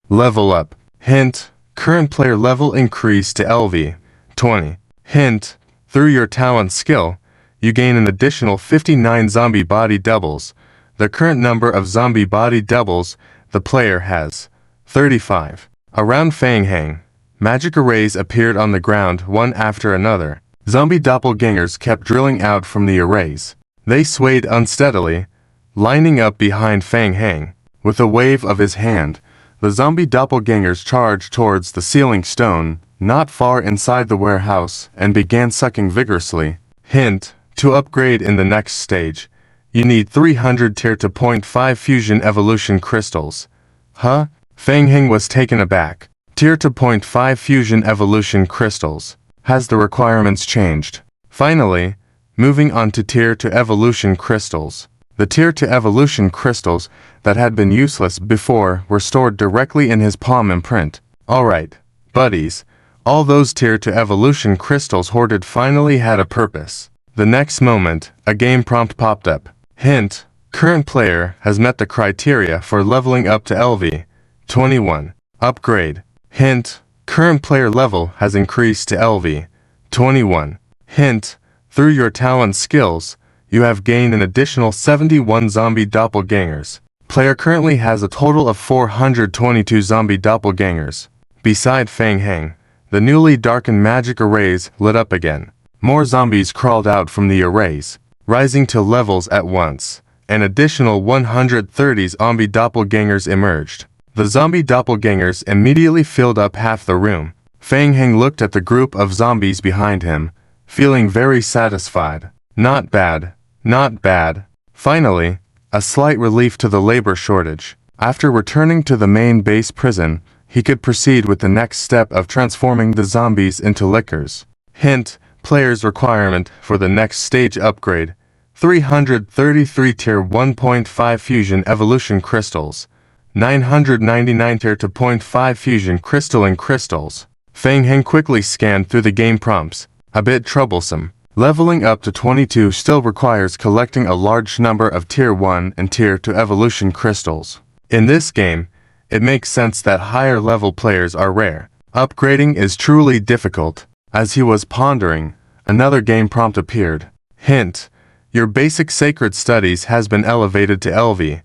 Level up. Hint, current player level increased to LV 20. Hint, through your talent skill, you gain an additional 59 zombie body doubles. The current number of zombie body doubles the player has 35. Around Fang Hang, magic arrays appeared on the ground one after another. Zombie doppelgangers kept drilling out from the arrays. They swayed unsteadily, lining up behind Fang Hang. With a wave of his hand, the zombie doppelgangers charged towards the ceiling stone, not far inside the warehouse, and began sucking vigorously. Hint, to upgrade in the next stage, you need 300 tier to 0.5 fusion evolution crystals. Huh? Fang Hang was taken aback. Tier to 0.5 fusion evolution crystals. Has the requirements changed? Finally, moving on to tier to evolution crystals. The tier to evolution crystals that had been useless before were stored directly in his palm imprint. Alright, buddies, all those tier to evolution crystals hoarded finally had a purpose. The next moment, a game prompt popped up. Hint, current player has met the criteria for leveling up to LV 21. Upgrade. Hint, current player level has increased to LV 21. Hint, through your talent skills, you have gained an additional 71 zombie doppelgangers. Player currently has a total of 422 zombie doppelgangers. Beside Fang Hang, the newly darkened magic arrays lit up again. More zombies crawled out from the arrays, rising to levels at once. An additional 130 zombie doppelgangers emerged. The zombie doppelgangers immediately filled up half the room. Fang Hang looked at the group of zombies behind him, feeling very satisfied. Not bad, not bad. Finally, a slight relief to the labor shortage. After returning to the main base prison, he could proceed with the next step of transforming the zombies into lickers. Hint, player's requirement for the next stage upgrade, 333 tier 1.5 fusion evolution crystals, 999 tier to 0.5 fusion crystalline crystals. Fang Hang quickly scanned through the game prompts. A bit troublesome. Leveling up to 22 still requires collecting a large number of tier 1 and tier 2 evolution crystals. In this game, it makes sense that higher level players are rare. Upgrading is truly difficult. As he was pondering, another game prompt appeared. Hint, your basic sacred studies has been elevated to LV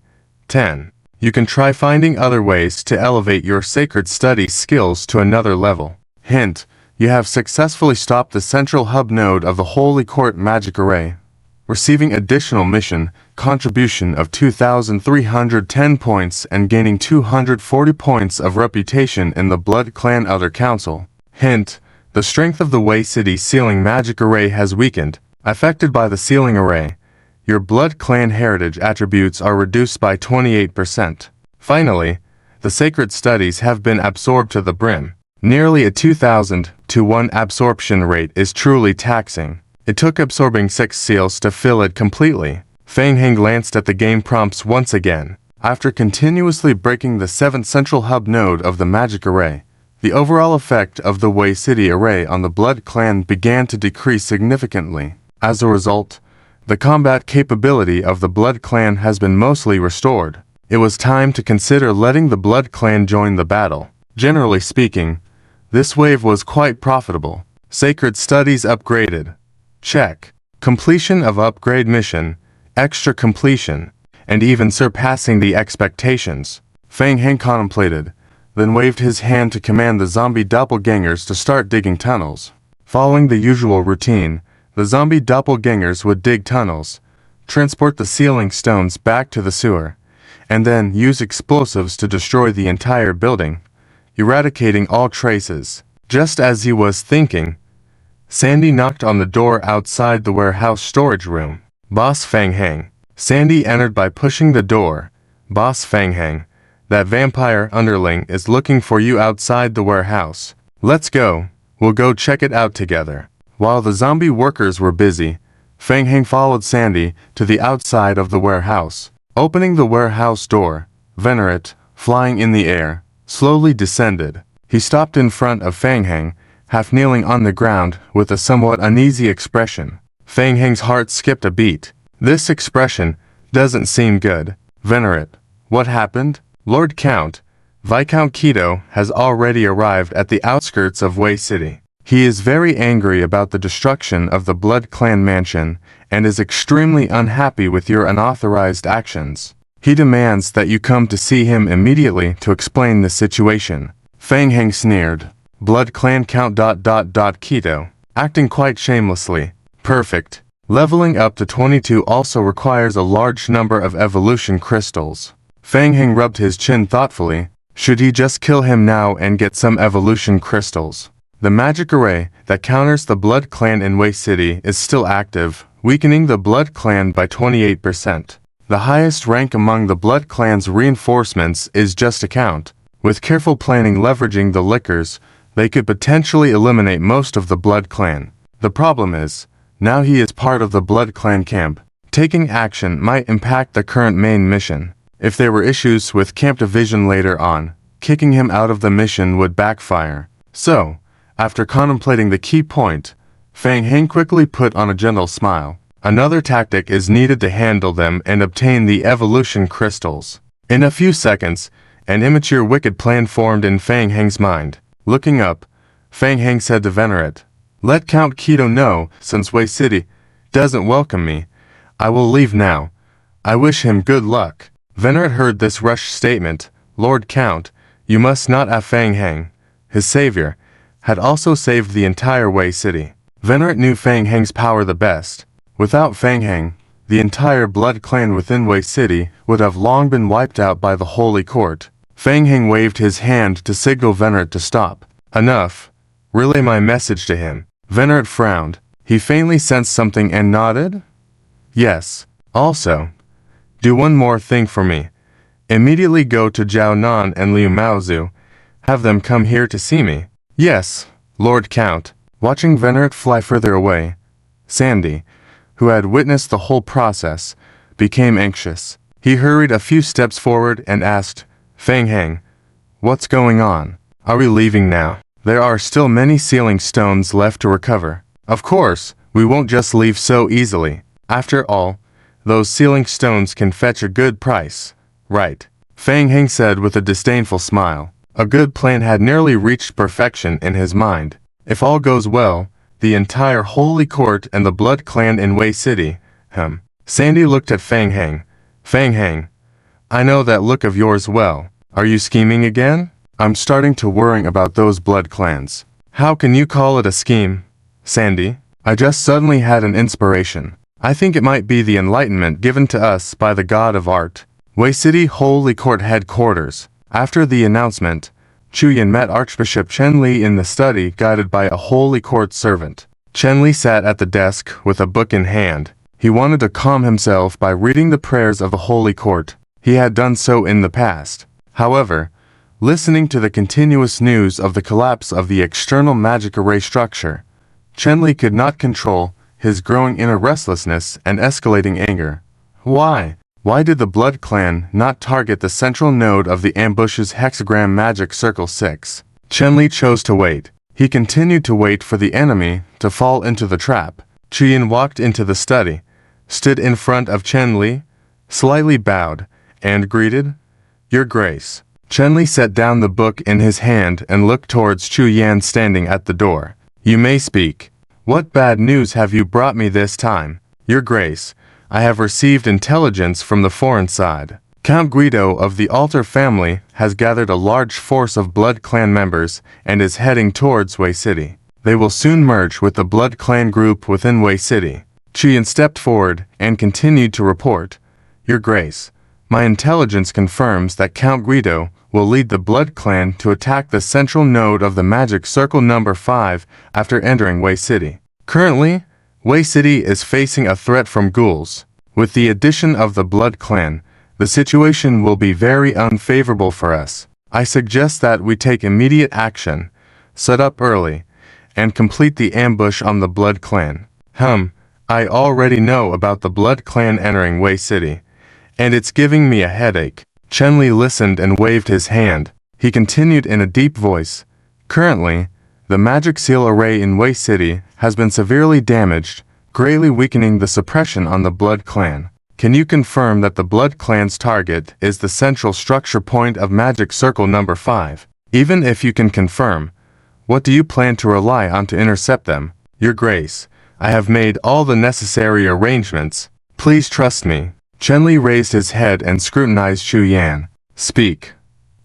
10. You can try finding other ways to elevate your sacred studies skills to another level. Hint, you have successfully stopped the central hub node of the Holy Court magic array, receiving additional mission contribution of 2,310 points and gaining 240 points of reputation in the Blood Clan Elder Council. Hint, the strength of the Way City Sealing Magic Array has weakened. Affected by the Sealing Array, your Blood Clan heritage attributes are reduced by 28%. Finally, the sacred studies have been absorbed to the brim. Nearly a 2,000 to 1 absorption rate is truly taxing. It took absorbing 6 seals to fill it completely. Fang Hang glanced at the game prompts once again. After continuously breaking the 7th central hub node of the magic array, the overall effect of the Way City array on the Blood Clan began to decrease significantly. As a result, the combat capability of the Blood Clan has been mostly restored. It was time to consider letting the Blood Clan join the battle. Generally speaking, this wave was quite profitable. Sacred Studies upgraded. Check. Completion of upgrade mission, extra completion, and even surpassing the expectations. Fang Hang contemplated, then waved his hand to command the zombie doppelgangers to start digging tunnels. Following the usual routine, the zombie doppelgangers would dig tunnels, transport the ceiling stones back to the sewer, and then use explosives to destroy the entire building, eradicating all traces. Just as he was thinking, Sandy knocked on the door outside the warehouse storage room. Boss Fang Hang. Sandy entered by pushing the door. Boss Fang Hang, that vampire underling is looking for you outside the warehouse. Let's go. We'll go check it out together. While the zombie workers were busy, Fang Hang followed Sandy to the outside of the warehouse. Opening the warehouse door, Venerate, flying in the air, slowly descended. He stopped in front of Fang Hang, half kneeling on the ground with a somewhat uneasy expression. Fang Hang's heart skipped a beat. This expression doesn't seem good. Venerate, what happened? Lord Count, Viscount Keto has already arrived at the outskirts of Wei City. He is very angry about the destruction of the Blood Clan mansion and is extremely unhappy with your unauthorized actions. He demands that you come to see him immediately to explain the situation. Fang Heng sneered. Blood Clan Count Keto, acting quite shamelessly. Perfect. Leveling up to 22 also requires a large number of evolution crystals. Fang Heng rubbed his chin thoughtfully. Should he just kill him now and get some evolution crystals? The magic array that counters the Blood Clan in Wei City is still active, weakening the Blood Clan by 28%. The highest rank among the Blood Clan's reinforcements is just a count. With careful planning leveraging the liquors, they could potentially eliminate most of the Blood Clan. The problem is, now he is part of the Blood Clan camp. Taking action might impact the current main mission. If there were issues with camp division later on, kicking him out of the mission would backfire. So, after contemplating the key point, Fang Heng quickly put on a gentle smile. Another tactic is needed to handle them and obtain the evolution crystals. In a few seconds, an immature wicked plan formed in Fang Heng's mind. Looking up, Fang Heng said to Venerate, "Let Count Keto know, since Wei City doesn't welcome me, I will leave now. I wish him good luck." Venerate heard this rush statement. Lord Count, you must not have Fang Heng, his savior, had also saved the entire Wei City. Venerate knew Fang Heng's power the best. Without Fang Heng, the entire Blood Clan within Wei City would have long been wiped out by the Holy Court. Fang Heng waved his hand to signal Venerate to stop. Enough. Relay my message to him. Venerate frowned. He faintly sensed something and nodded. Yes. Also, do one more thing for me. Immediately go to Jiao Nan and Liu Maozu. Have them come here to see me. Yes, Lord Count. Watching Venerate fly further away, Sandy, who had witnessed the whole process, became anxious. He hurried a few steps forward and asked, Fang Heng, what's going on? Are we leaving now? There are still many sealing stones left to recover. Of course, we won't just leave so easily. After all, those sealing stones can fetch a good price. Right, Fang Heng said with a disdainful smile. A good plan had nearly reached perfection in his mind. If all goes well, the entire Holy Court and the Blood Clan in Wei City. Sandy looked at Fang Heng. Fang Heng, I know that look of yours well. Are you scheming again? I'm starting to worry about those Blood Clans. How can you call it a scheme, Sandy? I just suddenly had an inspiration. I think it might be the enlightenment given to us by the God of Art. Wei City Holy Court headquarters. After the announcement, Chuyan met Archbishop Chen Li in the study guided by a Holy Court servant. Chen Li sat at the desk with a book in hand. He wanted to calm himself by reading the prayers of the Holy Court. He had done so in the past. However, listening to the continuous news of the collapse of the external magic array structure, Chen Li could not control his growing inner restlessness and escalating anger. Why? Why did the Blood Clan not target the central node of the ambush's hexagram magic circle 6? Chen Li chose to wait. He continued to wait for the enemy to fall into the trap. Chuyan walked into the study, stood in front of Chen Li, slightly bowed, and greeted, Your Grace. Chen Li set down the book in his hand and looked towards Chuyan standing at the door. You may speak. What bad news have you brought me this time? Your Grace, I have received intelligence from the foreign side. Count Guido of the Altar family has gathered a large force of Blood Clan members and is heading towards Wei City. They will soon merge with the Blood Clan group within Wei City. Chuyan stepped forward and continued to report. Your Grace, my intelligence confirms that Count Guido will lead the Blood Clan to attack the central node of the magic circle number 5 after entering Wei City. Currently, Wei City is facing a threat from ghouls. With the addition of the Blood Clan, the situation will be very unfavorable for us. I suggest that we take immediate action, set up early, and complete the ambush on the Blood Clan. I already know about the Blood Clan entering Wei City, and it's giving me a headache. Chen Li listened and waved his hand. He continued in a deep voice. Currently, the magic seal array in Wei City has been severely damaged, greatly weakening the suppression on the Blood Clan. Can you confirm that the Blood Clan's target is the central structure point of Magic Circle number 5? Even if you can confirm, what do you plan to rely on to intercept them? Your Grace, I have made all the necessary arrangements. Please trust me. Chenli raised his head and scrutinized Chu Yan. Speak.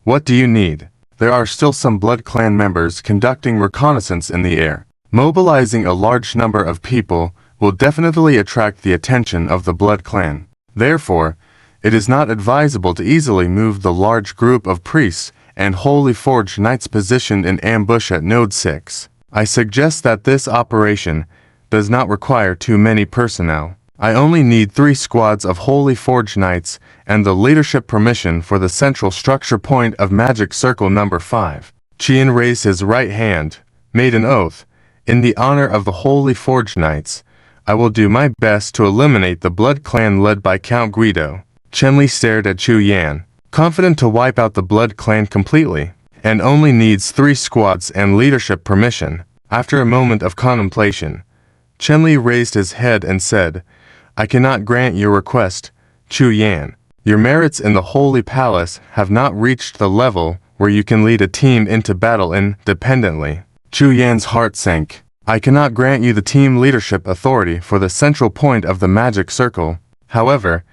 What do you need? There are still some Blood Clan members conducting reconnaissance in the air. Mobilizing a large number of people will definitely attract the attention of the Blood Clan. Therefore, it is not advisable to easily move the large group of priests and Holy Forge Knights positioned in ambush at Node 6. I suggest that this operation does not require too many personnel. I only need 3 squads of Holy Forge Knights and the leadership permission for the central structure point of Magic Circle number 5. Qian raised his right hand, made an oath. In the honor of the Holy Forge Knights, I will do my best to eliminate the Blood Clan led by Count Guido. Chenli stared at Chu Yan, confident to wipe out the Blood Clan completely, and only needs 3 squads and leadership permission. After a moment of contemplation, Chenli raised his head and said, I cannot grant your request, Chu Yan. Your merits in the Holy Palace have not reached the level where you can lead a team into battle independently. Chu Yan's heart sank. I cannot grant you the team leadership authority for the central point of the Magic Circle. However,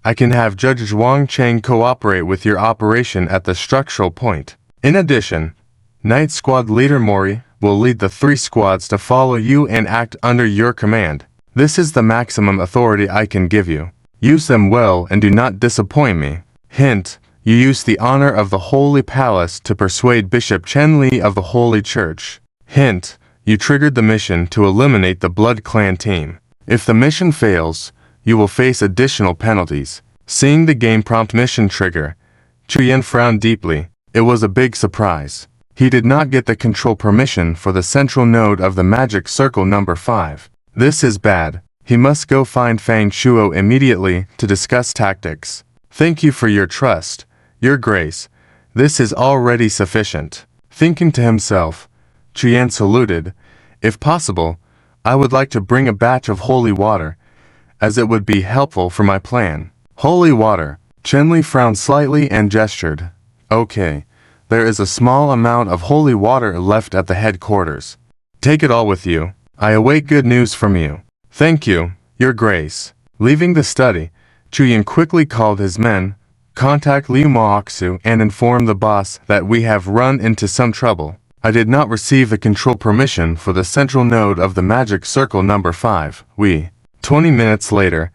I can have Judge Zhuang Cheng cooperate with your operation at the structural point. In addition, Knight Squad Leader Mori will lead the 3 squads to follow you and act under your command. This is the maximum authority I can give you. Use them well and do not disappoint me. Hint, you use the honor of the Holy Palace to persuade Bishop Chenli of the Holy Church. Hint, you triggered the mission to eliminate the Blood Clan team. If the mission fails, you will face additional penalties. Seeing the game prompt mission trigger, Chu Yan frowned deeply. It was a big surprise. He did not get the control permission for the central node of the Magic Circle number 5. This is bad. He must go find Fang Shuo immediately to discuss tactics. Thank you for your trust, Your Grace. This is already sufficient. Thinking to himself, Chu Yan saluted. If possible, I would like to bring a batch of holy water, as it would be helpful for my plan. Holy water. Chenli frowned slightly and gestured. Okay, there is a small amount of holy water left at the headquarters. Take it all with you. I await good news from you. Thank you, Your Grace. Leaving the study, Chu Yan quickly called his men, contact Liu Maoxu and inform the boss that we have run into some trouble. I did not receive the control permission for the central node of the Magic Circle number 5. 20 minutes later,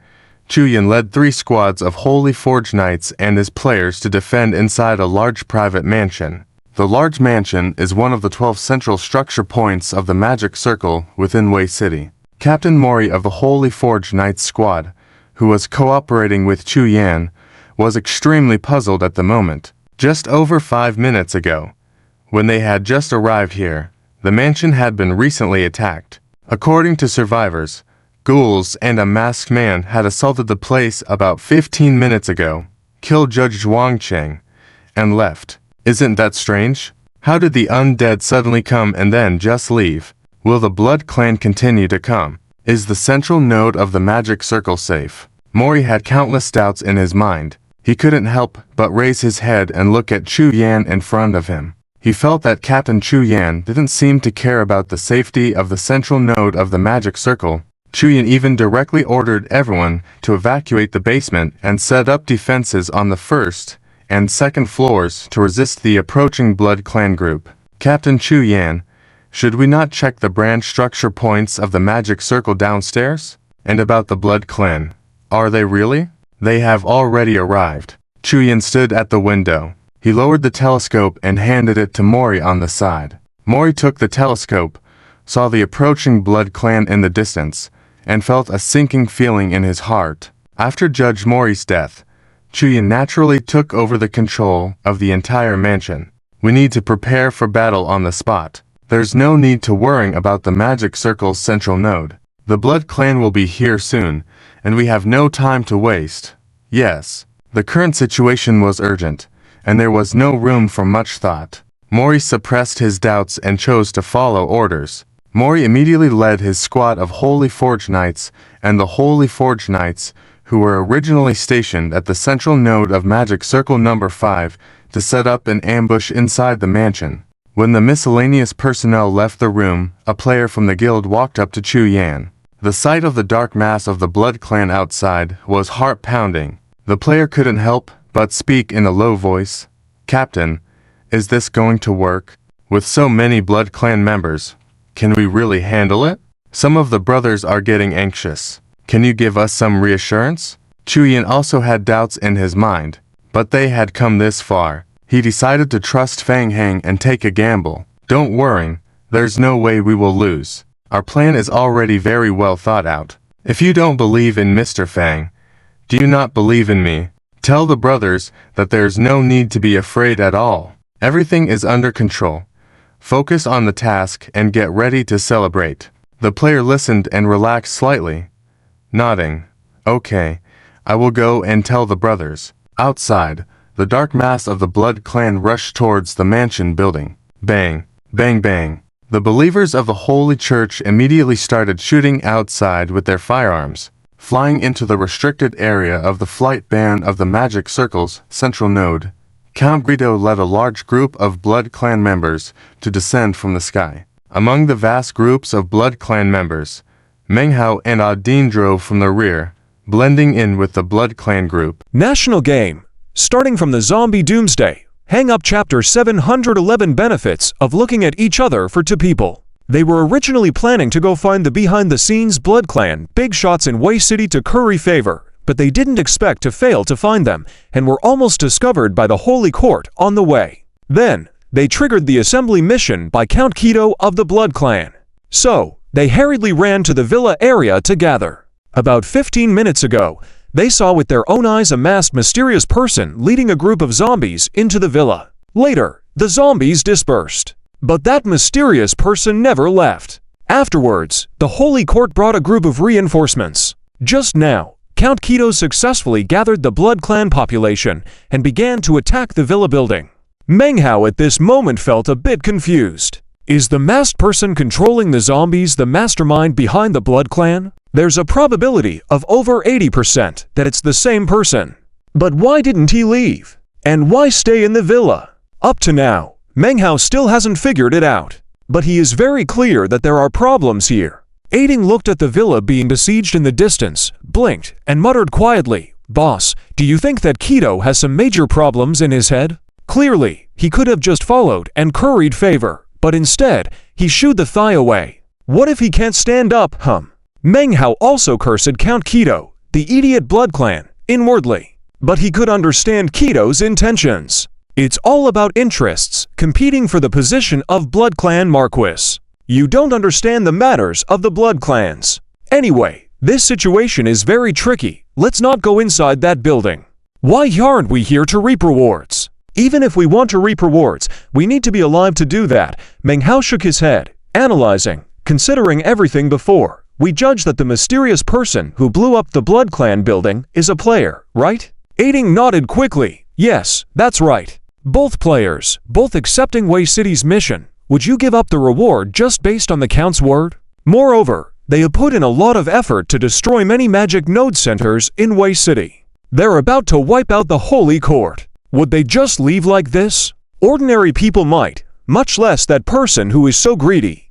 Chu Yan led 3 squads of Holy Forge Knights and his players to defend inside a large private mansion. The large mansion is one of the 12 central structure points of the Magic Circle within Wei City. Captain Mori of the Holy Forge Knights squad, who was cooperating with Chu Yan, was extremely puzzled at the moment. Just over 5 minutes ago, when they had just arrived here, the mansion had been recently attacked. According to survivors, ghouls and a masked man had assaulted the place about 15 minutes ago, killed Judge Zhuang Cheng, and left. Isn't that strange? How did the undead suddenly come and then just leave? Will the Blood Clan continue to come? Is the central node of the Magic Circle safe? Mori had countless doubts in his mind. He couldn't help but raise his head and look at Chu Yan in front of him. He felt that Captain Chu Yan didn't seem to care about the safety of the central node of the Magic Circle. Chu Yan even directly ordered everyone to evacuate the basement and set up defenses on the first and second floors to resist the approaching Blood Clan group. Captain Chu Yan, should we not check the branch structure points of the Magic Circle downstairs? And about the Blood Clan, are they really? They have already arrived. Chu Yan stood at the window. He lowered the telescope and handed it to Mori on the side. Mori took the telescope, saw the approaching Blood Clan in the distance, and felt a sinking feeling in his heart. After Judge Mori's death, Chu Yan naturally took over the control of the entire mansion. We need to prepare for battle on the spot. There's no need to worrying about the Magic Circle's central node. The Blood Clan will be here soon, and we have no time to waste. Yes, the current situation was urgent, and there was no room for much thought. Mori suppressed his doubts and chose to follow orders. Mori immediately led his squad of Holy Forge Knights and the Holy Forge Knights, who were originally stationed at the central node of Magic Circle number 5 to set up an ambush inside the mansion. When the miscellaneous personnel left the room, a player from the guild walked up to Chu Yan. The sight of the dark mass of the Blood Clan outside was heart-pounding. The player couldn't help but speak in a low voice. "Captain, is this going to work? With so many Blood Clan members, can we really handle it? Some of the brothers are getting anxious. Can you give us some reassurance?" Chu Yan also had doubts in his mind, but they had come this far. He decided to trust Fang Hang and take a gamble. "Don't worry, there's no way we will lose. Our plan is already very well thought out. If you don't believe in Mr. Fang, do you not believe in me? Tell the brothers that there's no need to be afraid at all. Everything is under control. Focus on the task and get ready to celebrate." The player listened and relaxed slightly, nodding. "Okay, I will go and tell the brothers." Outside, the dark mass of the Blood Clan rushed towards the mansion building. Bang, bang, bang. The believers of the Holy Church immediately started shooting outside with their firearms, flying into the restricted area of the flight ban of the Magic Circle's central node. Count Guido led a large group of Blood Clan members to descend from the sky. Among the vast groups of Blood Clan members, Menghwa and Adine drove from the rear, blending in with the Blood Clan group. National game. Starting from the Zombie Doomsday. Hang up Chapter 711 Benefits of looking at each other for two people. They were originally planning to go find the behind-the-scenes Blood Clan big shots in Wei City to curry favor, but they didn't expect to fail to find them and were almost discovered by the Holy Court on the way. Then, they triggered the assembly mission by Count Kido of the Blood Clan. So, they hurriedly ran to the villa area to gather. About 15 minutes ago, they saw with their own eyes a masked mysterious person leading a group of zombies into the villa. Later, the zombies dispersed. But that mysterious person never left. Afterwards, the Holy Court brought a group of reinforcements. Just now, Count Kido successfully gathered the Blood Clan population and began to attack the villa building. Menghwa at this moment felt a bit confused. Is the masked person controlling the zombies the mastermind behind the Blood Clan? There's a probability of over 80% that it's the same person. But why didn't he leave? And why stay in the villa? Up to now, Menghwa still hasn't figured it out. But he is very clear that there are problems here. Aiding looked at the villa being besieged in the distance, blinked, and muttered quietly, "Boss, do you think that Kido has some major problems in his head?" Clearly, he could have just followed and curried favor, but instead, he shooed the thigh away. What if he can't stand up, Menghwa also cursed Count Kido, the idiot Blood Clan, inwardly. But he could understand Kido's intentions. It's all about interests, competing for the position of Blood Clan Marquis. You don't understand the matters of the Blood Clans. Anyway, this situation is very tricky. Let's not go inside that building. Why aren't we here to reap rewards? Even if we want to reap rewards, we need to be alive to do that. Menghwa shook his head, analyzing, considering everything before. We judge that the mysterious person who blew up the Blood Clan building is a player, right? Aiding nodded quickly. Yes, that's right. Both players, both accepting Wei City's mission. Would you give up the reward just based on the Count's word? Moreover, they have put in a lot of effort to destroy many magic node centers in Wei City. They're about to wipe out the Holy Court. Would they just leave like this? Ordinary people might, much less that person who is so greedy.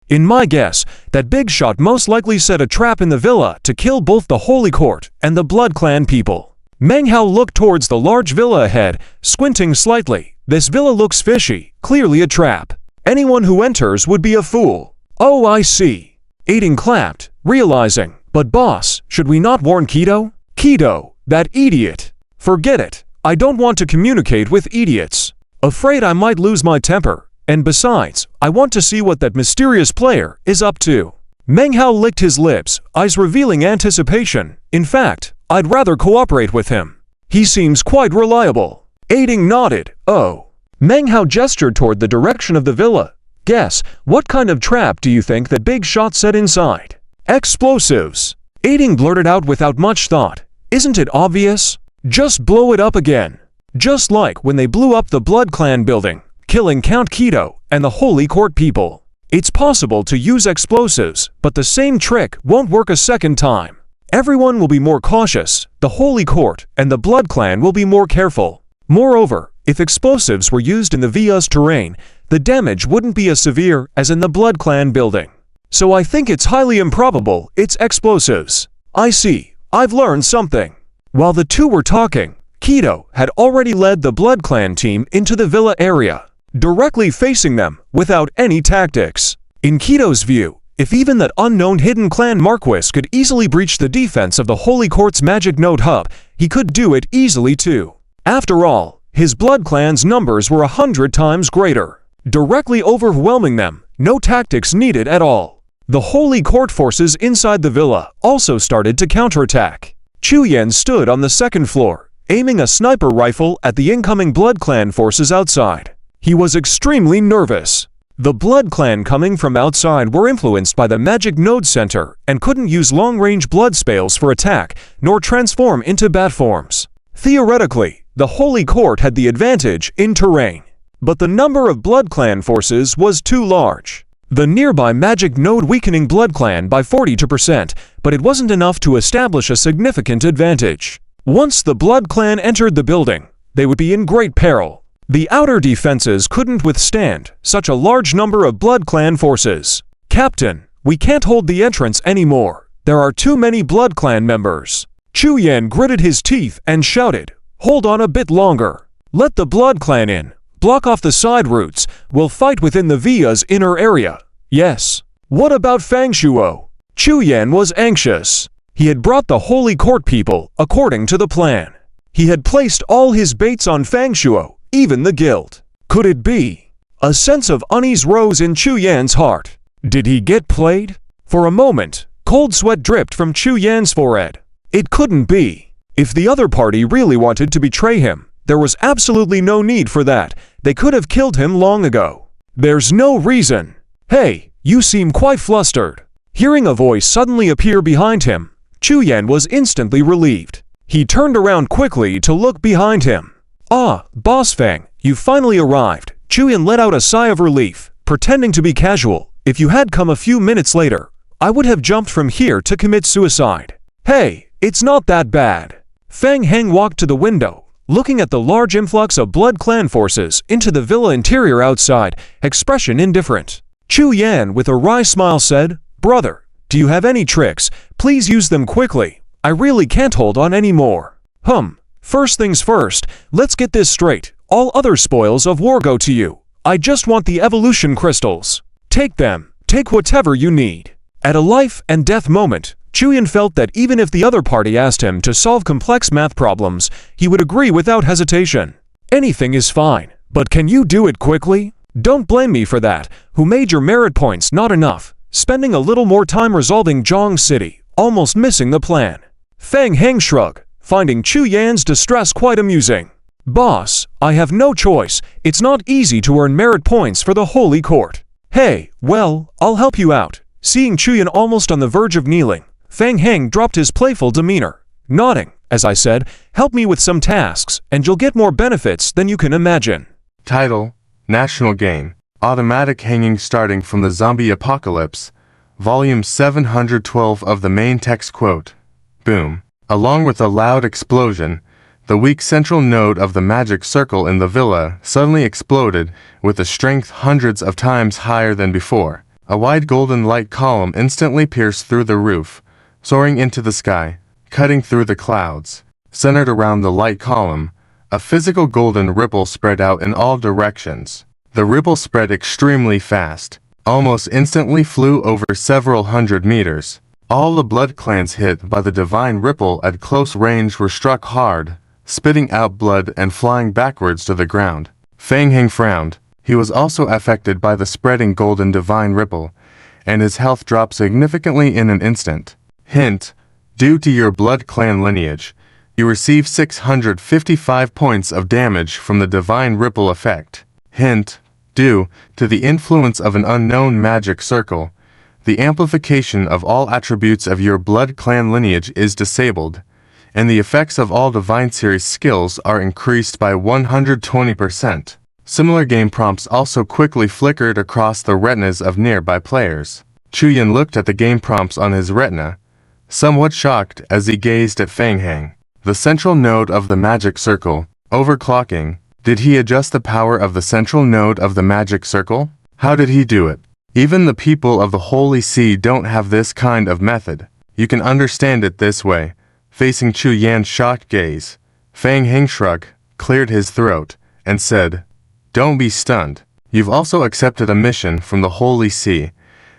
In my guess, that big shot most likely set a trap in the villa to kill both the Holy Court and the Blood Clan people. Menghwa looked towards the large villa ahead, squinting slightly. This villa looks fishy, clearly a trap. Anyone who enters would be a fool. Oh, I see. Aiding clapped, realizing. But boss, should we not warn Kido? Kido, that idiot. Forget it. I don't want to communicate with idiots. Afraid I might lose my temper. And besides, I want to see what that mysterious player is up to. Menghwa licked his lips, eyes revealing anticipation. In fact, I'd rather cooperate with him. He seems quite reliable. Aiding nodded. Oh. Menghwa gestured toward the direction of the villa. Guess, what kind of trap do you think that big shot set inside? Explosives. Aiding blurted out without much thought. Isn't it obvious? Just blow it up again. Just like when they blew up the Blood Clan building, killing Count Kido and the Holy Court people. It's possible to use explosives, but the same trick won't work a second time. Everyone will be more cautious, the Holy Court and the Blood Clan will be more careful. Moreover, if explosives were used in the Villa's terrain, the damage wouldn't be as severe as in the Blood Clan building. So I think it's highly improbable it's explosives. I see. I've learned something. While the two were talking, Kido had already led the Blood Clan team into the villa area, directly facing them without any tactics. In Kido's view, if even that unknown hidden clan Marquis could easily breach the defense of the Holy Court's magic node hub, he could do it easily too. After all, his Blood Clan's numbers were 100 times greater, directly overwhelming them, no tactics needed at all. The Holy Court forces inside the villa also started to counterattack. Chu Yan stood on the second floor, aiming a sniper rifle at the incoming Blood Clan forces outside. He was extremely nervous. The Blood Clan coming from outside were influenced by the Magic Node Center and couldn't use long-range blood spells for attack, nor transform into bat forms. Theoretically, the Holy Court had the advantage in terrain, but the number of Blood Clan forces was too large. The nearby Magic Node weakening Blood Clan by 42%, but it wasn't enough to establish a significant advantage. Once the Blood Clan entered the building, they would be in great peril. The outer defenses couldn't withstand such a large number of Blood Clan forces. Captain, we can't hold the entrance anymore. There are too many Blood Clan members. Chu Yan gritted his teeth and shouted, "Hold on a bit longer. Let the Blood Clan in. Block off the side routes. We'll fight within the Villa's inner area." Yes. What about Fang Shuo? Chu Yan was anxious. He had brought the Holy Court people according to the plan. He had placed all his baits on Fang Shuo, even the guild. Could it be? A sense of unease rose in Chu Yan's heart. Did he get played? For a moment, cold sweat dripped from Chu Yan's forehead. It couldn't be. If the other party really wanted to betray him, there was absolutely no need for that. They could have killed him long ago. There's no reason. Hey, you seem quite flustered. Hearing a voice suddenly appear behind him, Chu Yan was instantly relieved. He turned around quickly to look behind him. "Ah, Boss Fang, you finally arrived." Chu Yan let out a sigh of relief, pretending to be casual. "If you had come a few minutes later, I would have jumped from here to commit suicide." "Hey, it's not that bad." Fang Heng walked to the window, looking at the large influx of Blood Clan forces into the villa interior outside, expression indifferent. Chu Yan, with a wry smile, said, "Brother, do you have any tricks? Please use them quickly. I really can't hold on anymore." First things first, let's get this straight. All other spoils of war go to you. I just want the evolution crystals. Take them. Take whatever you need. At a life and death moment, Chu Yan felt that even if the other party asked him to solve complex math problems, he would agree without hesitation. Anything is fine, but can you do it quickly? Don't blame me for that, who made your merit points not enough, spending a little more time resolving Zhong City, almost missing the plan. Fang Heng shrugged, finding Chu Yan's distress quite amusing. "Boss, I have no choice. It's not easy to earn merit points for the Holy Court." "Hey, well, I'll help you out." Seeing Chu Yan almost on the verge of kneeling, Fang Heng dropped his playful demeanor, nodding. "As I said, help me with some tasks, and you'll get more benefits than you can imagine." Title: National Game. Automatic hanging starting from the Zombie Apocalypse. Volume 712 of the main text quote. Boom. Along with a loud explosion, the weak central node of the magic circle in the villa suddenly exploded with a strength hundreds of times higher than before. A wide golden light column instantly pierced through the roof, soaring into the sky, cutting through the clouds. Centered around the light column, a physical golden ripple spread out in all directions. The ripple spread extremely fast, almost instantly flew over several hundred meters. All the Blood Clans hit by the divine ripple at close range were struck hard, spitting out blood and flying backwards to the ground. Fang Heng frowned. He was also affected by the spreading golden divine ripple, and his health dropped significantly in an instant. Hint: due to your Blood Clan lineage, you receive 655 points of damage from the divine ripple effect. Hint: due to the influence of an unknown magic circle, the amplification of all attributes of your Blood Clan lineage is disabled, and the effects of all Divine Series skills are increased by 120%. Similar game prompts also quickly flickered across the retinas of nearby players. Chu Yan looked at the game prompts on his retina, somewhat shocked as he gazed at Feng Heng. The central node of the magic circle, overclocking. Did he adjust the power of the central node of the magic circle? How did he do it? Even the people of the Holy See don't have this kind of method. You can understand it this way. Facing Chu Yan's shocked gaze, Feng Heng shrugged, cleared his throat, and said, "Don't be stunned. You've also accepted a mission from the Holy See.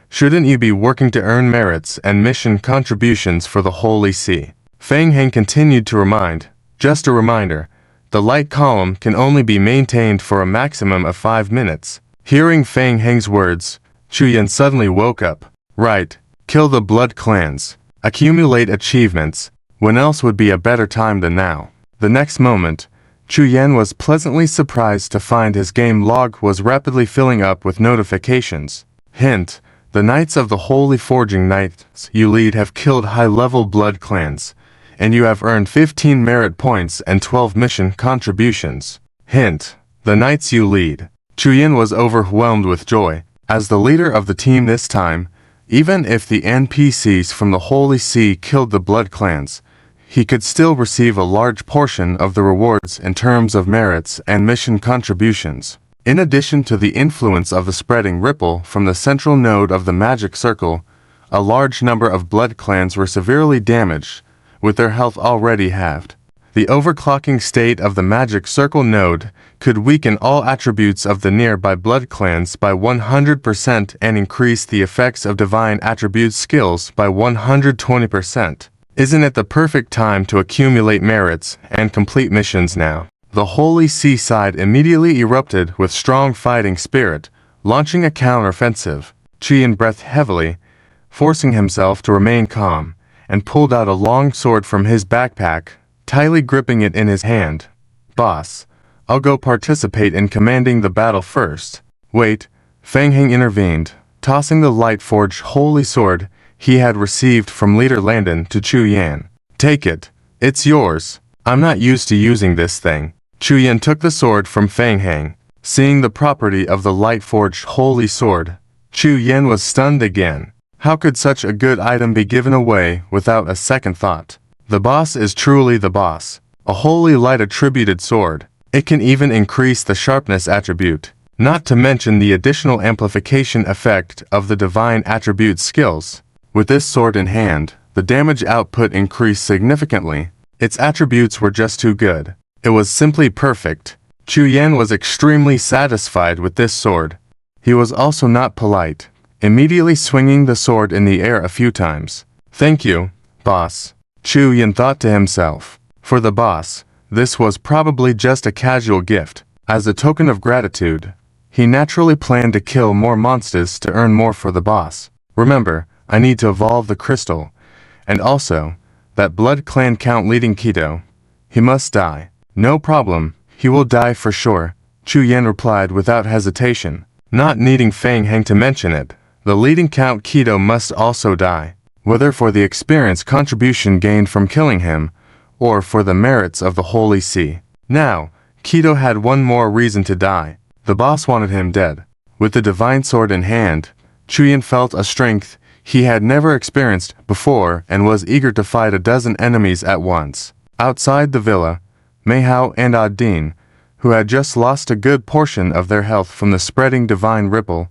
Shouldn't you be working to earn merits and mission contributions for the Holy See?" Feng Heng continued to remind, "Just a reminder, the light column can only be maintained for a maximum of 5 minutes. Hearing Feng Heng's words, Chu Yan suddenly woke up. Right, kill the blood clans, accumulate achievements. When else would be a better time than now? The next moment, Chu Yan was pleasantly surprised to find his game log was rapidly filling up with notifications. Hint, the Knights of the Holy Forging Knights you lead have killed high-level blood clans, and you have earned 15 merit points and 12 mission contributions. Hint, the Knights you lead. Chu Yan was overwhelmed with joy. As the leader of the team this time, even if the NPCs from the Holy See killed the blood clans, he could still receive a large portion of the rewards in terms of merits and mission contributions. In addition to the influence of the spreading ripple from the central node of the magic circle, a large number of blood clans were severely damaged, with their health already halved. The overclocking state of the magic circle node could weaken all attributes of the nearby blood clans by 100% and increase the effects of divine attribute skills by 120%. Isn't it the perfect time to accumulate merits and complete missions now? The Holy See side immediately erupted with strong fighting spirit, launching a counteroffensive. Chu Yan breathed heavily, forcing himself to remain calm, and pulled out a long sword from his backpack, tightly gripping it in his hand. "Boss, I'll go participate in commanding the battle first." "Wait," Feng Heng intervened, tossing the light-forged holy sword he had received from Leader Landon to Chu Yan. "Take it. It's yours. I'm not used to using this thing." Chu Yan took the sword from Feng Heng. Seeing the property of the light-forged holy sword, Chu Yan was stunned again. How could such a good item be given away without a second thought? The boss is truly the boss. A holy light attributed sword. It can even increase the sharpness attribute, not to mention the additional amplification effect of the divine attribute skills. With this sword in hand, the damage output increased significantly. Its attributes were just too good. It was simply perfect. Chu Yan was extremely satisfied with this sword. He was also not polite, immediately swinging the sword in the air a few times. "Thank you, boss," Chu Yan thought to himself. For the boss, this was probably just a casual gift. As a token of gratitude, he naturally planned to kill more monsters to earn more for the boss. Remember, I need to evolve the crystal. And also, that blood clan count leading Keto. He must die. "No problem, he will die for sure," Chu Yan replied without hesitation. Not needing Feng Heng to mention it, the leading Count Keto must also die, whether for the experience contribution gained from killing him, or for the merits of the Holy See. Now, Keto had one more reason to die. The boss wanted him dead. With the divine sword in hand, Chu Yan felt a strength he had never experienced before and was eager to fight a dozen enemies at once. Outside the villa, Meihao and Adin, who had just lost a good portion of their health from the spreading divine ripple,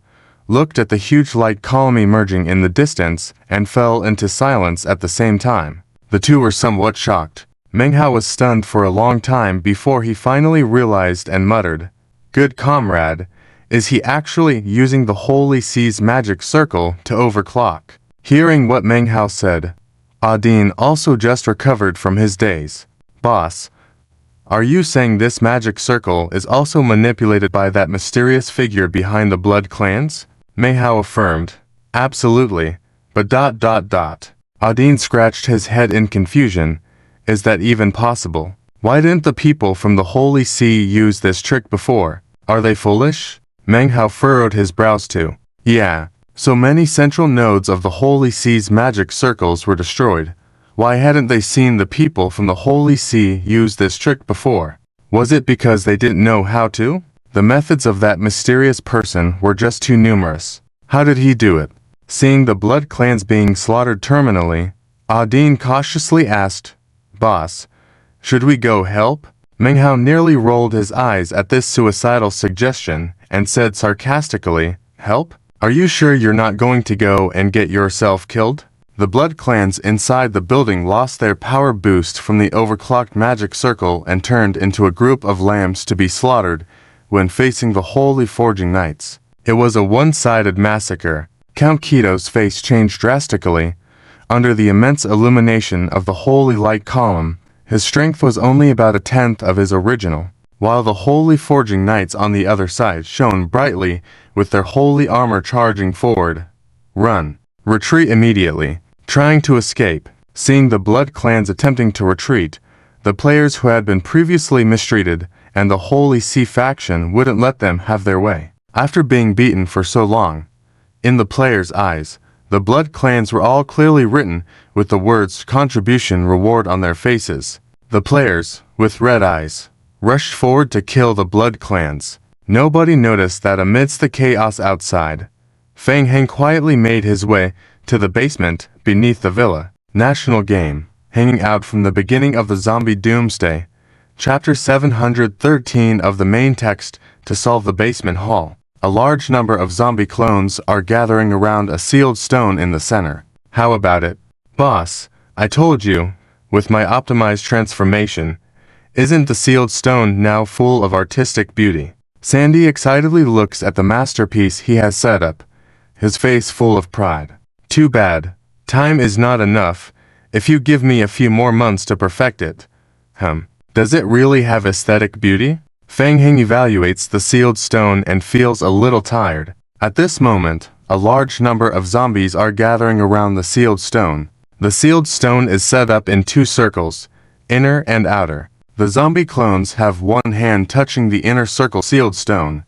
looked at the huge light column emerging in the distance and fell into silence at the same time. The two were somewhat shocked. Menghao was stunned for a long time before he finally realized and muttered, "Good comrade, is he actually using the Holy Sea's magic circle to overclock?" Hearing what Menghao said, Adin also just recovered from his daze. "Boss, are you saying this magic circle is also manipulated by that mysterious figure behind the blood clans?" Meihao affirmed. "Absolutely, but ... Adin scratched his head in confusion. Is that even possible? Why didn't the people from the Holy See use this trick before? Are they foolish? Menghao furrowed his brows too. Yeah, so many central nodes of the Holy Sea's magic circles were destroyed. Why hadn't they seen the people from the Holy See use this trick before? Was it because they didn't know how to? The methods of that mysterious person were just too numerous. How did he do it? Seeing the blood clans being slaughtered terminally, Adine cautiously asked, "Boss, should we go help?" Menghwa nearly rolled his eyes at this suicidal suggestion and said sarcastically, "Help? Are you sure you're not going to go and get yourself killed?" The blood clans inside the building lost their power boost from the overclocked magic circle and turned into a group of lambs to be slaughtered when facing the Holy Forging Knights. It was a one-sided massacre. Count Keto's face changed drastically. Under the immense illumination of the Holy Light Column, his strength was only about a tenth of his original, while the Holy Forging Knights on the other side shone brightly with their holy armor charging forward. Run. Retreat immediately. Trying to escape. Seeing the blood clans attempting to retreat, the players who had been previously mistreated and the Holy Sea faction wouldn't let them have their way. After being beaten for so long, in the players' eyes, the blood clans were all clearly written with the words "contribution reward" on their faces. The players, with red eyes, rushed forward to kill the blood clans. Nobody noticed that amidst the chaos outside, Feng Heng quietly made his way to the basement beneath the villa. National game, hanging out from the beginning of the Zombie Doomsday, Chapter 713 of the main text. To solve the basement hall, a large number of zombie clones are gathering around a sealed stone in the center. "How about it, boss? I told you, with my optimized transformation, isn't the sealed stone now full of artistic beauty?" Sandy excitedly looks at the masterpiece he has set up, his face full of pride. "Too bad. Time is not enough. If you give me a few more months to perfect it." Does it really have aesthetic beauty? Feng Heng evaluates the sealed stone and feels a little tired. At this moment, a large number of zombies are gathering around the sealed stone. The sealed stone is set up in two circles, inner and outer. The zombie clones have one hand touching the inner circle sealed stone,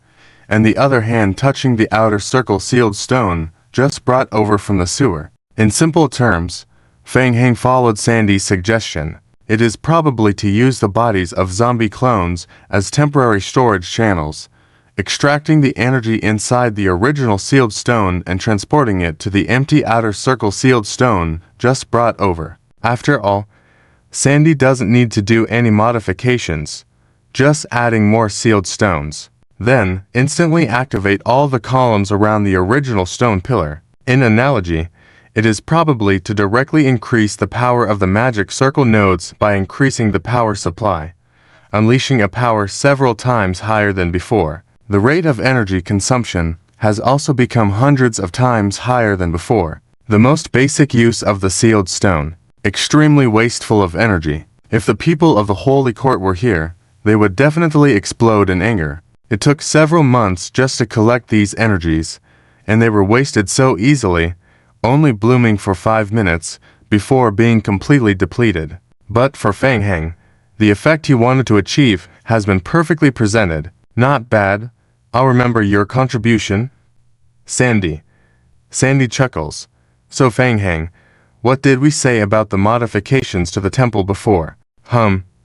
and the other hand touching the outer circle sealed stone, just brought over from the sewer. In simple terms, Feng Heng followed Sandy's suggestion. It is probably to use the bodies of zombie clones as temporary storage channels, extracting the energy inside the original sealed stone and transporting it to the empty outer circle sealed stone just brought over. After all, Sandy doesn't need to do any modifications, just adding more sealed stones. Then, instantly activate all the columns around the original stone pillar. In analogy, it is probably to directly increase the power of the magic circle nodes by increasing the power supply, unleashing a power several times higher than before. The rate of energy consumption has also become hundreds of times higher than before. The most basic use of the sealed stone, extremely wasteful of energy. If the people of the Holy Court were here, they would definitely explode in anger. It took several months just to collect these energies, and they were wasted so easily, only blooming for 5 minutes before being completely depleted. But for Feng Heng, the effect he wanted to achieve has been perfectly presented. Not bad. I'll remember your contribution. Sandy chuckles. So Feng Heng, what did we say about the modifications to the temple before?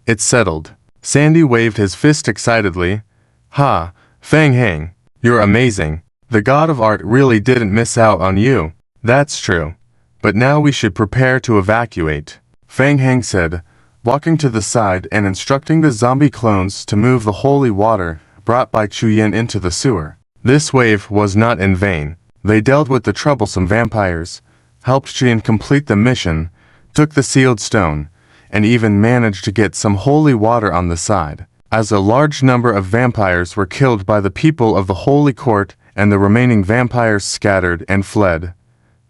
It's settled. Sandy waved his fist excitedly. Ha, Feng Heng, you're amazing. The god of art really didn't miss out on you. That's true. But now we should prepare to evacuate, Feng Heng said, walking to the side and instructing the zombie clones to move the holy water brought by Chuyen into the sewer. This wave was not in vain. They dealt with the troublesome vampires, helped Chuyen complete the mission, took the sealed stone, and even managed to get some holy water on the side. As a large number of vampires were killed by the people of the Holy Court and the remaining vampires scattered and fled,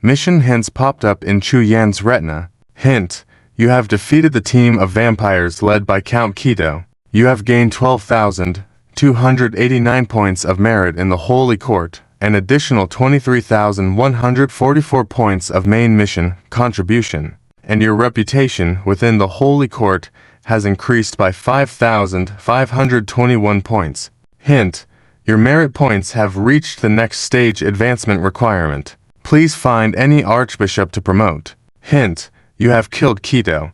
mission hints popped up in Chuyen's retina. Hint, you have defeated the team of vampires led by Count Keto. You have gained 12,289 points of merit in the Holy Court, an additional 23,144 points of main mission contribution, and your reputation within the Holy Court has increased by 5,521 points. Hint, your merit points have reached the next stage advancement requirement. Please find any archbishop to promote. Hint, you have killed Keto.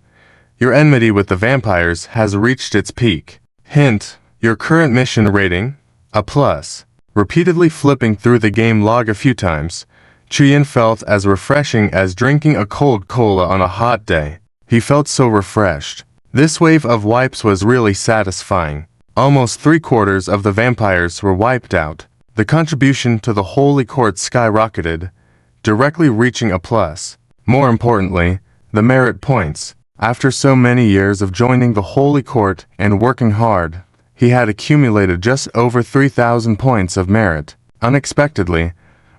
Your enmity with the vampires has reached its peak. Hint, your current mission rating, a plus. Repeatedly flipping through the game log a few times, Chuyan felt as refreshing as drinking a cold cola on a hot day. He felt so refreshed. This wave of wipes was really satisfying. Almost 3/4 of the vampires were wiped out. The contribution to the Holy Court skyrocketed, directly reaching a plus. More importantly, the merit points. After so many years of joining the Holy Court and working hard, he had accumulated just over 3,000 points of merit. Unexpectedly,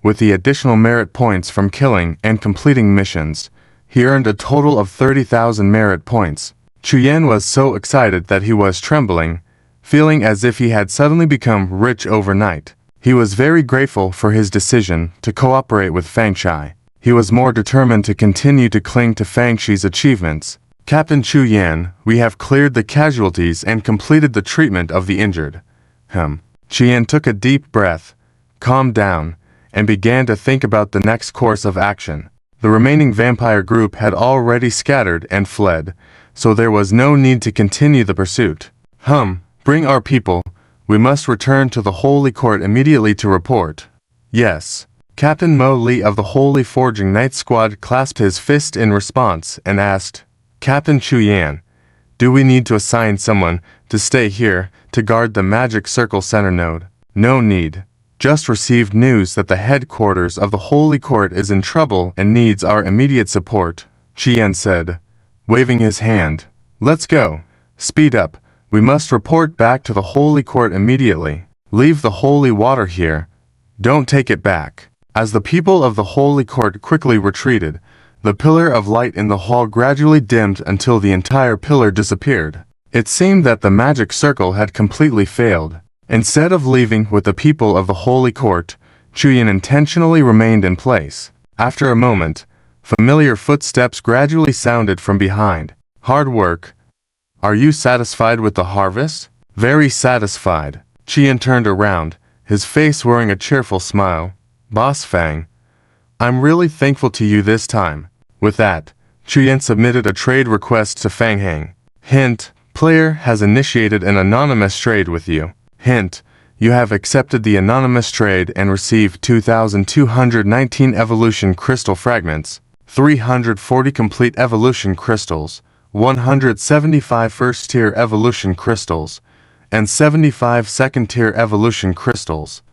with the additional merit points from killing and completing missions, he earned a total of 30,000 merit points. Chuyan was so excited that he was trembling, feeling as if he had suddenly become rich overnight. He was very grateful for his decision to cooperate with Fangshi. He was more determined to continue to cling to Fangshi's achievements. Captain Chuyan, we have cleared the casualties and completed the treatment of the injured. Chuyan took a deep breath, calmed down, and began to think about the next course of action. The remaining vampire group had already scattered and fled, so there was no need to continue the pursuit. Bring our people. We must return to the Holy Court immediately to report. Yes. Captain Mo Lee of the Holy Forging Knight Squad clasped his fist in response and asked, Captain Chuyan, do we need to assign someone to stay here to guard the Magic Circle Center node? No need. Just received news that the headquarters of the Holy Court is in trouble and needs our immediate support, Chuyan said, waving his hand. Let's go. Speed up. We must report back to the Holy Court immediately. Leave the holy water here. Don't take it back. As the people of the Holy Court quickly retreated, the pillar of light in the hall gradually dimmed until the entire pillar disappeared. It seemed that the magic circle had completely failed. Instead of leaving with the people of the Holy Court, Chuyan intentionally remained in place. After a moment, familiar footsteps gradually sounded from behind. Hard work. Are you satisfied with the harvest? Very satisfied. Chuyan turned around, his face wearing a cheerful smile. Boss Fang, I'm really thankful to you this time. With that, Chuyan submitted a trade request to Fang Heng. Hint, player has initiated an anonymous trade with you. Hint, you have accepted the anonymous trade and received 2,219 evolution crystal fragments, 340 complete evolution crystals, 175 first-tier evolution crystals, and 75 second-tier evolution crystals.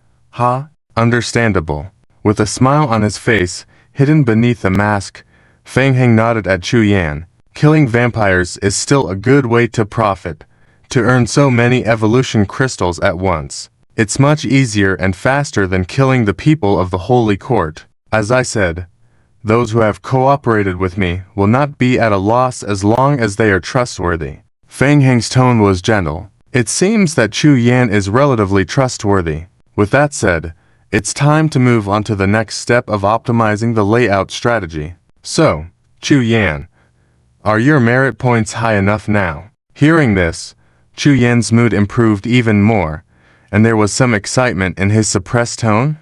Understandable. With a smile on his face, hidden beneath a mask, Fang Heng nodded at Chuyan. Killing vampires is still a good way to profit. To earn so many evolution crystals at once. It's much easier and faster than killing the people of the Holy Court. As I said, those who have cooperated with me will not be at a loss as long as they are trustworthy. Fang Heng's tone was gentle. It seems that Chuyan is relatively trustworthy. With that said, it's time to move on to the next step of optimizing the layout strategy. So, Chuyan, are your merit points high enough now? Hearing this, Chuyan's mood improved even more, and there was some excitement in his suppressed tone.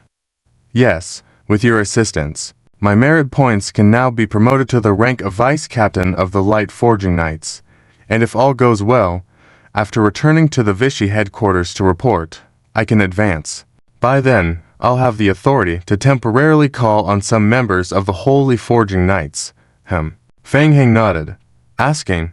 Yes, with your assistance, my merit points can now be promoted to the rank of Vice Captain of the Light Forging Knights, and if all goes well, after returning to the Vichy headquarters to report, I can advance. By then, I'll have the authority to temporarily call on some members of the Holy Forging Knights. Fang Heng nodded, asking,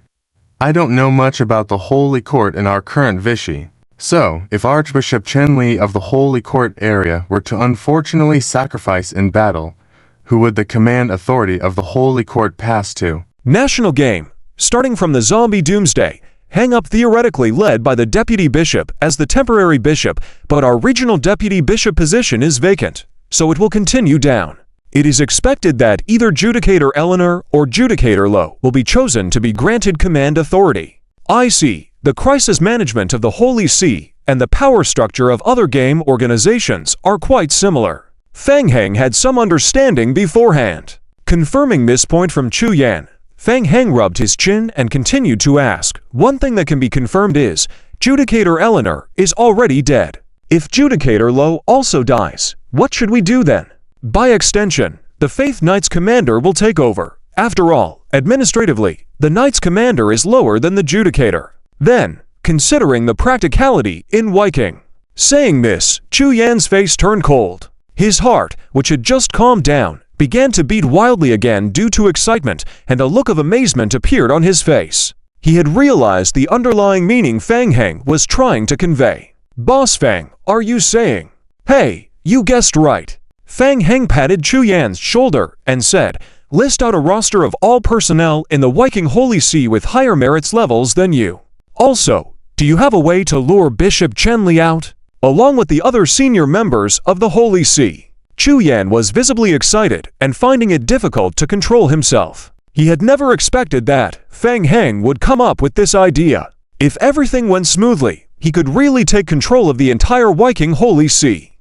I don't know much about the Holy Court in our current Vichy. So, if Archbishop Chen Li of the Holy Court area were to unfortunately sacrifice in battle, who would the command authority of the Holy Court pass to? National game. Starting from the Zombie Doomsday, hang-up theoretically led by the Deputy Bishop as the temporary bishop, but our regional Deputy Bishop position is vacant, so it will continue down. It is expected that either Judicator Eleanor or Judicator Lo will be chosen to be granted command authority. IC, the crisis management of the Holy See, and the power structure of other game organizations are quite similar. Fang Heng had some understanding beforehand. Confirming this point from Chuyan, Fang Heng rubbed his chin and continued to ask, one thing that can be confirmed is, Judicator Eleanor is already dead. If Judicator Lo also dies, what should we do then? By extension, the Faith Knight's commander will take over. After all, administratively, the Knight's commander is lower than the Judicator. Then, considering the practicality in Viking. Saying this, Chuyan's face turned cold. His heart, which had just calmed down, began to beat wildly again due to excitement, and a look of amazement appeared on his face. He had realized the underlying meaning Fang Heng was trying to convey. "Boss Fang, are you saying?" "Hey, you guessed right." Fang Heng patted Chu Yan's shoulder and said, "List out a roster of all personnel in the Viking Holy See with higher merits levels than you. Also, do you have a way to lure Bishop Chen Li out, along with the other senior members of the Holy See?" Chu Yan was visibly excited and finding it difficult to control himself. He had never expected that Fang Heng would come up with this idea. If everything went smoothly, he could really take control of the entire Viking Holy See.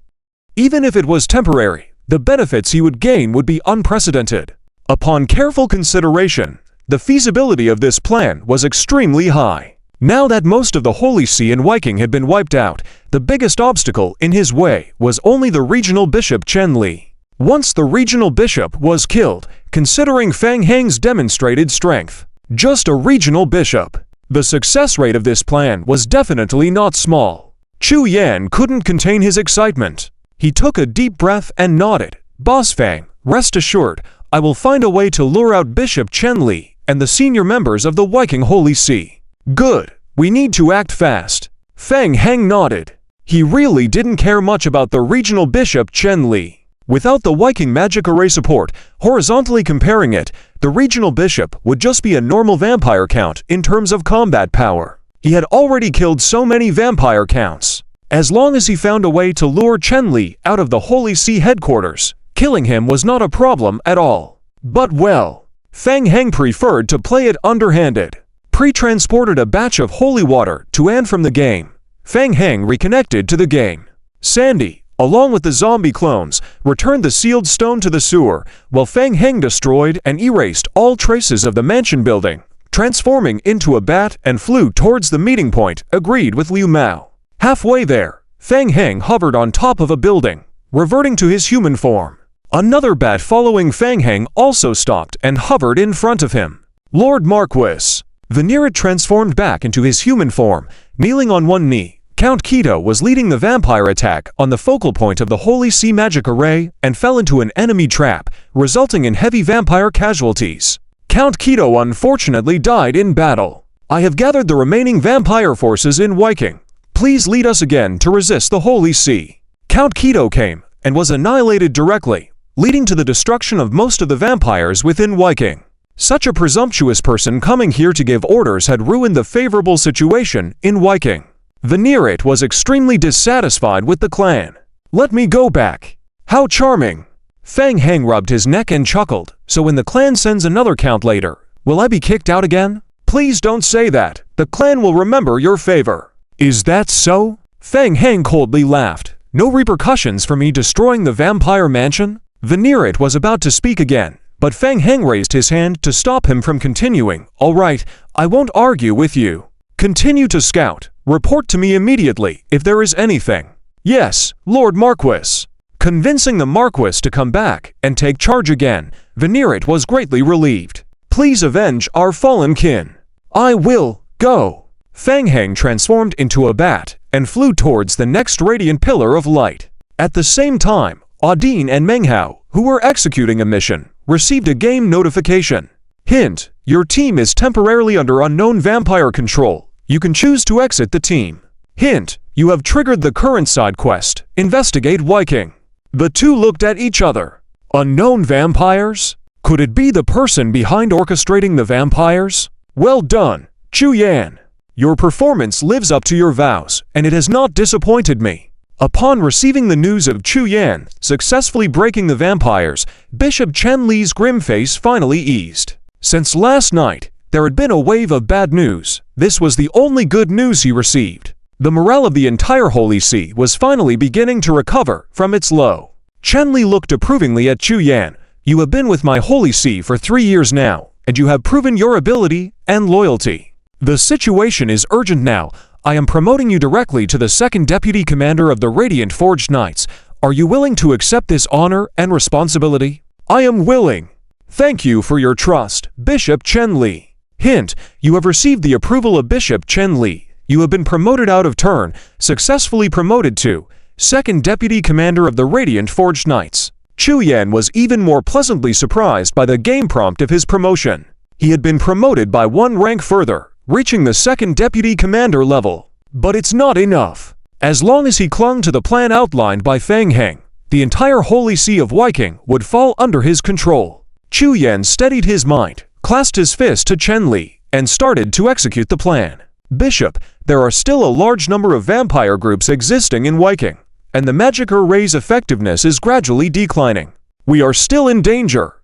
Even if it was temporary, the benefits he would gain would be unprecedented. Upon careful consideration, the feasibility of this plan was extremely high. Now that most of the Holy See in Viking had been wiped out, the biggest obstacle in his way was only the regional bishop Chen Li. Once the regional bishop was killed, considering Fang Heng's demonstrated strength, just a regional bishop, the success rate of this plan was definitely not small. Chu Yan couldn't contain his excitement. He took a deep breath and nodded. "Boss Fang, rest assured, I will find a way to lure out Bishop Chen Li and the senior members of the Viking Holy See." "Good. We need to act fast." Fang Heng nodded. He really didn't care much about the regional bishop Chen Li. Without the Viking magic array support, horizontally comparing it, the regional bishop would just be a normal vampire count in terms of combat power. He had already killed so many vampire counts. As long as he found a way to lure Chen Li out of the Holy See headquarters, killing him was not a problem at all. But well, Fang Heng preferred to play it underhanded. Pre-transported a batch of holy water to and from the game. Fang Heng reconnected to the game. Sandy, along with the zombie clones, returned the sealed stone to the sewer, while Fang Heng destroyed and erased all traces of the mansion building, transforming into a bat and flew towards the meeting point agreed with Liu Mao. Halfway there, Fang Heng hovered on top of a building, reverting to his human form. Another bat following Fang Heng also stopped and hovered in front of him. "Lord Marquis." Venerit transformed back into his human form, kneeling on one knee. Count Keto was leading the vampire attack on the focal point of the Holy See magic array and fell into an enemy trap, resulting in heavy vampire casualties. Count Keto unfortunately died in battle. "I have gathered the remaining vampire forces in Viking. Please lead us again to resist the Holy See." Count Keto came and was annihilated directly, leading to the destruction of most of the vampires within Viking. Such a presumptuous person coming here to give orders had ruined the favorable situation in Viking. Venerit was extremely dissatisfied with the clan. "Let me go back." "How charming." Fang Heng rubbed his neck and chuckled. "So when the clan sends another count later, will I be kicked out again?" "Please don't say that. The clan will remember your favor." "Is that so?" Fang Heng coldly laughed. "No repercussions for me destroying the vampire mansion?" Venerit was about to speak again, but Fang Heng raised his hand to stop him from continuing. "All right, I won't argue with you. Continue to scout. Report to me immediately if there is anything." "Yes, Lord Marquis." Convincing the Marquis to come back and take charge again, Venerit was greatly relieved. "Please avenge our fallen kin." "I will go." Fang Heng transformed into a bat and flew towards the next radiant pillar of light. At the same time, Audine and Menghao, who were executing a mission, received a game notification. Hint: your team is temporarily under unknown vampire control. You can choose to exit the team. Hint: you have triggered the current side quest, Investigate Viking. The two looked at each other. Unknown vampires? Could it be the person behind orchestrating the vampires? Well done, Chu Yan. Your performance lives up to your vows, and it has not disappointed me. Upon receiving the news of Chu Yan successfully breaking the vampires, Bishop Chen Li's grim face finally eased. Since last night, there had been a wave of bad news. This was the only good news he received. The morale of the entire Holy See was finally beginning to recover from its low. Chen Li looked approvingly at Chu Yan. You have been with my Holy See for 3 years now, and you have proven your ability and loyalty. The situation is urgent now. I am promoting you directly to the second deputy commander of the Radiant Forged Knights. Are you willing to accept this honor and responsibility? I am willing. Thank you for your trust, Bishop Chen Li. Hint: you have received the approval of Bishop Chen Li. You have been promoted out of turn, successfully promoted to second deputy commander of the Radiant Forged Knights. Chu Yan was even more pleasantly surprised by the game prompt of his promotion. He had been promoted by one rank further, reaching the second deputy commander level. But it's not enough. As long as he clung to the plan outlined by Feng Heng, the entire Holy See of Viking would fall under his control. Chu Yan steadied his mind, clasped his fist to Chen Li, and started to execute the plan. Bishop, there are still a large number of vampire groups existing in Viking, and the magic array's effectiveness is gradually declining. We are still in danger,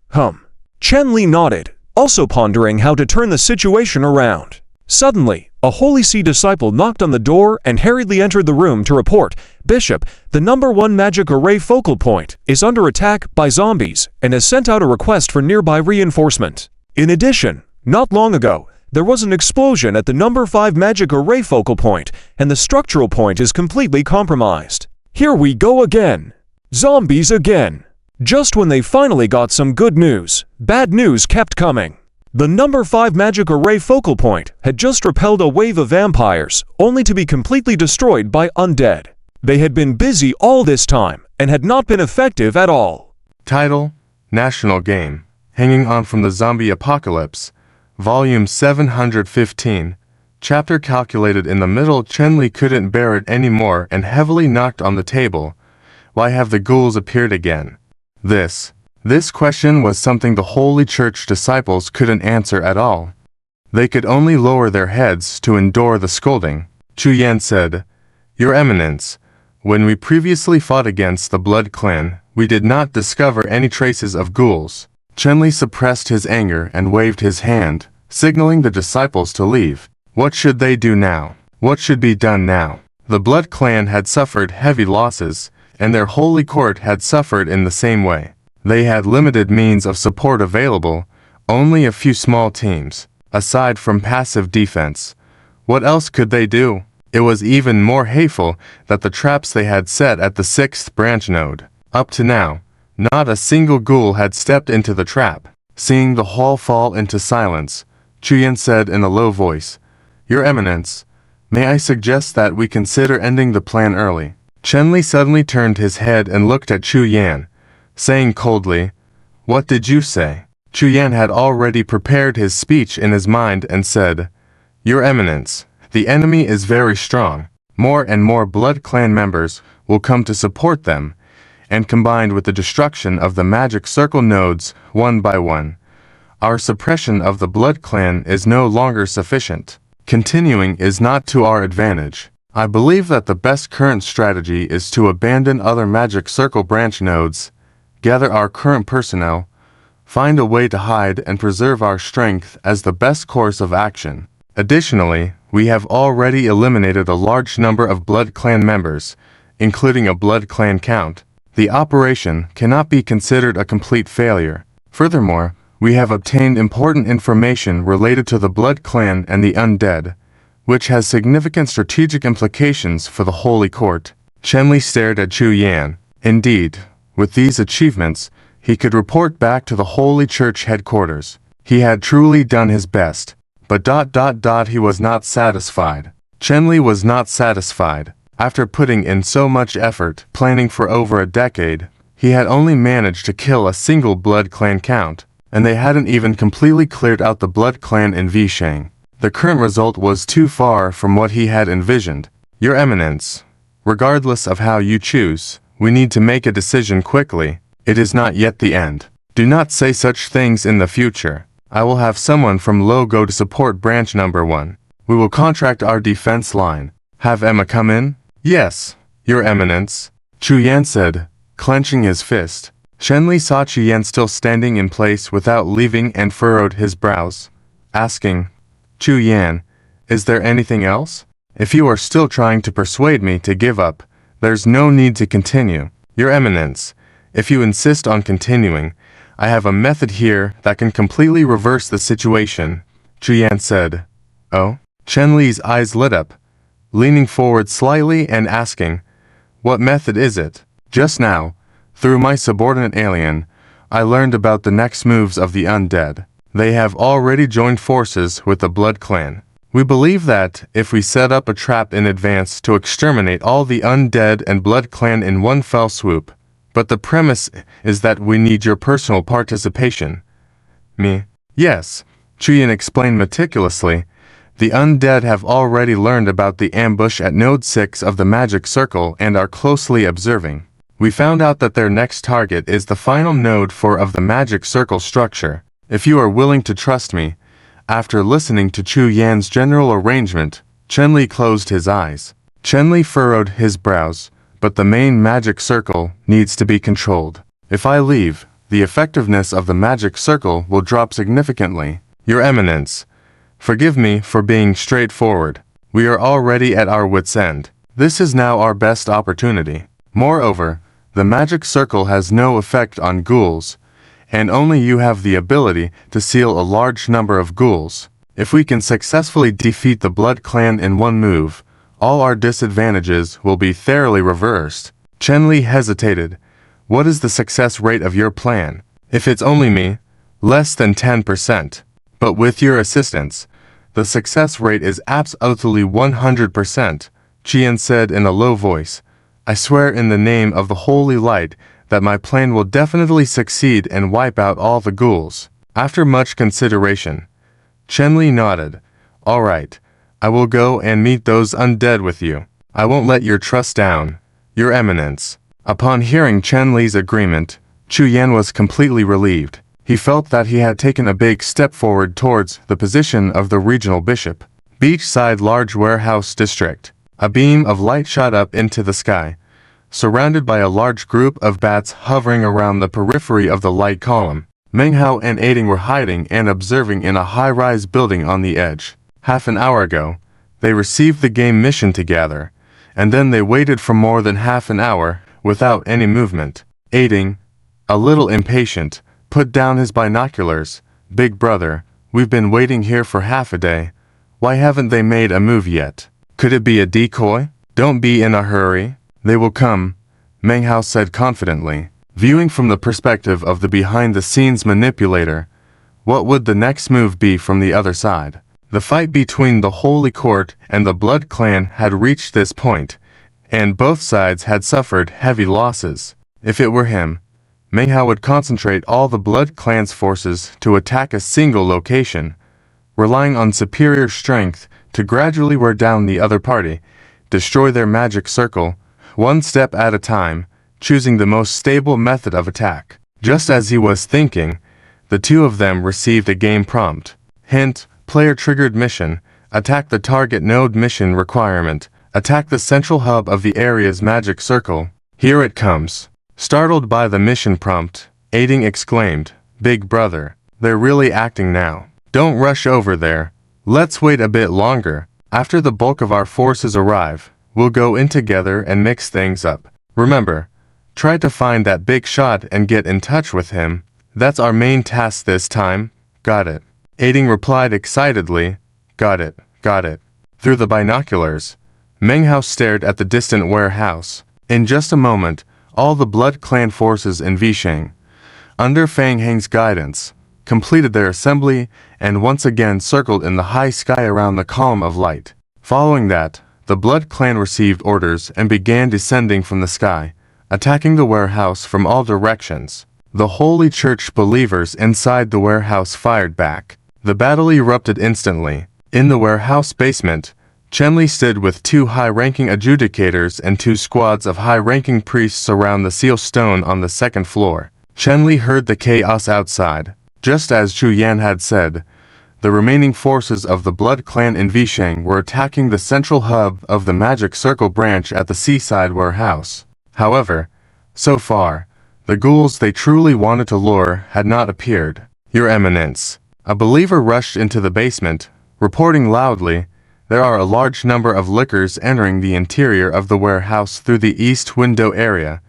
Chen Li nodded, also pondering how to turn the situation around. Suddenly, a Holy See disciple knocked on the door and hurriedly entered the room to report, "Bishop, the #1 magic array focal point is under attack by zombies and has sent out a request for nearby reinforcement. In addition, not long ago, there was an explosion at the #5 magic array focal point, and the structural point is completely compromised." Here we go again. Zombies again. Just when they finally got some good news, bad news kept coming. The #5 magic array focal point had just repelled a wave of vampires, only to be completely destroyed by undead. They had been busy all this time and had not been effective at all. Title: National Game. Hanging on from the Zombie Apocalypse. Volume 715. Chapter calculated in the middle. Chen Li couldn't bear it anymore and heavily knocked on the table. Why have the ghouls appeared again? This question was something the Holy Church disciples couldn't answer at all. They could only lower their heads to endure the scolding. Chu Yan said, "Your Eminence, when we previously fought against the Blood Clan, we did not discover any traces of ghouls." Chen Li suppressed his anger and waved his hand, signaling the disciples to leave. What should they do now? What should be done now? The Blood Clan had suffered heavy losses, and their holy court had suffered in the same way. They had limited means of support available, only a few small teams. Aside from passive defense, what else could they do? It was even more hateful that the traps they had set at the 6th branch node. Up to now, not a single ghoul had stepped into the trap. Seeing the hall fall into silence, Chu Yan said in a low voice, "Your Eminence, may I suggest that we consider ending the plan early?" Chen Li suddenly turned his head and looked at Chu Yan, saying coldly, "What did you say?" Chu Yan had already prepared his speech in his mind and said, "Your Eminence, the enemy is very strong. More and more Blood Clan members will come to support them, and combined with the destruction of the magic circle nodes one by one, our suppression of the Blood Clan is no longer sufficient. Continuing is not to our advantage. I believe that the best current strategy is to abandon other magic circle branch nodes, gather our current personnel, find a way to hide and preserve our strength as the best course of action. Additionally, we have already eliminated a large number of Blood Clan members, including a Blood Clan count. The operation cannot be considered a complete failure. Furthermore, we have obtained important information related to the Blood Clan and the undead, which has significant strategic implications for the Holy Court." Chen Li stared at Chu Yan. Indeed, with these achievements, he could report back to the Holy Church headquarters. He had truly done his best, but he was not satisfied. Chen Li was not satisfied. After putting in so much effort, planning for over a decade, he had only managed to kill a single Blood Clan count, and they hadn't even completely cleared out the Blood Clan in Vishang. The current result was too far from what he had envisioned. "Your Eminence, regardless of how you choose, we need to make a decision quickly. It is not yet the end. Do not say such things in the future. I will have someone from Lo go to support branch #1. We will contract our defense line. Have Emma come in?" "Yes, Your Eminence," Chu Yan said, clenching his fist. Chen Li saw Chu Yan still standing in place without leaving and furrowed his brows, asking, "Chu Yan, is there anything else? If you are still trying to persuade me to give up, there's no need to continue." "Your Eminence, if you insist on continuing, I have a method here that can completely reverse the situation," Chu Yan said. "Oh?" Chen Li's eyes lit up, leaning forward slightly and asking, "What method is it?" "Just now, through my subordinate alien, I learned about the next moves of the undead. They have already joined forces with the Blood Clan. We believe that, if we set up a trap in advance to exterminate all the undead and Blood Clan in one fell swoop, but the premise is that we need your personal participation. Me? Yes, Chuyin explained meticulously. The undead have already learned about the ambush at Node 6 of the Magic Circle and are closely observing. We found out that their next target is the final Node 4 of the Magic Circle structure. If you are willing to trust me, after listening to Chu Yan's general arrangement, Chenli closed his eyes. Chenli furrowed his brows, but the main magic circle needs to be controlled. If I leave, the effectiveness of the magic circle will drop significantly. Your Eminence, forgive me for being straightforward. We are already at our wits' end. This is now our best opportunity. Moreover, the magic circle has no effect on ghouls, and only you have the ability to seal a large number of ghouls. If we can successfully defeat the Blood Clan in one move, all our disadvantages will be thoroughly reversed. Chenli hesitated. What is the success rate of your plan? If it's only me, less than 10%. But with your assistance, the success rate is absolutely 100%, Qian said in a low voice. I swear in the name of the Holy Light that my plan will definitely succeed and wipe out all the ghouls. After much consideration, Chenli nodded. All right, I will go and meet those undead with you. I won't let your trust down, Your Eminence. Upon hearing Chenli's agreement, Chu Yan was completely relieved. He felt that he had taken a big step forward towards the position of the regional bishop. Beachside Large Warehouse District. A beam of light shot up into the sky, surrounded by a large group of bats hovering around the periphery of the light column. Menghwa and Aiding were hiding and observing in a high-rise building on the edge. Half an hour ago, they received the game mission together, and then they waited for more than half an hour without any movement. Aiding, a little impatient, put down his binoculars. Big brother, we've been waiting here for half a day. Why haven't they made a move yet? Could it be a decoy? Don't be in a hurry. They will come, Menghwa said confidently. Viewing from the perspective of the behind-the-scenes manipulator, what would the next move be from the other side? The fight between the Holy Court and the Blood Clan had reached this point, and both sides had suffered heavy losses. If it were him, Menghwa would concentrate all the Blood Clan's forces to attack a single location, relying on superior strength to gradually wear down the other party, destroy their magic circle, one step at a time, choosing the most stable method of attack. Just as he was thinking, the two of them received a game prompt. Hint, player-triggered mission, attack the target node mission requirement, attack the central hub of the area's magic circle. Here it comes. Startled by the mission prompt, Aiding exclaimed, Big brother, they're really acting now. Don't rush over there. Let's wait a bit longer. After the bulk of our forces arrive, we'll go in together and mix things up. Remember, try to find that big shot and get in touch with him. That's our main task this time. Got it. Aiding replied excitedly, Got it, got it. Through the binoculars, Menghwa stared at the distant warehouse. In just a moment, all the Blood Clan forces in Visheng, under Fang Heng's guidance, completed their assembly and once again circled in the high sky around the column of light. Following that, the Blood Clan received orders and began descending from the sky, attacking the warehouse from all directions. The Holy Church believers inside the warehouse fired back. The battle erupted instantly. In the warehouse basement, Chenli stood with two high-ranking adjudicators and two squads of high-ranking priests around the seal stone on the second floor. Chenli heard the chaos outside. Just as Chu Yan had said, the remaining forces of the Blood Clan in Visheng were attacking the central hub of the Magic Circle branch at the seaside warehouse. However, so far, the ghouls they truly wanted to lure had not appeared. Your Eminence. A believer rushed into the basement, reporting loudly, There are a large number of lickers entering the interior of the warehouse through the east window area,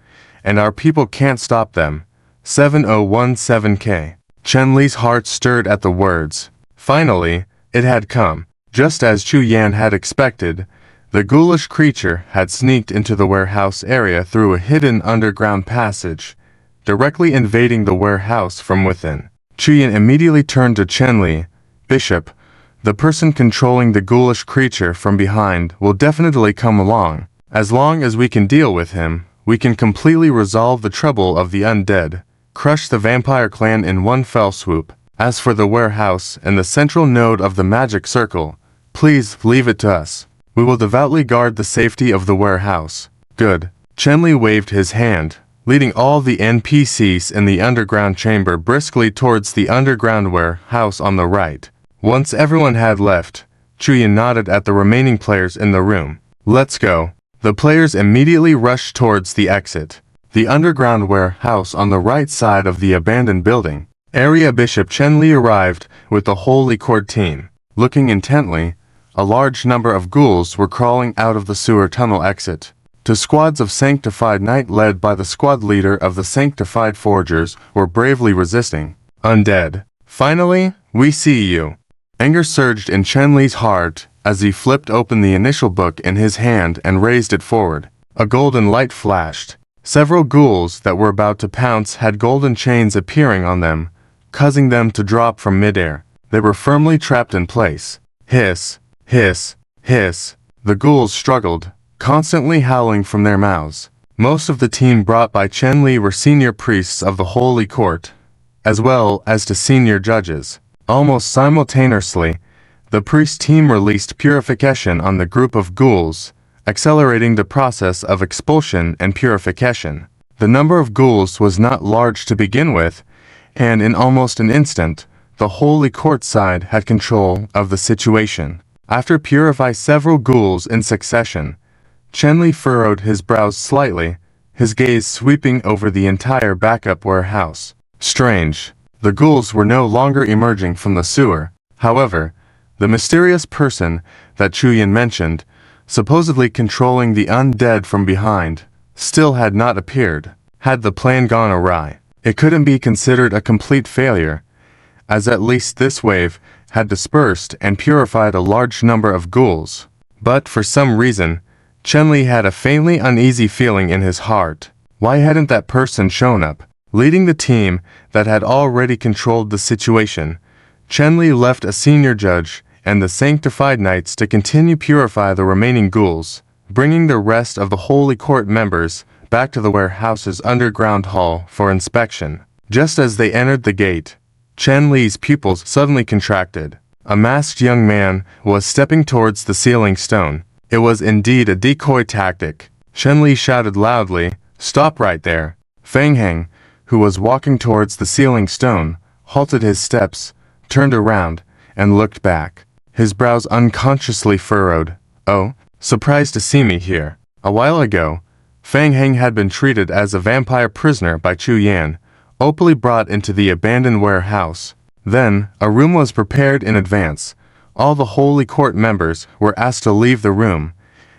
and our people can't stop them. 7017K. Chenli's heart stirred at the words. Finally, it had come. Just as Chu Yan had expected, the ghoulish creature had sneaked into the warehouse area through a hidden underground passage, directly invading the warehouse from within. Chu Yan immediately turned to Chenli. Bishop, The person controlling the ghoulish creature from behind will definitely come along. As long as we can deal with him, we can completely resolve the trouble of the undead, crush the vampire clan in one fell swoop. As for the warehouse and the central node of the magic circle, please leave it to us. We will devoutly guard the safety of the warehouse. Good. Chenli waved his hand, leading all the NPCs in the underground chamber briskly towards the underground warehouse on the right. Once everyone had left, Chuyin nodded at the remaining players in the room. Let's go. The players immediately rushed towards the exit. The underground warehouse on the right side of the abandoned building. Area Bishop Chenli arrived with the Holy Court team. Looking intently, a large number of ghouls were crawling out of the sewer tunnel exit. Two squads of Sanctified Knight led by the squad leader of the Sanctified Forgers were bravely resisting. Undead. Finally, we see you. Anger surged in Chenli's heart as he flipped open the initial book in his hand and raised it forward. A golden light flashed. Several ghouls that were about to pounce had golden chains appearing on them, causing them to drop from midair. They were firmly trapped in place. Hiss, hiss, hiss. The ghouls struggled, constantly howling from their mouths. Most of the team brought by Chenli were senior priests of the Holy Court, as well as to senior judges. Almost simultaneously, the priest team released purification on the group of ghouls, accelerating the process of expulsion and purification. The number of ghouls was not large to begin with, and in almost an instant, the Holy Court side had control of the situation. After purifying several ghouls in succession, Chenli furrowed his brows slightly, his gaze sweeping over the entire backup warehouse. Strange. The ghouls were no longer emerging from the sewer. However, the mysterious person that Chuyin mentioned, supposedly controlling the undead from behind, still had not appeared. Had the plan gone awry? It couldn't be considered a complete failure, as at least this wave had dispersed and purified a large number of ghouls. But for some reason, Chenli had a faintly uneasy feeling in his heart. Why hadn't that person shown up? Leading the team that had already controlled the situation, Chenli left a senior judge and the Sanctified Knights to continue purify the remaining ghouls, bringing the rest of the Holy Court members back to the warehouse's underground hall for inspection. Just as they entered the gate, Chenli's pupils suddenly contracted. A masked young man was stepping towards the ceiling stone. It was indeed a decoy tactic. Chenli shouted loudly, "Stop right there!" Fang Heng, who was walking towards the ceiling stone, halted his steps, turned around, and looked back. His brows unconsciously furrowed. "Oh, surprised to see me here." A while ago, Fang Heng had been treated as a vampire prisoner by Chu Yan, openly brought into the abandoned warehouse. Then, a room was prepared in advance. All the Holy Court members were asked to leave the room,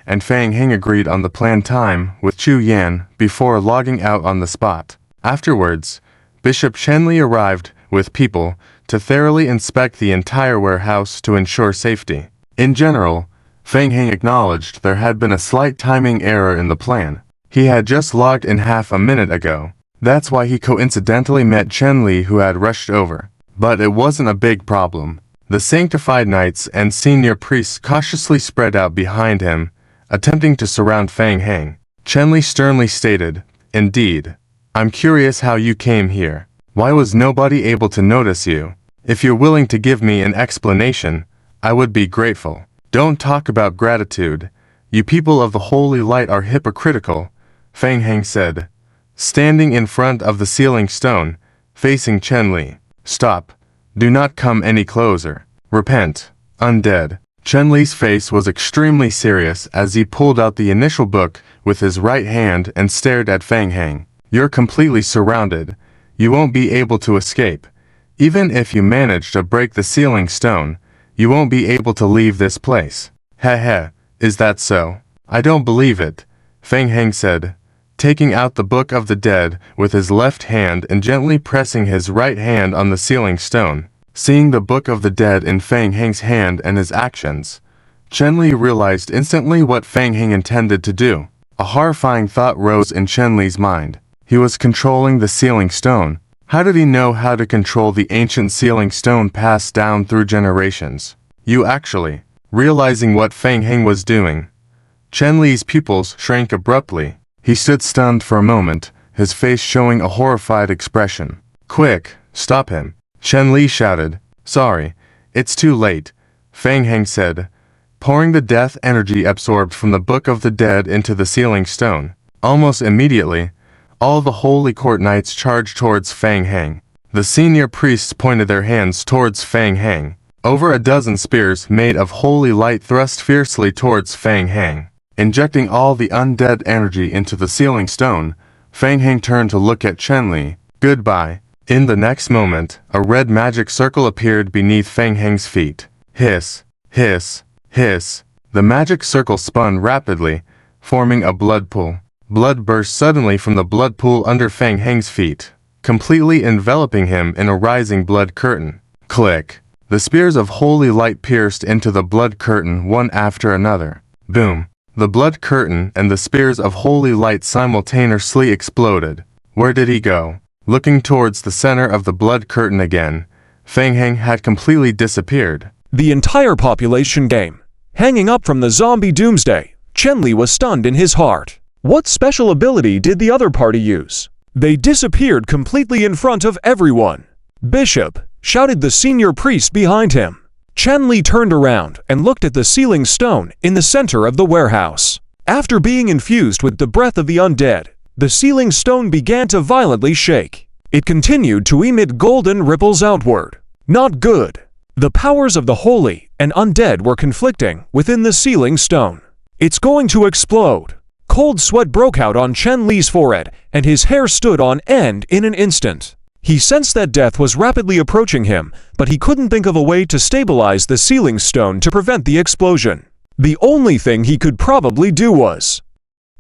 and Fang Heng agreed on the planned time with Chu Yan before logging out on the spot. Afterwards, Bishop Chenli arrived with people to thoroughly inspect the entire warehouse to ensure safety. In general, Fang Heng acknowledged there had been a slight timing error in the plan. He had just logged in half a minute ago. That's why he coincidentally met Chenli, who had rushed over. But it wasn't a big problem. The Sanctified Knights and senior priests cautiously spread out behind him, attempting to surround Fang Heng. Chenli sternly stated, "Indeed. I'm curious how you came here. Why was nobody able to notice you? If you're willing to give me an explanation, I would be grateful." "Don't talk about gratitude. You people of the Holy Light are hypocritical," Fang Heng said, standing in front of the ceiling stone, facing Chenli. "Stop. Do not come any closer. Repent, undead." Chenli's face was extremely serious as he pulled out the initial book with his right hand and stared at Fang Heng. "You're completely surrounded. You won't be able to escape. Even if you manage to break the ceiling stone, you won't be able to leave this place." "Heh, is that so? I don't believe it," Fang Heng said, taking out the Book of the Dead with his left hand and gently pressing his right hand on the ceiling stone. Seeing the Book of the Dead in Fang Heng's hand and his actions, Chenli realized instantly what Fang Heng intended to do. A horrifying thought rose in Chenli's mind. He was controlling the ceiling stone. How did he know how to control the ancient ceiling stone passed down through generations? You actually. Realizing what Fang Heng was doing, Chen Li's pupils shrank abruptly. He stood stunned for a moment, his face showing a horrified expression. Quick, stop him, Chen Li shouted. Sorry, it's too late, Fang Heng said, pouring the death energy absorbed from the Book of the Dead into the sealing stone. Almost immediately, all the Holy Court Knights charged towards Fang Heng. The senior priests pointed their hands towards Fang Heng. Over a dozen spears made of holy light thrust fiercely towards Fang Heng. Injecting all the undead energy into the sealing stone, Fang Heng turned to look at Chen Li. Goodbye. In the next moment, a red magic circle appeared beneath Fang Heng's feet. Hiss, hiss, hiss. The magic circle spun rapidly, forming a blood pool. Blood burst suddenly from the blood pool under Fang Heng's feet, completely enveloping him in a rising blood curtain. Click. The spears of holy light pierced into the blood curtain one after another. Boom. The blood curtain and the spears of holy light simultaneously exploded. Where did he go? Looking towards the center of the blood curtain again, Fang Heng had completely disappeared. The entire population game. Hanging up from the zombie doomsday, Chen Li was stunned in his heart. What special ability did the other party use? They disappeared completely in front of everyone. Bishop, shouted the senior priest behind him. Chen Li turned around and looked at the sealing stone in the center of the warehouse. After being infused with the breath of the undead, the sealing stone began to violently shake. It continued to emit golden ripples outward. Not good. The powers of the holy and undead were conflicting within the sealing stone. It's going to explode. Cold sweat broke out on Chen Li's forehead, and his hair stood on end in an instant. He sensed that death was rapidly approaching him, but he couldn't think of a way to stabilize the sealing stone to prevent the explosion. The only thing he could probably do was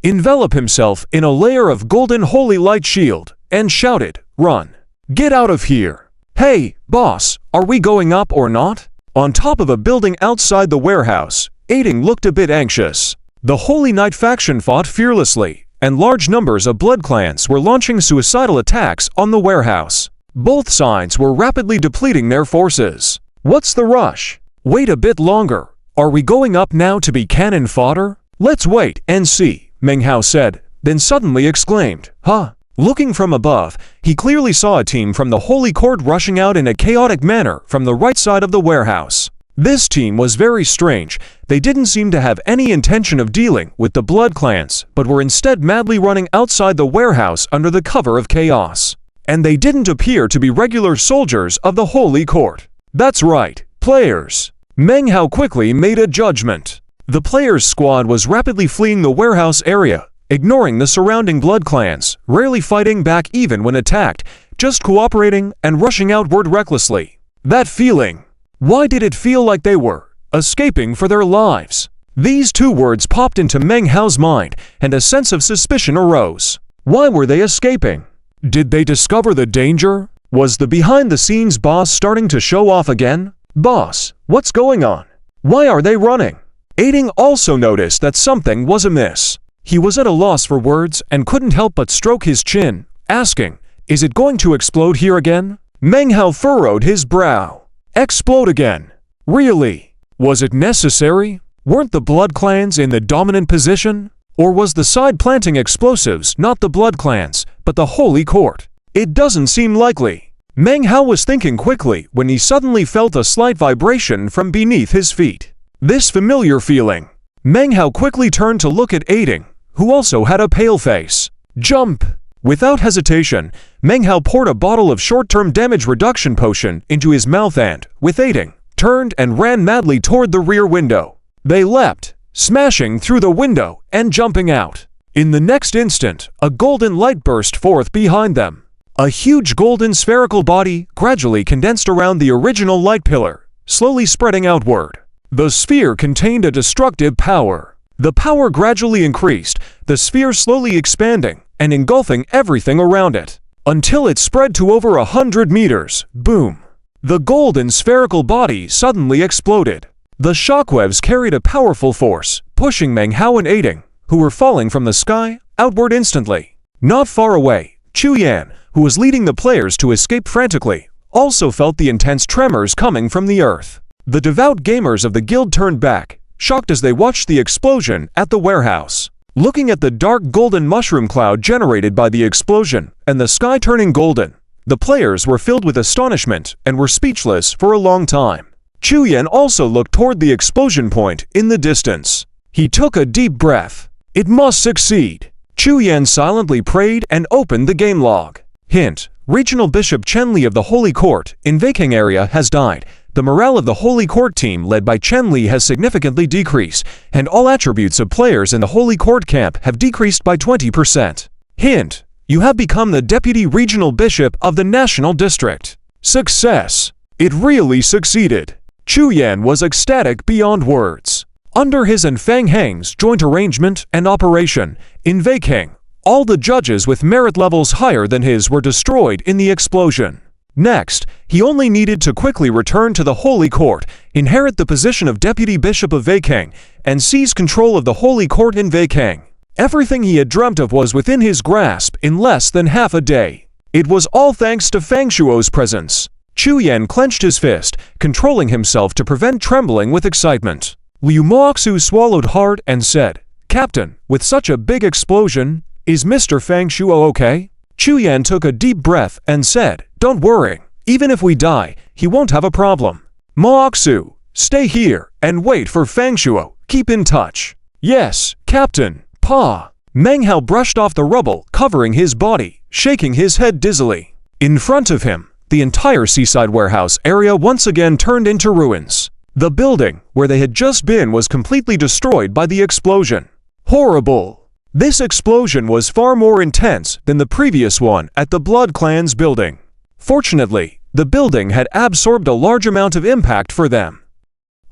envelop himself in a layer of golden holy light shield, and shouted, "Run! Get out of here! Hey, boss, are we going up or not?" On top of a building outside the warehouse, Aiding looked a bit anxious. The Holy Knight faction fought fearlessly, and large numbers of blood clans were launching suicidal attacks on the warehouse. Both sides were rapidly depleting their forces. What's the rush? Wait a bit longer. Are we going up now to be cannon fodder? Let's wait and see, Meng Hao said, then suddenly exclaimed, "Huh?" Looking from above, he clearly saw a team from the Holy Court rushing out in a chaotic manner from the right side of the warehouse. This team was very strange. They didn't seem to have any intention of dealing with the blood clans, but were instead madly running outside the warehouse under the cover of chaos. And they didn't appear to be regular soldiers of the Holy Court. That's right, players. Meng Hao quickly made a judgment. The players' squad was rapidly fleeing the warehouse area, ignoring the surrounding blood clans, rarely fighting back even when attacked, just cooperating and rushing outward recklessly. That feeling. Why did it feel like they were escaping for their lives? These two words popped into Meng Hao's mind, and a sense of suspicion arose. Why were they escaping? Did they discover the danger? Was the behind-the-scenes boss starting to show off again? Boss, what's going on? Why are they running? Aiding also noticed that something was amiss. He was at a loss for words and couldn't help but stroke his chin, asking, "Is it going to explode here again?" Meng Hao furrowed his brow. Explode again? Really? Was it necessary? Weren't the blood clans in the dominant position? Or was the side planting explosives not the blood clans, but the Holy Court? It doesn't seem likely. Meng Hao was thinking quickly when he suddenly felt a slight vibration from beneath his feet. This familiar feeling. Meng Hao quickly turned to look at Aiding, who also had a pale face. Jump! Without hesitation, Meng Hao poured a bottle of short-term damage reduction potion into his mouth and, with Aiding, turned and ran madly toward the rear window. They leapt, smashing through the window and jumping out. In the next instant, a golden light burst forth behind them. A huge golden spherical body gradually condensed around the original light pillar, slowly spreading outward. The sphere contained a destructive power. The power gradually increased, the sphere slowly expanding and engulfing everything around it, until it spread to over 100 meters. Boom! The golden spherical body suddenly exploded. The shockwaves carried a powerful force, pushing Meng Hao and Aiding, who were falling from the sky, outward instantly. Not far away, Chu Yan, who was leading the players to escape frantically, also felt the intense tremors coming from the earth. The devout gamers of the guild turned back, shocked as they watched the explosion at the warehouse. Looking at the dark golden mushroom cloud generated by the explosion and the sky turning golden, the players were filled with astonishment and were speechless for a long time. Chu Yan also looked toward the explosion point in the distance. He took a deep breath. It must succeed. Chu Yan silently prayed and opened the game log. Hint: Regional Bishop Chen Li of the Holy Court in Vaiking area has died. The morale of the Holy Court team led by Chen Li has significantly decreased, and all attributes of players in the Holy Court camp have decreased by 20%. Hint: You have become the Deputy Regional Bishop of the National District. Success! It really succeeded. Chu Yan was ecstatic beyond words. Under his and Fang Heng's joint arrangement and operation, in Vaiking, all the judges with merit levels higher than his were destroyed in the explosion. Next, he only needed to quickly return to the Holy Court, inherit the position of Deputy Bishop of Vaiking, and seize control of the Holy Court in Vaiking. Everything he had dreamt of was within his grasp in less than half a day. It was all thanks to Fang Shuo's presence. Chu Yan clenched his fist, controlling himself to prevent trembling with excitement. Liu Moxu swallowed hard and said, "Captain, with such a big explosion, is Mr. Fang Shuo okay?" Chu Yan took a deep breath and said, "Don't worry. Even if we die, he won't have a problem. Moxu, stay here and wait for Fang Shuo. Keep in touch." "Yes, Captain." Pa. Meng Hao brushed off the rubble covering his body, shaking his head dizzily. In front of him, the entire seaside warehouse area once again turned into ruins. The building where they had just been was completely destroyed by the explosion. Horrible! This explosion was far more intense than the previous one at the Blood Clan's building. Fortunately, the building had absorbed a large amount of impact for them.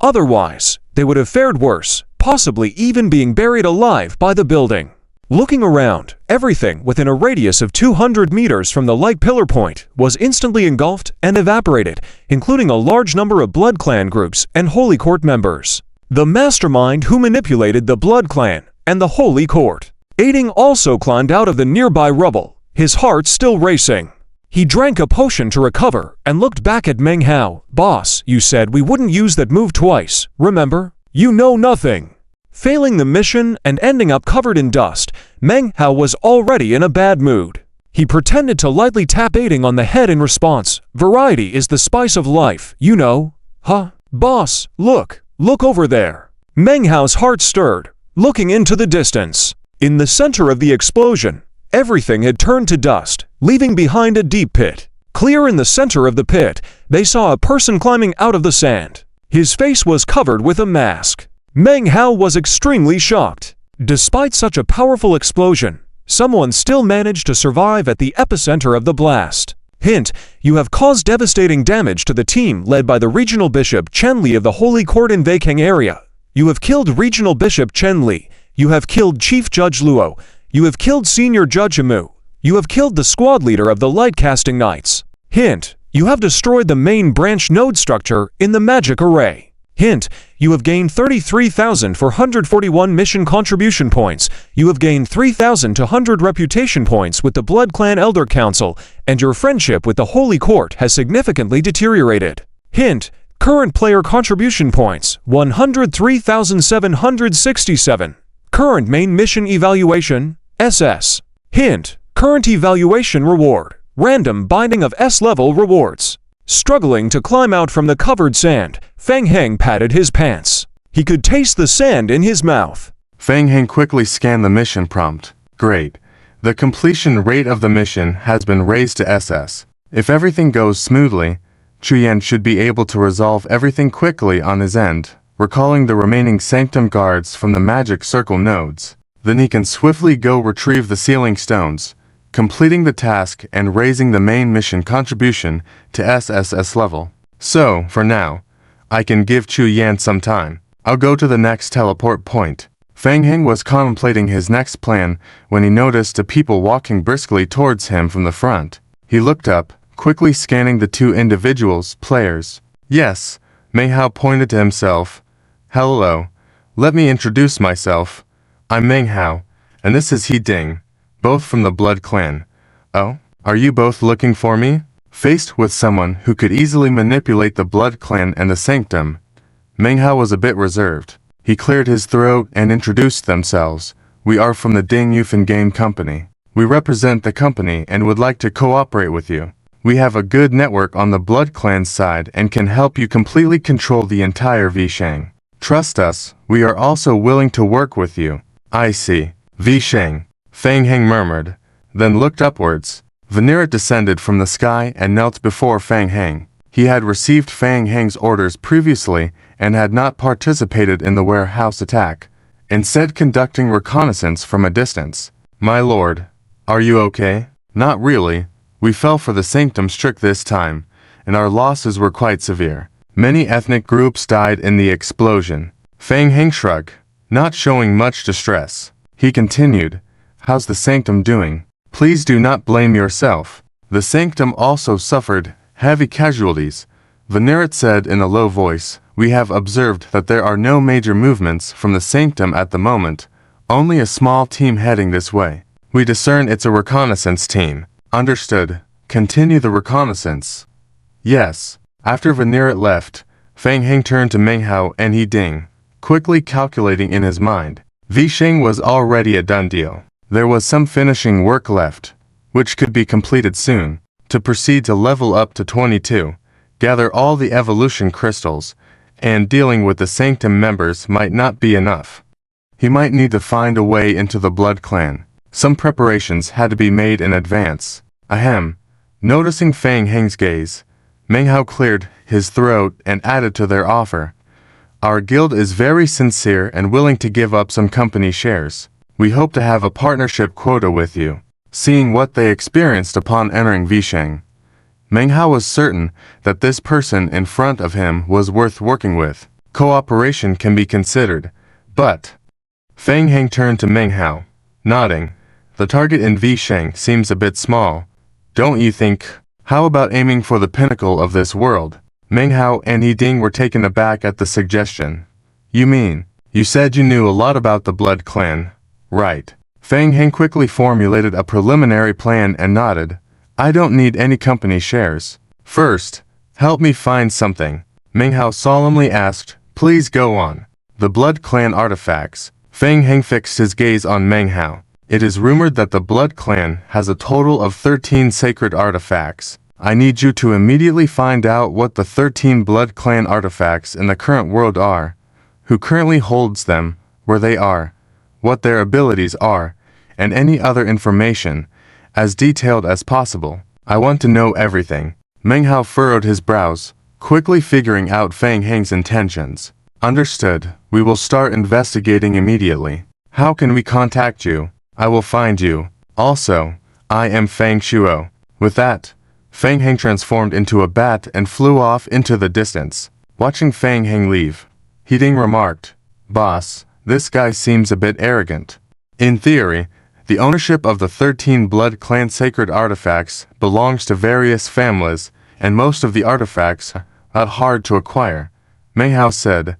Otherwise, they would have fared worse, possibly even being buried alive by the building. Looking around, everything within a radius of 200 meters from the light pillar point was instantly engulfed and evaporated, including a large number of Blood Clan groups and Holy Court members. The mastermind who manipulated the Blood Clan and the Holy Court. Aiding also climbed out of the nearby rubble, his heart still racing. He drank a potion to recover and looked back at Meng Hao. "Boss, you said we wouldn't use that move twice, remember? You know nothing." Failing the mission and ending up covered in dust, Meng Hao was already in a bad mood. He pretended to lightly tap Aiding on the head in response. "Variety is the spice of life, you know." "Huh? Boss, look over there." Meng Hao's heart stirred, looking into the distance. In the center of the explosion, everything had turned to dust, leaving behind a deep pit. Clear in the center of the pit, they saw a person climbing out of the sand. His face was covered with a mask. Meng Hao was extremely shocked. Despite such a powerful explosion, someone still managed to survive at the epicenter of the blast. Hint: You have caused devastating damage to the team led by the Regional Bishop Chen Li of the Holy Court in Vaiking area. You have killed Regional Bishop Chen Li. You have killed Chief Judge Luo. You have killed Senior Judge Amu. You have killed the squad leader of the Light-Casting Knights. Hint: You have destroyed the main branch node structure in the magic array. Hint: You have gained 33,441 mission contribution points. You have gained 3,200 reputation points with the Blood Clan Elder Council, and your friendship with the Holy Court has significantly deteriorated. Hint: Current player contribution points, 103,767. Current main mission evaluation, SS. Hint: Current evaluation reward, random binding of S-level rewards. Struggling to climb out from the covered sand, Fang Heng patted his pants. He could taste the sand in his mouth. Fang Heng quickly scanned the mission prompt. Great. The completion rate of the mission has been raised to SS. If everything goes smoothly, Chu Yan should be able to resolve everything quickly on his end, recalling the remaining Sanctum guards from the magic circle nodes. Then he can swiftly go retrieve the sealing stones, completing the task and raising the main mission contribution to SSS level. So, for now, I can give Chu Yan some time. I'll go to the next teleport point. Fang Heng was contemplating his next plan when he noticed the people walking briskly towards him from the front. He looked up, quickly scanning the two individuals, players. Yes, Meng Hao pointed to himself. Hello, let me introduce myself. I'm Meng Hao, and this is He Ding, both from the Blood Clan. Oh, are you both looking for me? Faced with someone who could easily manipulate the Blood Clan and the Sanctum, Menghwa was a bit reserved. He cleared his throat and introduced themselves. We are from the Ding Yufan Game Company. We represent the company and would like to cooperate with you. We have a good network on the Blood Clan's side and can help you completely control the entire Vishang. Trust us, we are also willing to work with you. I see. Vishang, Fang Heng murmured, then looked upwards. Venerit descended from the sky and knelt before Fang Heng. He had received Fang Heng's orders previously and had not participated in the warehouse attack, instead conducting reconnaissance from a distance. My lord, are you okay? Not really. We fell for the sanctum's trick this time, and our losses were quite severe. Many ethnic groups died in the explosion. Fang Heng shrugged, not showing much distress. He continued, how's the sanctum doing? Please do not blame yourself. The sanctum also suffered heavy casualties. Venerit said in a low voice, we have observed that there are no major movements from the sanctum at the moment, only a small team heading this way. We discern it's a reconnaissance team. Understood. Continue the reconnaissance. Yes. After Venerit left, Fang Heng turned to Menghwa and He Ding, quickly calculating in his mind. Vishang was already a done deal. There was some finishing work left, which could be completed soon. To proceed to level up to 22, gather all the evolution crystals, and dealing with the sanctum members might not be enough. He might need to find a way into the Blood Clan. Some preparations had to be made in advance. Ahem. Noticing Fang Heng's gaze, Menghwa cleared his throat and added to their offer. Our guild is very sincere and willing to give up some company shares. We hope to have a partnership quota with you. Seeing what they experienced upon entering Vishang, Menghwa was certain that this person in front of him was worth working with. Cooperation can be considered, but... Fang Heng turned to Menghwa, nodding. The target in Vishang seems a bit small. Don't you think? How about aiming for the pinnacle of this world? Menghwa and He Ding were taken aback at the suggestion. You mean, you said you knew a lot about the Blood Clan, right? Fang Heng quickly formulated a preliminary plan and nodded. I don't need any company shares. First, help me find something. Menghwa solemnly asked. Please go on. The Blood Clan artifacts. Fang Heng fixed his gaze on Menghwa. It is rumored that the Blood Clan has a total of 13 sacred artifacts. I need you to immediately find out what the 13 Blood Clan artifacts in the current world are, who currently holds them, where they are, what their abilities are, and any other information, as detailed as possible. I want to know everything. Menghwa furrowed his brows, quickly figuring out Fang Heng's intentions. Understood. We will start investigating immediately. How can we contact you? I will find you. Also, I am Fang Shuo. With that, Fang Heng transformed into a bat and flew off into the distance. Watching Fang Heng leave, He Ding remarked, Boss, this guy seems a bit arrogant. In theory, the ownership of the 13 Blood Clan sacred artifacts belongs to various families, and most of the artifacts are hard to acquire. Menghwa said,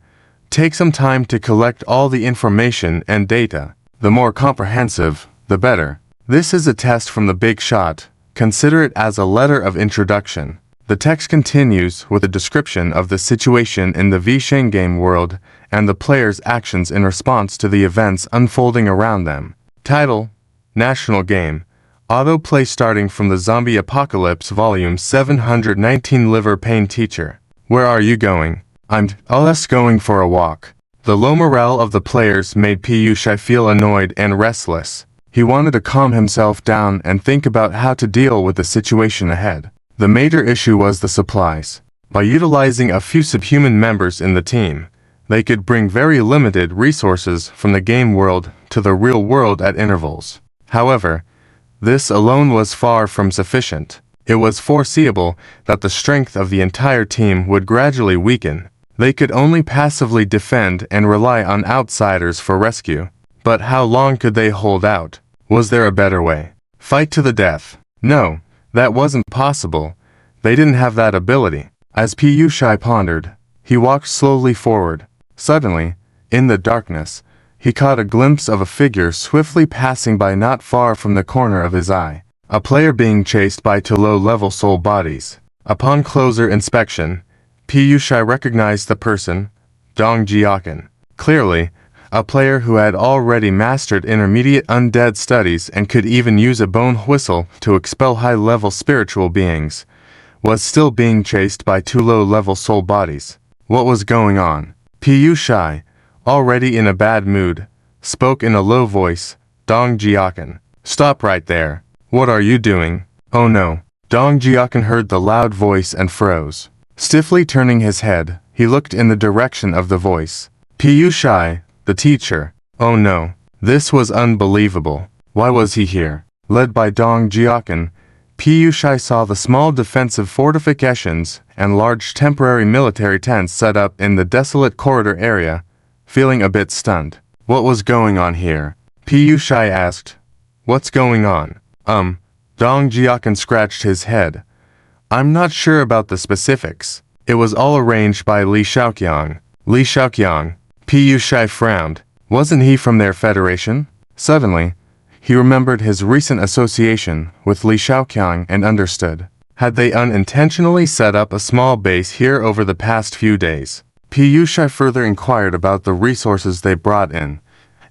take some time to collect all the information and data. The more comprehensive, the better. This is a test from the big shot. Consider it as a letter of introduction. The text continues with a description of the situation in the Vishang game world and the player's actions in response to the events unfolding around them. Title: National Game. Autoplay starting from the Zombie Apocalypse Volume 719. Liver Pain Teacher. Where are you going? I'm just going for a walk. The low morale of the players made Piyush feel annoyed and restless. He wanted to calm himself down and think about how to deal with the situation ahead. The major issue was the supplies. By utilizing a few subhuman members in the team, they could bring very limited resources from the game world to the real world at intervals. However, this alone was far from sufficient. It was foreseeable that the strength of the entire team would gradually weaken. They could only passively defend and rely on outsiders for rescue. But how long could they hold out? Was there a better way? Fight to the death? No, that wasn't possible. They didn't have that ability. As Piyush pondered, he walked slowly forward. Suddenly, in the darkness, he caught a glimpse of a figure swiftly passing by not far from the corner of his eye. A player being chased by two low-level soul bodies. Upon closer inspection, Piyush recognized the person. Dong Jiakan. Clearly, a player who had already mastered intermediate undead studies and could even use a bone whistle to expel high-level spiritual beings, was still being chased by two low-level soul bodies. What was going on? Pu Shai, already in a bad mood, spoke in a low voice. Dong Jiakan. Stop right there. What are you doing? Oh no. Dong Jiakan heard the loud voice and froze. Stiffly turning his head, he looked in the direction of the voice. Pu Shai, the teacher. Oh no. This was unbelievable. Why was he here? Led by Dong Jiakan, Pu Shai saw the small defensive fortifications and large temporary military tents set up in the desolate corridor area, feeling a bit stunned. What was going on here? Pu Shai asked. What's going on? Dong Jiakan scratched his head. I'm not sure about the specifics. It was all arranged by Li Shaoqiang. Li Shaoqiang. Pu Shai frowned. Wasn't he from their federation? Suddenly, he remembered his recent association with Li Shaoqiang and understood. Had they unintentionally set up a small base here over the past few days? Pu Shai further inquired about the resources they brought in,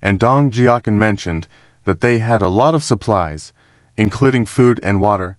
and Dong Jiakan mentioned that they had a lot of supplies, including food and water,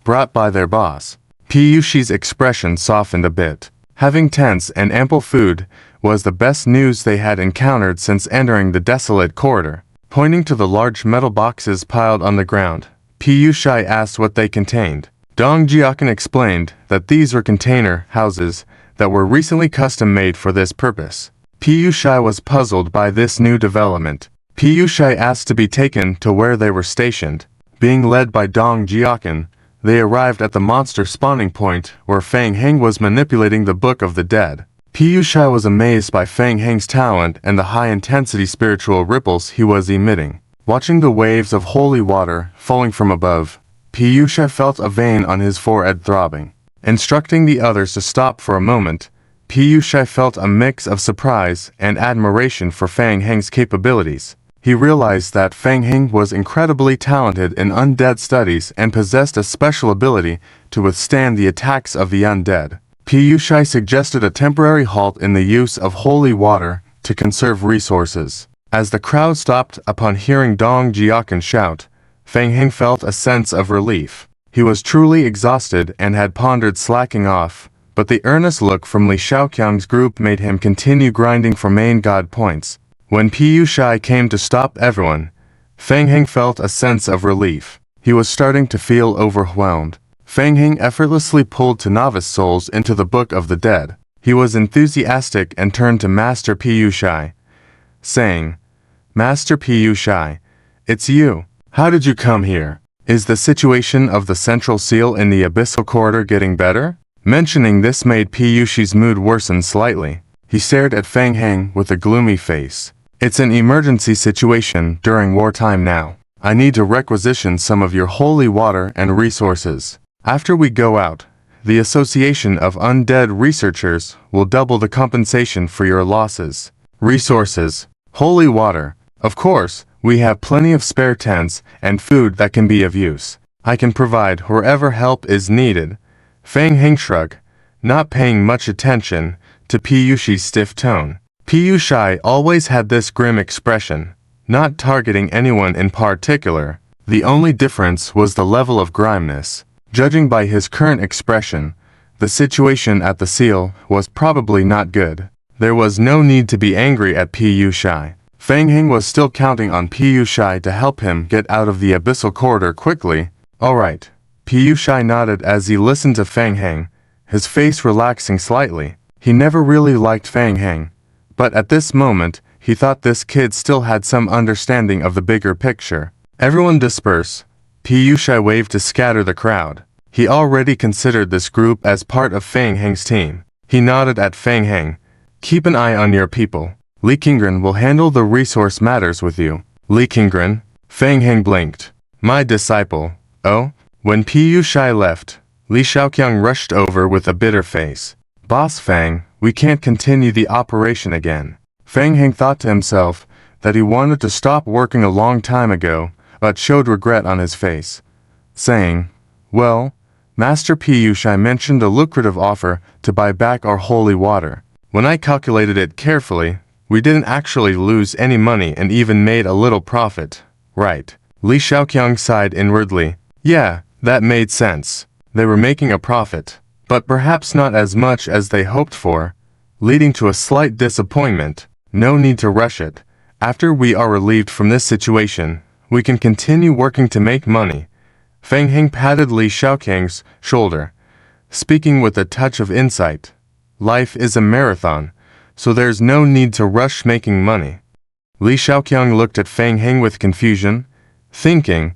brought by their boss. Pu Shai's expression softened a bit. Having tents and ample food was the best news they had encountered since entering the desolate corridor. Pointing to the large metal boxes piled on the ground, Pu Shai asked what they contained. Dong Jiakan explained that these were container houses that were recently custom-made for this purpose. Pu Shai was puzzled by this new development. Pu Shai asked to be taken to where they were stationed. Being led by Dong Jiakan, they arrived at the monster spawning point where Fang Heng was manipulating the Book of the Dead. Pu Shai was amazed by Fang Heng's talent and the high-intensity spiritual ripples he was emitting. Watching the waves of holy water falling from above, Pu Shai felt a vein on his forehead throbbing. Instructing the others to stop for a moment, Pu Shai felt a mix of surprise and admiration for Fang Heng's capabilities. He realized that Fang Heng was incredibly talented in undead studies and possessed a special ability to withstand the attacks of the undead. Pu Shai suggested a temporary halt in the use of holy water to conserve resources. As the crowd stopped upon hearing Dong Jiakan shout, Fang Heng felt a sense of relief. He was truly exhausted and had pondered slacking off, but the earnest look from Li Shaoqiang's group made him continue grinding for main god points. When Pu Shai came to stop everyone, Fang Heng felt a sense of relief. He was starting to feel overwhelmed. Fang Heng effortlessly pulled to novice souls into the Book of the Dead. He was enthusiastic and turned to Master Pu Shai, saying, Master Pu Shai, it's you. How did you come here? Is the situation of the central seal in the abyssal corridor getting better? Mentioning this made Pu Shai's mood worsen slightly. He stared at Fang Heng with a gloomy face. It's an emergency situation during wartime now. I need to requisition some of your holy water and resources. After we go out, the Association of Undead Researchers will double the compensation for your losses. Resources. Holy water. Of course, we have plenty of spare tents and food that can be of use. I can provide wherever help is needed. Fang Heng shrugged, not paying much attention to Pu Shai's stiff tone. Pu Shai always had this grim expression, not targeting anyone in particular. The only difference was the level of grimness. Judging by his current expression, the situation at the seal was probably not good. There was no need to be angry at Pu Shai. Fang Heng was still counting on Pu Shai to help him get out of the abyssal corridor quickly. Alright. Pu Shai nodded as he listened to Fang Heng, his face relaxing slightly. He never really liked Fang Heng, but at this moment, he thought this kid still had some understanding of the bigger picture. Everyone disperse. Pu Shai waved to scatter the crowd. He already considered this group as part of Fang Heng's team. He nodded at Fang Heng. Keep an eye on your people. Li Qingren will handle the resource matters with you. Li Qingren? Fang Heng blinked. My disciple. Oh? When Pu Shai left, Li Shaoqiang rushed over with a bitter face. Boss Fang, we can't continue the operation again. Fang Heng thought to himself that he wanted to stop working a long time ago, but showed regret on his face, saying, Well, Master Pu Shai mentioned a lucrative offer to buy back our holy water. When I calculated it carefully, we didn't actually lose any money and even made a little profit. Right. Li Xiaoqiang sighed inwardly. Yeah, that made sense. They were making a profit, but perhaps not as much as they hoped for, leading to a slight disappointment. No need to rush it. After we are relieved from this situation, we can continue working to make money. Feng Heng patted Li Xiaoqiang's shoulder, speaking with a touch of insight. Life is a marathon, so there's no need to rush making money. Li Xiaoqiang looked at Feng Heng with confusion, thinking,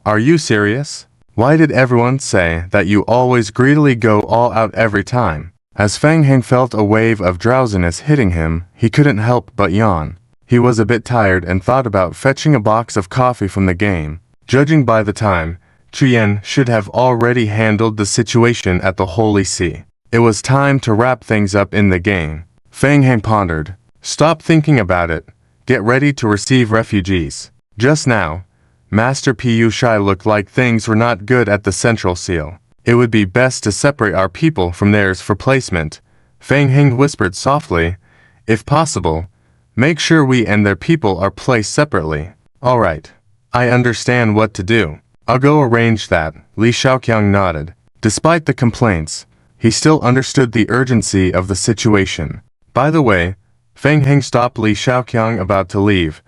"Are you serious? Why did everyone say that you always greedily go all out every time?" As Feng Heng felt a wave of drowsiness hitting him, he couldn't help but yawn. He was a bit tired and thought about fetching a box of coffee from the game. Judging by the time, Chuyan should have already handled the situation at the Holy See. It was time to wrap things up in the game. Feng Heng pondered. Stop thinking about it. Get ready to receive refugees. Just now, Master Pu Shai looked like things were not good at the Central Seal. It would be best to separate our people from theirs for placement. Feng Heng whispered softly. If possible, make sure we and their people are placed separately. All right. I understand what to do. I'll go arrange that. Li Xiaoqiang nodded. Despite the complaints, he still understood the urgency of the situation. By the way, Feng Heng stopped Li Xiaoqiang about to leave.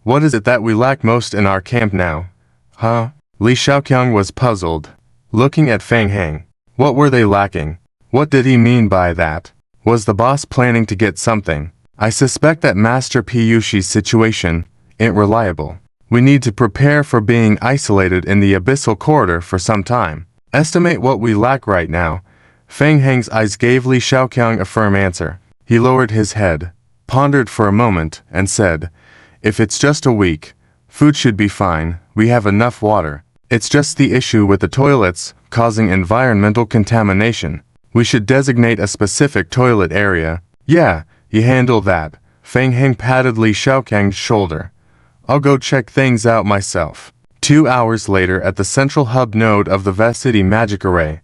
What is it that we lack most in our camp now? Huh? Li Xiaoqiang was puzzled, looking at Feng Heng. What were they lacking? What did he mean by that? Was the boss planning to get something? I suspect that Master Piyushi's situation ain't reliable. We need to prepare for being isolated in the abyssal corridor for some time. Estimate what we lack right now. Feng Heng's eyes gave Li Xiaoqiang a firm answer. He lowered his head, pondered for a moment, and said, if it's just a week, food should be fine. We have enough water. It's just the issue with the toilets causing environmental contamination. We should designate a specific toilet area. Yeah, you handle that. Feng Heng patted Li Xiaoqiang's shoulder. I'll go check things out myself. 2 hours later at the central hub node of the Vest City Magic Array,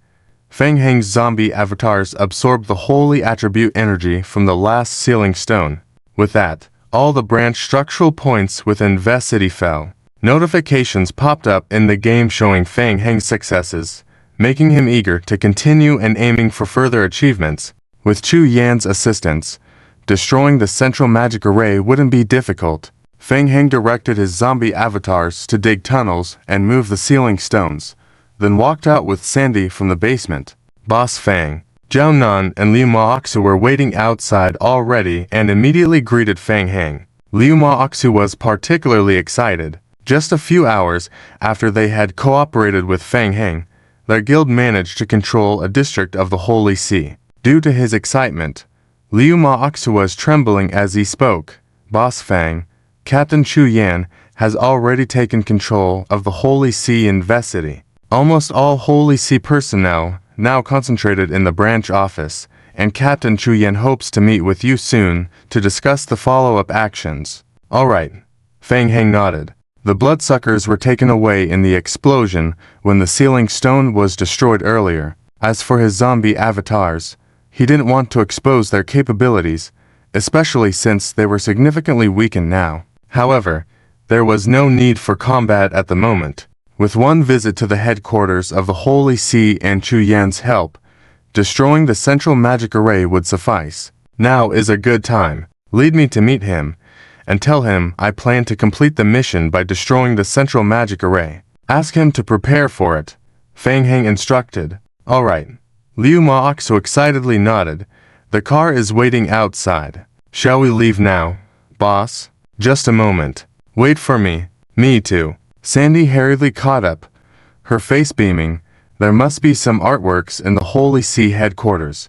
Feng Heng's zombie avatars absorbed the holy attribute energy from the last sealing stone. With that, all the branch structural points within Vest City fell. Notifications popped up in the game showing Feng Heng's successes, making him eager to continue and aiming for further achievements. With Chu Yan's assistance, destroying the central magic array wouldn't be difficult. Feng Heng directed his zombie avatars to dig tunnels and move the sealing stones, then walked out with Sandy from the basement. Boss Feng, Zhao Nan and Liu Maoxu were waiting outside already and immediately greeted Feng Heng. Liu Maoxu was particularly excited. Just a few hours after they had cooperated with Feng Heng, their guild managed to control a district of the Holy See. Due to his excitement, Liu Maoxu was trembling as he spoke. Boss Feng, Captain Chu Yan has already taken control of the Holy See in Vest City. Almost all Holy See personnel now concentrated in the branch office, and Captain Chu Yan hopes to meet with you soon to discuss the follow-up actions. All right. Feng Heng nodded. The bloodsuckers were taken away in the explosion when the sealing stone was destroyed earlier. As for his zombie avatars, he didn't want to expose their capabilities, especially since they were significantly weakened now. However, there was no need for combat at the moment. With one visit to the headquarters of the Holy See and Chu Yan's help, destroying the central magic array would suffice. Now is a good time. Lead me to meet him, and tell him I plan to complete the mission by destroying the central magic array. Ask him to prepare for it. Feng Heng instructed. All right. Liu Maoxu excitedly nodded. The car is waiting outside. Shall we leave now, boss? Just a moment. Wait for me. Me too. Sandy hurriedly caught up, her face beaming. There must be some artworks in the Holy See headquarters.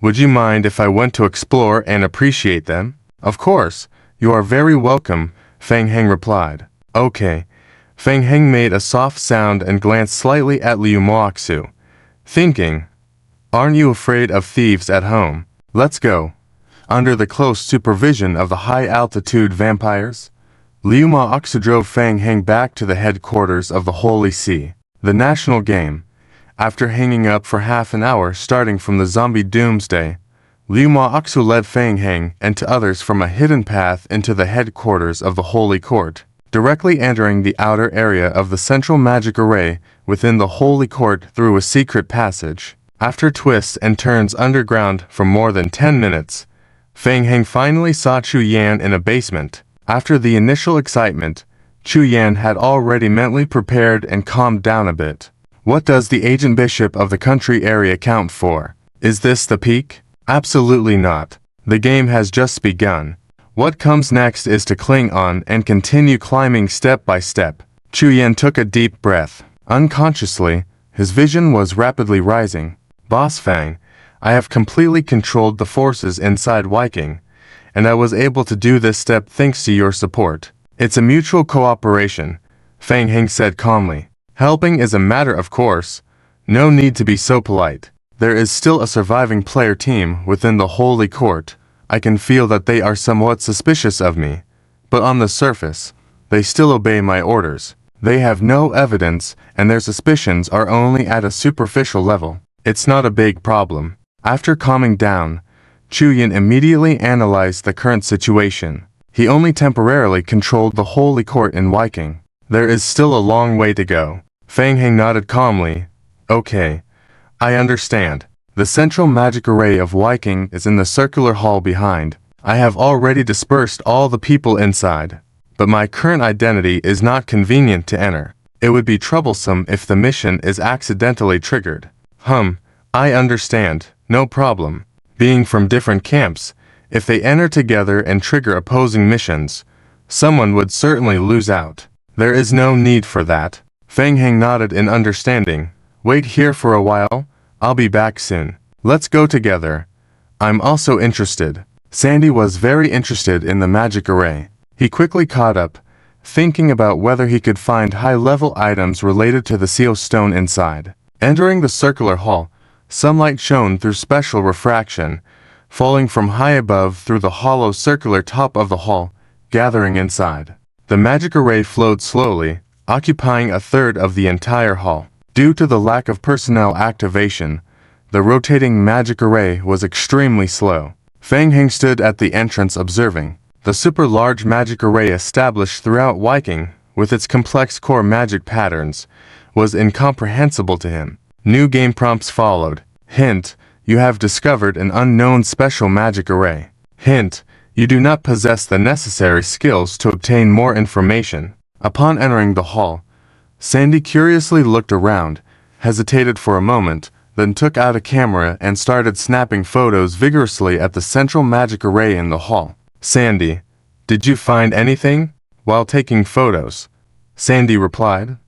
Would you mind if I went to explore and appreciate them? Of course. You are very welcome, Feng Heng replied. Okay. Feng Heng made a soft sound and glanced slightly at Liu Maoxu, thinking, aren't you afraid of thieves at home? Let's go. Under the close supervision of the high-altitude vampires, Liu Maoxu drove Feng Heng back to the headquarters of the Holy See, the national game. After hanging up for half an hour starting from the zombie doomsday, Liu Maoxu led Fang Heng and to others from a hidden path into the headquarters of the Holy Court, directly entering the outer area of the central magic array within the Holy Court through a secret passage. After twists and turns underground for more than 10 minutes, Fang Heng finally saw Chu Yan in a basement. After the initial excitement, Chu Yan had already mentally prepared and calmed down a bit. What does the agent bishop of the country area count for? Is this the peak? Absolutely not. The game has just begun. What comes next is to cling on and continue climbing step by step. Chu Yan took a deep breath. Unconsciously, his vision was rapidly rising. Boss Fang, I have completely controlled the forces inside Viking, and I was able to do this step thanks to your support. It's a mutual cooperation, Fang Heng said calmly. Helping is a matter of course. No need to be so polite. There is still a surviving player team within the Holy Court. I can feel that they are somewhat suspicious of me, but on the surface, they still obey my orders. They have no evidence, and their suspicions are only at a superficial level. It's not a big problem. After calming down, Chu Yan immediately analyzed the current situation. He only temporarily controlled the Holy Court in Viking. There is still a long way to go. Fang Heng nodded calmly. Okay. I understand. The central magic array of Viking is in the circular hall behind. I have already dispersed all the people inside, but my current identity is not convenient to enter. It would be troublesome if the mission is accidentally triggered. I understand. No problem. Being from different camps, if they enter together and trigger opposing missions, someone would certainly lose out. There is no need for that. Fang Heng nodded in understanding. Wait here for a while. I'll be back soon. Let's go together. I'm also interested. Sandy was very interested in the magic array. He quickly caught up, thinking about whether he could find high-level items related to the seal stone inside. Entering the circular hall, sunlight shone through special refraction, falling from high above through the hollow circular top of the hall, gathering inside. The magic array flowed slowly, occupying a third of the entire hall. Due to the lack of personnel activation, the rotating magic array was extremely slow. Fang Heng stood at the entrance observing. The super-large magic array established throughout Viking, with its complex core magic patterns, was incomprehensible to him. New game prompts followed. Hint: you have discovered an unknown special magic array. Hint: you do not possess the necessary skills to obtain more information. Upon entering the hall, Sandy curiously looked around, hesitated for a moment, then took out a camera and started snapping photos vigorously at the central magic array in the hall. Sandy, did you find anything? While taking photos, Sandy replied.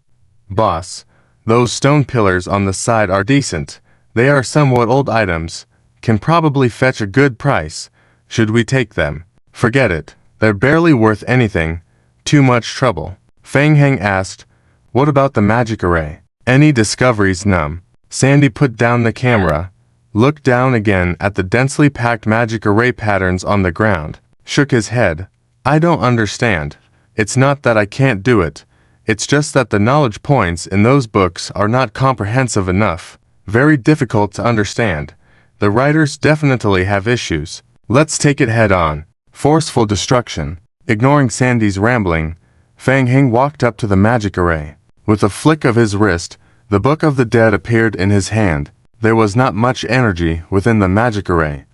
Boss, those stone pillars on the side are decent. They are somewhat old items, can probably fetch a good price. Should we take them? Forget it. They're barely worth anything. Too much trouble. Fang Heng asked, what about the magic array? Any discoveries? None. Sandy put down the camera, looked down again at the densely packed magic array patterns on the ground, shook his head. I don't understand. It's not that I can't do it. It's just that the knowledge points in those books are not comprehensive enough. Very difficult to understand. The writers definitely have issues. Let's take it head on. Forceful destruction. Ignoring Sandy's rambling, Fang Heng walked up to the magic array. With a flick of his wrist, the Book of the Dead appeared in his hand. There was not much energy within the magic array,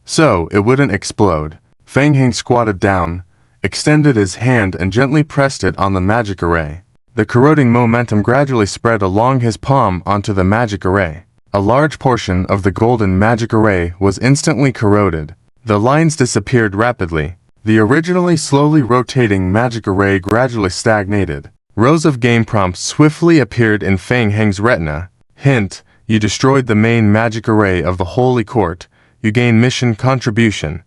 so it wouldn't explode. Fang Heng squatted down, extended his hand and gently pressed it on the magic array. The corroding momentum gradually spread along his palm onto the magic array. A large portion of the golden magic array was instantly corroded. The lines disappeared rapidly. The originally slowly rotating magic array gradually stagnated. Rows of game prompts swiftly appeared in Fang Heng's retina. Hint: you destroyed the main magic array of the Holy Court. You gain mission contribution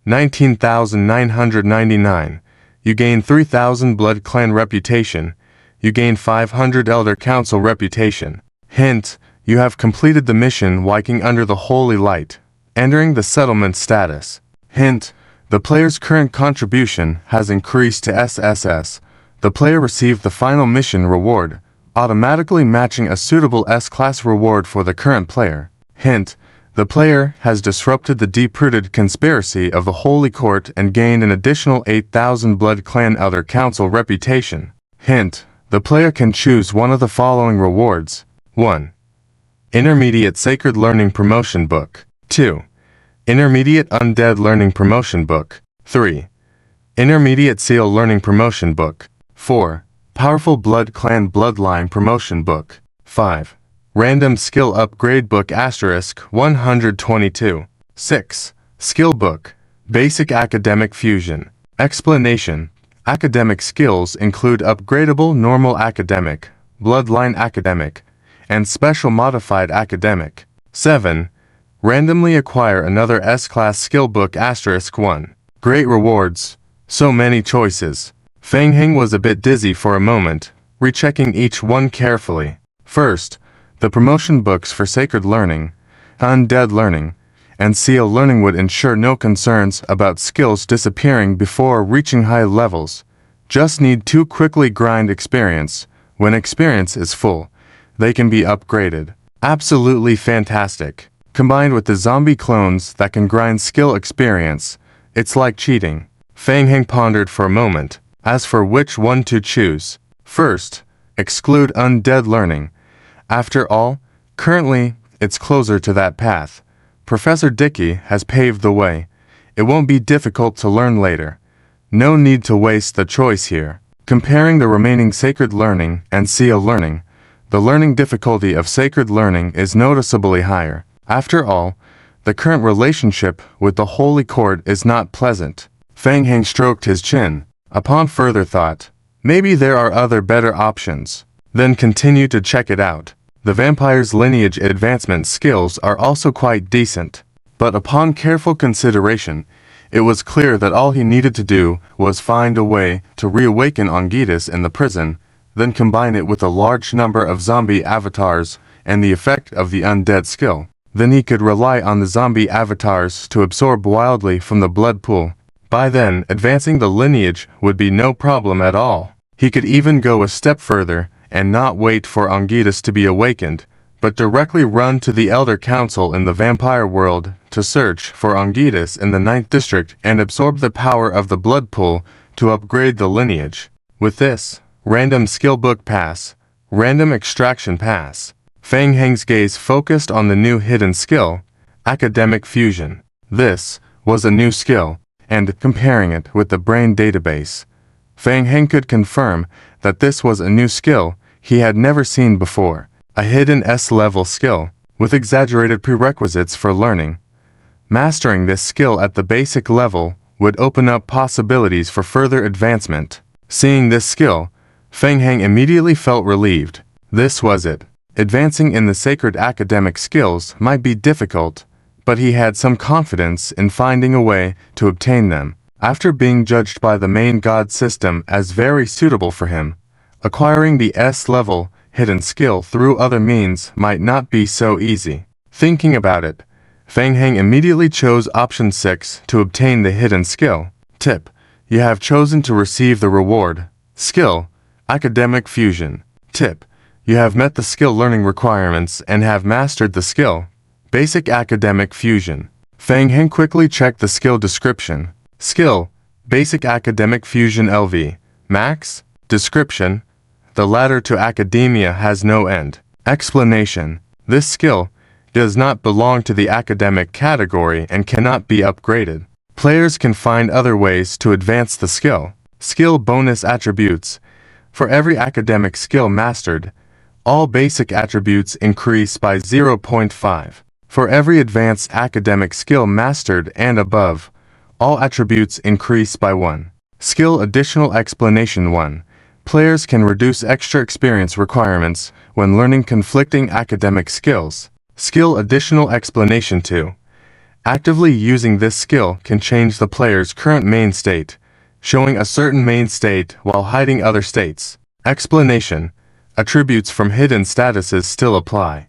19,999. You gain 3,000 Blood Clan reputation. You gain 500 Elder Council reputation. Hint: you have completed the mission Viking under the Holy Light. Entering the settlement status. Hint: the player's current contribution has increased to SSS. The player received the final mission reward, automatically matching a suitable S-class reward for the current player. Hint: The player has disrupted the deep-rooted conspiracy of the Holy Court and gained an additional 8,000 Blood Clan Elder Council reputation. Hint: the player can choose one of the following rewards. 1. Intermediate Sacred Learning Promotion Book. 2. Intermediate Undead Learning Promotion Book. 3. Intermediate Seal Learning Promotion Book. 4. Powerful Blood Clan Bloodline Promotion Book. 5. Random Skill Upgrade Book * 122. 6. Skill Book. Basic Academic Fusion. Explanation: academic skills include upgradable normal academic, bloodline academic, and special modified academic. 7. Randomly acquire another S-Class Skill Book * 1. Great rewards. So many choices. Feng Heng was a bit dizzy for a moment, rechecking each one carefully. First, the promotion books for Sacred Learning, Undead Learning, and Seal Learning would ensure no concerns about skills disappearing before reaching high levels. Just need to quickly grind experience. When experience is full, they can be upgraded. Absolutely fantastic. Combined with the zombie clones that can grind skill experience, it's like cheating. Feng Heng pondered for a moment, as for which one to choose. First, exclude Undead Learning. After all, currently, it's closer to that path. Professor Dickey has paved the way. It won't be difficult to learn later. No need to waste the choice here. Comparing the remaining Sacred Learning and Seal Learning, the learning difficulty of Sacred Learning is noticeably higher. After all, the current relationship with the Holy Court is not pleasant. Feng Heng stroked his chin. Upon further thought, maybe there are other better options. Then continue to check it out. The vampire's lineage advancement skills are also quite decent. But upon careful consideration, it was clear that all he needed to do was find a way to reawaken Ongitas in the prison, then combine it with a large number of zombie avatars and the effect of the undead skill. Then he could rely on the zombie avatars to absorb wildly from the blood pool. By then, advancing the lineage would be no problem at all. He could even go a step further and not wait for Ongitas to be awakened, but directly run to the Elder Council in the vampire world to search for Ongitas in the 9th District and absorb the power of the blood pool to upgrade the lineage. With this, Random Skill Book Pass, Random Extraction Pass, Feng Heng's gaze focused on the new hidden skill, Academic Fusion. This was a new skill, and comparing it with the brain database, Feng Heng could confirm that this was a new skill he had never seen before, a hidden S-level skill, with exaggerated prerequisites for learning. Mastering this skill at the basic level would open up possibilities for further advancement. Seeing this skill, Feng Heng immediately felt relieved. This was it. Advancing in the sacred academic skills might be difficult, but he had some confidence in finding a way to obtain them. After being judged by the main god system as very suitable for him, acquiring the S-level hidden skill through other means might not be so easy. Thinking about it, Feng Heng immediately chose option 6 to obtain the hidden skill. Tip: you have chosen to receive the reward. Skill: Academic Fusion. Tip: you have met the skill learning requirements and have mastered the skill. Basic Academic Fusion. Feng Heng quickly checked the skill description. Skill: Basic Academic Fusion LV. Max. Description: the ladder to academia has no end. Explanation: this skill does not belong to the academic category and cannot be upgraded. Players can find other ways to advance the skill. Skill bonus attributes: for every academic skill mastered, all basic attributes increase by 0.5. For every advanced academic skill mastered and above, all attributes increase by 1. Skill Additional Explanation 1. Players can reduce extra experience requirements when learning conflicting academic skills. Skill Additional Explanation 2. Actively using this skill can change the player's current main state, showing a certain main state while hiding other states. Explanation: attributes from hidden statuses still apply,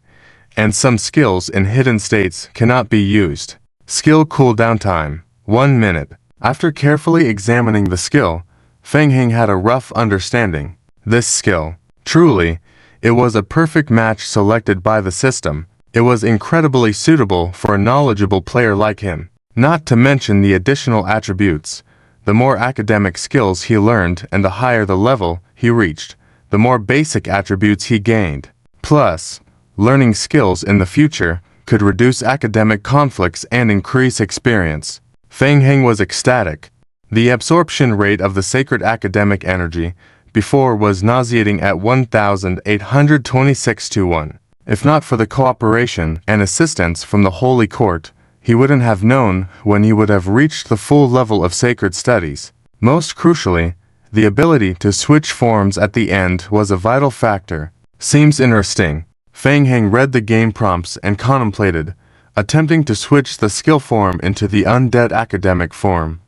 and some skills in hidden states cannot be used. Skill Cooldown Time: 1 minute. After carefully examining the skill, Feng Heng had a rough understanding. This skill, truly, it was a perfect match selected by the system. It was incredibly suitable for a knowledgeable player like him. Not to mention the additional attributes. The more academic skills he learned and the higher the level he reached, the more basic attributes he gained. Plus, learning skills in the future could reduce academic conflicts and increase experience. Feng Heng was ecstatic. The absorption rate of the sacred academic energy before was nauseating at 1,826 to 1. If not for the cooperation and assistance from the Holy Court, he wouldn't have known when he would have reached the full level of sacred studies. Most crucially, the ability to switch forms at the end was a vital factor. Seems interesting. Feng Heng read the game prompts and contemplated, attempting to switch the skill form into the undead academic form.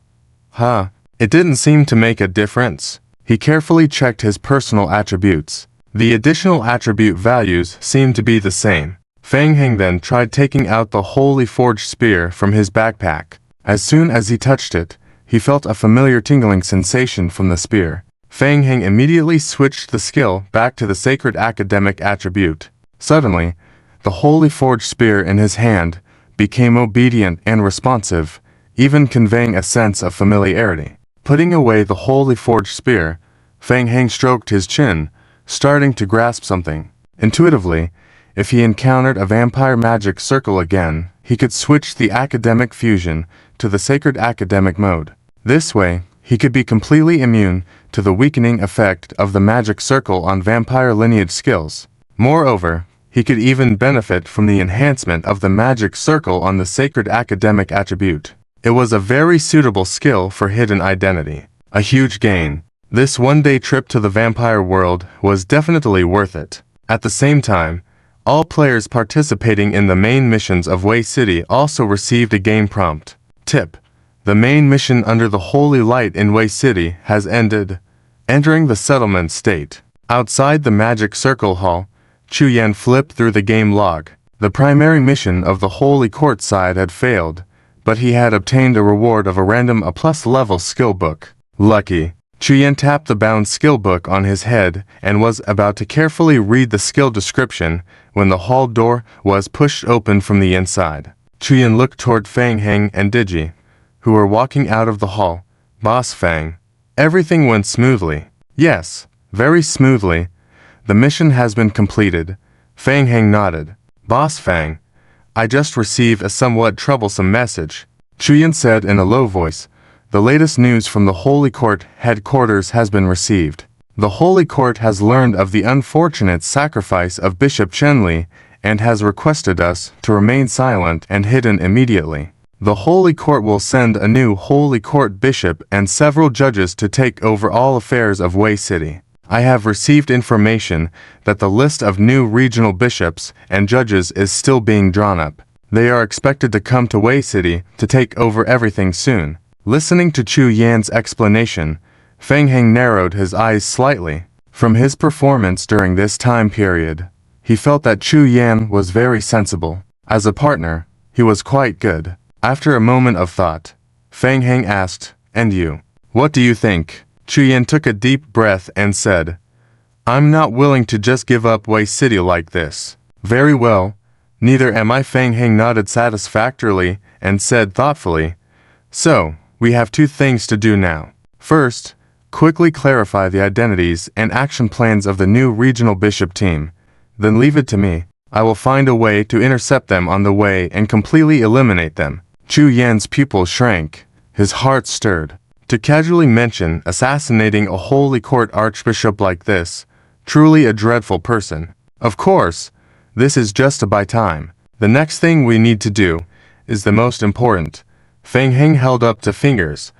It didn't seem to make a difference. He carefully checked his personal attributes. The additional attribute values seemed to be the same. Feng Heng then tried taking out the holy forged spear from his backpack. As soon as he touched it, he felt a familiar tingling sensation from the spear. Feng Heng immediately switched the skill back to the sacred academic attribute. Suddenly, the holy forged spear in his hand became obedient and responsive, even conveying a sense of familiarity. Putting away the holy forged spear, Feng Heng stroked his chin, starting to grasp something. Intuitively, if he encountered a vampire magic circle again, he could switch the academic fusion to the sacred academic mode. This way, he could be completely immune to the weakening effect of the magic circle on vampire lineage skills. Moreover, he could even benefit from the enhancement of the magic circle on the sacred academic attribute. It was a very suitable skill for hidden identity. A huge gain. This one-day trip to the vampire world was definitely worth it. At the same time, all players participating in the main missions of Wei City also received a game prompt. Tip: the main mission under the Holy Light in Wei City has ended. Entering the settlement state. Outside the Magic Circle Hall, Chu Yan flipped through the game log. The primary mission of the Holy Court side had failed, but he had obtained a reward of a random A+ level skill book. Lucky. Chu Yan tapped the bound skill book on his head and was about to carefully read the skill description when the hall door was pushed open from the inside. Chu Yan looked toward Feng Heng and Digi, who were walking out of the hall. Boss Feng. Everything went smoothly. Yes, very smoothly. The mission has been completed. Feng Heng nodded. Boss Feng, I just received a somewhat troublesome message. Chu Yan said in a low voice. The latest news from the Holy Court headquarters has been received. The Holy Court has learned of the unfortunate sacrifice of Bishop Chenli and has requested us to remain silent and hidden immediately. The Holy Court will send a new Holy Court bishop and several judges to take over all affairs of Wei City. I have received information that the list of new regional bishops and judges is still being drawn up. They are expected to come to Wei City to take over everything soon. Listening to Chu Yan's explanation, Feng Heng narrowed his eyes slightly. From his performance during this time period, he felt that Chu Yan was very sensible. As a partner, he was quite good. After a moment of thought, Feng Heng asked, "And you? What do you think?" Chu Yan took a deep breath and said, "I'm not willing to just give up Wei City like this." "Very well. Neither am I." Feng Heng nodded satisfactorily and said thoughtfully, "So, we have two things to do now. First, quickly clarify the identities and action plans of the new regional bishop team. Then leave it to me. I will find a way to intercept them on the way and completely eliminate them." Chu Yan's pupil shrank. His heart stirred. To casually mention assassinating a Holy Court archbishop like this, truly a dreadful person. Of course, this is just to buy time. The next thing we need to do is the most important. Feng Heng held up the fingers.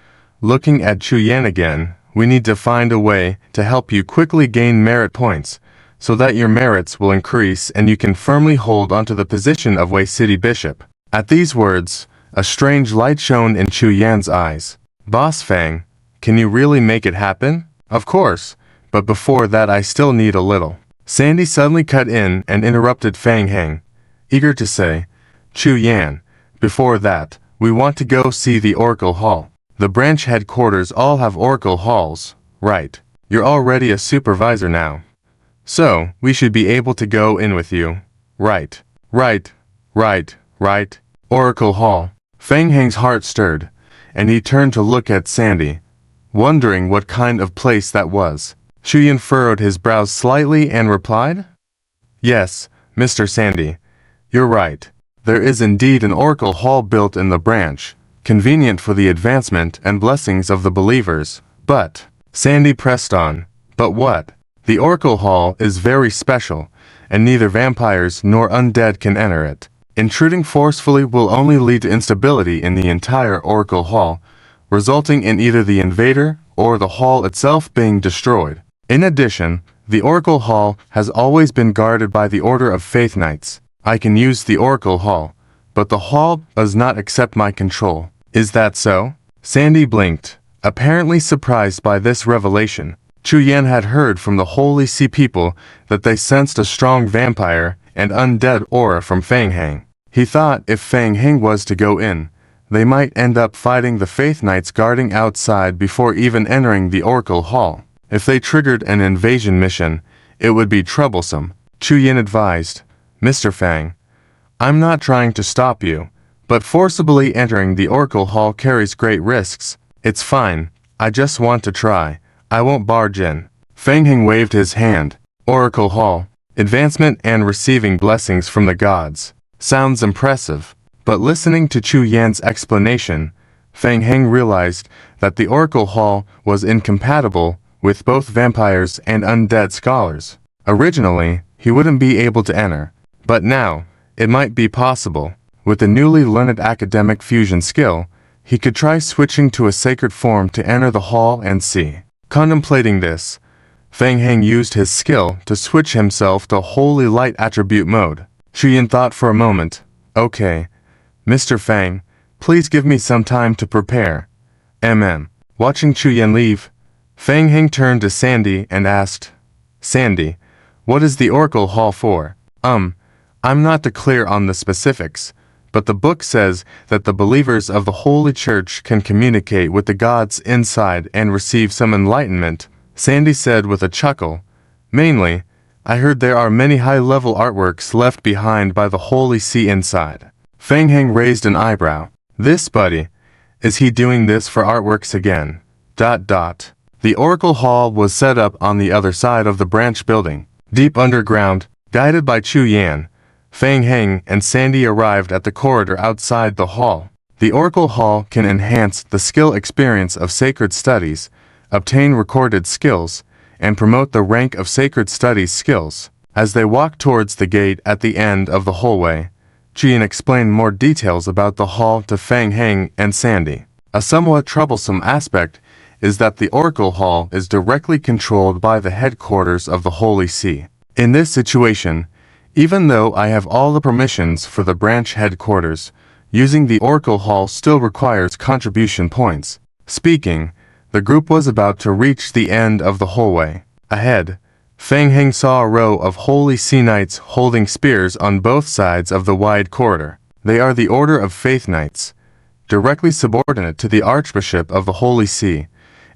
Looking at Chu Yan again, we need to find a way to help you quickly gain merit points, so that your merits will increase and you can firmly hold onto the position of Wei City Bishop. At these words, a strange light shone in Chu Yan's eyes. "Boss Feng, can you really make it happen?" "Of course, but before that I still need a little." Sandy suddenly cut in and interrupted Feng Heng, eager to say, "Chu Yan, before that, we want to go see the Oracle Hall. The branch headquarters all have Oracle Halls, right? You're already a supervisor now. So, we should be able to go in with you, right?" Right, right. Oracle Hall. Feng Heng's heart stirred, and he turned to look at Sandy, wondering what kind of place that was. Chuyan furrowed his brows slightly and replied, Yes, Mr. Sandy, you're right. There is indeed an Oracle Hall built in the branch, convenient for the advancement and blessings of the believers. But, Sandy pressed on, but what? The Oracle Hall is very special, and neither vampires nor undead can enter it. Intruding forcefully will only lead to instability in the entire Oracle Hall, resulting in either the invader or the hall itself being destroyed. In addition, the Oracle Hall has always been guarded by the Order of Faith Knights. I can use the Oracle Hall, but the hall does not accept my control. Is that so? Sandy blinked, apparently surprised by this revelation. Chuyan had heard from the Holy See people that they sensed a strong vampire and undead aura from Feng Heng. He thought if Feng Heng was to go in, they might end up fighting the Faith Knights guarding outside before even entering the Oracle Hall. If they triggered an invasion mission, it would be troublesome. Chuyan advised, Mr. Feng, I'm not trying to stop you, but forcibly entering the Oracle Hall carries great risks. It's fine, I just want to try. I won't barge in. Feng Heng waved his hand. Oracle Hall. Advancement and receiving blessings from the gods. Sounds impressive. But listening to Chu Yan's explanation, Feng Heng realized that the Oracle Hall was incompatible with both vampires and undead scholars. Originally, he wouldn't be able to enter, but now, it might be possible. With the newly learned academic fusion skill, he could try switching to a sacred form to enter the hall and see. Contemplating this, Feng Heng used his skill to switch himself to Holy Light attribute mode. Chuyan thought for a moment. Okay, Mr. Feng, please give me some time to prepare. Watching Chuyan leave, Feng Heng turned to Sandy and asked, Sandy, what is the Oracle Hall for? I'm not clear on the specifics, but the book says that the believers of the Holy Church can communicate with the gods inside and receive some enlightenment, Sandy said with a chuckle. Mainly, I heard there are many high-level artworks left behind by the Holy See inside. Feng Heng raised an eyebrow. This buddy, is he doing this for artworks again? The Oracle Hall was set up on the other side of the branch building, deep underground. Guided by Chu Yan, Feng Heng and Sandy arrived at the corridor outside the hall. The Oracle Hall can enhance the skill experience of sacred studies, obtain recorded skills, and promote the rank of sacred studies skills. As they walked towards the gate at the end of the hallway, Chuyan explained more details about the hall to Feng Heng and Sandy. A somewhat troublesome aspect is that the Oracle Hall is directly controlled by the headquarters of the Holy See. In this situation, even though I have all the permissions for the branch headquarters, using the Oracle Hall still requires contribution points. Speaking, the group was about to reach the end of the hallway. Ahead, Feng Heng saw a row of Holy See Knights holding spears on both sides of the wide corridor. They are the Order of Faith Knights, directly subordinate to the Archbishop of the Holy See,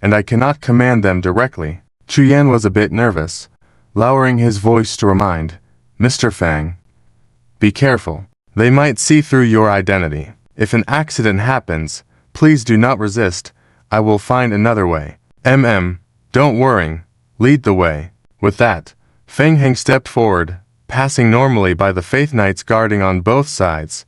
and I cannot command them directly. Chuyan was a bit nervous, lowering his voice to remind, Mr. Feng, be careful. They might see through your identity. If an accident happens, please do not resist. I will find another way. Don't worry. Lead the way. With that, Feng Heng stepped forward, passing normally by the Faith Knights guarding on both sides.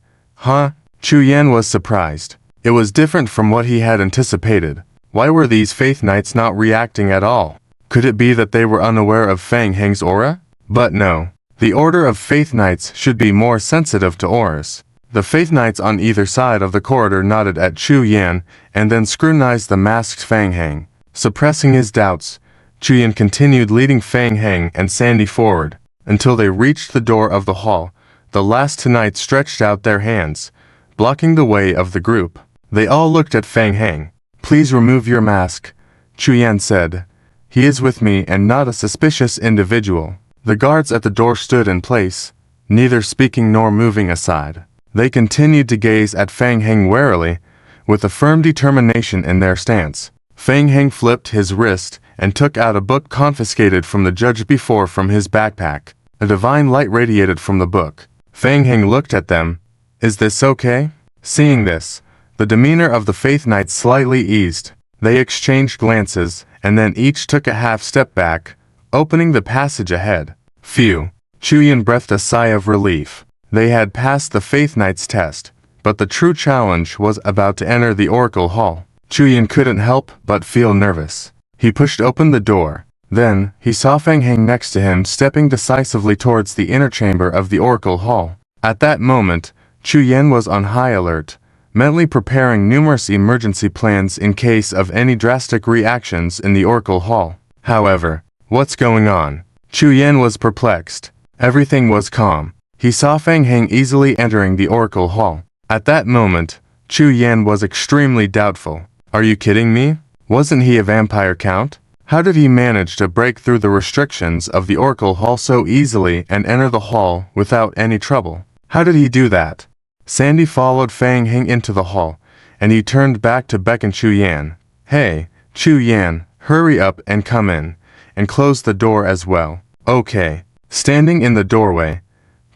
Chu Yan was surprised. It was different from what he had anticipated. Why were these Faith Knights not reacting at all? Could it be that they were unaware of Feng Heng's aura? But no. The Order of Faith Knights should be more sensitive to auras. The Faith Knights on either side of the corridor nodded at Chu Yan and then scrutinized the masked Feng Heng. Suppressing his doubts, Chu Yan continued leading Feng Heng and Sandy forward, until they reached the door of the hall. The last two knights stretched out their hands, blocking the way of the group. They all looked at Feng Heng. Please remove your mask, Chu Yan said. He is with me and not a suspicious individual. The guards at the door stood in place, neither speaking nor moving aside. They continued to gaze at Feng Heng warily, with a firm determination in their stance. Feng Heng flipped his wrist and took out a book confiscated from the judge before from his backpack. A divine light radiated from the book. Fang Heng looked at them. Is this okay? Seeing this, the demeanor of the Faith Knights slightly eased. They exchanged glances, and then each took a half step back, opening the passage ahead. Phew! Chuyan breathed a sigh of relief. They had passed the Faith Knight's test, but the true challenge was about to enter the Oracle Hall. Chuyan couldn't help but feel nervous. He pushed open the door. Then, he saw Fang Heng next to him stepping decisively towards the inner chamber of the Oracle Hall. At that moment, Chuyan was on high alert, mentally preparing numerous emergency plans in case of any drastic reactions in the Oracle Hall. However, what's going on? Chuyan was perplexed. Everything was calm. He saw Fang Heng easily entering the Oracle Hall. At that moment, Chuyan was extremely doubtful. Are you kidding me? Wasn't he a vampire count? How did he manage to break through the restrictions of the Oracle Hall so easily and enter the hall without any trouble? How did he do that? Sandy followed Fang Heng into the hall, and he turned back to beckon Chuyan. Hey, Chuyan, hurry up and come in, and close the door as well. Okay. Standing in the doorway,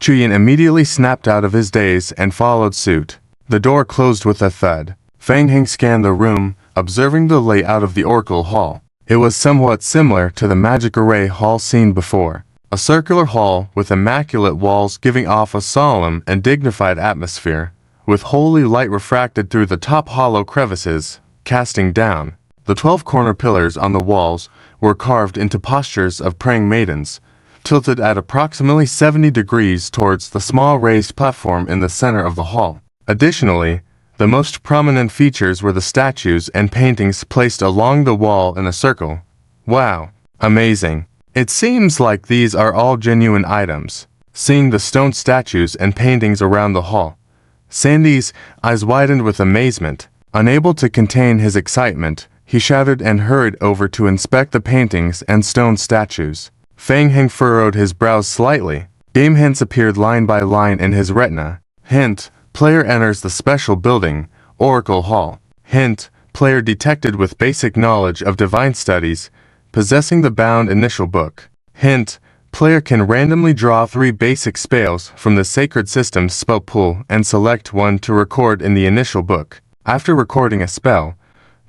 Chuyan immediately snapped out of his daze and followed suit. The door closed with a thud. Fang Heng scanned the room, observing the layout of the Oracle Hall. It was somewhat similar to the Magic Array Hall seen before. A circular hall with immaculate walls giving off a solemn and dignified atmosphere, with holy light refracted through the top hollow crevices, casting down. The 12 corner pillars on the walls were carved into postures of praying maidens, tilted at approximately 70 degrees towards the small raised platform in the center of the hall. Additionally, the most prominent features were the statues and paintings placed along the wall in a circle. Wow, amazing. It seems like these are all genuine items. Seeing the stone statues and paintings around the hall, Sandy's eyes widened with amazement. Unable to contain his excitement, he shouted and hurried over to inspect the paintings and stone statues. Fang Heng furrowed his brows slightly. Game hints appeared line by line in his retina. Hint: player enters the special building, Oracle Hall. Hint: player detected with basic knowledge of divine studies, possessing the bound initial book. Hint: player can randomly draw 3 basic spells from the Sacred System's spell pool and select one to record in the initial book. After recording a spell,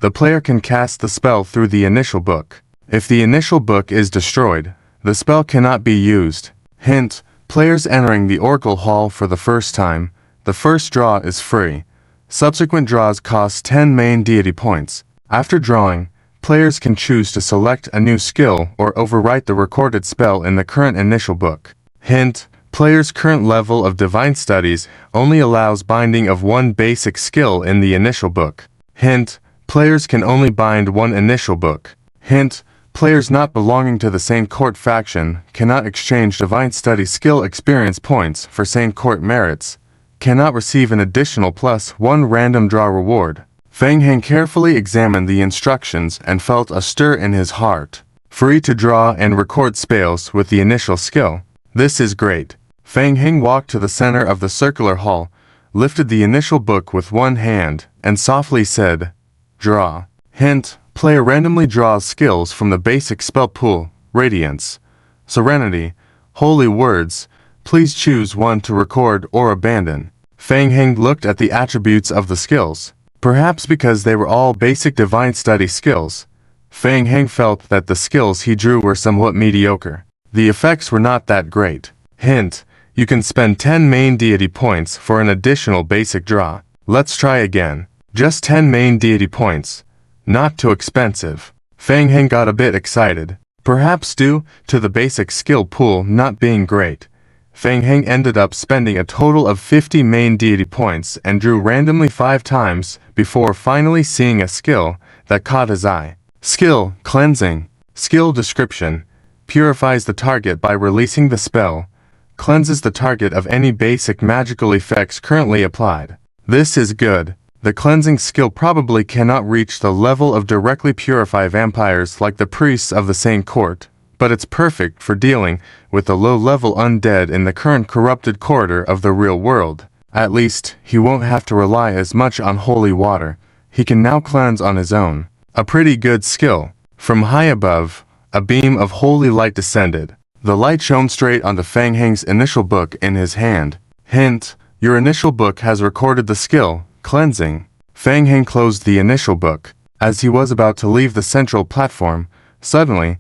the player can cast the spell through the initial book. If the initial book is destroyed, the spell cannot be used. Hint: players entering the Oracle Hall for the first time, the first draw is free. Subsequent draws cost 10 main deity points. After drawing, players can choose to select a new skill or overwrite the recorded spell in the current initial book. Hint: players' current level of divine studies only allows binding of 1 basic skill in the initial book. Hint: players can only bind 1 initial book. Hint: players not belonging to the same court faction cannot exchange divine study skill experience points for same court merits, cannot receive an additional +1 random draw reward. Fang Heng carefully examined the instructions and felt a stir in his heart. Free to draw and record spells with the initial skill. This is great. Fang Heng walked to the center of the circular hall, lifted the initial book with one hand, and softly said, "Draw." Hint: player randomly draws skills from the basic spell pool, Radiance, Serenity, Holy Words. Please choose one to record or abandon. Fang Heng looked at the attributes of the skills. Perhaps because they were all basic divine study skills, Fang Heng felt that the skills he drew were somewhat mediocre. The effects were not that great. Hint: you can spend 10 main deity points for an additional basic draw. Let's try again. Just 10 main deity points. Not too expensive. Fang Heng got a bit excited. Perhaps due to the basic skill pool not being great, Fang Heng ended up spending a total of 50 main deity points and drew randomly 5 times before finally seeing a skill that caught his eye. Skill: Cleansing. Skill description: purifies the target by releasing the spell, cleanses the target of any basic magical effects currently applied. This is good. The cleansing skill probably cannot reach the level of directly purify vampires like the priests of the same court, but it's perfect for dealing with the low-level undead in the current corrupted corridor of the real world. At least, he won't have to rely as much on holy water. He can now cleanse on his own. A pretty good skill. From high above, a beam of holy light descended. The light shone straight onto Fang Heng's initial book in his hand. Hint, your initial book has recorded the skill, cleansing. Fang Heng closed the initial book. As he was about to leave the central platform, suddenly,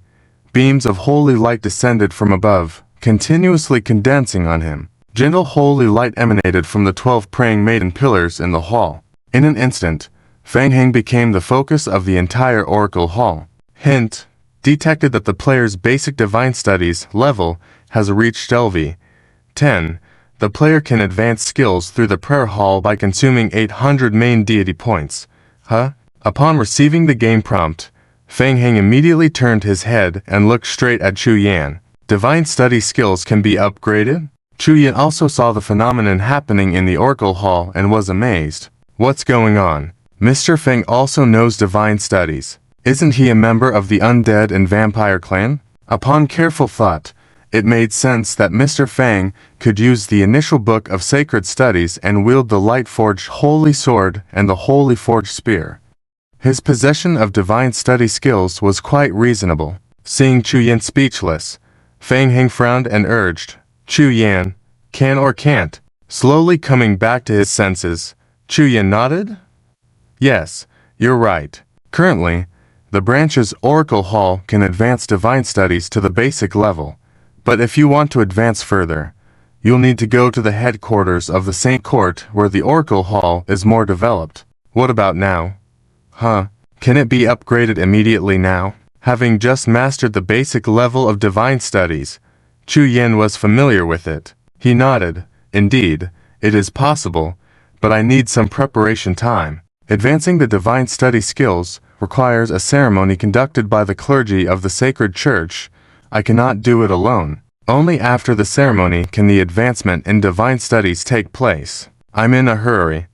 beams of holy light descended from above, continuously condensing on him. Gentle holy light emanated from the 12 praying maiden pillars in the hall. In an instant, Fang Heng became the focus of the entire Oracle Hall. Hint, detected that the player's basic divine studies level has reached LV 10. The player can advance skills through the prayer hall by consuming 800 main deity points. Upon receiving the game prompt, Fang Heng immediately turned his head and looked straight at Chu Yan. Divine study skills can be upgraded? Chu Yan also saw the phenomenon happening in the Oracle Hall and was amazed. What's going on? Mr. Feng also knows divine studies. Isn't he a member of the undead and vampire clan? Upon careful thought, it made sense that Mr. Fang could use the initial book of sacred studies and wield the light-forged holy sword and the holy forged spear. His possession of divine study skills was quite reasonable. Seeing Chu Yan speechless, Fang Heng frowned and urged, Chu Yan, can or can't? Slowly coming back to his senses, Chu Yan nodded? Yes, you're right. Currently, the branch's Oracle Hall can advance divine studies to the basic level. But if you want to advance further, you'll need to go to the headquarters of the Saint Court where the Oracle Hall is more developed. What about now? Can it be upgraded immediately now? Having just mastered the basic level of divine studies, Chu Yan was familiar with it. He nodded. Indeed, it is possible, but I need some preparation time. Advancing the divine study skills requires a ceremony conducted by the clergy of the sacred church. I cannot do it alone. Only after the ceremony can the advancement in divine studies take place. I'm in a hurry.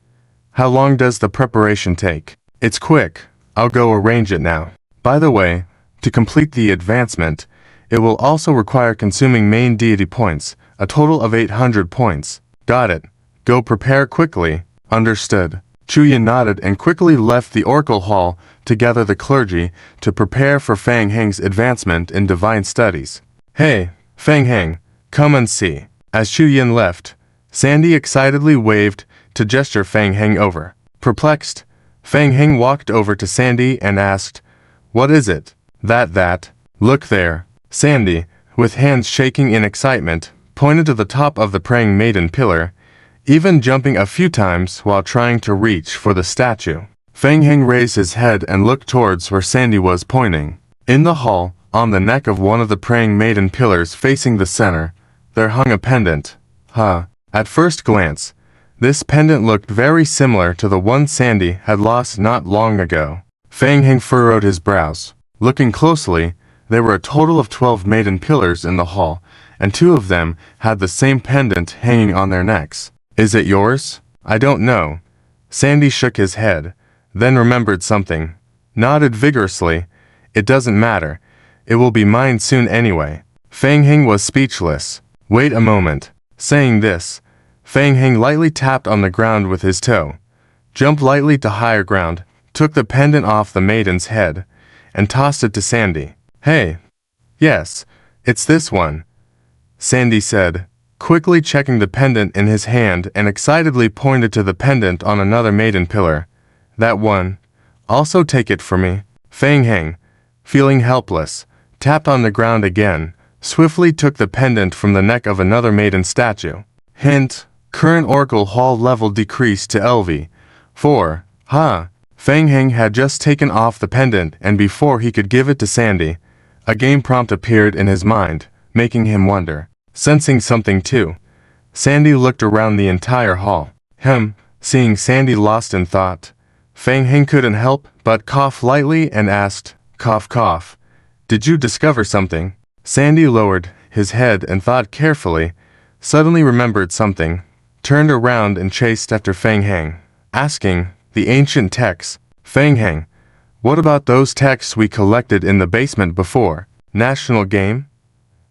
How long does the preparation take? It's quick. I'll go arrange it now. By the way, to complete the advancement, it will also require consuming main deity points, a total of 800 points. Got it. Go prepare quickly. Understood. Chu Yan nodded and quickly left the Oracle Hall to gather the clergy to prepare for Fang Heng's advancement in divine studies. Hey, Fang Heng, come and see. As Chu Yan left, Sandy excitedly waved to gesture Fang Heng over. Perplexed, Fang Heng walked over to Sandy and asked, What is it? That. Look there. Sandy, with hands shaking in excitement, pointed to the top of the praying maiden pillar, even jumping a few times while trying to reach for the statue. Fang Heng raised his head and looked towards where Sandy was pointing. In the hall, on the neck of one of the praying maiden pillars facing the center, there hung a pendant. At first glance, this pendant looked very similar to the one Sandy had lost not long ago. Fang Heng furrowed his brows. Looking closely, there were a total of 12 maiden pillars in the hall, and 2 of them had the same pendant hanging on their necks. Is it yours? I don't know. Sandy shook his head, then remembered something. Nodded vigorously. It doesn't matter. It will be mine soon anyway. Fang Heng was speechless. Wait a moment. Saying this, Fang Heng lightly tapped on the ground with his toe, jumped lightly to higher ground, took the pendant off the maiden's head, and tossed it to Sandy. Hey. Yes, it's this one, Sandy said, quickly checking the pendant in his hand and excitedly pointed to the pendant on another maiden pillar. That one. Also take it for me. Fang Heng, feeling helpless, tapped on the ground again, swiftly took the pendant from the neck of another maiden statue. Hint, current Oracle Hall level decreased to LV 4. Fang Heng had just taken off the pendant, and before he could give it to Sandy, a game prompt appeared in his mind, making him wonder. Sensing something too, Sandy looked around the entire hall. Seeing Sandy lost in thought, Fang Heng couldn't help but cough lightly and asked, cough. Did you discover something? Sandy lowered his head and thought carefully, suddenly remembered something, turned around and chased after Fang Heng, asking, the ancient texts. Fang Heng, what about those texts we collected in the basement before? National game?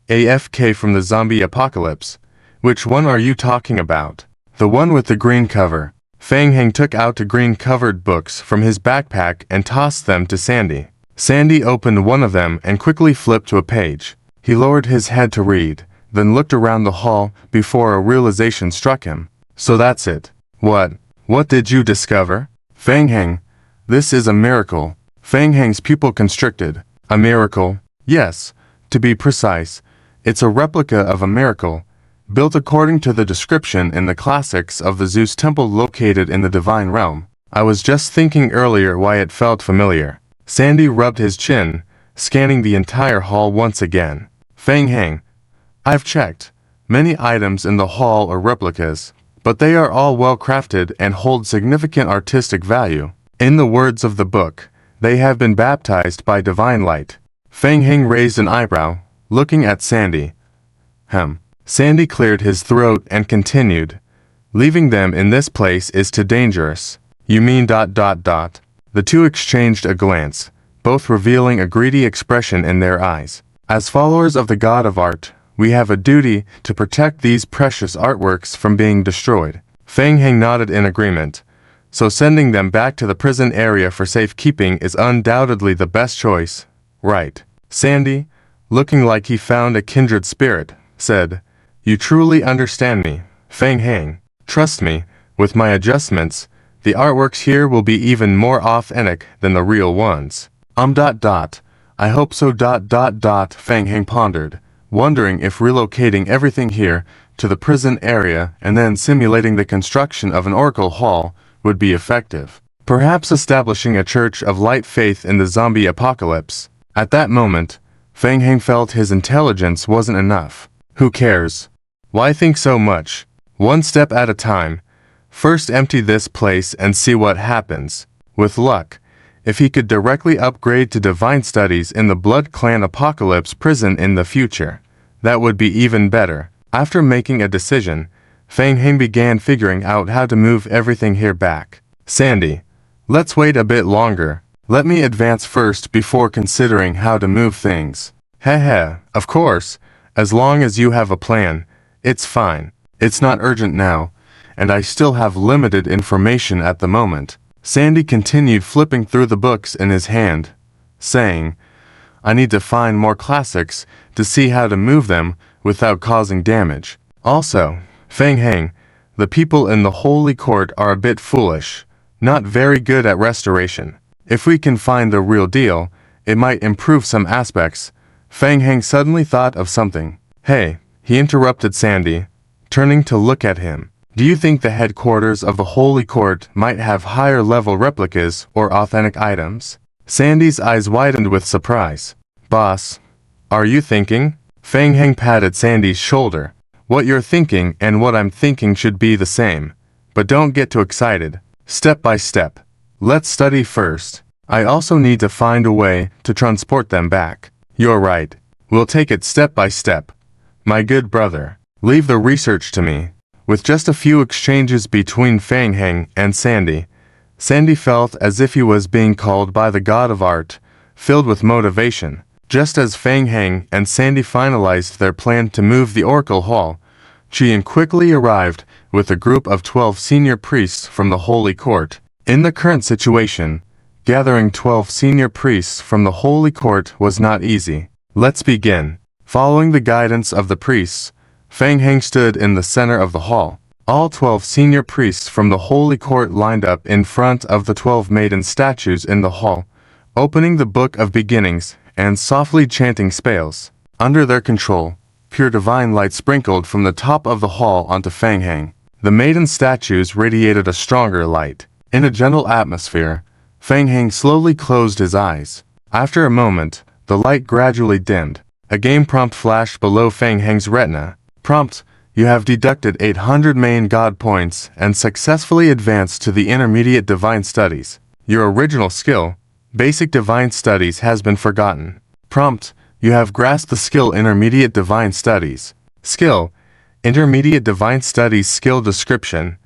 AFK from the zombie apocalypse. Which one are you talking about? The one with the green cover. Fang Heng took out 2 green-covered books from his backpack and tossed them to Sandy. Sandy opened one of them and quickly flipped to a page. He lowered his head to read, then looked around the hall before a realization struck him. So that's it. What did you discover? Fang Heng, this is a miracle. Fang Heng's pupil constricted. A miracle? Yes, to be precise. It's a replica of a miracle, built according to the description in the classics of the Zeus temple located in the divine realm. I was just thinking earlier why it felt familiar. Sandy rubbed his chin, scanning the entire hall once again. Fang Heng, I've checked. Many items in the hall are replicas, but they are all well crafted and hold significant artistic value. In the words of the book, they have been baptized by divine light. Fang Heng raised an eyebrow, looking at Sandy. Sandy cleared his throat and continued. Leaving them in this place is too dangerous. You mean ... The two exchanged a glance, both revealing a greedy expression in their eyes. As followers of the God of Art, we have a duty to protect these precious artworks from being destroyed. Fang Heng nodded in agreement. So sending them back to the prison area for safekeeping is undoubtedly the best choice. Right. Sandy, looking like he found a kindred spirit, said, You truly understand me, Fang Heng. Trust me, with my adjustments, the artworks here will be even more authentic than the real ones. I hope so. Fang Heng pondered, wondering if relocating everything here to the prison area and then simulating the construction of an oracle hall would be effective. Perhaps establishing a church of light faith in the zombie apocalypse. At that moment, Fang Heng felt his intelligence wasn't enough. Who cares? Why think so much? One step at a time. First empty this place and see what happens. With luck, if he could directly upgrade to divine studies in the Blood Clan Apocalypse prison in the future, that would be even better. After making a decision, Fang Heng began figuring out how to move everything here back. Sandy, let's wait a bit longer. Let me advance first before considering how to move things. Of course, as long as you have a plan, it's fine. It's not urgent now, and I still have limited information at the moment. Sandy continued flipping through the books in his hand, saying, I need to find more classics to see how to move them without causing damage. Also, Fang Heng, the people in the Holy Court are a bit foolish, not very good at restoration. If we can find the real deal, it might improve some aspects. Fang Heng suddenly thought of something. Hey, he interrupted Sandy, turning to look at him. Do you think the headquarters of the Holy Court might have higher-level replicas or authentic items? Sandy's eyes widened with surprise. Boss, are you thinking? Fang Heng patted Sandy's shoulder. What you're thinking and what I'm thinking should be the same. But don't get too excited. Step by step. Let's study first. I also need to find a way to transport them back. You're right. We'll take it step by step. My good brother, leave the research to me. With just a few exchanges between Fang Heng and Sandy, Sandy felt as if he was being called by the God of Art, filled with motivation. Just as Fang Heng and Sandy finalized their plan to move the Oracle Hall, Qian quickly arrived with a group of 12 senior priests from the Holy Court. In the current situation, gathering 12 senior priests from the Holy Court was not easy. Let's begin. Following the guidance of the priests, Fang Heng stood in the center of the hall. All 12 senior priests from the Holy Court lined up in front of the 12 maiden statues in the hall, opening the Book of Beginnings and softly chanting spells. Under their control, pure divine light sprinkled from the top of the hall onto Fang Heng. The maiden statues radiated a stronger light. In a gentle atmosphere, Fang Heng slowly closed his eyes. After a moment, the light gradually dimmed. A game prompt flashed below Fang Heng's retina. Prompt: You have deducted 800 main god points and successfully advanced to the Intermediate Divine Studies. Your original skill, Basic Divine Studies, has been forgotten. Prompt: You have grasped the skill Intermediate Divine Studies. Skill: Intermediate Divine Studies. Skill description: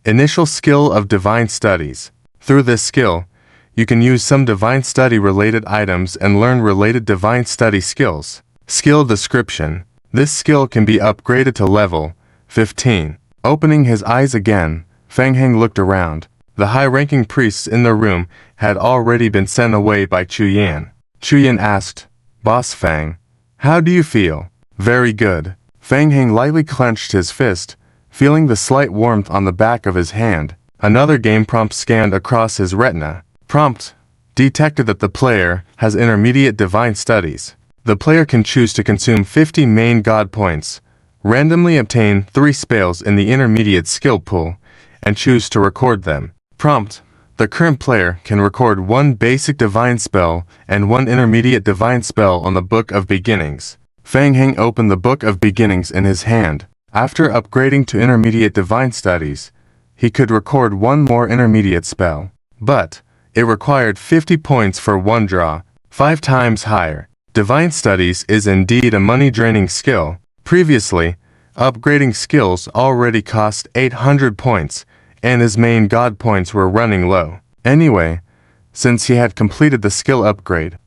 Initial skill of Divine Studies. Through this skill, you can use some Divine Study related items and learn related Divine Study skills. Skill description: This skill can be upgraded to level 15. Opening his eyes again, Fang Heng looked around. The high-ranking priests in the room had already been sent away by Chu Yan. Chu Yan asked, Boss Fang, how do you feel? Very good. Fang Heng lightly clenched his fist, feeling the slight warmth on the back of his hand. Another game prompt scanned across his retina. Prompt detected that the player has intermediate divine studies. The player can choose to consume 50 main god points, randomly obtain 3 spells in the intermediate skill pool, and choose to record them. Prompt: the current player can record 1 basic divine spell and 1 intermediate divine spell on the Book of Beginnings. Fang Heng opened the Book of Beginnings in his hand. After upgrading to intermediate divine studies, he could record 1 more intermediate spell. But it required 50 points for 1 draw, 5 times higher. Divine studies is indeed a money-draining skill. Previously, upgrading skills already cost 800 points, and his main god points were running low. Anyway, since he had completed the skill upgrade,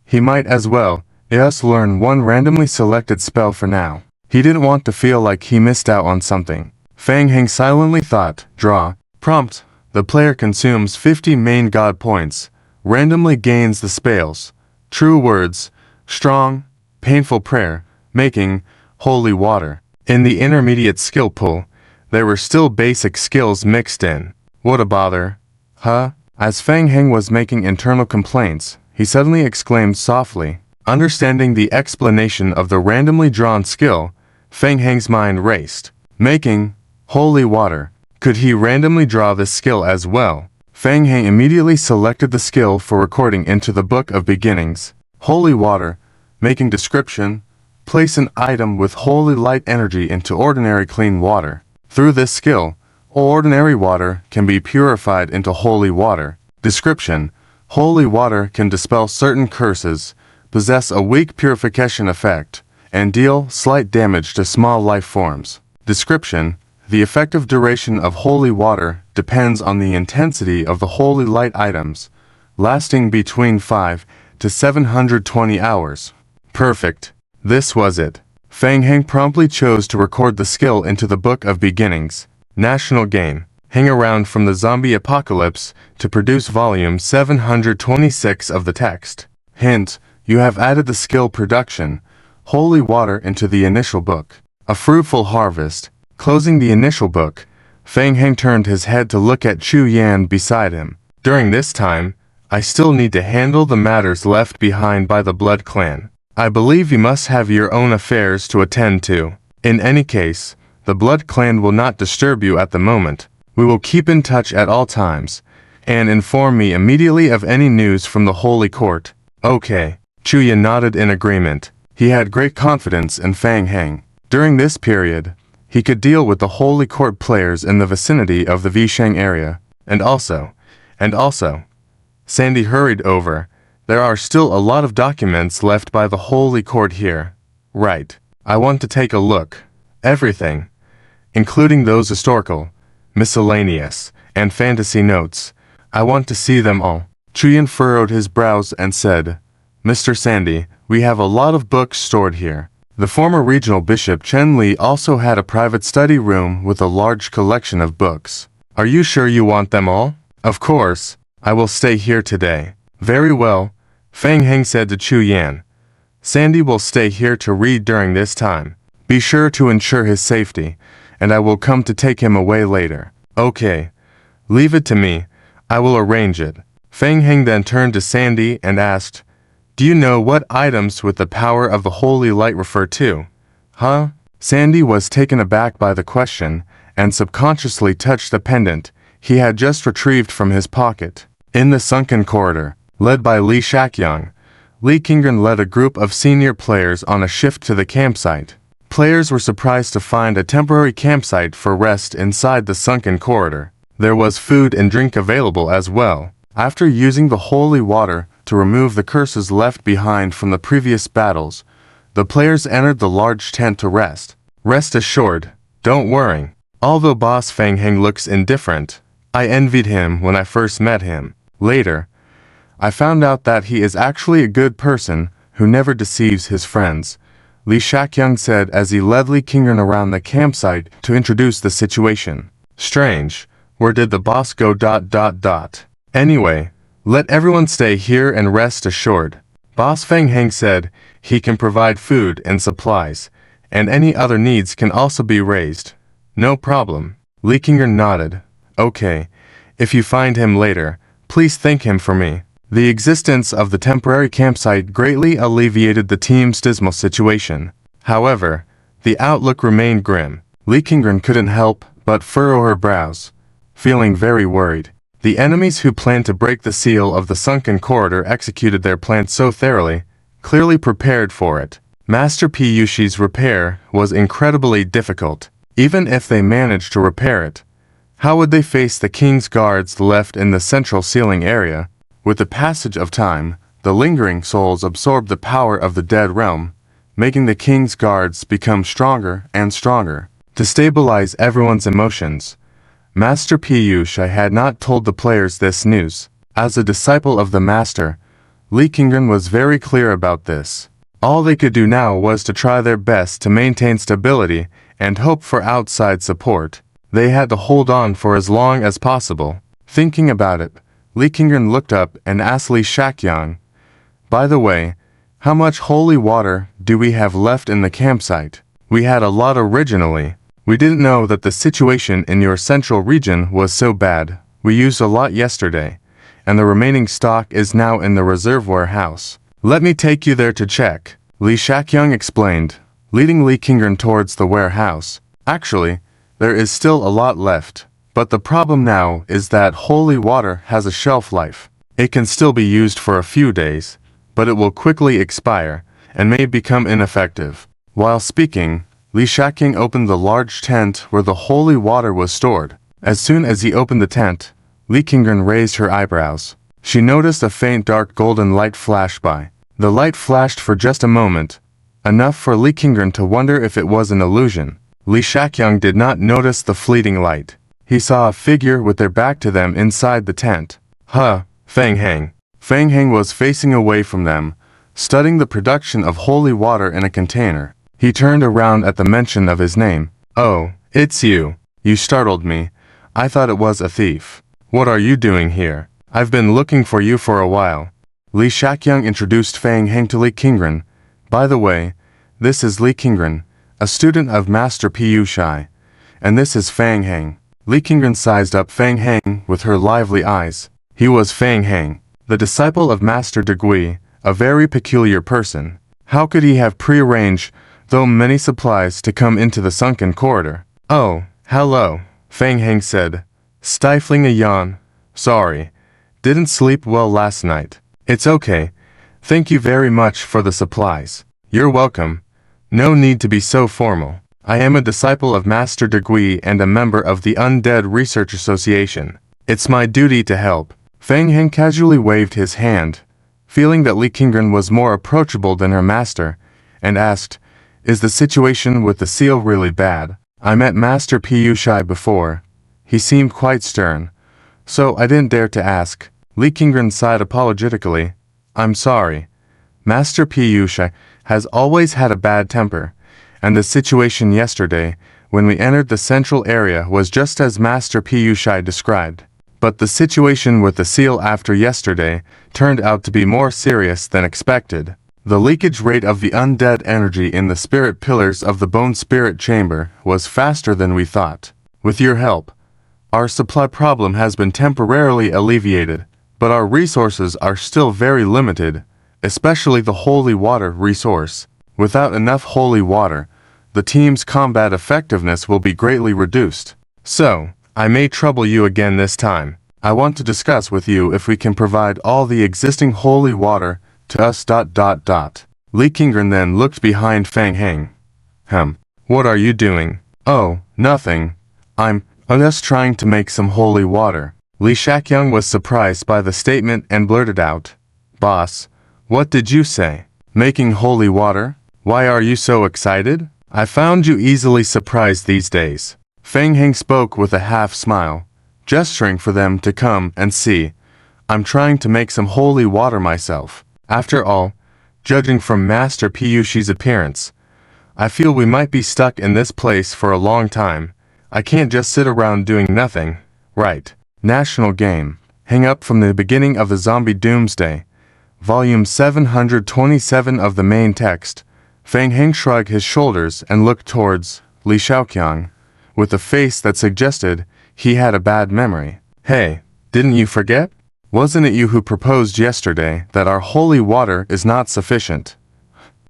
he might as well just learn 1 randomly selected spell for now. He didn't want to feel like he missed out on something. Fang Heng silently thought. Draw. Prompt: the player consumes 50 main god points, randomly gains the spells True Words, Strong, Painful Prayer, Making, Holy Water. In the intermediate skill pool, there were still basic skills mixed in. What a bother. Huh? As Fang Heng was making internal complaints, he suddenly exclaimed softly. Understanding the explanation of the randomly drawn skill, Fang Heng's mind raced. Making, Holy Water. Could he randomly draw this skill as well? Fang Heng immediately selected the skill for recording into the Book of Beginnings. Holy Water. Making description. Place an item with holy light energy into ordinary clean water. Through this skill, ordinary water can be purified into holy water. Description: holy water can dispel certain curses, possess a weak purification effect, and deal slight damage to small life forms. Description: the effective duration of holy water depends on the intensity of the holy light items, lasting between 5 to 720 hours. Perfect. This was it. Fang Heng promptly chose to record the skill into the Book of Beginnings. National Game. Hang around from the zombie apocalypse to produce volume 726 of the text. Hint: you have added the skill production, Holy Water, into the initial book. A fruitful harvest. Closing the initial book, Fang Heng turned his head to look at Chu Yan beside him. During this time, I still need to handle the matters left behind by the Blood Clan. I believe you must have your own affairs to attend to. In any case, the Blood Clan will not disturb you at the moment. We will keep in touch at all times, and inform me immediately of any news from the Holy Court. Okay. Chu Yan nodded in agreement. He had great confidence in Fang Heng. During this period, he could deal with the Holy Court players in the vicinity of the Vishang area. And also, Sandy hurried over. There are still a lot of documents left by the Holy Court here. Right. I want to take a look. Everything, including those historical, miscellaneous, and fantasy notes. I want to see them all. Chu Yan furrowed his brows and said, Mr. Sandy, we have a lot of books stored here. The former regional bishop Chen Li also had a private study room with a large collection of books. Are you sure you want them all? Of course. I will stay here today. Very well, Fang Heng said to Chu Yan. Sandy will stay here to read during this time. Be sure to ensure his safety, and I will come to take him away later. Okay. Leave it to me. I will arrange it. Fang Heng then turned to Sandy and asked, Do you know what items with the power of the holy light refer to? Huh? Sandy was taken aback by the question, and subconsciously touched the pendant he had just retrieved from his pocket. In the sunken corridor, led by Li Shakyang, Li Qingren led a group of senior players on a shift to the campsite. Players were surprised to find a temporary campsite for rest inside the sunken corridor. There was food and drink available as well. After using the holy water to remove the curses left behind from the previous battles, the players entered the large tent to rest. Rest assured, don't worry. Although Boss Fang Heng looks indifferent, I envied him when I first met him. Later, I found out that he is actually a good person who never deceives his friends, Li Shakyang said as he led Li Qingren around the campsite to introduce the situation. Strange, where did the boss go? Anyway, let everyone stay here and rest assured. Boss Fang Heng said he can provide food and supplies, and any other needs can also be raised. No problem. Lee Kingren nodded. Okay. If you find him later, please thank him for me. The existence of the temporary campsite greatly alleviated the team's dismal situation. However, the outlook remained grim. Lee Kingren couldn't help but furrow her brows, feeling very worried. The enemies who planned to break the seal of the sunken corridor executed their plan so thoroughly, clearly prepared for it. Master Piyushi's repair was incredibly difficult. Even if they managed to repair it, how would they face the king's guards left in the central ceiling area? With the passage of time, the lingering souls absorbed the power of the dead realm, making the king's guards become stronger and stronger. To stabilize everyone's emotions, Master Piyushi had not told the players this news. As a disciple of the master, Lee Kingren was very clear about this. All they could do now was to try their best to maintain stability and hope for outside support. They had to hold on for as long as possible. Thinking about it, Lee Kingren looked up and asked Lee Shakyang, "By the way, how much holy water do we have left in the campsite? We had a lot originally. We didn't know that the situation in your central region was so bad. We used a lot yesterday, and the remaining stock is now in the reserve warehouse. Let me take you there to check," Lee Shakyang explained, leading Lee Kingren towards the warehouse. Actually, there is still a lot left, but the problem now is that holy water has a shelf life. It can still be used for a few days, but it will quickly expire and may become ineffective. While speaking, Lee Shakyang opened the large tent where the holy water was stored. As soon as he opened the tent, Lee Kingren raised her eyebrows. She noticed a faint dark golden light flash by. The light flashed for just a moment, enough for Lee Kingren to wonder if it was an illusion. Lee Shakyang did not notice the fleeting light. He saw a figure with their back to them inside the tent. Fang Heng. Fang Heng was facing away from them, studying the production of holy water in a container. He turned around at the mention of his name. "Oh, it's you. You startled me. I thought it was a thief. What are you doing here? I've been looking for you for a while." Lee Shakyang introduced Fang Heng to Lee Kingren. "By the way, this is Lee Kingren, a student of Master Piyushi, and this is Fang Heng." Lee Kingren sized up Fang Heng with her lively eyes. He was Fang Heng, the disciple of Master De Gui, a very peculiar person. How could he have prearranged though many supplies to come into the sunken corridor? "Oh, hello," Fang Heng said, stifling a yawn. "Sorry, didn't sleep well last night." "It's okay. Thank you very much for the supplies." "You're welcome. No need to be so formal. I am a disciple of Master De Gui and a member of the Undead Research Association. It's my duty to help." Fang Heng casually waved his hand, feeling that Lee Kingren was more approachable than her master, and asked, "Is the situation with the seal really bad? I met Master Piyushi before. He seemed quite stern, so I didn't dare to ask." Lee Kingren sighed apologetically. "I'm sorry. Master Piyushi has always had a bad temper, and the situation yesterday, when we entered the central area, was just as Master Piyushi described. But the situation with the seal after yesterday turned out to be more serious than expected. The leakage rate of the undead energy in the spirit pillars of the bone spirit chamber was faster than we thought. With your help, our supply problem has been temporarily alleviated, but our resources are still very limited, especially the holy water resource. Without enough holy water, the team's combat effectiveness will be greatly reduced. So, I may trouble you again this time. I want to discuss with you if we can provide all the existing holy water to us. Lee Kingren then looked behind Fang Heng. What are you doing?" "Oh, nothing. I'm just trying to make some holy water." Lee Shakyang was surprised by the statement and blurted out, "Boss, what did you say? Making holy water? Why are you so excited? I found you easily surprised these days." Fang Heng spoke with a half smile, gesturing for them to come and see. "I'm trying to make some holy water myself. After all, judging from Master Piyushi's appearance, I feel we might be stuck in this place for a long time. I can't just sit around doing nothing, right?" National Game. Hang up from the beginning of the Zombie Doomsday. Volume 727 of the main text. Fang Heng shrugged his shoulders and looked towards Li Shaoqiang, with a face that suggested he had a bad memory. Hey, didn't you forget? Wasn't it you who proposed yesterday that our holy water is not sufficient?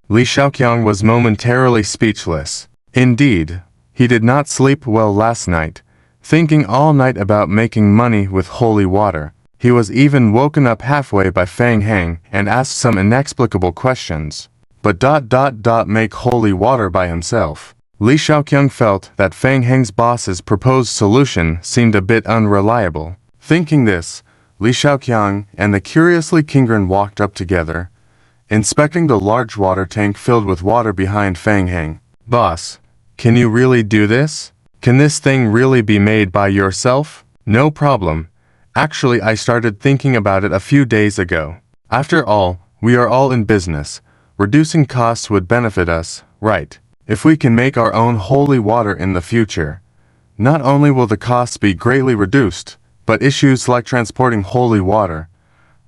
Li Shaoqiang was momentarily speechless. Indeed, he did not sleep well last night, thinking all night about making money with holy water. He was even woken up halfway by Fang Heng and asked some inexplicable questions. But make holy water by himself. Li Shaoqiang felt that Fang Heng's boss's proposed solution seemed a bit unreliable. Thinking this, Li Shaoqiang and the curiously Kingren walked up together, inspecting the large water tank filled with water behind Fang Heng. Boss, can you really do this? Can this thing really be made by yourself? No problem. Actually, I started thinking about it a few days ago. After all, we are all in business. Reducing costs would benefit us, right? If we can make our own holy water in the future, not only will the costs be greatly reduced, but issues like transporting holy water,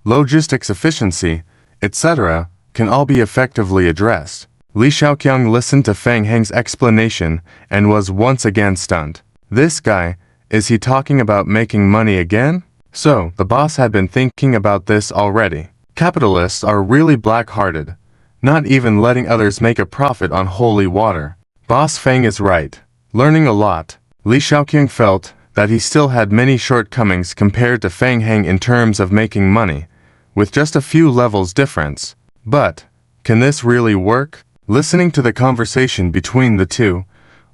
logistics efficiency, etc., can all be effectively addressed. Li Shaoqiang listened to Fang Heng's explanation and was once again stunned. This guy, is he talking about making money again? So, the boss had been thinking about this already. Capitalists are really black-hearted, not even letting others make a profit on holy water. Boss Fang is right. Learning a lot, Li Shaoqiang felt that he still had many shortcomings compared to Fang Heng in terms of making money, with just a few levels difference. But, can this really work? Listening to the conversation between the two,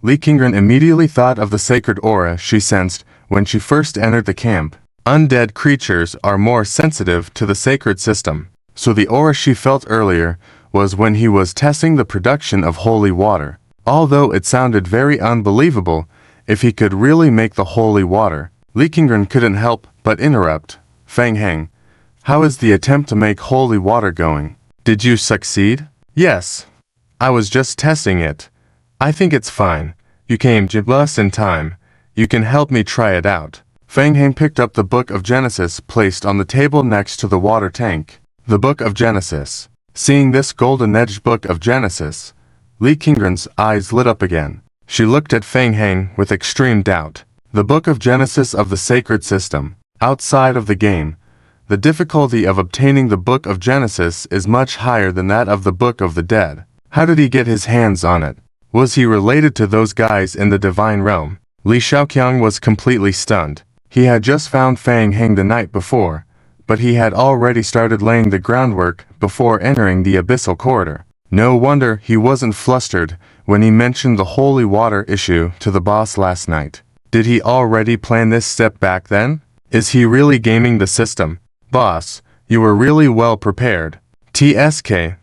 Li Kingren immediately thought of the sacred aura she sensed when she first entered the camp. Undead creatures are more sensitive to the sacred system, so the aura she felt earlier was when he was testing the production of holy water. Although it sounded very unbelievable, if he could really make the holy water, Li Kingren couldn't help but interrupt. Fang Heng, how is the attempt to make holy water going? Did you succeed? Yes. I was just testing it. I think it's fine. You came just in time. You can help me try it out. Fang Heng picked up the Book of Genesis placed on the table next to the water tank. The Book of Genesis. Seeing this golden-edged Book of Genesis, Li Kingren's eyes lit up again. She looked at Fang Heng with extreme doubt. The Book of Genesis of the sacred system. Outside of the game, the difficulty of obtaining the Book of Genesis is much higher than that of the Book of the Dead. How did he get his hands on it? Was he related to those guys in the divine realm? Li Shaoqiang was completely stunned. He had just found Fang Heng the night before, but he had already started laying the groundwork before entering the abyssal corridor. No wonder he wasn't flustered when he mentioned the holy water issue to the boss last night. Did he already plan this step back then? Is he really gaming the system? Boss, you were really well prepared. TSK.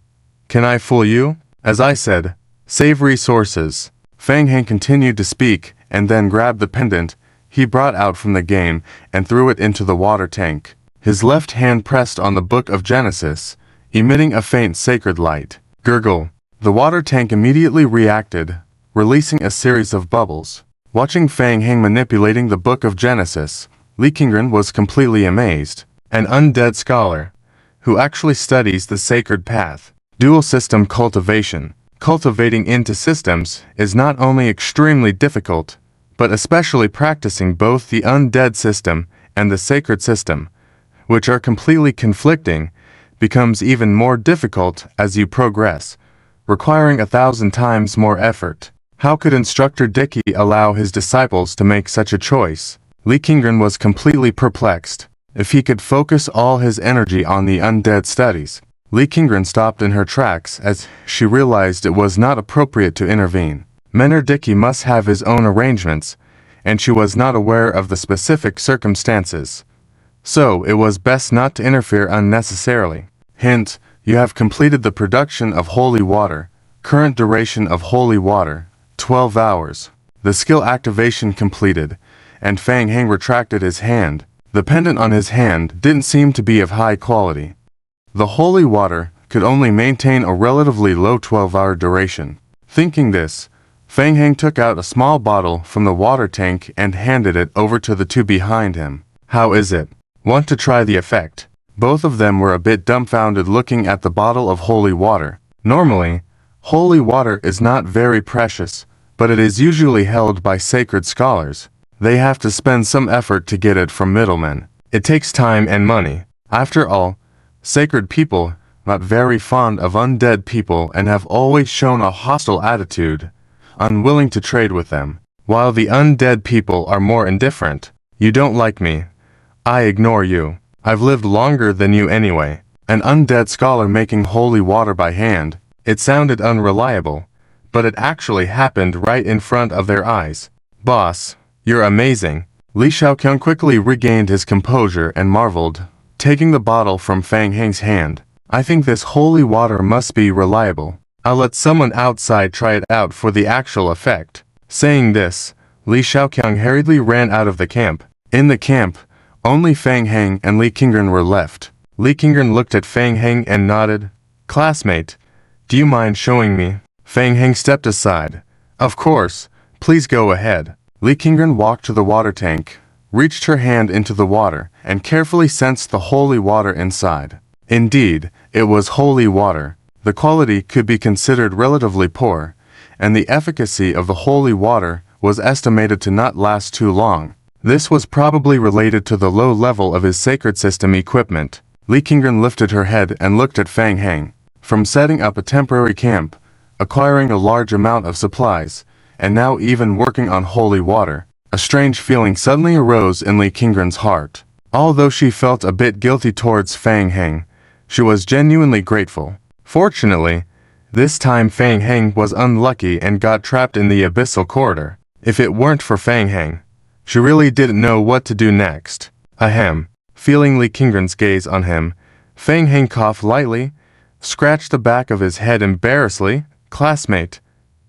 Can I fool you? As I said, save resources. Fang Heng continued to speak and then grabbed the pendant he brought out from the game and threw it into the water tank. His left hand pressed on the Book of Genesis, emitting a faint sacred light. Gurgle. The water tank immediately reacted, releasing a series of bubbles. Watching Fang Heng manipulating the Book of Genesis, Li Kingren was completely amazed. An undead scholar, who actually studies the sacred path. Dual system cultivation. Cultivating into systems is not only extremely difficult, but especially practicing both the undead system and the sacred system, which are completely conflicting, becomes even more difficult as you progress, requiring 1,000 times more effort. How could Instructor Dickey allow his disciples to make such a choice? Li Kingren was completely perplexed. If he could focus all his energy on the undead studies, Li Kingren stopped in her tracks as she realized it was not appropriate to intervene. Mentor Dickey must have his own arrangements, and she was not aware of the specific circumstances. So it was best not to interfere unnecessarily. Hint, you have completed the production of holy water. Current duration of holy water, 12 hours. The skill activation completed, and Fang Heng retracted his hand. The pendant on his hand didn't seem to be of high quality. The holy water could only maintain a relatively low 12-hour duration. Thinking this, Fang Heng took out a small bottle from the water tank and handed it over to the two behind him. How is it? Want to try the effect? Both of them were a bit dumbfounded looking at the bottle of holy water. Normally, Holy water is not very precious, but it is usually held by sacred scholars. They have to spend some effort to get it from middlemen. It takes time and money. After all, sacred people not very fond of undead people and have always shown a hostile attitude, unwilling to trade with them, while the undead people are more indifferent. You don't like me. I ignore you. I've lived longer than you anyway. An undead scholar making holy water by hand. It sounded unreliable, but it actually happened right in front of their eyes. Boss, you're amazing. Li Shaoqiang quickly regained his composure and marveled, taking the bottle from Fang Heng's hand. I think this holy water must be reliable. I'll let someone outside try it out for the actual effect. Saying this, Li Shaoqiang hurriedly ran out of the camp. In the camp, only Fang Heng and Li Qingren were left. Li Qingren looked at Fang Heng and nodded. Classmate, do you mind showing me? Fang Heng stepped aside. Of course, please go ahead. Li Qingren walked to the water tank, reached her hand into the water, and carefully sensed the holy water inside. Indeed, it was holy water. The quality could be considered relatively poor, and the efficacy of the holy water was estimated to not last too long. This was probably related to the low level of his sacred system equipment. Li Qingren lifted her head and looked at Fang Heng. From setting up a temporary camp, acquiring a large amount of supplies, and now even working on holy water, a strange feeling suddenly arose in Li Qingren's heart. Although she felt a bit guilty towards Fang Heng, she was genuinely grateful. Fortunately, this time Fang Heng was unlucky and got trapped in the abyssal corridor. If it weren't for Fang Heng, she really didn't know what to do next. Ahem. Feeling Li Qingren's gaze on him, Fang Heng coughed lightly, scratched the back of his head embarrassedly. Classmate,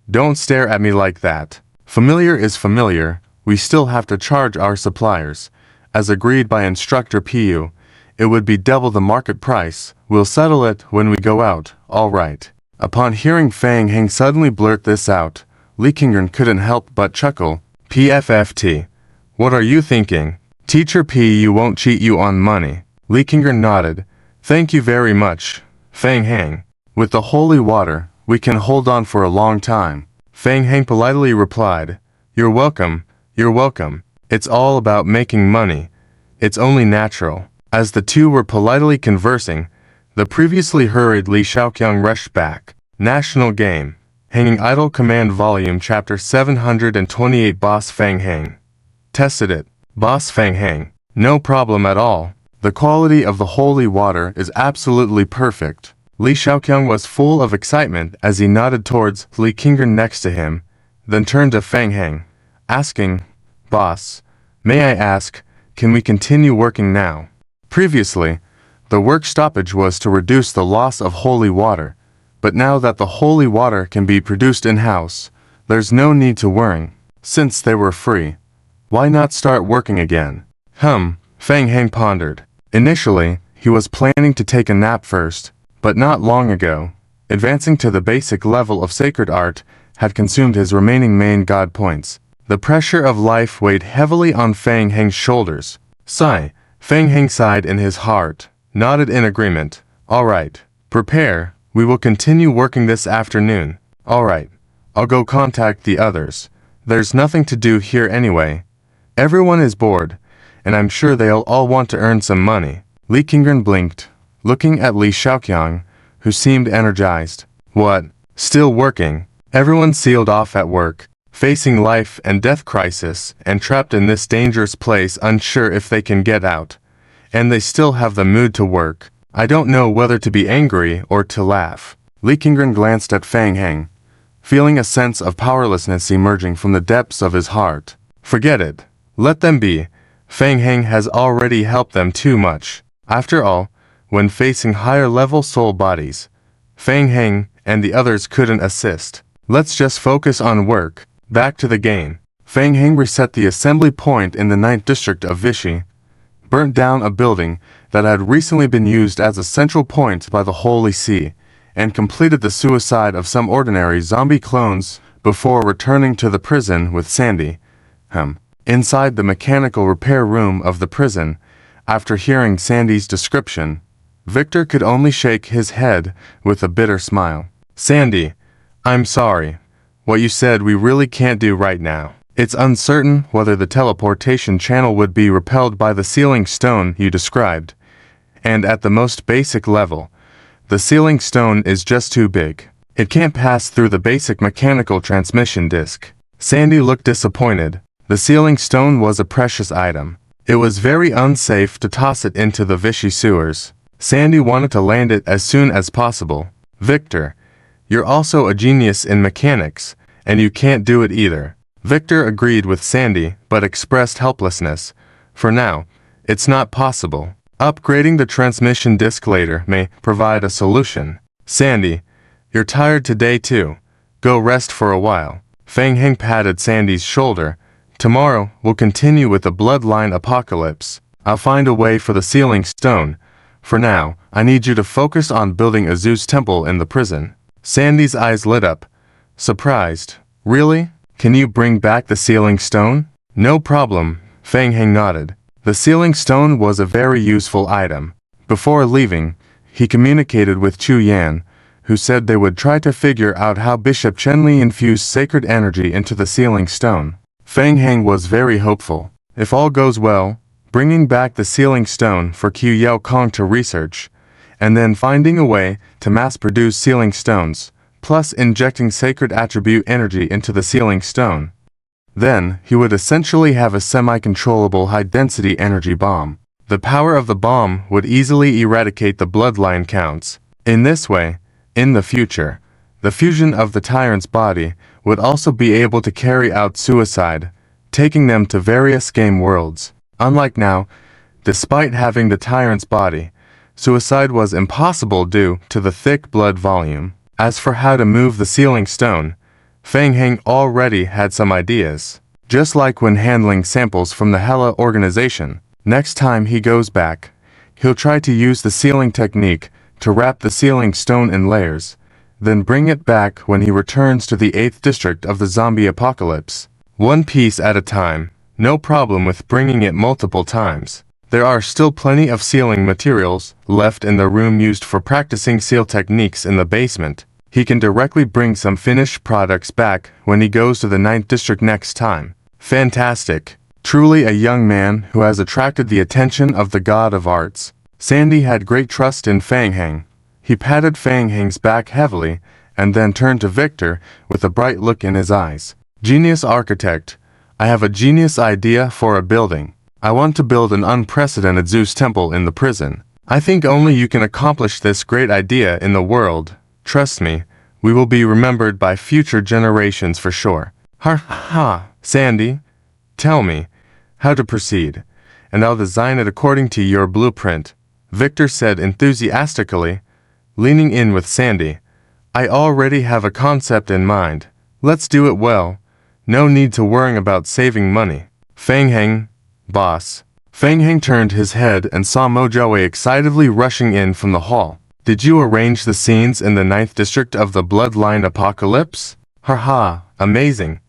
don't stare at me like that. Familiar is familiar. We still have to charge our suppliers. As agreed by Instructor Pu, it would be double the market price. We'll settle it when we go out, all right. Upon hearing Fang Heng suddenly blurt this out, Li Qingren couldn't help but chuckle. PFFT. What are you thinking? Teacher Pu won't cheat you on money. Li Qingren nodded. Thank you very much, Fang Heng. With the holy water, we can hold on for a long time. Fang Heng politely replied. You're welcome, you're welcome. It's all about making money. It's only natural. As the two were politely conversing, the previously hurried Li Shaoqiang rushed back. National Game. Hanging Idle Command Volume Chapter 728 Boss Fang Heng. Tested it. Boss Fang Heng. No problem at all. The quality of the holy water is absolutely perfect. Li Shaoqiang was full of excitement as he nodded towards Li Qingren next to him, then turned to Fang Heng, asking, Boss, may I ask, can we continue working now? Previously, the work stoppage was to reduce the loss of holy water, but now that the holy water can be produced in-house, there's no need to worry. Since they were free, why not start working again? Fang Heng pondered. Initially, he was planning to take a nap first, but not long ago, advancing to the basic level of sacred art had consumed his remaining main god points. The pressure of life weighed heavily on Fang Heng's shoulders. Sigh. Fang Heng sighed in his heart, nodded in agreement. All right. Prepare. We will continue working this afternoon. All right. I'll go contact the others. There's nothing to do here anyway. Everyone is bored, and I'm sure they'll all want to earn some money. Li Qingren blinked, looking at Li Shaoqiang, who seemed energized. What? Still working? Everyone sealed off at work, facing life and death crisis and trapped in this dangerous place, unsure if they can get out. And they still have the mood to work. I don't know whether to be angry or to laugh. Li Qingren glanced at Fang Heng, feeling a sense of powerlessness emerging from the depths of his heart. Forget it. Let them be. Fang Heng has already helped them too much. After all, when facing higher-level soul bodies, Fang Heng and the others couldn't assist. Let's just focus on work. Back to the game. Fang Heng reset the assembly point in the 9th district of Vichy, burnt down a building that had recently been used as a central point by the Holy See, and completed the suicide of some ordinary zombie clones before returning to the prison with Sandy. Inside the mechanical repair room of the prison, after hearing Sandy's description, Victor could only shake his head with a bitter smile. Sandy, I'm sorry. What you said we really can't do right now. It's uncertain whether the teleportation channel would be repelled by the sealing stone you described. And at the most basic level, the sealing stone is just too big. It can't pass through the basic mechanical transmission disc. Sandy looked disappointed. The sealing stone was a precious item. It was very unsafe to toss it into the Vichy sewers. Sandy wanted to land it as soon as possible. Victor, you're also a genius in mechanics, and you can't do it either. Victor agreed with Sandy, but expressed helplessness. For now, it's not possible. Upgrading the transmission disc later may provide a solution. Sandy, you're tired today too. Go rest for a while. Feng Heng patted Sandy's shoulder. Tomorrow, we'll continue with the bloodline apocalypse. I'll find a way for the sealing stone. For now, I need you to focus on building a Zeus temple in the prison. Sandy's eyes lit up. Surprised. Really? Can you bring back the sealing stone? No problem, Feng Heng nodded. The sealing stone was a very useful item. Before leaving, he communicated with Chu Yan, who said they would try to figure out how Bishop Chenli infused sacred energy into the sealing stone. Feng Heng was very hopeful. If all goes well, bringing back the sealing stone for Qiu Yao Kong to research, and then finding a way to mass-produce sealing stones, plus injecting sacred attribute energy into the sealing stone. Then, he would essentially have a semi-controllable high-density energy bomb. The power of the bomb would easily eradicate the bloodline counts. In this way, in the future, the fusion of the tyrant's body would also be able to carry out suicide, taking them to various game worlds. Unlike now, despite having the tyrant's body, suicide was impossible due to the thick blood volume. As for how to move the sealing stone, Feng Heng already had some ideas. Just like when handling samples from the Hela organization, next time he goes back, he'll try to use the sealing technique to wrap the sealing stone in layers, then bring it back when he returns to the 8th district of the zombie apocalypse. One piece at a time, no problem with bringing it multiple times. There are still plenty of sealing materials left in the room used for practicing seal techniques in the basement. He can directly bring some finished products back when he goes to the 9th district next time. Fantastic. Truly a young man who has attracted the attention of the god of arts. Sandy had great trust in Feng Heng. He patted Feng Heng's back heavily, and then turned to Victor with a bright look in his eyes. Genius architect, I have a genius idea for a building. I want to build an unprecedented Zeus temple in the prison. I think only you can accomplish this great idea in the world. Trust me, we will be remembered by future generations for sure. Ha. Sandy, tell me how to proceed, and I'll design it according to your blueprint, Victor said enthusiastically, leaning in with Sandy. I already have a concept in mind. Let's do it well. No need to worry about saving money. Feng Heng, boss. Feng Heng turned his head and saw Mojoe excitedly rushing in from the hall. Did you arrange the scenes in the 9th district of the Bloodline Apocalypse? Amazing.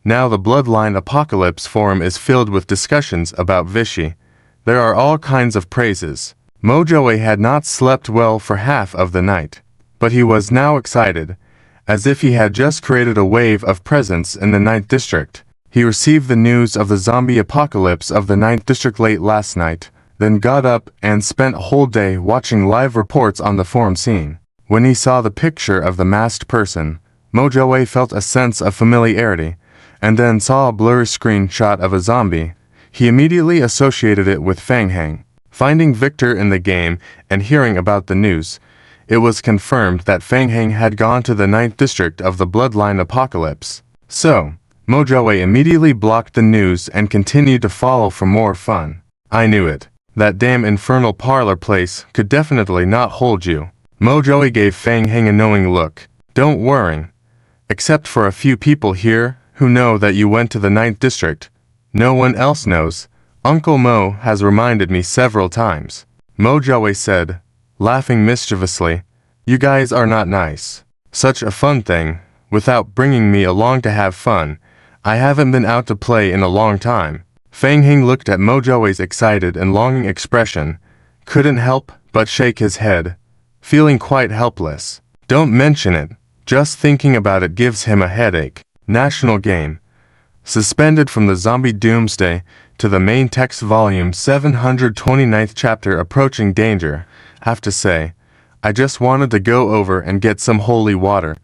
Now the Bloodline Apocalypse forum is filled with discussions about Vichy. There are all kinds of praises. Mojoe had not slept well for half of the night, but he was now excited, as if he had just created a wave of presence in the 9th district. He received the news of the zombie apocalypse of the 9th district late last night, then got up and spent a whole day watching live reports on the forum scene. When he saw the picture of the masked person, Mojoe felt a sense of familiarity, and then saw a blurry screenshot of a zombie. He immediately associated it with Feng Heng. Finding Victor in the game and hearing about the news, it was confirmed that Feng Heng had gone to the 9th district of the Bloodline Apocalypse. So, Mojoe immediately blocked the news and continued to follow for more fun. I knew it. That damn infernal parlor place could definitely not hold you. Mojoe gave Feng Heng a knowing look. Don't worry. Except for a few people here who know that you went to the 9th district. No one else knows. Uncle Mo has reminded me several times. Mojoe said, laughing mischievously. You guys are not nice. Such a fun thing, without bringing me along to have fun. I haven't been out to play in a long time. Feng Heng looked at Mojoe's excited and longing expression, couldn't help but shake his head, feeling quite helpless. Don't mention it. Just thinking about it gives him a headache. National game. Suspended from the Zombie Doomsday to the main text volume 729th chapter approaching danger. Have to say, I just wanted to go over and get some holy water.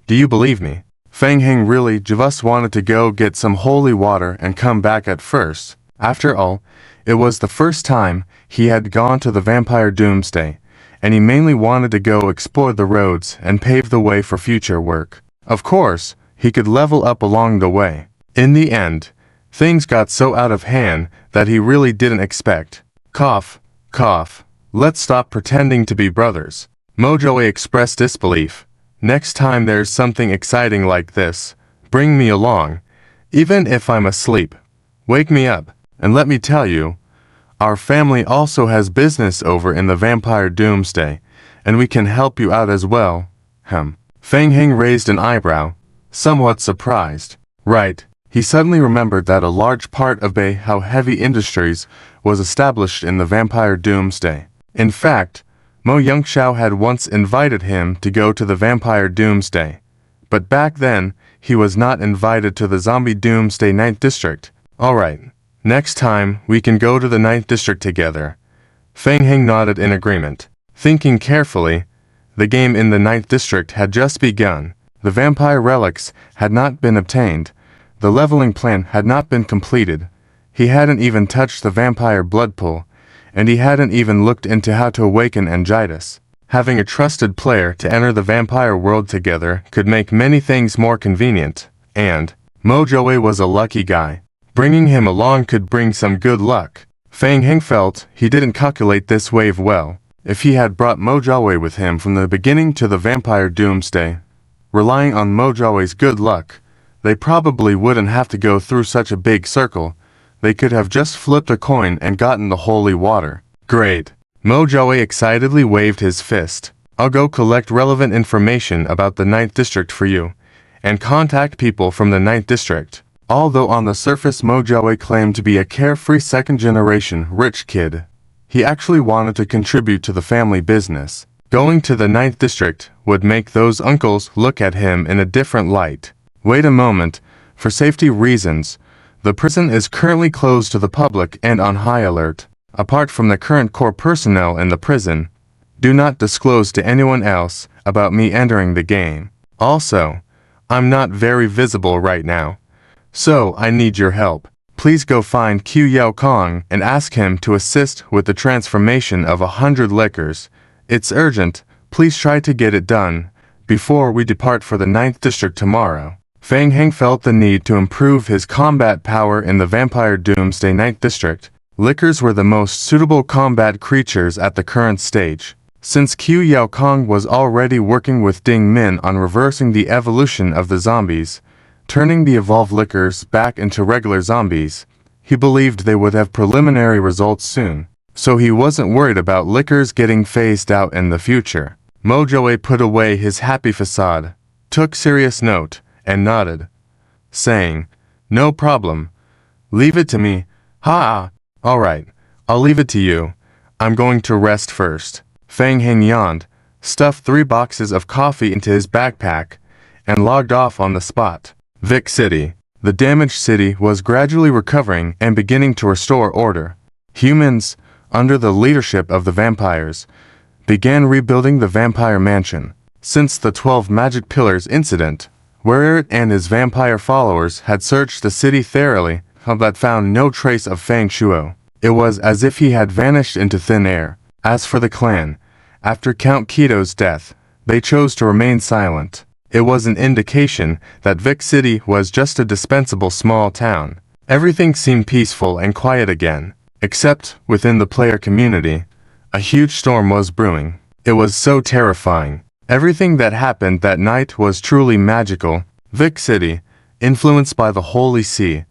Do you believe me? Feng Heng really just wanted to go get some holy water and come back at first. After all, it was the first time he had gone to the Vampire Doomsday, and he mainly wanted to go explore the roads and pave the way for future work. Of course, he could level up along the way. In the end, things got so out of hand that he really didn't expect. Cough, cough. Let's stop pretending to be brothers. Mojoe expressed disbelief. Next time there's something exciting like this, bring me along. Even if I'm asleep. Wake me up, and let me tell you, our family also has business over in the Vampire Doomsday, and we can help you out as well. Feng Heng raised an eyebrow, somewhat surprised. Right. He suddenly remembered that a large part of Beihao Heavy Industries was established in the Vampire Doomsday. In fact, Mo Yongxiao had once invited him to go to the Vampire Doomsday. But back then, he was not invited to the Zombie Doomsday 9th District. Alright, next time we can go to the 9th District together. Feng Heng nodded in agreement. Thinking carefully, the game in the 9th District had just begun. The vampire relics had not been obtained. The leveling plan had not been completed. He hadn't even touched the vampire blood pool, and he hadn't even looked into how to awaken Angitis. Having a trusted player to enter the vampire world together could make many things more convenient, and Mojoe was a lucky guy. Bringing him along could bring some good luck. Feng Heng felt he didn't calculate this wave well. If he had brought Mojoe with him from the beginning to the Vampire Doomsday, relying on Mojoe's good luck, they probably wouldn't have to go through such a big circle. They could have just flipped a coin and gotten the holy water. Great. Mojoe excitedly waved his fist. I'll go collect relevant information about the 9th District for you, and contact people from the 9th District. Although on the surface Mojoe claimed to be a carefree second-generation rich kid, he actually wanted to contribute to the family business. Going to the 9th District would make those uncles look at him in a different light. Wait a moment, for safety reasons, the prison is currently closed to the public and on high alert. Apart from the current core personnel in the prison, do not disclose to anyone else about me entering the game. Also, I'm not very visible right now, so I need your help. Please go find Q Yao Kong and ask him to assist with the transformation of 100 liquors. It's urgent, please try to get it done before we depart for the 9th District tomorrow. Feng Heng felt the need to improve his combat power in the Vampire Doomsday 9th District. Liquors were the most suitable combat creatures at the current stage. Since Q Yao Kong was already working with Ding Min on reversing the evolution of the zombies, turning the evolved liquors back into regular zombies, he believed they would have preliminary results soon, so he wasn't worried about liquors getting phased out in the future. Mojoe put away his happy facade, took serious note, and nodded, saying, "No problem. Leave it to me. Ha! Alright, I'll leave it to you. I'm going to rest first." Feng Heng yawned, stuffed 3 boxes of coffee into his backpack, and logged off on the spot. Vic City. The damaged city was gradually recovering and beginning to restore order. Humans, under the leadership of the vampires, began rebuilding the vampire mansion. Since the 12 Magic Pillars incident, Where and his vampire followers had searched the city thoroughly, but found no trace of Fang Shuo. It was as if he had vanished into thin air. As for the clan, after Count Keto's death, they chose to remain silent. It was an indication that Vic City was just a dispensable small town. Everything seemed peaceful and quiet again, except within the player community. A huge storm was brewing. It was so terrifying. Everything that happened that night was truly magical. Vic City, influenced by the Holy See,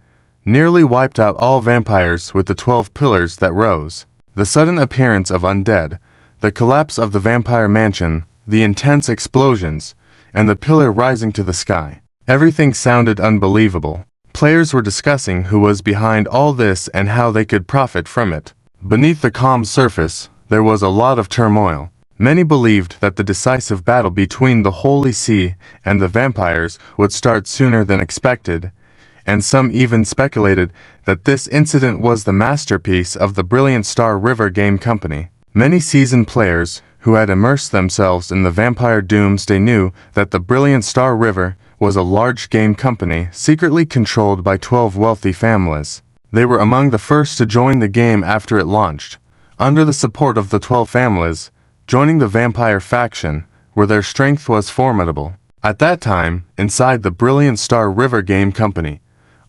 nearly wiped out all vampires with the 12 pillars that rose. The sudden appearance of undead, the collapse of the vampire mansion, the intense explosions, and the pillar rising to the sky. Everything sounded unbelievable. Players were discussing who was behind all this and how they could profit from it. Beneath the calm surface, there was a lot of turmoil. Many believed that the decisive battle between the Holy See and the vampires would start sooner than expected, and some even speculated that this incident was the masterpiece of the Brilliant Star River Game Company. Many seasoned players who had immersed themselves in the Vampire Doomsday knew that the Brilliant Star River was a large game company secretly controlled by 12 wealthy families. They were among the first to join the game after it launched. Under the support of the 12 families, joining the vampire faction, where their strength was formidable. At that time, inside the Brilliant Star River Game Company,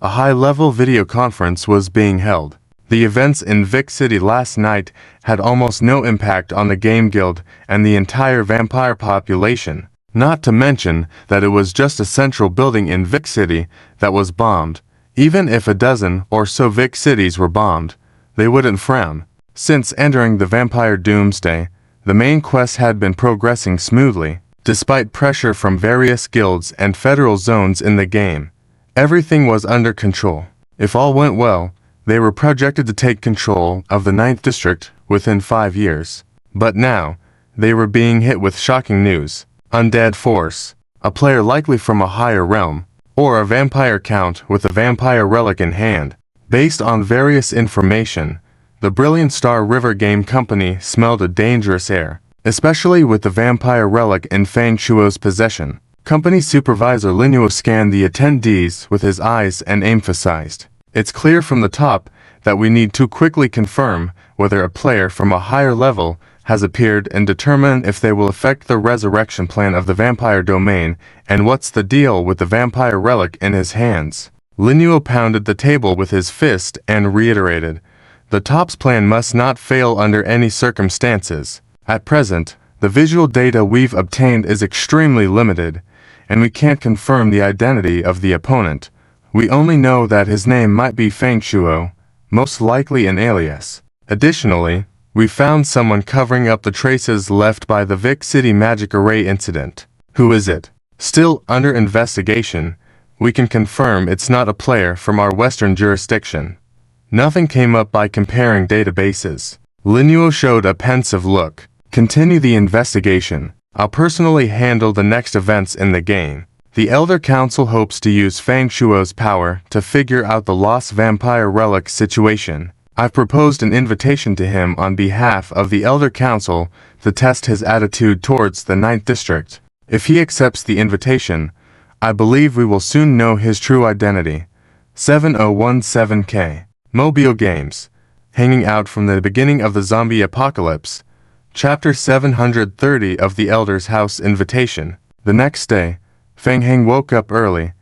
a high-level video conference was being held. The events in Vic City last night had almost no impact on the Game Guild and the entire vampire population, not to mention that it was just a central building in Vic City that was bombed. Even if a dozen or so Vic cities were bombed, they wouldn't frown. Since entering the Vampire Doomsday, the main quest had been progressing smoothly, despite pressure from various guilds and federal zones in the game. Everything was under control. If all went well, they were projected to take control of the 9th District within 5 years. But now, they were being hit with shocking news. Undead Force, a player likely from a higher realm, or a vampire count with a vampire relic in hand. Based on various information, the Brilliant Star River Game Company smelled a dangerous air, especially with the vampire relic in Fang Shuo's possession. Company supervisor Linuo scanned the attendees with his eyes and emphasized, "It's clear from the top that we need to quickly confirm whether a player from a higher level has appeared and determine if they will affect the resurrection plan of the vampire domain and what's the deal with the vampire relic in his hands." Linuo pounded the table with his fist and reiterated, "The top's plan must not fail under any circumstances. At present, the visual data we've obtained is extremely limited, and we can't confirm the identity of the opponent. We only know that his name might be Fang Shuo, most likely an alias. Additionally, we found someone covering up the traces left by the Vic City magic array incident. Who is it? Still under investigation. We can confirm it's not a player from our western jurisdiction. Nothing came up by comparing databases." Linuo showed a pensive look. "Continue the investigation. I'll personally handle the next events in the game." The Elder Council hopes to use Fang Shuo's power to figure out the lost vampire relic situation. I've proposed an invitation to him on behalf of the Elder Council to test his attitude towards the 9th District. If he accepts the invitation, I believe we will soon know his true identity. 7017K. Mobile Games. Hanging out from the beginning of the zombie apocalypse. Chapter 730 of the Elder's House Invitation. The next day, Feng Heng woke up early,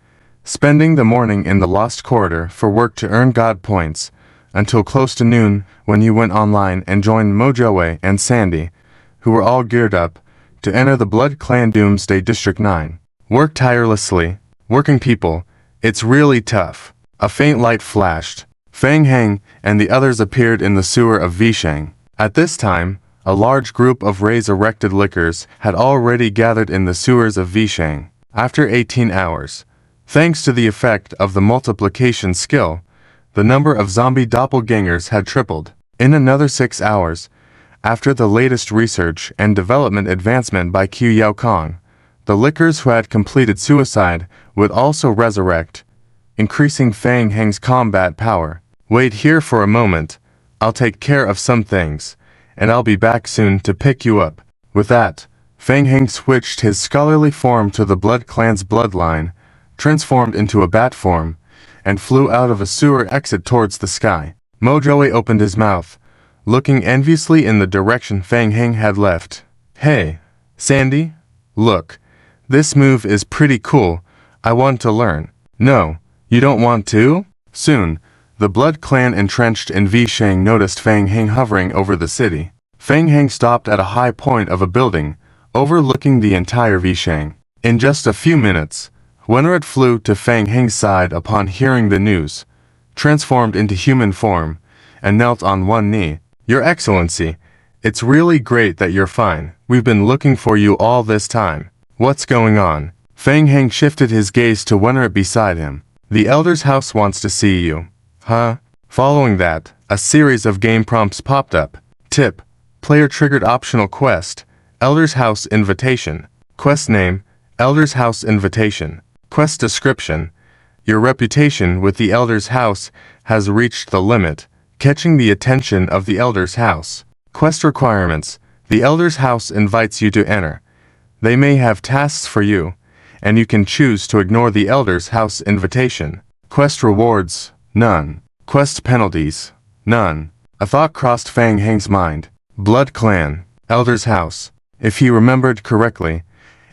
spending the morning in the Lost Corridor for work to earn God points, until close to noon when he went online and joined Mojowei and Sandy, who were all geared up to enter the Blood Clan Doomsday District 9. Work tirelessly, working people, it's really tough. A faint light flashed. Feng Heng and the others appeared in the sewer of Vishang. At this time, a large group of resurrected lickers had already gathered in the sewers of Vishang. After 18 hours, thanks to the effect of the multiplication skill, the number of zombie doppelgangers had tripled. In another 6 hours, after the latest research and development advancement by Q Yao Kong, the lickers who had completed suicide would also resurrect, increasing Feng Heng's combat power. "Wait here for a moment. I'll take care of some things, and I'll be back soon to pick you up." With that, Feng Heng switched his scholarly form to the Blood Clan's bloodline, transformed into a bat form, and flew out of a sewer exit towards the sky. Mojowei opened his mouth, looking enviously in the direction Feng Heng had left. "Hey, Sandy, look. This move is pretty cool. I want to learn." "No, you don't want to?" Soon, the Blood Clan entrenched in Vishang noticed Feng Heng hovering over the city. Feng Heng stopped at a high point of a building, overlooking the entire Vishang. In just a few minutes, Wenred flew to Feng Heng's side upon hearing the news, transformed into human form, and knelt on one knee. "Your Excellency, it's really great that you're fine. We've been looking for you all this time. What's going on?" Feng Heng shifted his gaze to Wenred beside him. "The Elder's House wants to see you." "Huh?" Following that, a series of game prompts popped up. Tip: player triggered optional quest, Elder's House Invitation. Quest name, Elder's House Invitation. Quest description. Your reputation with the Elder's House has reached the limit, catching the attention of the Elder's House. Quest requirements. The Elder's House invites you to enter. They may have tasks for you, and you can choose to ignore the Elder's House invitation. Quest rewards, none. Quest penalties, none. A thought crossed Fang Heng's mind. Blood Clan, Elder's House. If he remembered correctly,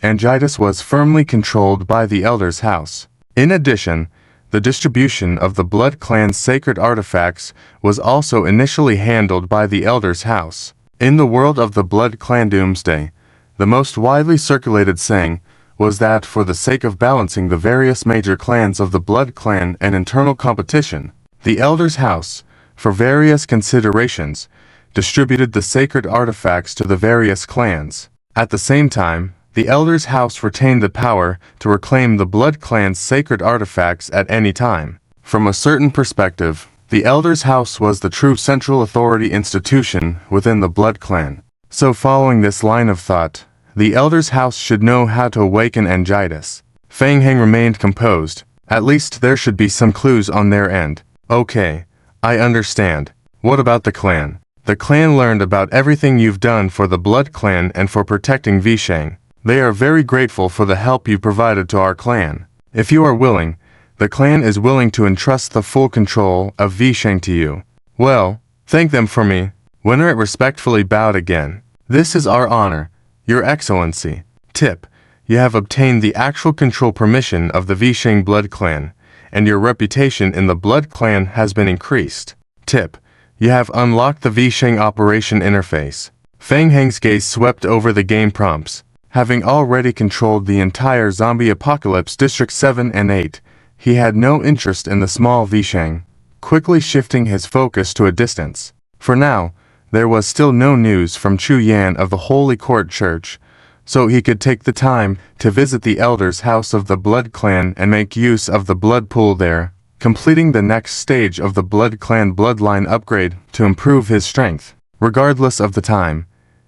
Angitis was firmly controlled by the Elder's House. In addition, the distribution of the Blood Clan's sacred artifacts was also initially handled by the Elder's House. In the world of the Blood Clan Doomsday, the most widely circulated saying was that for the sake of balancing the various major clans of the Blood Clan and internal competition, the Elder's House, for various considerations, distributed the sacred artifacts to the various clans. At the same time, the Elder's House retained the power to reclaim the Blood Clan's sacred artifacts at any time. From a certain perspective, the Elder's House was the true central authority institution within the Blood Clan. So following this line of thought, the Elder's House should know how to awaken Angitis. Fang Heng remained composed. At least there should be some clues on their end. Okay, I understand. What about the clan? The clan learned about everything you've done for the Blood Clan and for protecting Vishang. They are very grateful for the help you provided to our clan. If you are willing, the clan is willing to entrust the full control of Vishang to you. Well, thank them for me. Winner respectfully bowed again. This is our honor, Your Excellency. Tip: you have obtained the actual control permission of the Vishang Blood Clan, and your reputation in the Blood Clan has been increased. Tip: you have unlocked the Vishang operation interface. Fang Heng's gaze swept over the game prompts. Having already controlled the entire zombie apocalypse District 7 and 8, he had no interest in the small Vishang, quickly shifting his focus to a distance. For now, there was still no news from Chu Yan of the Holy Court Church, so he could take the time to visit the Elder's House of the Blood Clan and make use of the blood pool there, completing the next stage of the Blood Clan bloodline upgrade to improve his strength. Regardless of the time,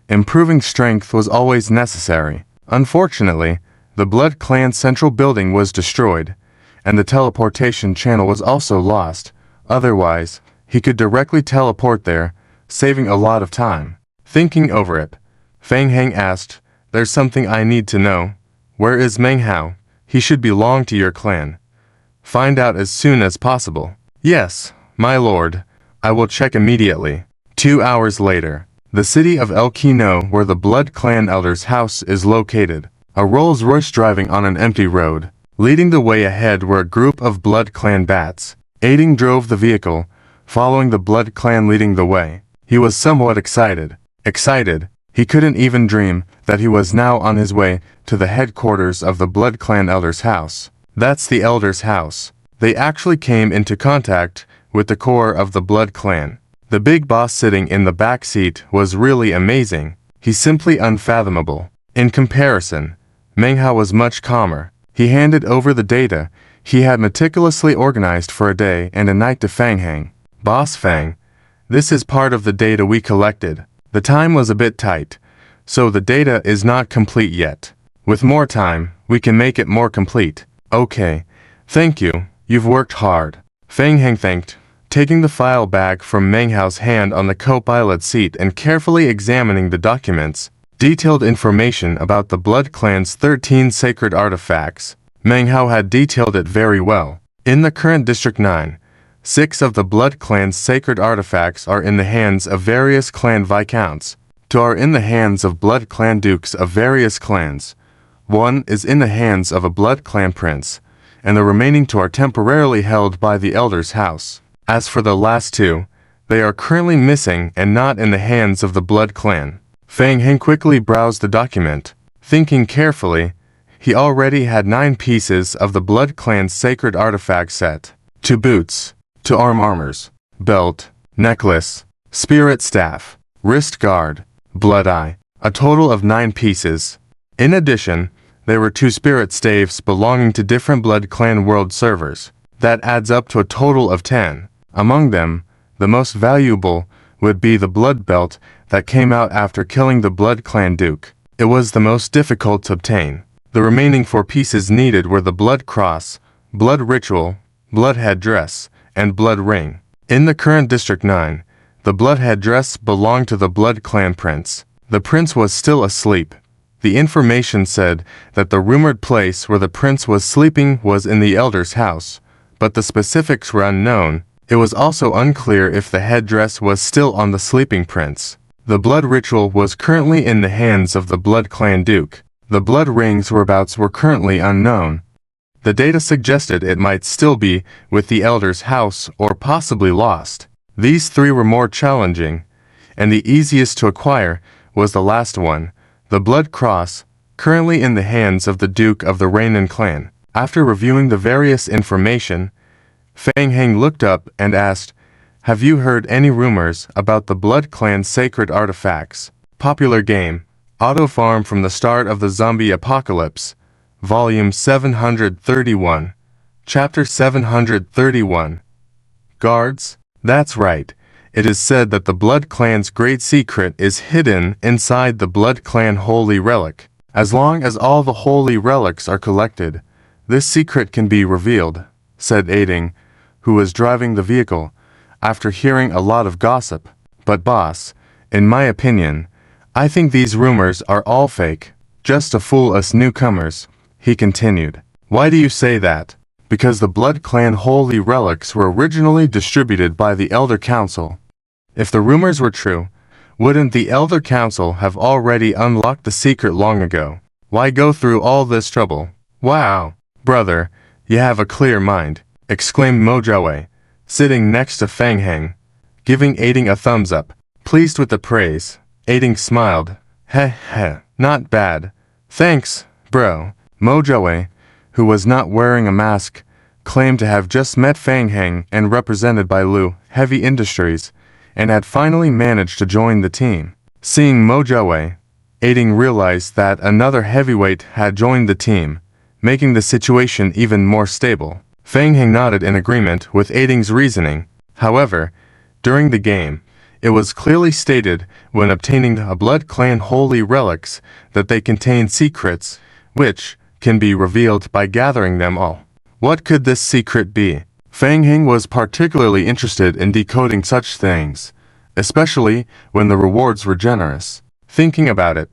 improving strength was always necessary. Unfortunately, the Blood Clan central building was destroyed, and the teleportation channel was also lost. Otherwise, he could directly teleport there, saving a lot of time. Thinking over it, Fang Heng asked, "There's something I need to know. Where is Meng Hao? He should belong to your clan. Find out as soon as possible." "Yes, my lord. I will check immediately." 2 hours later, the city of El Kino, where the Blood Clan Elder's House is located, a Rolls-Royce driving on an empty road. Leading the way ahead were a group of Blood Clan bats. Aiding drove the vehicle, following the Blood Clan leading the way. He was somewhat excited. He couldn't even dream that he was now on his way to the headquarters of the Blood Clan Elder's House. That's the Elder's House. They actually came into contact with the core of the Blood Clan. The big boss sitting in the back seat was really amazing. He's simply unfathomable. In comparison, Meng Hao was much calmer. He handed over the data he had meticulously organized for a day and a night to Fang Heng. "Boss Fang, this is part of the data we collected. The time was a bit tight, so the data is not complete yet. With more time, we can make it more complete." "Okay, thank you. You've worked hard." Fang Heng thanked, taking the file bag from Meng Hao's hand on the co-pilot seat and carefully examining the documents. Detailed information about the Blood Clan's 13 sacred artifacts. Meng Hao had detailed it very well. In the current District 9, 6 of the Blood Clan's sacred artifacts are in the hands of various clan viscounts. 2 are in the hands of Blood Clan dukes of various clans. 1 is in the hands of a Blood Clan prince, and the remaining 2 are temporarily held by the Elder's House. As for the last 2, they are currently missing and not in the hands of the Blood Clan. Fang Heng quickly browsed the document. Thinking carefully, he already had 9 pieces of the Blood Clan's sacred artifact set. 2 boots, 2 armors, belt, necklace, spirit staff, wrist guard, blood eye, a total of 9 pieces. In addition, there were 2 spirit staves belonging to different Blood Clan world servers. That adds up to a total of 10. Among them, the most valuable would be the blood belt that came out after killing the Blood Clan Duke. It was the most difficult to obtain. The remaining 4 pieces needed were the blood cross, blood ritual, blood headdress, and blood ring. In the current District 9, the blood headdress belonged to the Blood Clan prince. The prince was still asleep. The information said that the rumored place where the prince was sleeping was in the elder's house, but the specifics were unknown. It was also unclear if the headdress was still on the sleeping prince. The blood ritual was currently in the hands of the Blood Clan Duke. The blood rings whereabouts were currently unknown. The data suggested it might still be with the elder's house or possibly lost. These 3 were more challenging, and the easiest to acquire was the last one, the blood cross, currently in the hands of the Duke of the Rainan clan. After reviewing the various information, Fang Heng looked up and asked, "Have you heard any rumors about the Blood Clan's sacred artifacts?" Popular game, Auto Farm from the Start of the Zombie Apocalypse, Volume 731, Chapter 731. Guards? That's right. It is said that the Blood Clan's great secret is hidden inside the Blood Clan Holy Relic. As long as all the Holy Relics are collected, this secret can be revealed, said Aiding, who was driving the vehicle, after hearing a lot of gossip. But boss, in my opinion, I think these rumors are all fake, just to fool us newcomers, he continued. Why do you say that? Because the Blood Clan Holy Relics were originally distributed by the Elder Council. If the rumors were true, wouldn't the Elder Council have already unlocked the secret long ago? Why go through all this trouble? Wow, brother, you have a clear mind, exclaimed Mojaway, sitting next to Fang Heng, giving Aiding a thumbs up. Pleased with the praise, Aiding smiled. Heh heh, not bad. Thanks, bro. Mojaway, who was not wearing a mask, claimed to have just met Fang Heng and represented by Lu Heavy Industries, and had finally managed to join the team. Seeing Mojaway, Aiding realized that another heavyweight had joined the team, making the situation even more stable. Fang Heng nodded in agreement with Aiding's reasoning. However, during the game, it was clearly stated when obtaining a Blood Clan Holy Relics that they contain secrets, which can be revealed by gathering them all. What could this secret be? Fang Heng was particularly interested in decoding such things, especially when the rewards were generous. Thinking about it,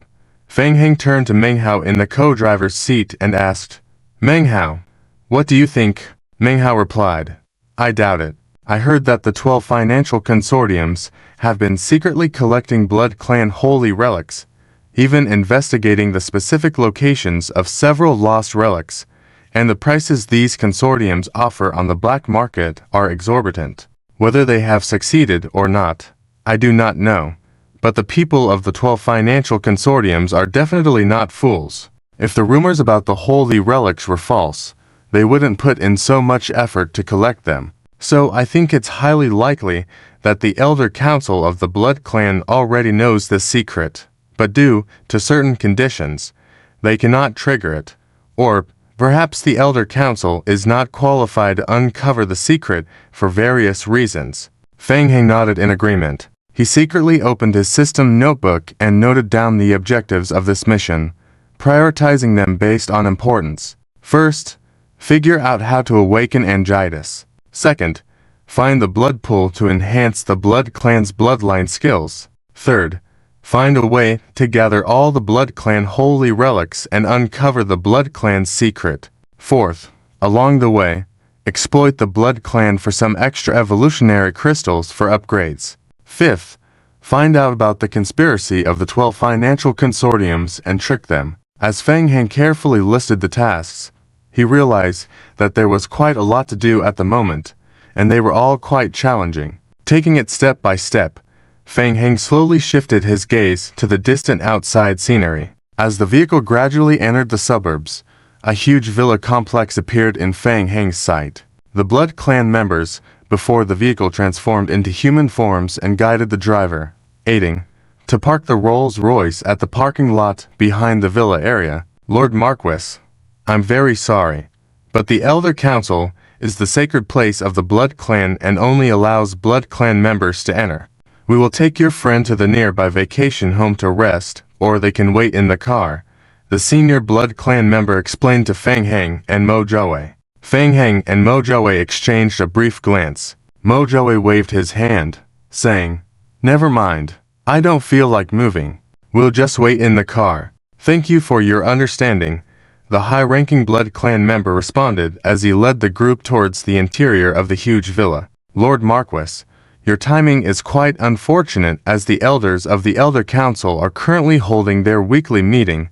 Fang Heng turned to Meng Hao in the co-driver's seat and asked, "Meng Hao, what do you think?" Meng Hao replied, "I doubt it. I heard that the 12 financial consortiums have been secretly collecting Blood Clan Holy Relics, even investigating the specific locations of several lost relics, and the prices these consortiums offer on the black market are exorbitant. Whether they have succeeded or not, I do not know, but the people of the 12 financial consortiums are definitely not fools. If the rumors about the holy relics were false, they wouldn't put in so much effort to collect them. So I think it's highly likely that the Elder Council of the Blood Clan already knows this secret, but due to certain conditions, they cannot trigger it. Or perhaps the Elder Council is not qualified to uncover the secret for various reasons." Fang Heng nodded in agreement. He secretly opened his system notebook and noted down the objectives of this mission, prioritizing them based on importance. First, figure out how to awaken Angitis. Second, find the blood pool to enhance the Blood Clan's bloodline skills. Third, find a way to gather all the Blood Clan holy relics and uncover the Blood Clan's secret. Fourth, along the way, exploit the Blood Clan for some extra evolutionary crystals for upgrades. Fifth, find out about the conspiracy of the 12 financial consortiums and trick them. As Fang Heng carefully listed the tasks, he realized that there was quite a lot to do at the moment, and they were all quite challenging. Taking it step by step, Fang Heng slowly shifted his gaze to the distant outside scenery. As the vehicle gradually entered the suburbs, a huge villa complex appeared in Fang Heng's sight. The Blood Clan members, before the vehicle transformed into human forms and guided the driver, Aiding, to park the Rolls-Royce at the parking lot behind the villa area. "Lord Marquis, I'm very sorry, but the Elder Council is the sacred place of the Blood Clan and only allows Blood Clan members to enter. We will take your friend to the nearby vacation home to rest or they can wait in the car, the senior Blood Clan member explained to Fang Heng and Mo Jiawei. Fang Heng and Mo Jiawei exchanged a brief glance. Mo Jiawei waved his hand, saying, "Never mind. I don't feel like moving. We'll just wait in the car. Thank you for your understanding," the high-ranking Blood Clan member responded as he led the group towards the interior of the huge villa. "Lord Marquis, your timing is quite unfortunate as the elders of the Elder Council are currently holding their weekly meeting,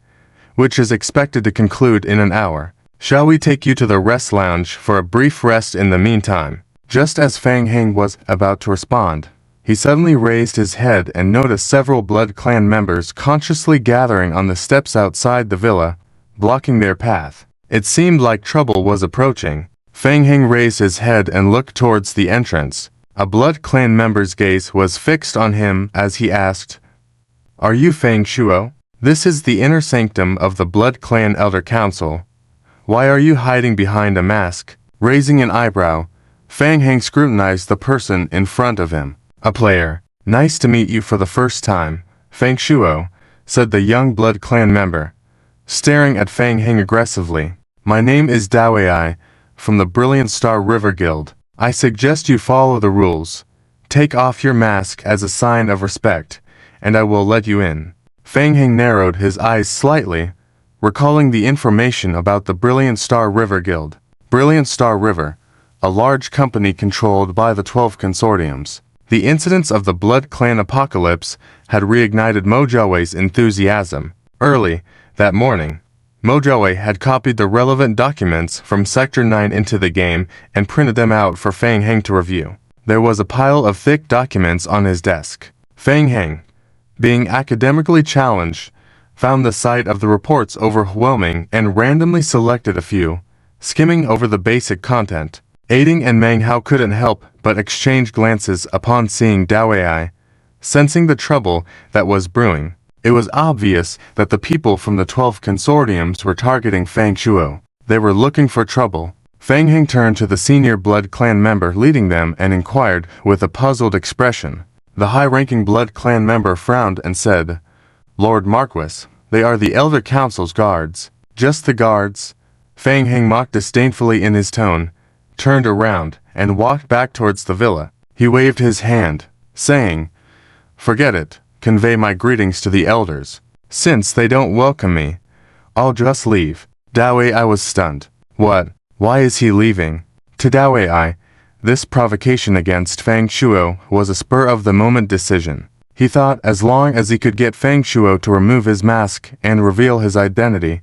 which is expected to conclude in an hour. Shall we take you to the rest lounge for a brief rest in the meantime?" Just as Fang Heng was about to respond, he suddenly raised his head and noticed several Blood Clan members consciously gathering on the steps outside the villa, blocking their path. It seemed like trouble was approaching. Fang Heng raised his head and looked towards the entrance. A Blood Clan member's gaze was fixed on him as he asked, "Are you Fang Shuo? This is the inner sanctum of the Blood Clan Elder Council. Why are you hiding behind a mask?" Raising an eyebrow, Fang Heng scrutinized the person in front of him. "A player. Nice to meet you for the first time, Fang Shuo," said the young Blood Clan member, staring at Fang Heng aggressively. "My name is Dao Ai, from the Brilliant Star River Guild. I suggest you follow the rules. Take off your mask as a sign of respect, and I will let you in." Fang Heng narrowed his eyes slightly, recalling the information about the Brilliant Star River Guild. Brilliant Star River, a large company controlled by the 12 consortiums. The incidents of the Blood Clan apocalypse had reignited Mo Jiawei's enthusiasm. Early that morning, Mo Jiawei had copied the relevant documents from Sector 9 into the game and printed them out for Fang Heng to review. There was a pile of thick documents on his desk. Fang Heng, being academically challenged, found the sight of the reports overwhelming and randomly selected a few, skimming over the basic content. Aiding and Manghwa couldn't help but exchange glances upon seeing Dao Ai. Sensing the trouble that was brewing, it was obvious that the people from the 12 consortiums were targeting Fang Shuo. They were looking for trouble. Fang Heng turned to the senior Blood Clan member leading them and inquired with a puzzled expression. The high-ranking Blood Clan member frowned and said, "Lord Marquis, they are the Elder Council's guards." "Just the guards?" Fang Heng mocked disdainfully in his tone, turned around, and walked back towards the villa. He waved his hand, saying, "Forget it. Convey my greetings to the elders. Since they don't welcome me, I'll just leave." Dao Ai was stunned. What? Why is he leaving? To Dao Ai, this provocation against Fang Shuo was a spur-of-the-moment decision. He thought as long as he could get Fang Shuo to remove his mask and reveal his identity,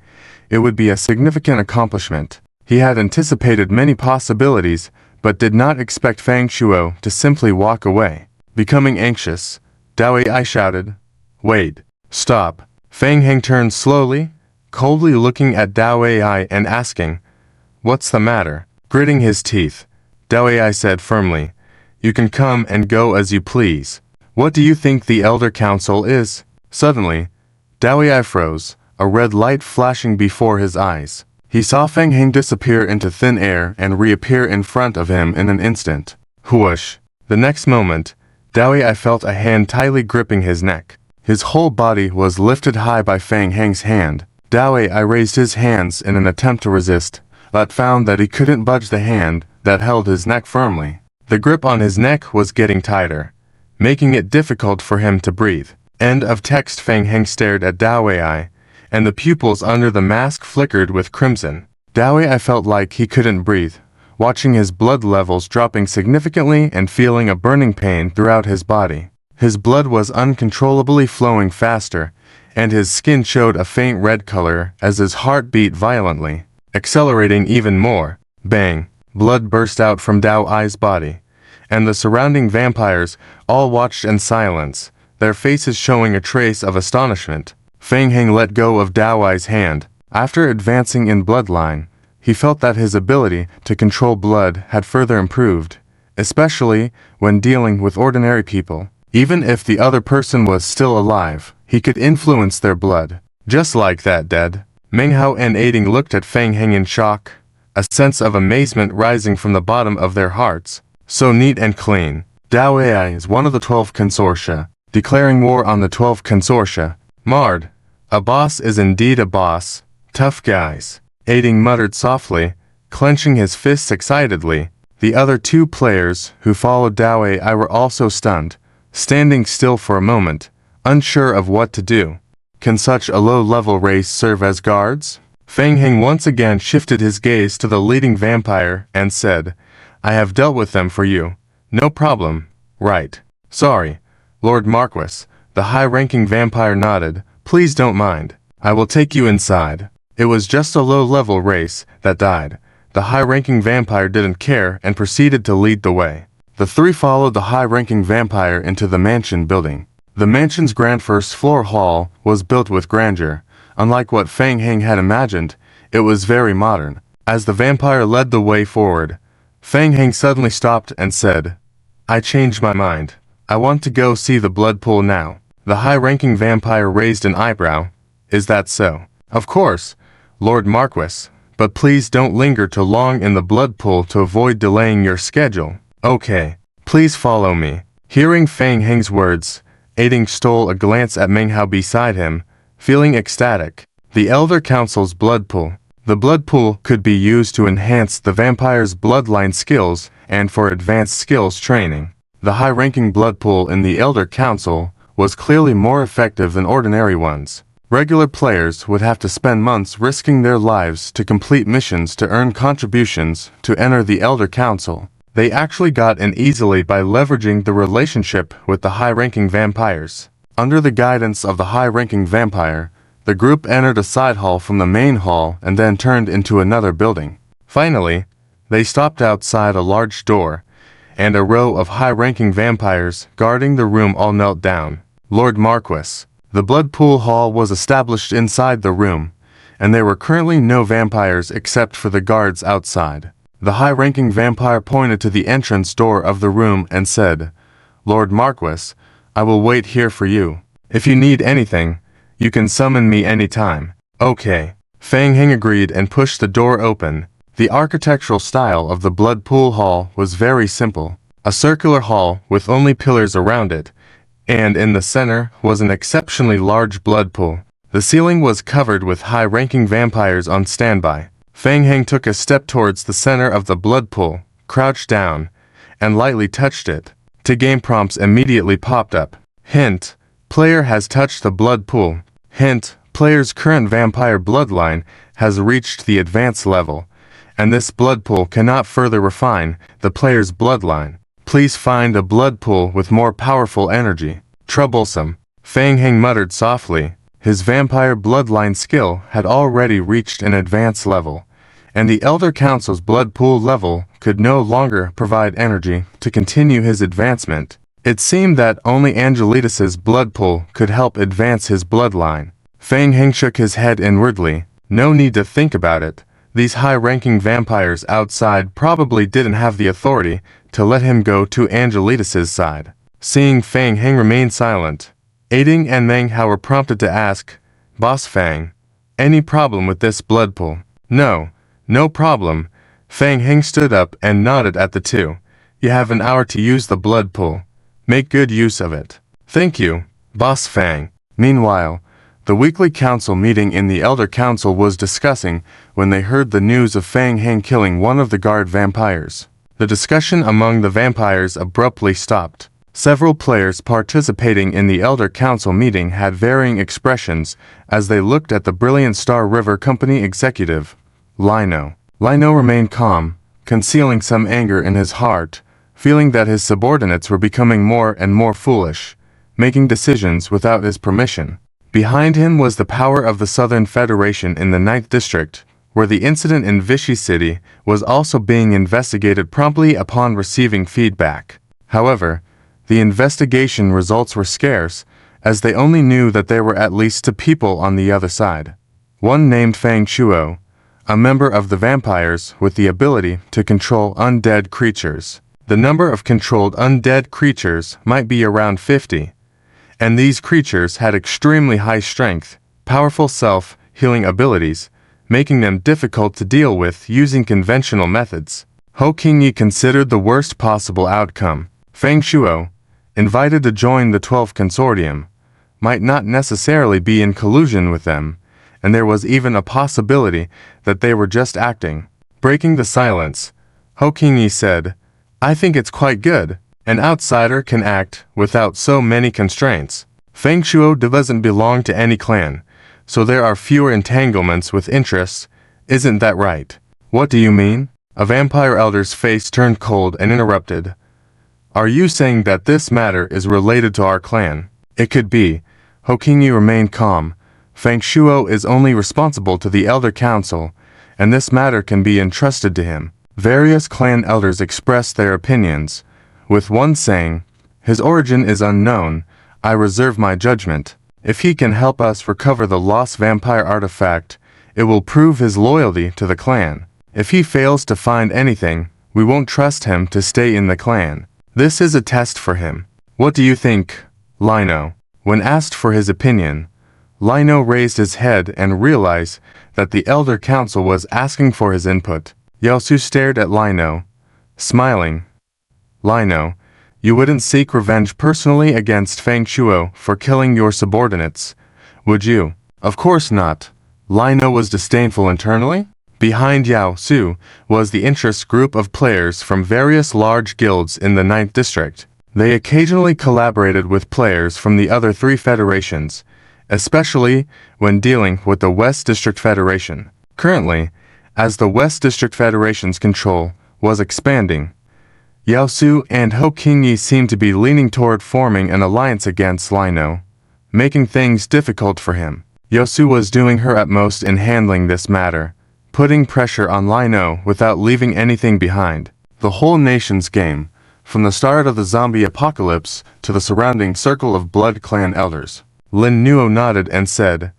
it would be a significant accomplishment. He had anticipated many possibilities, but did not expect Fang Shuo to simply walk away. Becoming anxious, Dao Ai shouted, "Wait, stop." Fang Heng turned slowly, coldly looking at Dao Ai and asking, "What's the matter?" Gritting his teeth, Dao Ai said firmly, "You can come and go as you please. What do you think the Elder Council is?" Suddenly, Dao Ai froze, a red light flashing before his eyes. He saw Fang Heng disappear into thin air and reappear in front of him in an instant. Whoosh! The next moment, Dao Ai felt a hand tightly gripping his neck. His whole body was lifted high by Fang Heng's hand. Dao Ai raised his hands in an attempt to resist, but found that he couldn't budge the hand that held his neck firmly. The grip on his neck was getting tighter, making it difficult for him to breathe. End of text. Fang Heng stared at Dao Ai, and the pupils under the mask flickered with crimson. Dao Ai felt like he couldn't breathe, watching his blood levels dropping significantly and feeling a burning pain throughout his body. His blood was uncontrollably flowing faster, and his skin showed a faint red color as his heart beat violently. Accelerating even more, bang, blood burst out from Dao Ai's body, and the surrounding vampires all watched in silence, their faces showing a trace of astonishment. Fang Heng let go of Dao Ai's hand. After advancing in bloodline, he felt that his ability to control blood had further improved, especially when dealing with ordinary people. Even if the other person was still alive, he could influence their blood. Just like that, dead. Manghwa and Aiding looked at Fang Heng in shock, a sense of amazement rising from the bottom of their hearts. So neat and clean. Dao Ai is one of the 12 consortia. Declaring war on the 12 consortia. Marred, A boss is indeed a boss. Tough guys. Aiding muttered softly, clenching his fists excitedly. The other two players who followed Dao Ai were also stunned, standing still for a moment, unsure of what to do. Can such a low-level race serve as guards? Feng Heng once again shifted his gaze to the leading vampire and said, I have dealt with them for you. No problem. Right. Sorry. Lord Marquis, the high-ranking vampire nodded. Please don't mind. I will take you inside. It was just a low-level race that died. The high-ranking vampire didn't care and proceeded to lead the way. The three followed the high-ranking vampire into the mansion building. The mansion's grand first-floor hall was built with grandeur. Unlike what Feng Heng had imagined, it was very modern. As the vampire led the way forward, Feng Heng suddenly stopped and said, I changed my mind. I want to go see the blood pool now. The high-ranking vampire raised an eyebrow. Is that so? Of course, Lord Marquis, but please don't linger too long in the blood pool to avoid delaying your schedule. Okay, please follow me. Hearing Feng Heng's words, Aiding stole a glance at Menghwa beside him, feeling ecstatic. The Elder Council's blood pool. The blood pool could be used to enhance the vampire's bloodline skills and for advanced skills training. The high-ranking blood pool in the Elder Council was clearly more effective than ordinary ones. Regular players would have to spend months risking their lives to complete missions to earn contributions to enter the Elder Council. They actually got in easily by leveraging the relationship with the high-ranking vampires. Under the guidance of the high-ranking vampire, the group entered a side hall from the main hall and then turned into another building. Finally, they stopped outside a large door, and a row of high-ranking vampires guarding the room all knelt down. Lord Marquis. The blood pool hall was established inside the room, and there were currently no vampires except for the guards outside. The high-ranking vampire pointed to the entrance door of the room and said, Lord Marquis, I will wait here for you. If you need anything, you can summon me anytime. Okay. Feng Heng agreed and pushed the door open. The architectural style of the blood pool hall was very simple. A circular hall with only pillars around it, and in the center was an exceptionally large blood pool. The ceiling was covered with high-ranking vampires on standby. Feng Heng took a step towards the center of the blood pool, crouched down, and lightly touched it. Two game prompts immediately popped up. Hint: player has touched the blood pool. Hint: player's current vampire bloodline has reached the advanced level, and this blood pool cannot further refine the player's bloodline. Please find a blood pool with more powerful energy. Troublesome. Feng Heng muttered softly. His vampire bloodline skill had already reached an advanced level, and the Elder Council's blood pool level could no longer provide energy to continue his advancement. It seemed that only Angelitas's blood pool could help advance his bloodline. Feng Heng shook his head inwardly. No need to think about it. These high-ranking vampires outside probably didn't have the authority to let him go to Angelitas's side. Seeing Feng Heng remain silent, Aiding and Menghwa were prompted to ask, Boss Feng, any problem with this blood pool? No, no problem. Feng Heng stood up and nodded at the two. You have an hour to use the blood pool. Make good use of it. Thank you, Boss Feng. Meanwhile, the weekly council meeting in the Elder Council was discussing when they heard the news of Feng Heng killing one of the guard vampires. The discussion among the vampires abruptly stopped. Several players participating in the Elder Council meeting had varying expressions as they looked at the brilliant Star River Company executive, Lino. Lino remained calm, concealing some anger in his heart, feeling that his subordinates were becoming more and more foolish, making decisions without his permission. Behind him was the power of the Southern Federation in the 9th District, where the incident in Vichy City was also being investigated promptly upon receiving feedback. However, the investigation results were scarce, as they only knew that there were at least 2 people on the other side. One named Fang Chuo, a member of the vampires with the ability to control undead creatures. The number of controlled undead creatures might be around 50, and these creatures had extremely high strength, powerful self-healing abilities, making them difficult to deal with using conventional methods. Ho Qingyi considered the worst possible outcome. Fang Shuo, invited to join the 12th Consortium, might not necessarily be in collusion with them, and there was even a possibility that they were just acting. Breaking the silence, Hokingi said, "I think it's quite good. An outsider can act without so many constraints. Feng Shuo doesn't belong to any clan, so there are fewer entanglements with interests. Isn't that right?" "What do you mean?" A vampire elder's face turned cold and interrupted. "Are you saying that this matter is related to our clan?" "It could be." Hokingi remained calm. "Feng Shuo is only responsible to the Elder Council, and this matter can be entrusted to him." Various clan elders expressed their opinions, with one saying, "His origin is unknown. I reserve my judgment. If he can help us recover the lost vampire artifact, it will prove his loyalty to the clan. If he fails to find anything, we won't trust him to stay in the clan. This is a test for him." "What do you think, Lino?" When asked for his opinion, Lino raised his head and realized that the Elder Council was asking for his input. Yaosu stared at Lino, smiling. "Lino, you wouldn't seek revenge personally against Feng Shuo for killing your subordinates, would you?" "Of course not." Lino was disdainful internally. Behind Yao Su was the interest group of players from various large guilds in the 9th District. They occasionally collaborated with players from the other 3 federations, especially when dealing with the West District Federation. Currently, as the West District Federation's control was expanding, Yao Su and Hokingi seemed to be leaning toward forming an alliance against Lino, making things difficult for him. Yao Su was doing her utmost in handling this matter, putting pressure on Lino without leaving anything behind. The whole nation's game, from the start of the zombie apocalypse to the surrounding circle of Blood Clan elders. Lin Nuo nodded and said,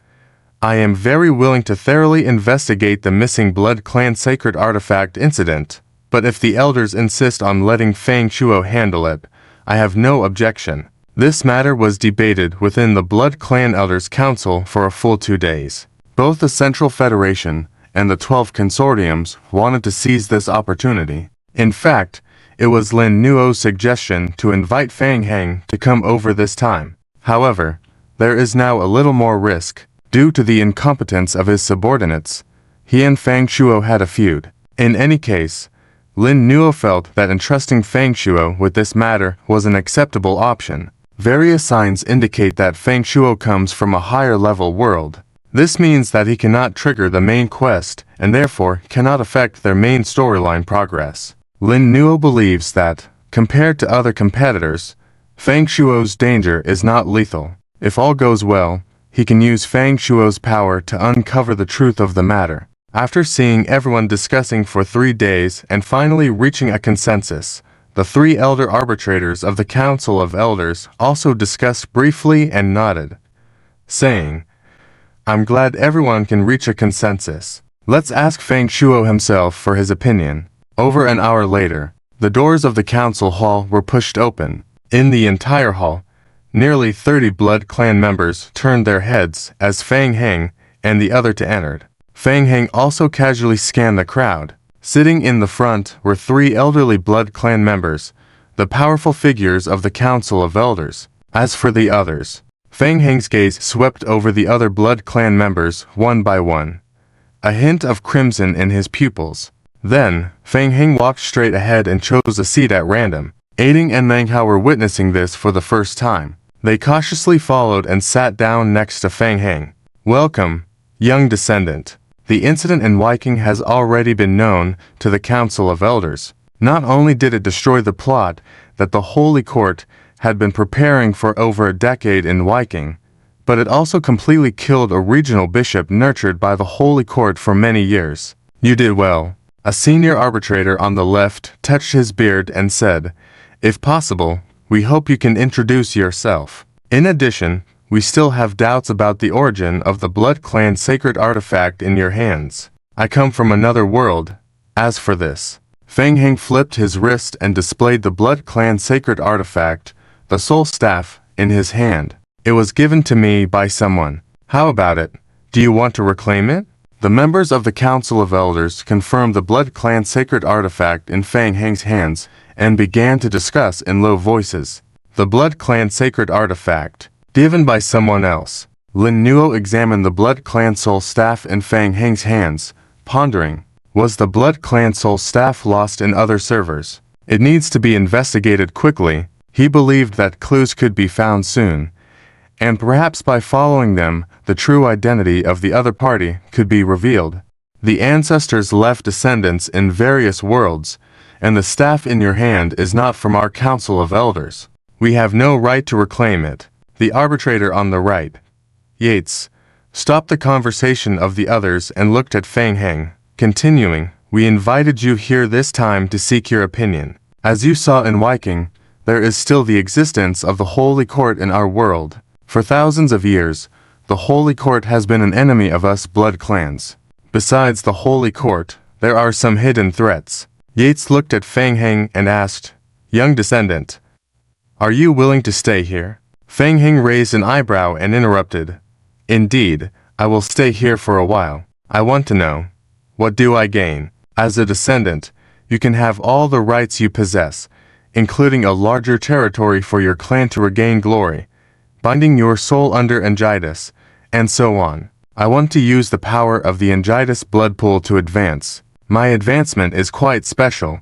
"I am very willing to thoroughly investigate the missing Blood Clan sacred artifact incident, but if the elders insist on letting Feng Shuo handle it, I have no objection." This matter was debated within the Blood Clan Elders Council for a full 2 days. Both the Central Federation and the 12 consortiums wanted to seize this opportunity. In fact, it was Lin Nuo's suggestion to invite Fang Heng to come over this time. However, there is now a little more risk. Due to the incompetence of his subordinates, he and Feng Shuo had a feud. In any case, Lin Nuo felt that entrusting Feng Shuo with this matter was an acceptable option. Various signs indicate that Feng Shuo comes from a higher level world. This means that he cannot trigger the main quest and therefore cannot affect their main storyline progress. Lin Nuo believes that, compared to other competitors, Feng Shuo's danger is not lethal. If all goes well, he can use Feng Shuo's power to uncover the truth of the matter. After seeing everyone discussing for 3 days and finally reaching a consensus, the 3 elder arbitrators of the Council of Elders also discussed briefly and nodded, saying, "I'm glad everyone can reach a consensus. Let's ask Feng Shuo himself for his opinion." Over an hour later, the doors of the council hall were pushed open. In the entire hall, nearly 30 Blood Clan members turned their heads as Fang Heng and the other two entered. Fang Heng also casually scanned the crowd. Sitting in the front were 3 elderly Blood Clan members, the powerful figures of the Council of Elders. As for the others, Fang Heng's gaze swept over the other Blood Clan members one by one, a hint of crimson in his pupils. Then, Fang Heng walked straight ahead and chose a seat at random. Aiding and Manghwa were witnessing this for the first time. They cautiously followed and sat down next to Fang Heng. "Welcome, young descendant. The incident in Viking has already been known to the Council of Elders. Not only did it destroy the plot that the Holy Court had been preparing for over a decade in Viking, but it also completely killed a regional bishop nurtured by the Holy Court for many years. You did well." A senior arbitrator on the left touched his beard and said, "If possible, we hope you can introduce yourself. In addition, we still have doubts about the origin of the Blood Clan sacred artifact in your hands. I come from another world. As for this." Fang Heng flipped his wrist and displayed the Blood Clan sacred artifact, the soul staff, in his hand. "It was given to me by someone. How about it? Do you want to reclaim it?" The members of the Council of Elders confirmed the Blood Clan sacred artifact in Fang Heng's hands and began to discuss in low voices. The Blood Clan sacred artifact, Given by someone else. Lin Nuo examined the Blood Clan Soul Staff in Fang Heng's hands, pondering. Was the Blood Clan Soul Staff lost in other servers? It needs to be investigated quickly. He believed that clues could be found soon, and perhaps by following them, the true identity of the other party could be revealed. The ancestors left descendants in various worlds, and the staff in your hand is not from our Council of Elders. We have no right to reclaim it. The arbitrator on the right, Yates, stopped the conversation of the others and looked at Fang Heng, continuing, we invited you here this time to seek your opinion. As you saw in Viking, there is still the existence of the Holy Court in our world. For thousands of years, the Holy Court has been an enemy of us blood clans. Besides the Holy Court, there are some hidden threats. Yates looked at Fang Heng and asked, young descendant, are you willing to stay here? Fang Heng raised an eyebrow and interrupted, indeed, I will stay here for a while. I want to know, what do I gain? As a descendant, you can have all the rights you possess, including a larger territory for your clan to regain glory, binding your soul under Angitis, and so on. I want to use the power of the Angitis blood pool to advance. My advancement is quite special.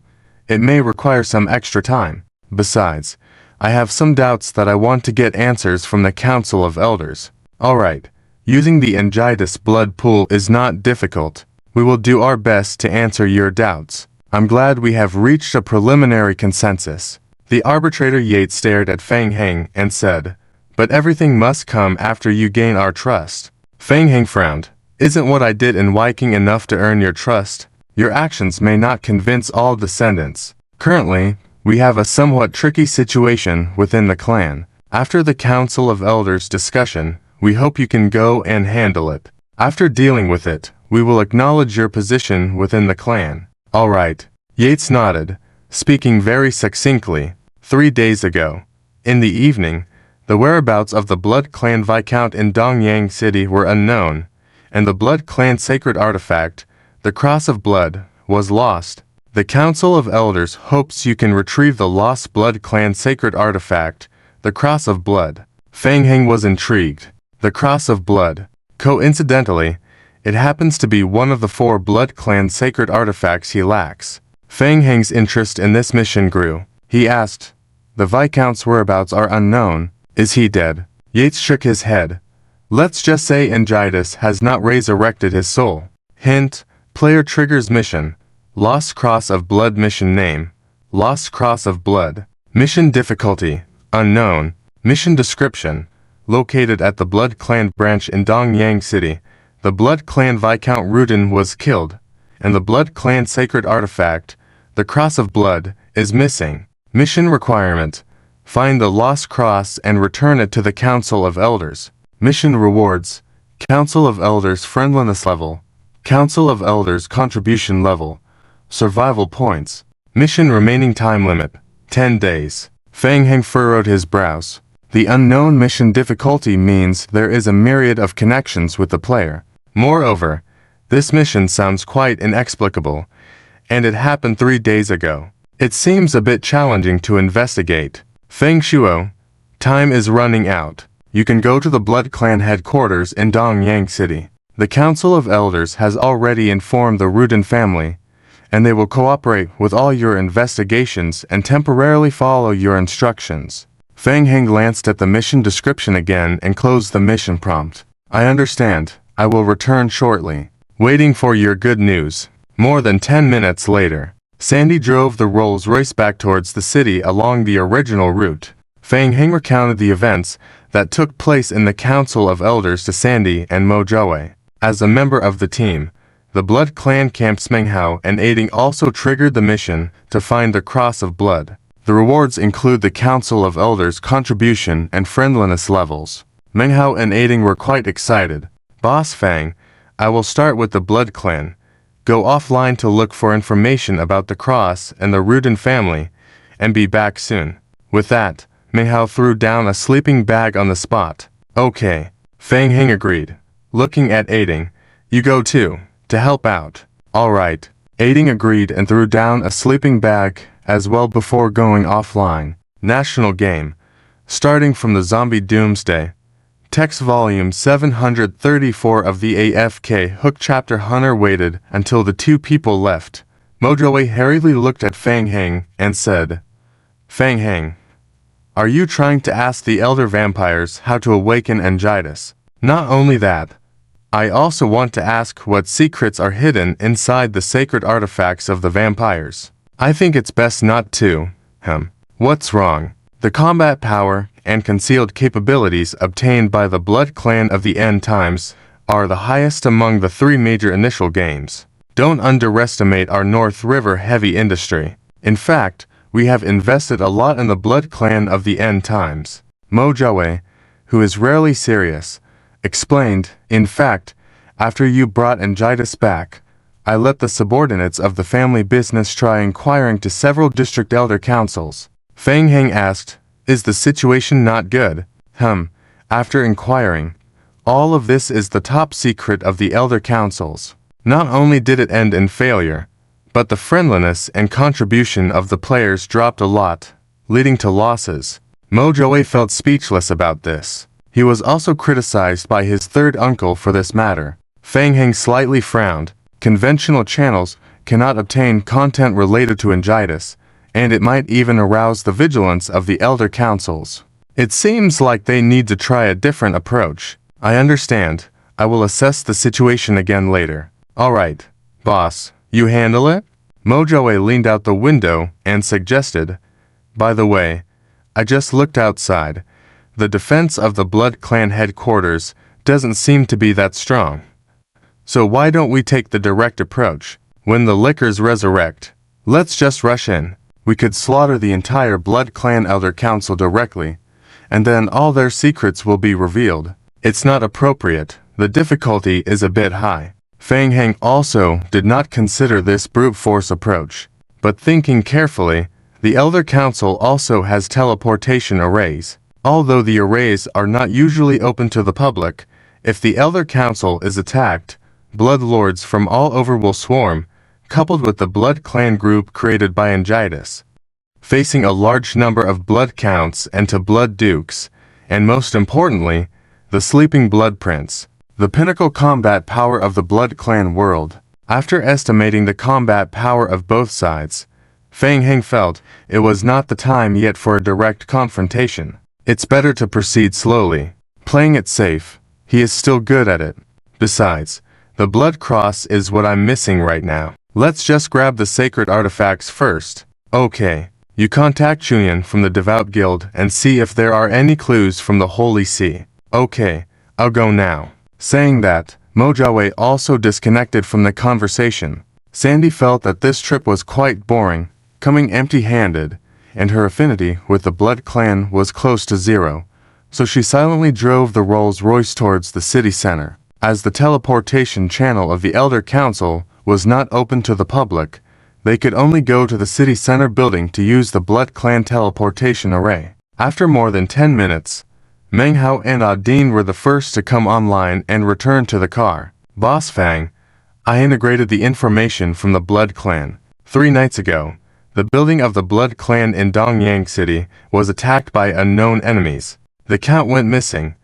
It may require some extra time. Besides, I have some doubts that I want to get answers from the Council of Elders. Alright, using the Angitis blood pool is not difficult. We will do our best to answer your doubts. I'm glad we have reached a preliminary consensus. The arbitrator Yates stared at Fang Heng and said, but everything must come after you gain our trust. Fang Heng frowned. Isn't what I did in Viking enough to earn your trust? Your actions may not convince all descendants. Currently, we have a somewhat tricky situation within the clan. After the Council of Elders discussion, we hope you can go and handle it. After dealing with it, we will acknowledge your position within the clan. All right. Yates nodded, speaking very succinctly. 3 days ago, in the evening, the whereabouts of the Blood Clan Viscount in Dongyang City were unknown, and the Blood Clan sacred artifact, the Cross of Blood, was lost. The Council of Elders hopes you can retrieve the lost Blood Clan sacred artifact, the Cross of Blood. Fang Heng was intrigued. The Cross of Blood. Coincidentally, it happens to be one of the 4 Blood Clan sacred artifacts he lacks. Fang Heng's interest in this mission grew. He asked, the Viscount's whereabouts are unknown. Is he dead? Yates shook his head. Let's just say Angitis has not resurrected his soul. Hint, player triggers mission. Lost Cross of Blood mission name. Lost Cross of Blood. Mission difficulty. Unknown. Mission description. Located at the Blood Clan branch in Dongyang City, the Blood Clan Viscount Rudin was killed, and the Blood Clan sacred artifact, the Cross of Blood, is missing. Mission requirement. Find the lost cross and return it to the Council of Elders. Mission rewards. Council of Elders friendliness level. Council of Elders contribution level. Survival points. Mission remaining time limit. 10 days. Fang Heng furrowed his brows. The unknown mission difficulty means there is a myriad of connections with the player. Moreover, this mission sounds quite inexplicable, and it happened 3 days ago. It seems a bit challenging to investigate. Feng Shuo, time is running out. You can go to the Blood Clan headquarters in Dongyang City. The Council of Elders has already informed the Rudin family, and they will cooperate with all your investigations and temporarily follow your instructions. Fang Heng glanced at the mission description again and closed the mission prompt. I understand. I will return shortly. Waiting for your good news. More than 10 minutes later, Sandy drove the Rolls Royce back towards the city along the original route. Fang Heng recounted the events that took place in the Council of Elders to Sandy and Mo Joe. As a member of the team, the Blood Clan Camps Menghao and Aiding also triggered the mission to find the Cross of Blood. The rewards include the Council of Elders contribution and friendliness levels. Menghao and Aiding were quite excited. Boss Fang, I will start with the Blood Clan. Go offline to look for information about the cross and the Rudin family, and be back soon. With that, Menghao threw down a sleeping bag on the spot. Okay. Fang Heng agreed. Looking at Aiding, you go too, to help out. Alright. Aiding agreed and threw down a sleeping bag as well before going offline. National game. Starting from the zombie doomsday, Text Volume 734 of the AFK Hook Chapter. Hunter waited until the two people left. Mojaway hurriedly looked at Fang Heng and said, "Fang Heng, are you trying to ask the elder vampires how to awaken Angitis? Not only that, I also want to ask what secrets are hidden inside the sacred artifacts of the vampires. I think it's best not to. What's wrong? The combat power and concealed capabilities obtained by the Blood Clan of the End Times are the highest among the three major initial games. Don't underestimate our North River heavy industry. In fact, we have invested a lot in the Blood Clan of the End Times." Mojaway, who is rarely serious, explained, "In fact, after you brought Angitis back, I let the subordinates of the family business try inquiring to several district elder councils." Fang Heng asked, "Is the situation not good?" After inquiring, all of this is the top secret of the elder councils. Not only did it end in failure, but the friendliness and contribution of the players dropped a lot, leading to losses. Mojaway felt speechless about this. He was also criticized by his third uncle for this matter. Fang Heng slightly frowned. Conventional channels cannot obtain content related to Angitis, and it might even arouse the vigilance of the elder councils. It seems like they need to try a different approach. I understand. I will assess the situation again later. Alright, boss, you handle it? Mojaway leaned out the window and suggested, "By the way, I just looked outside. The defense of the Blood Clan headquarters doesn't seem to be that strong. So why don't we take the direct approach? When the lickers resurrect, let's just rush in. We could slaughter the entire Blood Clan Elder Council directly, and then all their secrets will be revealed. It's not appropriate. The difficulty is a bit high." Fang Heng also did not consider this brute force approach, but thinking carefully, the Elder Council also has teleportation arrays. Although the arrays are not usually open to the public, if the Elder Council is attacked, Blood Lords from all over will swarm, coupled with the Blood Clan group created by Angitis, facing a large number of Blood Counts and to Blood Dukes, and most importantly, the Sleeping Blood Prince, the pinnacle combat power of the Blood Clan world. After estimating the combat power of both sides, Fang Heng felt it was not the time yet for a direct confrontation. It's better to proceed slowly, playing it safe. He is still good at it. Besides, the Blood Cross is what I'm missing right now. Let's just grab the sacred artifacts first. Okay, you contact Chuyan from the Devout Guild and see if there are any clues from the Holy See. Okay, I'll go now. Saying that, Mojaway also disconnected from the conversation. Sandy felt that this trip was quite boring, coming empty-handed, and her affinity with the Blood Clan was close to zero, so she silently drove the Rolls-Royce towards the city center. As the teleportation channel of the Elder Council was not open to the public, they could only go to the city center building to use the Blood Clan teleportation array. After more than 10 minutes, Menghao and Adine were the first to come online and return to the car. "Boss Fang, I integrated the information from the Blood Clan. 3 nights ago, the building of the Blood Clan in Dongyang City was attacked by unknown enemies. The Count went missing,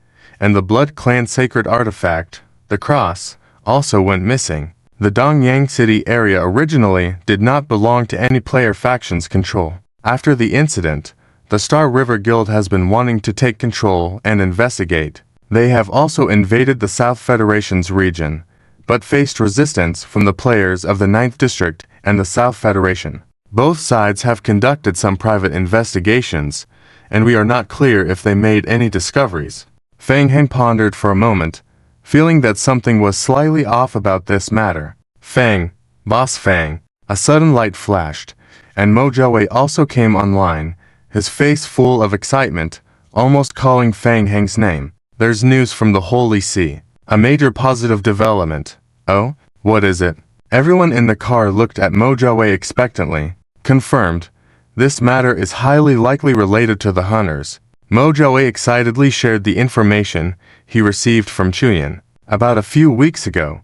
and the Blood Clan sacred artifact, the Cross, also went missing. The Dongyang City area originally did not belong to any player faction's control. After the incident, the Star River Guild has been wanting to take control and investigate. They have also invaded the South Federation's region, but faced resistance from the players of the 9th District and the South Federation. Both sides have conducted some private investigations, and we are not clear if they made any discoveries." Fang Heng pondered for a moment, feeling that something was slightly off about this matter. "Fang, Boss Fang." A sudden light flashed, and Mojaway also came online, his face full of excitement, almost calling Fang Heng's name. "There's news from the Holy See. A major positive development." "Oh? What is it?" Everyone in the car looked at Mojaway expectantly. "Confirmed. This matter is highly likely related to the Hunters." Mojaway excitedly shared the information he received from Chuyan. About a few weeks ago,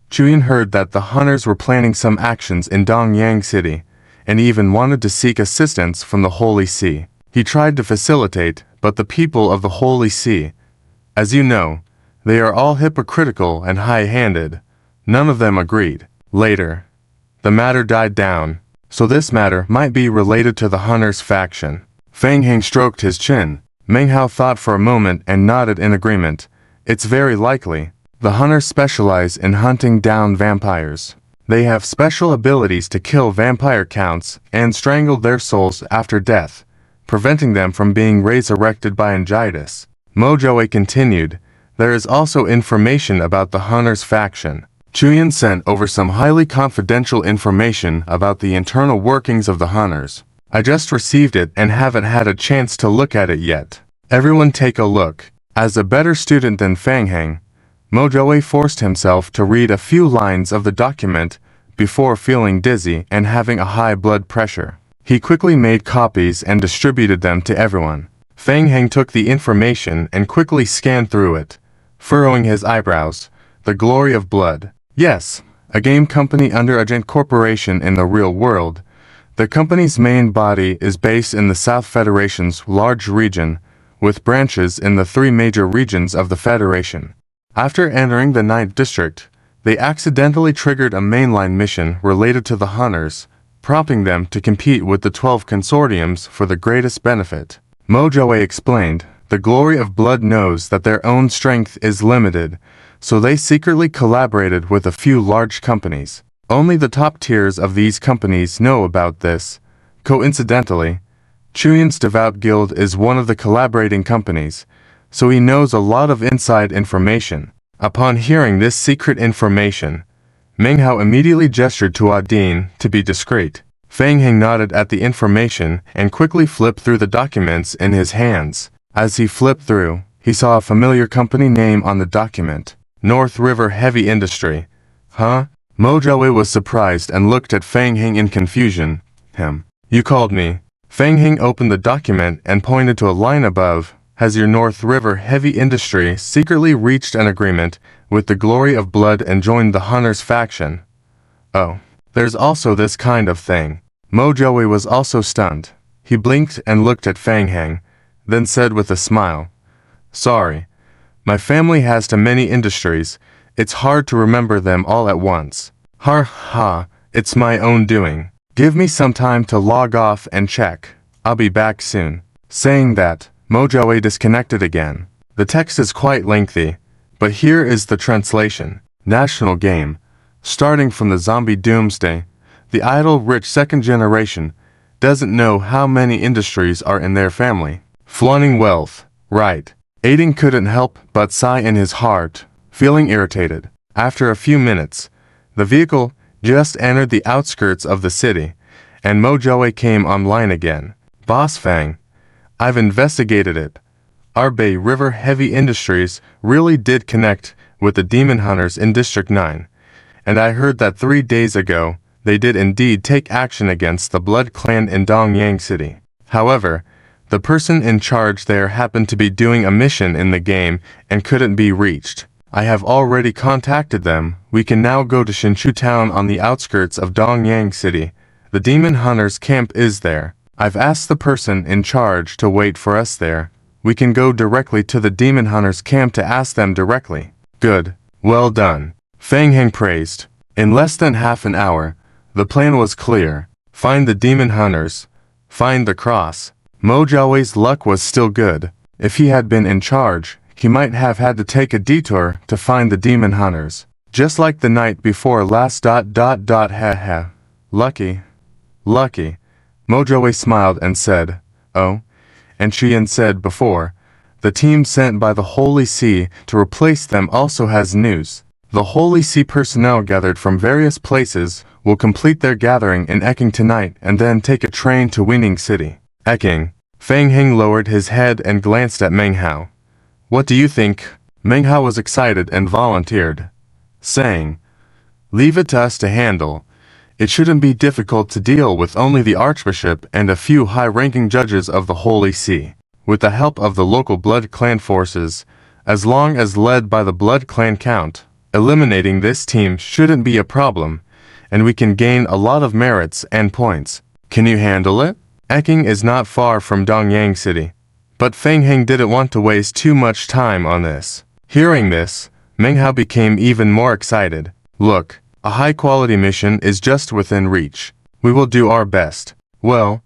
Chuyan heard that the Hunters were planning some actions in Dongyang City, and even wanted to seek assistance from the Holy See. He tried to facilitate, but the people of the Holy See, As you know, they are all hypocritical and high-handed. None of them agreed. Later, the matter died down, so this matter might be related to the Hunters faction. Fang Heng stroked his chin. Meng Hao thought for a moment and nodded in agreement. It's very likely. The Hunters specialize in hunting down vampires. They have special abilities to kill vampire counts and strangle their souls after death, preventing them from being resurrected by Angitis. Mojoe continued, there is also information about the Hunters faction. Chuyan sent over some highly confidential information about the internal workings of the Hunters. I just received it and haven't had a chance to look at it yet. Everyone take a look. As a better student than Fang Heng, Mojoe forced himself to read a few lines of the document before feeling dizzy and having a high blood pressure. He quickly made copies and distributed them to everyone. Fang Heng took the information and quickly scanned through it, furrowing his eyebrows. The glory of blood. Yes, a game company under a giant corporation in the real world. The company's main body is based in the South Federation's large region, with branches in the 3 major regions of the Federation. After entering the 9th district, they accidentally triggered a mainline mission related to the Hunters, prompting them to compete with the 12 consortiums for the greatest benefit. Mojoe explained, the glory of blood knows that their own strength is limited, so they secretly collaborated with a few large companies. Only the top tiers of these companies know about this. Coincidentally, Chuyan's Devout Guild is one of the collaborating companies, so he knows a lot of inside information. Upon hearing this secret information, Meng Hao immediately gestured to Adine to be discreet. Fang Heng nodded at the information and quickly flipped through the documents in his hands. As he flipped through, he saw a familiar company name on the document. North River Heavy Industry. Huh? Mojoe was surprised and looked at Fang Heng in confusion. You called me. Fang Heng opened the document and pointed to a line above. Has your North River Heavy Industry secretly reached an agreement with the Glory of Blood and joined the Hunters faction? Oh, there's also this kind of thing. Mojoe was also stunned. He blinked and looked at Fang Heng, then said with a smile, sorry. My family has too many industries. It's hard to remember them all at once. Ha, it's my own doing. Give me some time to log off and check. I'll be back soon. Saying that, Mojoe disconnected again. The text is quite lengthy, but here is the translation. National game. Starting from the zombie doomsday, the idle rich second generation doesn't know how many industries are in their family. Flaunting wealth. Right. Aiden couldn't help but sigh in his heart, feeling irritated. After a few minutes, the vehicle just entered the outskirts of the city, and Mojoe came online again. Boss Fang, I've investigated it. Our Bay River Heavy Industries really did connect with the Demon Hunters in District 9, and I heard that 3 days ago, they did indeed take action against the Blood Clan in Dongyang City. However, the person in charge there happened to be doing a mission in the game and couldn't be reached. I have already contacted them. We can now go to Shinshu Town on the outskirts of Dongyang City. The Demon Hunters camp is there. I've asked the person in charge to wait for us there. We can go directly to the Demon Hunters camp to ask them directly. Good. Well done. Fang Heng praised. In less than half an hour, the plan was clear. Find the Demon Hunters. Find the cross. Mojoe's luck was still good. If he had been in charge, he might have had to take a detour to find the Demon Hunters. Just like the night before last. Lucky. Lucky. Mojoe smiled and said, oh, and Chuyan said before, the team sent by the Holy See to replace them also has news. The Holy See personnel gathered from various places will complete their gathering in Eking tonight and then take a train to Winning City. Eking. Fang Heng lowered his head and glanced at Meng Hao. What do you think? Meng Hao was excited and volunteered, saying, leave it to us to handle. It shouldn't be difficult to deal with only the Archbishop and a few high-ranking judges of the Holy See. With the help of the local Blood Clan forces, as long as led by the Blood Clan Count, eliminating this team shouldn't be a problem, and we can gain a lot of merits and points. Can you handle it? Eking is not far from Dongyang City. But Feng Heng didn't want to waste too much time on this. Hearing this, Meng Hao became even more excited. Look, a high-quality mission is just within reach. We will do our best. Well,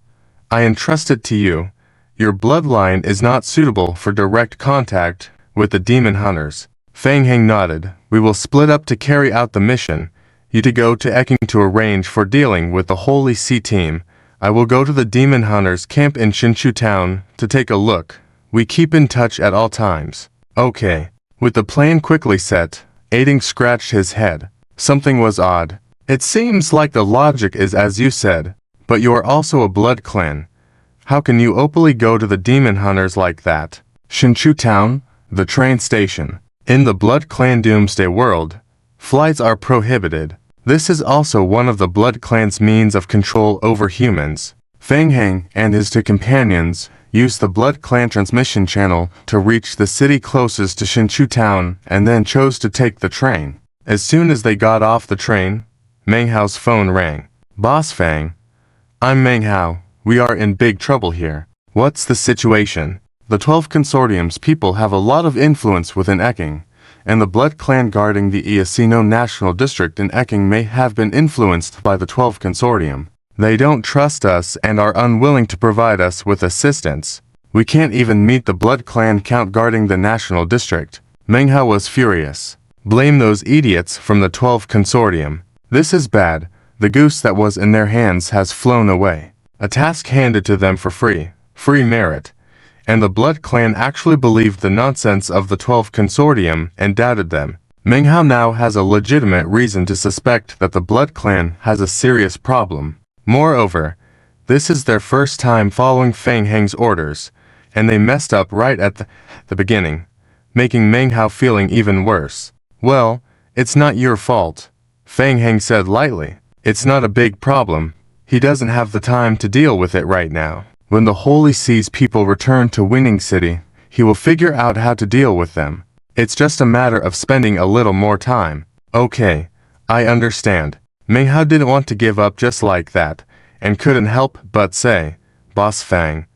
I entrust it to you. Your bloodline is not suitable for direct contact with the demon hunters. Feng Heng nodded. We will split up to carry out the mission. You to go to Eking to arrange for dealing with the Holy See team. I will go to the demon hunters camp in Shinshu town to take a look. We keep in touch at all times. Okay. With the plan quickly set, Aiding scratched his head. Something was odd. It seems like the logic is as you said, but you are also a blood clan. How can you openly go to the demon hunters like that? Shinshu town, the train station. In the blood clan doomsday world, flights are prohibited. This is also one of the blood clan's means of control over humans. Feng Heng and his two companions used the blood clan transmission channel to reach the city closest to Shinshu town and then chose to take the train. As soon as they got off the train, Meng Hao's phone rang. Boss Feng, I'm Meng Hao. We are in big trouble here. What's the situation? The 12 consortium's people have a lot of influence within Eking, and the blood clan guarding the Iasino National District in Eking may have been influenced by the 12 consortium. They don't trust us and are unwilling to provide us with assistance. We can't even meet the blood clan count guarding the National District. Meng Hao was furious. Blame those idiots from the 12 consortium. This is bad. The goose that was in their hands has flown away. A task handed to them for free merit. And the blood clan actually believed the nonsense of the 12 consortium and doubted them. Meng Hao now has a legitimate reason to suspect that the blood clan has a serious problem. Moreover, this is their first time following Feng Heng's orders, and they messed up right at the beginning, making Meng Hao feeling even worse. Well, it's not your fault, Feng Heng said lightly. It's not a big problem. He doesn't have the time to deal with it right now. When the Holy See's people return to Winning City, he will figure out how to deal with them. It's just a matter of spending a little more time. Okay, I understand. Meng Hao didn't want to give up just like that, and couldn't help but say, Boss Feng,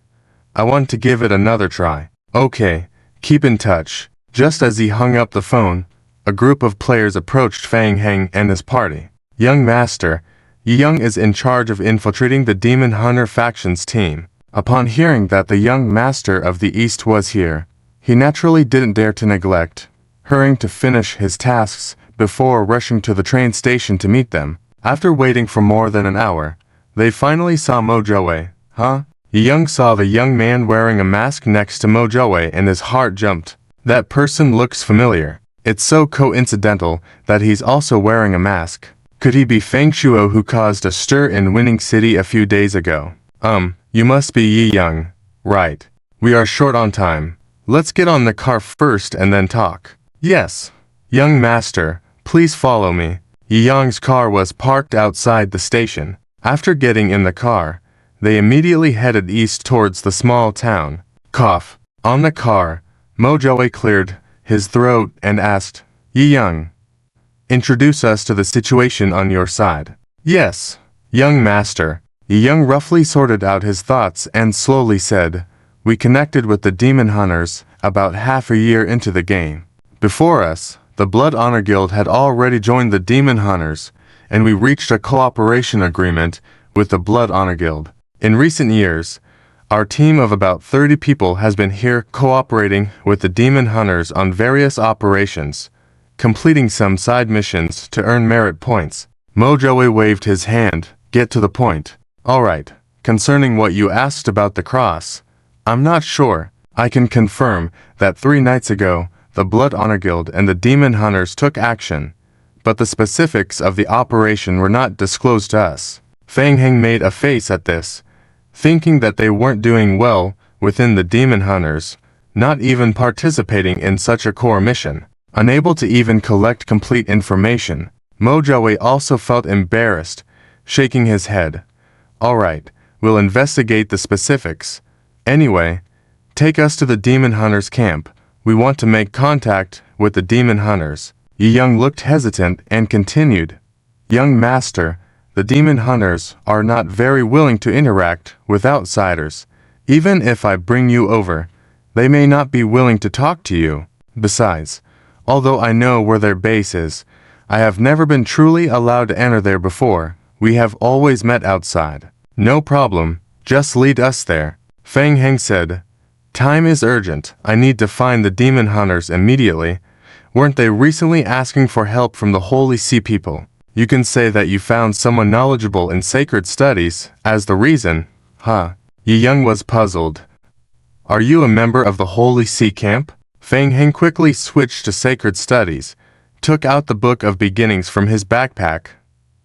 I want to give it another try. Okay, keep in touch. Just as he hung up the phone, a group of players approached Feng Heng and his party. Young Master, Yi Young is in charge of infiltrating the Demon Hunter faction's team. Upon hearing that the young master of the East was here, he naturally didn't dare to neglect, hurrying to finish his tasks before rushing to the train station to meet them. After waiting for more than an hour, they finally saw Mo Joe. Huh? Yi Young saw the young man wearing a mask next to Mo Joe and his heart jumped. That person looks familiar. It's so coincidental that he's also wearing a mask. Could he be Feng Shuo who caused a stir in Winning City a few days ago? You must be Yi Young. Right. We are short on time. Let's get on the car first and then talk. Yes. Young Master, please follow me. Yi Young's car was parked outside the station. After getting in the car, they immediately headed east towards the small town. Cough. On the car, Mo Joe cleared his throat and asked, Yi Young, introduce us to the situation on your side. Yes. Young Master. Yi Young roughly sorted out his thoughts and slowly said, We connected with the Demon Hunters about half a year into the game. Before us, the Blood Honor Guild had already joined the Demon Hunters, and we reached a cooperation agreement with the Blood Honor Guild. In recent years, our team of about 30 people has been here cooperating with the Demon Hunters on various operations, completing some side missions to earn merit points. Mo Joe waved his hand. Get to the point. Alright, concerning what you asked about the cross, I'm not sure. I can confirm that 3 nights ago, the Blood Honor Guild and the Demon Hunters took action, but the specifics of the operation were not disclosed to us. Feng Heng made a face at this, thinking that they weren't doing well within the Demon Hunters, not even participating in such a core mission. Unable to even collect complete information, Mo Joe also felt embarrassed, shaking his head. Alright, we'll investigate the specifics. Anyway, take us to the Demon Hunters camp. We want to make contact with the Demon Hunters. Yi Young looked hesitant and continued. Young Master, the Demon Hunters are not very willing to interact with outsiders. Even if I bring you over, They may not be willing to talk to you. Besides, although I know where their base is, I have never been truly allowed to enter there before. We have always met outside. No problem, just lead us there. Fang Heng said. Time is urgent. I need to find the demon hunters immediately. Weren't they recently asking for help from the Holy Sea people? You can say that you found someone knowledgeable in sacred studies as the reason. Huh? Yi Young was puzzled. Are you a member of the Holy Sea camp? Fang Heng quickly switched to sacred studies, took out the Book of Beginnings from his backpack.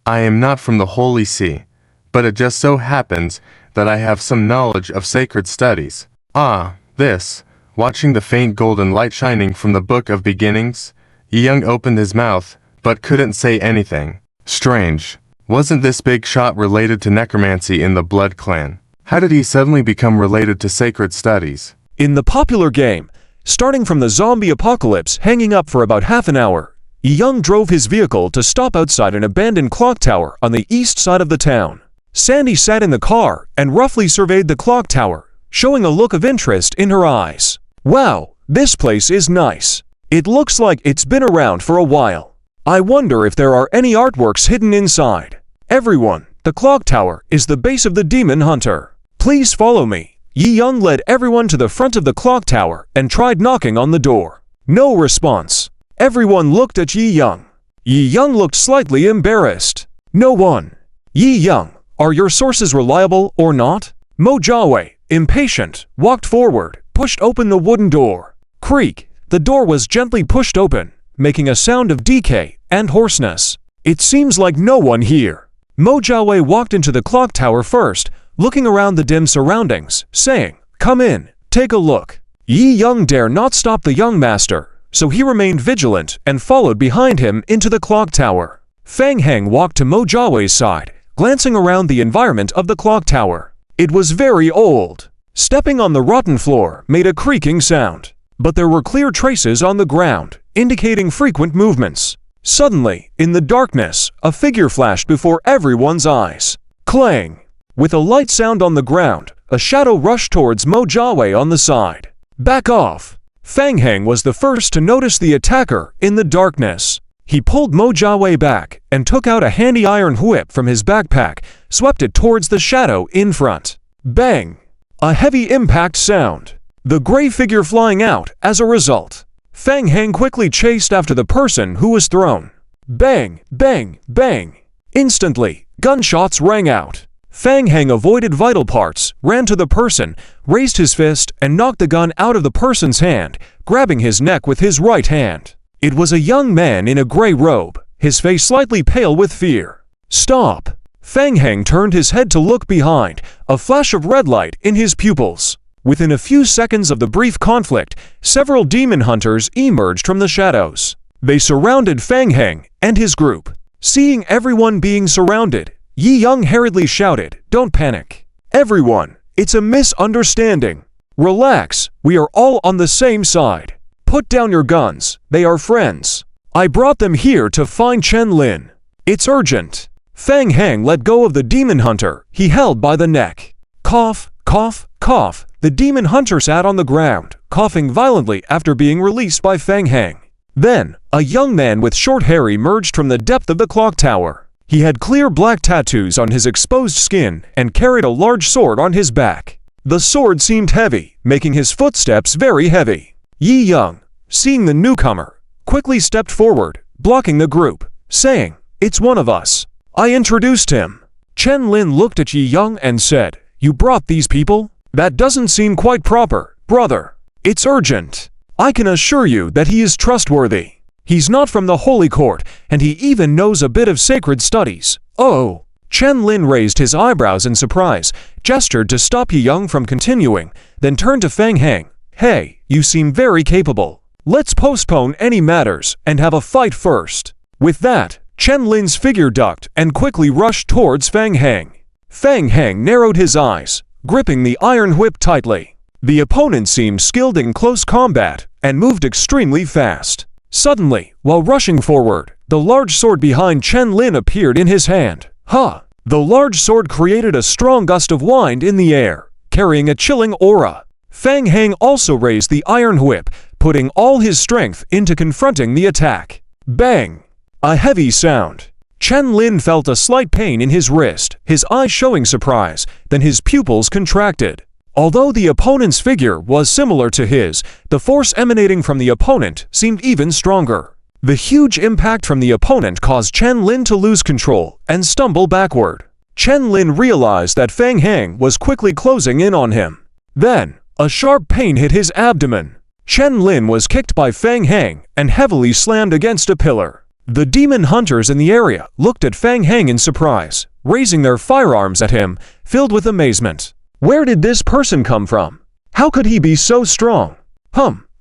I am not from the Holy Sea, but it just so happens that I have some knowledge of sacred studies. Ah, this. Watching the faint golden light shining from the Book of Beginnings, Yi Young opened his mouth, but couldn't say anything. Strange. Wasn't this big shot related to necromancy in the Blood Clan? How did he suddenly become related to sacred studies? In the popular game, starting from the zombie apocalypse hanging up for about half an hour, Yi Young drove his vehicle to stop outside an abandoned clock tower on the east side of the town. Sandy sat in the car and roughly surveyed the clock tower, showing a look of interest in her eyes. Wow, this place is nice. It looks like it's been around for a while. I wonder if there are any artworks hidden inside. Everyone, the clock tower is the base of the demon hunter. Please follow me. Yi Young led everyone to the front of the clock tower and tried knocking on the door. No response. Everyone looked at Yi Young. Yi Young looked slightly embarrassed. No one. Yi Young, are your sources reliable or not? Mo Jiawei, impatient, walked forward, pushed open the wooden door. Creak. The door was gently pushed open, making a sound of decay and hoarseness. It seems like no one here. Mo Jiawei walked into the clock tower first, looking around the dim surroundings, saying, Come in, take a look. Yi Young dare not stop the young master, so he remained vigilant and followed behind him into the clock tower. Fang Heng walked to Mo Jiawei's side, glancing around the environment of the clock tower. It was very old. Stepping on the rotten floor made a creaking sound, but there were clear traces on the ground, indicating frequent movements. Suddenly, in the darkness, a figure flashed before everyone's eyes. Clang! With a light sound on the ground, a shadow rushed towards Mo Jiawei on the side. Back off! Fang Heng was the first to notice the attacker in the darkness. He pulled Mo Jiawei back and took out a handy iron whip from his backpack, swept it towards the shadow in front. Bang! A heavy impact sound. The gray figure flying out as a result. Fang Heng quickly chased after the person who was thrown. Bang! Bang! Bang! Instantly, gunshots rang out. Fang Heng avoided vital parts, ran to the person, raised his fist, and knocked the gun out of the person's hand, grabbing his neck with his right hand. It was a young man in a gray robe, his face slightly pale with fear. Stop! Fang Heng turned his head to look behind, a flash of red light in his pupils. Within a few seconds of the brief conflict, several demon hunters emerged from the shadows. They surrounded Fang Heng and his group. Seeing everyone being surrounded, Yi Young hurriedly shouted, Don't panic. Everyone, it's a misunderstanding. Relax, we are all on the same side. Put down your guns, they are friends. I brought them here to find Chen Lin. It's urgent. Fang Heng let go of the demon hunter he held by the neck. Cough, cough, cough. The demon hunter sat on the ground, coughing violently after being released by Fang Heng. Then, a young man with short hair emerged from the depth of the clock tower. He had clear black tattoos on his exposed skin and carried a large sword on his back. The sword seemed heavy, making his footsteps very heavy. Yi Young, seeing the newcomer, quickly stepped forward, blocking the group, saying, It's one of us. I introduced him. Chen Lin looked at Yi Young and said, You brought these people? That doesn't seem quite proper, brother. It's urgent. I can assure you that he is trustworthy. He's not from the Holy Court, and he even knows a bit of sacred studies. Oh! Chen Lin raised his eyebrows in surprise, gestured to stop Yi Young from continuing, then turned to Fang Heng. Hey, you seem very capable. Let's postpone any matters and have a fight first. With that, Chen Lin's figure ducked and quickly rushed towards Fang Heng. Fang Heng narrowed his eyes, gripping the iron whip tightly. The opponent seemed skilled in close combat and moved extremely fast. Suddenly, while rushing forward, the large sword behind Chen Lin appeared in his hand. Ha! The large sword created a strong gust of wind in the air, carrying a chilling aura. Fang Heng also raised the iron whip, putting all his strength into confronting the attack. Bang! A heavy sound. Chen Lin felt a slight pain in his wrist, his eyes showing surprise, then his pupils contracted. Although the opponent's figure was similar to his, the force emanating from the opponent seemed even stronger. The huge impact from the opponent caused Chen Lin to lose control and stumble backward. Chen Lin realized that Fang Heng was quickly closing in on him. Then, a sharp pain hit his abdomen. Chen Lin was kicked by Fang Heng and heavily slammed against a pillar. The demon hunters in the area looked at Fang Heng in surprise, raising their firearms at him, filled with amazement. Where did this person come from? How could he be so strong?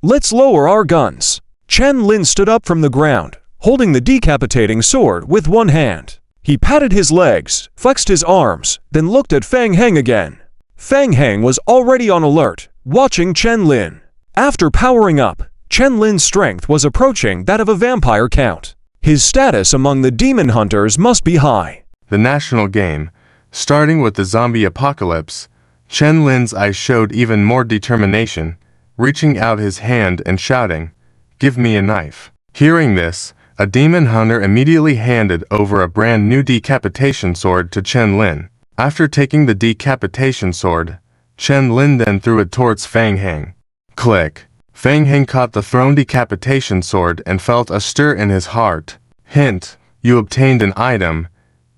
Let's lower our guns. Chen Lin stood up from the ground, holding the decapitating sword with one hand. He patted his legs, flexed his arms, then looked at Fang Heng again. Fang Heng was already on alert, watching Chen Lin. After powering up, Chen Lin's strength was approaching that of a vampire count. His status among the demon hunters must be high. The national game. Starting with the zombie apocalypse, Chen Lin's eyes showed even more determination, reaching out his hand and shouting, "Give me a knife." Hearing this, a demon hunter immediately handed over a brand new decapitation sword to Chen Lin. After taking the decapitation sword, Chen Lin then threw it towards Fang Heng. Click. Fang Heng caught the thrown decapitation sword and felt a stir in his heart. Hint: you obtained an item,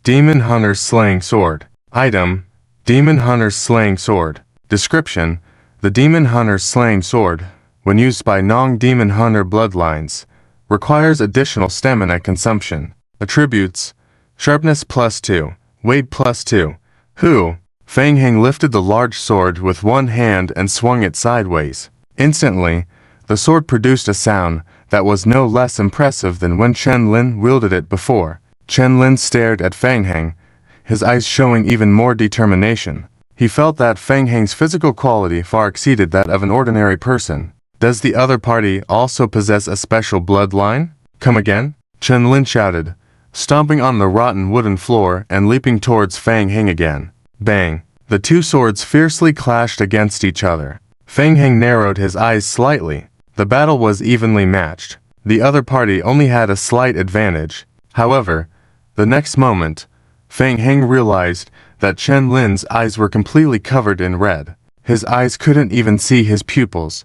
Demon Hunter's Slaying Sword. Item: Demon Hunter's Slaying Sword. Description: the Demon Hunter's Slaying Sword, when used by non-Demon Hunter bloodlines, requires additional stamina consumption. Attributes: Sharpness +2, Weight +2. Who? Fang Heng lifted the large sword with one hand and swung it sideways. Instantly, the sword produced a sound that was no less impressive than when Chen Lin wielded it before. Chen Lin stared at Fang Heng, his eyes showing even more determination. He felt that Fang Heng's physical quality far exceeded that of an ordinary person. Does the other party also possess a special bloodline? Come again? Chen Lin shouted, stomping on the rotten wooden floor and leaping towards Fang Heng again. Bang! The two swords fiercely clashed against each other. Fang Heng narrowed his eyes slightly. The battle was evenly matched. The other party only had a slight advantage. However, the next moment, Fang Heng realized that Chen Lin's eyes were completely covered in red. His eyes couldn't even see his pupils,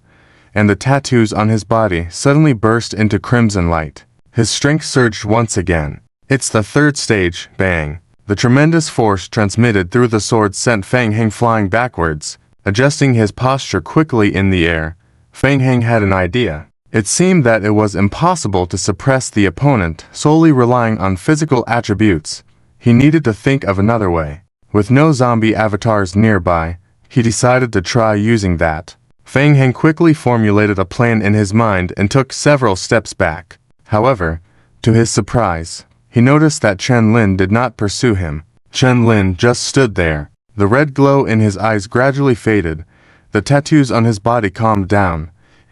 and the tattoos on his body suddenly burst into crimson light. His strength surged once again. It's the third stage. Bang! The tremendous force transmitted through the sword sent Fang Heng flying backwards. Adjusting his posture quickly in the air, Fang Heng had an idea. It seemed that it was impossible to suppress the opponent solely relying on physical attributes. He needed to think of another way. With no zombie avatars nearby, he decided to try using that. Fang Heng quickly formulated a plan in his mind and took several steps back. However, to his surprise, he noticed that Chen Lin did not pursue him. Chen Lin just stood there. The red glow in his eyes gradually faded, the tattoos on his body calmed down,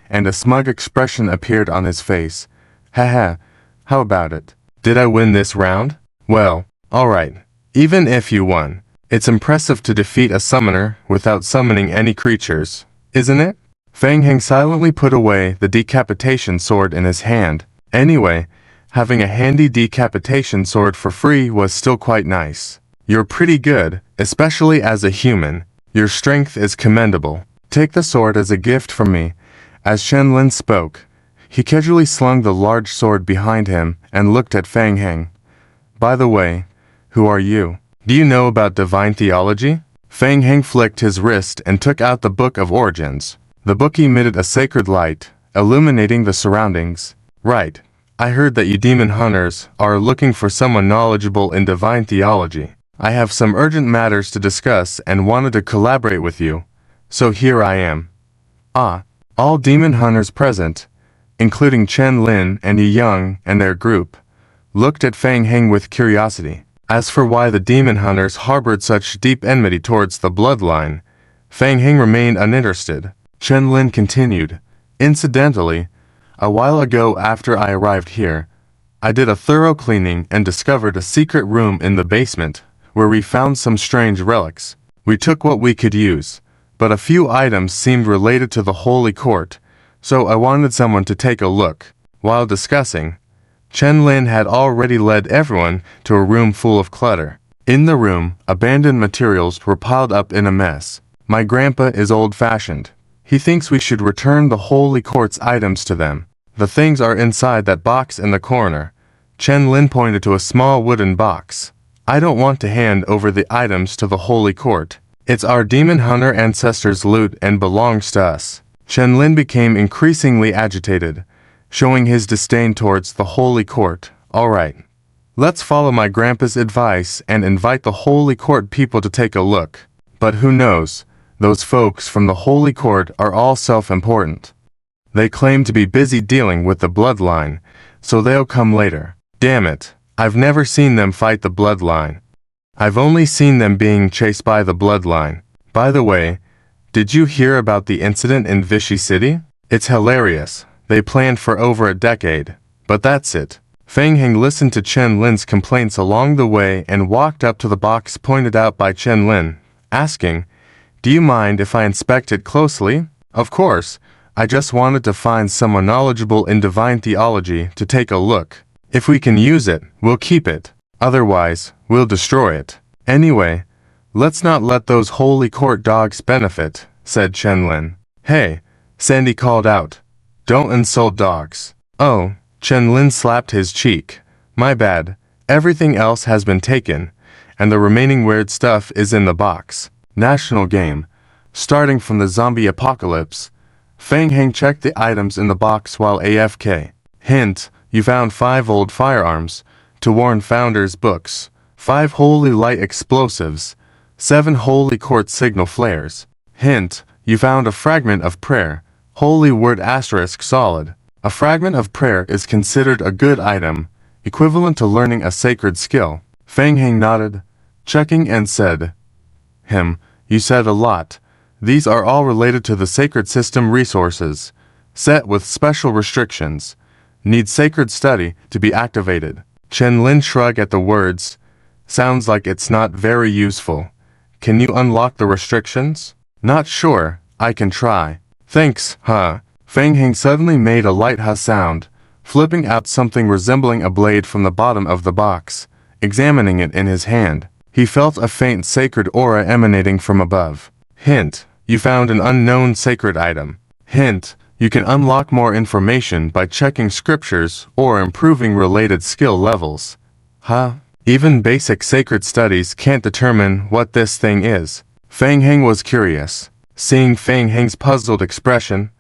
and a smug expression appeared on his face. Haha, how about it? Did I win this round? Well, alright. Even if you won, it's impressive to defeat a summoner without summoning any creatures, isn't it? Fang Heng silently put away the decapitation sword in his hand. Anyway, having a handy decapitation sword for free was still quite nice. You're pretty good, especially as a human. Your strength is commendable. Take the sword as a gift from me. As Chen Lin spoke, he casually slung the large sword behind him and looked at Fang Heng. By the way, who are you? Do you know about divine theology? Fang Heng flicked his wrist and took out the Book of Origins. The book emitted a sacred light, illuminating the surroundings. Right. I heard that you demon hunters are looking for someone knowledgeable in divine theology. I have some urgent matters to discuss and wanted to collaborate with you. So here I am. All demon hunters present, including Chen Lin and Yi Young and their group, looked at Fang Heng with curiosity. As for why the demon hunters harbored such deep enmity towards the bloodline, Fang Heng remained uninterested. Chen Lin continued, incidentally, a while ago after I arrived here, I did a thorough cleaning and discovered a secret room in the basement, where we found some strange relics. We took what we could use, but a few items seemed related to the Holy Court, so I wanted someone to take a look. While discussing, Chen Lin had already led everyone to a room full of clutter. In the room, abandoned materials were piled up in a mess. My grandpa is old-fashioned. He thinks we should return the Holy Court's items to them. The things are inside that box in the corner. Chen Lin pointed to a small wooden box. I don't want to hand over the items to the Holy Court. It's our demon hunter ancestors' loot and belongs to us. Chen Lin became increasingly agitated, showing his disdain towards the Holy Court. All right. Let's follow my grandpa's advice and invite the Holy Court people to take a look. But who knows? Those folks from the Holy Court are all self-important. They claim to be busy dealing with the bloodline, so they'll come later. Damn it. I've never seen them fight the bloodline. I've only seen them being chased by the bloodline. By the way, did you hear about the incident in Vichy City? It's hilarious. They planned for over a decade. But that's it. Feng Heng listened to Chen Lin's complaints along the way and walked up to the box pointed out by Chen Lin, asking, "Do you mind if I inspect it closely?" "Of course. I just wanted to find someone knowledgeable in divine theology to take a look. If we can use it, we'll keep it. Otherwise, we'll destroy it. Anyway, let's not let those Holy Court dogs benefit," said Chen Lin. "Hey," Sandy called out. "Don't insult dogs." "Oh," Chen Lin slapped his cheek. "My bad. Everything else has been taken, and the remaining weird stuff is in the box." National game. Starting from the zombie apocalypse, Feng Heng checked the items in the box while AFK. Hint, you found 5 old firearms, to warn founders books, 5 holy light explosives, 7 holy court signal flares. Hint, you found a fragment of prayer, holy word * solid. A fragment of prayer is considered a good item, equivalent to learning a sacred skill. Feng Heng nodded, checking and said, You said a lot. These are all related to the sacred system resources, set with special restrictions. Need sacred study to be activated." Chen Lin shrugged at the words. "Sounds like it's not very useful. Can you unlock the restrictions?" "Not sure. I can try." "Thanks, huh?" Feng Heng suddenly made a light "huh" sound, flipping out something resembling a blade from the bottom of the box. Examining it in his hand, he felt a faint sacred aura emanating from above. Hint, you found an unknown sacred item. Hint, you can unlock more information by checking scriptures or improving related skill levels. Huh? Even basic sacred studies can't determine what this thing is. Feng Heng was curious. Seeing Feng Heng's puzzled expression,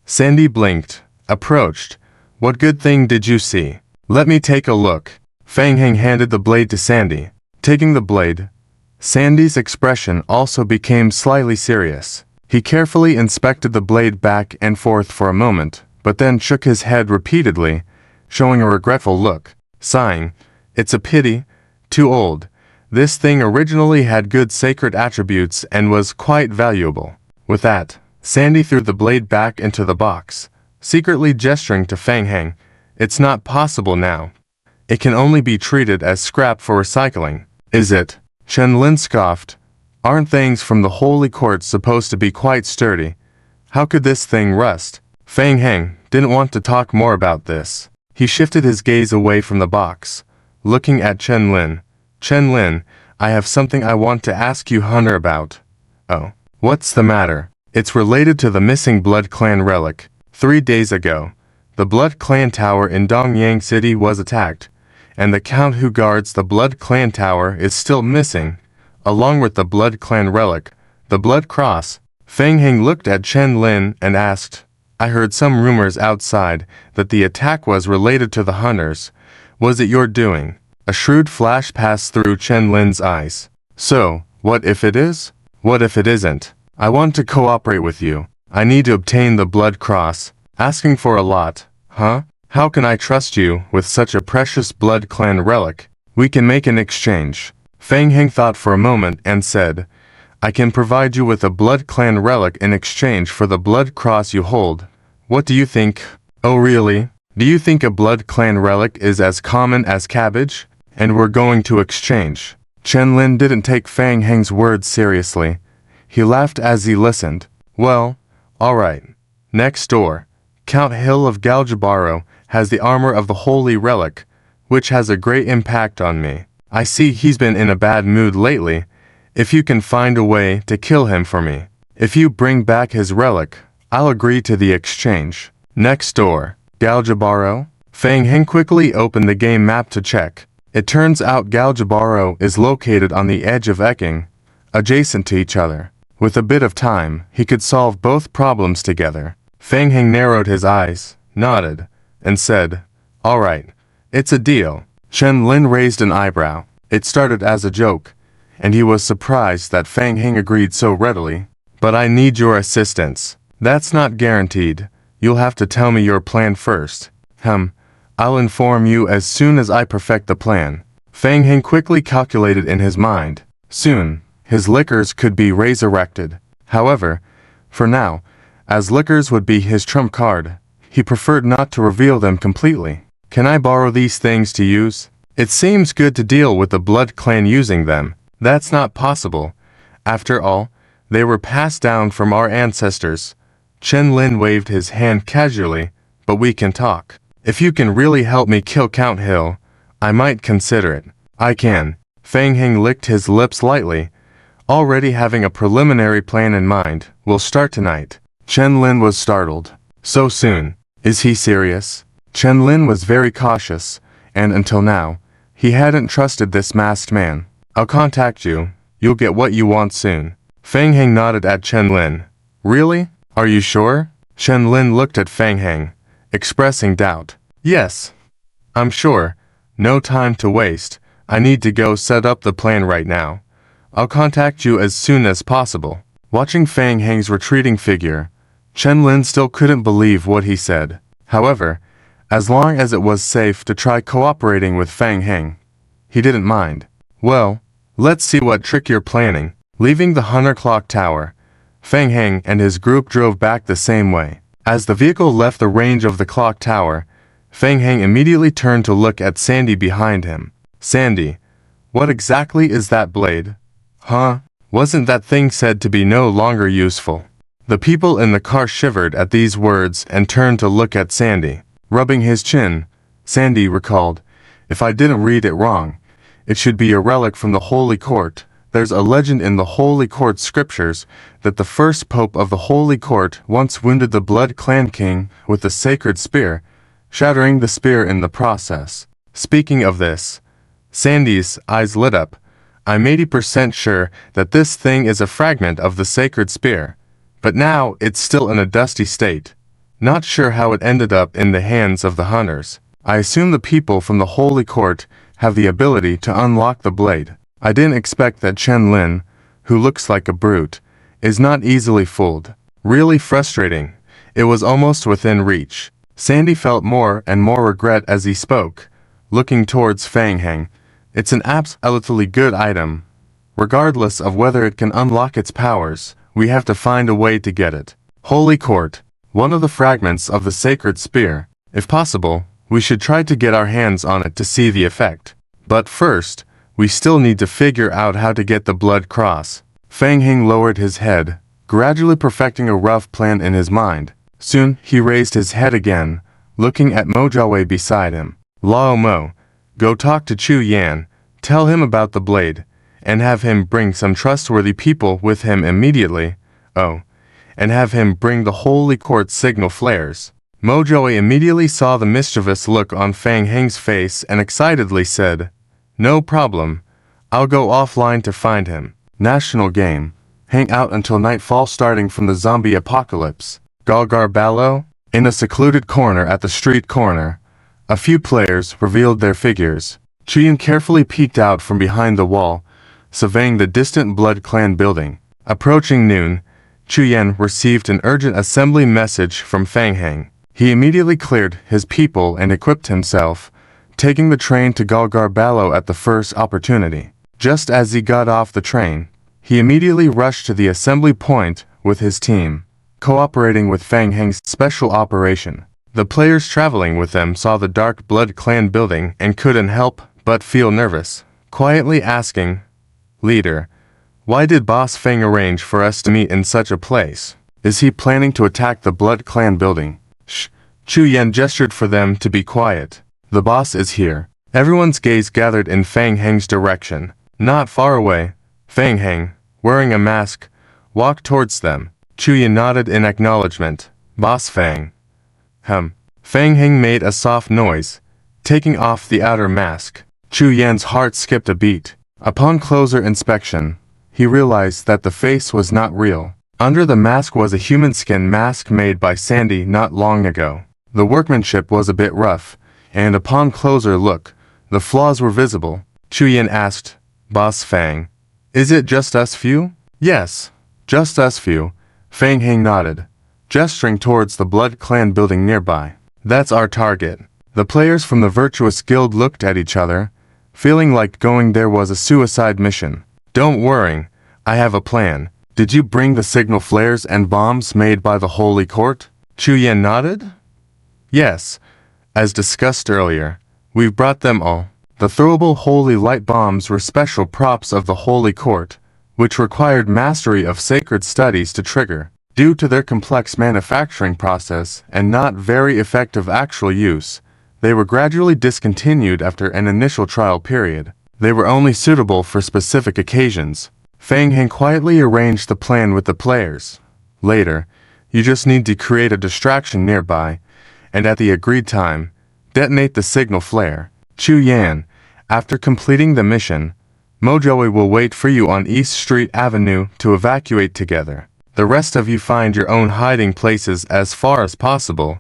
Sandy blinked, approached. "What good thing did you see? Let me take a look." Feng Heng handed the blade to Sandy. Taking the blade, Sandy's expression also became slightly serious. He carefully inspected the blade back and forth for a moment, but then shook his head repeatedly, showing a regretful look. Sighing, "It's a pity. Too old. This thing originally had good sacred attributes and was quite valuable." With that, Sandy threw the blade back into the box, secretly gesturing to Feng Heng. "It's not possible now. It can only be treated as scrap for recycling." "Is it?" Chen Lin scoffed. "Aren't things from the Holy Court supposed to be quite sturdy? How could this thing rust?" Feng Heng didn't want to talk more about this. He shifted his gaze away from the box, looking at Chen Lin. "Chen Lin, I have something I want to ask you Hunter about." "Oh, what's the matter?" "It's related to the missing Blood Clan relic. 3 days ago, the Blood Clan Tower in Dongyang City was attacked, and the Count who guards the Blood Clan Tower is still missing, along with the Blood Clan relic, the Blood Cross." Feng Heng looked at Chen Lin and asked, "I heard some rumors outside that the attack was related to the hunters. Was it your doing?" A shrewd flash passed through Chen Lin's eyes. "So, what if it is? What if it isn't? I want to cooperate with you. I need to obtain the Blood Cross." "Asking for a lot, huh? How can I trust you with such a precious Blood Clan relic?" "We can make an exchange." Feng Heng thought for a moment and said, "I can provide you with a Blood Clan relic in exchange for the Blood Cross you hold. What do you think?" "Oh really? Do you think a Blood Clan relic is as common as cabbage? And we're going to exchange?" Chen Lin didn't take Feng Heng's words seriously. He laughed as he listened. Well, alright. Next door, Count Hill of Galjabaro has the armor of the Holy Relic, which has a great impact on me. I see he's been in a bad mood lately. If you can find a way to kill him for me. If you bring back his relic, I'll agree to the exchange. Next door, Galjabaro. Fang Heng quickly opened the game map to check. It turns out Galjabaro is located on the edge of Eking, adjacent to each other. With a bit of time, he could solve both problems together. Fang Heng narrowed his eyes, nodded, and said, "Alright, it's a deal." Chen Lin raised an eyebrow. It started as a joke, and he was surprised that Fang Heng agreed so readily. "But I need your assistance." "That's not guaranteed. You'll have to tell me your plan first." I'll inform you as soon as I perfect the plan." Fang Heng quickly calculated in his mind. Soon, his liquors could be resurrected. However, for now, as liquors would be his trump card, he preferred not to reveal them completely. "Can I borrow these things to use? It seems good to deal with the Blood Clan using them." "That's not possible. After all, they were passed down from our ancestors." Chen Lin waved his hand casually. "But we can talk. If you can really help me kill Count Hill, I might consider it." "I can." Fang Heng licked his lips lightly, already having a preliminary plan in mind. "We'll start tonight." Chen Lin was startled. "So soon? Is he serious?" Chen Lin was very cautious, and until now, he hadn't trusted this masked man. "I'll contact you. You'll get what you want soon." Fang Heng nodded at Chen Lin. "Really? Are you sure?" Chen Lin looked at Fang Heng, expressing doubt. "Yes. I'm sure. No time to waste. I need to go set up the plan right now. I'll contact you as soon as possible." Watching Fang Heng's retreating figure, Chen Lin still couldn't believe what he said. However, as long as it was safe to try cooperating with Fang Heng, he didn't mind. "Well, let's see what trick you're planning." Leaving the Hunter Clock Tower, Fang Heng and his group drove back the same way. As the vehicle left the range of the clock tower, Fang Heng immediately turned to look at Sandy behind him. "Sandy, what exactly is that blade?" "Huh? Wasn't that thing said to be no longer useful?" The people in the car shivered at these words and turned to look at Sandy. Rubbing his chin, Sandy recalled, "If I didn't read it wrong, it should be a relic from the Holy Court. There's a legend in the Holy Court scriptures that the first pope of the Holy Court once wounded the Blood Clan king with the sacred spear, shattering the spear in the process." Speaking of this, Sandy's eyes lit up. "I'm 80% sure that this thing is a fragment of the sacred spear, but now it's still in a dusty state. Not sure how it ended up in the hands of the hunters. I assume the people from the Holy Court have the ability to unlock the blade. I didn't expect that Chen Lin, who looks like a brute, is not easily fooled. Really frustrating. It was almost within reach." Sandy felt more and more regret as he spoke, looking towards Fang Heng. "It's an absolutely good item. Regardless of whether it can unlock its powers, we have to find a way to get it. Holy Court, one of the fragments of the sacred spear. If possible, we should try to get our hands on it to see the effect. But first, we still need to figure out how to get the blood cross." Fang Heng lowered his head, gradually perfecting a rough plan in his mind. Soon, he raised his head again, looking at Mojawei beside him. "Lao Mo, go talk to Chu Yan, tell him about the blade, and have him bring some trustworthy people with him immediately. Oh, and have him bring the Holy Court signal flares." Mojawei immediately saw the mischievous look on Fang Heng's face and excitedly said, "No problem. I'll go offline to find him." National game. Hang out until nightfall starting from the zombie apocalypse. Galgar Ballo? In a secluded corner at the street corner, a few players revealed their figures. Chuyan carefully peeked out from behind the wall, surveying the distant Blood Clan building. Approaching noon, Chuyan received an urgent assembly message from Fang Heng. He immediately cleared his people and equipped himself, taking the train to Galgar Ballo at the first opportunity. Just as he got off the train, he immediately rushed to the assembly point with his team, cooperating with Fang Heng's special operation. The players traveling with them saw the Dark Blood Clan building and couldn't help but feel nervous, quietly asking, "Leader, Why did Boss Fang arrange for us to meet in such a place? Is he planning to attack the Blood Clan building? Shh. Chu Yan gestured for them to be quiet. The boss is here. Everyone's gaze gathered in Fang Heng's direction. Not far away, Fang Heng, wearing a mask, walked towards them. Chu Yan nodded in acknowledgement. Boss Fang. Fang Heng made a soft noise, taking off the outer mask. Chu Yan's heart skipped a beat. Upon closer inspection, he realized that the face was not real. Under the mask was a human skin mask made by Sandy not long ago. The workmanship was a bit rough, and upon closer look, the flaws were visible. Chu Yan asked, Boss Fang, is it just us few? Yes, just us few. Fang Heng nodded, gesturing towards the Blood Clan building nearby. That's our target. The players from the Virtuous Guild looked at each other, feeling like going there was a suicide mission. Don't worry, I have a plan. Did you bring the signal flares and bombs made by the Holy Court? Chu Yan nodded. Yes, as discussed earlier, we've brought them all. The throwable holy light bombs were special props of the Holy Court, which required mastery of sacred studies to trigger. Due to their complex manufacturing process and not very effective actual use, they were gradually discontinued after an initial trial period. They were only suitable for specific occasions. Fang Heng quietly arranged the plan with the players. Later, you just need to create a distraction nearby, and at the agreed time, detonate the signal flare. Chu Yan, after completing the mission, Mojoey will wait for you on East Street Avenue to evacuate together. The rest of you find your own hiding places as far as possible,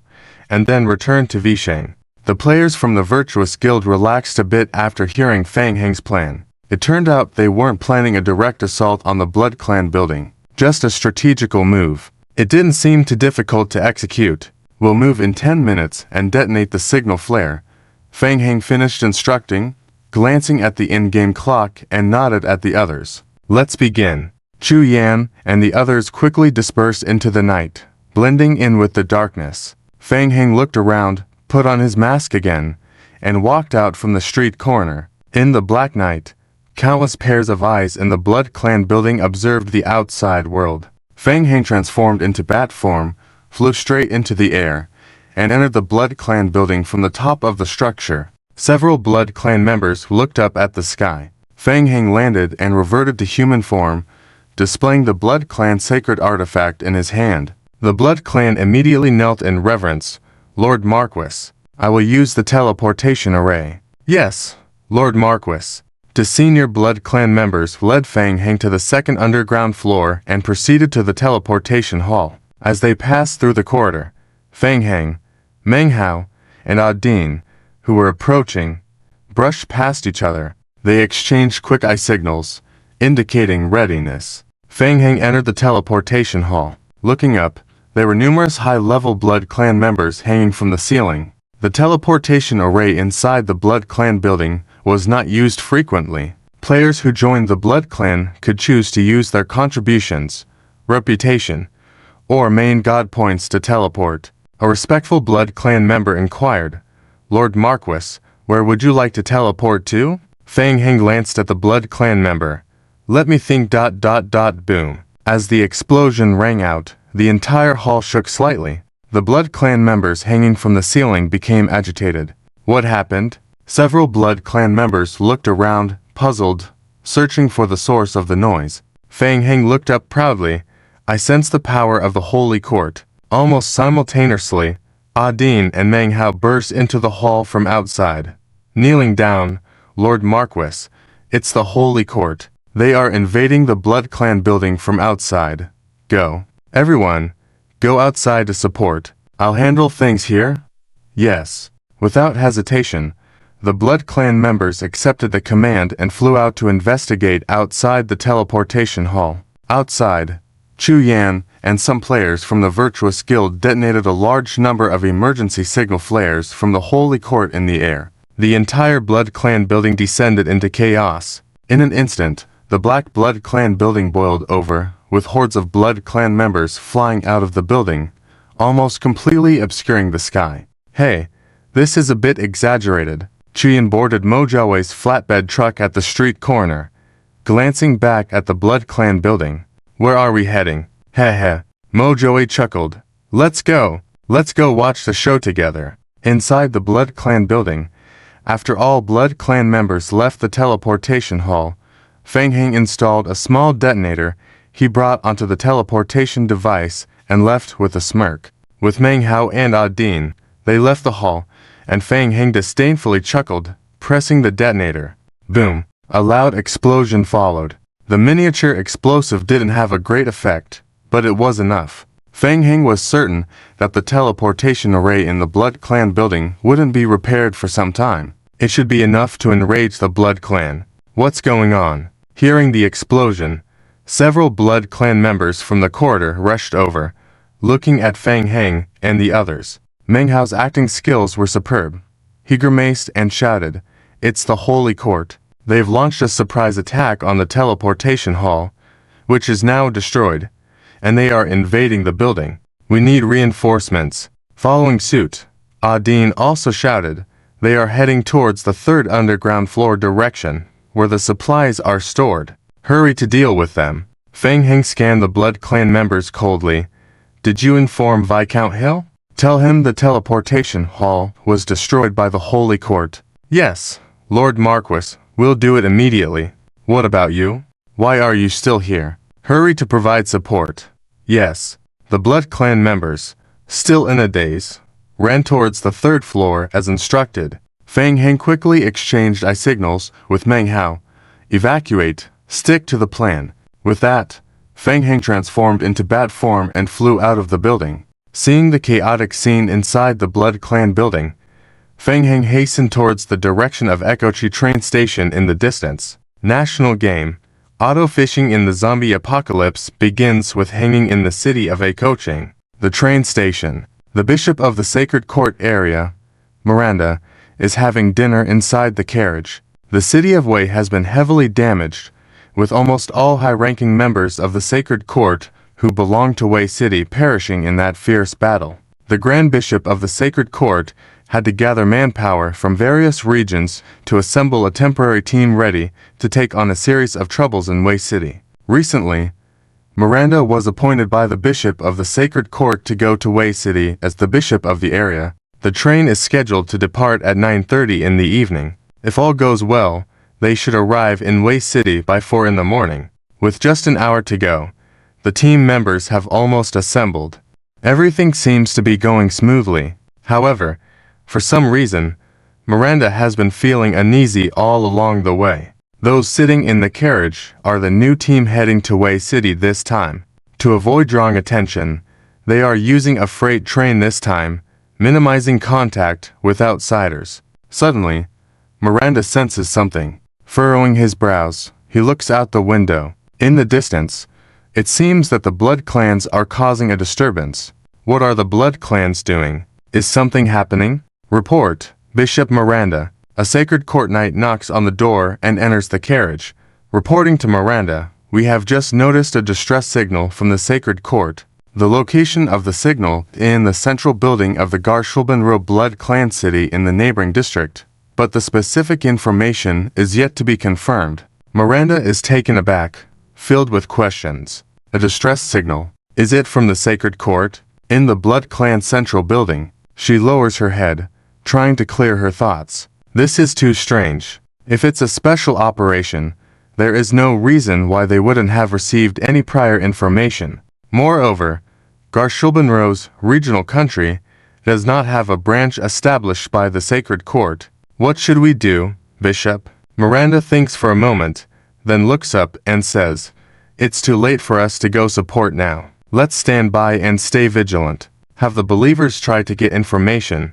and then return to Vishang. The players from the Virtuous Guild relaxed a bit after hearing Fang Heng's plan. It turned out they weren't planning a direct assault on the Blood Clan building, just a strategical move. It didn't seem too difficult to execute. We'll move in 10 minutes and detonate the signal flare. Fang Heng finished instructing, glancing at the in-game clock and nodded at the others. Let's begin. Chu Yan and the others quickly dispersed into the night, blending in with the darkness. Fang Heng looked around, put on his mask again, and walked out from the street corner. In the black night, countless pairs of eyes in the Blood Clan building observed the outside world. Fang Heng transformed into bat form, flew straight into the air, and entered the Blood Clan building from the top of the structure. Several Blood Clan members looked up at the sky. Fang Heng landed and reverted to human form, displaying the Blood Clan sacred artifact in his hand. The Blood Clan immediately knelt in reverence. Lord Marquis, I will use the teleportation array. Yes, Lord Marquis. The senior Blood Clan members led Fang Heng to the second underground floor and proceeded to the teleportation hall. As they passed through the corridor, Fang Heng, Meng Hao, and Adin, who were approaching, brushed past each other. They exchanged quick eye signals, indicating readiness. Fang Heng entered the teleportation hall. Looking up, there were numerous high-level Blood Clan members hanging from the ceiling. The teleportation array inside the Blood Clan building was not used frequently. Players who joined the Blood Clan could choose to use their contributions, reputation, or main god points to teleport. A respectful Blood Clan member inquired, Lord Marquis, where would you like to teleport to? Fang Heng glanced at the Blood Clan member. Let me think. Boom. As the explosion rang out, the entire hall shook slightly. The Blood Clan members hanging from the ceiling became agitated. What happened? Several Blood Clan members looked around, puzzled, searching for the source of the noise. Fang Heng looked up proudly. I sense the power of the Holy Court. Almost simultaneously, Adin and Meng Hao burst into the hall from outside. Kneeling down, Lord Marquis, it's the Holy Court. They are invading the Blood Clan building from outside. Go. Everyone, go outside to support. I'll handle things here? Yes. Without hesitation, the Blood Clan members accepted the command and flew out to investigate outside the teleportation hall. Outside, Chu Yan and some players from the Virtuous Guild detonated a large number of emergency signal flares from the Holy Court in the air. The entire Blood Clan building descended into chaos. In an instant, the Black Blood Clan building boiled over, with hordes of Blood Clan members flying out of the building, almost completely obscuring the sky. Hey, this is a bit exaggerated. Chuyan boarded Mojawe's flatbed truck at the street corner, glancing back at the Blood Clan building. Where are we heading? Heh heh. Mojoe chuckled. Let's go watch the show together. Inside the Blood Clan building, after all Blood Clan members left the teleportation hall, Feng Heng installed a small detonator he brought onto the teleportation device and left with a smirk. With Meng Hao and Adin, they left the hall, and Feng Heng disdainfully chuckled, pressing the detonator. Boom! A loud explosion followed. The miniature explosive didn't have a great effect, but it was enough. Feng Heng was certain that the teleportation array in the Blood Clan building wouldn't be repaired for some time. It should be enough to enrage the Blood Clan. What's going on? Hearing the explosion, several Blood Clan members from the corridor rushed over, looking at Feng Heng and the others. Meng Hao's acting skills were superb. He grimaced and shouted, "It's the Holy Court. They've launched a surprise attack on the teleportation hall, which is now destroyed, and they are invading the building. We need reinforcements." Following suit, Adin also shouted, "They are heading towards the third underground floor direction, where the supplies are stored. Hurry to deal with them." Feng Heng scanned the Blood Clan members coldly. "Did you inform Viscount Hill? Tell him the teleportation hall was destroyed by the Holy Court." "Yes, Lord Marquis, we'll do it immediately." "What about you? Why are you still here?" "Hurry to provide support." "Yes." The Blood Clan members, still in a daze, ran towards the third floor as instructed. Feng Heng quickly exchanged eye signals with Meng Hao. "Evacuate, stick to the plan." With that, Feng Heng transformed into bat form and flew out of the building. Seeing the chaotic scene inside the Blood Clan building, Feng Heng hastened towards the direction of Ekochi train station in the distance. National game. Auto fishing in the zombie apocalypse begins with hanging in the city of Ekochi. The train station. The Bishop of the Sacred Court area, Miranda, is having dinner inside the carriage. The city of Wei has been heavily damaged, with almost all high-ranking members of the Sacred Court who belong to Wei City perishing in that fierce battle. The Grand Bishop of the Sacred Court had to gather manpower from various regions to assemble a temporary team ready to take on a series of troubles in Wei City. Recently, Miranda was appointed by the Bishop of the Sacred Court to go to Wei City as the Bishop of the area. The train is scheduled to depart at 9:30 in the evening. If all goes well, they should arrive in Wei City by 4 in the morning. With just an hour to go, the team members have almost assembled. Everything seems to be going smoothly. However, for some reason, Miranda has been feeling uneasy all along the way. Those sitting in the carriage are the new team heading to Wei City this time. To avoid drawing attention, they are using a freight train this time, minimizing contact with outsiders. Suddenly, Miranda senses something. Furrowing his brows, he looks out the window. In the distance, it seems that the Blood Clans are causing a disturbance. What are the Blood Clans doing? Is something happening? Report, Bishop Miranda. A Sacred Court Knight knocks on the door and enters the carriage. Reporting to Miranda, we have just noticed a distress signal from the Sacred Court. The location of the signal in the central building of the Garshulbenro Blood Clan city in the neighboring district, but the specific information is yet to be confirmed. Miranda is taken aback, filled with questions. A distress signal. Is it from the Sacred Court? In the Blood Clan central building, she lowers her head, trying to clear her thoughts. This is too strange. If it's a special operation, there is no reason why they wouldn't have received any prior information. Moreover, Garshulbenro's regional country does not have a branch established by the Sacred Court. What should we do, Bishop? Miranda thinks for a moment, then looks up and says, "It's too late for us to go support now. Let's stand by and stay vigilant. Have the believers try to get information.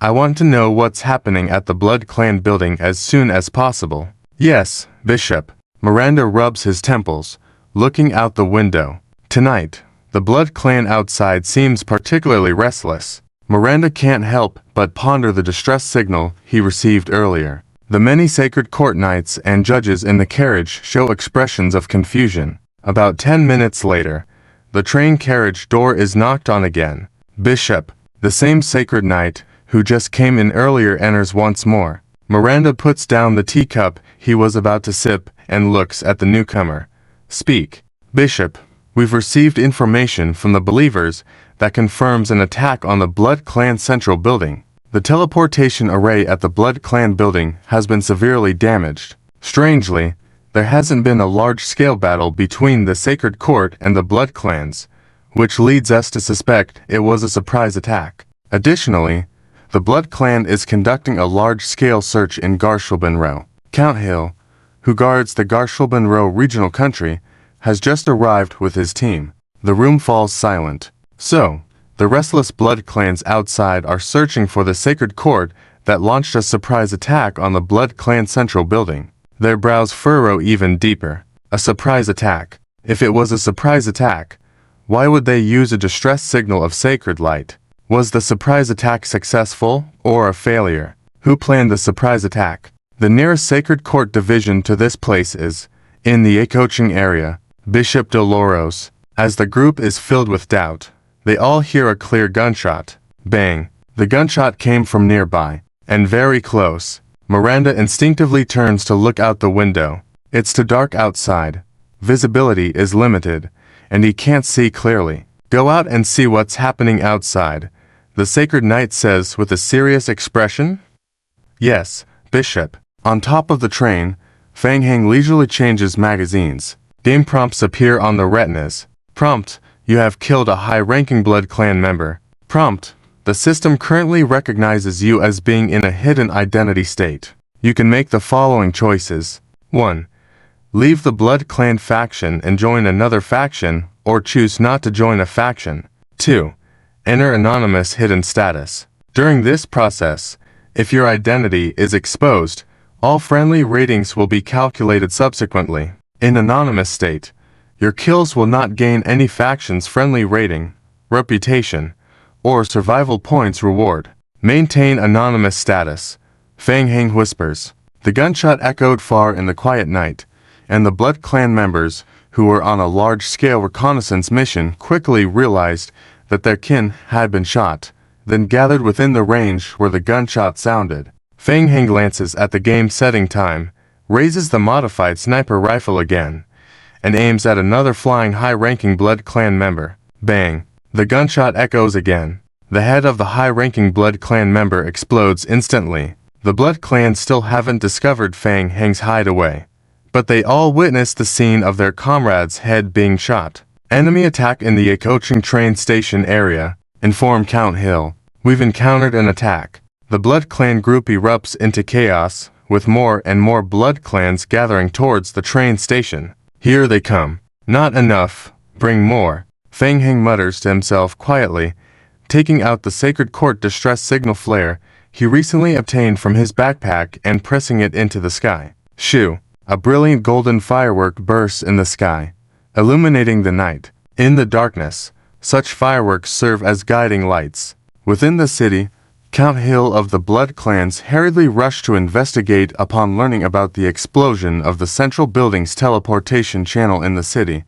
I want to know what's happening at the Blood Clan building as soon as possible." "Yes, Bishop." Miranda rubs his temples, looking out the window. Tonight, the Blood Clan outside seems particularly restless. Miranda can't help but ponder the distress signal he received earlier. The many Sacred Court Knights and judges in the carriage show expressions of confusion. About 10 minutes later, the train carriage door is knocked on again. Bishop, the same Sacred Knight who just came in earlier, enters once more. Miranda puts down the teacup he was about to sip and looks at the newcomer. Speak. Bishop, we've received information from the believers that confirms an attack on the Blood Clan Central Building. The teleportation array at the Blood Clan building has been severely damaged. Strangely, there hasn't been a large-scale battle between the Sacred Court and the Blood Clans, which leads us to suspect it was a surprise attack. Additionally, the Blood Clan is conducting a large-scale search in Garshulbenro. Count Hill, who guards the Garshulbenro regional country, has just arrived with his team. The room falls silent. So, the restless Blood Clans outside are searching for the Sacred Court that launched a surprise attack on the Blood Clan Central Building. Their brows furrow even deeper. A surprise attack. If it was a surprise attack, why would they use a distress signal of sacred light? Was the surprise attack successful or a failure? Who planned the surprise attack? The nearest Sacred Court division to this place is, in the Acoching area, Bishop Dolores. As the group is filled with doubt, they all hear a clear gunshot. Bang! The gunshot came from nearby, and very close. Miranda instinctively turns to look out the window. It's too dark outside. Visibility is limited, and he can't see clearly. Go out and see what's happening outside, the Sacred Knight says with a serious expression. Yes, Bishop. On top of the train, Fang Heng leisurely changes magazines. Game prompts appear on the retinas. Prompt, you have killed a high-ranking Blood Clan member. Prompt, the system currently recognizes you as being in a hidden identity state. You can make the following choices. 1. Leave the Blood Clan faction and join another faction, or choose not to join a faction. 2. Enter anonymous hidden status. During this process, if your identity is exposed, all friendly ratings will be calculated subsequently. In anonymous state, your kills will not gain any faction's friendly rating, reputation, or survival points reward. Maintain anonymous status. Fang Heng whispers. The gunshot echoed far in the quiet night, and the Blood Clan members, who were on a large-scale reconnaissance mission, quickly realized that their kin had been shot, then gathered within the range where the gunshot sounded. Fang Heng glances at the game setting time, raises the modified sniper rifle again, and aims at another flying high-ranking Blood Clan member. Bang! The gunshot echoes again. The head of the high-ranking Blood Clan member explodes instantly. The Blood Clan still haven't discovered Fang Heng's hideaway, but they all witnessed the scene of their comrade's head being shot. Enemy attack in the Acoching train station area. Inform Count Hill. We've encountered an attack. The Blood Clan group erupts into chaos, with more and more Blood Clans gathering towards the train station. Here they come. Not enough. Bring more. Fang Heng mutters to himself quietly, taking out the Sacred Court distress signal flare he recently obtained from his backpack and pressing it into the sky. Shoo! A brilliant golden firework bursts in the sky, illuminating the night. In the darkness, such fireworks serve as guiding lights. Within the city, Count Hill of the Blood Clans hurriedly rushed to investigate upon learning about the explosion of the central building's teleportation channel in the city,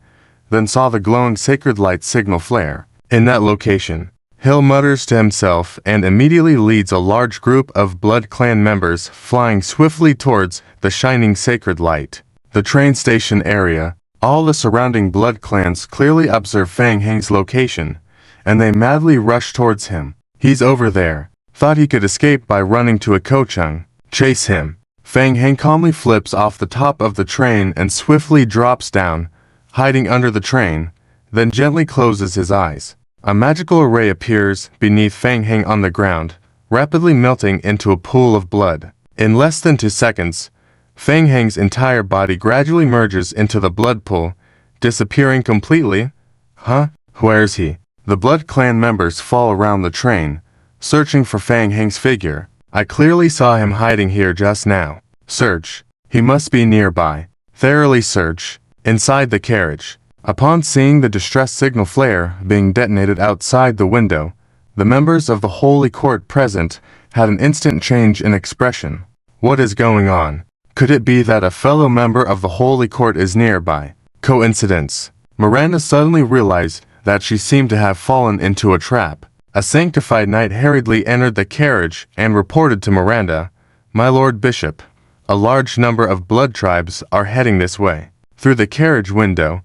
then saw the glowing sacred light signal flare. In that location, Hill mutters to himself and immediately leads a large group of Blood Clan members flying swiftly towards the shining sacred light. The train station area, all the surrounding Blood Clans clearly observe Fang Heng's location, and they madly rush towards him. He's over there. Thought he could escape by running to Acochung. Chase him. Fang Heng calmly flips off the top of the train and swiftly drops down, hiding under the train, then gently closes his eyes. A magical array appears beneath Fang Heng on the ground, rapidly melting into a pool of blood. In less than 2 seconds, Fang Heng's entire body gradually merges into the blood pool, disappearing completely. Huh? Where's he? The Blood Clan members fall around the train, searching for Fang Heng's figure. I clearly saw him hiding here just now. Search. He must be nearby. Thoroughly search. Inside the carriage. Upon seeing the distress signal flare being detonated outside the window, the members of the Holy Court present had an instant change in expression. What is going on? Could it be that a fellow member of the Holy Court is nearby? Coincidence. Miranda suddenly realized that she seemed to have fallen into a trap. A sanctified knight hurriedly entered the carriage and reported to Miranda, My Lord Bishop, a large number of blood tribes are heading this way. Through the carriage window,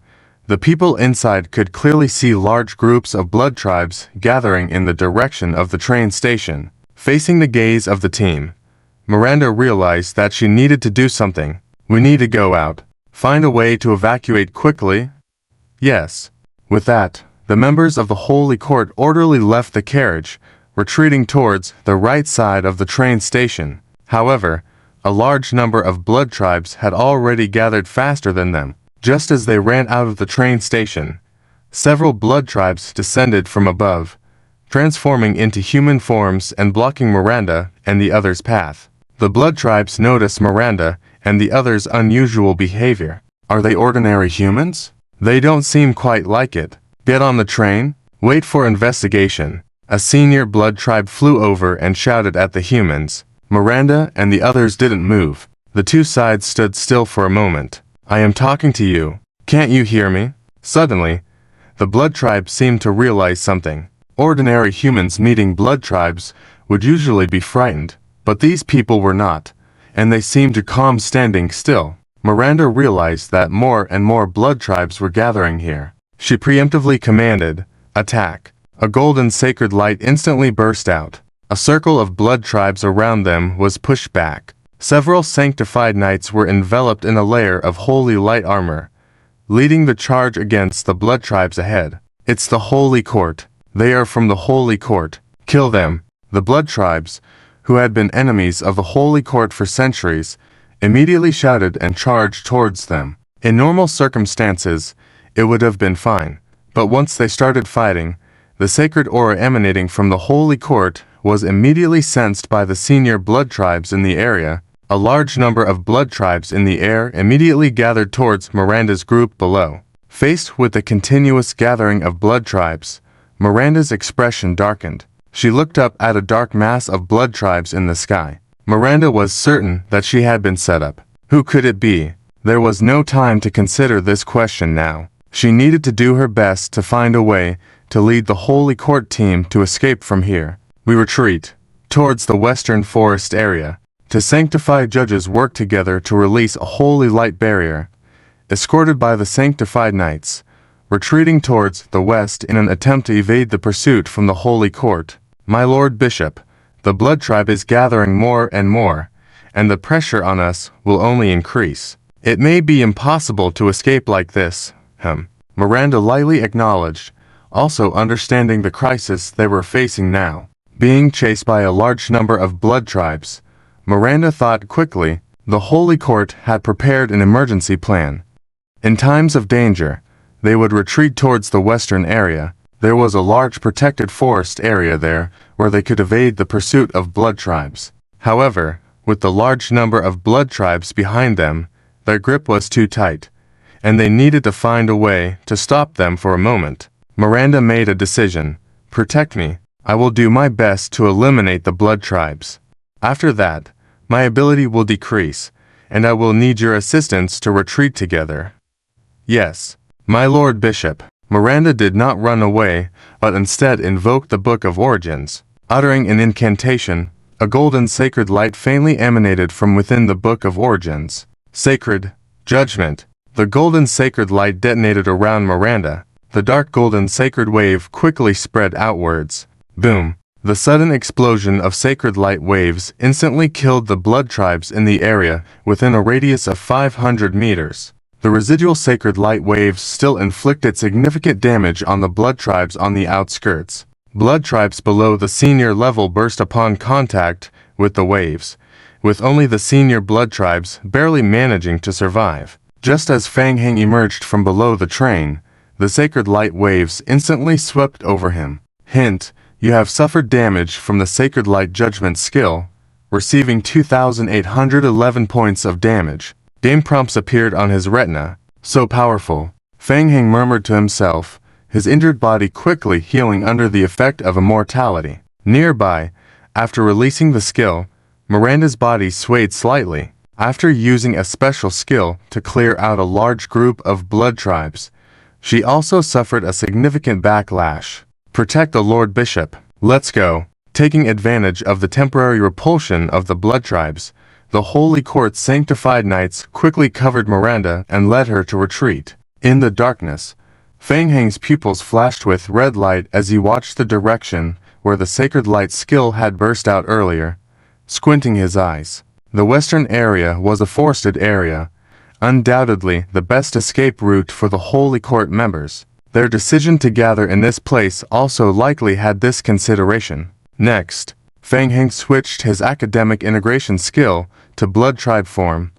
the people inside could clearly see large groups of blood tribes gathering in the direction of the train station. Facing the gaze of the team, Miranda realized that she needed to do something. We need to go out. Find a way to evacuate quickly. Yes. With that, the members of the Holy Court orderly left the carriage, retreating towards the right side of the train station. However, a large number of blood tribes had already gathered faster than them. Just as they ran out of the train station, several blood tribes descended from above, transforming into human forms and blocking Miranda and the others' path. The blood tribes noticed Miranda and the others' unusual behavior. Are they ordinary humans? They don't seem quite like it. Get on the train. Wait for investigation. A senior blood tribe flew over and shouted at the humans. Miranda and the others didn't move. The two sides stood still for a moment. I am talking to you. Can't you hear me? Suddenly, the blood tribe seemed to realize something. Ordinary humans meeting blood tribes would usually be frightened, but these people were not, and they seemed to calm standing still. Miranda realized that more and more blood tribes were gathering here. She preemptively commanded, "Attack." A golden sacred light instantly burst out. A circle of blood tribes around them was pushed back. Several sanctified knights were enveloped in a layer of holy light armor, leading the charge against the blood tribes ahead. It's the Holy Court. They are from the Holy Court. Kill them. The blood tribes, who had been enemies of the Holy Court for centuries, immediately shouted and charged towards them. In normal circumstances, it would have been fine, but once they started fighting, the sacred aura emanating from the Holy Court was immediately sensed by the senior blood tribes in the area. A large number of blood tribes in the air immediately gathered towards Miranda's group below. Faced with the continuous gathering of blood tribes, Miranda's expression darkened. She looked up at a dark mass of blood tribes in the sky. Miranda was certain that she had been set up. Who could it be? There was no time to consider this question now. She needed to do her best to find a way to lead the Holy Court team to escape from here. We retreat towards the western forest area. The sanctified judges work together to release a holy light barrier, escorted by the sanctified knights, retreating towards the west in an attempt to evade the pursuit from the Holy Court. My Lord Bishop, the blood tribe is gathering more and more, and the pressure on us will only increase. It may be impossible to escape like this, Miranda lightly acknowledged, also understanding the crisis they were facing now. Being chased by a large number of blood tribes, Miranda thought quickly. The Holy Court had prepared an emergency plan. In times of danger, they would retreat towards the western area. There was a large protected forest area there where they could evade the pursuit of blood tribes. However, with the large number of blood tribes behind them, their grip was too tight, and they needed to find a way to stop them for a moment. Miranda made a decision. Protect me. I will do my best to eliminate the blood tribes. After that, my ability will decrease, and I will need your assistance to retreat together. Yes, my Lord Bishop. Miranda did not run away, but instead invoked the Book of Origins. Uttering an incantation, a golden sacred light faintly emanated from within the Book of Origins. Sacred Judgment. The golden sacred light detonated around Miranda. The dark golden sacred wave quickly spread outwards. Boom. The sudden explosion of sacred light waves instantly killed the blood tribes in the area within a radius of 500 meters. The residual sacred light waves still inflicted significant damage on the blood tribes on the outskirts. Blood tribes below the senior level burst upon contact with the waves, with only the senior blood tribes barely managing to survive. Just as Fang Heng emerged from below the train, the sacred light waves instantly swept over him. Hint: you have suffered damage from the Sacred Light Judgment skill, receiving 2,811 points of damage. Game prompts appeared on his retina. So powerful. Fang Heng murmured to himself, his injured body quickly healing under the effect of immortality. Nearby, after releasing the skill, Miranda's body swayed slightly. After using a special skill to clear out a large group of blood tribes, she also suffered a significant backlash. Protect the Lord Bishop. Let's go. Taking advantage of the temporary repulsion of the blood tribes, The Holy Court's sanctified knights quickly covered Miranda and led her to retreat. In the darkness, Feng Heng's pupils flashed with red light as he watched the direction where the sacred light skill had burst out earlier, squinting his eyes. The western area was a forested area, undoubtedly the best escape route for the Holy Court members. Their decision to gather in this place also likely had this consideration. Next, Feng Heng switched his academic integration skill to blood tribe form,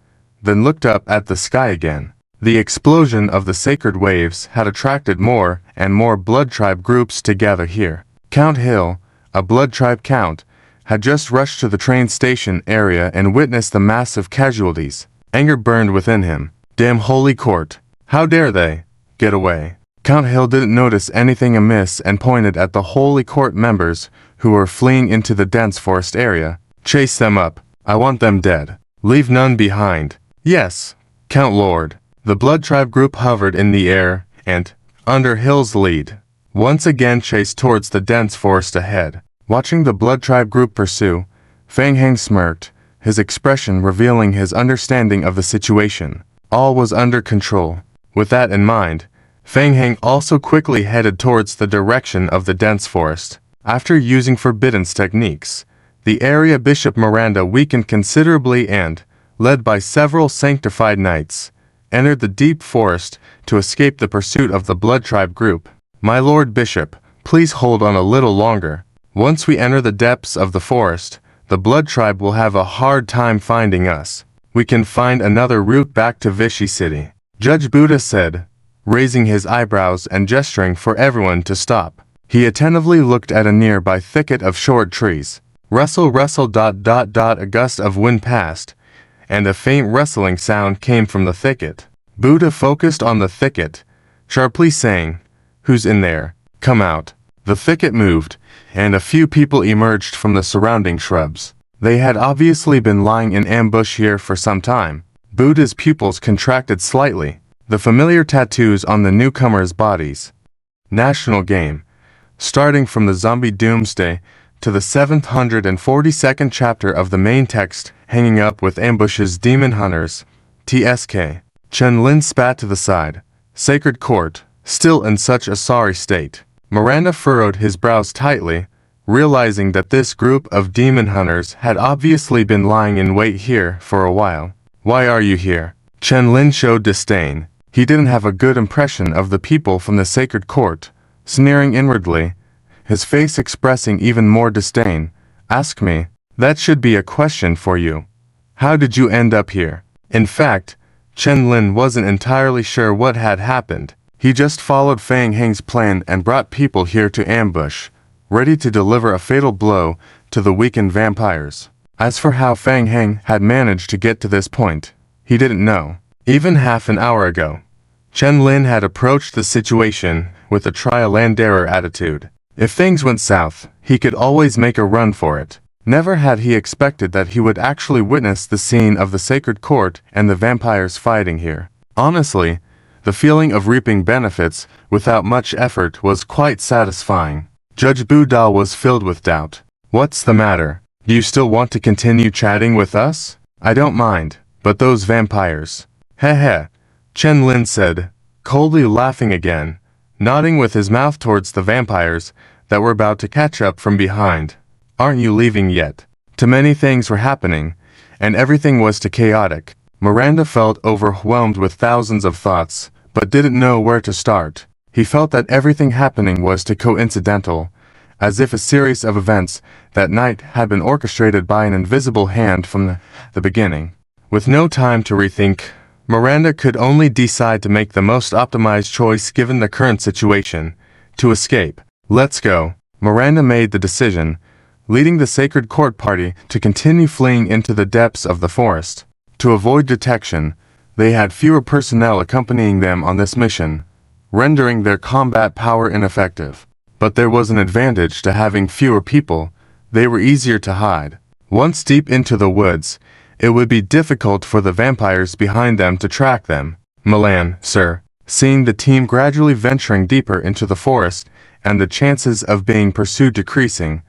then looked up at the sky again. The explosion of the sacred waves had attracted more and more blood tribe groups to gather here. Count Hill, a blood tribe count, had just rushed to the train station area and witnessed the massive casualties. Anger burned within him. Damn Holy Court! How dare they get away? Count Hill didn't notice anything amiss and pointed at the Holy Court members who were fleeing into the dense forest area. Chase them up. I want them dead. Leave none behind. Yes, Count Lord. The blood tribe group hovered in the air and, under Hill's lead, once again chased towards the dense forest ahead. Watching the blood tribe group pursue, Feng Heng smirked, his expression revealing his understanding of the situation. All was under control. With that in mind, Feng Heng also quickly headed towards the direction of the dense forest. After using Forbidden's techniques, the area Bishop Miranda weakened considerably and, led by several sanctified knights, entered the deep forest to escape the pursuit of the blood tribe group. My Lord Bishop, please hold on a little longer. Once we enter the depths of the forest, the blood tribe will have a hard time finding us. We can find another route back to Vichy City, Judge Buddha said, raising his eyebrows and gesturing for everyone to stop. He attentively looked at a nearby thicket of short trees. Rustle, rustle, ... A gust of wind passed, and a faint rustling sound came from the thicket. Buddha focused on the thicket, sharply saying, "Who's in there? Come out." The thicket moved, and a few people emerged from the surrounding shrubs. They had obviously been lying in ambush here for some time. Buddha's pupils contracted slightly. The familiar tattoos on the newcomers' bodies. National game. Starting from the Zombie Doomsday to the 742nd chapter of the main text, hanging up with ambushes demon hunters. TSK. Chen Lin spat to the side. Sacred Court, still in such a sorry state. Miranda furrowed his brows tightly, realizing that this group of demon hunters had obviously been lying in wait here for a while. Why are you here? Chen Lin showed disdain. He didn't have a good impression of the people from the Sacred Court, sneering inwardly, his face expressing even more disdain. Ask me. That should be a question for you. How did you end up here? In fact, Chen Lin wasn't entirely sure what had happened. He just followed Feng Heng's plan and brought people here to ambush, ready to deliver a fatal blow to the weakened vampires. As for how Feng Heng had managed to get to this point, he didn't know. Even half an hour ago, Chen Lin had approached the situation with a try-a-land-error attitude. If things went south, he could always make a run for it. Never had he expected that he would actually witness the scene of the Sacred Court and the vampires fighting here. Honestly, the feeling of reaping benefits without much effort was quite satisfying. Judge Buddha was filled with doubt. What's the matter? Do you still want to continue chatting with us? I don't mind, but those vampires. Heh. Chen Lin said, coldly laughing again, nodding with his mouth towards the vampires that were about to catch up from behind. Aren't you leaving yet? Too many things were happening, and everything was too chaotic. Miranda felt overwhelmed with thousands of thoughts, but didn't know where to start. He felt that everything happening was too coincidental, as if a series of events that night had been orchestrated by an invisible hand from the beginning. With no time to rethink, Miranda could only decide to make the most optimized choice given the current situation: to escape. Let's go. Miranda made the decision, leading the Sacred Court party to continue fleeing into the depths of the forest. To avoid detection, they had fewer personnel accompanying them on this mission, rendering their combat power ineffective. But there was an advantage to having fewer people. They were easier to hide. Once deep into the woods, it would be difficult for the vampires behind them to track them. Milan, sir. Seeing the team gradually venturing deeper into the forest and the chances of being pursued decreasing,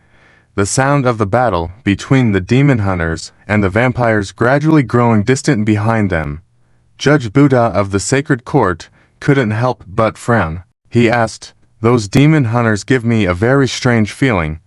the sound of the battle between the demon hunters and the vampires gradually growing distant behind them. Judge Buddha of the Sacred Court couldn't help but frown. He asked, "Those demon hunters give me a very strange feeling,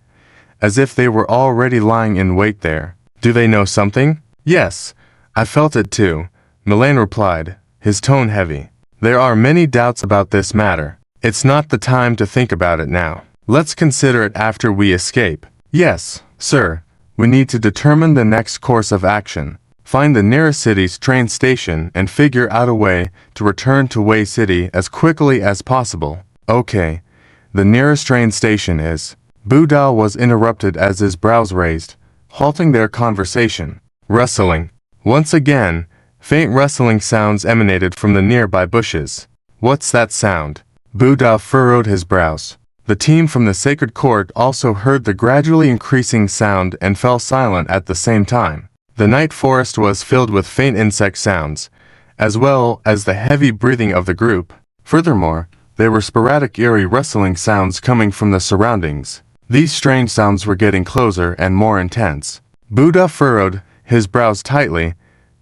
as if they were already lying in wait there. Do they know something?" "Yes, I felt it too," Milan replied, his tone heavy. "There are many doubts about this matter. It's not the time to think about it now. Let's consider it after we escape." "Yes, sir. We need to determine the next course of action. Find the nearest city's train station and figure out a way to return to Wei City as quickly as possible." "Okay. The nearest train station is..." Buddha was interrupted as his brows raised, halting their conversation. Rustling. Once again, faint rustling sounds emanated from the nearby bushes. "What's that sound?" Buddha furrowed his brows. The team from the Sacred Court also heard the gradually increasing sound and fell silent at the same time. The night forest was filled with faint insect sounds, as well as the heavy breathing of the group. Furthermore, there were sporadic eerie rustling sounds coming from the surroundings. These strange sounds were getting closer and more intense. Buddha furrowed his brows tightly,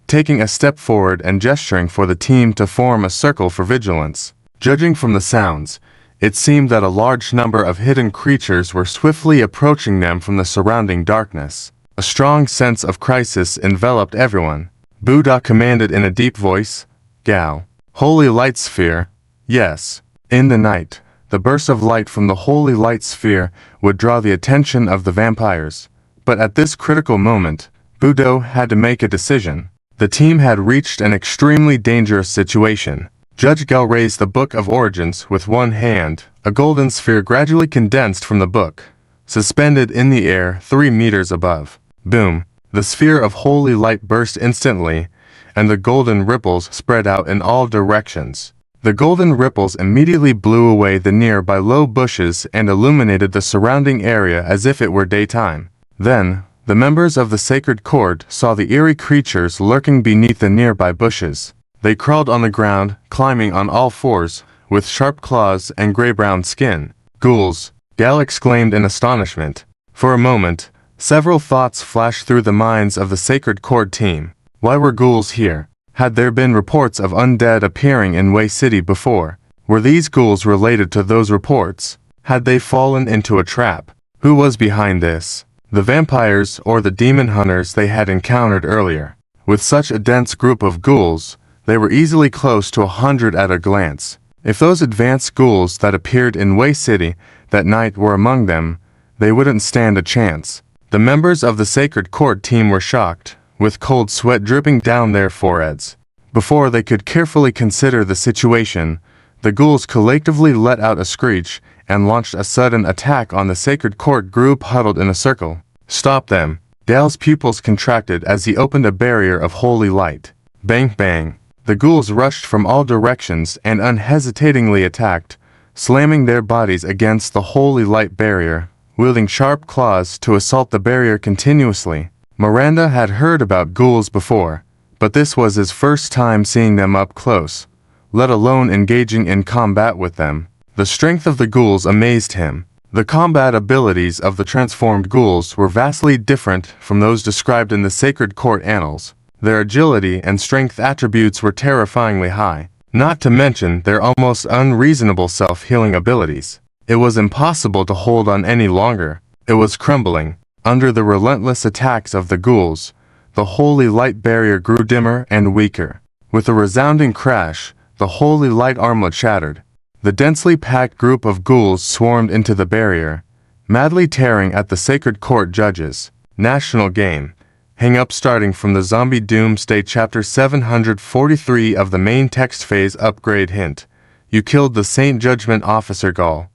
taking a step forward and gesturing for the team to form a circle for vigilance. Judging from the sounds, it seemed that a large number of hidden creatures were swiftly approaching them from the surrounding darkness. A strong sense of crisis enveloped everyone. Buddha commanded in a deep voice, "Gao. Holy light sphere." Yes. In the night, the burst of light from the holy light sphere would draw the attention of the vampires. But at this critical moment, Buddha had to make a decision. The team had reached an extremely dangerous situation. Judge Gao raised the Book of Origins with one hand. A golden sphere gradually condensed from the book, suspended in the air 3 meters above. Boom! The sphere of holy light burst instantly, and the golden ripples spread out in all directions. The golden ripples immediately blew away the nearby low bushes and illuminated the surrounding area as if it were daytime. Then, the members of the Sacred Court saw the eerie creatures lurking beneath the nearby bushes. They crawled on the ground, climbing on all fours, with sharp claws and gray-brown skin. "Ghouls!" Gal exclaimed in astonishment. For a moment, several thoughts flashed through the minds of the Sacred Court team. Why were ghouls here? Had there been reports of undead appearing in Wei City before? Were these ghouls related to those reports? Had they fallen into a trap? Who was behind this? The vampires or the demon hunters they had encountered earlier? With such a dense group of ghouls, they were easily close to 100 at a glance. If those advanced ghouls that appeared in Wei City that night were among them, they wouldn't stand a chance. The members of the Sacred Court team were shocked, with cold sweat dripping down their foreheads. Before they could carefully consider the situation, the ghouls collectively let out a screech and launched a sudden attack on the Sacred Court group huddled in a circle. "Stop them!" Dale's pupils contracted as he opened a barrier of holy light. Bang bang! The ghouls rushed from all directions and unhesitatingly attacked, slamming their bodies against the holy light barrier, wielding sharp claws to assault the barrier continuously. Miranda had heard about ghouls before, but this was his first time seeing them up close, let alone engaging in combat with them. The strength of the ghouls amazed him. The combat abilities of the transformed ghouls were vastly different from those described in the Sacred Court annals. Their agility and strength attributes were terrifyingly high, not to mention their almost unreasonable self-healing abilities. It was impossible to hold on any longer. It was crumbling. Under the relentless attacks of the ghouls, the holy light barrier grew dimmer and weaker. With a resounding crash, the holy light armlet shattered. The densely packed group of ghouls swarmed into the barrier, madly tearing at the Sacred Court judges. National game. Hang up starting from the Zombie Doomsday Chapter 743 of the main text phase upgrade. Hint. You killed the Saint Judgment Officer Gaul.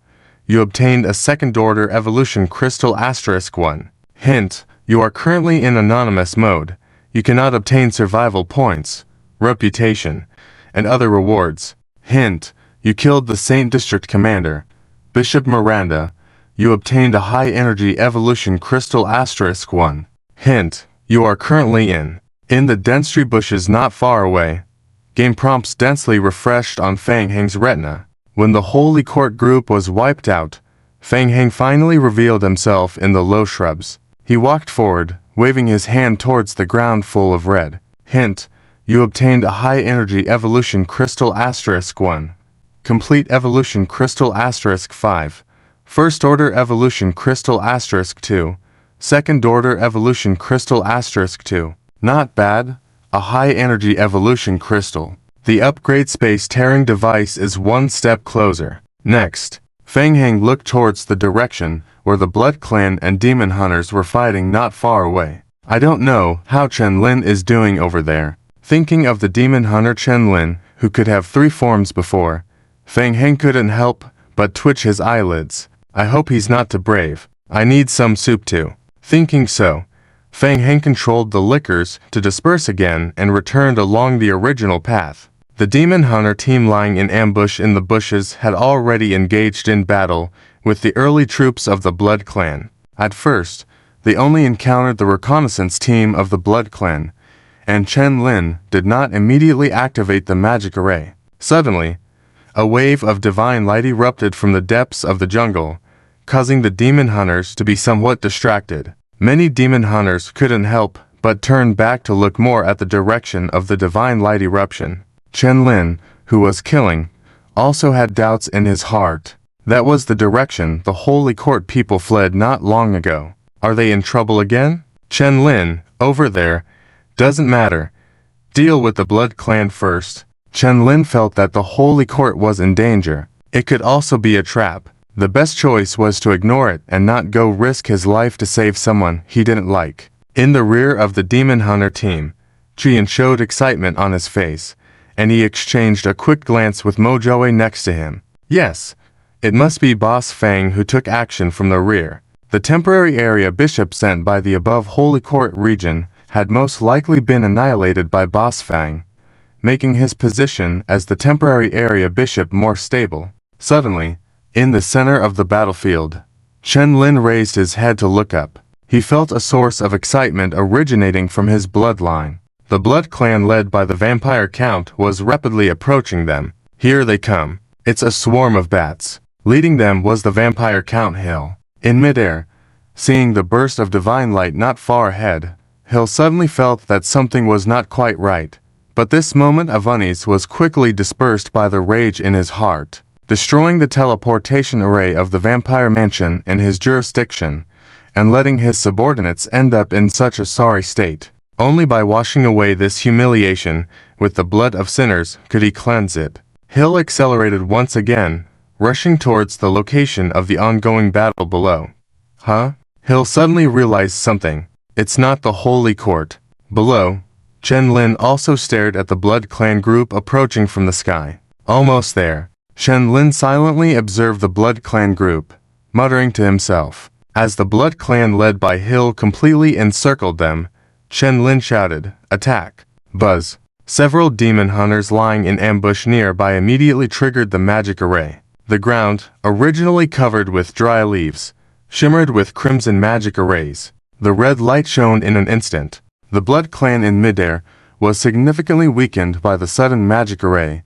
You obtained a second-order evolution crystal *1. Hint. You are currently in anonymous mode. You cannot obtain survival points, reputation, and other rewards. Hint. You killed the Saint District Commander, Bishop Miranda. You obtained a high-energy evolution crystal *1. Hint. You are currently in the dense tree bushes not far away. Game prompts densely refreshed on Fang Heng's retina. When the Holy Court group was wiped out, Feng Heng finally revealed himself in the low shrubs. He walked forward, waving his hand towards the ground full of red. Hint: you obtained a high-energy evolution crystal *1. Complete evolution crystal *5. First-order evolution crystal *2. Second-order evolution crystal *2. Not bad. A high-energy evolution crystal. The upgrade space-tearing device is one step closer. Next, Feng Heng looked towards the direction where the Blood Clan and Demon Hunters were fighting not far away. I don't know how Chen Lin is doing over there. Thinking of the Demon Hunter Chen Lin, who could have 3 forms before, Feng Heng couldn't help but twitch his eyelids. I hope he's not too brave. I need some soup too. Thinking so, Feng Heng controlled the liquors to disperse again and returned along the original path. The Demon Hunter team lying in ambush in the bushes had already engaged in battle with the early troops of the Blood Clan. At first, they only encountered the reconnaissance team of the Blood Clan, and Chen Lin did not immediately activate the magic array. Suddenly, a wave of divine light erupted from the depths of the jungle, causing the Demon Hunters to be somewhat distracted. Many Demon Hunters couldn't help but turn back to look more at the direction of the divine light eruption. Chen Lin, who was killing, also had doubts in his heart. That was the direction the Holy Court people fled not long ago. Are they in trouble again? Chen Lin, over there. Doesn't matter. Deal with the Blood Clan first. Chen Lin felt that the Holy Court was in danger. It could also be a trap. The best choice was to ignore it and not go risk his life to save someone he didn't like. In the rear of the Demon Hunter team, Jian showed excitement on his face, and he exchanged a quick glance with Mojoe next to him. Yes, it must be Boss Fang who took action from the rear. The temporary area bishop sent by the above Holy Court region had most likely been annihilated by Boss Fang, making his position as the temporary area bishop more stable. Suddenly, in the center of the battlefield, Chen Lin raised his head to look up. He felt a source of excitement originating from his bloodline. The Blood Clan led by the Vampire Count was rapidly approaching them. Here they come. It's a swarm of bats. Leading them was the Vampire Count Hill. In midair, seeing the burst of divine light not far ahead, Hill suddenly felt that something was not quite right. But this moment of unease was quickly dispersed by the rage in his heart. Destroying the teleportation array of the Vampire Mansion in his jurisdiction, and letting his subordinates end up in such a sorry state. Only by washing away this humiliation with the blood of sinners could he cleanse it. Hill accelerated once again, rushing towards the location of the ongoing battle below. Huh? Hill suddenly realized something. It's not the Holy Court. Below, Chen Lin also stared at the Blood Clan group approaching from the sky. Almost there, Chen Lin silently observed the Blood Clan group, muttering to himself. As the Blood Clan led by Hill completely encircled them, Chen Lin shouted, "Attack!" Buzz. Several demon hunters lying in ambush nearby immediately triggered the magic array. The ground, originally covered with dry leaves, shimmered with crimson magic arrays. The red light shone in an instant. The Blood Clan in midair was significantly weakened by the sudden magic array,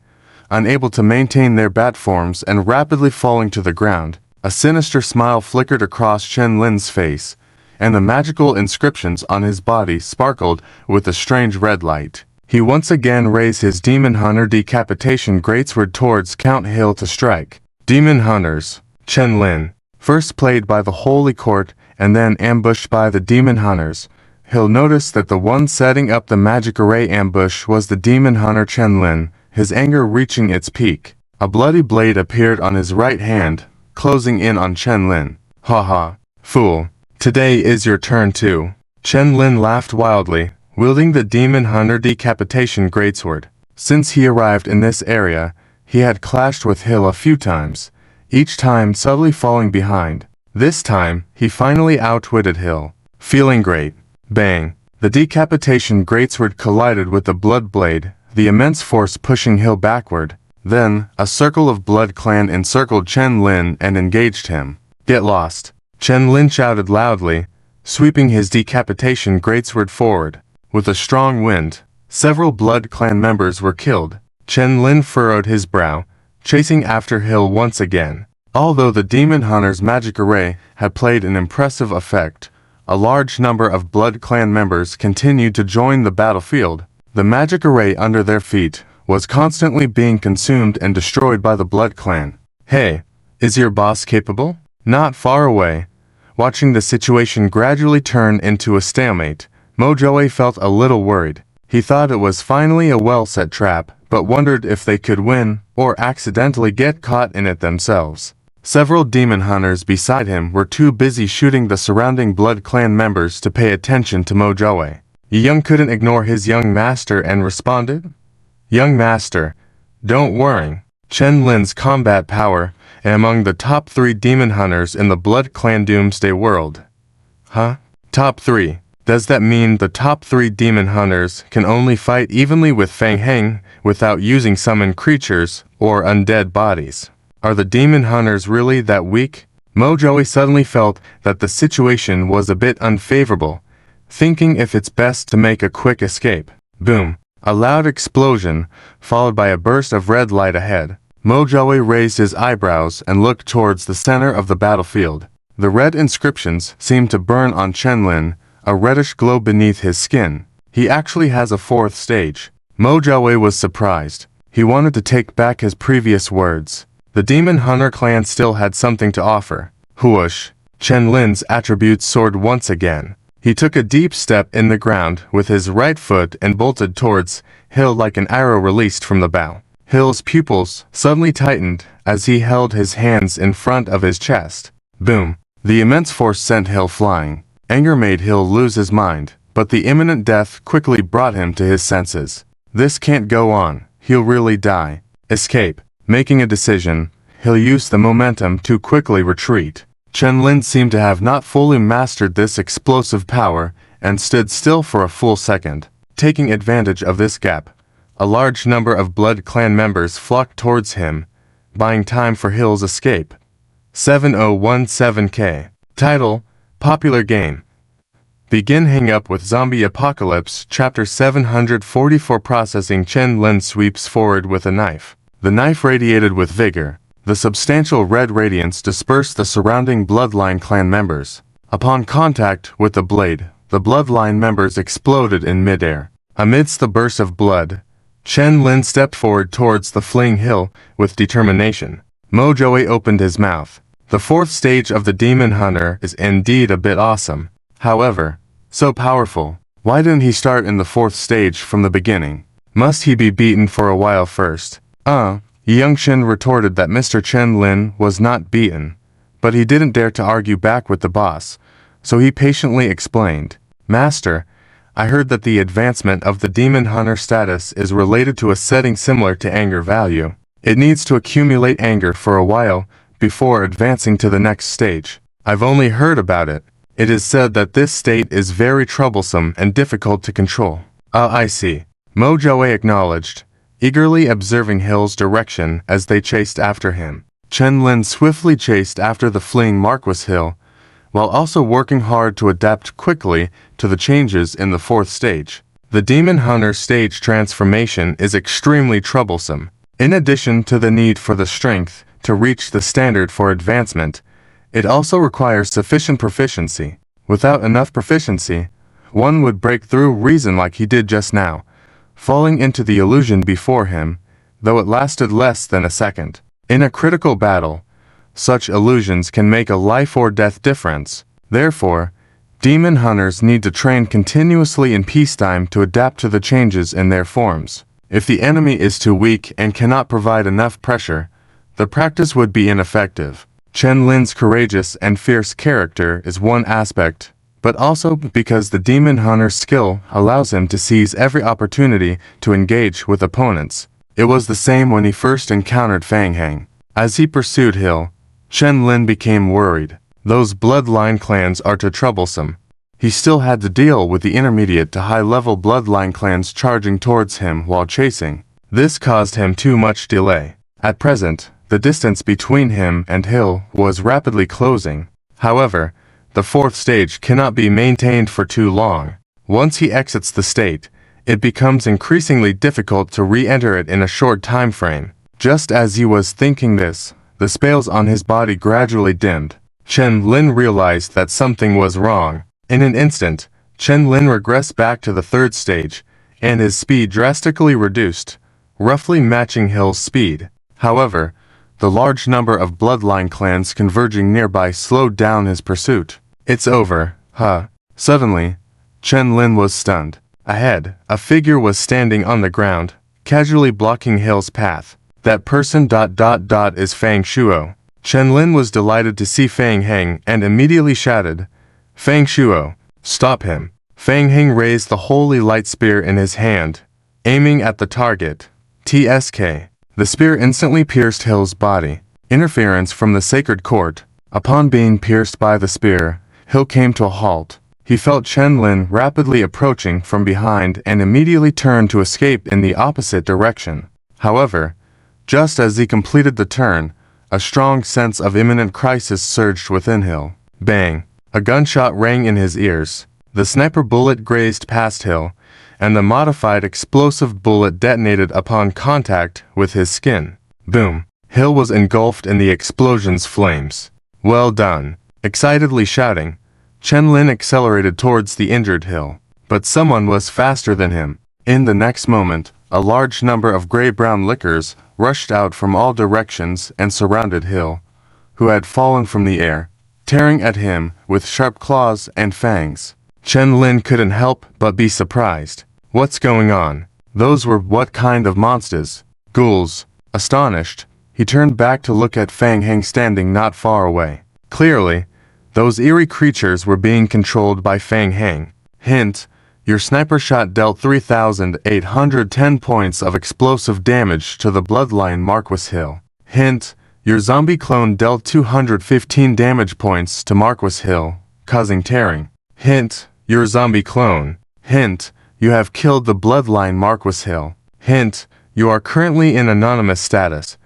unable to maintain their bat forms and rapidly falling to the ground. A sinister smile flickered across Chen Lin's face, and the magical inscriptions on his body sparkled with a strange red light. He once again raised his Demon Hunter decapitation greatsword towards Count Hill to strike. Demon Hunters, Chen Lin, first played by the Holy Court and then ambushed by the Demon Hunters. Hill noticed that the one setting up the magic array ambush was the Demon Hunter Chen Lin, his anger reaching its peak. A bloody blade appeared on his right hand, closing in on Chen Lin. "Ha ha, fool. Today is your turn too." Chen Lin laughed wildly, wielding the Demon Hunter decapitation greatsword. Since he arrived in this area, he had clashed with Hill a few times, each time subtly falling behind. This time, he finally outwitted Hill. Feeling great. Bang. The decapitation greatsword collided with the blood blade, the immense force pushing Hill backward. Then, a circle of Blood Clan encircled Chen Lin and engaged him. "Get lost." Chen Lin shouted loudly, sweeping his decapitation greatsword forward. With a strong wind, several Blood Clan members were killed. Chen Lin furrowed his brow, chasing after Hill once again. Although the demon hunter's magic array had played an impressive effect, a large number of Blood Clan members continued to join the battlefield. The magic array under their feet was constantly being consumed and destroyed by the Blood Clan. "Hey, is your boss capable?" Not far away, watching the situation gradually turn into a stalemate, Mojoe felt a little worried. He thought it was finally a well-set trap, but wondered if they could win or accidentally get caught in it themselves. Several demon hunters beside him were too busy shooting the surrounding Blood Clan members to pay attention to Mojoe. Young couldn't ignore his young master and responded, "Young master, don't worry. Chen Lin's combat power and among the top 3 demon hunters in the Blood Clan Doomsday world." Huh? Top 3? Does that mean the top 3 demon hunters can only fight evenly with Fang Heng without using summoned creatures or undead bodies? Are the demon hunters really that weak? Mojoe suddenly felt that the situation was a bit unfavorable, thinking if it's best to make a quick escape. Boom! A loud explosion, followed by a burst of red light ahead. Mojoe raised his eyebrows and looked towards the center of the battlefield. The red inscriptions seemed to burn on Chenlin, a reddish glow beneath his skin. He actually has a 4th stage. Mojoe was surprised. He wanted to take back his previous words. The Demon Hunter clan still had something to offer. Whoosh! Chenlin's attributes soared once again. He took a deep step in the ground with his right foot and bolted towards Hill like an arrow released from the bow. Hill's pupils suddenly tightened as he held his hands in front of his chest. Boom! The immense force sent Hill flying. Anger made Hill lose his mind, but the imminent death quickly brought him to his senses. This can't go on. He'll really die. Escape. Making a decision, Hill used the momentum to quickly retreat. Chenlin seemed to have not fully mastered this explosive power and stood still for a full second. Taking advantage of this gap, a large number of Blood Clan members flocked towards him, buying time for Hill's escape. 7017K. Title: Popular Game. Begin Hang Up with Zombie Apocalypse. Chapter 744. Processing. Chen Lin sweeps forward with a knife. The knife radiated with vigor. The substantial red radiance dispersed the surrounding Bloodline clan members. Upon contact with the blade, the Bloodline members exploded in midair. Amidst the burst of blood, Chen Lin stepped forward towards the fleeing Hill with determination. Mojoe opened his mouth. The 4th stage of the Demon Hunter is indeed a bit awesome. However, so powerful. Why didn't he start in the 4th stage from the beginning? Must he be beaten for a while first? Young Shin retorted that Mr. Chen Lin was not beaten, but he didn't dare to argue back with the boss, so he patiently explained, "Master, I heard that the advancement of the Demon Hunter status is related to a setting similar to anger value. It needs to accumulate anger for a while before advancing to the next stage. I've only heard about it. It is said that this state is very troublesome and difficult to control." I see. Mojoe acknowledged, eagerly observing Hill's direction as they chased after him. Chen Lin swiftly chased after the fleeing Marquis Hill, while also working hard to adapt quickly to the changes in the 4th stage. The Demon Hunter stage transformation is extremely troublesome. In addition to the need for the strength to reach the standard for advancement, it also requires sufficient proficiency. Without enough proficiency, one would break through reason like he did just now, falling into the illusion before him, though it lasted less than a second. In a critical battle, such illusions can make a life or death difference. Therefore, demon hunters need to train continuously in peacetime to adapt to the changes in their forms. If the enemy is too weak and cannot provide enough pressure, the practice would be ineffective. Chen Lin's courageous and fierce character is one aspect, but also because the demon hunter's skill allows him to seize every opportunity to engage with opponents. It was the same when he first encountered Fang Heng. As he pursued Hill, Chen Lin became worried. Those bloodline clans are too troublesome. He still had to deal with the intermediate to high-level bloodline clans charging towards him while chasing. This caused him too much delay. At present, the distance between him and Hill was rapidly closing. However, the 4th stage cannot be maintained for too long. Once he exits the state, it becomes increasingly difficult to re-enter it in a short time frame. Just as he was thinking this, the scales on his body gradually dimmed. Chen Lin realized that something was wrong. In an instant, Chen Lin regressed back to the third stage, and his speed drastically reduced, roughly matching Hill's speed. However, the large number of bloodline clans converging nearby slowed down his pursuit. "It's over, huh?" Suddenly, Chen Lin was stunned. Ahead, a figure was standing on the ground, casually blocking Hill's path. "That person ... is Fang Shuo." Chen Lin was delighted to see Fang Heng and immediately shouted, "Fang Shuo, stop him." Fang Heng raised the holy light spear in his hand, aiming at the target. TSK. The spear instantly pierced Hill's body. Interference from the sacred court. Upon being pierced by the spear, Hill came to a halt. He felt Chen Lin rapidly approaching from behind and immediately turned to escape in the opposite direction. However, just as he completed the turn, a strong sense of imminent crisis surged within Hill. Bang! A gunshot rang in his ears. The sniper bullet grazed past Hill, and the modified explosive bullet detonated upon contact with his skin. Boom! Hill was engulfed in the explosion's flames. "Well done!" Excitedly shouting, Chen Lin accelerated towards the injured Hill. But someone was faster than him. In the next moment, a large number of gray-brown lickers rushed out from all directions and surrounded Hill, who had fallen from the air, tearing at him with sharp claws and fangs. Chen Lin couldn't help but be surprised. What's going on? Those were what kind of monsters? Ghouls. Astonished, he turned back to look at Fang Heng standing not far away. Clearly, those eerie creatures were being controlled by Fang Heng. Hint: your sniper shot dealt 3,810 points of explosive damage to the bloodline Marquis Hill. Hint: your zombie clone dealt 215 damage points to Marquis Hill, causing tearing. Hint: your zombie clone. Hint: you have killed the bloodline Marquis Hill. Hint: you are currently in anonymous status,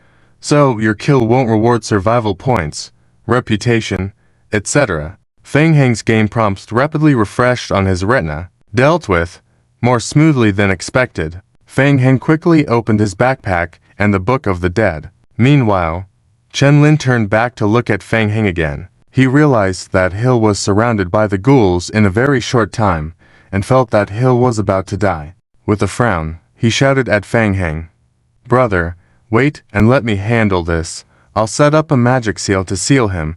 so your kill won't reward survival points, reputation, etc. Fang Heng's game prompts rapidly refreshed on his retina. Dealt with more smoothly than expected. Fang Heng quickly opened his backpack and the Book of the Dead. Meanwhile, Chen Lin turned back to look at Fang Heng again. He realized that Hill was surrounded by the ghouls in a very short time, and felt that Hill was about to die. With a frown, he shouted at Fang Heng, "Brother, wait and let me handle this. I'll set up a magic seal to seal him,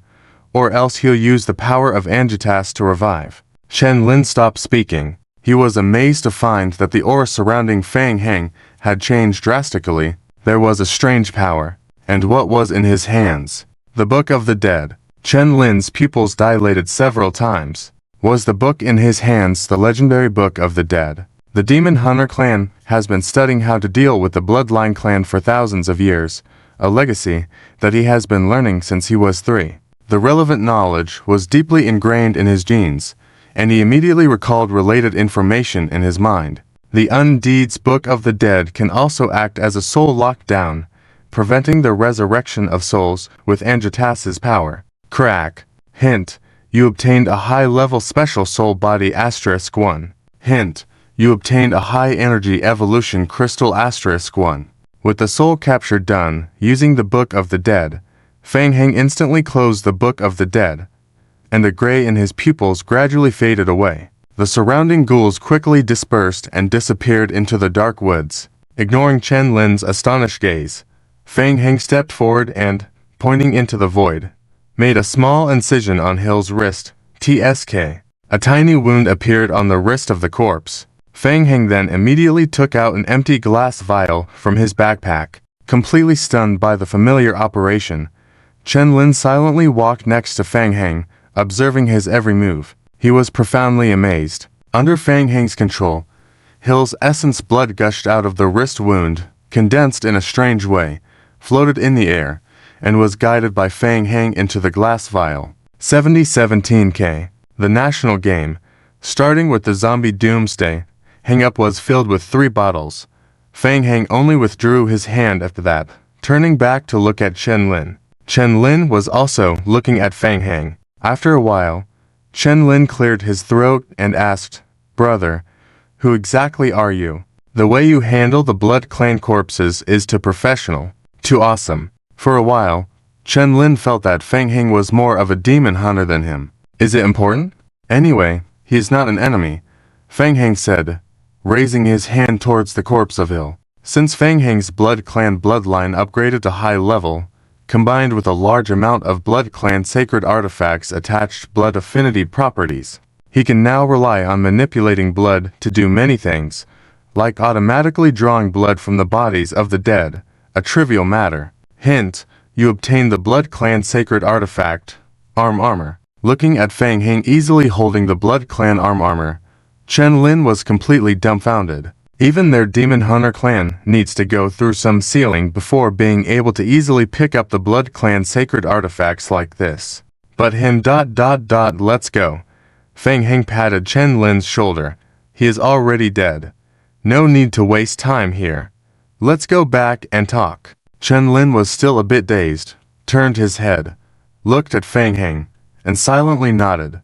or else he'll use the power of Angitas to revive." Chen Lin stopped speaking. He was amazed to find that the aura surrounding Fang Heng had changed drastically. There was a strange power. And what was in his hands? The Book of the Dead. Chen Lin's pupils dilated several times. Was the book in his hands the legendary Book of the Dead? The Demon Hunter clan has been studying how to deal with the Bloodline clan for thousands of years, a legacy that he has been learning since he was 3. The relevant knowledge was deeply ingrained in his genes, and he immediately recalled related information in his mind. The Undeed's Book of the Dead can also act as a soul lockdown, preventing the resurrection of souls with Angitas's power. Crack. Hint: you obtained a high-level special soul body *1. Hint: you obtained a high-energy evolution crystal *1. With the soul capture done, using the Book of the Dead, Fang Heng instantly closed the Book of the Dead, and the gray in his pupils gradually faded away. The surrounding ghouls quickly dispersed and disappeared into the dark woods. Ignoring Chen Lin's astonished gaze, Fang Heng stepped forward and, pointing into the void, made a small incision on Hill's wrist. TSK. A tiny wound appeared on the wrist of the corpse. Fang Heng then immediately took out an empty glass vial from his backpack. Completely stunned by the familiar operation, Chen Lin silently walked next to Fang Heng, observing his every move. He was profoundly amazed. Under Fang Heng's control, Hill's essence blood gushed out of the wrist wound, condensed in a strange way, floated in the air, and was guided by Fang Heng into the glass vial. 7017K. The national game, starting with the zombie doomsday, hang-up was filled with 3 bottles. Fang Heng only withdrew his hand after that, turning back to look at Chen Lin. Chen Lin was also looking at Fang Heng. After a while, Chen Lin cleared his throat and asked, "Brother, who exactly are you? The way you handle the Blood Clan corpses is too professional, too awesome." For a while, Chen Lin felt that Feng Heng was more of a demon hunter than him. Is it important? Anyway, he is not an enemy, Feng Heng said, raising his hand towards the corpse of Il. Since Feng Heng's blood clan bloodline upgraded to high level, combined with a large amount of blood clan sacred artifacts attached blood affinity properties, he can now rely on manipulating blood to do many things, like automatically drawing blood from the bodies of the dead, a trivial matter. Hint, you obtain the blood clan sacred artifact, arm armor. Looking at Feng Heng easily holding the blood clan arm armor, Chen Lin was completely dumbfounded. Even their demon hunter clan needs to go through some sealing before being able to easily pick up the blood clan sacred artifacts like this. But him ... let's go. Feng Heng patted Chen Lin's shoulder. He is already dead. No need to waste time here. Let's go back and talk. Chen Lin was still a bit dazed, turned his head, looked at Feng Heng, and silently nodded.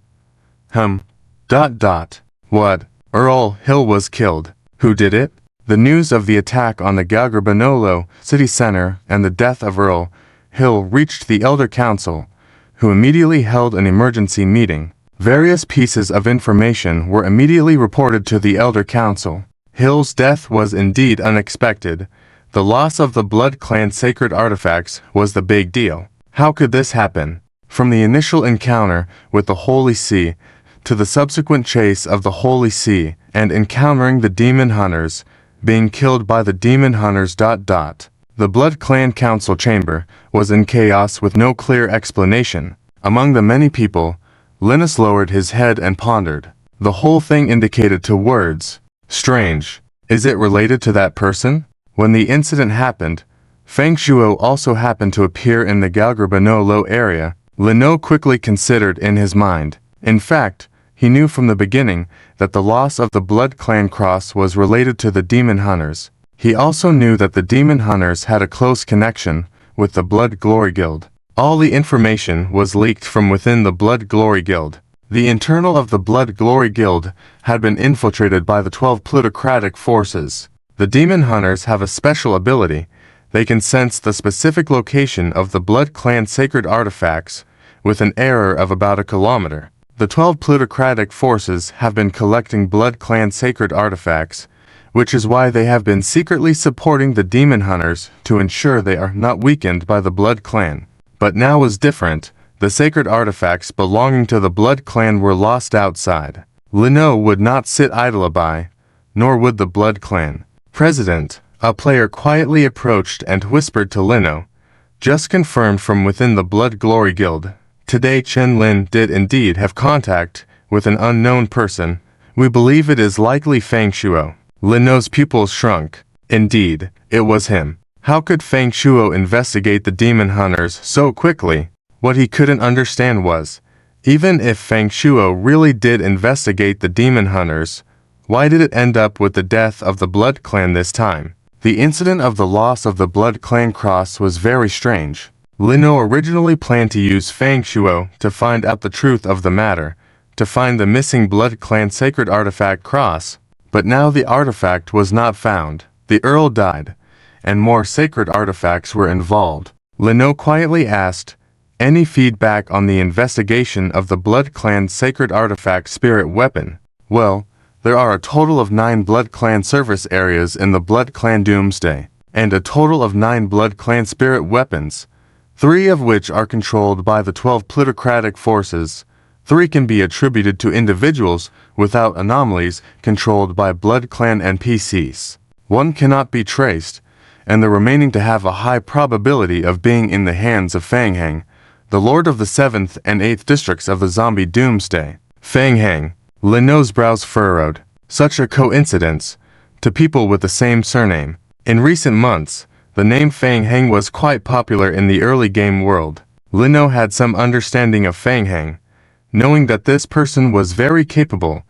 What? Earl Hill was killed. Who did it? The news of the attack on the Galgarbanolo city center and the death of Earl Hill reached the Elder Council, who immediately held an emergency meeting. Various pieces of information were immediately reported to the Elder Council. Hill's death was indeed unexpected. The loss of the Blood Clan sacred artifacts was the big deal. How could this happen? From the initial encounter with the Holy See, to the subsequent chase of the Holy See, and encountering the Demon Hunters, being killed by the Demon Hunters. The Blood Clan Council chamber was in chaos with no clear explanation. Among the many people, Linus lowered his head and pondered. The whole thing indicated to words. Strange. Is it related to that person? When the incident happened, Feng Shuo also happened to appear in the Galgarbanolo area. Lino quickly considered in his mind. In fact, he knew from the beginning that the loss of the Blood Clan cross was related to the Demon Hunters. He also knew that the Demon Hunters had a close connection with the Blood Glory Guild. All the information was leaked from within the Blood Glory Guild. The internal of the Blood Glory Guild had been infiltrated by the 12 plutocratic forces. The Demon Hunters have a special ability. They can sense the specific location of the Blood Clan sacred artifacts with an error of about a kilometer. The 12 plutocratic forces have been collecting Blood Clan sacred artifacts, which is why they have been secretly supporting the Demon Hunters to ensure they are not weakened by the Blood Clan. But now was different. The sacred artifacts belonging to the Blood Clan were lost outside. Lino would not sit idle by, nor would the Blood Clan. President, a player quietly approached and whispered to Lino, just confirmed from within the Blood Glory Guild. Today Chen Lin did indeed have contact with an unknown person. We believe it is likely Feng Shuo. Lino's pupils shrunk. Indeed, it was him. How could Feng Shuo investigate the Demon Hunters so quickly? What he couldn't understand was, even if Feng Shuo really did investigate the Demon Hunters, why did it end up with the death of the Blood Clan this time? The incident of the loss of the Blood Clan cross was very strange. Lino originally planned to use Feng Shuo to find out the truth of the matter, to find the missing Blood Clan sacred artifact cross, but now the artifact was not found. The Earl died, and more sacred artifacts were involved. Lino quietly asked, any feedback on the investigation of the Blood Clan sacred artifact spirit weapon? Well, there are a total of 9 Blood Clan service areas in the Blood Clan Doomsday, and a total of 9 Blood Clan spirit weapons, 3 of which are controlled by the 12 plutocratic forces. 3 can be attributed to individuals without anomalies controlled by Blood Clan NPCs. 1 cannot be traced, and the remaining to have a high probability of being in the hands of Feng Heng, the Lord of the 7th and 8th districts of the Zombie Doomsday. Feng Heng. Lino's brows furrowed. Such a coincidence. To people with the same surname. In recent months, the name Feng Heng was quite popular in the early game world. Lino had some understanding of Feng Heng, knowing that this person was very capable,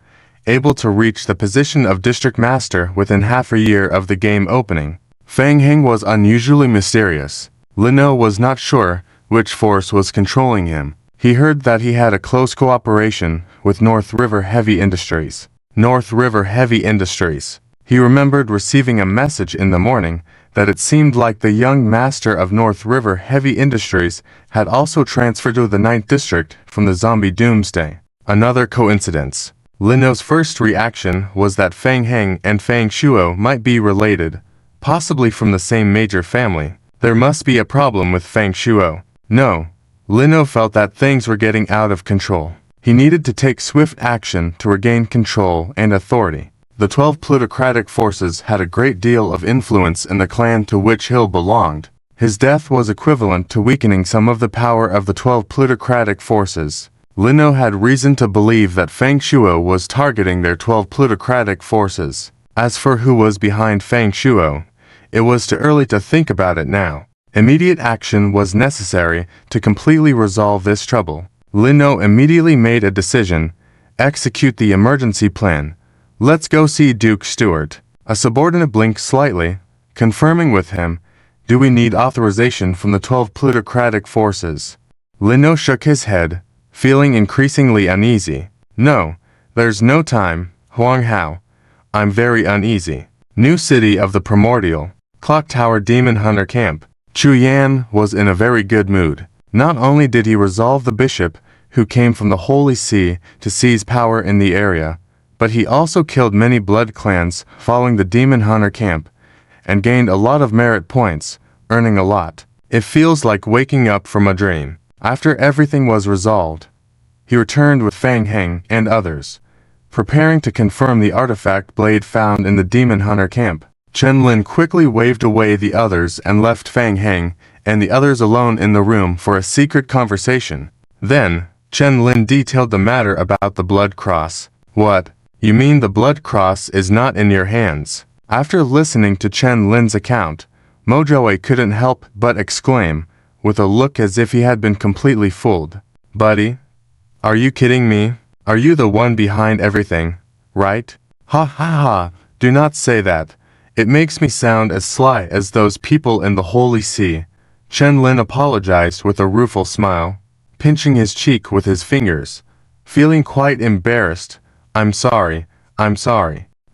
able to reach the position of District Master within half a year of the game opening. Feng Heng was unusually mysterious. Lino was not sure which force was controlling him. He heard that he had a close cooperation with North River Heavy Industries. North River Heavy Industries. He remembered receiving a message in the morning that it seemed like the young master of North River Heavy Industries had also transferred to the 9th District from the zombie doomsday. Another coincidence. Lino's first reaction was that Fang Heng and Fang Shuo might be related, possibly from the same major family. There must be a problem with Fang Shuo. No, Lino felt that things were getting out of control. He needed to take swift action to regain control and authority. The 12 plutocratic forces had a great deal of influence in the clan to which Hill belonged. His death was equivalent to weakening some of the power of the 12 plutocratic forces. Lino had reason to believe that Fang Shuo was targeting their 12 plutocratic forces. As for who was behind Fang Shuo, it was too early to think about it now. Immediate action was necessary to completely resolve this trouble. Lino immediately made a decision: execute the emergency plan. Let's go see Duke Stewart. A subordinate blinked slightly, confirming with him, do we need authorization from the 12 plutocratic forces? Lino shook his head, feeling increasingly uneasy. No, there's no time, Huang Hao. I'm very uneasy. New city of the primordial, Clock Tower Demon Hunter Camp. Chu Yan was in a very good mood. Not only did he resolve the bishop, who came from the Holy See to seize power in the area, but he also killed many blood clans following the Demon Hunter camp, and gained a lot of merit points, earning a lot. It feels like waking up from a dream. After everything was resolved, he returned with Fang Heng and others, preparing to confirm the artifact blade found in the Demon Hunter camp. Chen Lin quickly waved away the others and left Fang Heng and the others alone in the room for a secret conversation. Then, Chen Lin detailed the matter about the blood cross. What? You mean the blood cross is not in your hands? After listening to Chen Lin's account, Mojoe couldn't help but exclaim, with a look as if he had been completely fooled. Buddy? Are you kidding me? Are you the one behind everything, right? Ha ha ha, do not say that. It makes me sound as sly as those people in the Holy See. Chen Lin apologized with a rueful smile, pinching his cheek with his fingers, feeling quite embarrassed. I'm sorry.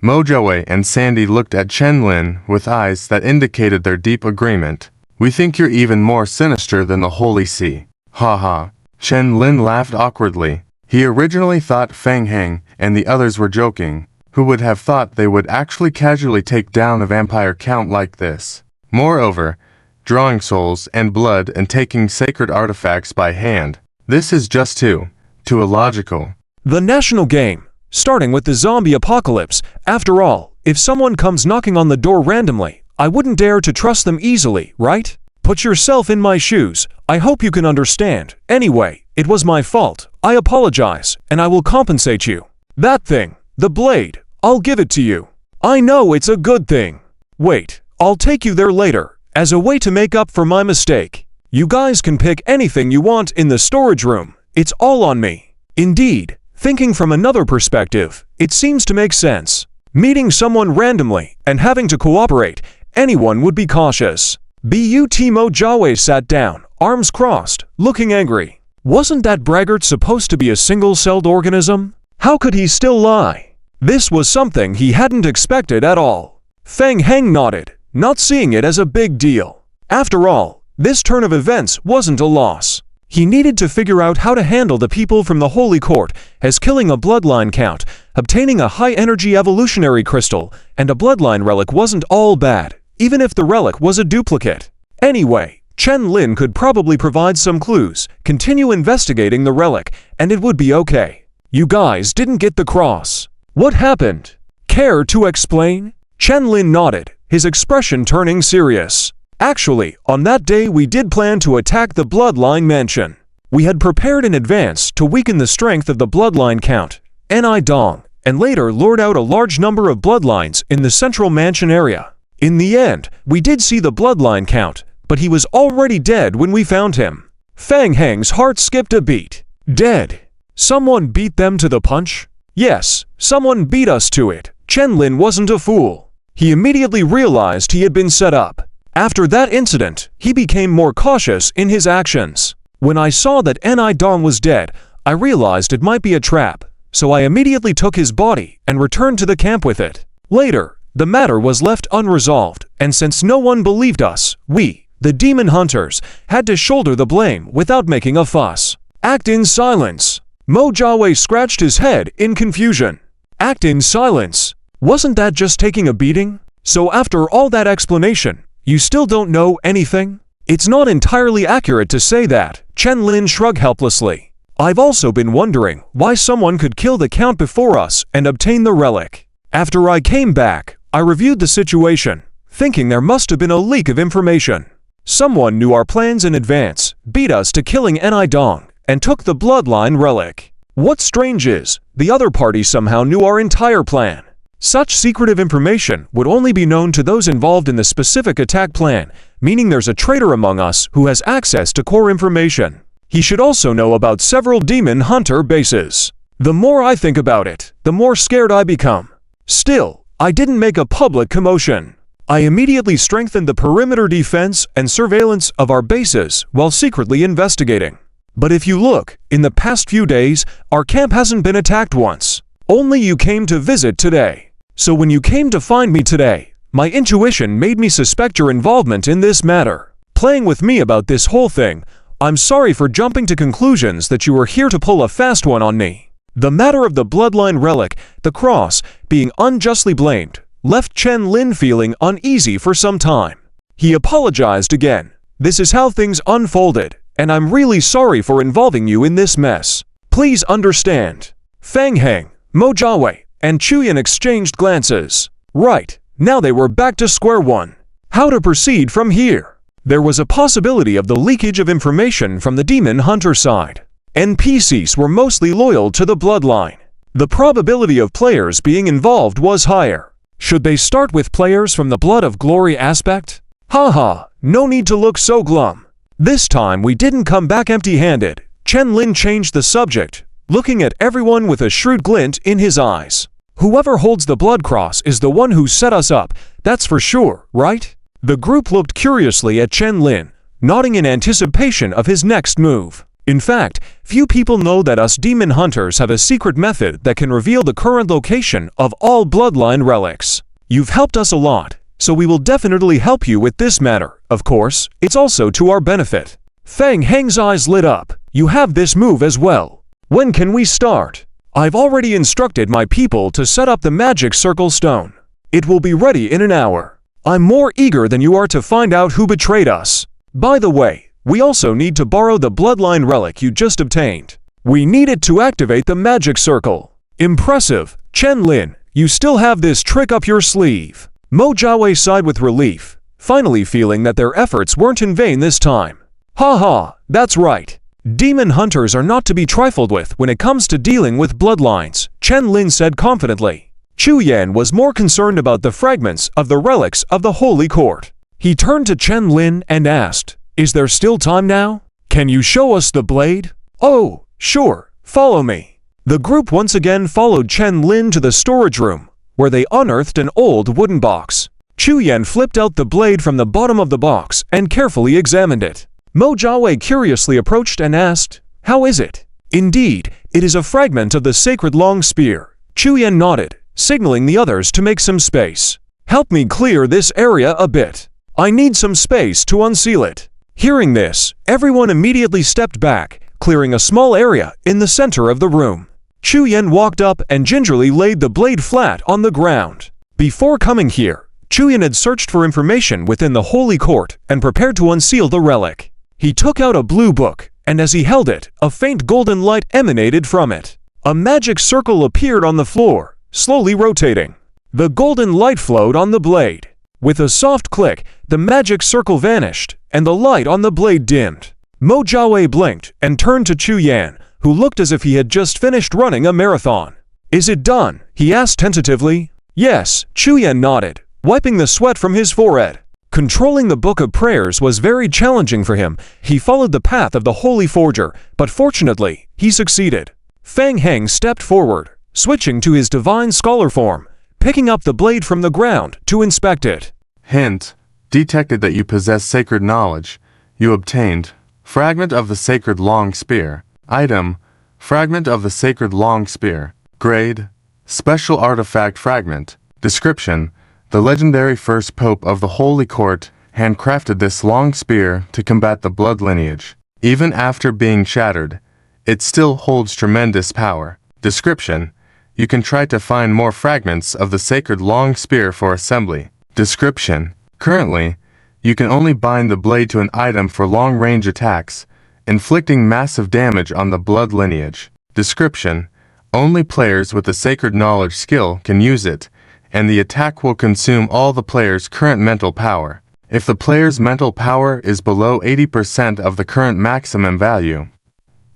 Mojoe and Sandy looked at Chen Lin with eyes that indicated their deep agreement. We think you're even more sinister than the Holy See. Ha ha. Chen Lin laughed awkwardly. He originally thought Fang Heng and the others were joking. Who would have thought they would actually casually take down a vampire count like this? Moreover, drawing souls and blood and taking sacred artifacts by hand. This is just too illogical. The national game, starting with the zombie apocalypse. After all, if someone comes knocking on the door randomly, I wouldn't dare to trust them easily, right? Put yourself in my shoes. I hope you can understand. Anyway, it was my fault. I apologize, and I will compensate you. That thing, the blade, I'll give it to you. I know it's a good thing. Wait, I'll take you there later, as a way to make up for my mistake. You guys can pick anything you want in the storage room. It's all on me. Indeed, thinking from another perspective, it seems to make sense. Meeting someone randomly and having to cooperate, anyone would be cautious. Mojoe sat down, arms crossed, looking angry. Wasn't that braggart supposed to be a single-celled organism? How could he still lie? This was something he hadn't expected at all. Fang Heng nodded, not seeing it as a big deal. After all, this turn of events wasn't a loss. He needed to figure out how to handle the people from the Holy Court, as killing a bloodline count, obtaining a high-energy evolutionary crystal, and a bloodline relic wasn't all bad, even if the relic was a duplicate. Anyway, Chen Lin could probably provide some clues, continue investigating the relic, and it would be okay. You guys didn't get the cross. What happened? Care to explain? Chen Lin nodded, his expression turning serious. Actually, on that day we did plan to attack the Bloodline Mansion. We had prepared in advance to weaken the strength of the Bloodline Count, Ni Dong, and later lured out a large number of bloodlines in the central mansion area. In the end, we did see the Bloodline Count, but he was already dead when we found him. Fang Heng's heart skipped a beat. Dead. Someone beat them to the punch? Yes, someone beat us to it. Chen Lin wasn't a fool. He immediately realized he had been set up. After that incident, he became more cautious in his actions. When I saw that Ni Dong was dead, I realized it might be a trap, so I immediately took his body and returned to the camp with it. Later, The matter was left unresolved, and since no one believed us, we, the demon hunters, had to shoulder the blame without making a fuss. Act in silence. Mojaway scratched his head in confusion. Act in silence. Wasn't that just taking a beating? So after all that explanation, you still don't know anything? It's not entirely accurate to say that, Chen Lin shrugged helplessly. I've also been wondering why someone could kill the Count before us and obtain the relic. After I came back, I reviewed the situation, thinking there must have been a leak of information. Someone knew our plans in advance, beat us to killing Enai Dong, and took the bloodline relic. What's strange is, the other party somehow knew our entire plan. Such secretive information would only be known to those involved in the specific attack plan, meaning there's a traitor among us who has access to core information. He should also know about several demon hunter bases. The more I think about it, the more scared I become. Still, I didn't make a public commotion. I immediately strengthened the perimeter defense and surveillance of our bases while secretly investigating. But if you look, in the past few days, our camp hasn't been attacked once. Only you came to visit today. So when you came to find me today, my intuition made me suspect your involvement in this matter. Playing with me about this whole thing, I'm sorry for jumping to conclusions that you were here to pull a fast one on me. The matter of the bloodline relic, the cross, being unjustly blamed, left Chen Lin feeling uneasy for some time. He apologized again. This is how things unfolded, and I'm really sorry for involving you in this mess. Please understand. Fang Heng, Mojaway, and Chuyan exchanged glances. Right, now they were back to square one. How to proceed from here? There was a possibility of the leakage of information from the demon hunter side. NPCs were mostly loyal to the bloodline. The probability of players being involved was higher. Should they start with players from the Blood of Glory aspect? Haha, no need to look so glum. This time we didn't come back empty-handed. Chen Lin changed the subject, looking at everyone with a shrewd glint in his eyes. Whoever holds the blood cross is the one who set us up, that's for sure, right? The group looked curiously at Chen Lin, nodding in anticipation of his next move. In fact, few people know that us demon hunters have a secret method that can reveal the current location of all bloodline relics. You've helped us a lot, so we will definitely help you with this matter. Of course, it's also to our benefit. Fang Heng's eyes lit up. You have this move as well. When can we start? I've already instructed my people to set up the magic circle stone. It will be ready in an hour. I'm more eager than you are to find out who betrayed us. By the way, we also need to borrow the bloodline relic you just obtained. We need it to activate the magic circle. Impressive, Chen Lin, you still have this trick up your sleeve. Mojaway sighed with relief, finally feeling that their efforts weren't in vain this time. Haha, that's right. Demon hunters are not to be trifled with when it comes to dealing with bloodlines, Chen Lin said confidently. Chu Yan was more concerned about the fragments of the relics of the Holy Court. He turned to Chen Lin and asked, "Is there still time now? Can you show us the blade?" "Oh, sure, follow me." The group once again followed Chen Lin to the storage room, where they unearthed an old wooden box. Chu Yan flipped out the blade from the bottom of the box and carefully examined it. Mojaway curiously approached and asked, "How is it?" "Indeed, it is a fragment of the sacred long spear." Chu Yan nodded, signaling the others to make some space. "Help me clear this area a bit. I need some space to unseal it." Hearing this, everyone immediately stepped back, clearing a small area in the center of the room. Chu Yan walked up and gingerly laid the blade flat on the ground. Before coming here, Chu Yan had searched for information within the Holy Court and prepared to unseal the relic. He took out a blue book, and as he held it, a faint golden light emanated from it. A magic circle appeared on the floor, slowly rotating. The golden light flowed on the blade. With a soft click, the magic circle vanished, and the light on the blade dimmed. Mojaway blinked and turned to Chu Yan, who looked as if he had just finished running a marathon. "Is it done?" he asked tentatively. "Yes," Chu Yan nodded, wiping the sweat from his forehead. Controlling the Book of Prayers was very challenging for him. He followed the path of the Holy Forger, but fortunately, he succeeded. Fang Heng stepped forward, switching to his divine scholar form, picking up the blade from the ground to inspect it. Hint: detected that you possess sacred knowledge. You obtained fragment of the sacred long spear. Item: fragment of the sacred long spear. Grade: special artifact fragment. Description: The legendary first pope of the Holy Court handcrafted this long spear to combat the blood lineage. Even after being shattered, it still holds tremendous power. Description: you can try to find more fragments of the sacred long spear for assembly. Description: currently, you can only bind the blade to an item for long-range attacks, inflicting massive damage on the blood lineage. Description: only players with the sacred knowledge skill can use it, and the attack will consume all the player's current mental power. If the player's mental power is below 80% of the current maximum value,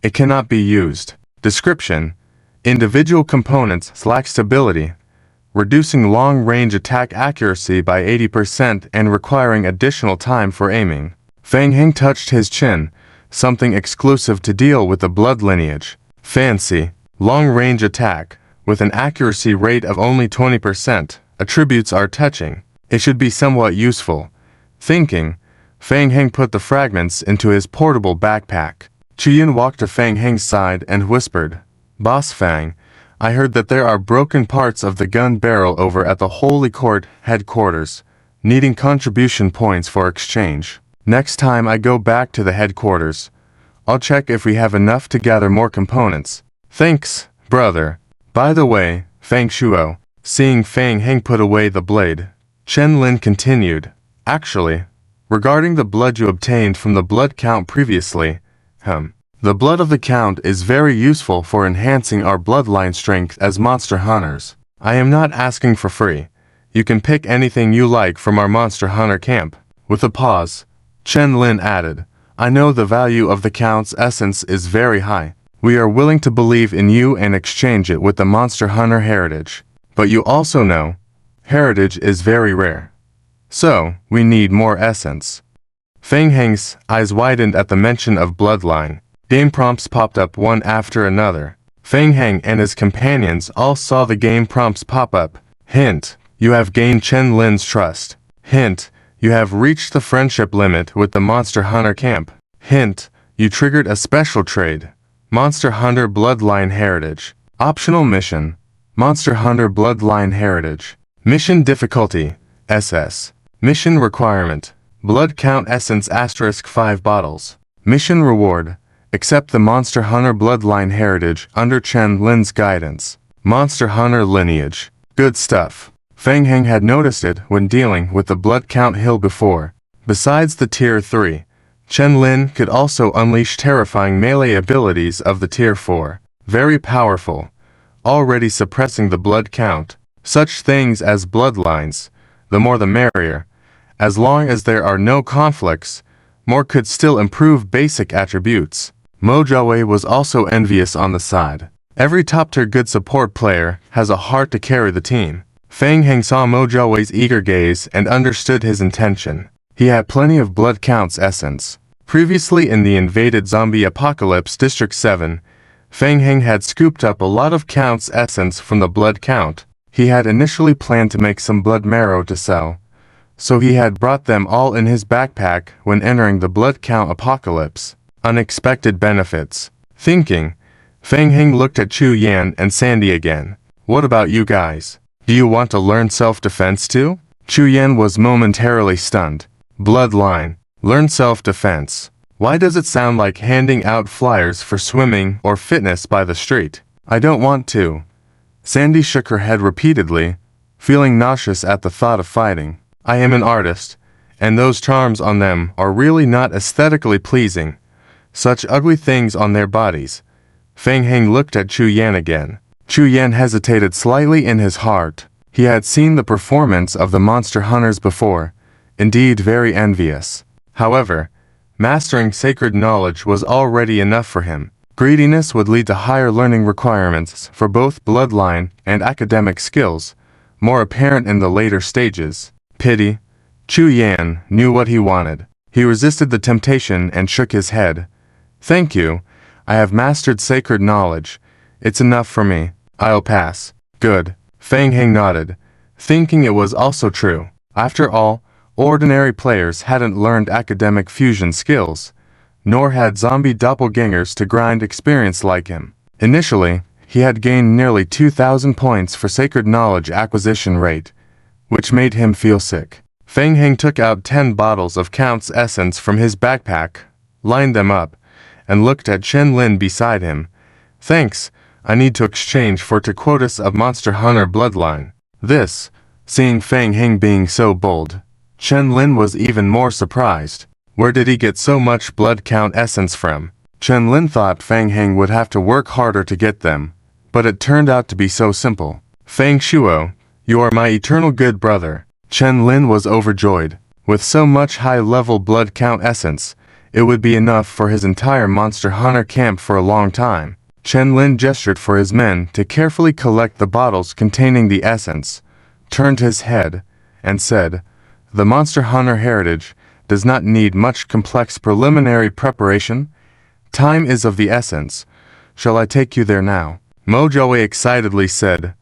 it cannot be used. Description: individual components lack stability, reducing long-range attack accuracy by 80% and requiring additional time for aiming. Feng Heng touched his chin, something exclusive to deal with the blood lineage. Fancy, long-range attack, with an accuracy rate of only 20%. Attributes are touching. It should be somewhat useful. Thinking, Feng Heng put the fragments into his portable backpack. Chuyin walked to Feng Heng's side and whispered, "Boss Fang, I heard that there are broken parts of the gun barrel over at the Holy Court headquarters, needing contribution points for exchange. Next time I go back to the headquarters, I'll check if we have enough to gather more components." "Thanks, brother. By the way, Fang Shuo," seeing Feng Heng put away the blade, Chen Lin continued, "Actually, regarding the blood you obtained from the blood count previously, the blood of the count is very useful for enhancing our bloodline strength as monster hunters. I am not asking for free. You can pick anything you like from our monster hunter camp." With a pause, Chen Lin added, "I know the value of the count's essence is very high. We are willing to believe in you and exchange it with the monster hunter heritage. But you also know, heritage is very rare. So, we need more essence." Feng Heng's eyes widened at the mention of bloodline. Game prompts popped up one after another. Feng Heng and his companions all saw the game prompts pop up. Hint: you have gained Chen Lin's trust. Hint: you have reached the friendship limit with the Monster Hunter camp. Hint: you triggered a special trade. Monster Hunter Bloodline Heritage. Optional mission: Monster Hunter Bloodline Heritage. Mission difficulty: SS. Mission requirement: Blood count essence *5 bottles. Mission reward: accept the Monster Hunter Bloodline Heritage under Chen Lin's guidance. Monster Hunter lineage. Good stuff. Feng Heng had noticed it when dealing with the blood count hill before. Besides the Tier 3, Chen Lin could also unleash terrifying melee abilities of the Tier 4. Very powerful, already suppressing the blood count. Such things as bloodlines, the more the merrier. As long as there are no conflicts, more could still improve basic attributes. Mo Jiawei was also envious on the side. Every top-tier good support player has a heart to carry the team. Feng Heng saw Mo Jiawei's eager gaze and understood his intention. He had plenty of blood counts essence. Previously in the invaded zombie apocalypse District 7, Feng Heng had scooped up a lot of counts essence from the blood count. He had initially planned to make some blood marrow to sell, so he had brought them all in his backpack when entering the blood count apocalypse. Unexpected benefits. Thinking, Feng Heng looked at Chu Yan and Sandy again. "What about you guys? Do you want to learn self-defense too?" Chu Yan was momentarily stunned. Bloodline. Learn self-defense. Why does it sound like handing out flyers for swimming or fitness by the street? "I don't want to." Sandy shook her head repeatedly, feeling nauseous at the thought of fighting. "I am an artist, and those charms on them are really not aesthetically pleasing. Such ugly things on their bodies." Feng Heng looked at Chu Yan again. Chu Yan hesitated slightly in his heart. He had seen the performance of the monster hunters before, indeed very envious. However, mastering sacred knowledge was already enough for him. Greediness would lead to higher learning requirements for both bloodline and academic skills, more apparent in the later stages. Pity. Chu Yan knew what he wanted. He resisted the temptation and shook his head. "Thank you. I have mastered sacred knowledge. It's enough for me. I'll pass." "Good." Feng Heng nodded, thinking it was also true. After all, ordinary players hadn't learned academic fusion skills, nor had zombie doppelgangers to grind experience like him. Initially, he had gained nearly 2,000 points for sacred knowledge acquisition rate, which made him feel sick. Feng Heng took out 10 bottles of Count's essence from his backpack, lined them up, and looked at Chen Lin beside him. Thanks, I need to exchange for 2 quotas of Monster Hunter bloodline. This, seeing Feng Heng being so bold, Chen Lin was even more surprised. Where did he get so much blood count essence from? Chen Lin thought Feng Heng would have to work harder to get them, but it turned out to be so simple. Feng Shuo, you are my eternal good brother. Chen Lin was overjoyed. With so much high-level blood count essence, it would be enough for his entire Monster Hunter camp for a long time. Chen Lin gestured for his men to carefully collect the bottles containing the essence, turned his head, and said, "The Monster Hunter heritage does not need much complex preliminary preparation. Time is of the essence. Shall I take you there now?" Mojaway excitedly said,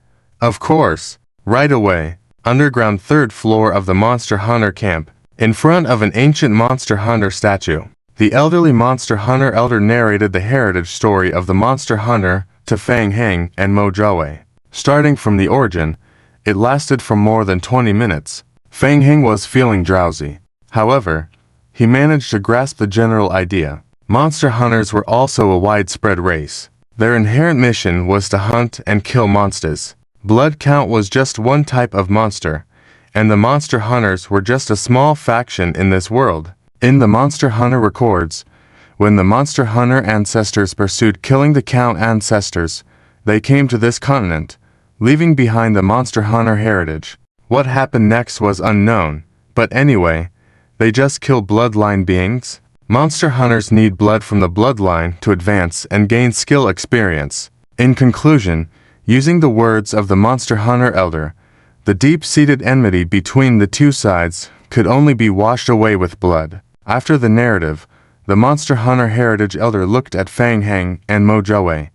"Of course, right away." Underground 3rd floor of the Monster Hunter camp, in front of an ancient Monster Hunter statue. The elderly Monster Hunter elder narrated the heritage story of the Monster Hunter to Feng Heng and Mojaway. Starting from the origin, it lasted for more than 20 minutes. Feng Heng was feeling drowsy. However, he managed to grasp the general idea. Monster Hunters were also a widespread race. Their inherent mission was to hunt and kill monsters. Blood count was just one type of monster, and the Monster Hunters were just a small faction in this world. In the Monster Hunter records, when the Monster Hunter ancestors pursued killing the Count ancestors, they came to this continent, leaving behind the Monster Hunter heritage. What happened next was unknown, but anyway, they just kill bloodline beings. Monster Hunters need blood from the bloodline to advance and gain skill experience. In conclusion, using the words of the Monster Hunter elder, the deep-seated enmity between the two sides could only be washed away with blood. After the narrative, the Monster Hunter heritage elder looked at Feng Heng and Mojaway.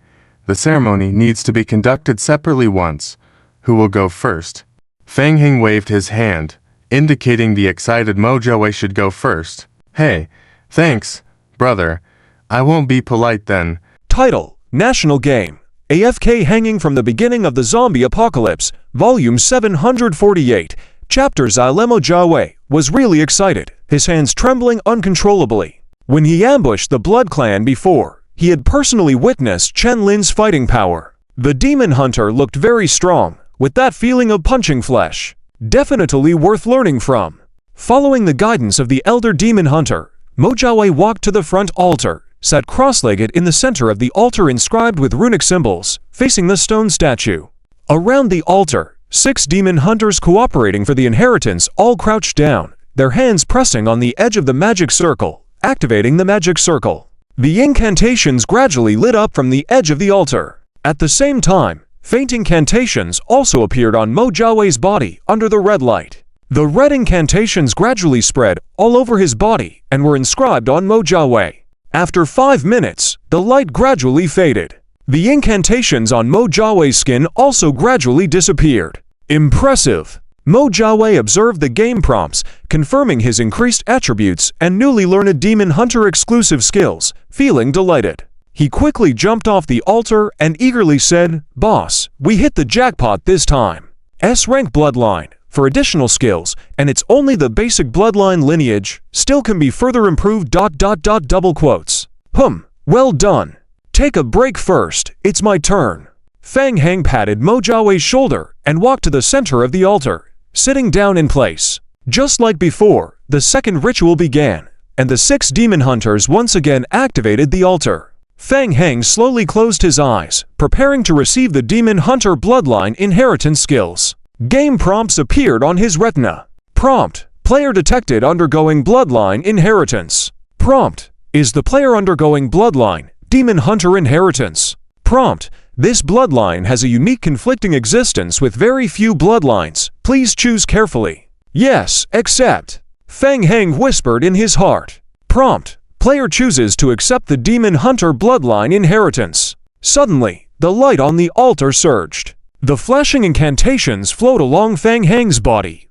The ceremony needs to be conducted separately once. Who will go first? Feng Heng waved his hand, indicating the excited Mojaway should go first. Hey, thanks, brother. I won't be polite then. Title: National Game. AFK Hanging from the Beginning of the Zombie Apocalypse, Volume 748, Chapter XIII. Mojaway was really excited, his hands trembling uncontrollably. When he ambushed the Blood Clan before, he had personally witnessed Chen Lin's fighting power. The Demon Hunter looked very strong, with that feeling of punching flesh. Definitely worth learning from. Following the guidance of the Elder Demon Hunter, Mojaway walked to the front altar, sat cross-legged in the center of the altar inscribed with runic symbols, facing the stone statue. Around the altar, 6 demon hunters cooperating for the inheritance all crouched down, their hands pressing on the edge of the magic circle, activating the magic circle. The incantations gradually lit up from the edge of the altar. At the same time, faint incantations also appeared on Mojaway's body under the red light. The red incantations gradually spread all over his body and were inscribed on Mojaway. After 5 minutes, the light gradually faded. The incantations on Mojaway's skin also gradually disappeared. Impressive! Mojaway observed the game prompts, confirming his increased attributes and newly learned Demon Hunter exclusive skills, feeling delighted. He quickly jumped off the altar and eagerly said, "Boss, we hit the jackpot this time. S-rank bloodline. For additional skills, and it's only the basic bloodline lineage, still can be further improved. Double quotes. Well done. Take a break first, it's my turn." Feng Heng patted Mojaway's shoulder and walked to the center of the altar, sitting down in place. Just like before, the second ritual began, and the 6 demon hunters once again activated the altar. Feng Heng slowly closed his eyes, preparing to receive the demon hunter bloodline inheritance skills. Game prompts appeared on his retina. Prompt: Player detected undergoing bloodline inheritance. Prompt: Is the player undergoing bloodline Demon Hunter inheritance? Prompt: This bloodline has a unique conflicting existence with very few bloodlines. Please choose carefully. Yes, accept. Feng Heng whispered in his heart. Prompt: Player chooses to accept the Demon Hunter bloodline inheritance. Suddenly, the light on the altar surged. The flashing incantations flowed along Feng Heng's body.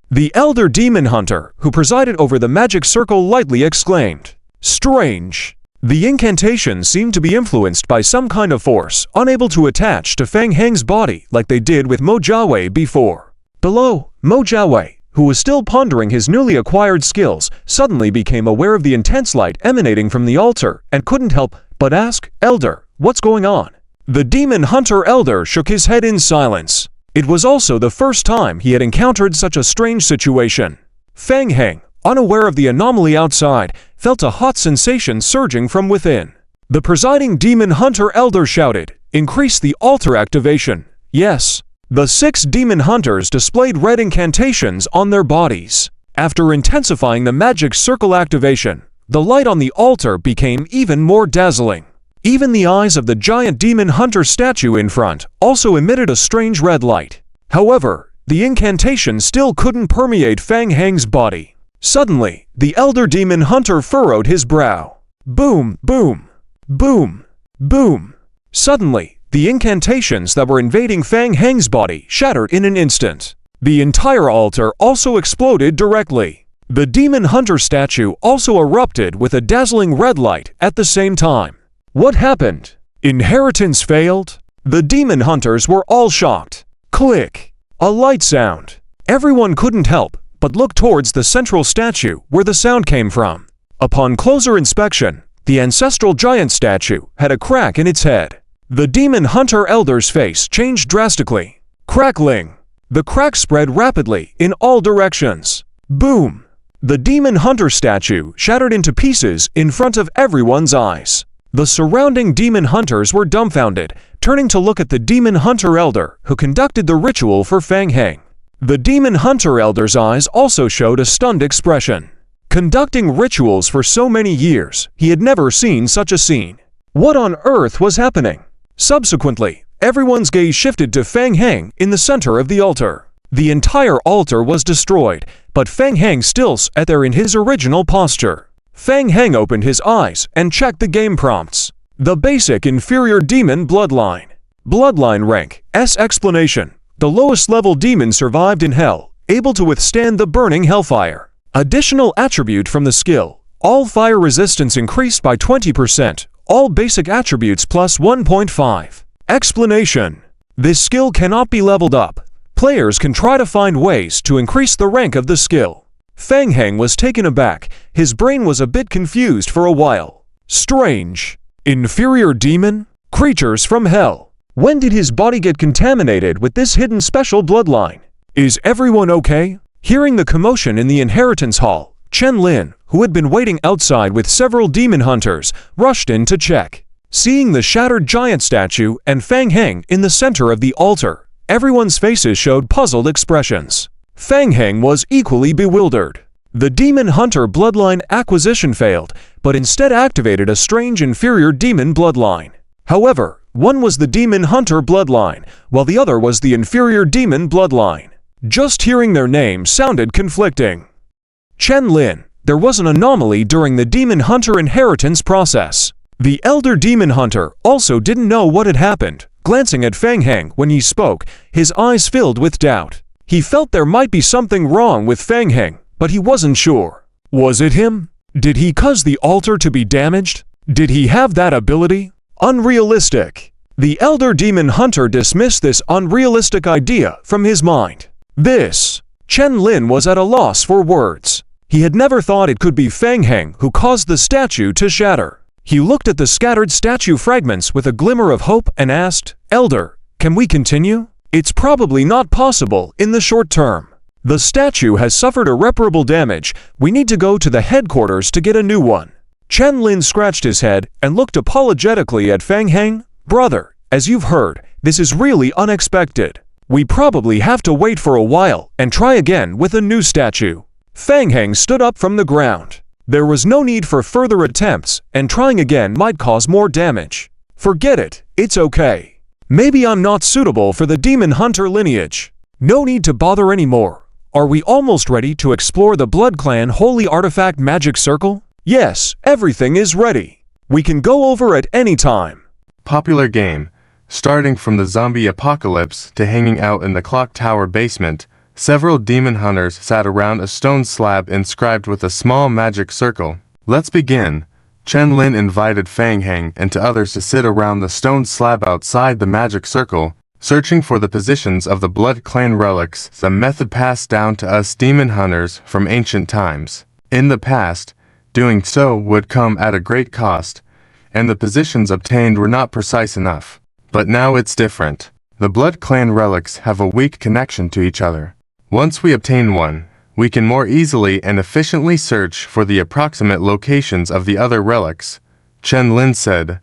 The Elder Demon Hunter, who presided over the magic circle, lightly exclaimed. Strange. The incantations seemed to be influenced by some kind of force, unable to attach to Feng Heng's body like they did with Mojaway before. Below, Mo Jiawei, who was still pondering his newly acquired skills, suddenly became aware of the intense light emanating from the altar and couldn't help but ask, "Elder, what's going on?" The demon hunter elder shook his head in silence. It was also the first time he had encountered such a strange situation. Fang Heng, unaware of the anomaly outside, felt a hot sensation surging from within. The presiding demon hunter elder shouted, "Increase the altar activation." Yes. The 6 demon hunters displayed red incantations on their bodies. After intensifying the magic circle activation, the light on the altar became even more dazzling. Even the eyes of the giant demon hunter statue in front also emitted a strange red light. However, the incantation still couldn't permeate Fang Heng's body. Suddenly, the elder demon hunter furrowed his brow. Boom, boom, boom, boom. Suddenly, the incantations that were invading Fang Heng's body shattered in an instant. The entire altar also exploded directly. The demon hunter statue also erupted with a dazzling red light at the same time. What happened? Inheritance failed? The demon hunters were all shocked. Click! A light sound. Everyone couldn't help but look towards the central statue where the sound came from. Upon closer inspection, the ancestral giant statue had a crack in its head. The demon hunter elder's face changed drastically. Crackling. The crack spread rapidly in all directions. Boom! The demon hunter statue shattered into pieces in front of everyone's eyes. The surrounding demon hunters were dumbfounded, turning to look at the demon hunter elder who conducted the ritual for Fang Heng. The demon hunter elder's eyes also showed a stunned expression. Conducting rituals for so many years, he had never seen such a scene. What on earth was happening? Subsequently, everyone's gaze shifted to Fang Heng in the center of the altar. The entire altar was destroyed, but Fang Heng still sat there in his original posture. Fang Heng opened his eyes and checked the game prompts. The basic inferior demon bloodline. Bloodline rank, S explanation. The lowest level demon survived in hell, able to withstand the burning hellfire. Additional attribute from the skill. All fire resistance increased by 20%. All basic attributes plus 1.5. Explanation. This skill cannot be leveled up. Players can try to find ways to increase the rank of the skill. Fang Heng was taken aback. His brain was a bit confused for a while. Strange. Inferior demon? Creatures from hell. When did his body get contaminated with this hidden special bloodline? Is everyone okay? Hearing the commotion in the inheritance hall, Chen Lin, who had been waiting outside with several demon hunters, rushed in to check. Seeing the shattered giant statue and Fang Heng in the center of the altar, everyone's faces showed puzzled expressions. Fang Heng was equally bewildered. The demon hunter bloodline acquisition failed, but instead activated a strange inferior demon bloodline. However, one was the demon hunter bloodline, while the other was the inferior demon bloodline. Just hearing their names sounded conflicting. Chen Lin, there was an anomaly during the demon hunter inheritance process. The elder demon hunter also didn't know what had happened. Glancing at Fang Heng when he spoke, his eyes filled with doubt. He felt there might be something wrong with Fang Heng, but he wasn't sure. Was it him? Did he cause the altar to be damaged? Did he have that ability? Unrealistic. The elder demon hunter dismissed this unrealistic idea from his mind. Chen Lin was at a loss for words. He had never thought it could be Fang Heng who caused the statue to shatter. He looked at the scattered statue fragments with a glimmer of hope and asked, "Elder, can we continue? It's probably not possible in the short term. The statue has suffered irreparable damage. We need to go to the headquarters to get a new one." Chen Lin scratched his head and looked apologetically at Fang Heng. "Brother, as you've heard, this is really unexpected. We probably have to wait for a while and try again with a new statue." Fang Heng stood up from the ground. There was no need for further attempts, and trying again might cause more damage. "Forget it, it's okay. Maybe I'm not suitable for the demon hunter lineage. No need to bother anymore. Are we almost ready to explore the Blood Clan Holy Artifact Magic Circle? Yes, everything is ready. We can go over at any time." Popular game. Starting from the zombie apocalypse to hanging out in the clock tower basement, several demon hunters sat around a stone slab inscribed with a small magic circle. "Let's begin." Chen Lin invited Fang Heng and to others to sit around the stone slab outside the magic circle. searching for the positions of the Blood Clan relics, the method passed down to us demon hunters from ancient times. In the past, doing so would come at a great cost, and the positions obtained were not precise enough. But now it's different. The Blood Clan relics have a weak connection to each other. Once we obtain one, we can more easily and efficiently search for the approximate locations of the other relics, Chen Lin said,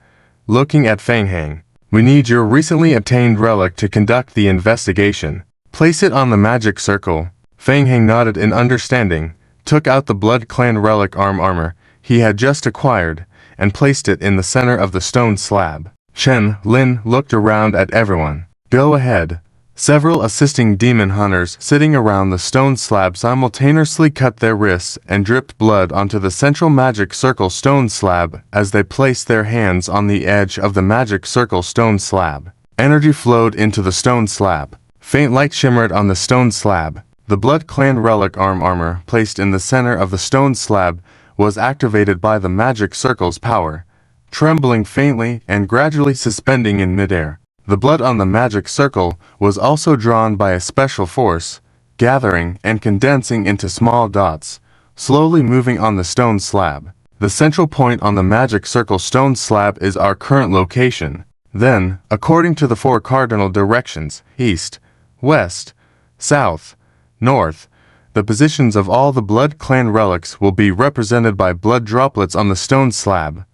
looking at Feng Heng. We need your recently obtained relic to conduct the investigation. Place it on the magic circle. Feng Heng nodded in understanding, took out the Blood Clan relic armor he had just acquired, and placed it in the center of the stone slab. Chen Lin looked around at everyone. Go ahead. Several assisting demon hunters sitting around the stone slab simultaneously cut their wrists and dripped blood onto the central magic circle stone slab as they placed their hands on the edge of the magic circle stone slab. Energy flowed into the stone slab. Faint light shimmered on the stone slab. The Blood Clan relic armor placed in the center of the stone slab was activated by the magic circle's power, trembling faintly and gradually suspending in midair. The blood on the magic circle was also drawn by a special force, gathering and condensing into small dots, slowly moving on the stone slab. The central point on the magic circle stone slab is our current location. Then, according to the 4 cardinal directions, east, west, south, north, the positions of all the Blood Clan relics will be represented by blood droplets on the stone slab.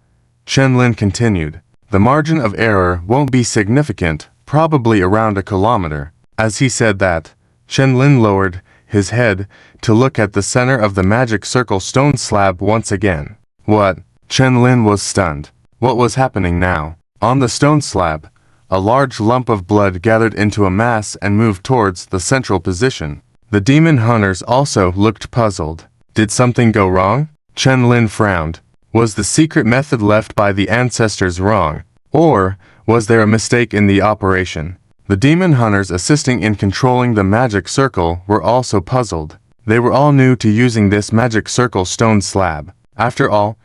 Chen Lin continued. The margin of error won't be significant, probably around a kilometer. As he said that, Chen Lin lowered his head to look at the center of the magic circle stone slab once again. What? Chen Lin was stunned. What was happening now? On the stone slab, a large lump of blood gathered into a mass and moved towards the central position. The demon hunters also looked puzzled. Did something go wrong? Chen Lin frowned. Was the secret method left by the ancestors wrong? Or was there a mistake in the operation? The demon hunters assisting in controlling the magic circle were also puzzled. They were all new to using this magic circle stone slab. After all,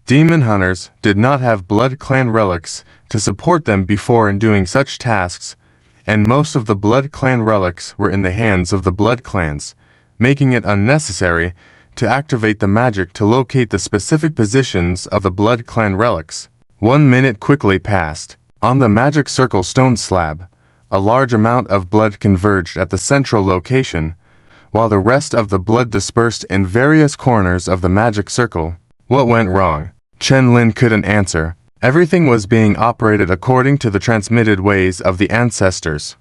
demon hunters did not have Blood Clan relics to support them before in doing such tasks, and most of the Blood Clan relics were in the hands of the Blood Clans, making it unnecessary to activate the magic to locate the specific positions of the Blood Clan relics. 1 minute quickly passed. On the magic circle stone slab, a large amount of blood converged at the central location, while the rest of the blood dispersed in various corners of the magic circle. What went wrong? Chen Lin couldn't answer. Everything was being operated according to the transmitted ways of the ancestors.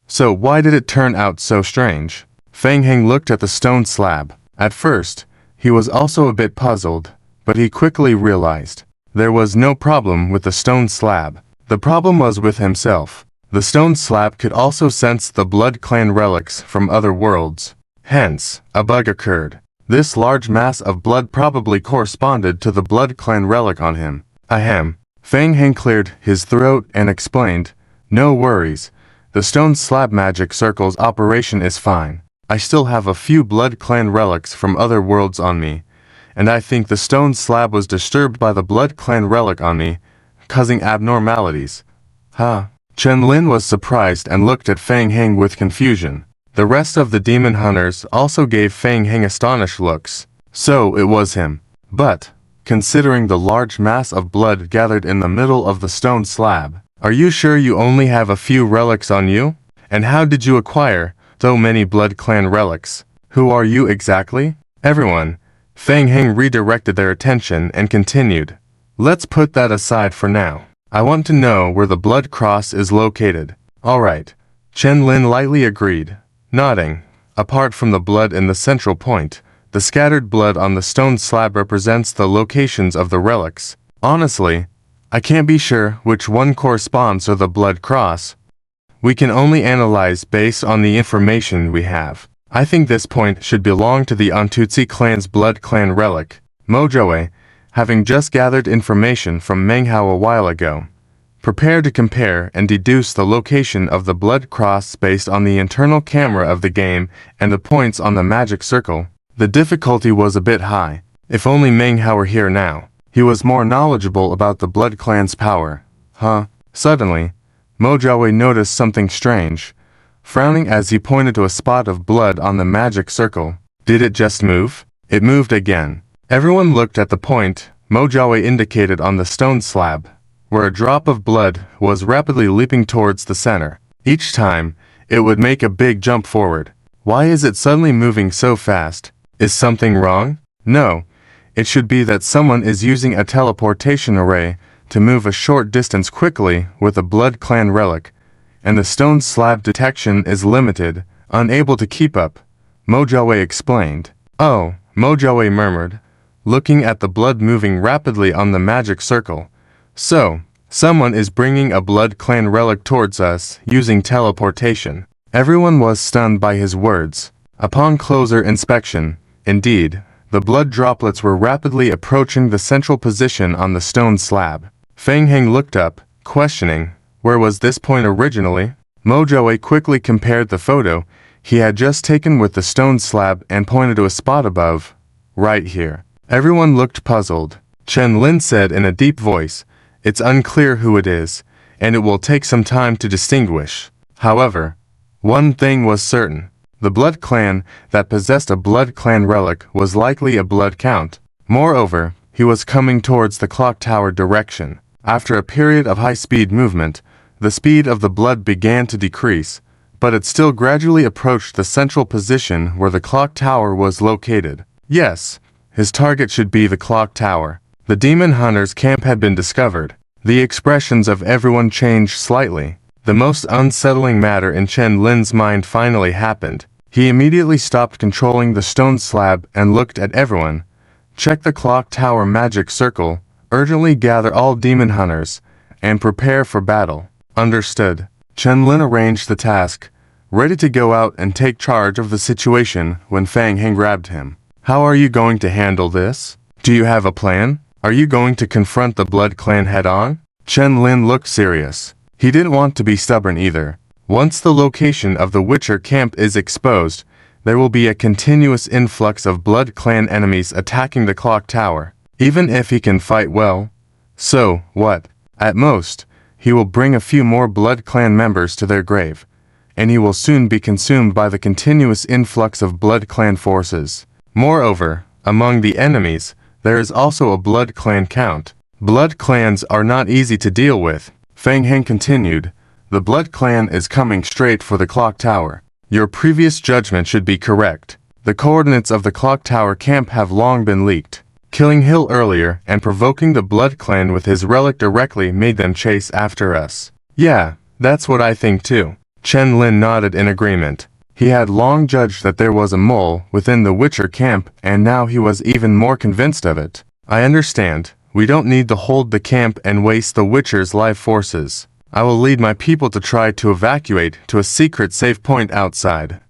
So why did it turn out so strange? Feng Heng looked at the stone slab. At first, he was also a bit puzzled, but he quickly realized there was no problem with the stone slab. The problem was with himself. The stone slab could also sense the Blood Clan relics from other worlds. Hence, a bug occurred. This large mass of blood probably corresponded to the Blood Clan relic on him. Ahem. Feng Heng cleared his throat and explained, no worries. The stone slab magic circle's operation is fine. I still have a few Blood Clan relics from other worlds on me, and I think the stone slab was disturbed by the Blood Clan relic on me, causing abnormalities. Huh? Chen Lin was surprised and looked at Feng Heng with confusion. The rest of the demon hunters also gave Feng Heng astonished looks. So it was him. But, considering the large mass of blood gathered in the middle of the stone slab, are you sure you only have a few relics on you? And how did you acquire so many Blood Clan relics? Who are you exactly? Everyone. Feng Heng redirected their attention and continued. Let's put that aside for now. I want to know where the blood cross is located. Alright. Chen Lin lightly agreed, nodding. Apart from the blood in the central point, the scattered blood on the stone slab represents the locations of the relics. Honestly, I can't be sure which one corresponds to the blood cross. We can only analyze based on the information we have. I think this point should belong to the Antutsi clan's Blood Clan relic. Mojoe, having just gathered information from Manhwa a while ago, prepared to compare and deduce the location of the blood cross based on the internal camera of the game and the points on the magic circle. The difficulty was a bit high. If only Manhwa were here now. He was more knowledgeable about the Blood Clan's power. Huh? Suddenly, Mo Jiawei noticed something strange, frowning as he pointed to a spot of blood on the magic circle. Did it just move? It moved again. Everyone looked at the point Mo Jiawei indicated on the stone slab, where a drop of blood was rapidly leaping towards the center. Each time, it would make a big jump forward. Why is it suddenly moving so fast? Is something wrong? No. It should be that someone is using a teleportation array to move a short distance quickly with a Blood Clan relic, and the stone slab detection is limited, unable to keep up, Mo Jiawei explained. Oh, Mo Jiawei murmured, looking at the blood moving rapidly on the magic circle. So, someone is bringing a Blood Clan relic towards us using teleportation. Everyone was stunned by his words. Upon closer inspection, indeed, the blood droplets were rapidly approaching the central position on the stone slab. Feng Heng looked up, questioning, where was this point originally? Mo Jiawei quickly compared the photo he had just taken with the stone slab and pointed to a spot above. Right here. Everyone looked puzzled. Chen Lin said in a deep voice, "It's unclear who it is, and it will take some time to distinguish." However, one thing was certain. The Blood Clan that possessed a Blood Clan relic was likely a Blood Count. Moreover, he was coming towards the clock tower direction. After a period of high-speed movement, the speed of the blood began to decrease, but it still gradually approached the central position where the clock tower was located. Yes, his target should be the clock tower. The demon hunter's camp had been discovered. The expressions of everyone changed slightly. The most unsettling matter in Chen Lin's mind finally happened. He immediately stopped controlling the stone slab and looked at everyone. Check the clock tower magic circle, urgently gather all demon hunters, and prepare for battle. Understood. Chen Lin arranged the task, ready to go out and take charge of the situation when Feng Heng grabbed him. How are you going to handle this? Do you have a plan? Are you going to confront the Blood Clan head-on? Chen Lin looked serious. He didn't want to be stubborn either. Once the location of the Witcher camp is exposed, there will be a continuous influx of Blood Clan enemies attacking the clock tower, even if he can fight well. So, what? At most, he will bring a few more Blood Clan members to their grave, and he will soon be consumed by the continuous influx of Blood Clan forces. Moreover, among the enemies, there is also a Blood Clan count. Blood Clans are not easy to deal with. Feng Heng continued, the Blood Clan is coming straight for the clock tower. Your previous judgment should be correct. The coordinates of the clock tower camp have long been leaked. Killing Hill earlier and provoking the Blood Clan with his relic directly made them chase after us. Yeah, that's what I think too. Chen Lin nodded in agreement. He had long judged that there was a mole within the Witcher camp, and now he was even more convinced of it. I understand. We don't need to hold the camp and waste the Witcher's life forces. I will lead my people to try to evacuate to a secret safe point outside.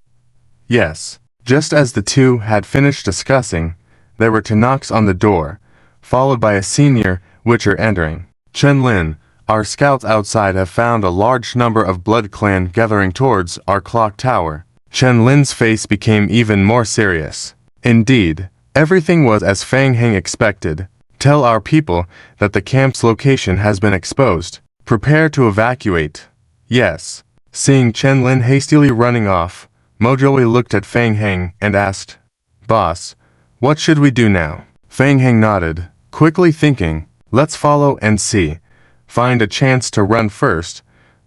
Yes. Just as the two had finished discussing, there were two knocks on the door, followed by a senior Witcher entering. Chen Lin, our scouts outside have found a large number of Blood Clan gathering towards our clock tower. Chen Lin's face became even more serious. Indeed, everything was as Feng Heng expected. Tell our people that the camp's location has been exposed. Prepare to evacuate. Yes. Seeing Chen Lin hastily running off, Mo Jiawei looked at Feng Heng and asked, Boss, what should we do now? Feng Heng nodded, quickly thinking, let's follow and see. Find a chance to run first.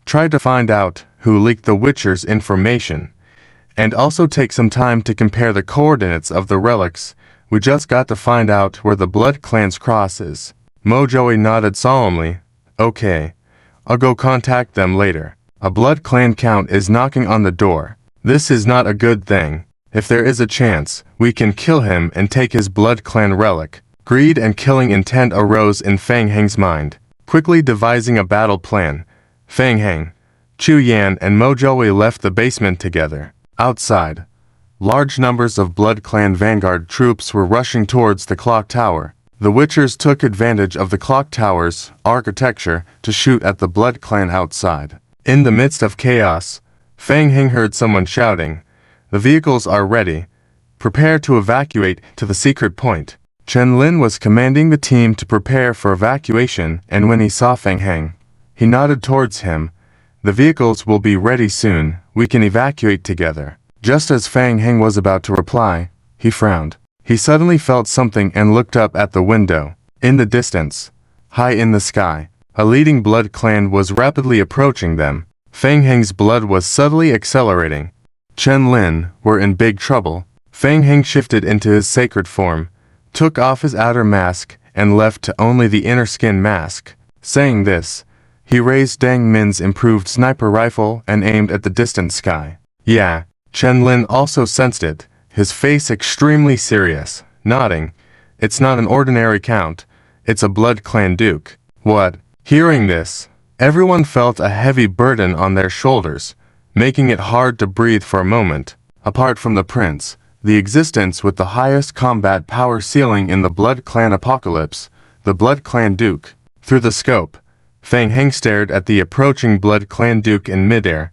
Try to find out who leaked the Witcher's information. And also take some time to compare the coordinates of the relics. We just got to find out where the Blood Clan's cross is. Mo Jiawei nodded solemnly. Okay. I'll go contact them later. A Blood Clan count is knocking on the door. This is not a good thing. If there is a chance, we can kill him and take his Blood Clan relic. Greed and killing intent arose in Feng Heng's mind. Quickly devising a battle plan, Feng Heng, Chu Yan and Mo Jiawei left the basement together. Outside, large numbers of Blood Clan vanguard troops were rushing towards the clock tower. The Witchers took advantage of the clock tower's architecture to shoot at the Blood Clan outside. In the midst of chaos, Feng Heng heard someone shouting, "The vehicles are ready. Prepare to evacuate to the secret point." Chen Lin was commanding the team to prepare for evacuation, and when he saw Feng Heng, he nodded towards him. The vehicles will be ready soon, we can evacuate together. Just as Fang Heng was about to reply, he frowned. He suddenly felt something and looked up at the window. In the distance, high in the sky, a leading blood clan was rapidly approaching them. Fang Heng's blood was subtly accelerating. Chen Lin were in big trouble. Fang Heng shifted into his sacred form, took off his outer mask, and left to only the inner skin mask. Saying this, he raised Dang Min's improved sniper rifle and aimed at the distant sky. Yeah, Chen Lin also sensed it, his face extremely serious, nodding. It's not an ordinary count, it's a blood clan duke. What? Hearing this, everyone felt a heavy burden on their shoulders, making it hard to breathe for a moment. Apart from the prince, the existence with the highest combat power ceiling in the blood clan apocalypse, the blood clan duke. Through the scope, Fang Heng stared at the approaching blood clan duke in midair,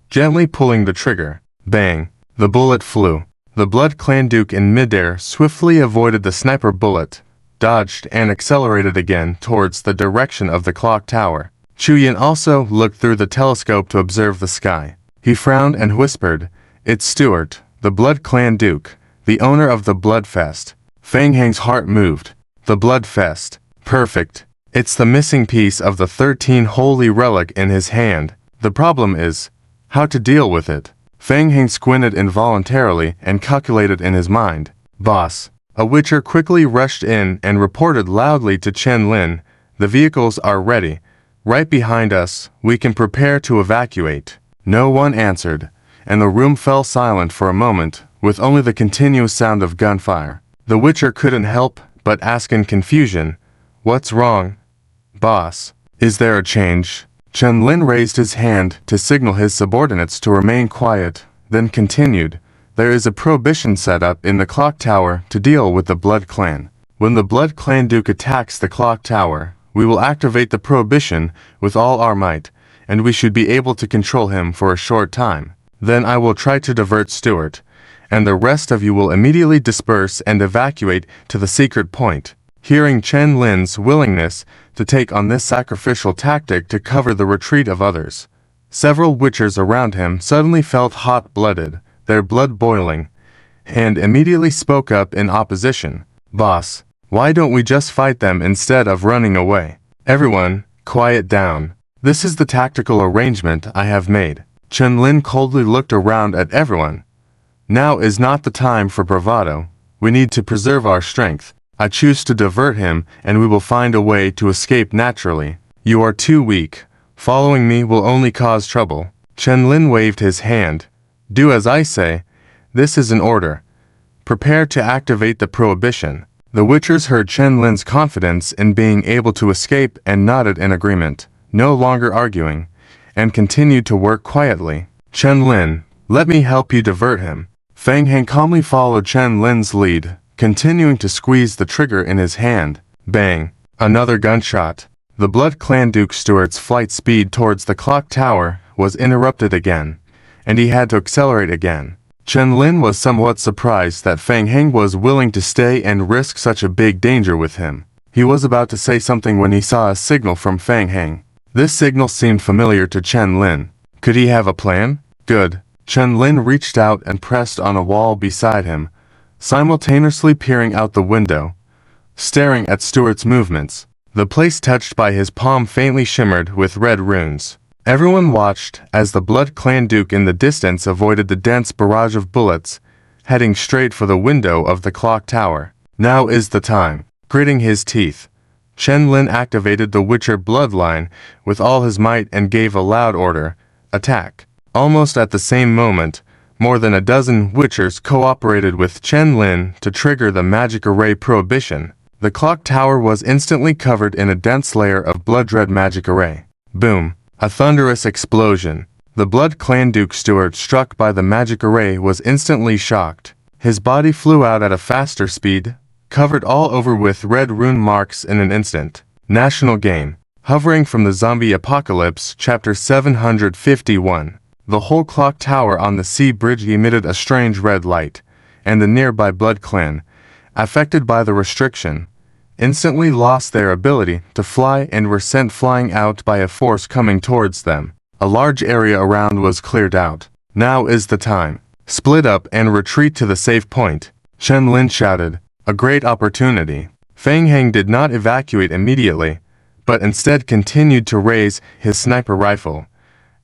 gently pulling the trigger. Bang! The bullet flew. The blood clan duke in midair swiftly avoided the sniper bullet, dodged and accelerated again towards the direction of the clock tower. Chu Yin also looked through the telescope to observe the sky. He frowned and whispered, "It's Stuart, the blood clan duke, the owner of the Bloodfest." Fang Heng's heart moved. The Bloodfest. Perfect. It's the missing piece of the 13 holy relic in his hand. The problem is how to deal with it. Fang Heng squinted involuntarily and calculated in his mind. Boss. A witcher quickly rushed in and reported loudly to Chen Lin, "The vehicles are ready. Right behind us, we can prepare to evacuate." No one answered, and the room fell silent for a moment, with only the continuous sound of gunfire. The witcher couldn't help but ask in confusion, "What's wrong, boss? Is there a change?" Chen Lin raised his hand to signal his subordinates to remain quiet, then continued, "There is a prohibition set up in the clock tower to deal with the blood clan. When the blood clan duke attacks the clock tower, we will activate the prohibition with all our might, and we should be able to control him for a short time. Then I will try to divert Stuart, and the rest of you will immediately disperse and evacuate to the secret point." Hearing Chen Lin's willingness to take on this sacrificial tactic to cover the retreat of others, several witchers around him suddenly felt hot-blooded, their blood boiling, and immediately spoke up in opposition. "Boss, why don't we just fight them instead of running away?" "Everyone, quiet down. This is the tactical arrangement I have made." Chen Lin coldly looked around at everyone. "Now is not the time for bravado. We need to preserve our strength. I choose to divert him, and we will find a way to escape naturally. You are too weak. Following me will only cause trouble." Chen Lin waved his hand. "Do as I say. This is an order. Prepare to activate the prohibition." The witchers heard Chen Lin's confidence in being able to escape and nodded in agreement, no longer arguing, and continued to work quietly. "Chen Lin, let me help you divert him." Fang Heng calmly followed Chen Lin's lead, continuing to squeeze the trigger in his hand. Bang! Another gunshot. The blood clan Duke Stuart's flight speed towards the clock tower was interrupted again, and he had to accelerate again. Chen Lin was somewhat surprised that Fang Heng was willing to stay and risk such a big danger with him. He was about to say something when he saw a signal from Fang Heng. This signal seemed familiar to Chen Lin. Could he have a plan? Good. Chen Lin reached out and pressed on a wall beside him, simultaneously peering out the window, staring at Stuart's movements. The place touched by his palm faintly shimmered with red runes. Everyone watched as the blood clan duke in the distance avoided the dense barrage of bullets, heading straight for the window of the clock tower. Now is the time. Gritting his teeth, Chen Lin activated the Witcher bloodline with all his might and gave a loud order, "Attack." Almost at the same moment, more than a dozen Witchers cooperated with Chen Lin to trigger the magic array prohibition. The clock tower was instantly covered in a dense layer of blood-red magic array. Boom! A thunderous explosion. The blood clan Duke Stuart struck by the magic array was instantly shocked. His body flew out at a faster speed, covered all over with red rune marks in an instant. National Game. Hovering from the Zombie Apocalypse, Chapter 751. The whole clock tower on the sea bridge emitted a strange red light, and the nearby blood clan, affected by the restriction, instantly lost their ability to fly and were sent flying out by a force coming towards them. A large area around was cleared out. Now is the time. Split up and retreat to the safe point, Chen Lin shouted. A great opportunity. Fang Heng did not evacuate immediately, but instead continued to raise his sniper rifle,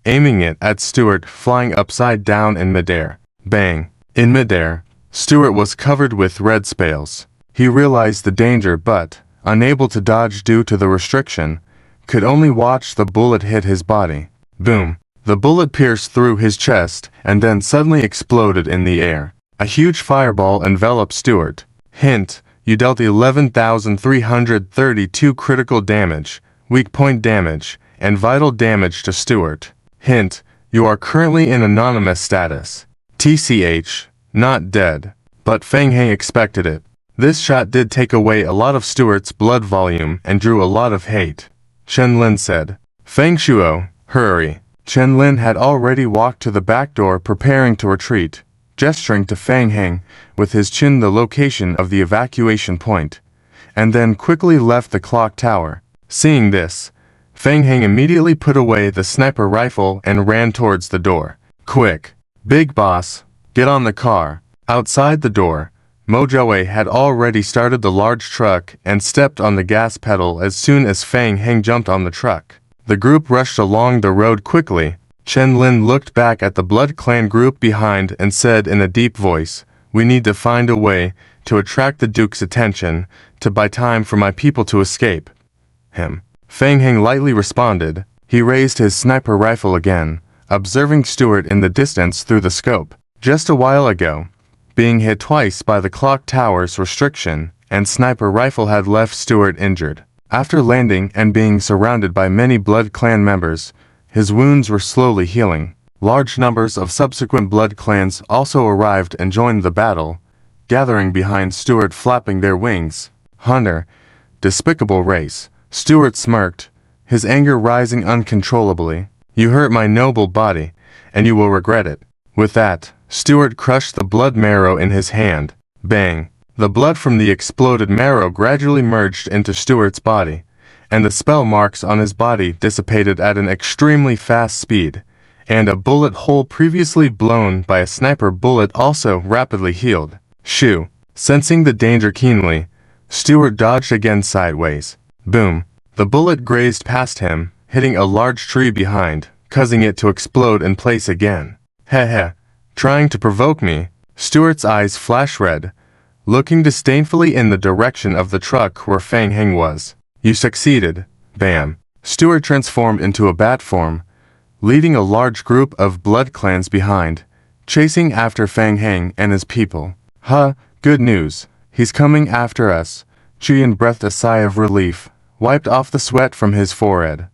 aiming it at Stuart flying upside down in midair. Bang! In midair, Stuart was covered with red spales. He realized the danger but, unable to dodge due to the restriction, could only watch the bullet hit his body. Boom! The bullet pierced through his chest and then suddenly exploded in the air. A huge fireball enveloped Stuart. Hint: you dealt 11,332 critical damage, weak point damage, and vital damage to Stuart. Hint: you are currently in anonymous status. TCH, not dead. But Fang Heng expected it. This shot did take away a lot of Stuart's blood volume and drew a lot of hate. Chen Lin said. Fang Shuo, hurry. Chen Lin had already walked to the back door preparing to retreat, gesturing to Fang Heng with his chin the location of the evacuation point, and then quickly left the clock tower. Seeing this, Fang Heng immediately put away the sniper rifle and ran towards the door. Quick! Big boss, get on the car. Outside the door, Mo Jiawei had already started the large truck and stepped on the gas pedal as soon as Fang Heng jumped on the truck. The group rushed along the road quickly. Chen Lin looked back at the Blood Clan group behind and said in a deep voice, "We need to find a way to attract the Duke's attention, to buy time for my people to escape." Fang Heng lightly responded. He raised his sniper rifle again, observing Stuart in the distance through the scope. Just a while ago, being hit twice by the clock tower's restriction and sniper rifle had left Stuart injured. After landing and being surrounded by many Blood Clan members, his wounds were slowly healing. Large numbers of subsequent Blood Clans also arrived and joined the battle, gathering behind Stuart flapping their wings. Hunter, despicable race. Stuart smirked, his anger rising uncontrollably. You hurt my noble body, and you will regret it. With that, Stuart crushed the blood marrow in his hand. Bang! The blood from the exploded marrow gradually merged into Stuart's body, and the spell marks on his body dissipated at an extremely fast speed, and a bullet hole previously blown by a sniper bullet also rapidly healed. Shoo! Sensing the danger keenly, Stuart dodged again sideways. Boom! The bullet grazed past him, hitting a large tree behind, causing it to explode in place again. Heh. Trying to provoke me? Stuart's eyes flashed red, looking disdainfully in the direction of the truck where Fang Heng was. You succeeded. Bam! Stuart transformed into a bat form, leading a large group of Blood Clans behind, chasing after Fang Heng and his people. Good news. He's coming after us. Chuyan breathed a sigh of relief, wiped off the sweat from his forehead,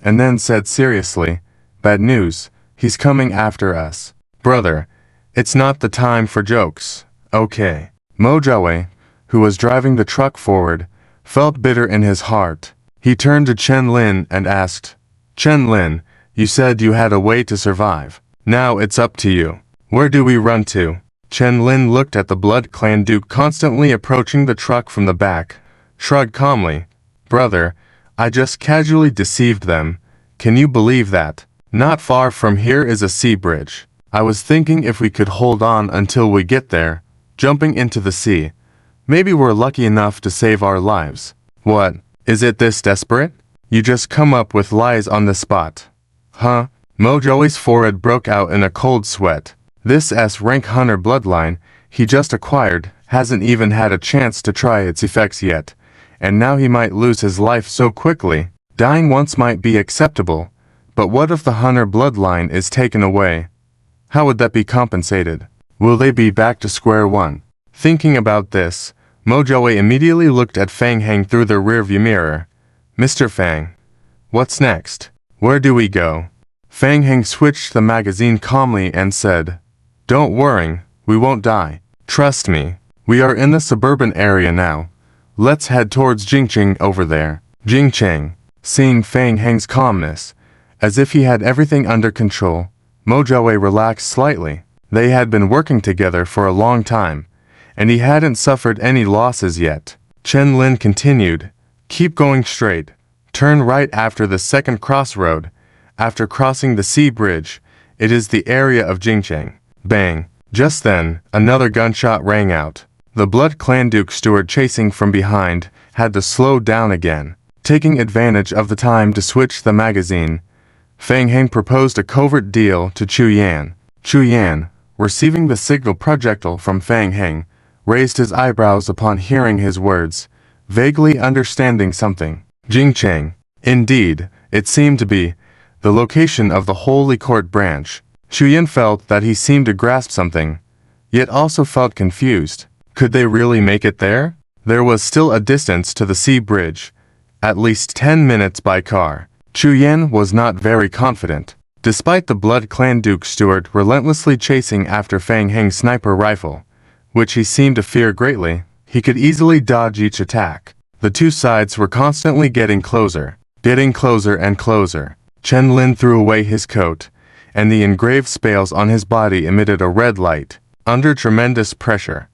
and then said seriously, Bad news. He's coming after us. Brother, it's not the time for jokes, okay? Mo Jiawei, who was driving the truck forward, felt bitter in his heart. He turned to Chen Lin and asked, Chen Lin, you said you had a way to survive. Now it's up to you. Where do we run to? Chen Lin looked at the Blood Clan Duke constantly approaching the truck from the back, shrugged calmly. Brother, I just casually deceived them. Can you believe that? Not far from here is a sea bridge. I was thinking if we could hold on until we get there, jumping into the sea. Maybe we're lucky enough to save our lives. What? Is it this desperate? You just come up with lies on the spot. Mo Jiawei's forehead broke out in a cold sweat. This S-rank hunter bloodline he just acquired hasn't even had a chance to try its effects yet, and now he might lose his life so quickly. Dying once might be acceptable, but what if the hunter bloodline is taken away? How would that be compensated? Will they be back to square one? Thinking about this, Mo Jiawei immediately looked at Fang Heng through the rearview mirror. Mr. Fang, what's next? Where do we go? Fang Heng switched the magazine calmly and said, Don't worry, we won't die. Trust me, we are in the suburban area now. Let's head towards Jingcheng over there. Jingcheng. Seeing Fang Heng's calmness, as if he had everything under control, Mo Jiawei relaxed slightly. They had been working together for a long time, and he hadn't suffered any losses yet. Chen Lin continued, Keep going straight. Turn right after the second crossroad. After crossing the sea bridge, it is the area of Jingcheng. Bang! Just then, another gunshot rang out. The Blood Clan Duke Steward chasing from behind had to slow down again. Taking advantage of the time to switch the magazine, Fang Heng proposed a covert deal to Chu Yan. Chu Yan, receiving the signal projectile from Fang Heng, raised his eyebrows upon hearing his words, vaguely understanding something. Jingcheng, indeed, it seemed to be the location of the Holy Court branch. Chu Yan felt that he seemed to grasp something, yet also felt confused. Could they really make it there? There was still a distance to the sea bridge, at least 10 minutes by car. Chu Yan was not very confident. Despite the Blood Clan Duke Steward relentlessly chasing after Fang Heng's sniper rifle, which he seemed to fear greatly, he could easily dodge each attack. The two sides were constantly getting closer and closer. Chen Lin threw away his coat, and the engraved spales on his body emitted a red light. Under tremendous pressure,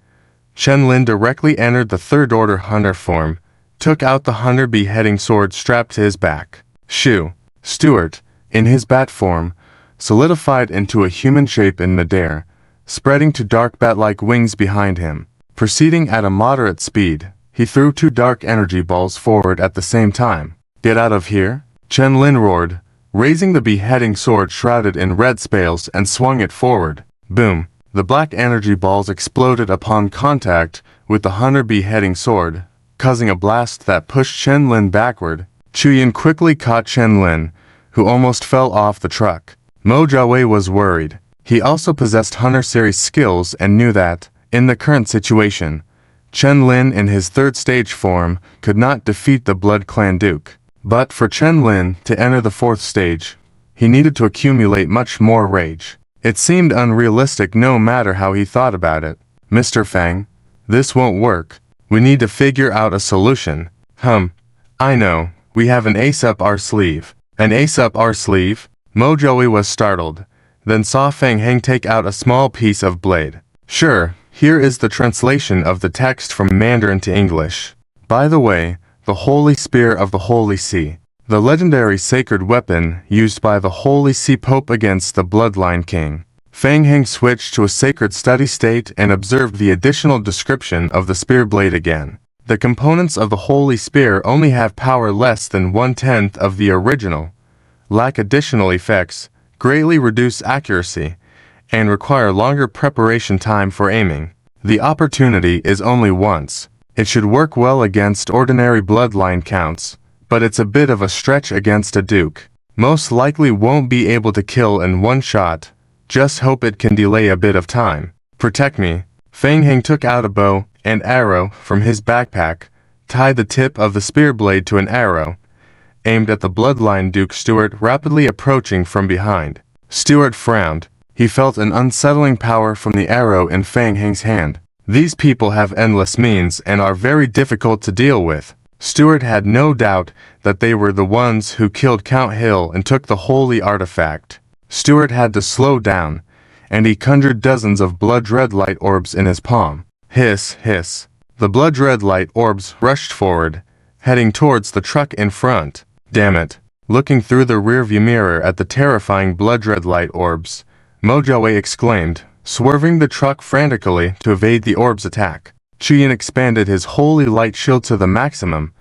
Chen Lin directly entered the third-order hunter form, took out the hunter beheading sword strapped to his back. Shu, Stewart, in his bat form, solidified into a human shape in midair, spreading to dark bat-like wings behind him. Proceeding at a moderate speed, he threw two dark energy balls forward at the same time. Get out of here! Chen Lin roared, raising the beheading sword shrouded in red spales and swung it forward. Boom! The black energy balls exploded upon contact with the hunter beheading sword, causing a blast that pushed Chen Lin backward. Chu Yan quickly caught Chen Lin, who almost fell off the truck. Mo Jiawei was worried. He also possessed Hunter Series skills and knew that, in the current situation, Chen Lin in his third stage form could not defeat the Blood Clan Duke. But for Chen Lin to enter the fourth stage, he needed to accumulate much more rage. It seemed unrealistic no matter how he thought about it. Mr. Fang, this won't work. We need to figure out a solution. I know. We have an ace up our sleeve. An ace up our sleeve? Mo Jiawei was startled, then saw Fang Heng take out a small piece of blade. Sure, here is the translation of the text from Mandarin to English. By the way, the Holy Spear of the Holy Sea. The legendary sacred weapon used by the Holy See Pope against the Bloodline King. Fang Heng switched to a sacred steady state and observed the additional description of the spear blade again. The components of the Holy Spear only have power less than 1/10 of the original, lack additional effects, greatly reduce accuracy, and require longer preparation time for aiming. The opportunity is only once. It should work well against ordinary bloodline counts, but it's a bit of a stretch against a duke. Most likely won't be able to kill in one shot. Just hope it can delay a bit of time. Protect me. Fang Heng took out a bow and arrow from his backpack, tied the tip of the spear blade to an arrow, aimed at the Bloodline Duke Stewart rapidly approaching from behind. Stewart frowned. He felt an unsettling power from the arrow in Fang Heng's hand. These people have endless means and are very difficult to deal with. Stewart had no doubt that they were the ones who killed Count Hill and took the holy artifact. Stewart had to slow down, and he conjured dozens of blood-red light orbs in his palm. Hiss, hiss. The blood-red light orbs rushed forward, heading towards the truck in front. Damn it. Looking through the rearview mirror at the terrifying blood-red light orbs, Mo Jiawei exclaimed, swerving the truck frantically to evade the orb's attack. Chu Yan expanded his holy light shield to the maximum,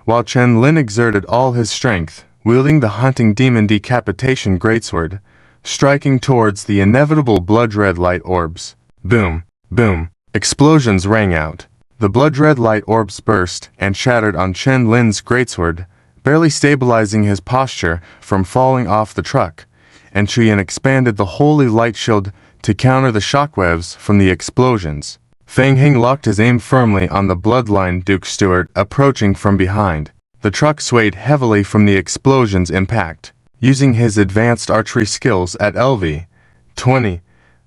while Chen Lin exerted all his strength, wielding the hunting demon decapitation greatsword, striking towards the inevitable blood-red light orbs. Boom, boom. Explosions rang out. The blood-red light orbs burst and shattered on Chen Lin's greatsword, barely stabilizing his posture from falling off the truck, and Chu Yan expanded the holy light shield to counter the shockwaves from the explosions. Fang Heng locked his aim firmly on the Bloodline Duke Stewart approaching from behind. The truck swayed heavily from the explosion's impact. Using his advanced archery skills at LV-20,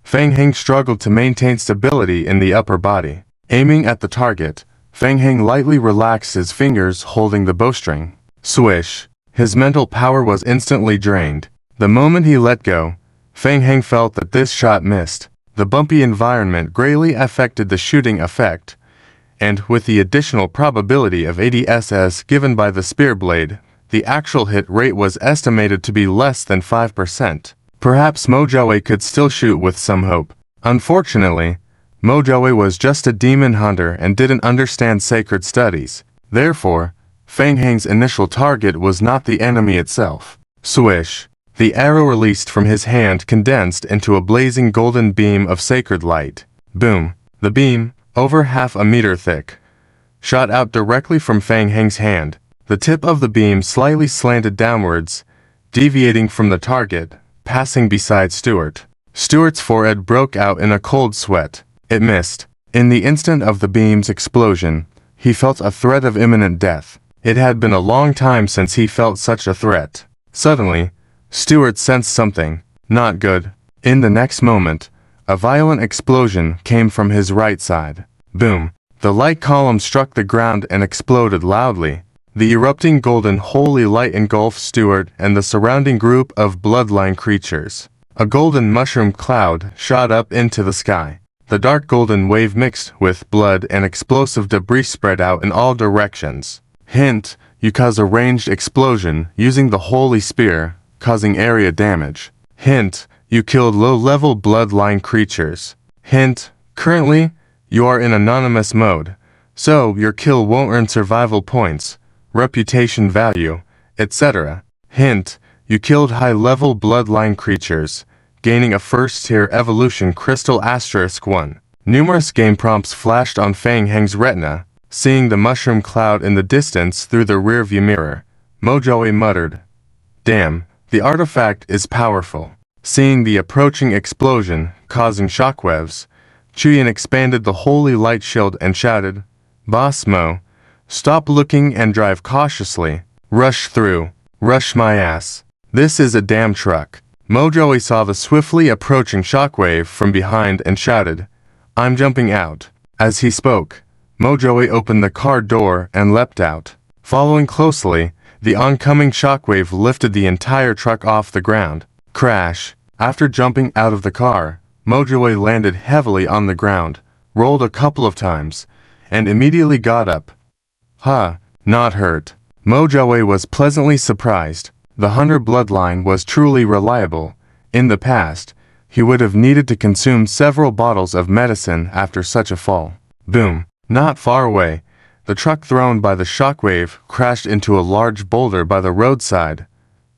Fang Heng struggled to maintain stability in the upper body. Aiming at the target, Fang Heng lightly relaxed his fingers holding the bowstring. Swish! His mental power was instantly drained. The moment he let go, Fang Heng felt that this shot missed. The bumpy environment greatly affected the shooting effect, and with the additional probability of ADSS given by the spear blade, the actual hit rate was estimated to be less than 5%. Perhaps Mojoe could still shoot with some hope. Unfortunately, Mojoe was just a demon hunter and didn't understand sacred studies. Therefore, Fang Heng's initial target was not the enemy itself. Swish! The arrow released from his hand condensed into a blazing golden beam of sacred light. Boom! The beam, over half a meter thick, shot out directly from Fang Heng's hand. The tip of the beam slightly slanted downwards, deviating from the target, passing beside Stuart. Stuart's forehead broke out in a cold sweat. It missed. In the instant of the beam's explosion, he felt a threat of imminent death. It had been a long time since he felt such a threat. Suddenly, Stuart sensed something not good. In the next moment, a violent explosion came from his right side. Boom! The light column struck the ground and exploded loudly. The erupting golden holy light engulfed Stuart and the surrounding group of bloodline creatures. A golden mushroom cloud shot up into the sky. The dark golden wave mixed with blood and explosive debris spread out in all directions. Hint: you cause a ranged explosion using the holy spear, causing area damage. Hint: you killed low-level bloodline creatures. Hint: currently, you are in anonymous mode, so your kill won't earn survival points, reputation value, etc. Hint: you killed high-level bloodline creatures, gaining a first-tier evolution crystal *1. Numerous game prompts flashed on Fang Heng's retina. Seeing the mushroom cloud in the distance through the rearview mirror, Mojoe muttered, "Damn, the artifact is powerful." Seeing the approaching explosion, causing shockwaves, Chuyin expanded the holy light shield and shouted, "Boss Mo, stop looking and drive cautiously. Rush through. Rush my ass. This is a damn truck." Mojoe saw the swiftly approaching shockwave from behind and shouted, "I'm jumping out." As he spoke, Mojoe opened the car door and leapt out. Following closely, the oncoming shockwave lifted the entire truck off the ground. Crash! After jumping out of the car, Mojoe landed heavily on the ground, rolled a couple of times, and immediately got up. Not hurt. Mojoe was pleasantly surprised. The hunter bloodline was truly reliable. In the past, he would have needed to consume several bottles of medicine after such a fall. Boom! Not far away, the truck thrown by the shockwave crashed into a large boulder by the roadside,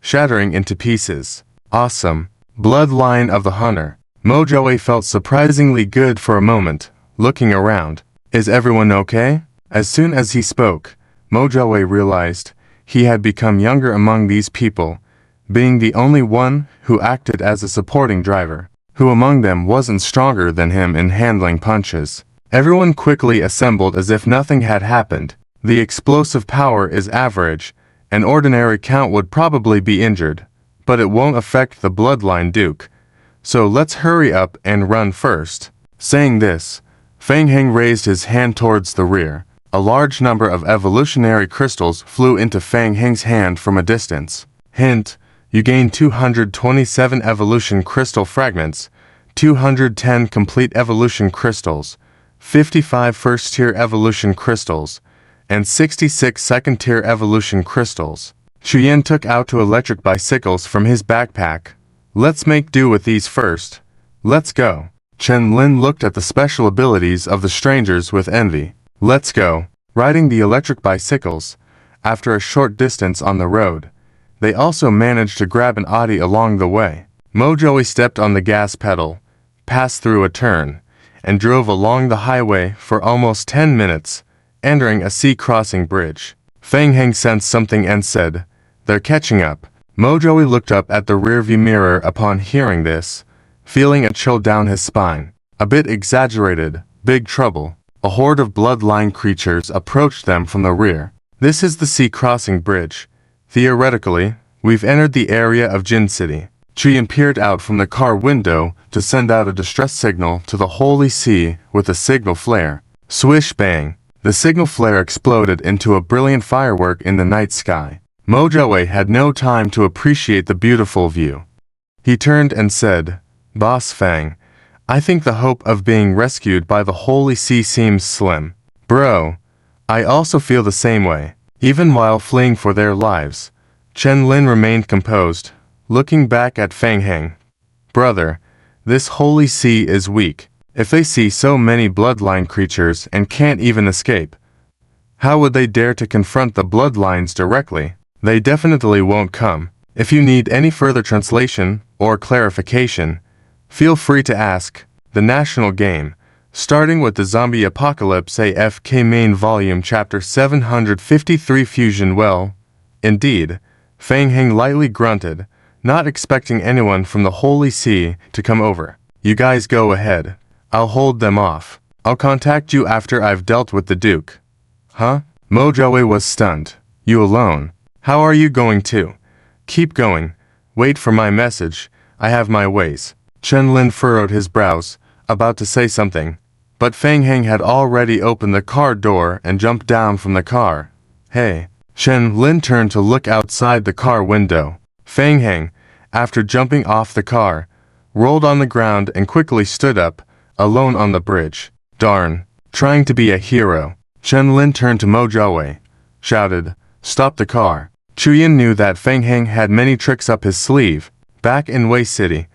shattering into pieces. Awesome! Bloodline of the hunter. Mojoe felt surprisingly good for a moment, looking around. Is everyone okay? As soon as he spoke, Mojoe realized he had become younger among these people, being the only one who acted as a supporting driver. Who among them wasn't stronger than him in handling punches? Everyone quickly assembled as if nothing had happened. The explosive power is average. An ordinary count would probably be injured, but it won't affect the bloodline Duke. So let's hurry up and run first. Saying this, Fang Heng raised his hand towards the rear. A large number of evolutionary crystals flew into Fang Heng's hand from a distance. Hint: you gain 227 evolution crystal fragments, 210 complete evolution crystals, 55 first-tier evolution crystals, and 66 second-tier evolution crystals. Chuyin took out 2 electric bicycles from his backpack. Let's make do with these first. Let's go. Chen Lin looked at the special abilities of the strangers with envy. Let's go. Riding the electric bicycles, after a short distance on the road, they also managed to grab an Audi along the way. Mojoe stepped on the gas pedal, passed through a turn, and drove along the highway for almost 10 minutes, entering a sea-crossing bridge. Fang Heng sensed something and said, "They're catching up." Mojoe looked up at the rearview mirror upon hearing this, feeling a chill down his spine. A bit exaggerated. Big trouble. A horde of bloodline creatures approached them from the rear. This is the sea-crossing bridge. Theoretically, we've entered the area of Jin City. Chuyin peered out from the car window to send out a distress signal to the Holy Sea with a signal flare. Swish bang! The signal flare exploded into a brilliant firework in the night sky. Mojoe had no time to appreciate the beautiful view. He turned and said, "Boss Fang, I think the hope of being rescued by the Holy Sea seems slim." "Bro, I also feel the same way." Even while fleeing for their lives, Chen Lin remained composed, looking back at Fang Heng. Brother, this holy sea is weak. If they see so many bloodline creatures and can't even escape, how would they dare to confront the bloodlines directly? They definitely won't come. If you need any further translation or clarification, feel free to ask. The National Game, starting with the Zombie Apocalypse AFK Main Volume Chapter 753 Fusion. Well, indeed, Fang Heng lightly grunted, not expecting anyone from the Holy See to come over. You guys go ahead. I'll hold them off. I'll contact you after I've dealt with the Duke. Huh? Mojoe was stunned. You alone? How are you going to? Keep going. Wait for my message. I have my ways. Chen Lin furrowed his brows, about to say something, but Fang Heng had already opened the car door and jumped down from the car. Hey. Chen Lin turned to look outside the car window. Fang Heng, after jumping off the car, rolled on the ground and quickly stood up, alone on the bridge. Darn. Trying to be a hero. Chen Lin turned to Mojoe, shouted, "Stop the car." Chuyin knew that Fang Heng had many tricks up his sleeve. Back in Wei City,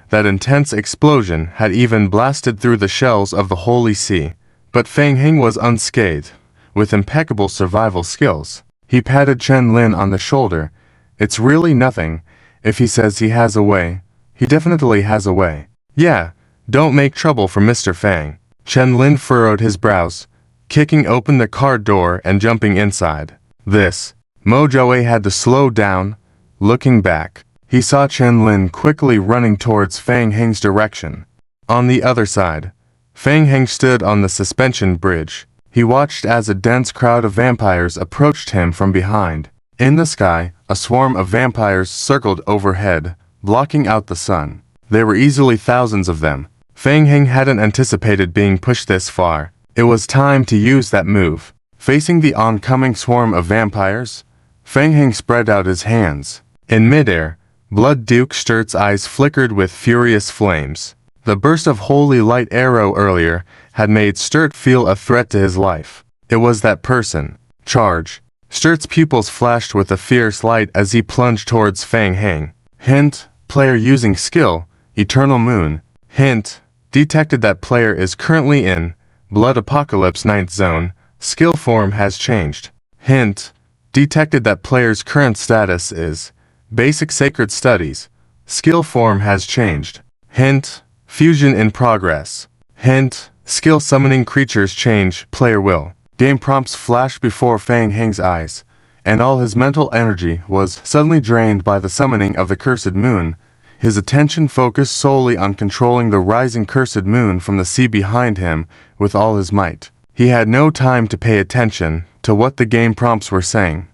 that intense explosion had even blasted through the shells of the Holy See. But Fang Heng was unscathed, with impeccable survival skills. He patted Chen Lin on the shoulder. It's really nothing. If he says he has a way, he definitely has a way. Yeah, don't make trouble for Mr. Fang. Chen Lin furrowed his brows, kicking open the car door and jumping inside. Mojoe had to slow down. Looking back, he saw Chen Lin quickly running towards Fang Heng's direction. On the other side, Fang Heng stood on the suspension bridge. He watched as a dense crowd of vampires approached him from behind. In the sky, a swarm of vampires circled overhead, blocking out the sun. There were easily thousands of them. Fang Heng hadn't anticipated being pushed this far. It was time to use that move. Facing the oncoming swarm of vampires, Fang Heng spread out his hands. In midair, Blood Duke Sturt's eyes flickered with furious flames. The burst of holy light arrow earlier had made Sturt feel a threat to his life. It was that person. Charge. Sturt's pupils flashed with a fierce light as he plunged towards Fang Heng. Hint, player using skill, Eternal Moon. Hint, detected that player is currently in Blood Apocalypse 9th Zone. Skill form has changed. Hint, detected that player's current status is Basic Sacred Studies. Skill form has changed. Hint, fusion in progress. Hint, skill summoning creatures change, player will. Game prompts flashed before Fang Heng's eyes, and all his mental energy was suddenly drained by the summoning of the Cursed Moon. His attention focused solely on controlling the rising Cursed Moon from the sea behind him with all his might. He had no time to pay attention to what the game prompts were saying.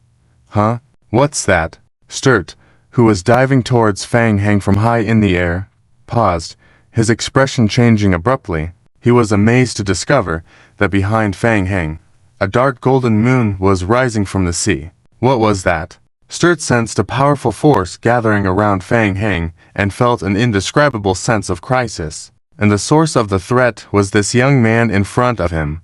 Huh? What's that? Sturt, who was diving towards Fang Heng from high in the air, paused, his expression changing abruptly. He was amazed to discover that behind Fang Heng, a dark golden moon was rising from the sea. What was that? Sturt sensed a powerful force gathering around Fang Heng and felt an indescribable sense of crisis. And the source of the threat was this young man in front of him.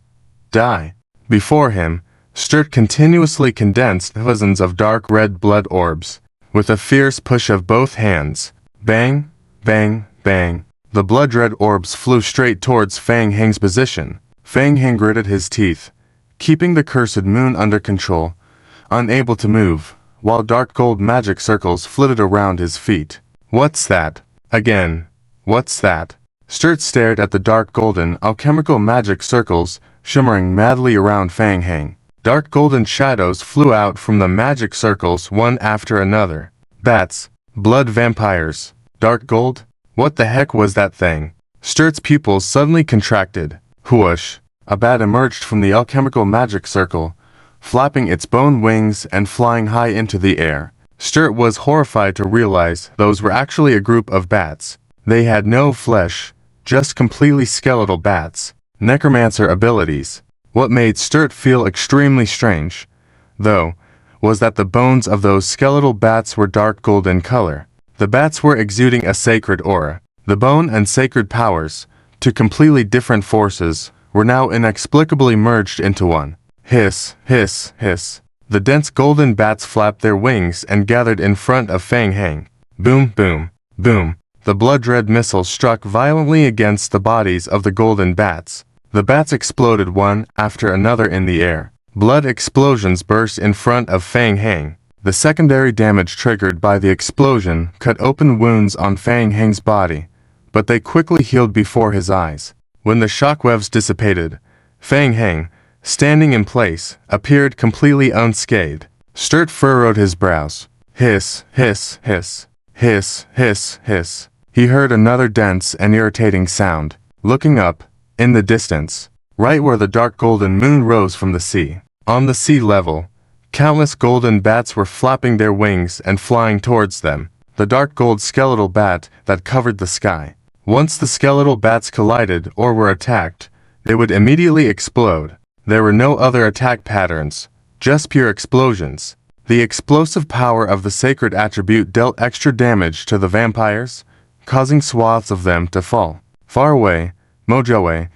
Die. Before him, Sturt continuously condensed thousands of dark red blood orbs. With a fierce push of both hands, bang, bang, bang, the blood-red orbs flew straight towards Fang Heng's position. Fang Heng gritted his teeth, keeping the Cursed Moon under control, unable to move, while dark gold magic circles flitted around his feet. What's that? Again. What's that? Sturt stared at the dark golden alchemical magic circles shimmering madly around Fang Heng. Dark golden shadows flew out from the magic circles one after another. Bats, blood vampires, dark gold? What the heck was that thing? Sturt's pupils suddenly contracted. Whoosh! A bat emerged from the alchemical magic circle, flapping its bone wings and flying high into the air. Sturt was horrified to realize those were actually a group of bats. They had no flesh, just completely skeletal bats. Necromancer abilities. What made Sturt feel extremely strange, though, was that the bones of those skeletal bats were dark golden color. The bats were exuding a sacred aura. The bone and sacred powers, two completely different forces, were now inexplicably merged into one. Hiss, hiss, hiss. The dense golden bats flapped their wings and gathered in front of Fang Heng. Boom, boom, boom. The blood-red missiles struck violently against the bodies of the golden bats. The bats exploded one after another in the air. Blood explosions burst in front of Fang Heng. The secondary damage triggered by the explosion cut open wounds on Fang Heng's body, but they quickly healed before his eyes. When the shockwaves dissipated, Fang Heng, standing in place, appeared completely unscathed. Sturt furrowed his brows. Hiss, hiss, hiss, hiss, hiss, hiss. He heard another dense and irritating sound. Looking up, in the distance, right where the dark golden moon rose from the sea, on the sea level, countless golden bats were flapping their wings and flying towards them. The dark gold skeletal bat that covered the sky. Once the skeletal bats collided or were attacked, they would immediately explode. There were no other attack patterns, just pure explosions. The explosive power of the sacred attribute dealt extra damage to the vampires, causing swaths of them to fall. Far away, Mojaway,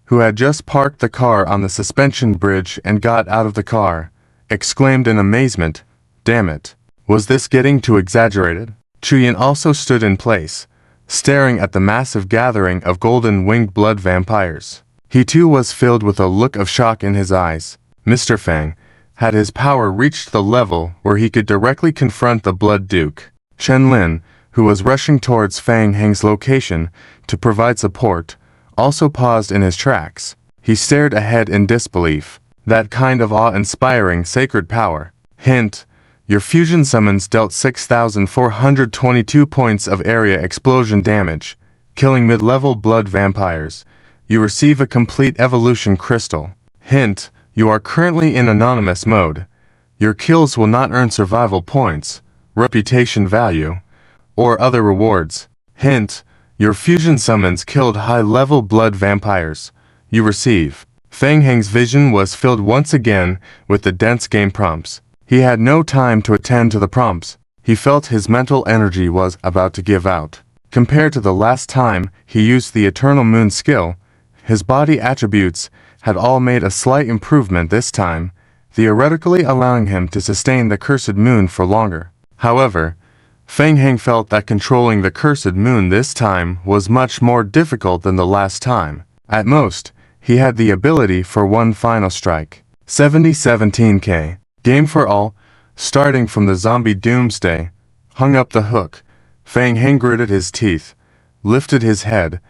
who had just parked the car on the suspension bridge and got out of the car, exclaimed in amazement, "Damn it. Was this getting too exaggerated?" Chuyin also stood in place, staring at the massive gathering of golden-winged blood vampires. He too was filled with a look of shock in his eyes. Mr. Fang had his power reached the level where he could directly confront the Blood Duke. Chen Lin, who was rushing towards Fang Heng's location to provide support, also paused in his tracks. He stared ahead in disbelief. That kind of awe-inspiring sacred power. Hint: your fusion summons dealt 6,422 points of area explosion damage, killing mid-level blood vampires. You receive a complete evolution crystal. Hint: you are currently in anonymous mode. Your kills will not earn survival points, reputation value, or other rewards. Hint: your fusion summons killed high-level blood vampires. You receive. Fang Heng's vision was filled once again with the dense game prompts. He had no time to attend to the prompts. He felt his mental energy was about to give out. Compared to the last time he used the Eternal Moon skill, his body attributes had all made a slight improvement this time, theoretically allowing him to sustain the Cursed Moon for longer. However, Fang Heng felt that controlling the Cursed Moon this time was much more difficult than the last time. At most, he had the ability for one final strike. 70-17K. Game for all, starting from the zombie doomsday. Hung up the hook. Fang Heng gritted his teeth, lifted his head,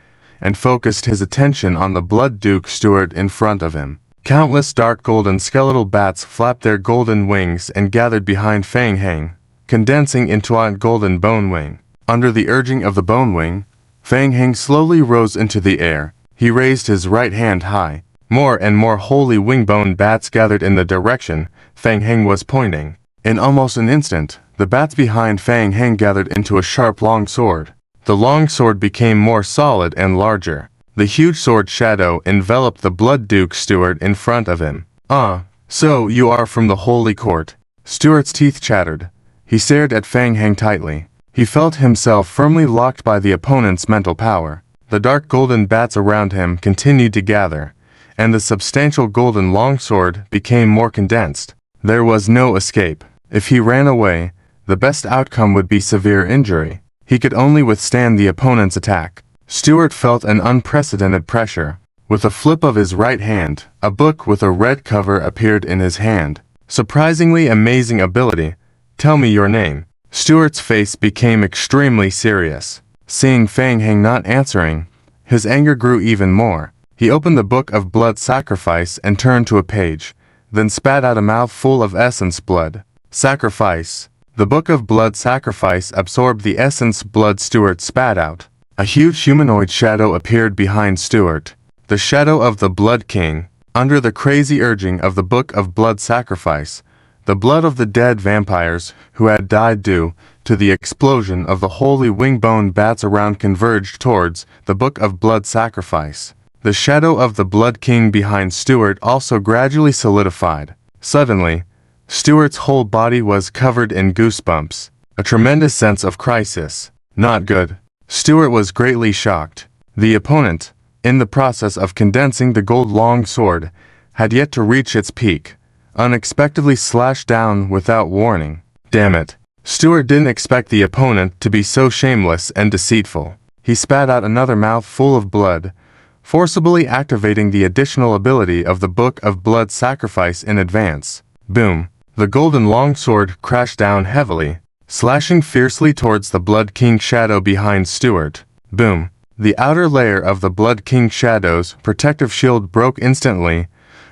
and focused his attention on the Blood Duke Stewart in front of him. Countless dark golden skeletal bats flapped their golden wings and gathered behind Fang Heng, condensing into a golden bone wing. Under the urging of the bone wing, Fang Heng slowly rose into the air. He raised his right hand high. More and more holy wing-bone bats gathered in the direction Fang Heng was pointing. In almost an instant, the bats behind Fang Heng gathered into a sharp long sword. The long sword became more solid and larger. The huge sword shadow enveloped the Blood Duke Stewart in front of him. "Ah, so you are from the Holy Court." Stewart's teeth chattered. He stared at Fang Heng tightly. He felt himself firmly locked by the opponent's mental power. The dark golden bats around him continued to gather, and the substantial golden longsword became more condensed. There was no escape. If he ran away, the best outcome would be severe injury. He could only withstand the opponent's attack. Stewart felt an unprecedented pressure. With a flip of his right hand, a book with a red cover appeared in his hand. Surprisingly amazing ability. "Tell me your name." Stewart's face became extremely serious. Seeing Fang Heng not answering, his anger grew even more. He opened the Book of Blood Sacrifice and turned to a page, then spat out a mouthful of essence blood. Sacrifice. The Book of Blood Sacrifice absorbed the essence blood Stewart spat out. A huge humanoid shadow appeared behind Stewart. The shadow of the Blood King. Under the crazy urging of the Book of Blood Sacrifice, the blood of the dead vampires who had died due to the explosion of the holy wing-bone bats around converged towards the Book of Blood Sacrifice. The shadow of the Blood King behind Stewart also gradually solidified. Suddenly, Stewart's whole body was covered in goosebumps. A tremendous sense of crisis. Not good. Stewart was greatly shocked. The opponent, in the process of condensing the gold long sword, had yet to reach its peak. unexpectedly slashed down without warning. Damn it. Stuart didn't expect the opponent to be so shameless and deceitful. He spat out another mouthful of blood, forcibly activating the additional ability of the Book of Blood Sacrifice in advance. Boom. The golden longsword crashed down heavily, slashing fiercely towards the Blood King shadow behind Stuart. Boom. The outer layer of the Blood King shadow's protective shield broke instantly,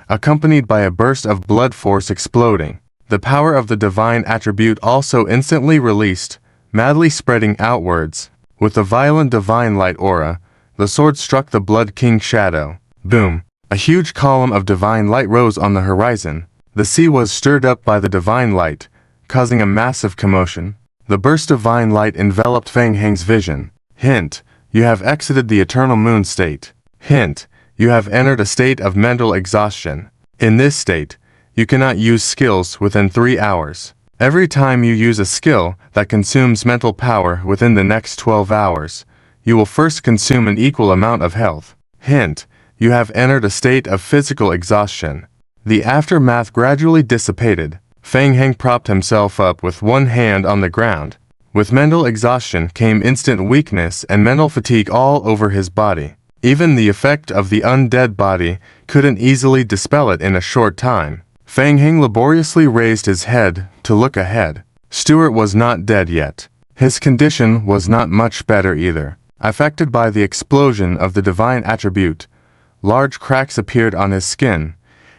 accompanied by a burst of blood force exploding. The power of the divine attribute also instantly released, madly spreading outwards. With a violent divine light aura, the sword struck the Blood King shadow. Boom. A huge column of divine light rose on the horizon. The sea was stirred up by the divine light, causing a massive commotion. The burst of divine light enveloped Feng Heng's vision. Hint: you have exited the eternal moon state. Hint: you have entered a state of mental exhaustion. In this state, you cannot use skills within 3 hours. Every time you use a skill that consumes mental power within the next 12 hours, you will first consume an equal amount of health. Hint: you have entered a state of physical exhaustion. The aftermath gradually dissipated. Feng Heng propped himself up with one hand on the ground. With mental exhaustion came instant weakness and mental fatigue all over his body. Even the effect of the undead body couldn't easily dispel it in a short time. Feng Heng laboriously raised his head to look ahead. Stuart was not dead yet. His condition was not much better either. Affected by the explosion of the divine attribute, large cracks appeared on his skin,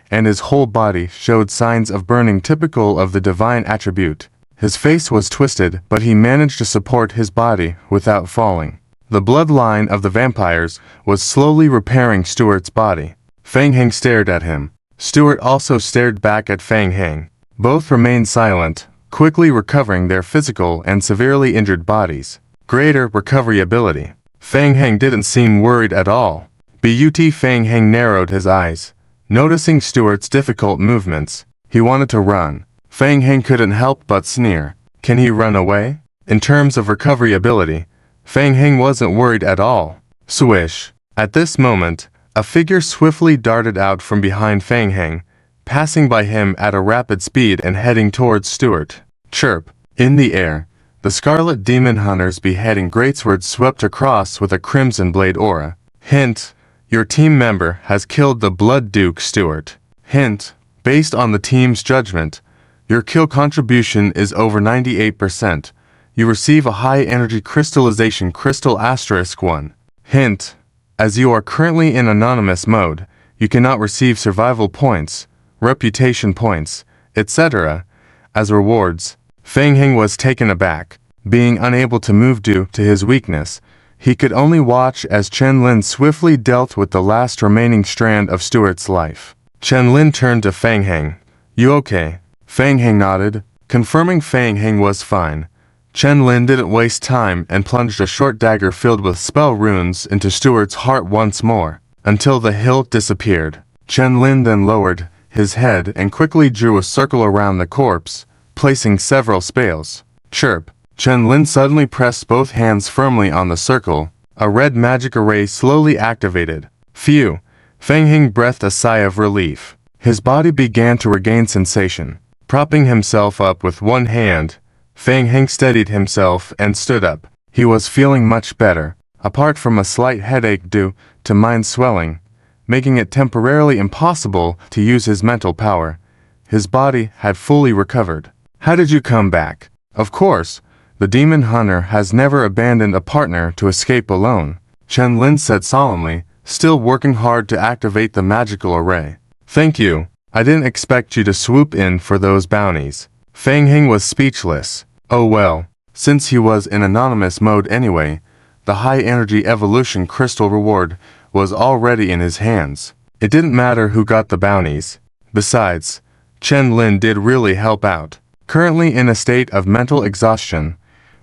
and his whole body showed signs of burning typical of the divine attribute. His face was twisted, but he managed to support his body without falling. The bloodline of the vampires was slowly repairing Stuart's body. Feng Heng stared at him. Stuart also stared back at Feng Heng. Both remained silent, quickly recovering their physical and severely injured bodies. Greater recovery ability. Feng Heng didn't seem worried at all. But Feng Heng narrowed his eyes. Noticing Stuart's difficult movements, he wanted to run. Feng Heng couldn't help but sneer. Can he run away? In terms of recovery ability, Feng Heng wasn't worried at all. Swish. At this moment, a figure swiftly darted out from behind Feng Heng, passing by him at a rapid speed and heading towards Stuart. Chirp. In the air, the Scarlet Demon Hunter's beheading greatsword swept across with a crimson blade aura. Hint: your team member has killed the Blood Duke Stuart. Hint: based on the team's judgment, your kill contribution is over 98%. You receive a high energy crystallization crystal *1. Hint: as you are currently in anonymous mode, you cannot receive survival points, reputation points, etc. as rewards. Feng Heng was taken aback. Being unable to move due to his weakness, he could only watch as Chen Lin swiftly dealt with the last remaining strand of Stuart's life. Chen Lin turned to Feng Heng. You okay? Feng Heng nodded, confirming Feng Heng was fine. Chen Lin didn't waste time and plunged a short dagger filled with spell runes into Stuart's heart once more, until the hilt disappeared. Chen Lin then lowered his head and quickly drew a circle around the corpse, placing several spells. Chirp. Chen Lin suddenly pressed both hands firmly on the circle. A red magic array slowly activated. Phew. Feng Heng breathed a sigh of relief. His body began to regain sensation. Propping himself up with one hand, Feng Heng steadied himself and stood up. He was feeling much better, apart from a slight headache due to mind swelling, making it temporarily impossible to use his mental power. His body had fully recovered. How did you come back? Of course, the demon hunter has never abandoned a partner to escape alone, Chen Lin said solemnly, still working hard to activate the magical array. Thank you. I didn't expect you to swoop in for those bounties. Feng Heng was speechless. Oh well, since he was in anonymous mode anyway, the high-energy evolution crystal reward was already in his hands. It didn't matter who got the bounties. Besides, Chen Lin did really help out. Currently in a state of mental exhaustion,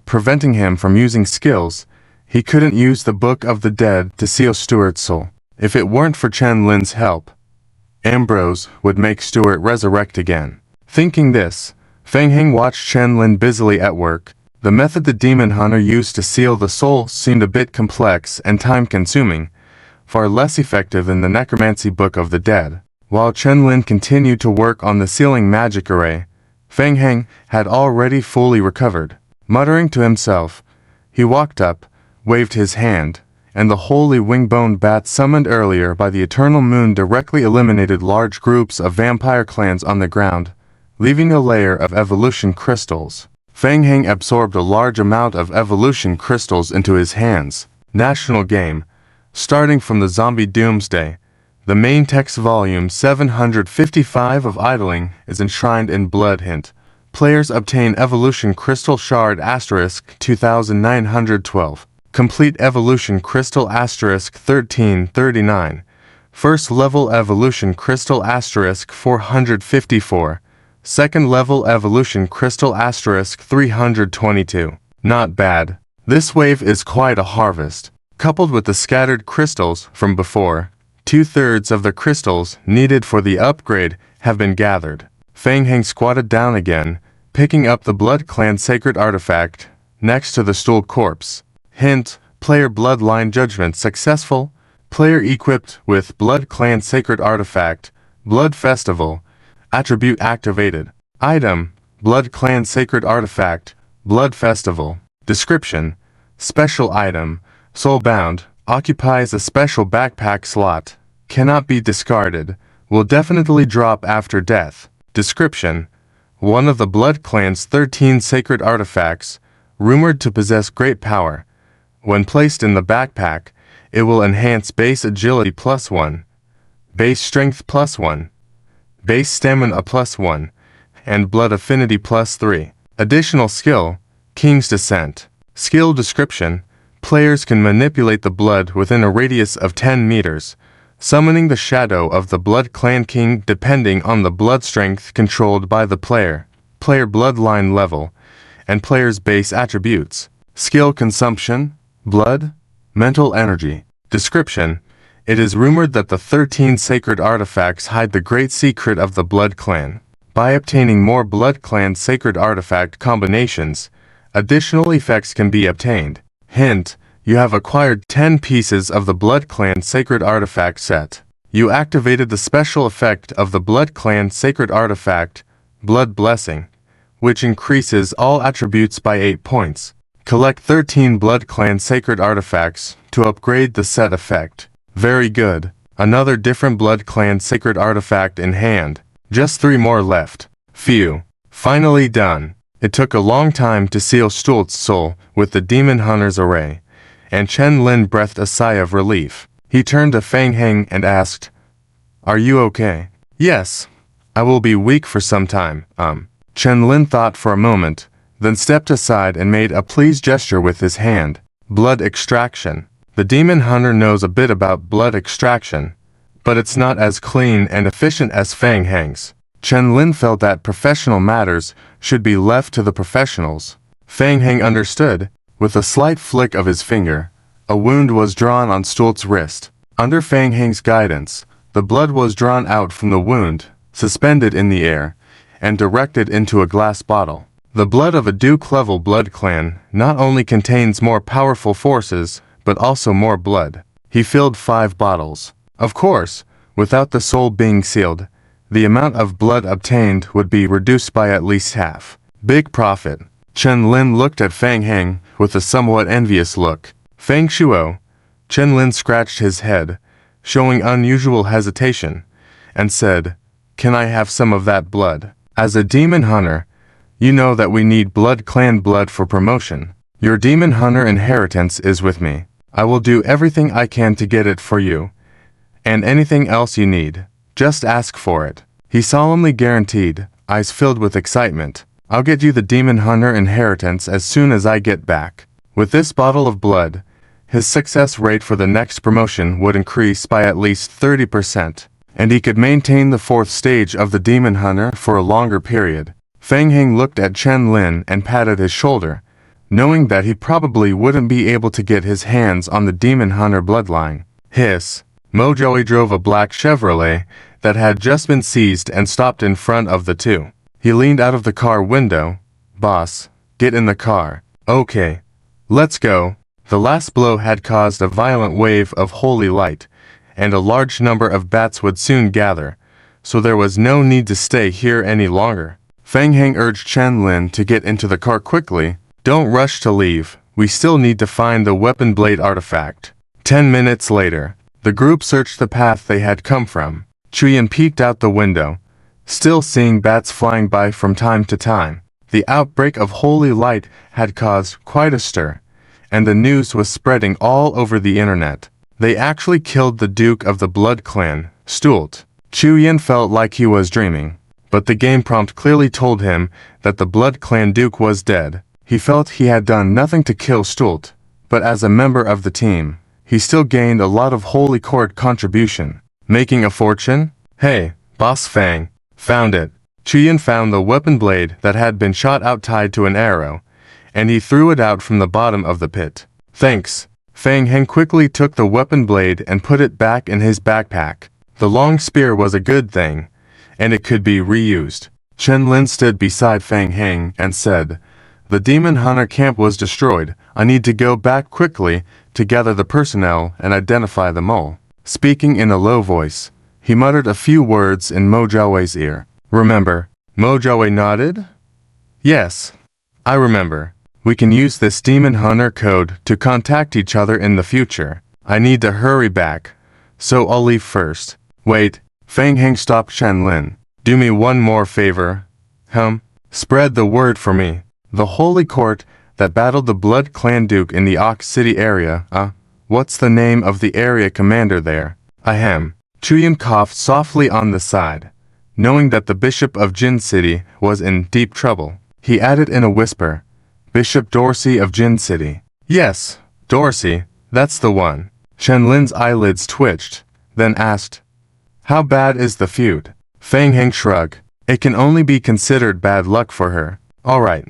preventing him from using skills, he couldn't use the Book of the Dead to seal Stuart's soul. If it weren't for Chen Lin's help, Ambrose would make Stuart resurrect again. Thinking this, Feng Heng watched Chen Lin busily at work. The method the demon hunter used to seal the soul seemed a bit complex and time-consuming, far less effective than the necromancy Book of the Dead. While Chen Lin continued to work on the sealing magic array, Feng Heng had already fully recovered. Muttering to himself, he walked up, waved his hand, and the holy wing-bone bat summoned earlier by the eternal moon directly eliminated large groups of vampire clans on the ground, leaving a layer of evolution crystals. Feng Heng absorbed a large amount of evolution crystals into his hands. National game. Starting from the Zombie Doomsday, the main text volume 755 of Idling is enshrined in blood. Hint. Players obtain Evolution Crystal Shard * 2912. Complete Evolution Crystal * 1339. First level Evolution Crystal * 454. Second level Evolution Crystal * 322. Not bad. This wave is quite a harvest. Coupled with the scattered crystals from before, 2/3 of the crystals needed for the upgrade have been gathered. Feng Heng squatted down again, picking up the Blood Clan Sacred Artifact next to the stool corpse. Hint, player bloodline judgment successful. Player equipped with Blood Clan Sacred Artifact, Blood Festival. Attribute activated. Item, Blood Clan Sacred Artifact, Blood Festival. Description, special item, soulbound, occupies a special backpack slot, cannot be discarded, will definitely drop after death. Description, one of the Blood Clan's 13 sacred artifacts, rumored to possess great power. When placed in the backpack, it will enhance base agility +1, base strength +1, base stamina +1, and blood affinity +3. Additional skill, King's Descent. Skill description, players can manipulate the blood within a radius of 10 meters, summoning the shadow of the Blood Clan King depending on the blood strength controlled by the player, player bloodline level, and player's base attributes. Skill consumption, blood, mental energy. Description, it is rumored that the 13 sacred artifacts hide the great secret of the Blood Clan. By obtaining more Blood Clan sacred artifact combinations, additional effects can be obtained. Hint, you have acquired 10 pieces of the Blood Clan Sacred Artifact set. You activated the special effect of the Blood Clan Sacred Artifact, Blood Blessing, which increases all attributes by 8 points. Collect 13 Blood Clan Sacred Artifacts to upgrade the set effect. Very good. Another different Blood Clan Sacred Artifact in hand. Just 3 more left. Phew. Finally done. It took a long time to seal Stult's soul with the Demon Hunter's array, and Chen Lin breathed a sigh of relief. He turned to Feng Heng and asked, "Are you okay?" "Yes. I will be weak for some time." Chen Lin thought for a moment, then stepped aside and made a pleased gesture with his hand. Blood extraction. The Demon Hunter knows a bit about blood extraction, but it's not as clean and efficient as Feng Heng's. Chen Lin felt that professional matters should be left to the professionals. Feng Heng understood. With a slight flick of his finger, a wound was drawn on Stult's wrist. Under Feng Heng's guidance, the blood was drawn out from the wound, suspended in the air, and directed into a glass bottle. The blood of a Duke-level Blood Clan not only contains more powerful forces, but also more blood. He filled 5 bottles. Of course, without the soul being sealed, the amount of blood obtained would be reduced by at least half. Big profit. Chen Lin looked at Feng Heng with a somewhat envious look. Feng Shuo. Chen Lin scratched his head, showing unusual hesitation, and said, "Can I have some of that blood? As a demon hunter, you know that we need Blood Clan blood for promotion. Your demon hunter inheritance is with me. I will do everything I can to get it for you. And anything else you need, just ask for it." He solemnly guaranteed, eyes filled with excitement. "I'll get you the Demon Hunter inheritance as soon as I get back." With this bottle of blood, his success rate for the next promotion would increase by at least 30%, and he could maintain the 4th stage of the Demon Hunter for a longer period. Feng Heng looked at Chen Lin and patted his shoulder, knowing that he probably wouldn't be able to get his hands on the Demon Hunter bloodline. Hiss. Mojoey drove a black Chevrolet that had just been seized and stopped in front of the two. He leaned out of the car window. "Boss, get in the car." "Okay. Let's go." The last blow had caused a violent wave of holy light, and a large number of bats would soon gather, so there was no need to stay here any longer. Fang Heng urged Chen Lin to get into the car quickly. Don't rush to leave, we still need to find the weapon blade artifact. 10 minutes later, the group searched the path they had come from. Chuyan peeked out the window, still seeing bats flying by from time to time. The outbreak of holy light had caused quite a stir, and the news was spreading all over the internet. They actually killed the Duke of the Blood Clan, Stult. Chuyan felt like he was dreaming, but the game prompt clearly told him that the Blood Clan Duke was dead. He felt he had done nothing to kill Stult, but as a member of the team, he still gained a lot of Holy Court contribution. Making a fortune? Hey, Boss Fang, found it. Chuyan found the weapon blade that had been shot out tied to an arrow, and he threw it out from the bottom of the pit. Thanks. Fang Heng quickly took the weapon blade and put it back in his backpack. The long spear was a good thing, and it could be reused. Chen Lin stood beside Fang Heng and said, "The Demon Hunter camp was destroyed. I need to go back quickly to gather the personnel and identify the mole." Speaking in a low voice, he muttered a few words in Mo Jiaowei's ear. "Remember?" Mo Jiawei nodded. "Yes, I remember. We can use this Demon Hunter code to contact each other in the future. I need to hurry back, so I'll leave first." "Wait," Fang Heng stopped Chen Lin. "Do me one more favor." Spread the word for me. The Holy Court that battled the Blood Clan Duke in the Ox City area, what's the name of the area commander there? Ahem. Chuyan coughed softly on the side, knowing that the Bishop of Jin City was in deep trouble. He added in a whisper, "Bishop Dorsey of Jin City." "Yes, Dorsey, that's the one." Chen Lin's eyelids twitched, then asked, "How bad is the feud?" Fang Heng shrugged. "It can only be considered bad luck for her." "Alright,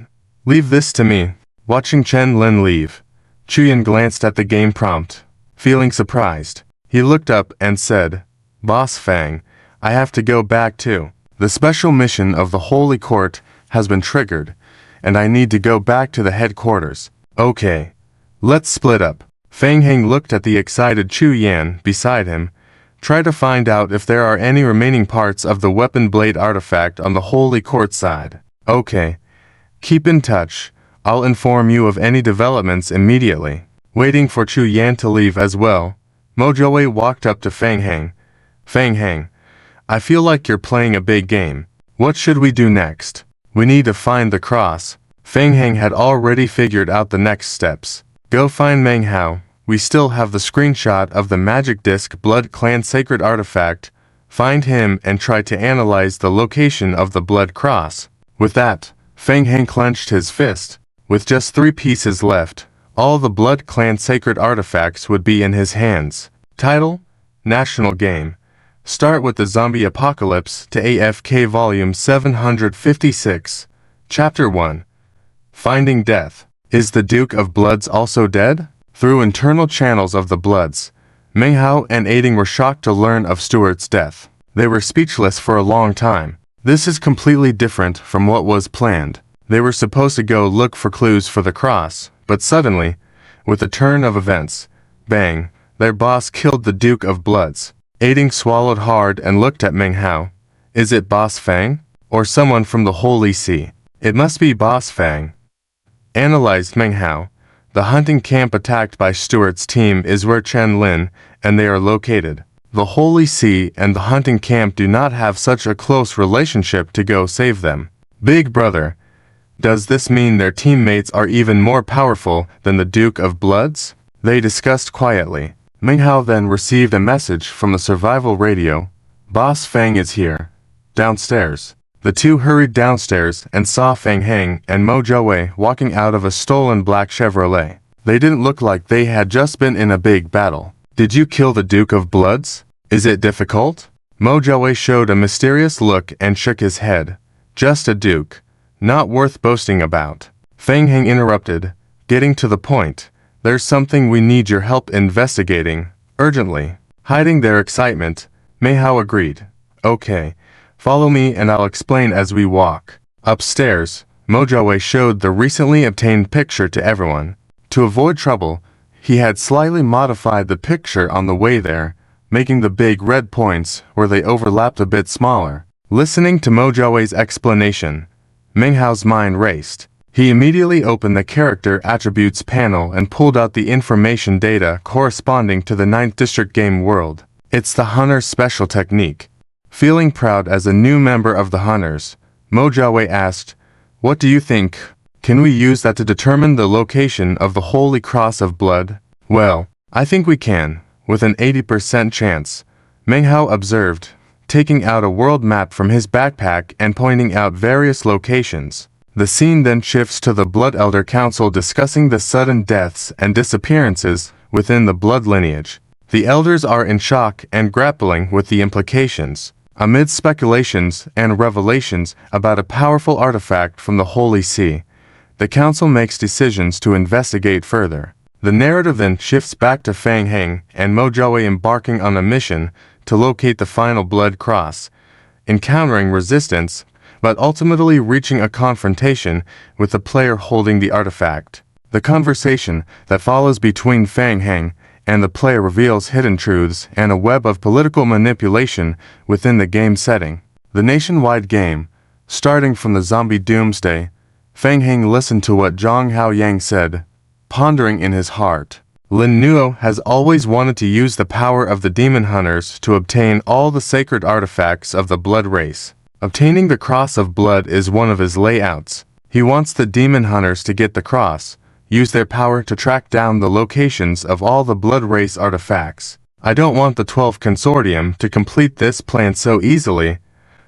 leave this to me." Watching Chen Lin leave, Chuyan glanced at the game prompt, feeling surprised. He looked up and said, "Boss Fang, I have to go back too. The special mission of the Holy Court has been triggered, and I need to go back to the headquarters." "Okay, let's split up." Fang Heng looked at the excited Chuyan beside him, tried to find out if there are any remaining parts of the weapon blade artifact on the Holy Court side. "Okay, keep in touch. I'll inform you of any developments immediately." Waiting for Chuyan to leave as well, Mo Jiawei walked up to Fang Heng. "Fang Heng, I feel like you're playing a big game. What should we do next?" "We need to find the cross." Fang Heng had already figured out the next steps. "Go find Meng Hao. We still have the screenshot of the magic disc Blood Clan sacred artifact. Find him and try to analyze the location of the blood cross." With that, Fang Heng clenched his fist. With just 3 pieces left, all the Blood Clan sacred artifacts would be in his hands. Title: National Game. Start with the Zombie Apocalypse to AFK Volume 756. Chapter 1. Finding Death. Is the Duke of Bloods also dead? Through internal channels of the Bloods, Meng Hao and Aiding were shocked to learn of Stuart's death. They were speechless for a long time. This is completely different from what was planned. They were supposed to go look for clues for the cross, but suddenly, with the turn of events, bang, their boss killed the Duke of Bloods. Aiding swallowed hard and looked at Meng Hao. Is it Boss Fang? Or someone from the Holy See? It must be Boss Fang. Analyzed Meng Hao. The hunting camp attacked by Stuart's team is where Chen Lin and they are located. The Holy See and the hunting camp do not have such a close relationship to go save them. Big brother. Does this mean their teammates are even more powerful than the Duke of Bloods? They discussed quietly. Meng Hao then received a message from the survival radio. Boss Fang is here. Downstairs. The two hurried downstairs and saw Fang Heng and Mo Jiawei walking out of a stolen black Chevrolet. They didn't look like they had just been in a big battle. Did you kill the Duke of Bloods? Is it difficult? Mo Jiawei showed a mysterious look and shook his head. Just a duke. Not worth boasting about. Fang Heng interrupted, getting to the point. There's something we need your help investigating, urgently. Hiding their excitement, Meng Hao agreed. Okay, follow me and I'll explain as we walk. Upstairs, Mo Jiawei showed the recently obtained picture to everyone. To avoid trouble, he had slightly modified the picture on the way there, making the big red points where they overlapped a bit smaller. Listening to Mojawe's explanation, Menghao's mind raced. He immediately opened the character attributes panel and pulled out the information data corresponding to the 9th District game world. It's the Hunter's special technique. Feeling proud as a new member of the Hunters, Mojawe asked, "What do you think? Can we use that to determine the location of the Holy Cross of Blood?" "Well, I think we can, with an 80% chance," Menghao observed, taking out a world map from his backpack and pointing out various locations. The scene then shifts to the Blood Elder Council discussing the sudden deaths and disappearances within the blood lineage. The elders are in shock and grappling with the implications. Amid speculations and revelations about a powerful artifact from the Holy See, the council makes decisions to investigate further. The narrative then shifts back to Fang Heng and Mojawe embarking on a mission to locate the final blood cross, encountering resistance, but ultimately reaching a confrontation with the player holding the artifact. The conversation that follows between Fang Heng and the player reveals hidden truths and a web of political manipulation within the game setting. The nationwide game, starting from the zombie doomsday, Fang Heng listened to what Zhang Haoyang said, pondering in his heart. Lin Nuo has always wanted to use the power of the demon hunters to obtain all the sacred artifacts of the blood race. Obtaining the Cross of Blood is one of his layouts. He wants the demon hunters to get the cross, use their power to track down the locations of all the blood race artifacts. I don't want the 12 Consortium to complete this plan so easily,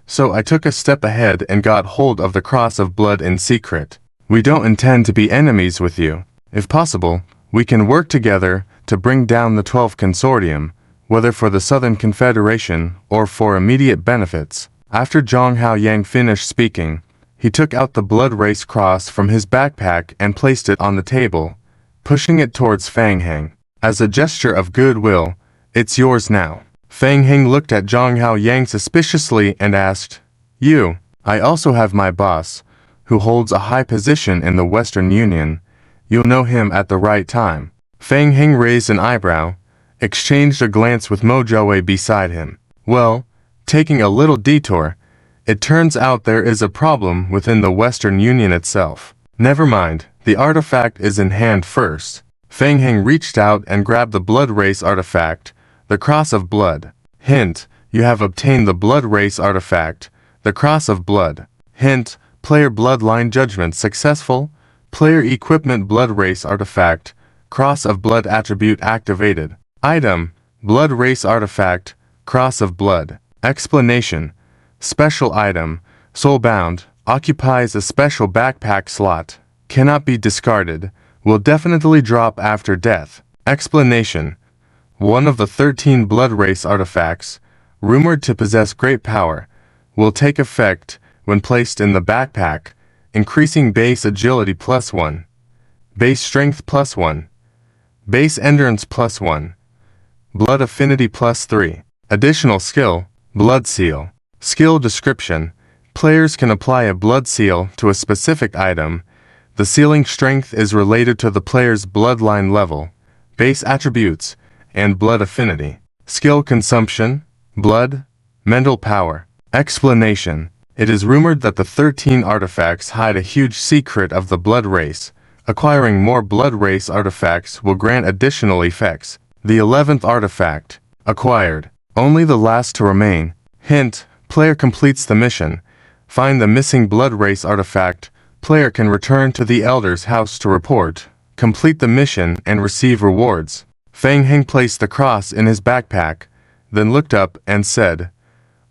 so I took a step ahead and got hold of the Cross of Blood in secret. We don't intend to be enemies with you. If possible, we can work together to bring down the 12 Consortium, whether for the Southern Confederation or for immediate benefits. After Zhang Haoyang finished speaking, he took out the blood race cross from his backpack and placed it on the table, pushing it towards Fang Heng. As a gesture of goodwill, "It's yours now." Fang Heng looked at Zhang Haoyang suspiciously and asked, "You?" "I also have my boss, who holds a high position in the Western Union. You'll know him at the right time." Fang Heng raised an eyebrow, exchanged a glance with Mojawe beside him. "Well, taking a little detour, it turns out there is a problem within the Western Union itself." "Never mind, the artifact is in hand first." Fang Heng reached out and grabbed the blood race artifact, the Cross of Blood. Hint, you have obtained the blood race artifact, the Cross of Blood. Hint, player bloodline judgment successful, player equipment blood race artifact, Cross of Blood attribute activated. Item, blood race artifact, Cross of Blood. Explanation, special item, soulbound, occupies a special backpack slot, cannot be discarded, will definitely drop after death. Explanation, one of the 13 blood race artifacts, rumored to possess great power, will take effect when placed in the backpack, increasing base agility +1, base strength +1, base endurance +1, blood affinity +3. Additional skill, Blood Seal. Skill description, players can apply a blood seal to a specific item. The sealing strength is related to the player's bloodline level, base attributes, and blood affinity. Skill consumption, blood, mental power. Explanation, it is rumored that the 13 artifacts hide a huge secret of the blood race. Acquiring more blood race artifacts will grant additional effects. The 11th artifact, acquired. Only the last to remain. Hint, player completes the mission. Find the missing blood race artifact. Player can return to the Elder's house to report, complete the mission, and receive rewards. Fang Heng placed the cross in his backpack, then looked up and said,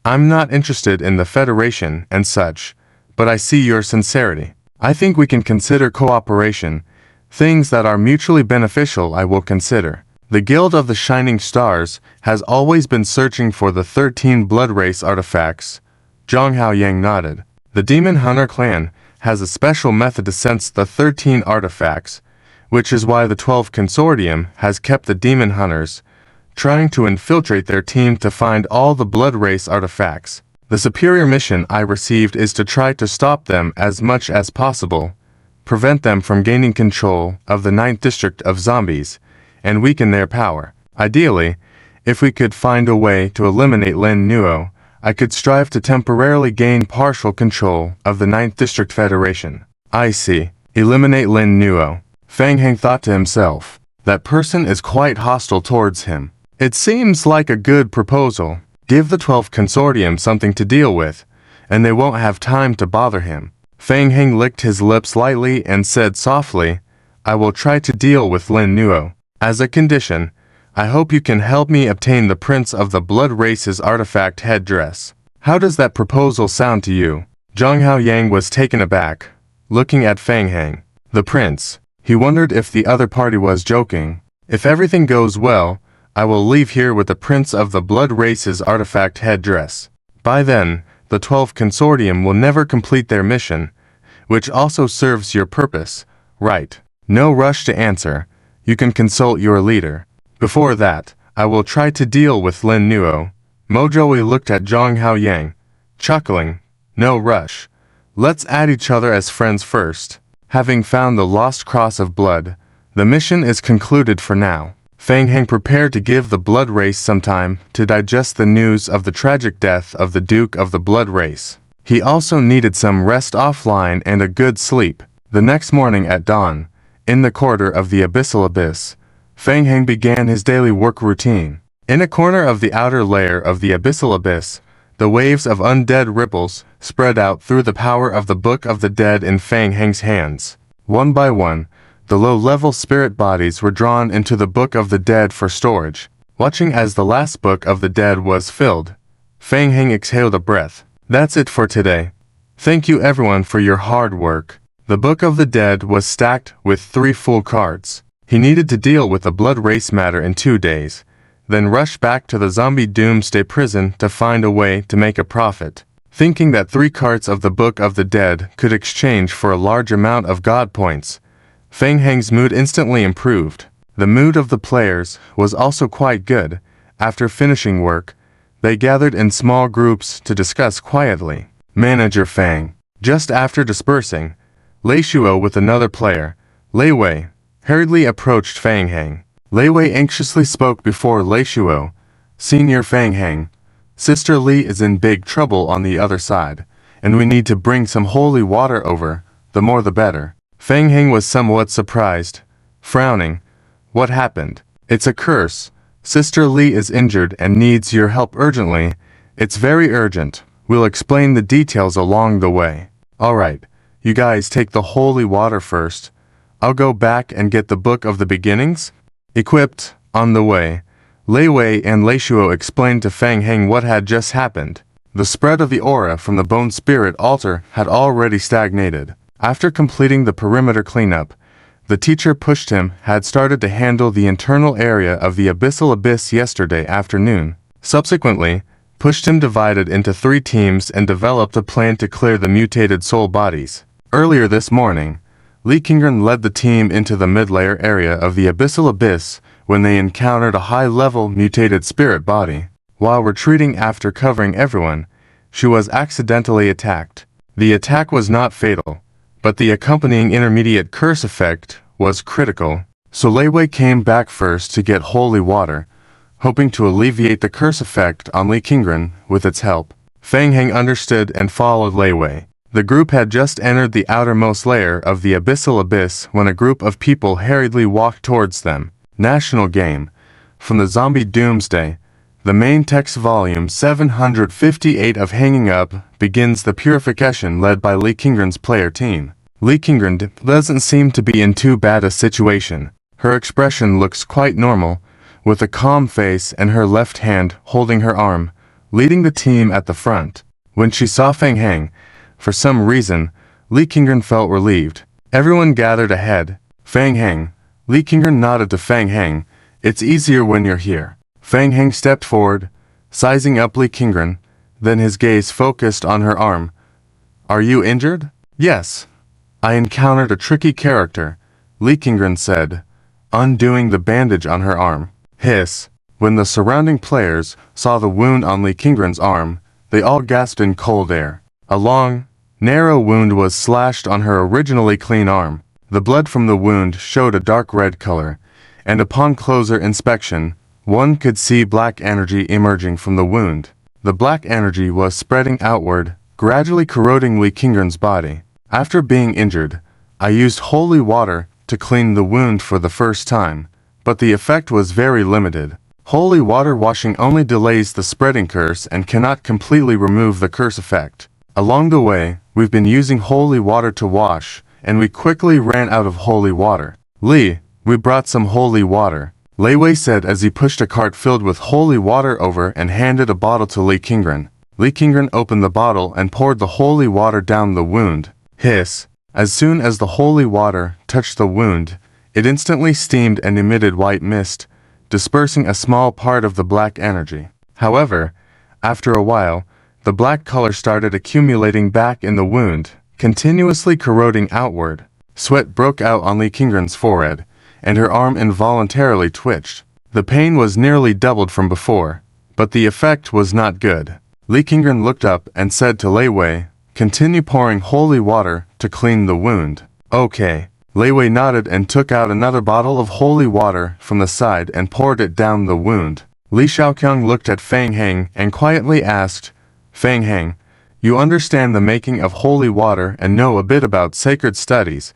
"I'm not interested in the Federation and such, but I see your sincerity. I think we can consider cooperation. Things that are mutually beneficial I will consider." The Guild of the Shining Stars has always been searching for the 13 blood race artifacts. Zhang Haoyang nodded. The Demon Hunter clan has a special method to sense the 13 artifacts, which is why the 12 Consortium has kept the Demon Hunters, trying to infiltrate their team to find all the blood race artifacts. The superior mission I received is to try to stop them as much as possible, prevent them from gaining control of the 9th District of Zombies, and weaken their power. Ideally, If we could find a way to eliminate Lin Nuo, I could strive to temporarily gain partial control of the 9th District Federation. I see. Eliminate Lin Nuo. Fang Heng thought to himself. That person is quite hostile towards him. It seems like a good proposal. Give the 12th Consortium something to deal with, and they won't have time to bother him. Fang Heng licked his lips lightly and said softly, I will try to deal with Lin Nuo. As a condition, I hope you can help me obtain the Prince of the Blood Race's artifact headdress. How does that proposal sound to you? Zhang Haoyang was taken aback, looking at Fang Heng. The prince. He wondered if the other party was joking. If everything goes well, I will leave here with the Prince of the Blood Race's artifact headdress. By then, the 12th Consortium will never complete their mission, which also serves your purpose, right? No rush to answer. You can consult your leader. Before that, I will try to deal with Lin Nuo. Mojoi looked at Zhang Haoyang, chuckling. No rush. Let's add each other as friends first. Having found the lost cross of blood, the mission is concluded for now. Fang Heng prepared to give the blood race some time to digest the news of the tragic death of the Duke of the Blood Race. He also needed some rest offline and a good sleep. The next morning at dawn, in the corridor of the Abyssal Abyss, Fang Heng began his daily work routine. In a corner of the outer layer of the Abyssal Abyss, the waves of undead ripples spread out through the power of the Book of the Dead in Fang Heng's hands. One by one, the low-level spirit bodies were drawn into the Book of the Dead for storage. Watching as the last Book of the Dead was filled, Fang Heng exhaled a breath. That's it for today. Thank you everyone for your hard work. The Book of the Dead was stacked with 3 full cards. He needed to deal with the blood race matter in 2 days, then rush back to the zombie doomsday prison to find a way to make a profit. Thinking that 3 cards of the Book of the Dead could exchange for a large amount of God points, Fang Heng's mood instantly improved. The mood of the players was also quite good. After finishing work, they gathered in small groups to discuss quietly. Manager Fang. Just after dispersing, Lei Shuo with another player, Lei Wei, hurriedly approached Fang Heng. Lei Wei anxiously spoke before Lei Shuo. Senior Fang Heng, Sister Li is in big trouble on the other side, and we need to bring some holy water over, the more the better. Fang Heng was somewhat surprised, frowning. What happened? It's a curse. Sister Li is injured and needs your help urgently. It's very urgent. We'll explain the details along the way. Alright, you guys take the holy water first. I'll go back and get the Book of the Beginnings. Equipped, on the way, Lei Wei and Lei Shuo explained to Fang Heng what had just happened. The spread of the aura from the Bone Spirit altar had already stagnated. After completing the perimeter cleanup, the teacher pushed him had started to handle the internal area of the Abyssal Abyss yesterday afternoon. Subsequently, pushed him divided into 3 teams and developed a plan to clear the mutated soul bodies. Earlier this morning, Li Qingren led the team into the mid-layer area of the Abyssal Abyss when they encountered a high-level mutated spirit body. While retreating after covering everyone, she was accidentally attacked. The attack was not fatal, but the accompanying intermediate curse effect was critical. So Lei Wei came back first to get holy water, hoping to alleviate the curse effect on Li Qingren with its help. Fang Heng understood and followed Lei Wei. The group had just entered the outermost layer of the Abyssal Abyss when a group of people hurriedly walked towards them. National Game. From the Zombie Doomsday, the main text volume 758 of Hanging Up begins the purification led by Li Qingren's player team. Li Qingren doesn't seem to be in too bad a situation. Her expression looks quite normal, with a calm face and her left hand holding her arm, leading the team at the front. When she saw Fang Heng, for some reason, Li Qingren felt relieved. Everyone gathered ahead. Fang Heng. Li Qingren nodded to Fang Heng. It's easier when you're here. Fang Heng stepped forward, sizing up Li Qingren, then his gaze focused on her arm. Are you injured? Yes. I encountered a tricky character, Li Qingren said, undoing the bandage on her arm. Hiss. When the surrounding players saw the wound on Li Qingren's arm, they all gasped in cold air. A long, narrow wound was slashed on her originally clean arm. The blood from the wound showed a dark red color, and upon closer inspection, One could see black energy emerging from the wound. The black energy was spreading outward, gradually corroding Li Qingren's body. After being injured, I used holy water to clean the wound for the first time, but the effect was very limited. Holy water washing only delays the spreading curse and cannot completely remove the curse effect. Along the way, we've been using holy water to wash, and we quickly ran out of holy water. Li, we brought some holy water, Lei Wei said as he pushed a cart filled with holy water over and handed a bottle to Li Qingren. Li Qingren opened the bottle and poured the holy water down the wound. Hiss! As soon as the holy water touched the wound, it instantly steamed and emitted white mist, dispersing a small part of the black energy. However, after a while, the black color started accumulating back in the wound, continuously corroding outward. Sweat broke out on Li Qingren's forehead, and her arm involuntarily twitched. The pain was nearly doubled from before, but the effect was not good. Li Qingren looked up and said to Lei Wei, "Continue pouring holy water to clean the wound." "Okay." Lei Wei nodded and took out another bottle of holy water from the side and poured it down the wound. Li Shaoqiang looked at Fang Heng and quietly asked, "Fang Heng, you understand the making of holy water and know a bit about sacred studies.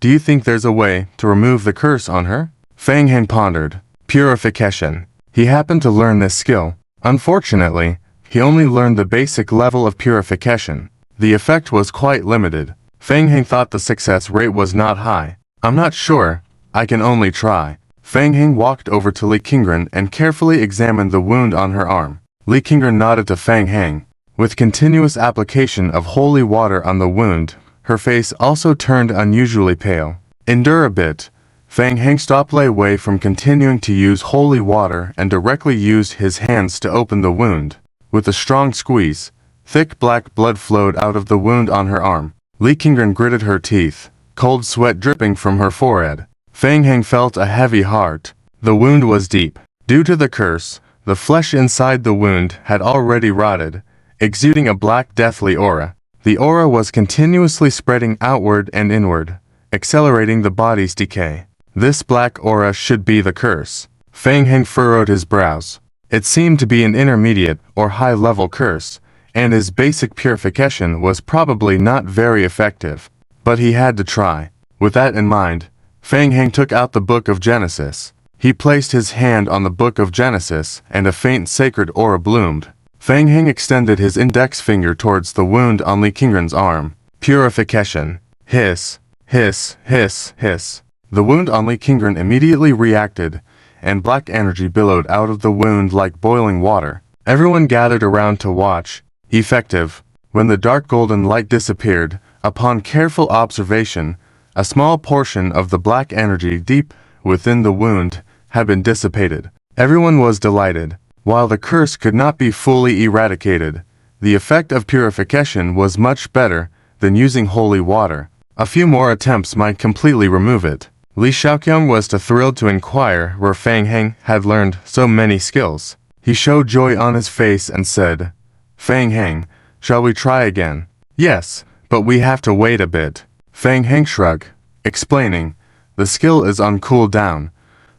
Do you think there's a way to remove the curse on her?" Fang Heng pondered. Purification. He happened to learn this skill. Unfortunately, he only learned the basic level of purification. The effect was quite limited. Fang Heng thought the success rate was not high. "I'm not sure. I can only try." Fang Heng walked over to Li Qingren and carefully examined the wound on her arm. Li Qingren nodded to Fang Heng. With continuous application of holy water on the wound, her face also turned unusually pale. "Endure a bit." Fang Heng stopped Lei Wei from continuing to use holy water and directly used his hands to open the wound. With a strong squeeze, thick black blood flowed out of the wound on her arm. Li Qingren gritted her teeth, cold sweat dripping from her forehead. Fang Heng felt a heavy heart. The wound was deep. Due to the curse, the flesh inside the wound had already rotted, exuding a black deathly aura. The aura was continuously spreading outward and inward, accelerating the body's decay. This black aura should be the curse. Fang Heng furrowed his brows. It seemed to be an intermediate or high-level curse, and his basic purification was probably not very effective. But he had to try. With that in mind, Fang Heng took out the Book of Genesis. He placed his hand on the Book of Genesis, and a faint sacred aura bloomed. Fang Heng extended his index finger towards the wound on Li Qingren's arm. Purification. Hiss, hiss, hiss, hiss. The wound on Li Qingren immediately reacted, and black energy billowed out of the wound like boiling water. Everyone gathered around to watch. Effective. When the dark golden light disappeared, upon careful observation, a small portion of the black energy deep within the wound had been dissipated. Everyone was delighted. While the curse could not be fully eradicated, the effect of purification was much better than using holy water. A few more attempts might completely remove it. Li Shaoqiang was thrilled to inquire where Fang Heng had learned so many skills. He showed joy on his face and said, "Fang Heng, shall we try again?" "Yes, but we have to wait a bit." Fang Heng shrugged, explaining, "The skill is on cooldown,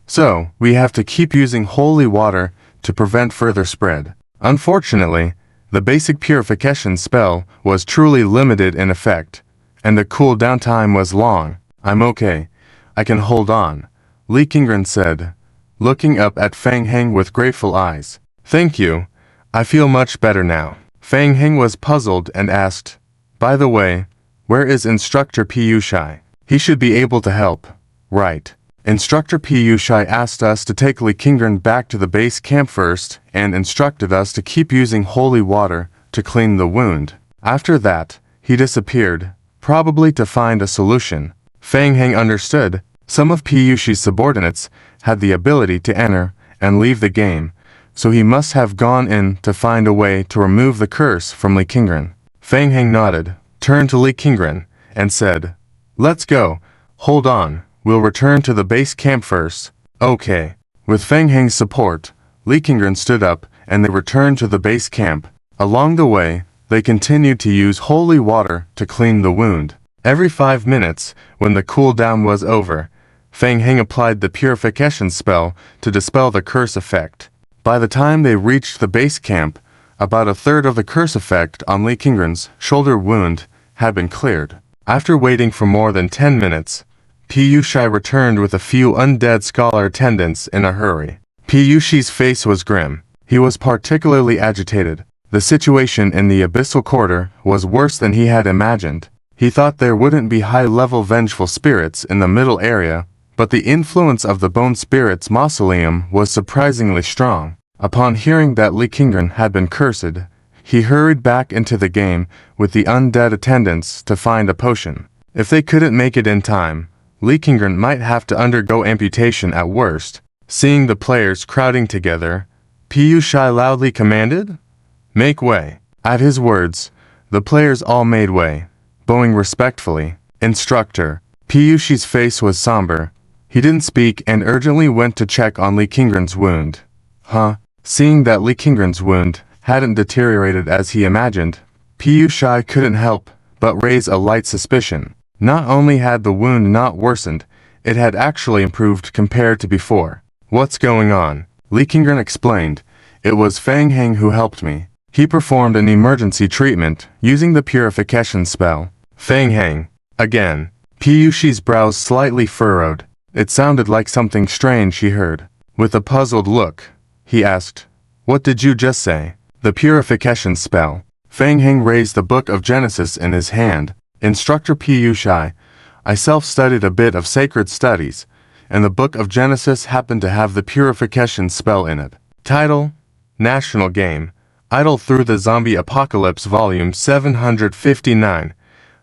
so we have to keep using holy water to prevent further spread." Unfortunately, the basic purification spell was truly limited in effect, and the cooldown time was long. "I'm okay. I can hold on," Li Qingren said, looking up at Fang Heng with grateful eyes. "Thank you. I feel much better now." Fang Heng was puzzled and asked, "By the way, where is Instructor Piyushai? He should be able to help, right?" Instructor Piyushai asked us to take Li Qingren back to the base camp first and instructed us to keep using holy water to clean the wound. After that, he disappeared, probably to find a solution. Fang Heng understood. Some of Piyushi's subordinates had the ability to enter and leave the game, so he must have gone in to find a way to remove the curse from Li Qingren. Fang Heng nodded, turned to Li Qingren, and said, "Let's go. Hold on. We'll return to the base camp first." "Okay." With Fang Heng's support, Li Qingren stood up and they returned to the base camp. Along the way, they continued to use holy water to clean the wound. Every 5 minutes, when the cooldown was over, Fang Heng applied the purification spell to dispel the curse effect. By the time they reached the base camp, about a third of the curse effect on Li Qingren's shoulder wound had been cleared. After waiting for more than 10 minutes, Piyushi returned with a few undead scholar attendants in a hurry. Piyushi's face was grim. He was particularly agitated. The situation in the abyssal quarter was worse than he had imagined. He thought there wouldn't be high-level vengeful spirits in the middle area, but the influence of the Bone Spirit's mausoleum was surprisingly strong. Upon hearing that Li Qingren had been cursed, he hurried back into the game with the undead attendants to find a potion. If they couldn't make it in time, Li Qingren might have to undergo amputation at worst. Seeing the players crowding together, Piyushi loudly commanded, "Make way." At his words, the players all made way, bowing respectfully. Instructor. Piyushi's face was somber. He didn't speak and urgently went to check on Li Qingren's wound. Seeing that Li Qingren's wound hadn't deteriorated as he imagined, Piyushi couldn't help but raise a light suspicion. Not only had the wound not worsened, it had actually improved compared to before. "What's going on?" Li Qingren explained. "It was Fang Heng who helped me. He performed an emergency treatment using the purification spell." Fang Heng. Again. Piyushi's brows slightly furrowed. It sounded like something strange he heard. With a puzzled look, he asked, "What did you just say?" "The purification spell." Fang Heng raised the Book of Genesis in his hand. "Instructor Piyushi, I self-studied a bit of sacred studies, and the Book of Genesis happened to have the purification spell in it." Title: National Game, Idle Through the Zombie Apocalypse Volume 759,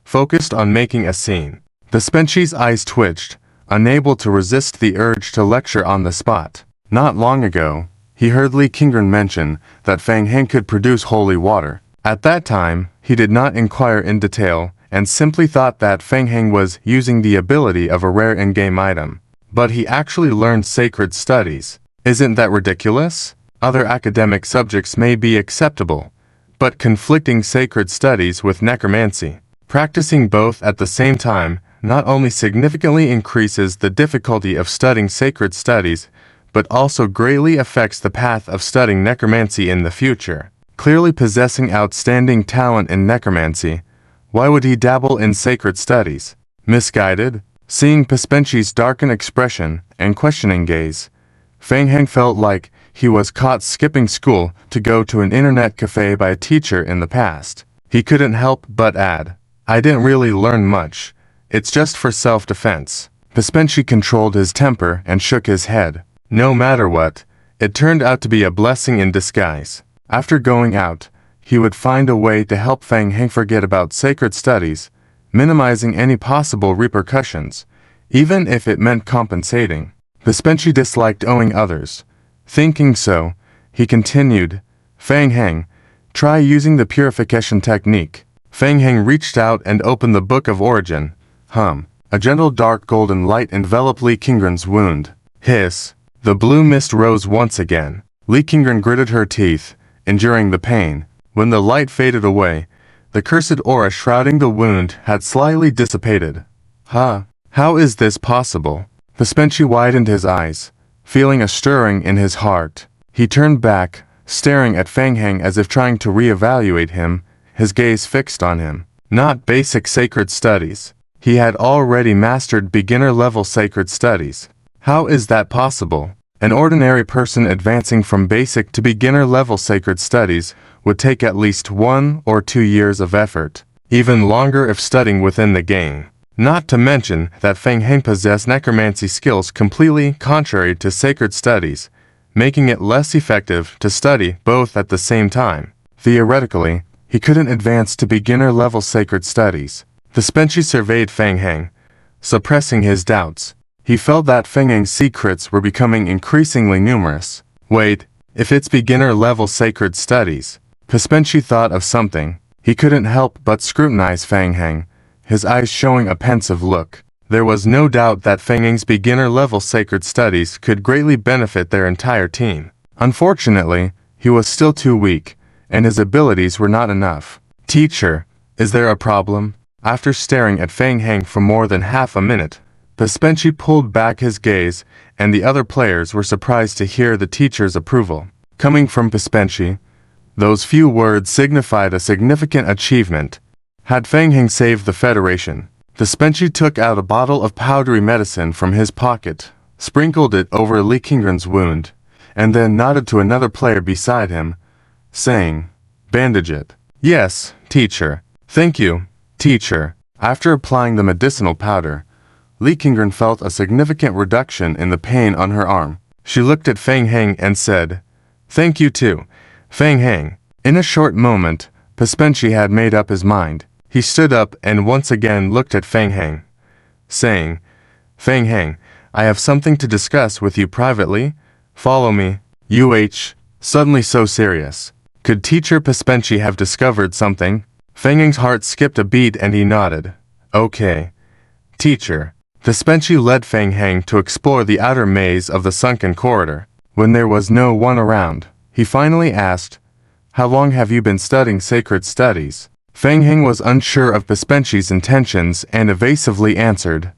focused on making a scene. Vespenchi's eyes twitched, unable to resist the urge to lecture on the spot. Not long ago, he heard Li Qingren mention that Fang Heng could produce holy water. At that time, he did not inquire in detail and simply thought that Fang Heng was using the ability of a rare in-game item. But he actually learned sacred studies. Isn't that ridiculous? Other academic subjects may be acceptable, but conflicting sacred studies with necromancy, practicing both at the same time, not only significantly increases the difficulty of studying sacred studies, but also greatly affects the path of studying necromancy in the future. Clearly possessing outstanding talent in necromancy, why would he dabble in sacred studies? Misguided? Seeing Vespenchi's darkened expression and questioning gaze, Fang Heng felt like he was caught skipping school to go to an internet cafe by a teacher in the past. He couldn't help but add, "I didn't really learn much. It's just for self-defense." Vespenchi controlled his temper and shook his head. No matter what, it turned out to be a blessing in disguise. After going out, he would find a way to help Fang Heng forget about sacred studies, minimizing any possible repercussions, even if it meant compensating. Vespenchi disliked owing others. Thinking so, he continued, "Fang Heng, try using the purification technique." Fang Heng reached out and opened the Book of Origin. A gentle dark golden light enveloped Li Qingren's wound. Hiss. The blue mist rose once again. Li Qingren gritted her teeth, enduring the pain. When the light faded away, the cursed aura shrouding the wound had slightly dissipated. How is this possible? Vespenchi widened his eyes, feeling a stirring in his heart. He turned back, staring at Fang Heng as if trying to reevaluate him, his gaze fixed on him. Not basic sacred studies. He had already mastered beginner-level sacred studies. How is that possible? An ordinary person advancing from basic to beginner-level sacred studies would take at least 1 or 2 years of effort, even longer if studying within the game. Not to mention that Fang Heng possessed necromancy skills completely contrary to sacred studies, making it less effective to study both at the same time. Theoretically, he couldn't advance to beginner-level sacred studies. Vespenchi surveyed Fang Heng, suppressing his doubts. He felt that Fang Heng's secrets were becoming increasingly numerous. Wait, if it's beginner-level sacred studies? Vespenchi thought of something. He couldn't help but scrutinize Fang Heng, his eyes showing a pensive look. There was no doubt that Fang Heng's beginner-level sacred studies could greatly benefit their entire team. Unfortunately, he was still too weak, and his abilities were not enough. "Teacher, is there a problem?" After staring at Fang Heng for more than half a minute, Pespenchi pulled back his gaze, and the other players were surprised to hear the teacher's approval. Coming from Pespenchi, those few words signified a significant achievement. Had Feng Heng saved the Federation? Pespenchi took out a bottle of powdery medicine from his pocket, sprinkled it over Li Qingren's wound, and then nodded to another player beside him, saying, "Bandage it." "Yes, teacher." "Thank you, teacher." After applying the medicinal powder, Li Qingren felt a significant reduction in the pain on her arm. She looked at Feng Heng and said, "Thank you too, Feng Heng." In a short moment, Pespenchi had made up his mind. He stood up and once again looked at Feng Heng, saying, "Feng Heng, I have something to discuss with you privately. Follow me." Suddenly so serious. Could teacher Pespenchi have discovered something? Feng Heng's heart skipped a beat and he nodded. "Okay, teacher." Pespenchi led Feng Heng to explore the outer maze of the sunken corridor. When there was no one around, he finally asked, "How long have you been studying sacred studies?" Feng Heng was unsure of Pespenchi's intentions and evasively answered,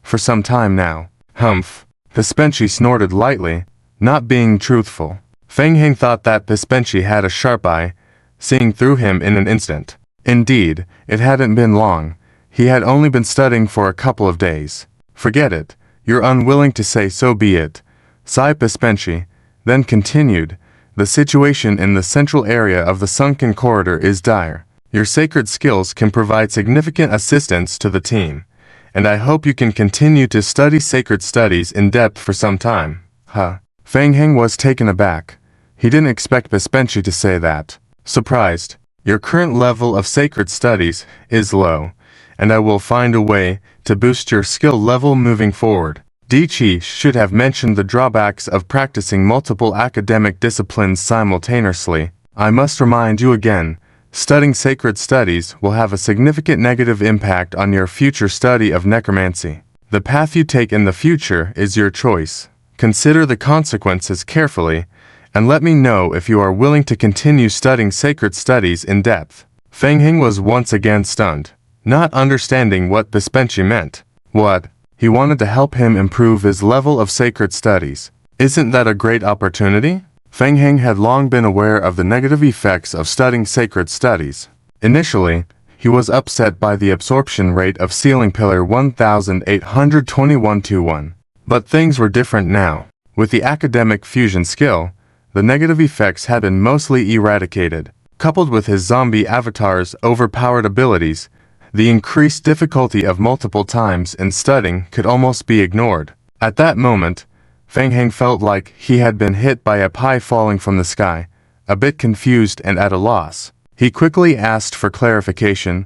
"For some time now." "Humph." Pespenchi snorted lightly, not being truthful. Feng Heng thought that Pespenchi had a sharp eye, seeing through him in an instant. Indeed, it hadn't been long. He had only been studying for a couple of days. "Forget it. You're unwilling to say so be it," sighed Pespenchi, then continued, "The situation in the central area of the sunken corridor is dire. Your sacred skills can provide significant assistance to the team, and I hope you can continue to study sacred studies in depth for some time." Huh. Feng Heng was taken aback. He didn't expect Pespenchi to say that. Surprised, "Your current level of sacred studies is low, and I will find a way to boost your skill level moving forward." Dichi should have mentioned the drawbacks of practicing multiple academic disciplines simultaneously. "I must remind you again, studying sacred studies will have a significant negative impact on your future study of necromancy. The path you take in the future is your choice. Consider the consequences carefully, and let me know if you are willing to continue studying sacred studies in depth." Feng Heng was once again stunned, not understanding what Pespenchi meant. What? He wanted to help him improve his level of sacred studies. Isn't that a great opportunity? Feng Heng had long been aware of the negative effects of studying sacred studies. Initially, he was upset by the absorption rate of ceiling pillar 1821-1. But things were different now. With the academic fusion skill, the negative effects had been mostly eradicated. Coupled with his zombie avatar's overpowered abilities, the increased difficulty of multiple times in studying could almost be ignored. At that moment, Feng Heng felt like he had been hit by a pie falling from the sky, a bit confused and at a loss. He quickly asked for clarification.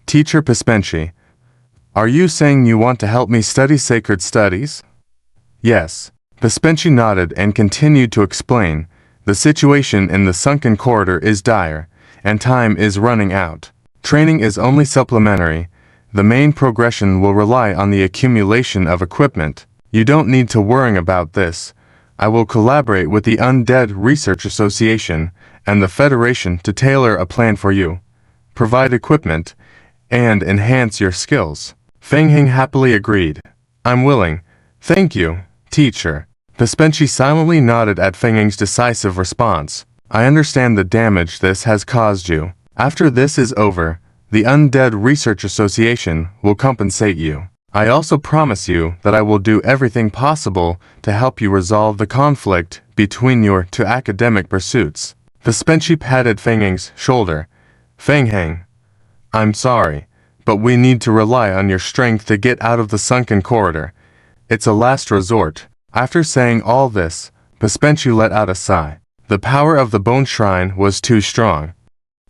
"Teacher Pespenchi, are you saying you want to help me study sacred studies?" "Yes." Pespenchi nodded and continued to explain. "The situation in the sunken corridor is dire, and time is running out. Training is only supplementary. The main progression will rely on the accumulation of equipment. You don't need to worry about this. I will collaborate with the Undead Research Association and the Federation to tailor a plan for you, provide equipment, and enhance your skills." Feng Heng happily agreed. "I'm willing. Thank you, teacher." Pespenchi silently nodded at Feng Heng's decisive response. "I understand the damage this has caused you. After this is over, the Undead Research Association will compensate you. I also promise you that I will do everything possible to help you resolve the conflict between your two academic pursuits." Pespenchi patted Feng Heng's shoulder. "Feng Heng, I'm sorry, but we need to rely on your strength to get out of the sunken corridor. It's a last resort." After saying all this, Pespenchi let out a sigh. The power of the Bone Shrine was too strong.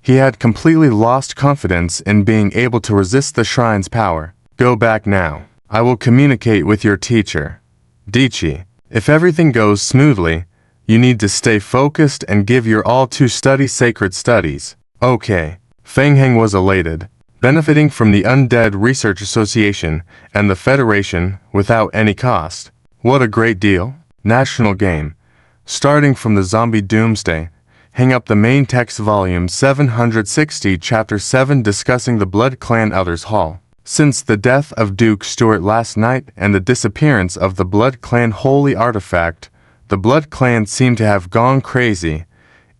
He had completely lost confidence in being able to resist the shrine's power. "Go back now. I will communicate with your teacher. Dichi, if everything goes smoothly, you need to stay focused and give your all to study sacred studies." "Okay." Feng Heng was elated, benefiting from the Undead Research Association and the Federation without any cost. What a great deal. National game. Starting from the Zombie Doomsday. Hang up the main text volume 760 chapter 7 discussing the Blood Clan Elders Hall. Since the death of Duke Stewart last night and the disappearance of the Blood Clan holy artifact, the Blood Clan seem to have gone crazy,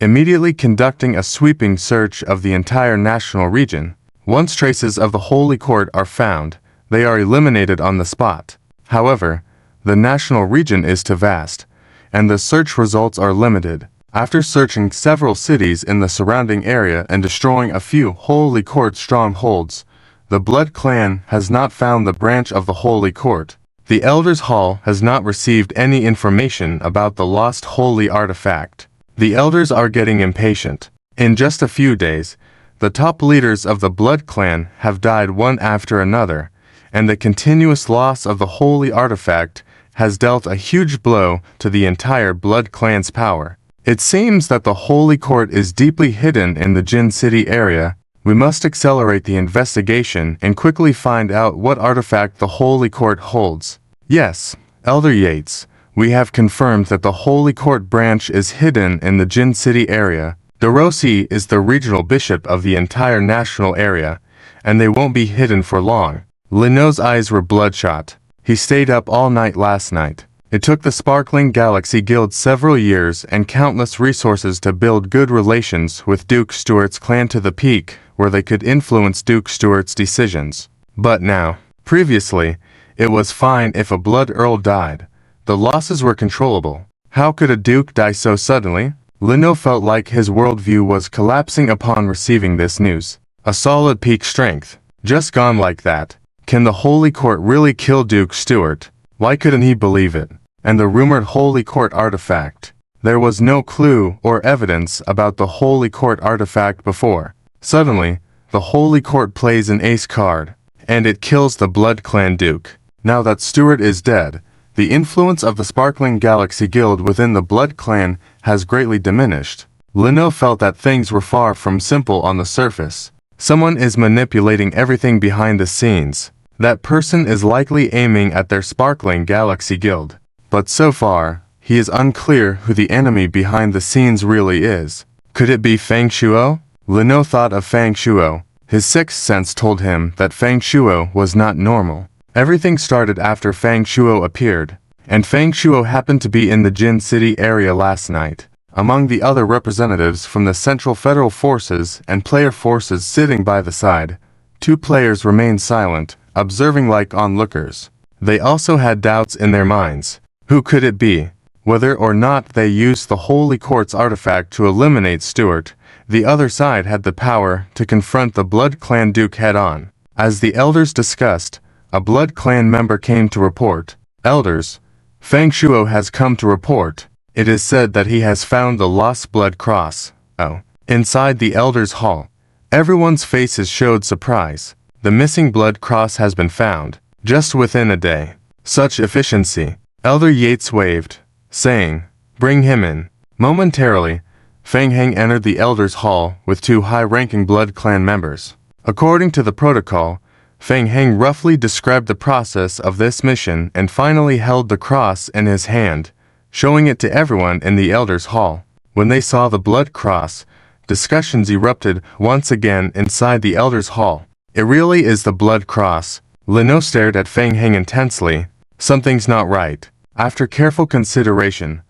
immediately conducting a sweeping search of the entire national region. Once traces of the Holy Court are found, they are eliminated on the spot. However, the national region is too vast, and the search results are limited. After searching several cities in the surrounding area and destroying a few Holy Court strongholds, the Blood Clan has not found the branch of the Holy Court. The Elders' Hall has not received any information about the lost holy artifact. The Elders are getting impatient. In just a few days, the top leaders of the Blood Clan have died one after another, and the continuous loss of the holy artifact has dealt a huge blow to the entire Blood Clan's power. It seems that the Holy Court is deeply hidden in the Jin City area. We must accelerate the investigation and quickly find out what artifact the Holy Court holds. Yes, Elder Yates, we have confirmed that the Holy Court branch is hidden in the Jin City area. DRIZZLE is the regional bishop of the entire national area, and they won't be hidden for long. Lino's eyes were bloodshot. He stayed up all night last night. It took the Sparkling Galaxy Guild several years and countless resources to build good relations with Duke Stewart's clan to the peak, where they could influence Duke Stewart's decisions. But now, previously, it was fine if a Blood Earl died. The losses were controllable. How could a duke die so suddenly? Lino felt like his worldview was collapsing upon receiving this news. A solid peak strength. Just gone like that. Can the Holy Court really kill Duke Stewart? Why couldn't he believe it? And the rumored Holy Court artifact. There was no clue or evidence about the Holy Court artifact before. Suddenly, the Holy Court plays an ace card, and it kills the Blood Clan Duke. Now that Stewart is dead, the influence of the Sparkling Galaxy Guild within the Blood Clan has greatly diminished. Lino felt that things were far from simple on the surface. Someone is manipulating everything behind the scenes. That person is likely aiming at their Sparkling Galaxy Guild. But so far, he is unclear who the enemy behind the scenes really is. Could it be Fang Shuo? Lino thought of Fang Shuo. His sixth sense told him that Fang Shuo was not normal. Everything started after Fang Shuo appeared, and Fang Shuo happened to be in the Jin City area last night. Among the other representatives from the Central Federal Forces and player forces sitting by the side, 2 players remained silent, observing like onlookers. They also had doubts in their minds. Who could it be? Whether or not they used the Holy Court's artifact to eliminate Stewart, the other side had the power to confront the Blood Clan Duke head-on. As the elders discussed, a Blood Clan member came to report. Elders, Fang Shuo has come to report. It is said that he has found the lost blood cross. Oh. Inside the elders' hall, everyone's faces showed surprise. The missing blood cross has been found, just within a day. Such efficiency. Elder Yates waved, saying, "Bring him in." Momentarily, Fang Heng entered the elders' hall with 2 high-ranking Blood Clan members. According to the protocol, Fang Heng roughly described the process of this mission and finally held the cross in his hand, showing it to everyone in the elders' hall. When they saw the blood cross, discussions erupted once again inside the elders' hall. It really is the blood cross. Lino stared at Fang Heng intensely. Something's not right. After careful consideration,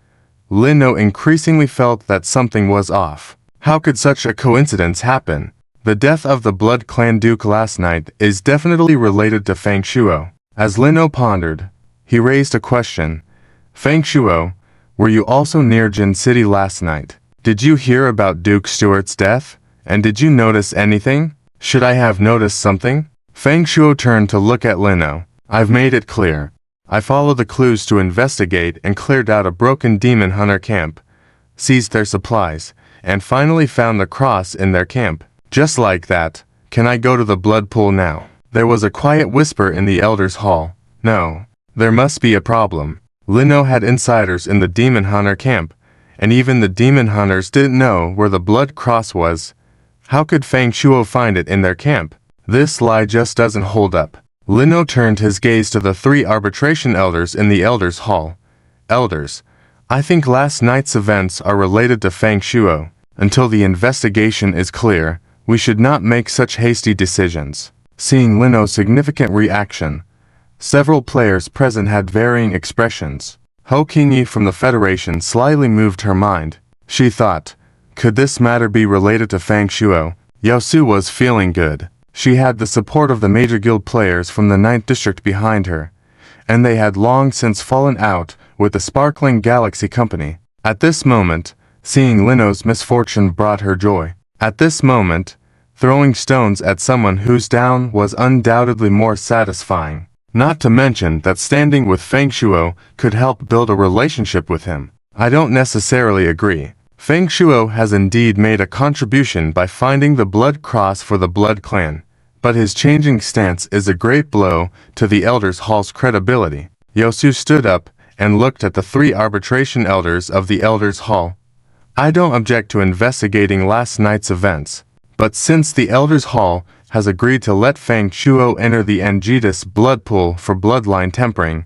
Lino increasingly felt that something was off. How could such a coincidence happen? The death of the Blood Clan Duke last night is definitely related to Fang Shuo. As Lino pondered, he raised a question. Fang Shuo, were you also near Jin City last night? Did you hear about Duke Stewart's death? And did you notice anything? Should I have noticed something? Fang Shuo turned to look at Lino. I've made it clear. I followed the clues to investigate and cleared out a broken demon hunter camp, seized their supplies, and finally found the cross in their camp. Just like that. Can I go to the blood pool now? There was a quiet whisper in the elders' hall. No. There must be a problem. Lino had insiders in the demon hunter camp, and even the demon hunters didn't know where the blood cross was. How could Fang Shuo find it in their camp? This lie just doesn't hold up. Lino turned his gaze to the 3 arbitration elders in the elders' hall. Elders, I think last night's events are related to Fang Shuo. Until the investigation is clear, we should not make such hasty decisions. seeing Lino's significant reaction. Several players present had varying expressions. Ho Qingyi from the Federation slightly moved her mind. She thought, could this matter be related to Fang Shuo? Yao Su was feeling good. She had the support of the major guild players from the 9th district behind her, and they had long since fallen out with the Sparkling Galaxy Company. At this moment, seeing Lino's misfortune brought her joy. At this moment, throwing stones at someone who's down was undoubtedly more satisfying. Not to mention that standing with Fang Shuo could help build a relationship with him. I don't necessarily agree. Fang Shuo has indeed made a contribution by finding the blood cross for the blood clan, but his changing stance is a great blow to the Elders Hall's credibility. Yosu stood up and looked at the 3 arbitration elders of the Elders Hall. I don't object to investigating last night's events, but since the Elders Hall has agreed to let Fang Shuo enter the Angitas blood pool for bloodline tempering,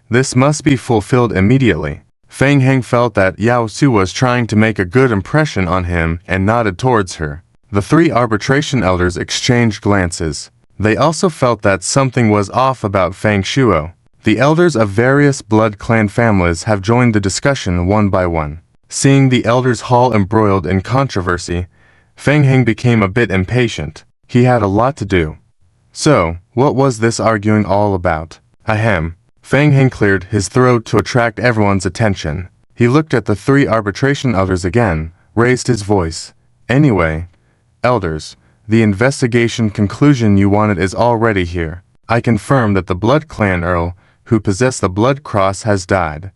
this must be fulfilled immediately. Fang Heng felt that Yao Su was trying to make a good impression on him and nodded towards her. The 3 arbitration elders exchanged glances. They also felt that something was off about Fang Shuo. The elders of various blood clan families have joined the discussion one by one. Seeing the Elders Hall embroiled in controversy, Fang Heng became a bit impatient. He had a lot to do. So, what was this arguing all about? Ahem. Fang Heng cleared his throat to attract everyone's attention. He looked at the 3 arbitration elders again, raised his voice. Anyway, elders, the investigation conclusion you wanted is already here. I confirm that the Blood Clan Earl, who possessed the Blood Cross, has died,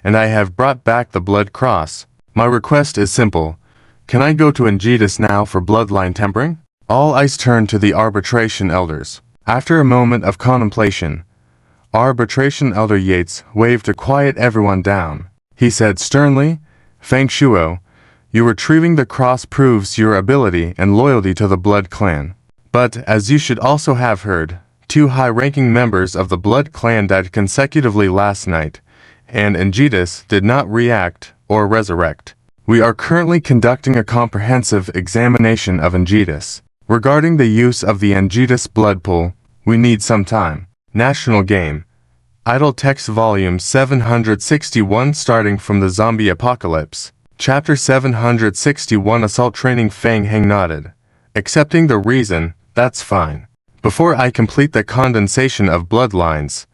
and I have brought back the Blood Cross. My request is simple. Can I go to Angitas now for bloodline tempering? All eyes turned to the arbitration elders. After a moment of contemplation, Arbitration Elder Yates waved to quiet everyone down. He said sternly, Fang Shuo, you retrieving the cross proves your ability and loyalty to the Blood Clan. But, as you should also have heard, 2 high-ranking members of the Blood Clan died consecutively last night, and Angitas did not react or resurrect. We are currently conducting a comprehensive examination of Angitas. Regarding the use of the Angitas blood pool, we need some time. National Game. Idle Text Volume 761 starting from the Zombie Apocalypse. Chapter 761 Assault Training. Fang Heng nodded. Accepting the reason, that's fine. Before I complete the condensation of bloodlines,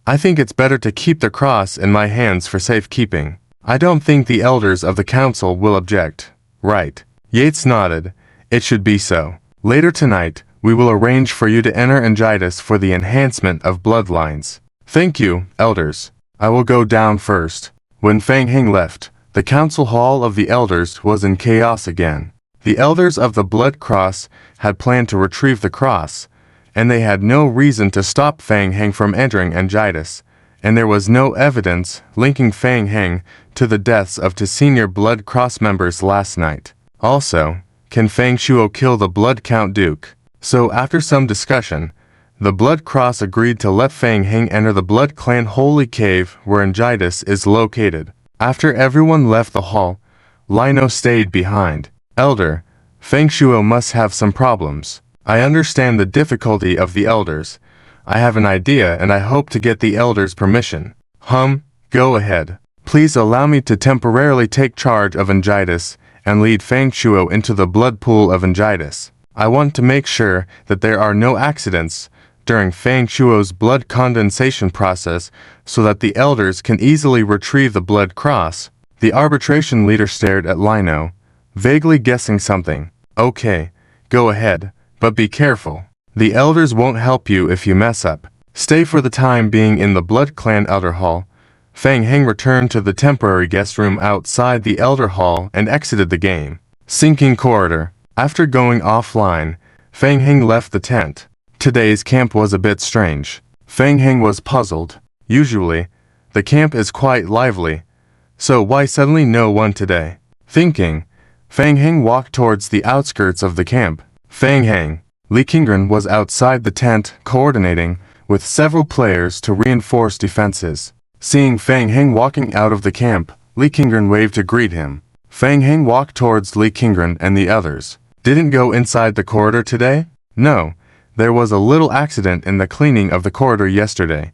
I think it's better to keep the cross in my hands for safekeeping. I don't think the elders of the council will object. Right. Yates nodded. It should be so. Later tonight, we will arrange for you to enter Angitas for the enhancement of bloodlines. Thank you, elders. I will go down first. When Fang Heng left, the council hall of the elders was in chaos again. The elders of the Blood Cross had planned to retrieve the cross, and they had no reason to stop Fang Heng from entering Angitas, and there was no evidence linking Fang Heng to the deaths of 2 senior Blood Cross members last night. Also, can Fang Shuo kill the Blood Count Duke? So after some discussion, the Blood Cross agreed to let Fang Heng enter the Blood Clan Holy Cave where Angitas is located. After everyone left the hall, Lino stayed behind. Elder, Fang Shuo must have some problems. I understand the difficulty of the elders. I have an idea and I hope to get the elders' permission. Go ahead. Please allow me to temporarily take charge of Angitas and lead Fang Shuo into the blood pool of Angitas. I want to make sure that there are no accidents during Fang Shuo's blood condensation process so that the elders can easily retrieve the blood cross. The arbitration leader stared at Lino, vaguely guessing something. Okay, go ahead, but be careful. The elders won't help you if you mess up. Stay for the time being in the Blood Clan Elder Hall. Fang Heng returned to the temporary guest room outside the Elder Hall and exited the game. Sinking corridor. After going offline, Fang Heng left the tent. Today's camp was a bit strange. Fang Heng was puzzled. Usually, the camp is quite lively, so why suddenly no one today? Thinking, Fang Heng walked towards the outskirts of the camp. Fang Heng. Li Qingren was outside the tent coordinating with several players to reinforce defenses. Seeing Fang Heng walking out of the camp, Li Qingren waved to greet him. Fang Heng walked towards Li Qingren and the others. Didn't go inside the corridor today? No, There was a little accident in the cleaning of the corridor yesterday,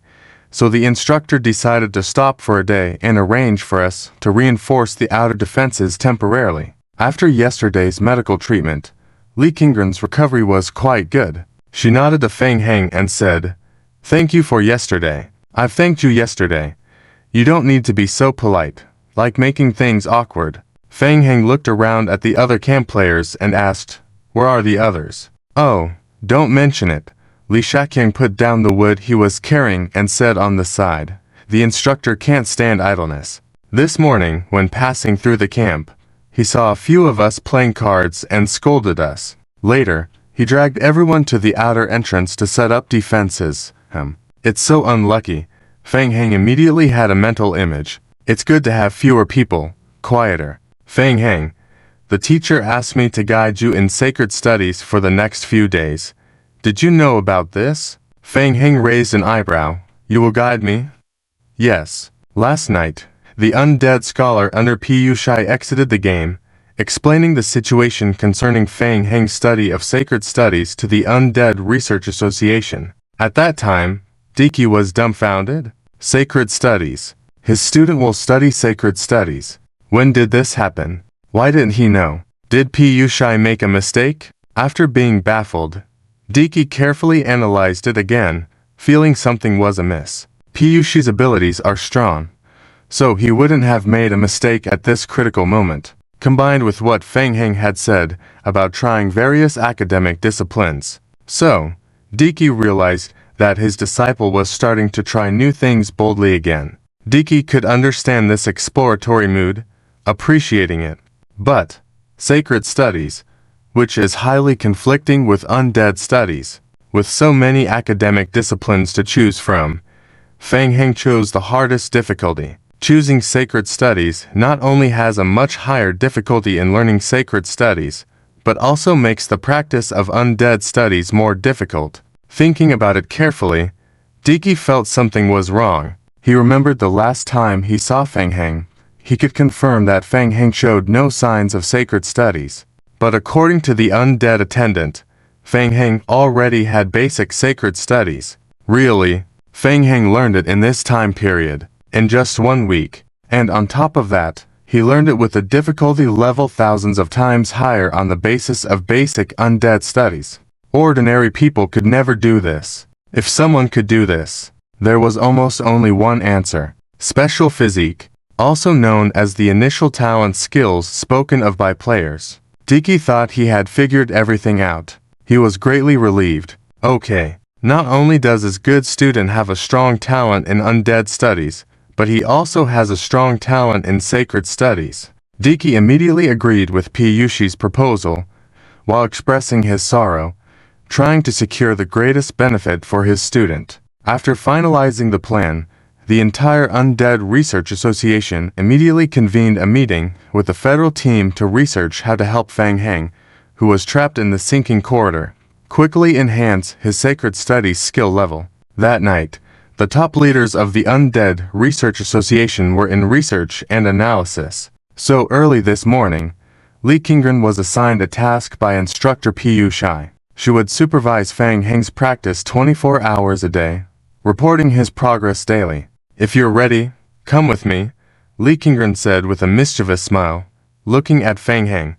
so the instructor decided to stop for a day and arrange for us to reinforce the outer defenses temporarily. After yesterday's medical treatment, Li Qingren's recovery was quite good. She nodded to Feng Heng and said, "Thank you for yesterday. I've thanked you yesterday. You don't need to be so polite, like making things awkward." Feng Heng looked around at the other camp players and asked, "Where are the others?" "Oh, don't mention it." Li Shaqiang put down the wood he was carrying and said on the side, "The instructor can't stand idleness." This morning, when passing through the camp, he saw a few of us playing cards and scolded us. Later, he dragged everyone to the outer entrance to set up defenses. It's so unlucky. Feng Heng immediately had a mental image. It's good to have fewer people, quieter. Feng Heng, the teacher asked me to guide you in sacred studies for the next few days. Did you know about this? Feng Heng raised an eyebrow. You will guide me? Yes. Last night, the undead scholar under Pu Shai exited the game, explaining the situation concerning Feng Heng's study of sacred studies to the Undead Research Association. At that time, Diki was dumbfounded. Sacred studies. His student will study sacred studies. When did this happen? Why didn't he know? Did Pu Shai make a mistake? After being baffled, Diki carefully analyzed it again, feeling something was amiss. Pu Shai's abilities are strong, so he wouldn't have made a mistake at this critical moment. Combined with what Feng Heng had said about trying various academic disciplines. So, Diki realized that his disciple was starting to try new things boldly again. Diki could understand this exploratory mood, appreciating it. But, sacred studies, which is highly conflicting with undead studies, with so many academic disciplines to choose from, Feng Heng chose the hardest difficulty. Choosing sacred studies not only has a much higher difficulty in learning sacred studies, but also makes the practice of undead studies more difficult. Thinking about it carefully, Diki felt something was wrong. He remembered the last time he saw Feng Heng. He could confirm that Feng Heng showed no signs of sacred studies. But according to the undead attendant, Feng Heng already had basic sacred studies. Really, Feng Heng learned it in this time period, in just 1 week. And on top of that, he learned it with a difficulty level thousands of times higher on the basis of basic undead studies. Ordinary people could never do this. If someone could do this, there was almost only one answer. Special physique, also known as the initial talent skills spoken of by players. Diki thought he had figured everything out. He was greatly relieved. Okay, not only does this good student have a strong talent in undead studies, but he also has a strong talent in sacred studies. Diki immediately agreed with Pu Shai's proposal, while expressing his sorrow, trying to secure the greatest benefit for his student. After finalizing the plan, the entire Undead Research Association immediately convened a meeting with the federal team to research how to help Feng Heng, who was trapped in the sinking corridor, quickly enhance his sacred studies skill level. That night, the top leaders of the Undead Research Association were in research and analysis. So early this morning, Li Qingren was assigned a task by instructor Pu Shai. She would supervise Feng Heng's practice 24 hours a day, reporting his progress daily. If you're ready, come with me, Li Qingren said with a mischievous smile, looking at Feng Heng.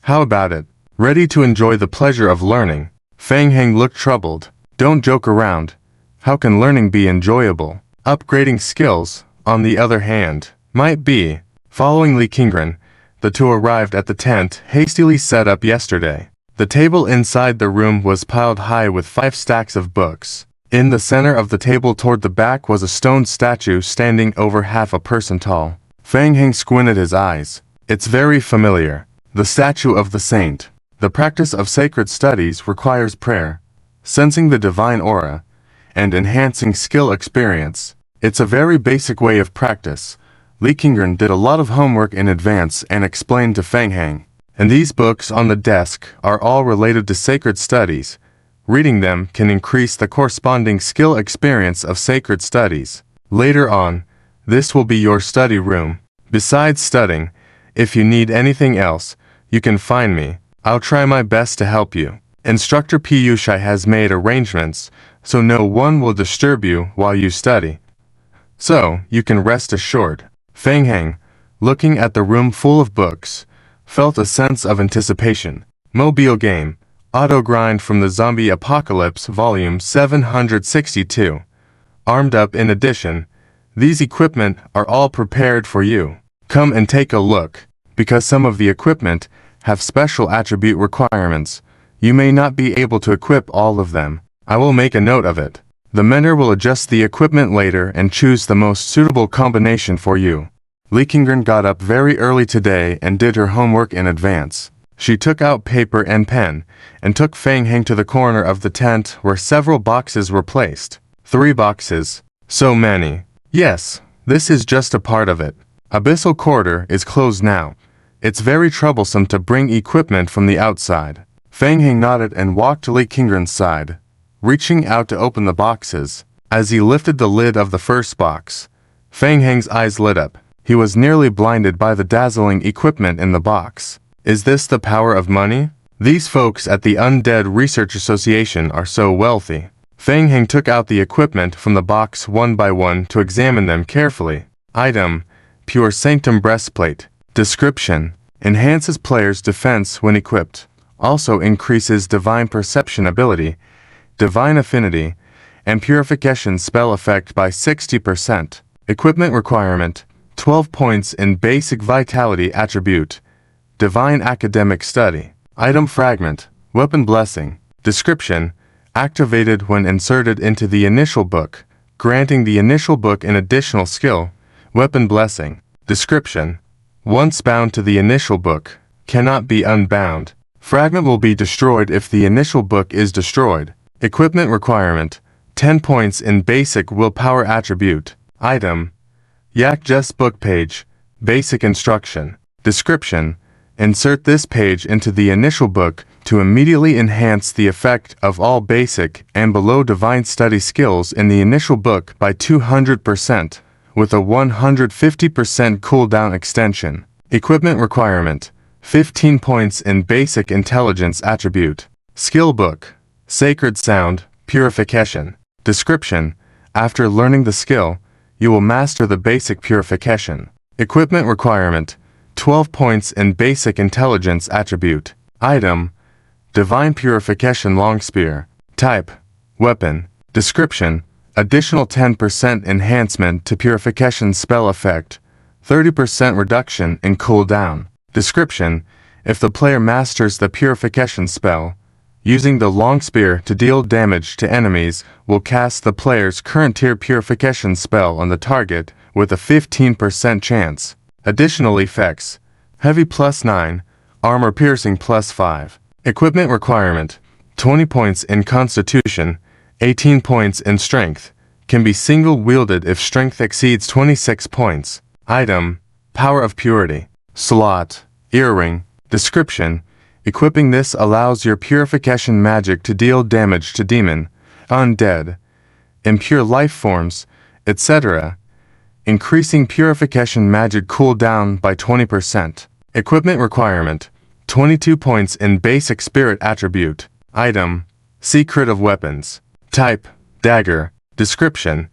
How about it? Ready to enjoy the pleasure of learning? Feng Heng looked troubled. Don't joke around. How can learning be enjoyable? Upgrading skills, on the other hand, might be. Following Li Qingren, the two arrived at the tent hastily set up yesterday. The table inside the room was piled high with 5 stacks of books. In the center of the table toward the back was a stone statue standing over half a person tall. Feng Heng squinted his eyes. It's very familiar. The statue of the saint. The practice of sacred studies requires prayer, sensing the divine aura, and enhancing skill experience. It's a very basic way of practice. Li Qingren did a lot of homework in advance and explained to Feng Heng. And these books on the desk are all related to sacred studies. Reading them can increase the corresponding skill experience of sacred studies. Later on, this will be your study room. Besides studying, if you need anything else, you can find me. I'll try my best to help you. Instructor Piyushai has made arrangements so no one will disturb you while you study. So, you can rest assured. Feng Heng, looking at the room full of books, felt a sense of anticipation. Mobile game, Auto Grind from the Zombie Apocalypse Volume 762. Armed up in addition, these equipment are all prepared for you. Come and take a look, because some of the equipment have special attribute requirements. You may not be able to equip all of them. I will make a note of it. The mentor will adjust the equipment later and choose the most suitable combination for you. Li Qingren got up very early today and did her homework in advance. She took out paper and pen, and took Feng Heng to the corner of the tent where several boxes were placed. 3 boxes. So many. Yes, this is just a part of it. Abyssal Corridor is closed now. It's very troublesome to bring equipment from the outside. Feng Heng nodded and walked to Li Qingren's side, reaching out to open the boxes. As he lifted the lid of the first box, Feng Heng's eyes lit up. He was nearly blinded by the dazzling equipment in the box. Is this the power of money? These folks at the Undead Research Association are so wealthy. Feng Heng took out the equipment from the box one by one to examine them carefully. Item: Pure Sanctum Breastplate. Description: enhances player's defense when equipped. Also increases Divine Perception ability, Divine Affinity, and Purification spell effect by 60%. Equipment requirement: 12 points in Basic Vitality attribute. Divine Academic Study. Item fragment: Weapon Blessing. Description: activated when inserted into the initial book, granting the initial book an additional skill. Weapon Blessing. Description: once bound to the initial book, cannot be unbound. Fragment will be destroyed if the initial book is destroyed. Equipment requirement: 10 points in Basic Willpower attribute. Item: Yak Just Book Page. Basic Instruction. Description: insert this page into the initial book to immediately enhance the effect of all basic and below divine study skills in the initial book by 200%, with a 150% cooldown extension. Equipment requirement: 15 points in Basic Intelligence attribute. Skill book: Sacred Sound, Purification. Description: after learning the skill, you will master the basic purification. Equipment requirement: 12 points in Basic Intelligence attribute. Item: Divine Purification Long Spear. Type: Weapon. Description: additional 10% enhancement to Purification spell effect, 30% reduction in cooldown. Description: if the player masters the Purification spell, using the long spear to deal damage to enemies will cast the player's current tier Purification spell on the target with a 15% chance. Additional effects: Heavy +9, Armor Piercing +5. Equipment requirement: 20 points in Constitution, 18 points in Strength. Can be single-wielded if Strength exceeds 26 points. Item: Power of Purity. Slot: Earring. Description: equipping this allows your purification magic to deal damage to demon, undead, impure life forms, etc., increasing purification magic cooldown by 20%. Equipment requirement: 22 points in Basic Spirit attribute. Item: Secret of Weapons. Type: Dagger. Description: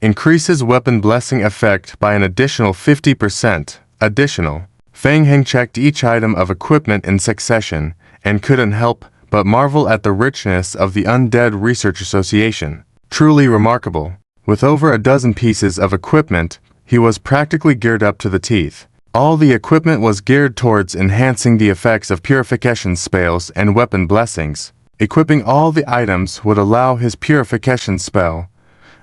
increases weapon blessing effect by an additional 50%. Additional. Feng Heng checked each item of equipment in succession, and couldn't help but marvel at the richness of the Undead Research Association. Truly remarkable. With over a dozen pieces of equipment, he was practically geared up to the teeth. All the equipment was geared towards enhancing the effects of purification spells and weapon blessings. Equipping all the items would allow his purification spell,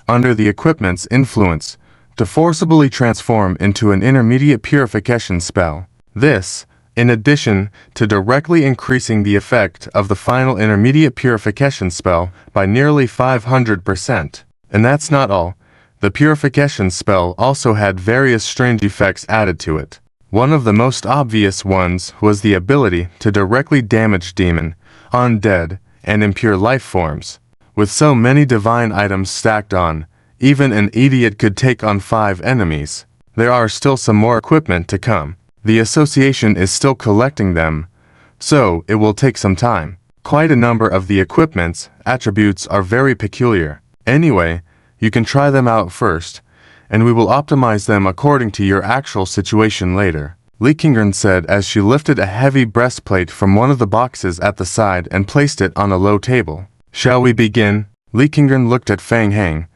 under the equipment's influence, to forcibly transform into an intermediate purification spell. This, in addition to directly increasing the effect of the final intermediate purification spell by nearly 500%. And that's not all. The purification spell also had various strange effects added to it. One of the most obvious ones was the ability to directly damage demon, undead, and impure life forms. With so many divine items stacked on, even an idiot could take on 5 enemies. There are still some more equipment to come. The association is still collecting them, so it will take some time. Quite a number of the equipment's attributes are very peculiar. Anyway, you can try them out first, and we will optimize them according to your actual situation later, Lee Kingren said as she lifted a heavy breastplate from one of the boxes at the side and placed it on a low table. Shall we begin? Lee Kingren looked at Fang Heng,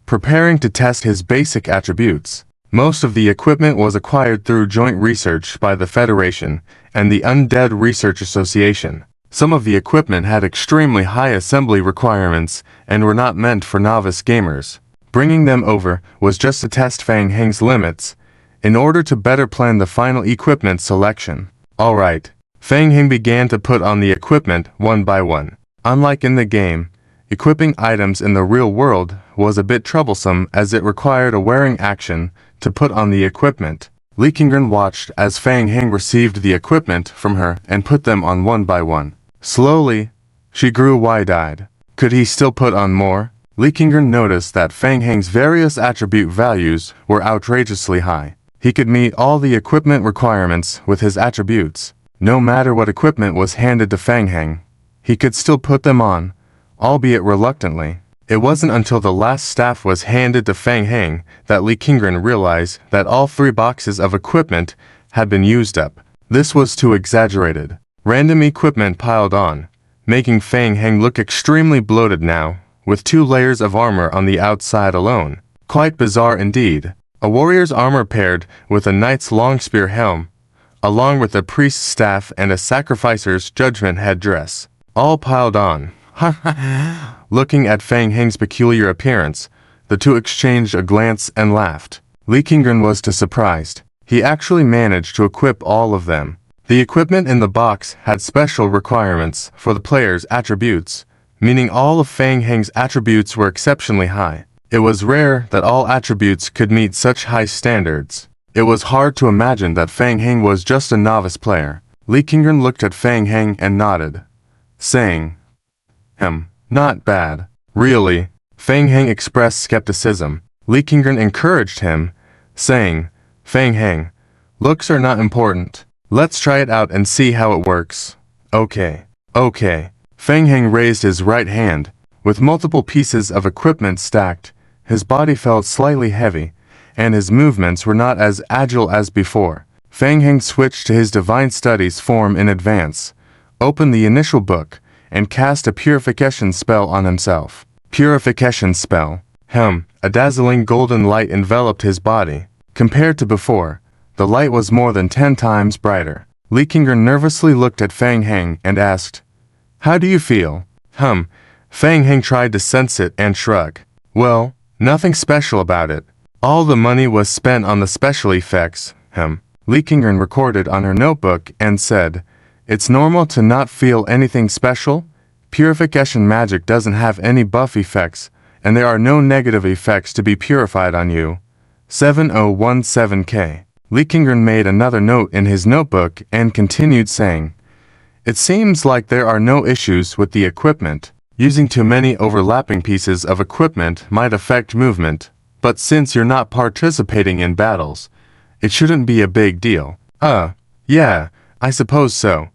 preparing to test his basic attributes. Most of the equipment was acquired through joint research by the Federation and the Undead Research Association. Some of the equipment had extremely high assembly requirements and were not meant for novice gamers. Bringing them over was just to test Fang Heng's limits, in order to better plan the final equipment selection. Alright, Fang Heng began to put on the equipment one by one. Unlike in the game, equipping items in the real world was a bit troublesome as it required a wearing action to put on the equipment. Lee Kingren watched as Fang Heng received the equipment from her and put them on one by one. Slowly, she grew wide-eyed. Could he still put on more? Lee Kingren noticed that Fang Heng's various attribute values were outrageously high. He could meet all the equipment requirements with his attributes. No matter what equipment was handed to Fang Heng, he could still put them on, albeit reluctantly. It wasn't until the last staff was handed to Fang Heng that Lee Kingren realized that all 3 boxes of equipment had been used up. This was too exaggerated. Random equipment piled on, making Fang Heng look extremely bloated now, with 2 layers of armor on the outside alone. Quite bizarre indeed. A warrior's armor paired with a knight's long spear helm, along with a priest's staff and a sacrificer's judgment headdress, all piled on. Looking at Fang Heng's peculiar appearance, the two exchanged a glance and laughed. Lee Kingren was too surprised. He actually managed to equip all of them. The equipment in the box had special requirements for the player's attributes, meaning all of Fang Heng's attributes were exceptionally high. It was rare that all attributes could meet such high standards. It was hard to imagine that Fang Heng was just a novice player. Lee Kingren looked at Fang Heng and nodded, saying, not bad. Really? Fang Heng expressed skepticism. Lee Kingren encouraged him, saying, Fang Heng, looks are not important. Let's try it out and see how it works. Okay. Fang Heng raised his right hand. With multiple pieces of equipment stacked, his body felt slightly heavy, and his movements were not as agile as before. Fang Heng switched to his Divine Studies form in advance, opened the initial book, and cast a purification spell on himself. Purification spell. A dazzling golden light enveloped his body. Compared to before, the light was more than 10 times brighter. Lee Kingren nervously looked at Fang Heng and asked, How do you feel? Fang Heng tried to sense it and shrug. Well, nothing special about it. All the money was spent on the special effects. Lee Kingren recorded on her notebook and said, It's normal to not feel anything special. Purification magic doesn't have any buff effects, and there are no negative effects to be purified on you. 7017K. Lee Kingren made another note in his notebook and continued saying, It seems like there are no issues with the equipment. Using too many overlapping pieces of equipment might affect movement, but since you're not participating in battles, it shouldn't be a big deal. Yeah, I suppose so,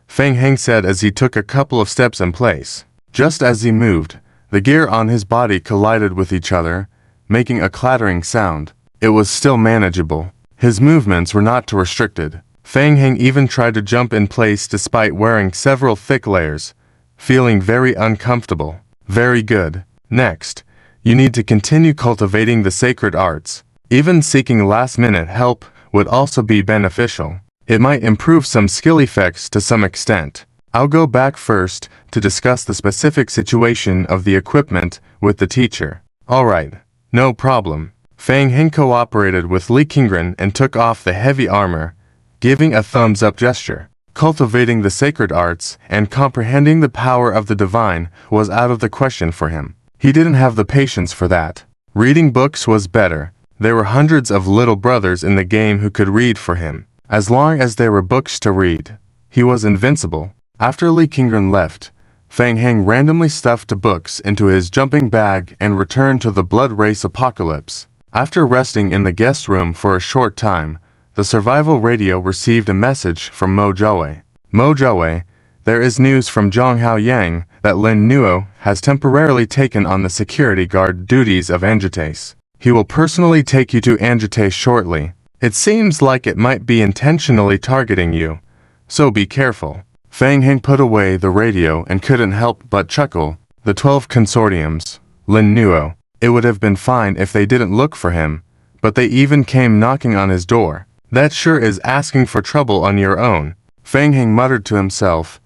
Fang Heng said as he took a couple of steps in place. Just as he moved, the gear on his body collided with each other, making a clattering sound. It was still manageable. His movements were not too restricted. Fang Heng even tried to jump in place despite wearing several thick layers, feeling very uncomfortable. Very good. Next, you need to continue cultivating the sacred arts. Even seeking last-minute help would also be beneficial. It might improve some skill effects to some extent. I'll go back first to discuss the specific situation of the equipment with the teacher. Alright, no problem. Fang Heng cooperated with Lee Kingren and took off the heavy armor, giving a thumbs-up gesture. Cultivating the sacred arts and comprehending the power of the divine was out of the question for him. He didn't have the patience for that. Reading books was better. There were hundreds of little brothers in the game who could read for him. As long as there were books to read, he was invincible. After Lee Kingren left, Fang Heng randomly stuffed the books into his jumping bag and returned to the Blood Race Apocalypse. After resting in the guest room for a short time, the survival radio received a message from Mo Joe. Mo Joe, There is news from Zhonghao Yang that Lin Nuo has temporarily taken on the security guard duties of Anjitace. He will personally take you to Anjitace shortly. It seems like it might be intentionally targeting you, so be careful. Fang Heng put away the radio and couldn't help but chuckle. The 12 consortiums, Lin Nuo. It would have been fine if they didn't look for him, but they even came knocking on his door. That sure is asking for trouble on your own. Fang Heng muttered to himself,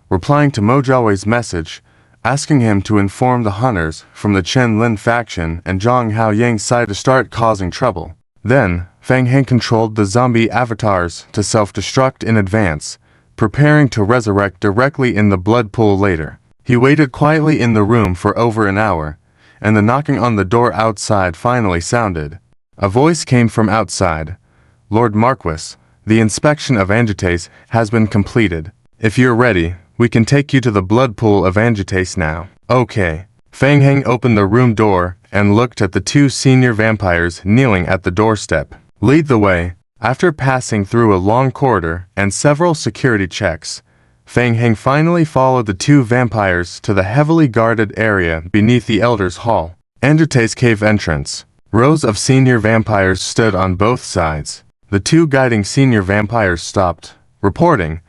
replying to Mo Jiaowei's message, asking him to inform the hunters from the Chen Lin faction and Zhonghao Yang's side to start causing trouble. Then, Fang Heng controlled the zombie avatars to self-destruct in advance, preparing to resurrect directly in the blood pool later. He waited quietly in the room for over an hour, and the knocking on the door outside finally sounded. A voice came from outside. Lord Marquis, the inspection of Anjitace has been completed. If you're ready, we can take you to the blood pool of Anjitace now. Okay. Fang Heng opened the room door and looked at the 2 senior vampires kneeling at the doorstep. Lead the way. After passing through a long corridor and several security checks, Fang Heng finally followed the 2 vampires to the heavily guarded area beneath the Elder's Hall. Anjitace cave entrance. Rows of senior vampires stood on both sides. The 2 guiding senior vampires stopped, reporting,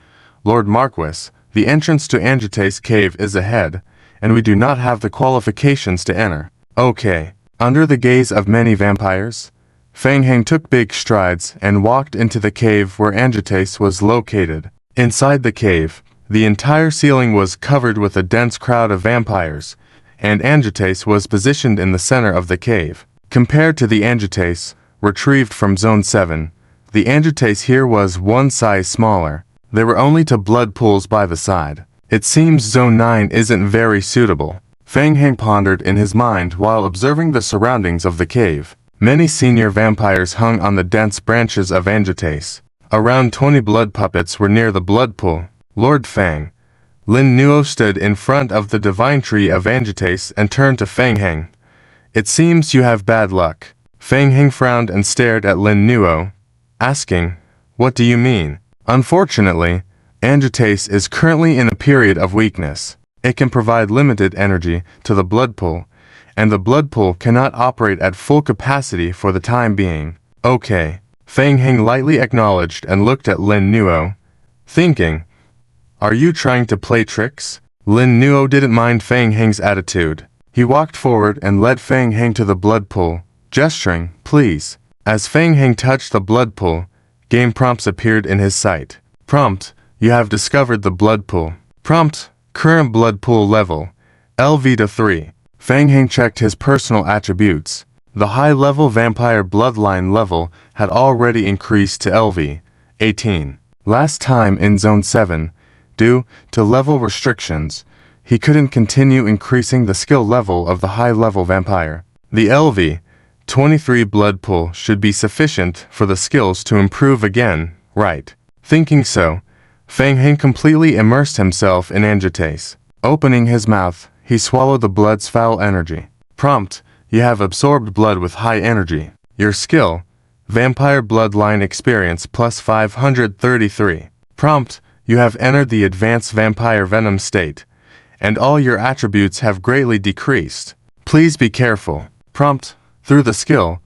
Lord Marquis, the entrance to Anjitace cave is ahead, and we do not have the qualifications to enter. Okay. Under the gaze of many vampires, Fang Heng took big strides and walked into the cave where Anjitace was located. Inside the cave, the entire ceiling was covered with a dense crowd of vampires, and Anjitace was positioned in the center of the cave. Compared to the Anjitace retrieved from Zone 7, the Anjitace here was one size smaller. There were only 2 blood pools by the side. It seems Zone 9 isn't very suitable. Fang Heng pondered in his mind while observing the surroundings of the cave. Many senior vampires hung on the dense branches of Anjitace. Around 20 blood puppets were near the blood pool. Lord Fang. Lin Nuo stood in front of the divine tree of Anjitace and turned to Fang Heng. It seems you have bad luck. Fang Heng frowned and stared at Lin Nuo, asking, what do you mean? Unfortunately, Anjitace is currently in a period of weakness. It can provide limited energy to the blood pool, and the blood pool cannot operate at full capacity for the time being. Okay. Fang Heng lightly acknowledged and looked at Lin Nuo, thinking, are you trying to play tricks? Lin Nuo didn't mind Fang Heng's attitude. He walked forward and led Fang Heng to the blood pool, gesturing, please. As Fang Heng touched the blood pool, game prompts appeared in his sight. Prompt, you have discovered the blood pool. Prompt, current blood pool level, LV to 3. Fang Heng checked his personal attributes. The high-level vampire bloodline level had already increased to LV 18. Last time in Zone 7, due to level restrictions, he couldn't continue increasing the skill level of the high-level vampire. The LV 23 blood pool should be sufficient for the skills to improve again, right? Thinking so, Fang Heng completely immersed himself in Anjitace. Opening his mouth, he swallowed the blood's foul energy. Prompt, you have absorbed blood with high energy. Your skill, Vampire Bloodline Experience plus 533. Prompt, you have entered the Advanced Vampire Venom state, and all your attributes have greatly decreased. Please be careful. Prompt, through the skill,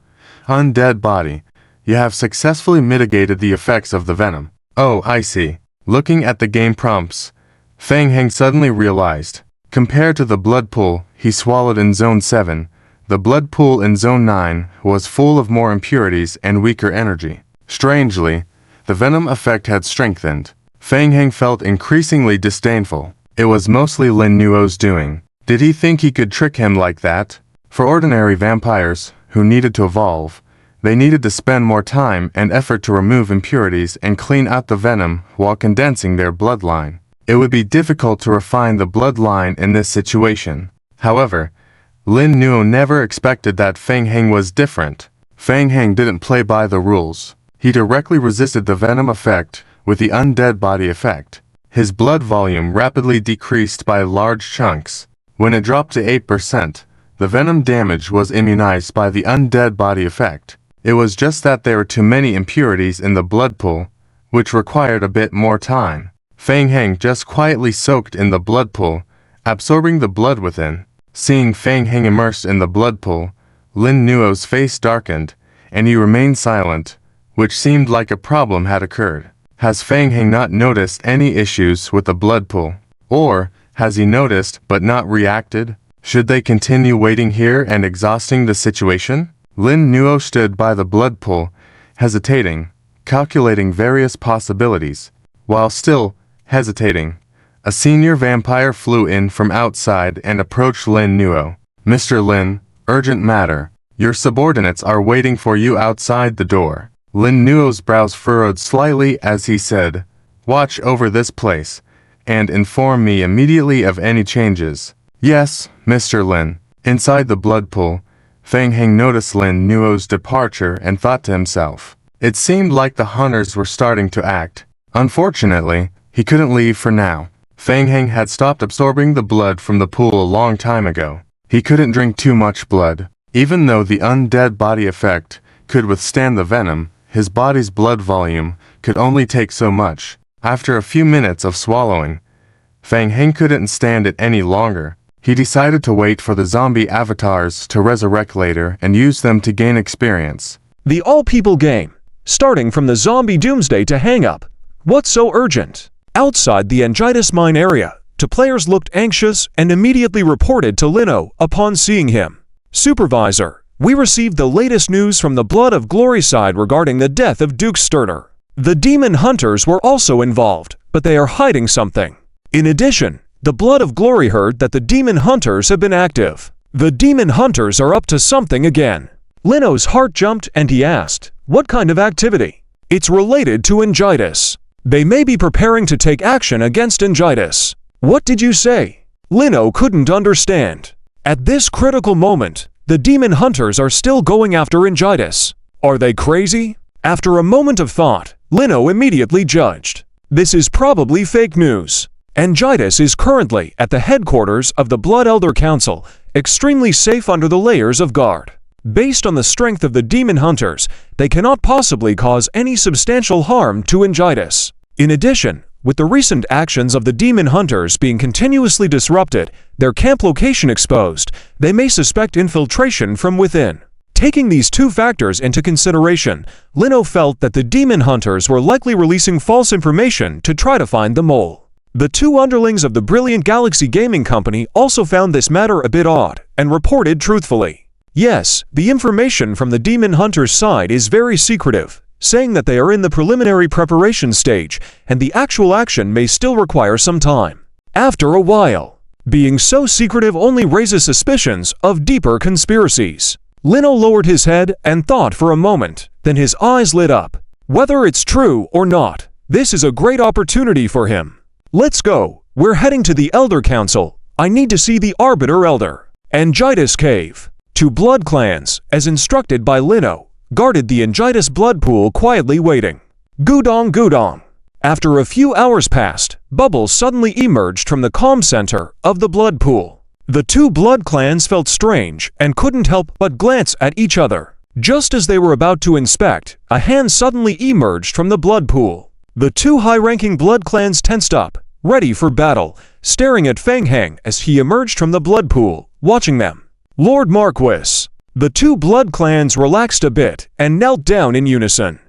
Undead Body, you have successfully mitigated the effects of the venom. Oh, I see. Looking at the game prompts, Fang Heng suddenly realized, compared to the blood pool he swallowed in Zone 7, the blood pool in Zone 9 was full of more impurities and weaker energy. Strangely, the venom effect had strengthened. Fang Heng felt increasingly disdainful. It was mostly Lin Nuo's doing. Did he think he could trick him like that? For ordinary vampires who needed to evolve, they needed to spend more time and effort to remove impurities and clean out the venom while condensing their bloodline. It would be difficult to refine the bloodline in this situation. However, Lin Nuo never expected that Fang Heng was different. Fang Heng didn't play by the rules. He directly resisted the venom effect with the undead body effect. His blood volume rapidly decreased by large chunks. When it dropped to 8%, the venom damage was immunized by the undead body effect. It was just that there were too many impurities in the blood pool, which required a bit more time. Fang Heng just quietly soaked in the blood pool, absorbing the blood within. Seeing Fang Heng immersed in the blood pool, Lin Nuo's face darkened, and he remained silent, which seemed like a problem had occurred. Has Fang Heng not noticed any issues with the blood pool? Or has he noticed but not reacted? Should they continue waiting here and exhausting the situation? Lin Nuo stood by the blood pool, hesitating, calculating various possibilities. While still hesitating, a senior vampire flew in from outside and approached Lin Nuo. "Mr. Lin, urgent matter. Your subordinates are waiting for you outside the door." Lin Nuo's brows furrowed slightly as he said, "Watch over this place, and inform me immediately of any changes." "Yes, Mr. Lin." Inside the blood pool, Fang Heng noticed Lin Nuo's departure and thought to himself. It seemed like the hunters were starting to act. Unfortunately, he couldn't leave for now. Fang Heng had stopped absorbing the blood from the pool a long time ago. He couldn't drink too much blood. Even though the undead body effect could withstand the venom, his body's blood volume could only take so much. After a few minutes of swallowing, Fang Heng couldn't stand it any longer. He decided to wait for the zombie avatars to resurrect later and use them to gain experience. The all-people game, starting from the zombie doomsday to hang up. What's so urgent? Outside the Angitis mine area, two players looked anxious and immediately reported to Lino upon seeing him. "Supervisor, we received the latest news from the Blood of Glory side regarding the death of Duke Sterner. The demon hunters were also involved, but they are hiding something. In addition, the Blood of Glory heard that the demon hunters have been active. The demon hunters are up to something again." Lino's heart jumped and he asked, "What kind of activity?" "It's related to Angitis. They may be preparing to take action against Angitis." "What did you say?" Lino couldn't understand. At this critical moment, the demon hunters are still going after Angitis. Are they crazy? After a moment of thought, Lino immediately judged. This is probably fake news. Angitis is currently at the headquarters of the Blood Elder Council, extremely safe under the layers of guard. Based on the strength of the demon hunters, they cannot possibly cause any substantial harm to Angitis. In addition, with the recent actions of the demon hunters being continuously disrupted, their camp location exposed, they may suspect infiltration from within. Taking these two factors into consideration, Lino felt that the demon hunters were likely releasing false information to try to find the mole. The two underlings of the Brilliant Galaxy Gaming Company also found this matter a bit odd and reported truthfully. Yes, the information from the demon hunters' side is very secretive, saying that they are in the preliminary preparation stage and the actual action may still require some time. After a while, being so secretive only raises suspicions of deeper conspiracies. Lino lowered his head and thought for a moment, then his eyes lit up. Whether it's true or not, this is a great opportunity for him. "Let's go. We're heading to the Elder Council. I need to see the Arbiter Elder." Angitis Cave. Two blood clans, as instructed by Lino, guarded the Angitis blood pool quietly waiting. Gudong Gudong. After a few hours passed, bubbles suddenly emerged from the comm center of the blood pool. The two blood clans felt strange and couldn't help but glance at each other. Just as they were about to inspect, a hand suddenly emerged from the blood pool. The two high-ranking blood clans tensed up, ready for battle, staring at Fang Heng as he emerged from the blood pool, watching them. "Lord Marquis." The two blood clans relaxed a bit and knelt down in unison.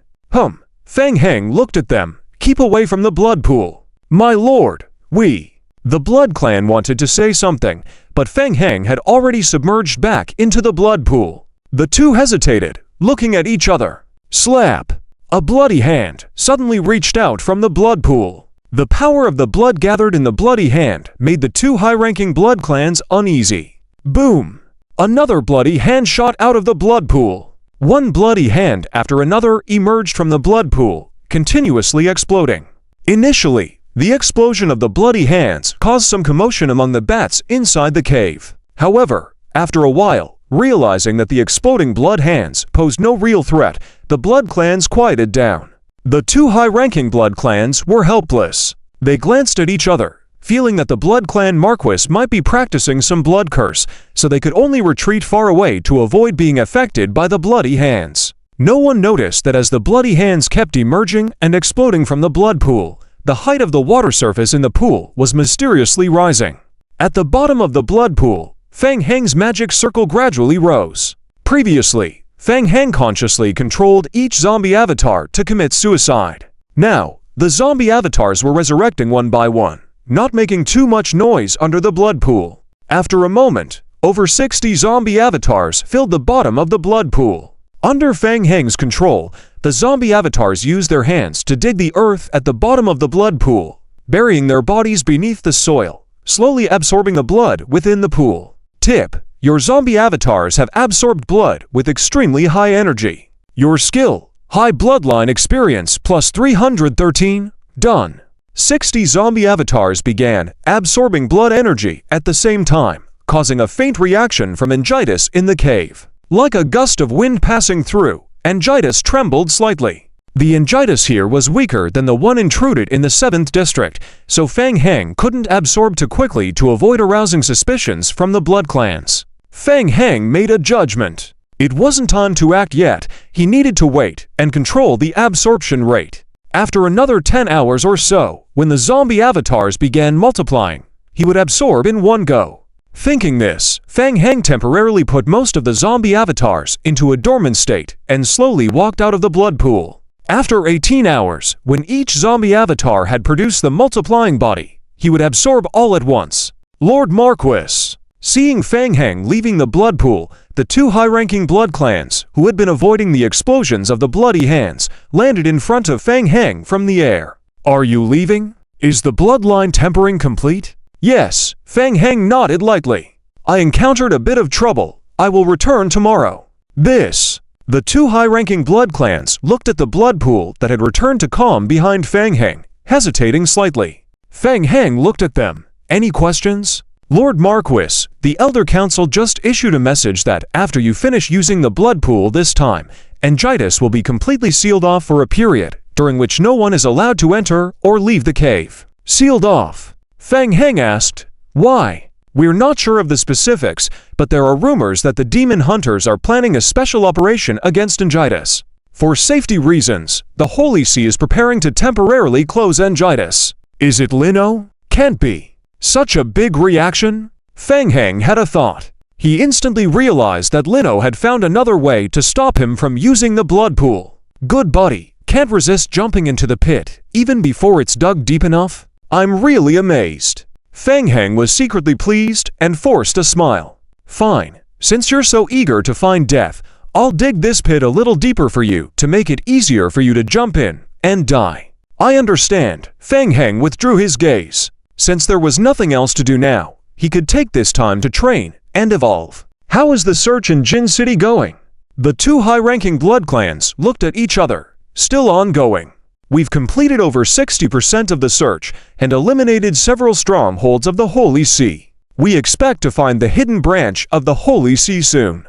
Fang Heng looked at them. "Keep away from the blood pool." "My lord, we..." The blood clan wanted to say something, but Fang Heng had already submerged back into the blood pool. The two hesitated, looking at each other. Slap! A bloody hand suddenly reached out from the blood pool. The power of the blood gathered in the bloody hand made the two high-ranking blood clans uneasy. Boom! Another bloody hand shot out of the blood pool. One bloody hand after another emerged from the blood pool, continuously exploding. Initially, the explosion of the bloody hands caused some commotion among the bats inside the cave. However, after a while, realizing that the exploding blood hands posed no real threat, the blood clans quieted down. The two high-ranking blood clans were helpless. They glanced at each other, feeling that the blood clan Marquis might be practicing some blood curse, so they could only retreat far away to avoid being affected by the bloody hands. No one noticed that as the bloody hands kept emerging and exploding from the blood pool, the height of the water surface in the pool was mysteriously rising. At the bottom of the blood pool, Fang Heng's magic circle gradually rose. Previously, Fang Heng consciously controlled each zombie avatar to commit suicide. Now, the zombie avatars were resurrecting one by one, not making too much noise under the blood pool. After a moment, over 60 zombie avatars filled the bottom of the blood pool. Under Fang Heng's control, the zombie avatars used their hands to dig the earth at the bottom of the blood pool, burying their bodies beneath the soil, slowly absorbing the blood within the pool. Tip: your zombie avatars have absorbed blood with extremely high energy. Your skill: high bloodline experience plus 313. Done. 60 zombie avatars began absorbing blood energy at the same time, causing a faint reaction from Angitas in the cave. Like a gust of wind passing through, Angitas trembled slightly. The Angitas here was weaker than the one intruded in the 7th district, so Fang Heng couldn't absorb too quickly to avoid arousing suspicions from the blood clans. Fang Heng made a judgment. It wasn't time to act yet. He needed to wait and control the absorption rate. After another 10 hours or so, when the zombie avatars began multiplying, he would absorb in one go. Thinking this, Fang Heng temporarily put most of the zombie avatars into a dormant state and slowly walked out of the blood pool. After 18 hours, when each zombie avatar had produced the multiplying body, he would absorb all at once. Lord Marquis. Seeing Fang Heng leaving the blood pool, the two high-ranking blood clans, who had been avoiding the explosions of the bloody hands, landed in front of Fang Heng from the air. Are you leaving? Is the bloodline tempering complete? Yes, Fang Heng nodded lightly. I encountered a bit of trouble. I will return tomorrow. The two high-ranking blood clans looked at the blood pool that had returned to calm behind Fang Heng, hesitating slightly. Fang Heng looked at them. Any questions? Lord Marquis, the Elder Council just issued a message that after you finish using the blood pool this time, Angitas will be completely sealed off for a period, during which no one is allowed to enter or leave the cave. Sealed off? Fang Heng asked. Why? We're not sure of the specifics, but there are rumors that the demon hunters are planning a special operation against Angitas. For safety reasons, the Holy See is preparing to temporarily close Angitas. Is it Lino? Can't be. Such a big reaction? Fang Heng had a thought. He instantly realized that Lino had found another way to stop him from using the blood pool. Good buddy, can't resist jumping into the pit, even before it's dug deep enough? I'm really amazed. Fang Heng was secretly pleased and forced a smile. Fine, since you're so eager to find death, I'll dig this pit a little deeper for you to make it easier for you to jump in and die. I understand. Fang Heng withdrew his gaze. Since there was nothing else to do now, he could take this time to train and evolve. How is the search in Jin City going? The two high-ranking blood clans looked at each other. Still ongoing. We've completed over 60% of the search and eliminated several strongholds of the Holy See. We expect to find the hidden branch of the Holy See soon.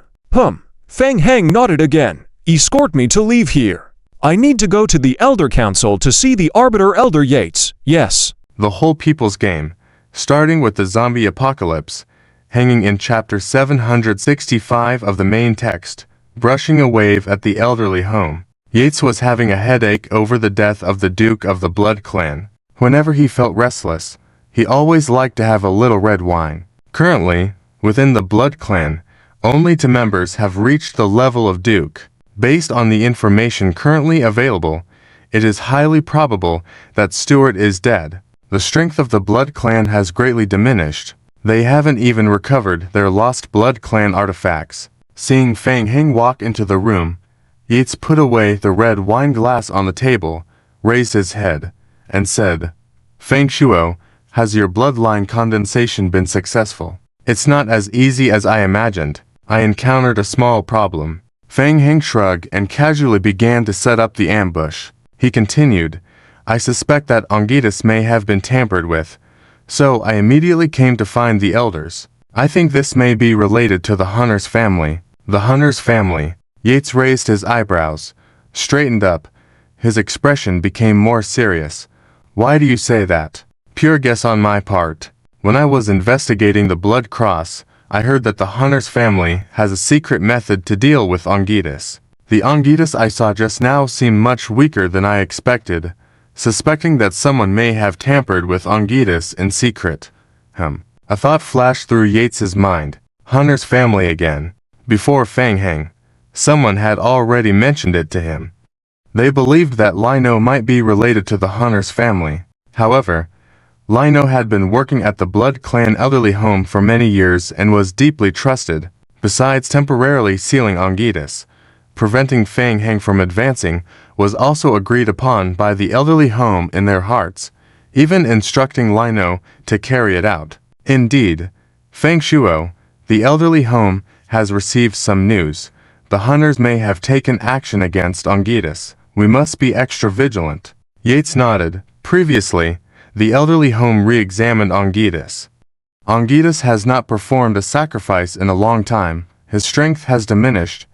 Fang Heng nodded again. Escort me to leave here. I need to go to the Elder Council to see the Arbiter Elder Yates. Yes. The whole people's game, starting with the zombie apocalypse, hanging in chapter 765 of the main text, brushing a wave at the elderly home. Yates was having a headache over the death of the Duke of the Blood Clan. Whenever he felt restless, he always liked to have a little red wine. Currently, within the Blood Clan, only 2 members have reached the level of Duke. Based on the information currently available, it is highly probable that Stuart is dead. The strength of the Blood Clan has greatly diminished. They haven't even recovered their lost Blood Clan artifacts. Seeing Fang Heng walk into the room, Yates put away the red wine glass on the table, raised his head, and said, Fang Shuo, has your bloodline condensation been successful? It's not as easy as I imagined. I encountered a small problem. Fang Heng shrugged and casually began to set up the ambush. He continued, I suspect that Angitas may have been tampered with, so I immediately came to find the elders. I think this may be related to the Hunter's family. The Hunter's family. Yates raised his eyebrows, straightened up. His expression became more serious. Why do you say that? Pure guess on my part. When I was investigating the Blood Cross, I heard that the Hunter's family has a secret method to deal with Angitas. The Angitas I saw just now seemed much weaker than I expected, suspecting that someone may have tampered with Ongidas in secret. A thought flashed through Yates's mind. Hunter's family again. Before Fang Heng, someone had already mentioned it to him. They believed that Lino might be related to the Hunter's family. However, Lino had been working at the Blood Clan elderly home for many years and was deeply trusted. Besides temporarily sealing Ongidas, preventing Fang Heng from advancing was also agreed upon by the elderly home in their hearts, even instructing Lino to carry it out. Indeed, Fang Shuo, the elderly home, has received some news. The hunters may have taken action against Ongidas. We must be extra vigilant. Yates nodded. Previously, the elderly home re-examined Ongidas. Ongidas has not performed a sacrifice in a long time. His strength has diminished,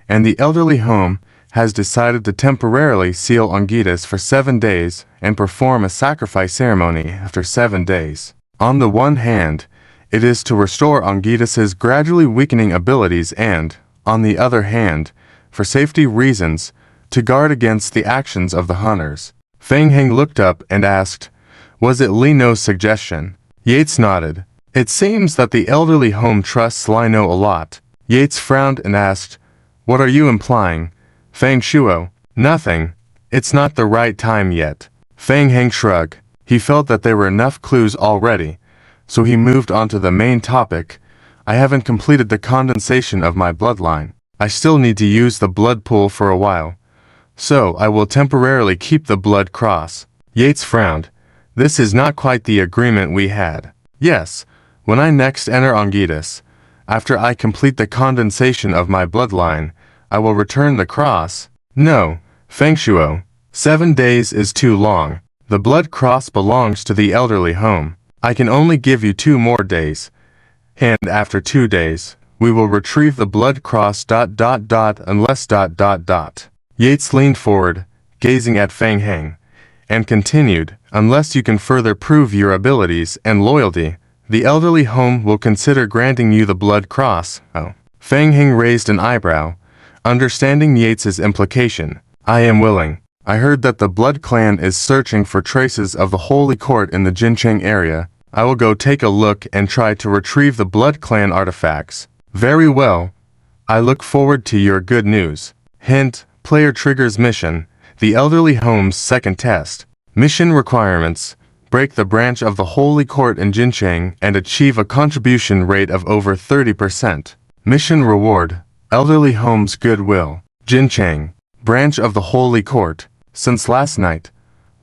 and the elderly home has decided to temporarily seal Ongidas for 7 days and perform a sacrifice ceremony after 7 days. On the one hand, it is to restore Ongidas's gradually weakening abilities and, on the other hand, for safety reasons, to guard against the actions of the hunters. Fang Heng looked up and asked, "Was it Lino's suggestion?" Yates nodded. It seems that the elderly home trusts Lino a lot. Yates frowned and asked, "What are you implying?" Fang Shuo, "Nothing. It's not the right time yet." Fang Heng shrugged. He felt that there were enough clues already, so he moved on to the main topic. "I haven't completed the condensation of my bloodline. I still need to use the blood pool for a while, so I will temporarily keep the blood cross." Yates frowned. "This is not quite the agreement we had." "Yes, when I next enter Ongidas, after I complete the condensation of my bloodline, I will return the cross." "No, Feng Shuo, 7 days is too long. The blood cross belongs to the elderly home. I can only give you 2 more days, and after 2 days, we will retrieve the blood cross ... unless ... Yates leaned forward, gazing at Fang Heng, and continued, "Unless you can further prove your abilities and loyalty, the elderly home will consider granting you the blood cross." "Oh." Fang Heng raised an eyebrow, understanding Yates's implication. "I am willing. I heard that the Blood Clan is searching for traces of the Holy Court in the Jincheng area. I will go take a look and try to retrieve the Blood Clan artifacts." "Very well. I look forward to your good news." Hint: player triggers mission. The elderly home's second test. Mission requirements: break the branch of the Holy Court in Jincheng and achieve a contribution rate of over 30%. Mission reward: elderly home's goodwill. Jincheng, branch of the Holy Court. Since last night,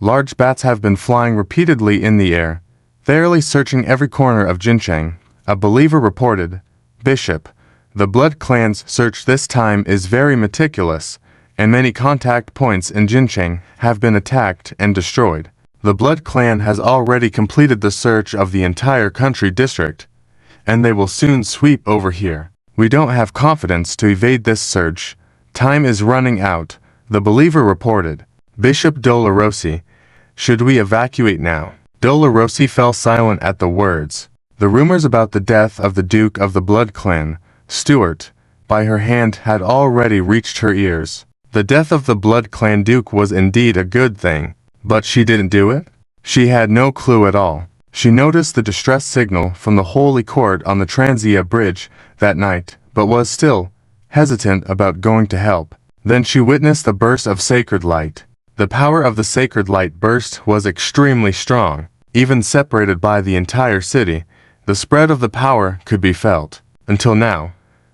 large bats have been flying repeatedly in the air, thoroughly searching every corner of Jincheng. A believer reported, "Bishop, the Blood Clan's search this time is very meticulous, and many contact points in Jincheng have been attacked and destroyed. The Blood Clan has already completed the search of the entire country district, and they will soon sweep over here. We don't have confidence to evade this search. Time is running out," the believer reported. Bishop Dolorosi, "Should we evacuate now?" Dolorosi fell silent at the words. The rumors about the death of the Duke of the Blood Clan, Stuart, by her hand had already reached her ears. The death of the Blood Clan Duke was indeed a good thing, but she didn't do it? She had no clue at all. She noticed the distress signal from the Holy Court on the Transia Bridge that night, but was still hesitant about going to help. Then she witnessed the burst of sacred light. The power of the sacred light burst was extremely strong. Even separated by the entire city, the spread of the power could be felt. Until now,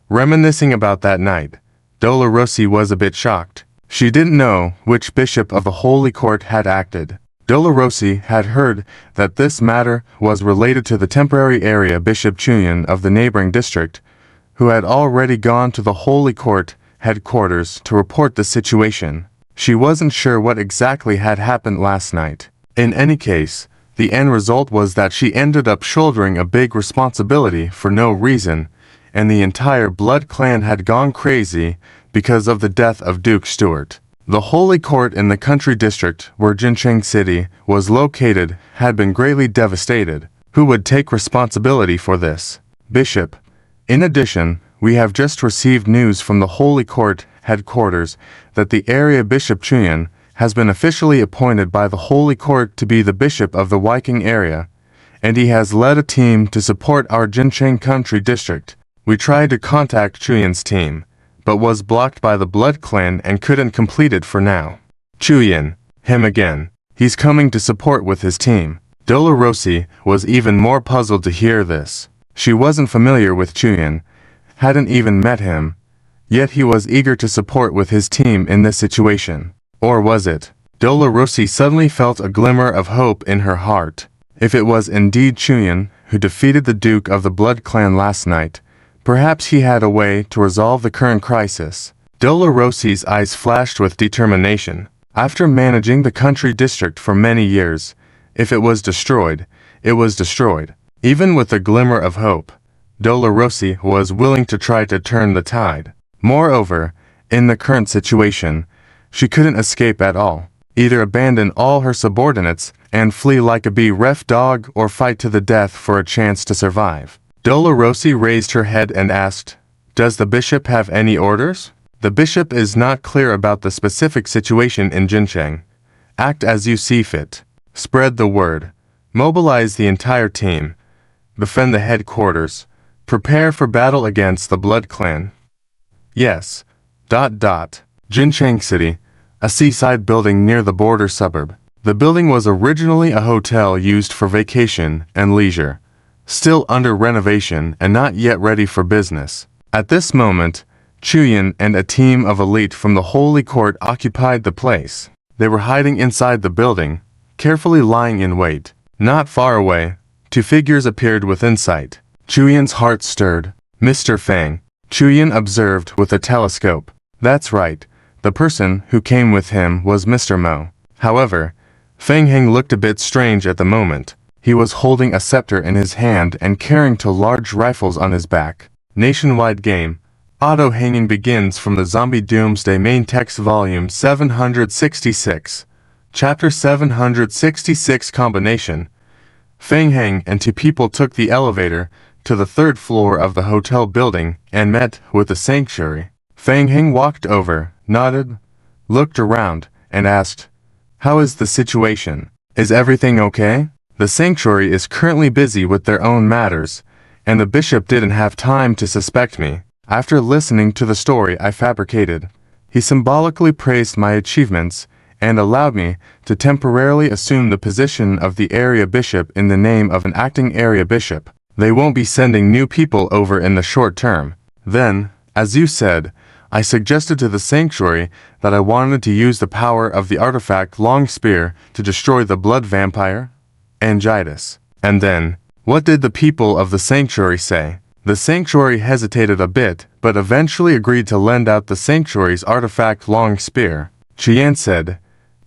reminiscing about that night, Dolorosi was a bit shocked. She didn't know which bishop of the Holy Court had acted. Dolorosi had heard that this matter was related to the temporary area Bishop Chuyan of the neighboring district, who had already gone to the Holy Court headquarters to report the situation. She wasn't sure what exactly had happened last night. In any case, the end result was that she ended up shouldering a big responsibility for no reason, and the entire Blood Clan had gone crazy because of the death of Duke Stuart. The Holy Court in the country district where Jincheng City was located had been greatly devastated. Who would take responsibility for this? Bishop. In addition, we have just received news from the Holy Court headquarters that the area Bishop Chuyan has been officially appointed by the Holy Court to be the bishop of the Viking area, and he has led a team to support our Jincheng country district. We tried to contact Chuyan's team, but was blocked by the Blood Clan and couldn't complete it for now. Chuyan, him again. He's coming to support with his team. Dolorosi was even more puzzled to hear this. She wasn't familiar with Chuyan, hadn't even met him, yet he was eager to support with his team in this situation. Or was it? Dolorosi suddenly felt a glimmer of hope in her heart. If it was indeed Chuyan who defeated the Duke of the Blood Clan last night, perhaps he had a way to resolve the current crisis. Dolorosi's eyes flashed with determination. After managing the country district for many years, if it was destroyed, it was destroyed. Even with a glimmer of hope, Dolorosi was willing to try to turn the tide. Moreover, in the current situation, she couldn't escape at all. Either abandon all her subordinates and flee like a bereft dog or fight to the death for a chance to survive. Dolorosi raised her head and asked, "Does the bishop have any orders?" The bishop is not clear about the specific situation in Jincheng. Act as you see fit. Spread the word. Mobilize the entire team. Defend the headquarters. Prepare for battle against the Blood Clan. Yes. Jincheng City, a seaside building near the border suburb. The building was originally a hotel used for vacation and leisure, still under renovation and not yet ready for business. At this moment, Chuyan and a team of elite from the Holy Court occupied the place. They were hiding inside the building, carefully lying in wait. Not far away, two figures appeared within sight. Chuyan's heart stirred. "Mr. Fang," Chuyan observed with a telescope. That's right, the person who came with him was Mr. Mo. However, Fang Heng looked a bit strange at the moment. He was holding a scepter in his hand and carrying two large rifles on his back. Nationwide game. Auto hanging begins from the Zombie Doomsday main text volume 766. Chapter 766 Combination. Fang Heng and two people took the elevator to the third floor of the hotel building and met with the sanctuary. Fang Heng walked over, nodded, looked around, and asked, "How is the situation? Is everything okay?" The sanctuary is currently busy with their own matters, and the bishop didn't have time to suspect me. After listening to the story I fabricated, he symbolically praised my achievements and allowed me to temporarily assume the position of the area bishop in the name of an acting area bishop. They won't be sending new people over in the short term. Then, as you said, I suggested to the sanctuary that I wanted to use the power of the artifact Long Spear to destroy the blood vampire, Angitis. And then, what did the people of the sanctuary say? The sanctuary hesitated a bit, but eventually agreed to lend out the sanctuary's artifact Long Spear. Chuyan said,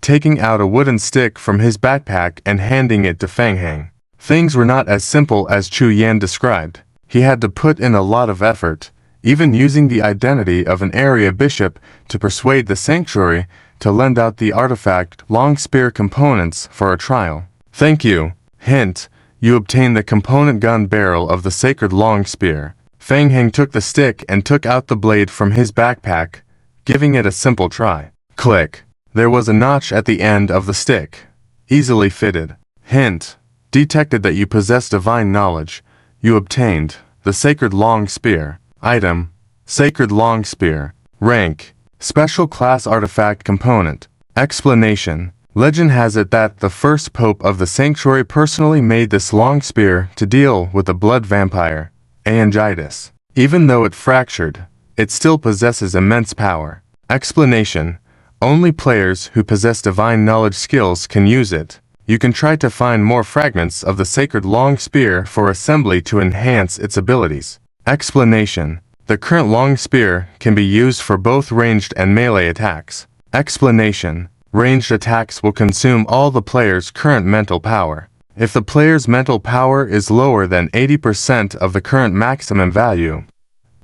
taking out a wooden stick from his backpack and handing it to Fang Heng. Things were not as simple as Chuyan described. He had to put in a lot of effort, even using the identity of an area bishop to persuade the sanctuary to lend out the artifact Long Spear components for a trial. Thank you. Hint. You obtain the component gun barrel of the sacred Long Spear. Fang Heng took the stick and took out the blade from his backpack, giving it a simple try. Click. There was a notch at the end of the stick. Easily fitted. Hint. Detected that you possess divine knowledge. You obtained the sacred Long Spear. Item. Sacred Long Spear. Rank. Special class artifact component. Explanation. Legend has it that the first pope of the sanctuary personally made this long spear to deal with the blood vampire, Angitis. Even though it fractured, it still possesses immense power. Explanation. Only players who possess divine knowledge skills can use it. You can try to find more fragments of the sacred long spear for assembly to enhance its abilities. Explanation. The current long spear can be used for both ranged and melee attacks. Explanation. Ranged attacks will consume all the player's current mental power. If the player's mental power is lower than 80% of the current maximum value,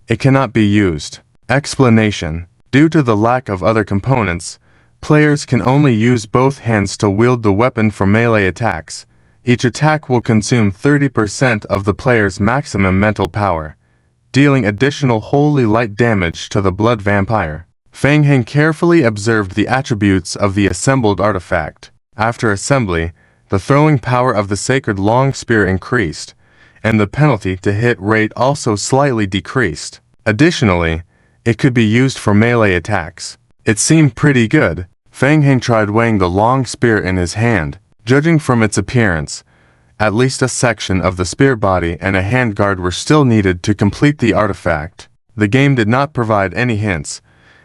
it cannot be used. Explanation. Due to the lack of other components, players can only use both hands to wield the weapon for melee attacks. Each attack will consume 30% of the player's maximum mental power, dealing additional holy light damage to the blood vampire. Feng Heng carefully observed the attributes of the assembled artifact. After assembly, the throwing power of the sacred long spear increased, and the penalty to hit rate also slightly decreased. Additionally, it could be used for melee attacks. It seemed pretty good. Feng Heng tried weighing the long spear in his hand. Judging from its appearance, at least a section of the spear body and a handguard were still needed to complete the artifact. The game did not provide any hints,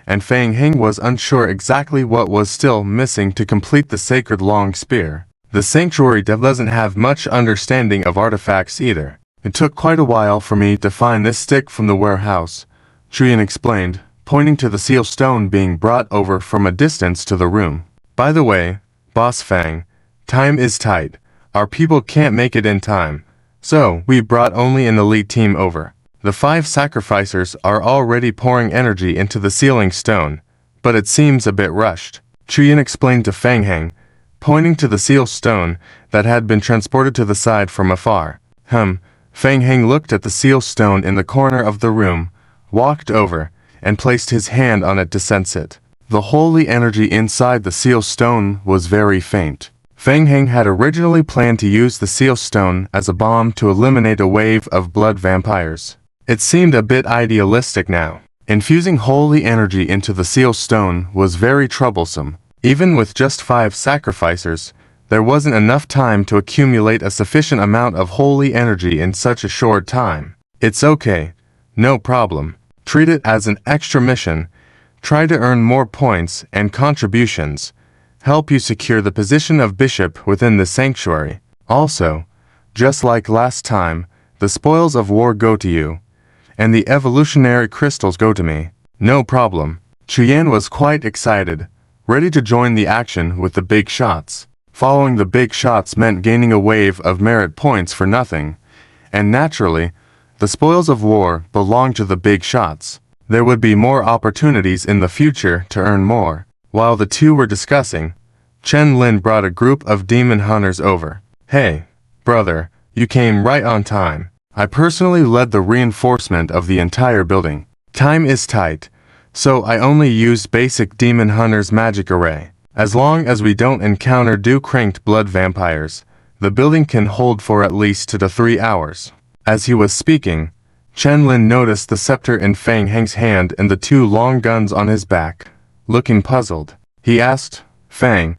and Feng Heng was unsure exactly what was still missing to complete the sacred long spear. The sanctuary doesn't have much understanding of artifacts either. It took quite a while for me to find this stick from the warehouse, Chuyan explained, pointing to the seal stone being brought over from a distance to the room. By the way, Boss Fang, time is tight. Our people can't make it in time, so we brought only an elite team over. The 5 sacrificers are already pouring energy into the sealing stone, but it seems a bit rushed, Chuyan explained to Feng Heng, pointing to the seal stone that had been transported to the side from afar. Feng Heng looked at the seal stone in the corner of the room, walked over, and placed his hand on it to sense it. The holy energy inside the seal stone was very faint. Feng Heng had originally planned to use the seal stone as a bomb to eliminate a wave of blood vampires. It seemed a bit idealistic now. Infusing holy energy into the seal stone was very troublesome. Even with just 5 sacrificers, there wasn't enough time to accumulate a sufficient amount of holy energy in such a short time. It's okay. No problem. Treat it as an extra mission. Try to earn more points and contributions. Help you secure the position of bishop within the sanctuary. Also, just like last time, the spoils of war go to you, and the evolutionary crystals go to me. No problem. Chuyan was quite excited, ready to join the action with the big shots. Following the big shots meant gaining a wave of merit points for nothing, and naturally, the spoils of war belonged to the big shots. There would be more opportunities in the future to earn more. While the two were discussing, Chen Lin brought a group of demon hunters over. Hey, brother, you came right on time. I personally led the reinforcement of the entire building. Time is tight, so I only used basic demon hunter's magic array. As long as we don't encounter cranked blood vampires, the building can hold for at least 2 to 3 hours. As he was speaking, Chen Lin noticed the scepter in Feng Heng's hand and the 2 long guns on his back. Looking puzzled, he asked, Feng,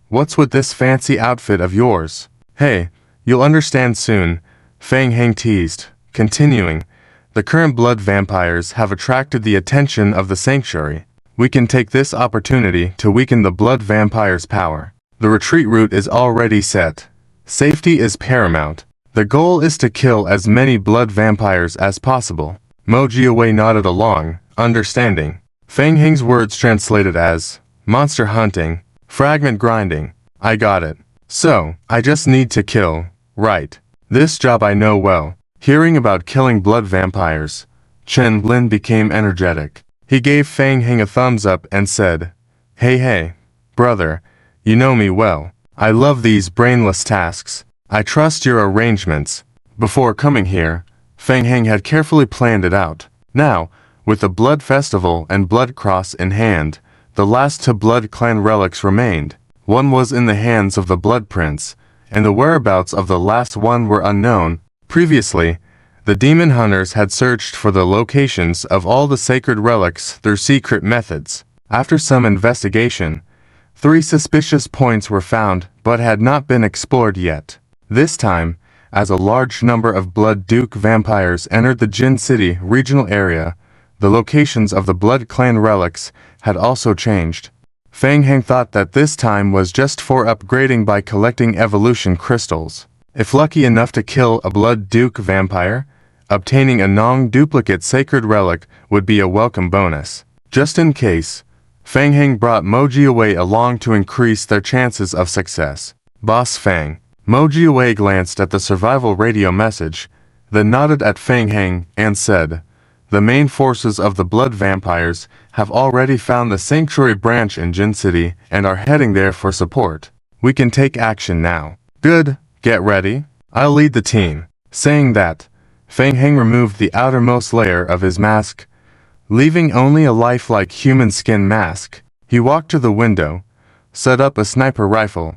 what's with this fancy outfit of yours? Hey, you'll understand soon, Feng Heng teased. Continuing, the current blood vampires have attracted the attention of the sanctuary. We can take this opportunity to weaken the blood vampire's power. The retreat route is already set. Safety is paramount. The goal is to kill as many blood vampires as possible. Mo Jiawei nodded along, understanding. Feng Heng's words translated as, monster hunting, fragment grinding. I got it. So, I just need to kill, right? This job I know well. Hearing about killing blood vampires, Chen Lin became energetic. He gave Feng Heng a thumbs up and said, Hey, brother, you know me well. I love these brainless tasks. I trust your arrangements. Before coming here, Feng Heng had carefully planned it out. Now, with the Blood Festival and Blood Cross in hand, the last 2 Blood Clan relics remained. One was in the hands of the Blood Prince, and the whereabouts of the last one were unknown. Previously, the demon hunters had searched for the locations of all the sacred relics through secret methods. After some investigation, 3 suspicious points were found but had not been explored yet. This time, as a large number of Blood Duke vampires entered the Jin City regional area, the locations of the Blood Clan relics had also changed. Feng Heng thought that this time was just for upgrading by collecting evolution crystals. If lucky enough to kill a Blood Duke vampire, obtaining a non-duplicate sacred relic would be a welcome bonus. Just in case, Feng Heng brought Mo Jiawei along to increase their chances of success. Boss Feng. Mo Jiawei glanced at the survival radio message, then nodded at Feng Heng and said, The main forces of the blood vampires have already found the sanctuary branch in Jin City and are heading there for support. We can take action now. Good, get ready. I'll lead the team. Saying that, Feng Heng removed the outermost layer of his mask, leaving only a lifelike human skin mask. He walked to the window, set up a sniper rifle,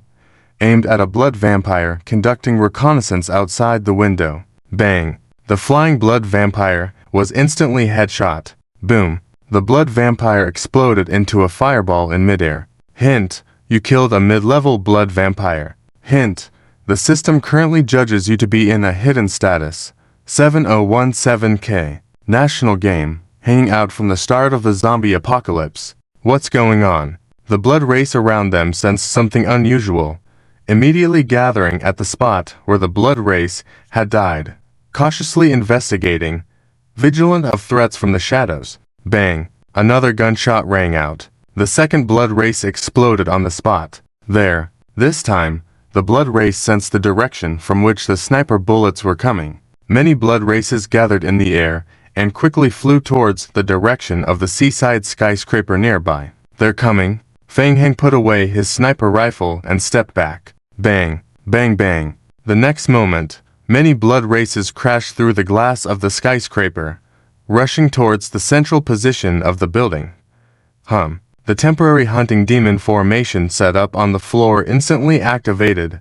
aimed at a blood vampire conducting reconnaissance outside the window. Bang! The flying blood vampire was instantly headshot. Boom! The blood vampire exploded into a fireball in midair. Hint: you killed a mid-level blood vampire. Hint: the system currently judges you to be in a hidden status. 7017K. National game, hanging out from the start of the zombie apocalypse. What's going on? The blood race around them sensed something unusual, immediately gathering at the spot where the blood race had died, cautiously investigating, vigilant of threats from the shadows. Bang! Another gunshot rang out. The second blood race exploded on the spot. There. This time, the blood race sensed the direction from which the sniper bullets were coming. Many blood races gathered in the air and quickly flew towards the direction of the seaside skyscraper nearby. They're coming. Fang Heng put away his sniper rifle and stepped back. Bang! Bang bang! The next moment, many blood races crashed through the glass of the skyscraper, rushing towards the central position of the building. The temporary hunting demon formation set up on the floor instantly activated.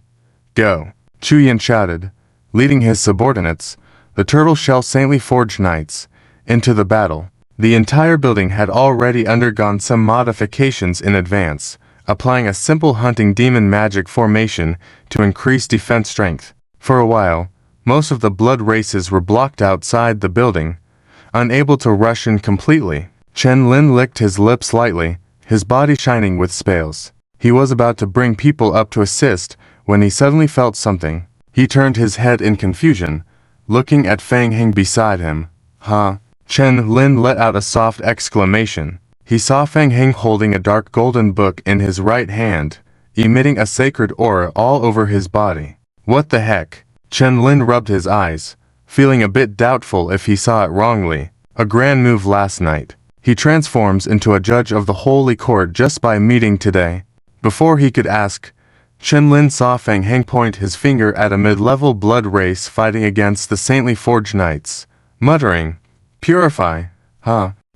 Go! Chuyan shouted, leading his subordinates, the turtle shell saintly forged knights, into the battle. The entire building had already undergone some modifications in advance, applying a simple hunting demon magic formation to increase defense strength. For a while, most of the blood races were blocked outside the building, unable to rush in completely. Chen Lin licked his lips lightly, his body shining with spales. He was about to bring people up to assist when he suddenly felt something. He turned his head in confusion, looking at Fang Heng beside him. Chen Lin let out a soft exclamation. He saw Fang Heng holding a dark golden book in his right hand, emitting a sacred aura all over his body. What the heck? Chen Lin rubbed his eyes, feeling a bit doubtful if he saw it wrongly. A grand move last night. He transforms into a judge of the Holy Court just by meeting today. Before he could ask, Chen Lin saw Fang Heng point his finger at a mid-level blood race fighting against the saintly forged knights, muttering, "Purify."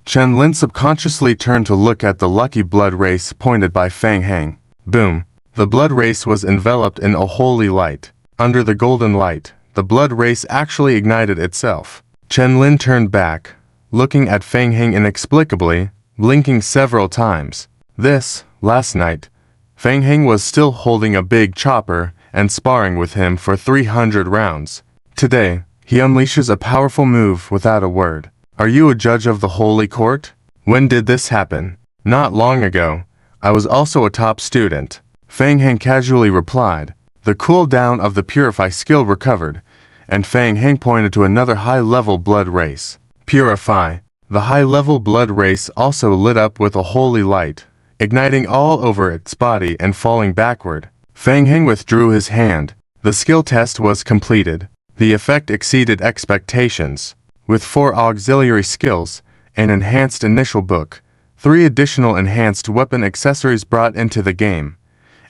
Chen Lin subconsciously turned to look at the lucky blood race pointed by Fang Heng. Boom. The blood race was enveloped in a holy light. Under the golden light, the blood race actually ignited itself. Chen Lin turned back, looking at Fang Heng inexplicably, blinking several times. Last night, Fang Heng was still holding a big chopper and sparring with him for 300 rounds. Today, he unleashes a powerful move without a word. Are you a judge of the Holy Court? When did this happen? Not long ago. I was also a top student. Fang Heng casually replied. The cooldown of the Purify skill recovered, and Fang Heng pointed to another high-level blood race. Purify. The high-level blood race also lit up with a holy light, igniting all over its body and falling backward. Fang Heng withdrew his hand. The skill test was completed. The effect exceeded expectations. With 4 auxiliary skills, an enhanced initial book, 3 additional enhanced weapon accessories brought into the game,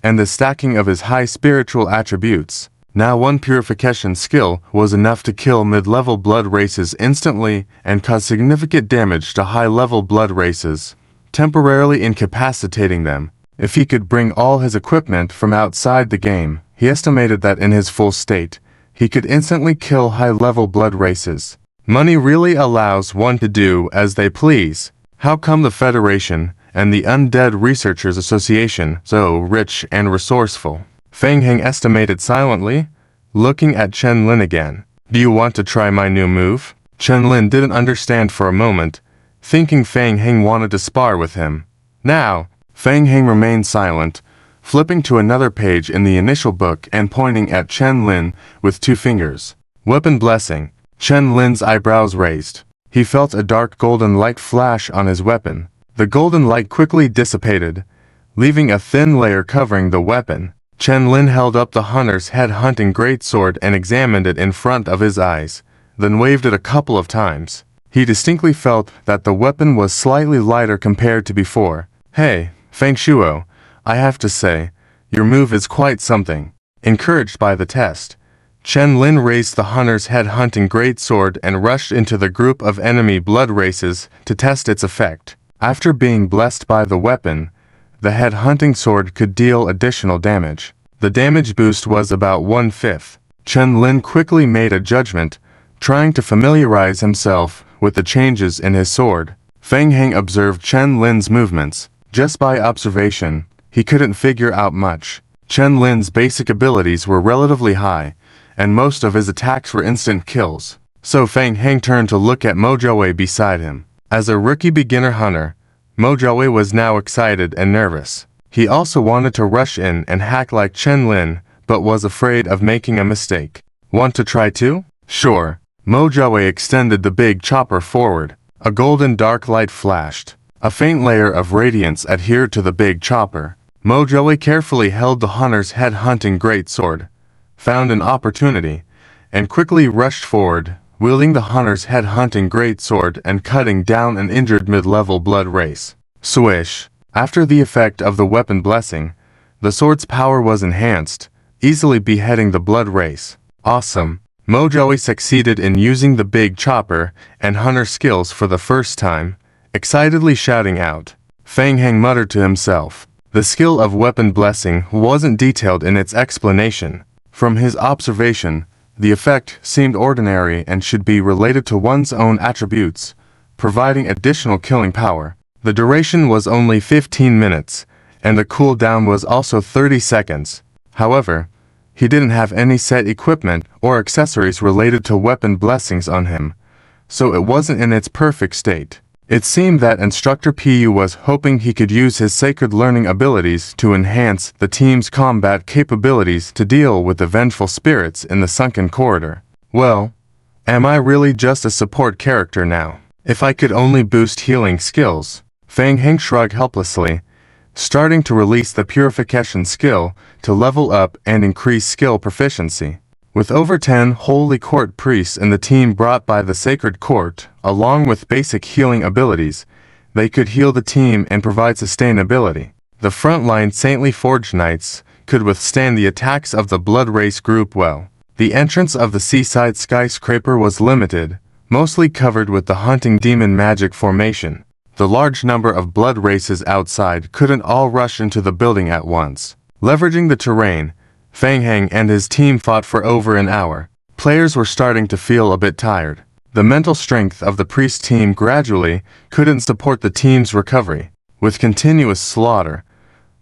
and the stacking of his high spiritual attributes, now 1 purification skill was enough to kill mid-level blood races instantly and cause significant damage to high-level blood races, temporarily incapacitating them. If he could bring all his equipment from outside the game, he estimated that in his full state, he could instantly kill high-level blood races. Money really allows one to do as they please. How come the Federation and the Undead Researchers Association so rich and resourceful? Fang Heng estimated silently, looking at Chen Lin again. Do you want to try my new move? Chen Lin didn't understand for a moment, thinking Fang Heng wanted to spar with him. Now, Fang Heng remained silent, flipping to another page in the initial book and pointing at Chen Lin with 2 fingers. Weapon blessing. Chen Lin's eyebrows raised. He felt a dark golden light flash on his weapon. The golden light quickly dissipated, leaving a thin layer covering the weapon. Chen Lin held up the hunter's head-hunting greatsword and examined it in front of his eyes, then waved it a couple of times. He distinctly felt that the weapon was slightly lighter compared to before. Hey, Feng Shuo, I have to say, your move is quite something. Encouraged by the test, Chen Lin raised the hunter's head-hunting greatsword and rushed into the group of enemy blood races to test its effect. After being blessed by the weapon, the head-hunting sword could deal additional damage. The damage boost was about 1/5. Chen Lin quickly made a judgment, trying to familiarize himself with the changes in his sword. Feng Heng observed Chen Lin's movements. Just by observation, he couldn't figure out much. Chen Lin's basic abilities were relatively high, and most of his attacks were instant kills. So Feng Heng turned to look at Mo Jiawei beside him. As a rookie beginner hunter, Mo Jiawei was now excited and nervous. He also wanted to rush in and hack like Chen Lin, but was afraid of making a mistake. Want to try too? Sure. Mo Jiawei extended the big chopper forward. A golden dark light flashed. A faint layer of radiance adhered to the big chopper. Mo Jiawei carefully held the hunter's head-hunting greatsword, found an opportunity, and quickly rushed forward, wielding the hunter's head-hunting greatsword and cutting down an injured mid-level blood race. Swish! After the effect of the weapon blessing, the sword's power was enhanced, easily beheading the blood race. Awesome! Mo Jiawei succeeded in using the big chopper and hunter skills for the first time, excitedly shouting out. Feng Heng muttered to himself. The skill of weapon blessing wasn't detailed in its explanation. From his observation, the effect seemed ordinary and should be related to one's own attributes, providing additional killing power. The duration was only 15 minutes, and the cooldown was also 30 seconds. However, he didn't have any set equipment or accessories related to weapon blessings on him, so it wasn't in its perfect state. It seemed that Instructor Pu was hoping he could use his sacred learning abilities to enhance the team's combat capabilities to deal with the vengeful spirits in the sunken corridor. Well, am I really just a support character now? If I could only boost healing skills. Feng Heng shrugged helplessly, starting to release the purification skill to level up and increase skill proficiency. With over 10 Holy Court priests in the team brought by the Sacred Court, along with basic healing abilities, they could heal the team and provide sustainability. The frontline Saintly Forge Knights could withstand the attacks of the Blood Race group well. The entrance of the seaside skyscraper was limited, mostly covered with the hunting demon magic formation. The large number of blood races outside couldn't all rush into the building at once. Leveraging the terrain, Feng Heng and his team fought for over an hour. Players were starting to feel a bit tired. The mental strength of the priest team gradually couldn't support the team's recovery. With continuous slaughter,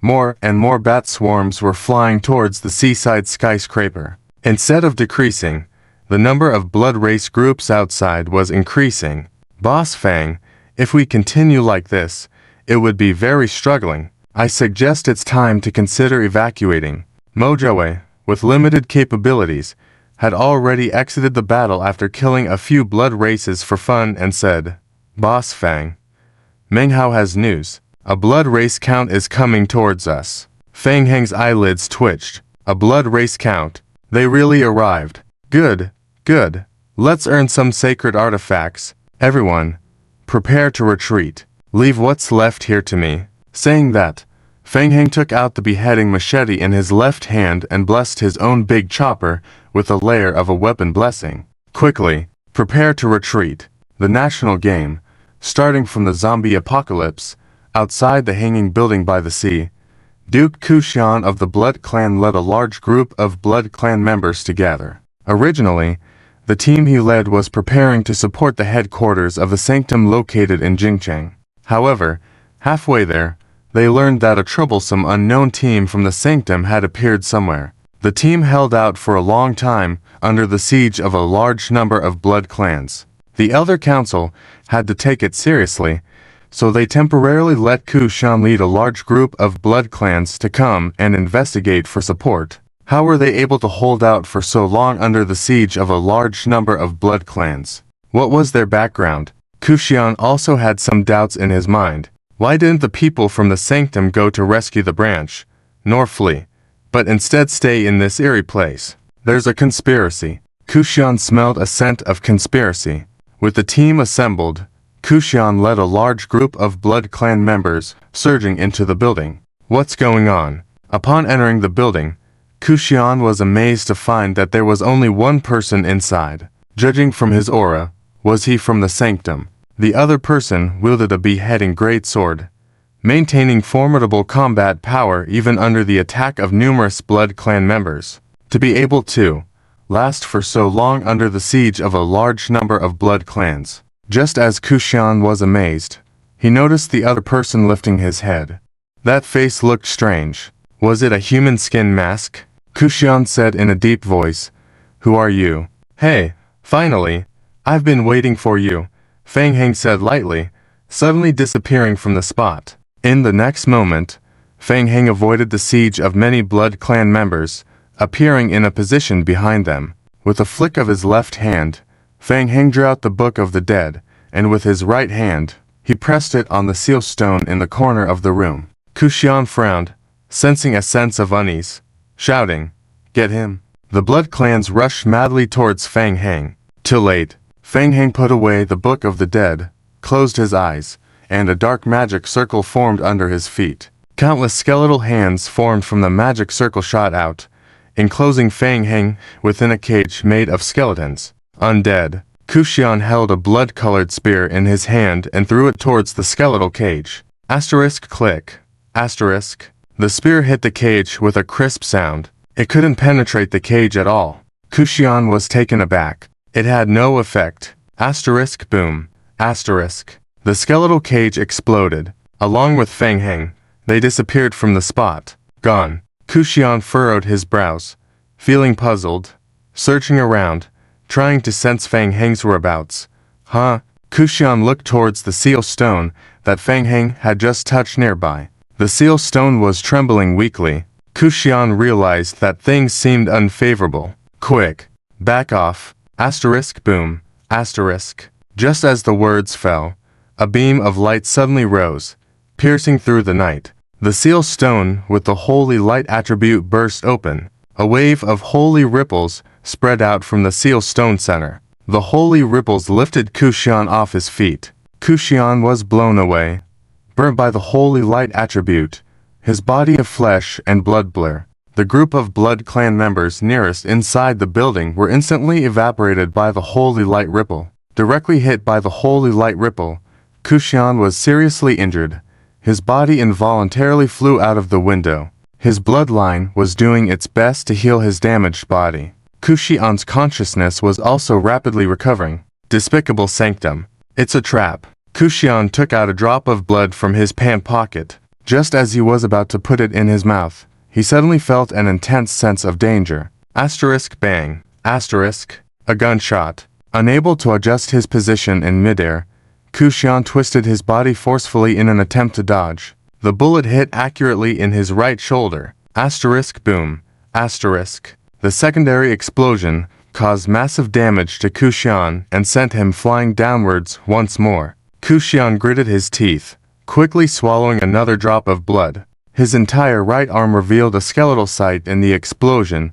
more and more bat swarms were flying towards the seaside skyscraper. Instead of decreasing, the number of blood race groups outside was increasing. Boss Feng, if we continue like this, it would be very struggling. I suggest it's time to consider evacuating. Mo Jiawei, with limited capabilities, had already exited the battle after killing a few blood races for fun and said, Boss Feng, Menghao has news. A blood race count is coming towards us. Feng Heng's eyelids twitched. A blood race count. They really arrived. Good, good. Let's earn some sacred artifacts. Everyone, prepare to retreat. Leave what's left here to me. Saying that, Feng Heng took out the beheading machete in his left hand and blessed his own big chopper with a layer of a weapon blessing. Quickly, prepare to retreat. The national game, starting from the zombie apocalypse, outside the hanging building by the sea, Duke Kushan of the Blood Clan led a large group of Blood Clan members to gather. Originally, the team he led was preparing to support the headquarters of the sanctum located in Jingcheng. However, halfway there, they learned that a troublesome unknown team from the sanctum had appeared somewhere. The team held out for a long time under the siege of a large number of blood clans. The Elder Council had to take it seriously, so they temporarily let Ku Shan lead a large group of blood clans to come and investigate for support. How were they able to hold out for so long under the siege of a large number of blood clans? What was their background? Ku Xian also had some doubts in his mind. Why didn't the people from the sanctum go to rescue the branch, nor flee, but instead stay in this eerie place? There's a conspiracy. Ku Xian smelled a scent of conspiracy. With the team assembled, Ku Xian led a large group of Blood Clan members surging into the building. What's going on? Upon entering the building, Kushian was amazed to find that there was only one person inside. Judging from his aura, was he from the sanctum? The other person wielded a beheading great sword, maintaining formidable combat power even under the attack of numerous Blood Clan members. To be able to last for so long under the siege of a large number of Blood Clans. Just as Kushian was amazed, he noticed the other person lifting his head. That face looked strange. Was it a human skin mask? Kushian said in a deep voice, "Who are you?" "Hey, finally, I've been waiting for you," Fang Heng said lightly, suddenly disappearing from the spot. In the next moment, Fang Heng avoided the siege of many Blood Clan members, appearing in a position behind them. With a flick of his left hand, Fang Heng drew out the Book of the Dead, and with his right hand, he pressed it on the seal stone in the corner of the room. Kushian frowned, sensing a sense of unease, shouting, "Get him!" The Blood Clans rushed madly towards Fang Heng. Too late, Fang Heng put away the Book of the Dead, closed his eyes, and a dark magic circle formed under his feet. Countless skeletal hands formed from the magic circle shot out, enclosing Fang Heng within a cage made of skeletons. Undead, Kushian held a blood-colored spear in his hand and threw it towards the skeletal cage. Asterisk click. Asterisk. The spear hit the cage with a crisp sound. It couldn't penetrate the cage at all. Kushian was taken aback. It had no effect. Asterisk boom. Asterisk. The skeletal cage exploded. Along with Fang Heng, they disappeared from the spot. Gone. Kushian furrowed his brows, feeling puzzled, searching around, trying to sense Fang Heng's whereabouts. Kushian looked towards the seal stone that Fang Heng had just touched nearby. The seal stone was trembling weakly. Kushian realized that things seemed unfavorable. Quick. Back off. Asterisk boom. Asterisk. Just as the words fell, a beam of light suddenly rose, piercing through the night. The seal stone with the holy light attribute burst open. A wave of holy ripples spread out from the seal stone center. The holy ripples lifted Kushian off his feet. Kushian was blown away, burnt by the holy light attribute, his body of flesh and blood blur. The group of Blood Clan members nearest inside the building were instantly evaporated by the holy light ripple. Directly hit by the holy light ripple, Kushian was seriously injured. His body involuntarily flew out of the window. His bloodline was doing its best to heal his damaged body. Kushian's consciousness was also rapidly recovering. Despicable sanctum. It's a trap. Kushian took out a drop of blood from his pant pocket. Just as he was about to put it in his mouth, he suddenly felt an intense sense of danger. Asterisk bang. Asterisk. A gunshot. Unable to adjust his position in midair, Kushian twisted his body forcefully in an attempt to dodge. The bullet hit accurately in his right shoulder. Asterisk boom. Asterisk. The secondary explosion caused massive damage to Kushian and sent him flying downwards once more. Kushian gritted his teeth, quickly swallowing another drop of blood. His entire right arm revealed a skeletal site in the explosion.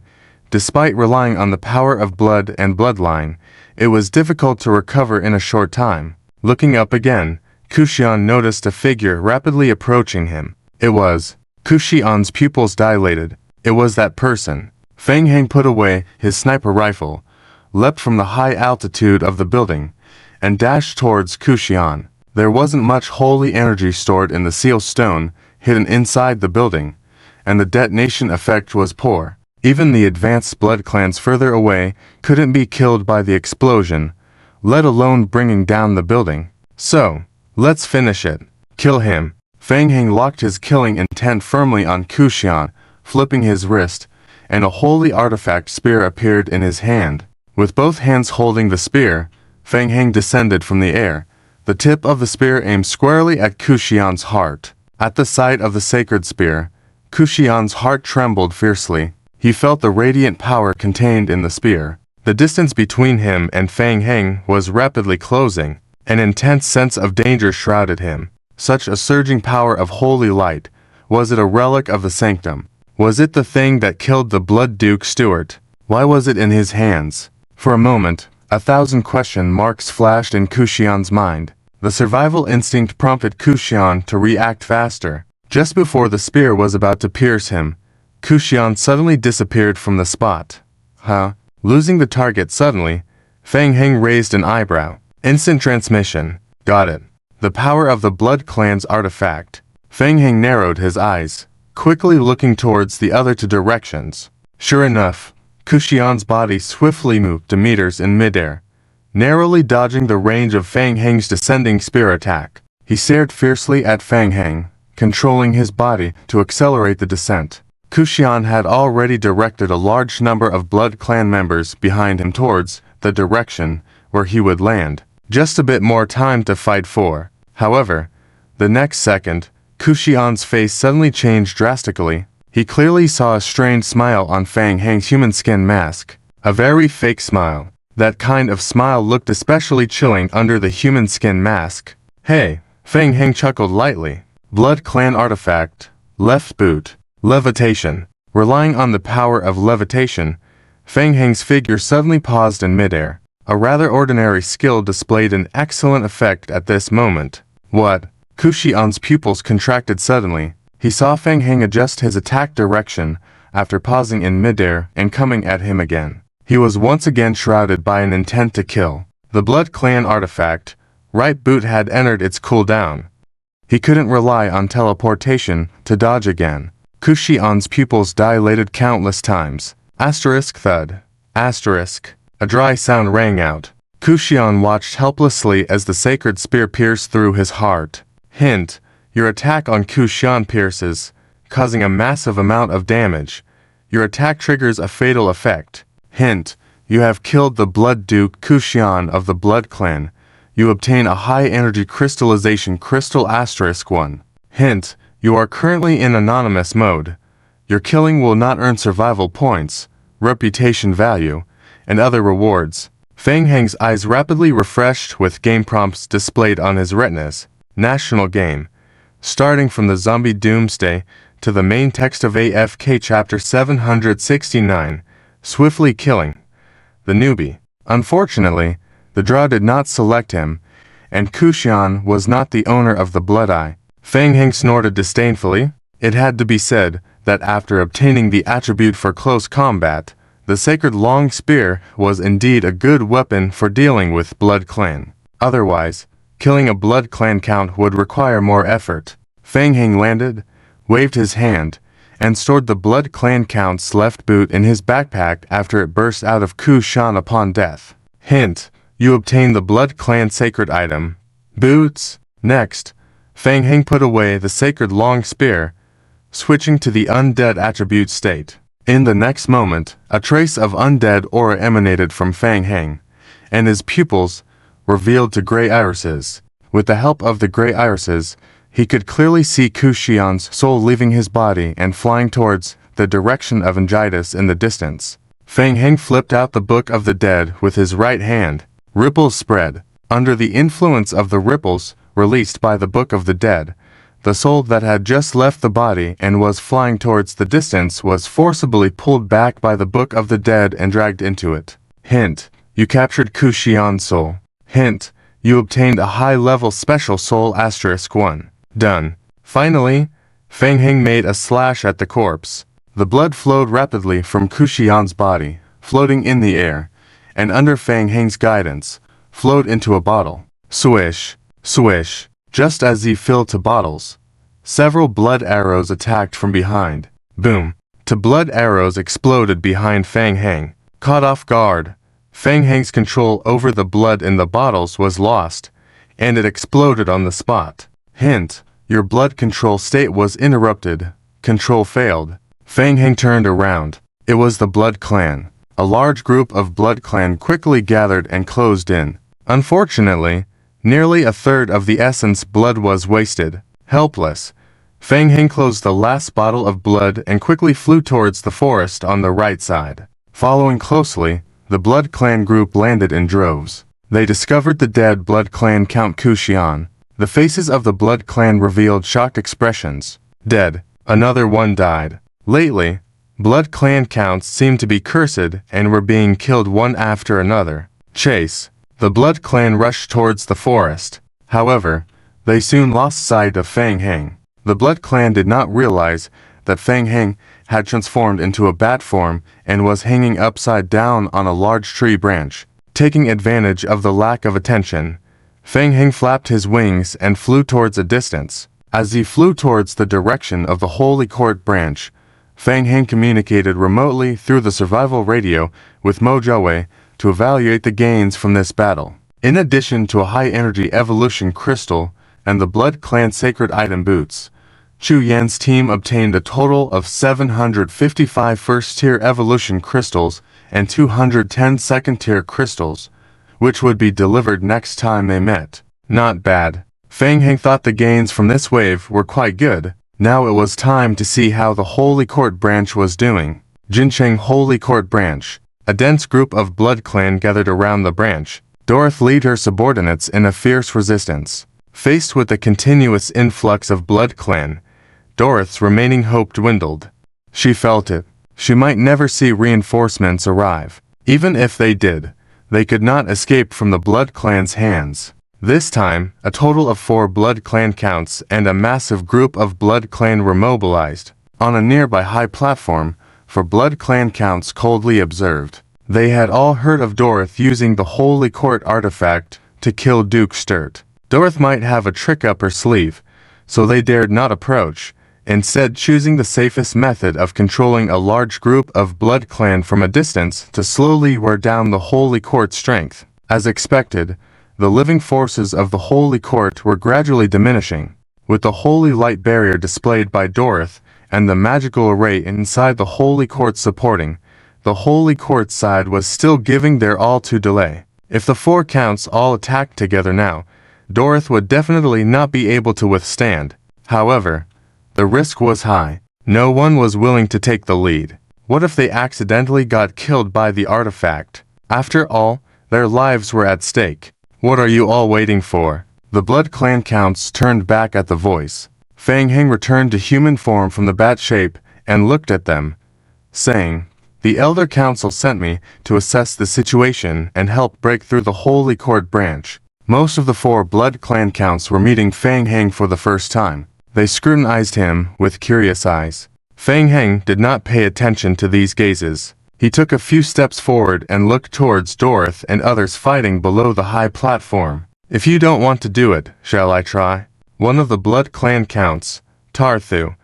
Despite relying on the power of blood and bloodline, it was difficult to recover in a short time. Looking up again, Kushian noticed a figure rapidly approaching him. It was. Kushian's pupils dilated. It was that person. Fang Heng put away his sniper rifle, leapt from the high altitude of the building, and dashed towards Kushian. There wasn't much holy energy stored in the seal stone hidden inside the building, and the detonation effect was poor. Even the advanced Blood Clans further away couldn't be killed by the explosion, let alone bringing down the building. So, let's finish it. Kill him. Fang Heng locked his killing intent firmly on Kushian, flipping his wrist, and a holy artifact spear appeared in his hand. With both hands holding the spear, Fang Heng descended from the air. The tip of the spear aimed squarely at Kushian's heart. At the sight of the sacred spear, Kushian's heart trembled fiercely. He felt the radiant power contained in the spear. The distance between him and Fang Heng was rapidly closing. An intense sense of danger shrouded him. Such a surging power of holy light. Was it a relic of the sanctum? Was it the thing that killed the Blood Duke Stuart? Why was it in his hands? For a moment, 1,000 question marks flashed in Kushian's mind. The survival instinct prompted Kushian to react faster. Just before the spear was about to pierce him, Kushian suddenly disappeared from the spot. Huh? Losing the target suddenly, Fang Heng raised an eyebrow. Instant transmission. Got it. The power of the Blood Clan's artifact. Fang Heng narrowed his eyes, quickly looking towards the other two directions. Sure enough, Kushian's body swiftly moved meters in midair, narrowly dodging the range of Fang Heng's descending spear attack. He stared fiercely at Fang Heng, controlling his body to accelerate the descent. Kushian had already directed a large number of Blood Clan members behind him towards the direction where he would land. Just a bit more time to fight for. However, the next second, Kushian's face suddenly changed drastically. He clearly saw a strained smile on Fang Heng's human skin mask. A very fake smile. That kind of smile looked especially chilling under the human skin mask. Hey, Fang Heng chuckled lightly. Blood Clan artifact. Left boot. Levitation. Relying on the power of levitation, Fang Heng's figure suddenly paused in midair. A rather ordinary skill displayed an excellent effect at this moment. What? Kushian's pupils contracted suddenly. He saw Fang Heng adjust his attack direction after pausing in midair and coming at him again. He was once again shrouded by an intent to kill. The Blood Clan artifact, right boot, had entered its cooldown. He couldn't rely on teleportation to dodge again. Kushian's pupils dilated countless times. Asterisk thud. Asterisk. A dry sound rang out. Kushian watched helplessly as the sacred spear pierced through his heart. Hint: your attack on Kushian pierces, causing a massive amount of damage. Your attack triggers a fatal effect. Hint: you have killed the Blood Duke Kushian of the Blood Clan. You obtain a high energy crystallization crystal. Asterisk 1. Hint: you are currently in anonymous mode. Your killing will not earn survival points, reputation value, and other rewards. Fang Heng's eyes rapidly refreshed with game prompts displayed on his retinas. National game. Starting from the Zombie Doomsday to the main text of AFK Chapter 769, swiftly killing the newbie. Unfortunately, the draw did not select him, and Kushian was not the owner of the Blood Eye. Fang Heng snorted disdainfully. It had to be said that after obtaining the attribute for close combat, the sacred long spear was indeed a good weapon for dealing with Blood Clan. Otherwise, killing a Blood Clan count would require more effort. Fang Heng landed, waved his hand, and stored the Blood Clan count's left boot in his backpack after it burst out of Kushan upon death. Hint: you obtain the Blood Clan sacred item, boots. Next, Fang Heng put away the sacred long spear, switching to the undead attribute state. In the next moment, a trace of undead aura emanated from Fang Heng, and his pupils revealed to gray irises. With the help of the gray irises, he could clearly see Kushian's soul leaving his body and flying towards the direction of Angitis in the distance. Fang Heng flipped out the Book of the Dead with his right hand. Ripples spread. Under the influence of the ripples released by the Book of the Dead, the soul that had just left the body and was flying towards the distance was forcibly pulled back by the Book of the Dead and dragged into it. Hint: you captured Kushian's soul. Hint: you obtained a high-level special soul. Asterisk 1. Done. Finally, Fang Heng made a slash at the corpse. The blood flowed rapidly from Kushian's body, floating in the air, and under Fang Heng's guidance, flowed into a bottle. Swish, swish. Just as he filled two bottles, several blood arrows attacked from behind. Boom. Two blood arrows exploded behind Fang Heng. Caught off guard, Fang Heng's control over the blood in the bottles was lost, and it exploded on the spot. Hint: your blood control state was interrupted. Control failed. Fang Heng turned around. It was the Blood Clan. A large group of Blood Clan quickly gathered and closed in. Unfortunately, nearly a third of the essence blood was wasted. Helpless, Fang Heng closed the last bottle of blood and quickly flew towards the forest on the right side. Following closely, the Blood Clan group landed in droves. They discovered the dead Blood Clan Count Kushian. The faces of the Blood Clan revealed shocked expressions. Dead. Another one died. Lately, Blood Clan counts seemed to be cursed and were being killed one after another. Chase. The Blood Clan rushed towards the forest. However, they soon lost sight of Fang Heng. The Blood Clan did not realize that Fang Heng had transformed into a bat form and was hanging upside down on a large tree branch. Taking advantage of the lack of attention, Feng Heng flapped his wings and flew towards a distance. As he flew towards the direction of the Holy Court branch, Feng Heng communicated remotely through the survival radio with Mo Jiawei to evaluate the gains from this battle. In addition to a high-energy evolution crystal and the Blood Clan sacred item boots, Chu Yan's team obtained a total of 755 first-tier evolution crystals and 210 second-tier crystals, which would be delivered next time they met. Not bad. Feng Heng thought the gains from this wave were quite good. Now it was time to see how the Holy Court branch was doing. Jincheng Holy Court branch. A dense group of Blood Clan gathered around the branch. Dorothy led her subordinates in a fierce resistance. Faced with the continuous influx of Blood Clan, Dorothy's remaining hope dwindled. She felt it. She might never see reinforcements arrive. Even if they did, they could not escape from the Blood Clan's hands. This time, a total of 4 Blood Clan counts and a massive group of Blood Clan were mobilized. On a nearby high platform, for Blood Clan counts coldly observed. They had all heard of Dorothy using the Holy Court artifact to kill Duke Sturt. Dorothy might have a trick up her sleeve, so they dared not approach, instead choosing the safest method of controlling a large group of Blood Clan from a distance to slowly wear down the Holy Court's strength. As expected, the living forces of the Holy Court were gradually diminishing. With the holy light barrier displayed by Dorothy and the magical array inside the Holy Court supporting, the Holy Court side was still giving their all to delay. If the 4 counts all attacked together now, Dorothy would definitely not be able to withstand. However, the risk was high. No one was willing to take the lead. What if they accidentally got killed by the artifact? After all, their lives were at stake. What are you all waiting for? The Blood Clan counts turned back at the voice. Feng Heng returned to human form from the bat shape and looked at them, saying, "The Elder Council sent me to assess the situation and help break through the Holy Court branch." Most of the 4 Blood Clan counts were meeting Feng Heng for the first time. They scrutinized him with curious eyes. Feng Heng did not pay attention to these gazes. He took a few steps forward and looked towards Dorothy and others fighting below the high platform. "If you don't want to do it, shall I try?" One of the Blood Clan counts, Tarthu,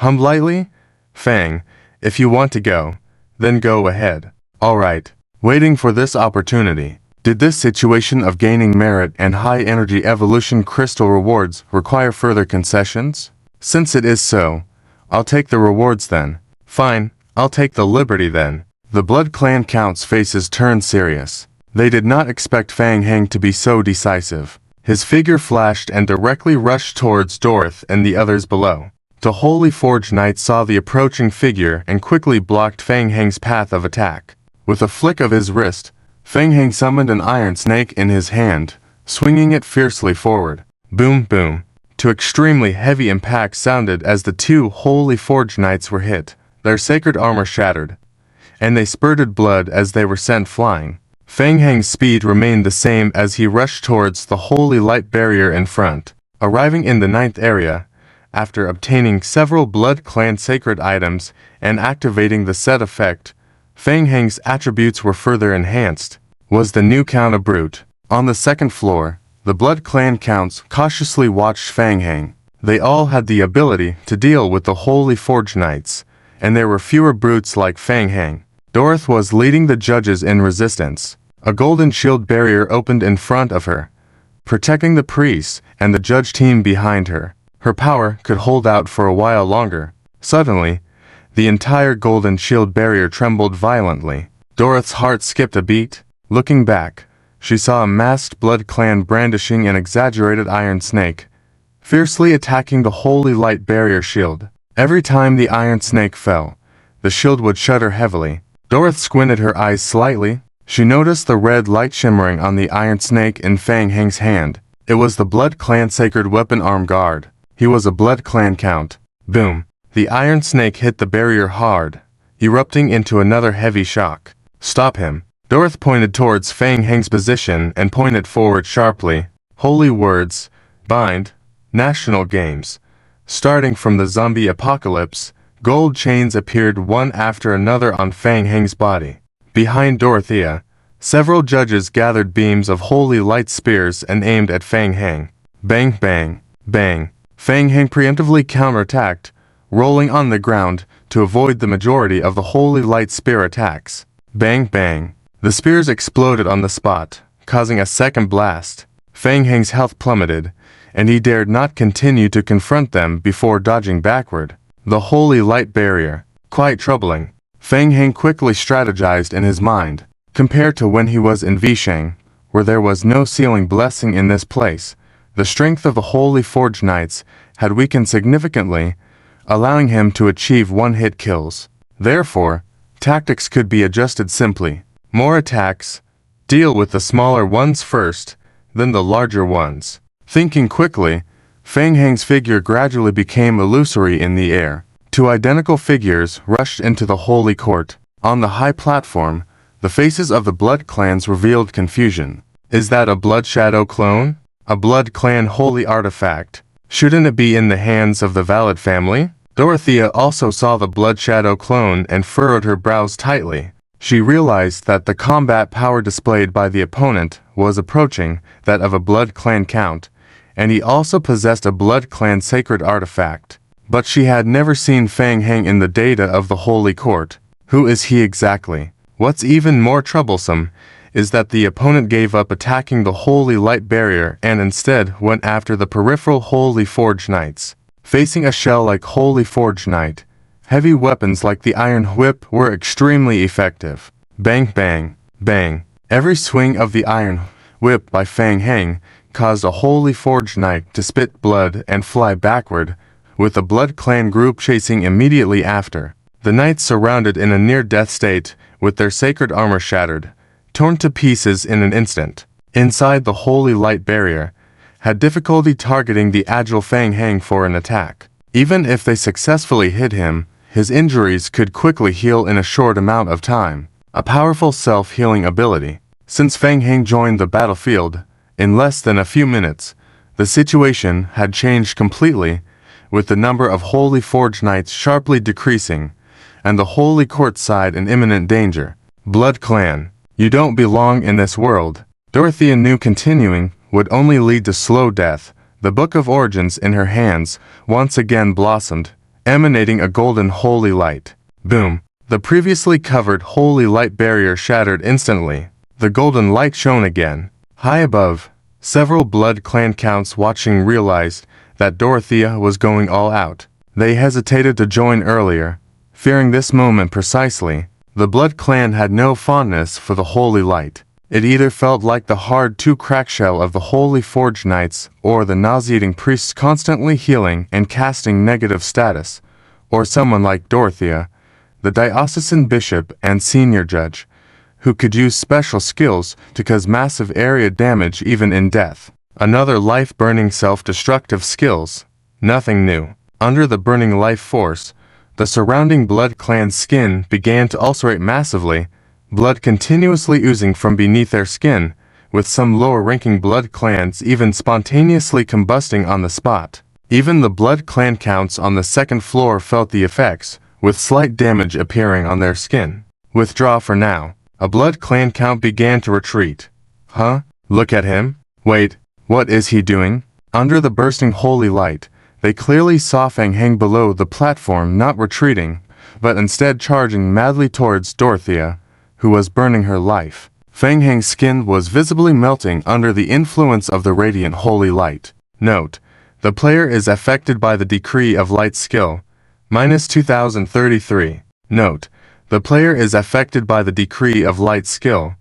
hummed lightly. "Feng, if you want to go, then go ahead." "All right." Waiting for this opportunity. Did this situation of gaining merit and high-energy evolution crystal rewards require further concessions? Since it is so, I'll take the rewards then. Fine, I'll take the liberty then. The Blood Clan counts' faces turned serious. They did not expect Feng Heng to be so decisive. His figure flashed and directly rushed towards Dorothy and the others below. The Holy Forge Knight saw the approaching figure and quickly blocked Feng Heng's path of attack. With a flick of his wrist, Feng Heng summoned an iron snake in his hand, swinging it fiercely forward. Boom, boom. Two extremely heavy impacts sounded as the 2 Holy Forge Knights were hit. Their sacred armor shattered, and they spurted blood as they were sent flying. Feng Heng's speed remained the same as he rushed towards the holy light barrier in front. Arriving in the 9th area, after obtaining several Blood Clan sacred items and activating the set effect, Feng Heng's attributes were further enhanced. Was the new count a brute? On the 2nd floor, the Blood Clan counts cautiously watched Feng Heng. They all had the ability to deal with the Holy Forge Knights, and there were fewer brutes like Feng Heng. Dorothy was leading the judges in resistance. A golden shield barrier opened in front of her, protecting the priests and the judge team behind her. Her power could hold out for a while longer. Suddenly, the entire golden shield barrier trembled violently. Dorothy's heart skipped a beat. Looking back, she saw a masked Blood Clan brandishing an exaggerated iron snake, fiercely attacking the holy light barrier shield. Every time the iron snake fell, the shield would shudder heavily. Dorothy squinted her eyes slightly. She noticed the red light shimmering on the iron snake in Feng Heng's hand. It was the Blood Clan sacred weapon arm guard. He was a Blood Clan count. Boom. The iron snake hit the barrier hard, erupting into another heavy shock. "Stop him." Dorothy pointed towards Feng Heng's position and pointed forward sharply. Holy words, bind, national games. Starting from the zombie apocalypse, Gold chains appeared one after another on Fang Heng's body. Behind Dorothea, several judges gathered beams of holy light spears and aimed at Fang Heng. Bang, bang, bang. Fang Heng preemptively counterattacked, rolling on the ground to avoid the majority of the holy light spear attacks. Bang, bang. The spears exploded on the spot, causing a second blast. Fang Heng's health plummeted, and he dared not continue to confront them before dodging backward. The holy light barrier. Quite troubling. Fang Heng quickly strategized in his mind. Compared to when he was in Visheng, where there was no sealing blessing in this place, the strength of the Holy Forge Knights had weakened significantly, allowing him to achieve one-hit kills. Therefore, tactics could be adjusted simply. More attacks. Deal with the smaller ones first, then the larger ones. Thinking quickly, Fang Heng's figure gradually became illusory in the air. Two identical figures rushed into the holy court. On the high platform, the faces of the Blood Clans revealed confusion. Is that a Blood Shadow clone? A Blood Clan holy artifact? Shouldn't it be in the hands of the Valid family? Dorothea also saw the Blood Shadow clone and furrowed her brows tightly. She realized that the combat power displayed by the opponent was approaching that of a Blood Clan count, and he also possessed a Blood Clan sacred artifact. But she had never seen Fang Heng in the data of the Holy Court. Who is he exactly? What's even more troublesome is that the opponent gave up attacking the Holy Light Barrier and instead went after the peripheral Holy Forge Knights. Facing a shell-like Holy Forge Knight, heavy weapons like the Iron Whip were extremely effective. Bang, bang, bang. Every swing of the Iron Whip by Fang Heng caused a Holy Forge Knight to spit blood and fly backward, with the Blood Clan group chasing immediately after. The knights surrounded in a near-death state, with their sacred armor shattered, torn to pieces in an instant. Inside the Holy Light Barrier, had difficulty targeting the agile Fang Heng for an attack. Even if they successfully hit him, his injuries could quickly heal in a short amount of time. A powerful self-healing ability. Since Fang Heng joined the battlefield, in less than a few minutes, the situation had changed completely, with the number of Holy Forge Knights sharply decreasing, and the Holy Court side in imminent danger. Blood Clan, you don't belong in this world. Dorothea knew continuing would only lead to slow death. The Book of Origins in her hands once again blossomed, emanating a golden holy light. Boom! The previously covered holy light barrier shattered instantly. The golden light shone again. High above, several Blood Clan counts watching realized that Dorothea was going all out. They hesitated to join earlier, fearing this moment precisely. The Blood Clan had no fondness for the holy light. It either felt like the hard two-crack shell of the Holy Forge Knights or the nauseating priests constantly healing and casting negative status, or someone like Dorothea, the diocesan bishop and senior judge, who could use special skills to cause massive area damage even in death. Another life-burning self-destructive skills. Nothing new. Under the burning life force, the surrounding Blood Clan's skin began to ulcerate massively, blood continuously oozing from beneath their skin, with some lower-ranking Blood Clans even spontaneously combusting on the spot. Even the Blood Clan counts on the second floor felt the effects, with slight damage appearing on their skin. Withdraw for now. A Blood Clan count began to retreat. Huh? Look at him? Wait, what is he doing? Under the bursting holy light, they clearly saw Fang Heng below the platform not retreating, but instead charging madly towards Dorothea, who was burning her life. Fang Heng's skin was visibly melting under the influence of the radiant holy light. Note: the player is affected by the decree of light skill, -2033. Note: the player is affected by the decree of light skill,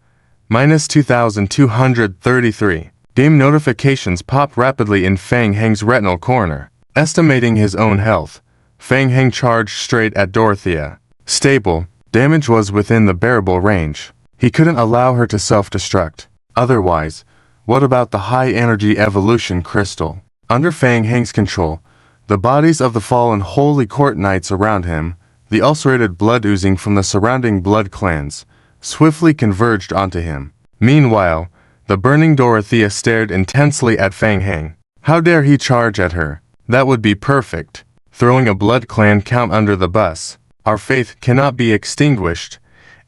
-2233. Game notifications pop rapidly in Fang Heng's retinal corner. Estimating his own health, Fang Heng charged straight at Dorothea. Stable. Damage was within the bearable range. He couldn't allow her to self-destruct. Otherwise, what about the high-energy evolution crystal? Under Fang Heng's control, the bodies of the fallen Holy Court Knights around him, the ulcerated blood oozing from the surrounding Blood Clans, swiftly converged onto him. Meanwhile, the burning Dorothea stared intensely at Fang Heng. How dare he charge at her? That would be perfect. throwing a blood clan count under the bus. Our faith cannot be extinguished,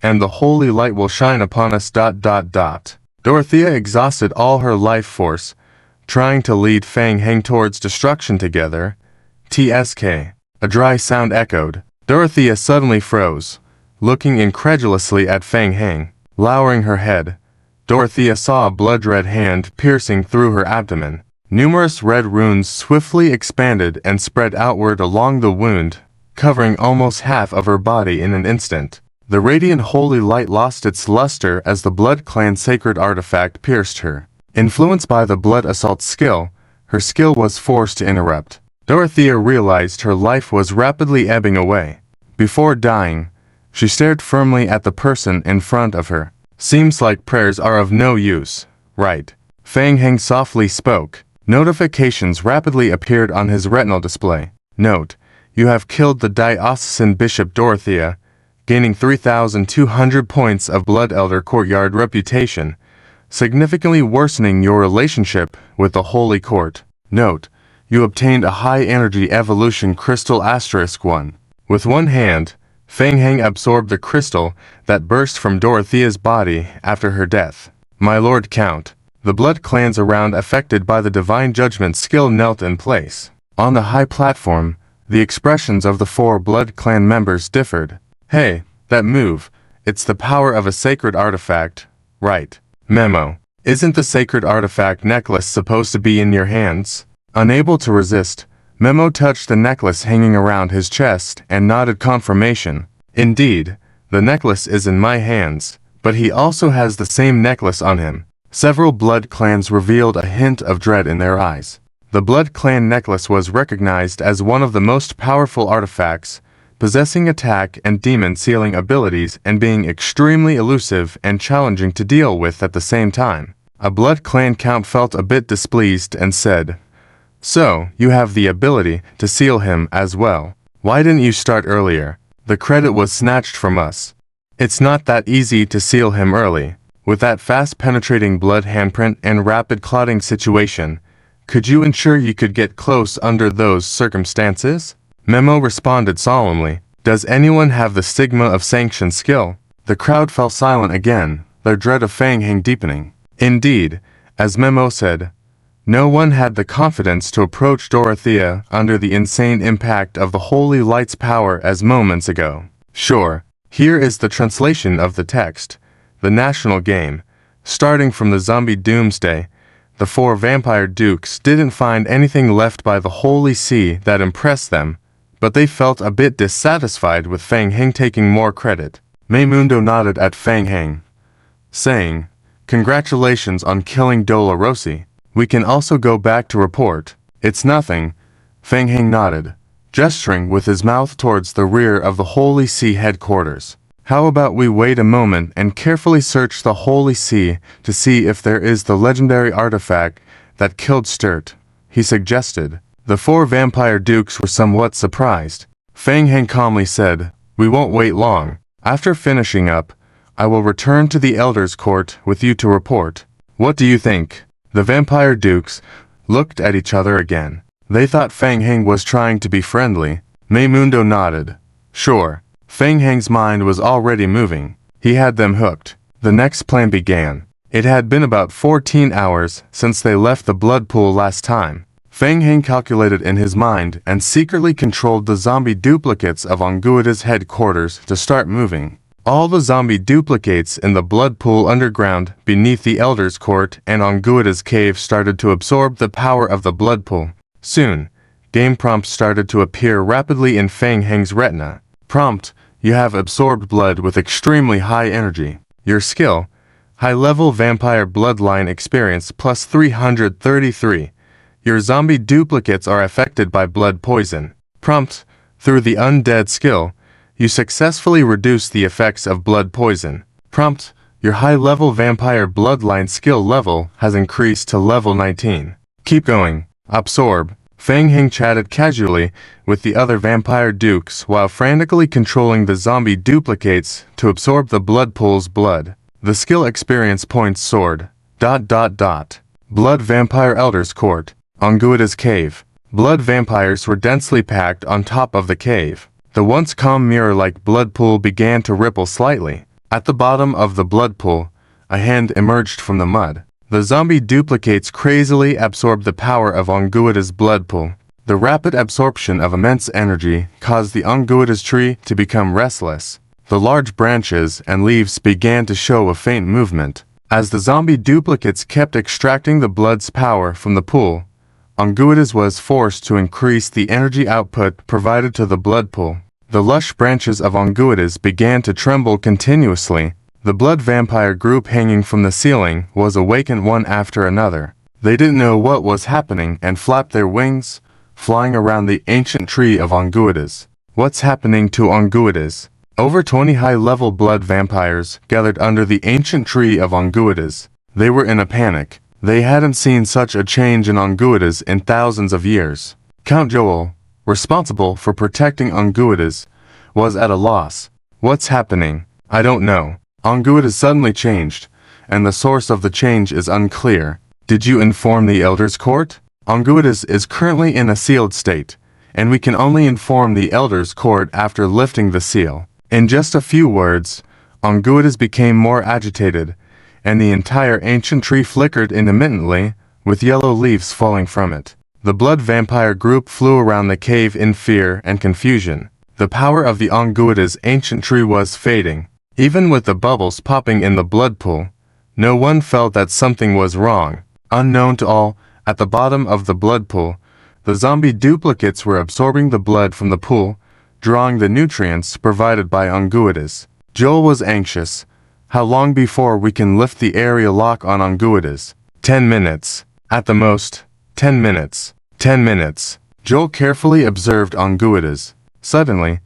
and the holy light will shine upon us. Dorothea exhausted all her life force, trying to lead Fang Heng towards destruction together. TSK. A dry sound echoed. Dorothea suddenly froze, looking incredulously at Fang Heng. Lowering her head, Dorothea saw a blood-red hand piercing through her abdomen. Numerous red runes swiftly expanded and spread outward along the wound, covering almost half of her body in an instant. The radiant holy light lost its luster as the Blood Clan sacred artifact pierced her. Influenced by the Blood Assault skill, her skill was forced to interrupt. Dorothea realized her life was rapidly ebbing away. Before dying, she stared firmly at the person in front of her. Seems like prayers are of no use, right? Fang Heng softly spoke. Notifications rapidly appeared on his retinal display. Note: you have killed the diocesan bishop Dorothea, gaining 3,200 points of Blood Elder Courtyard reputation, significantly worsening your relationship with the Holy Court. Note: you obtained a high-energy evolution crystal *1. With one hand, Fang Heng absorbed the crystal that burst from Dorothea's body after her death. My Lord Count, the blood clans around affected by the Divine Judgment skill knelt in place. On the high platform, the expressions of the 4 blood clan members differed. Hey, that move, it's the power of a sacred artifact, right? Memo: isn't the sacred artifact necklace supposed to be in your hands? Unable to resist, Memo touched the necklace hanging around his chest and nodded confirmation. Indeed, the necklace is in my hands, but he also has the same necklace on him. Several blood clans revealed a hint of dread in their eyes. The Blood Clan necklace was recognized as one of the most powerful artifacts, possessing attack and demon sealing abilities and being extremely elusive and challenging to deal with at the same time. A Blood Clan count felt a bit displeased and said, "So, you have the ability to seal him as well. Why didn't you start earlier? The credit was snatched from us. It's not that easy to seal him early. With that fast penetrating blood handprint and rapid clotting situation, could you ensure you could get close under those circumstances?" Memo responded solemnly. Does anyone have the stigma of sanction skill? The crowd fell silent again, their dread of Fang Heng deepening. Indeed, as Memo said, no one had the confidence to approach Dorothea under the insane impact of the Holy Light's power as moments ago. Sure, here is the translation of the text. The national game. Starting from the zombie doomsday, the 4 vampire dukes didn't find anything left by the Holy See that impressed them, but they felt a bit dissatisfied with Fang Heng taking more credit. Maymundo nodded at Fang Heng, saying, "Congratulations on killing Dolorosi. We can also go back to report." "It's nothing," Fang Heng nodded, gesturing with his mouth towards the rear of the Holy See headquarters. "How about we wait a moment and carefully search the Holy See to see if there is the legendary artifact that killed Sturt," he suggested. The 4 vampire dukes were somewhat surprised. Fang Heng calmly said, "We won't wait long. After finishing up, I will return to the Elder's Court with you to report. What do you think?" The vampire dukes looked at each other again. They thought Fang Heng was trying to be friendly. Maymundo nodded. Sure. Fang Heng's mind was already moving. He had them hooked. The next plan began. It had been about 14 hours since they left the blood pool last time. Fang Heng calculated in his mind and secretly controlled the zombie duplicates of Onguita's headquarters to start moving. All the zombie duplicates in the blood pool underground beneath the Elder's Court and Onguita's cave started to absorb the power of the blood pool. Soon, game prompts started to appear rapidly in Fang Heng's retina. Prompt: you have absorbed blood with extremely high energy. Your skill: high-level vampire bloodline experience plus 333. Your zombie duplicates are affected by blood poison. Prompt: through the undead skill, you successfully reduce the effects of blood poison. Prompt: your high-level vampire bloodline skill level has increased to level 19. Keep going. Absorb. Fang Heng chatted casually with the other vampire dukes while frantically controlling the zombie duplicates to absorb the blood pool's blood. The skill experience points soared. Blood Vampire Elder's Court. Onguita's Cave. Blood vampires were densely packed on top of the cave. The once calm mirror-like blood pool began to ripple slightly. At the bottom of the blood pool, a hand emerged from the mud. The zombie duplicates crazily absorbed the power of Onguita's blood pool. The rapid absorption of immense energy caused the Onguita's tree to become restless. The large branches and leaves began to show a faint movement. As the zombie duplicates kept extracting the blood's power from the pool, Onguita's was forced to increase the energy output provided to the blood pool. The lush branches of Onguita's began to tremble continuously. The blood vampire group hanging from the ceiling was awakened one after another. They didn't know what was happening and flapped their wings, flying around the ancient tree of Onguita's. What's happening to Onguita's? Over 20 high-level blood vampires gathered under the ancient tree of Onguita's. They were in a panic. They hadn't seen such a change in Onguita's in thousands of years. Count Joel, responsible for protecting Onguita's, was at a loss. What's happening? I don't know. Onguita's suddenly changed, and the source of the change is unclear. Did you inform the Elders' Court? Onguita's is currently in a sealed state, and we can only inform the Elders' Court after lifting the seal. In just a few words, Onguita's became more agitated, and the entire ancient tree flickered intermittently, with yellow leaves falling from it. The blood vampire group flew around the cave in fear and confusion. The power of the Onguita's ancient tree was fading. Even with the bubbles popping in the blood pool, no one felt that something was wrong. Unknown to all, at the bottom of the blood pool, the zombie duplicates were absorbing the blood from the pool, drawing the nutrients provided by Onguita's. Joel was anxious. How long before we can lift the area lock on Onguita's? 10 minutes. At the most, 10 minutes. 10 minutes. Joel carefully observed Onguita's. Suddenly,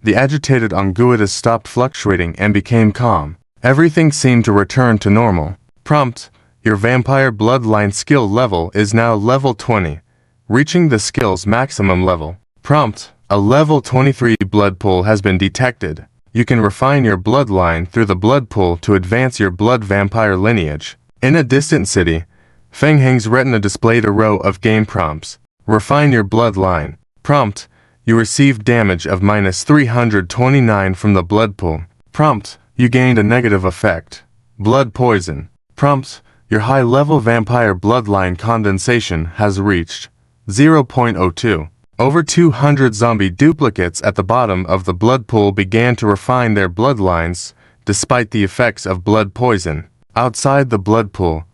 the agitated Onguita's stopped fluctuating and became calm. Everything seemed to return to normal. Prompt: your vampire bloodline skill level is now level 20, reaching the skill's maximum level. Prompt: a level 23 blood pool has been detected. You can refine your bloodline through the blood pool to advance your blood vampire lineage. In a distant city, Feng Heng's retina displayed a row of game prompts. Refine your bloodline. Prompt: you received damage of -329 from the blood pool. Prompt: you gained a negative effect. Blood poison. Prompt: your high-level vampire bloodline condensation has reached 0.02. Over 200 zombie duplicates at the bottom of the blood pool began to refine their bloodlines, despite the effects of blood poison. Outside the blood pool,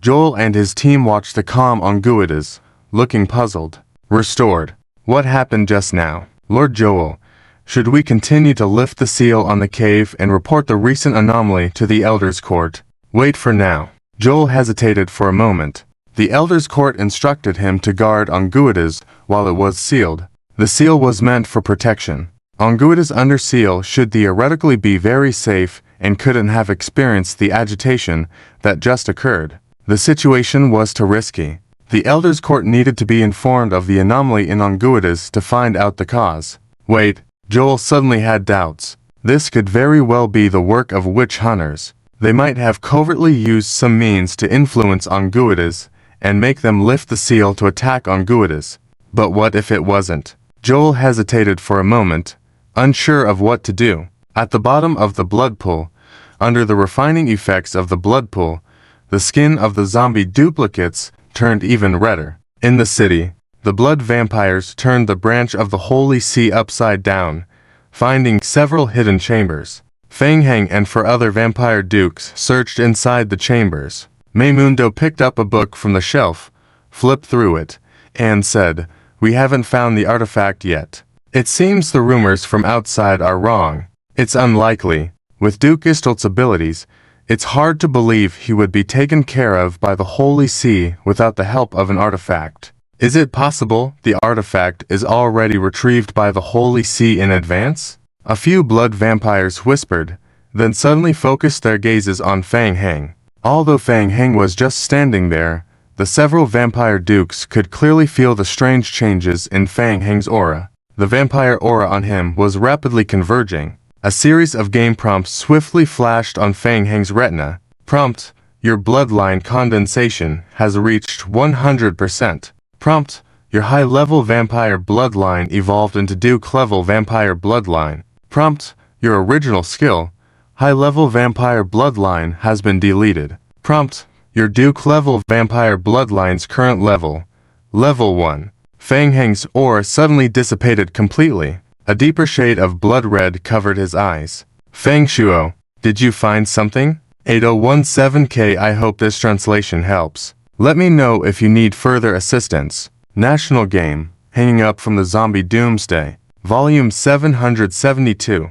Joel and his team watched the calm Onguita's, looking puzzled. Restored. What happened just now? Lord Joel, should we continue to lift the seal on the cave and report the recent anomaly to the Elders' Court? Wait for now. Joel hesitated for a moment. The Elders' Court instructed him to guard Onguita's while it was sealed. The seal was meant for protection. Onguita's under seal should theoretically be very safe and couldn't have experienced the agitation that just occurred. The situation was too risky. The Elders' Court needed to be informed of the anomaly in Onguita's to find out the cause. Wait, Joel suddenly had doubts. This could very well be the work of witch hunters. They might have covertly used some means to influence Onguita's and make them lift the seal to attack Onguita's. But what if it wasn't? Joel hesitated for a moment, unsure of what to do. At the bottom of the blood pool, under the refining effects of the blood pool, the skin of the zombie duplicates turned even redder. In the city, the blood vampires turned the branch of the Holy See upside down, finding several hidden chambers. Feng Heng and 4 other vampire dukes searched inside the chambers. Maymundo picked up a book from the shelf, flipped through it, and said, "We haven't found the artifact yet. It seems the rumors from outside are wrong. It's unlikely. With Duke Istolt's abilities, it's hard to believe he would be taken care of by the Holy See without the help of an artifact. Is it possible the artifact is already retrieved by the Holy See in advance?" A few blood vampires whispered, then suddenly focused their gazes on Feng Heng. Although Feng Heng was just standing there, the several vampire dukes could clearly feel the strange changes in Feng Heng's aura. The vampire aura on him was rapidly converging. A series of game prompts swiftly flashed on Feng Heng's retina. Prompt: your bloodline condensation has reached 100%. Prompt: Your high-level vampire bloodline evolved into Duke-level vampire bloodline. Prompt: your original skill, high-level vampire bloodline, has been deleted. Prompt: your Duke-level vampire bloodline's current level. Level 1. Fang Heng's aura suddenly dissipated completely. A deeper shade of blood red covered his eyes. Fang Shuo, did you find something? 8017K. I hope this translation helps. Let me know if you need further assistance. National Game, Hanging Up from the Zombie Doomsday. Volume 772.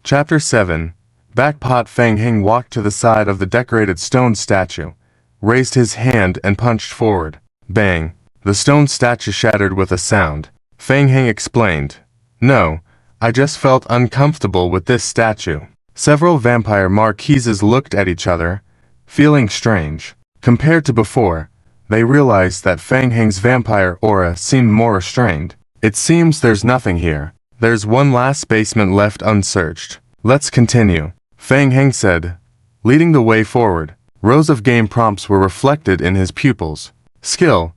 Chapter 7. Backpot. Fang Heng walked to the side of the decorated stone statue, raised his hand and punched forward. Bang! The stone statue shattered with a sound. Fang Heng explained, "No, I just felt uncomfortable with this statue." Several vampire marquises looked at each other, feeling strange. Compared to before, they realized that Fang Heng's vampire aura seemed more restrained. It seems there's nothing here. There's one last basement left unsearched. Let's continue, Fang Heng said, leading the way forward. Rows of game prompts were reflected in his pupils. Skill: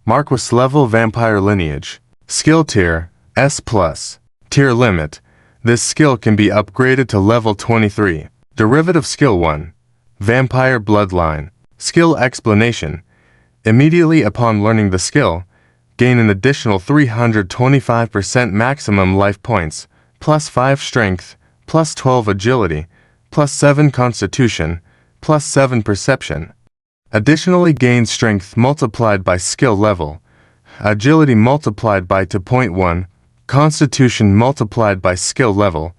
Marquis level vampire lineage. Skill tier: S+. Tier limit: this skill can be upgraded to level 23. Derivative skill 1. Vampire bloodline. Skill explanation: immediately upon learning the skill, gain an additional 325% maximum life points, plus 5 strength, plus 12 agility, plus 7 constitution, plus 7 perception. Additionally, gain strength multiplied by skill level, agility multiplied by 2.1, constitution multiplied by skill level,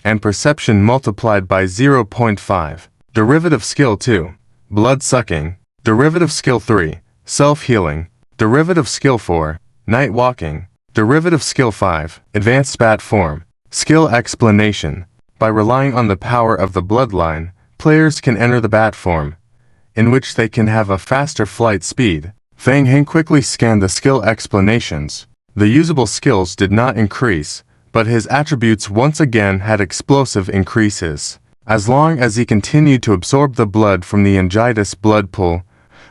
and perception multiplied by 0.5. Derivative skill 2. Blood sucking. Derivative skill 3. Self-healing. Derivative skill 4. Night walking. Derivative skill 5. Advanced bat form. Skill explanation: by relying on the power of the bloodline, players can enter the bat form, in which they can have a faster flight speed. Fang Heng quickly scanned the skill explanations. The usable skills did not increase, but his attributes once again had explosive increases. As long as he continued to absorb the blood from the Angitis blood pool,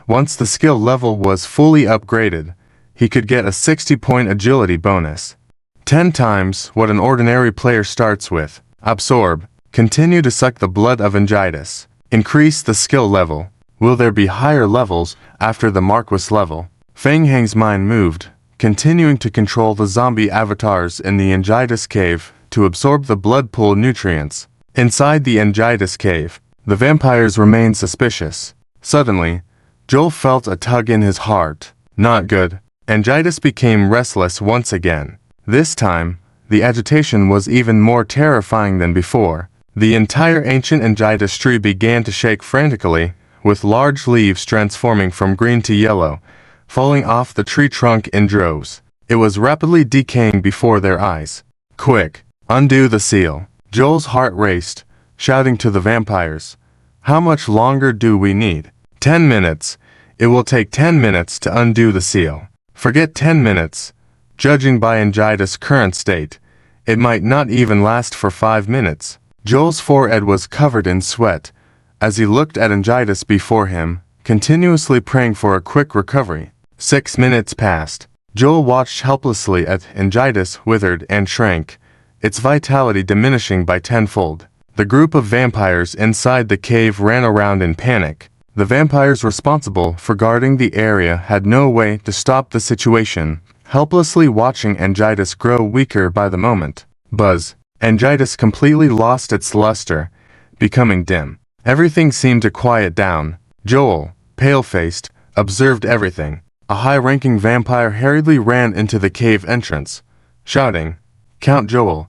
once the skill level was fully upgraded, he could get a 60-point agility bonus. 10 times what an ordinary player starts with. Absorb. Continue to suck the blood of Angitis. Increase the skill level. Will there be higher levels after the Marquis level? Fang Heng's mind moved, continuing to control the zombie avatars in the Angitis cave to absorb the blood pool nutrients. Inside the Angitis cave, the vampires remained suspicious. Suddenly, Joel felt a tug in his heart. Not good. Angitis became restless once again. This time, the agitation was even more terrifying than before. The entire ancient Angitis tree began to shake frantically, with large leaves transforming from green to yellow, falling off the tree trunk in droves. It was rapidly decaying before their eyes. Quick, undo the seal. Joel's heart raced, shouting to the vampires, "How much longer do we need?" 10 minutes. It will take 10 minutes to undo the seal. Forget 10 minutes. Judging by Angitis' current state, it might not even last for 5 minutes. Joel's forehead was covered in sweat as he looked at Angitis before him, continuously praying for a quick recovery. 6 minutes passed. Joel watched helplessly as Angitis withered and shrank, its vitality diminishing by tenfold. The group of vampires inside the cave ran around in panic. The vampires responsible for guarding the area had no way to stop the situation, helplessly watching Angitis grow weaker by the moment. Buzz. Angitis completely lost its luster, becoming dim. Everything seemed to quiet down. Joel, pale-faced, observed everything. A high-ranking vampire hurriedly ran into the cave entrance, shouting, "Count Joel,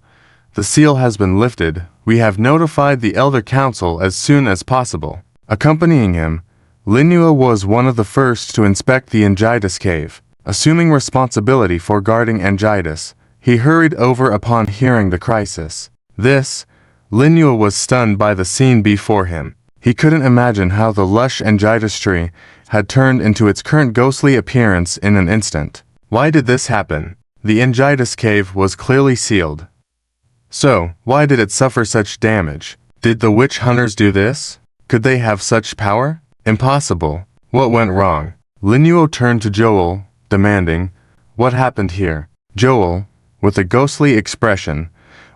the seal has been lifted. We have notified the Elder Council as soon as possible." Accompanying him, Linua was one of the first to inspect the Angitis cave. Assuming responsibility for guarding Angitis, he hurried over upon hearing the crisis. Linua was stunned by the scene before him. He couldn't imagine how the lush Angitis tree had turned into its current ghostly appearance in an instant. Why did this happen? The Angitis cave was clearly sealed. So, why did it suffer such damage? Did the witch hunters do this? Could they have such power? Impossible. What went wrong? Linuo turned to Joel, demanding, What happened here? Joel, with a ghostly expression,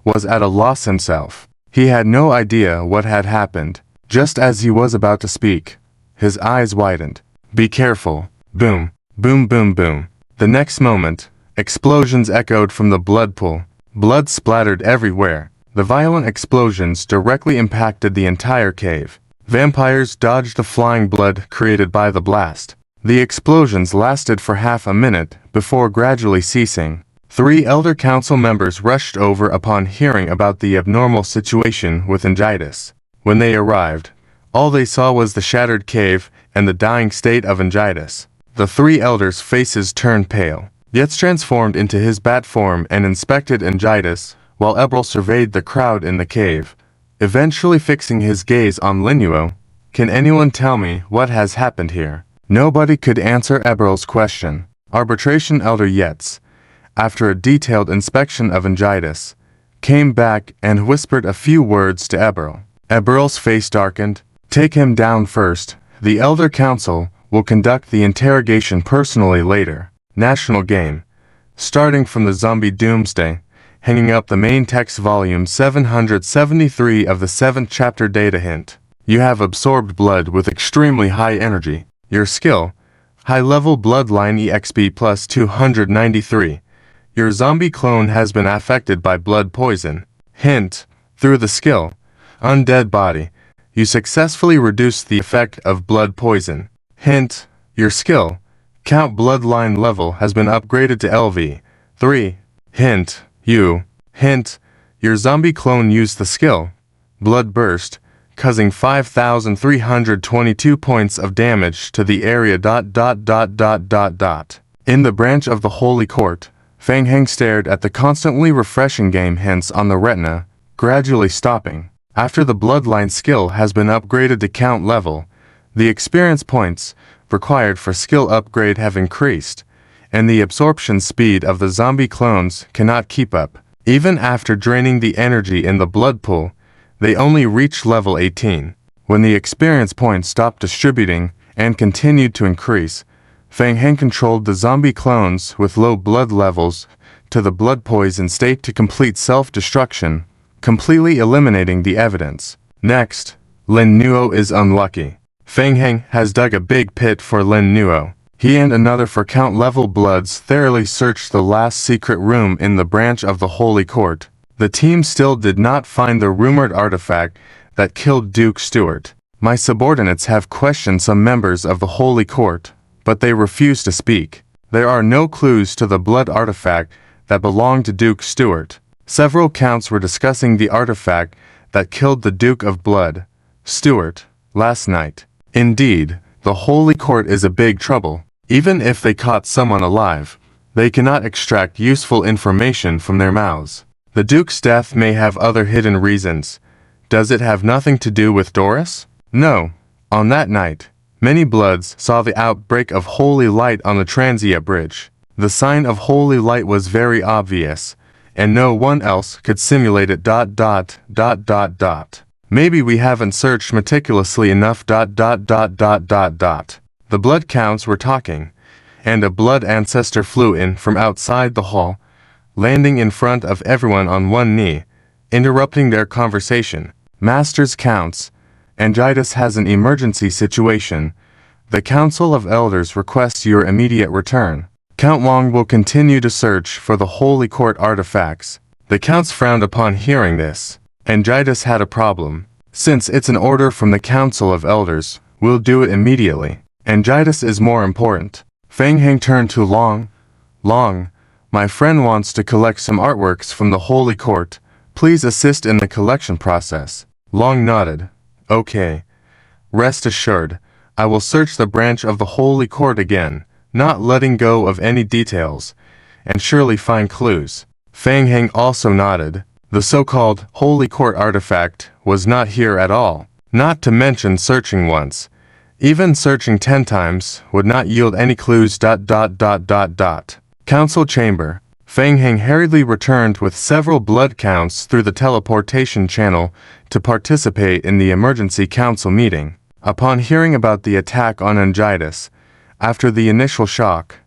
was at a loss himself. He had no idea what had happened. Just as he was about to speak, his eyes widened. Be careful. Boom, boom, boom, boom. The next moment, explosions echoed from the blood pool. Blood splattered everywhere. The violent explosions directly impacted the entire cave. Vampires dodged the flying blood created by the blast. The explosions lasted for half a minute before gradually ceasing. 3 Elder Council members rushed over upon hearing about the abnormal situation with Angitis. When they arrived, all they saw was the shattered cave and the dying state of Angitis. The 3 elders' faces turned pale. Yetz transformed into his bat form and inspected Angitis, while Eberl surveyed the crowd in the cave, eventually fixing his gaze on Linuo. Can anyone tell me what has happened here? Nobody could answer Eberl's question. Arbitration Elder Yetz, after a detailed inspection of Angitis, came back and whispered a few words to Eberl. Eberl's face darkened. Take him down first. The Elder Council will conduct the interrogation personally later. National Game. Starting from the Zombie Doomsday, hanging up the main text volume 773 of the 7th chapter data hint. You have absorbed blood with extremely high energy. Your skill, high-level bloodline EXP plus 293. Your zombie clone has been affected by blood poison. Hint, through the skill, undead body, you successfully reduced the effect of blood poison. Hint, your skill, count bloodline level has been upgraded to LV 3. Hint, your zombie clone used the skill, blood burst, causing 5,322 points of damage to the area. In the branch of the Holy Court, Feng Heng stared at the constantly refreshing game hints on the retina, gradually stopping. After the bloodline skill has been upgraded to count level, the experience points required for skill upgrade have increased, and the absorption speed of the zombie clones cannot keep up. Even after draining the energy in the blood pool, they only reach level 18. When the experience points stopped distributing and continued to increase, Feng Heng controlled the zombie clones with low blood levels to the blood poison state to complete self-destruction, completely eliminating the evidence. Next, Lin Nuo is unlucky. Feng Heng has dug a big pit for Lin Nuo. He and another for count level bloods thoroughly searched the last secret room in the branch of the Holy Court. The team still did not find the rumored artifact that killed Duke Stewart. My subordinates have questioned some members of the Holy Court, but they refuse to speak. There are no clues to the blood artifact that belonged to Duke Stewart. Several counts were discussing the artifact that killed the Duke of Blood, Stewart, last night. Indeed, the Holy Court is a big trouble. Even if they caught someone alive, they cannot extract useful information from their mouths. The Duke's death may have other hidden reasons. Does it have nothing to do with Doris? No. On that night, many bloods saw the outbreak of holy light on the Transia Bridge. The sign of holy light was very obvious, and no one else could simulate it. Maybe we haven't searched meticulously enough. The blood counts were talking, and a blood ancestor flew in from outside the hall, landing in front of everyone on one knee, interrupting their conversation. Masters counts, Angitis has an emergency situation. The Council of Elders requests your immediate return. Count Wong will continue to search for the Holy Court artifacts. The counts frowned upon hearing this. Angitis had a problem. Since it's an order from the Council of Elders, we'll do it immediately. Angitis is more important. Feng Heng turned to Long. Long, my friend wants to collect some artworks from the Holy Court. Please assist in the collection process. Long nodded. Okay. Rest assured, I will search the branch of the Holy Court again, not letting go of any details, and surely find clues. Feng Heng also nodded. The so-called Holy Court artifact was not here at all, not to mention searching once. Even searching 10 times would not yield any clues. Council chamber. Feng Heng hurriedly returned with several blood counts through the teleportation channel to participate in the emergency council meeting. Upon hearing about the attack on Angitis, after the initial shock,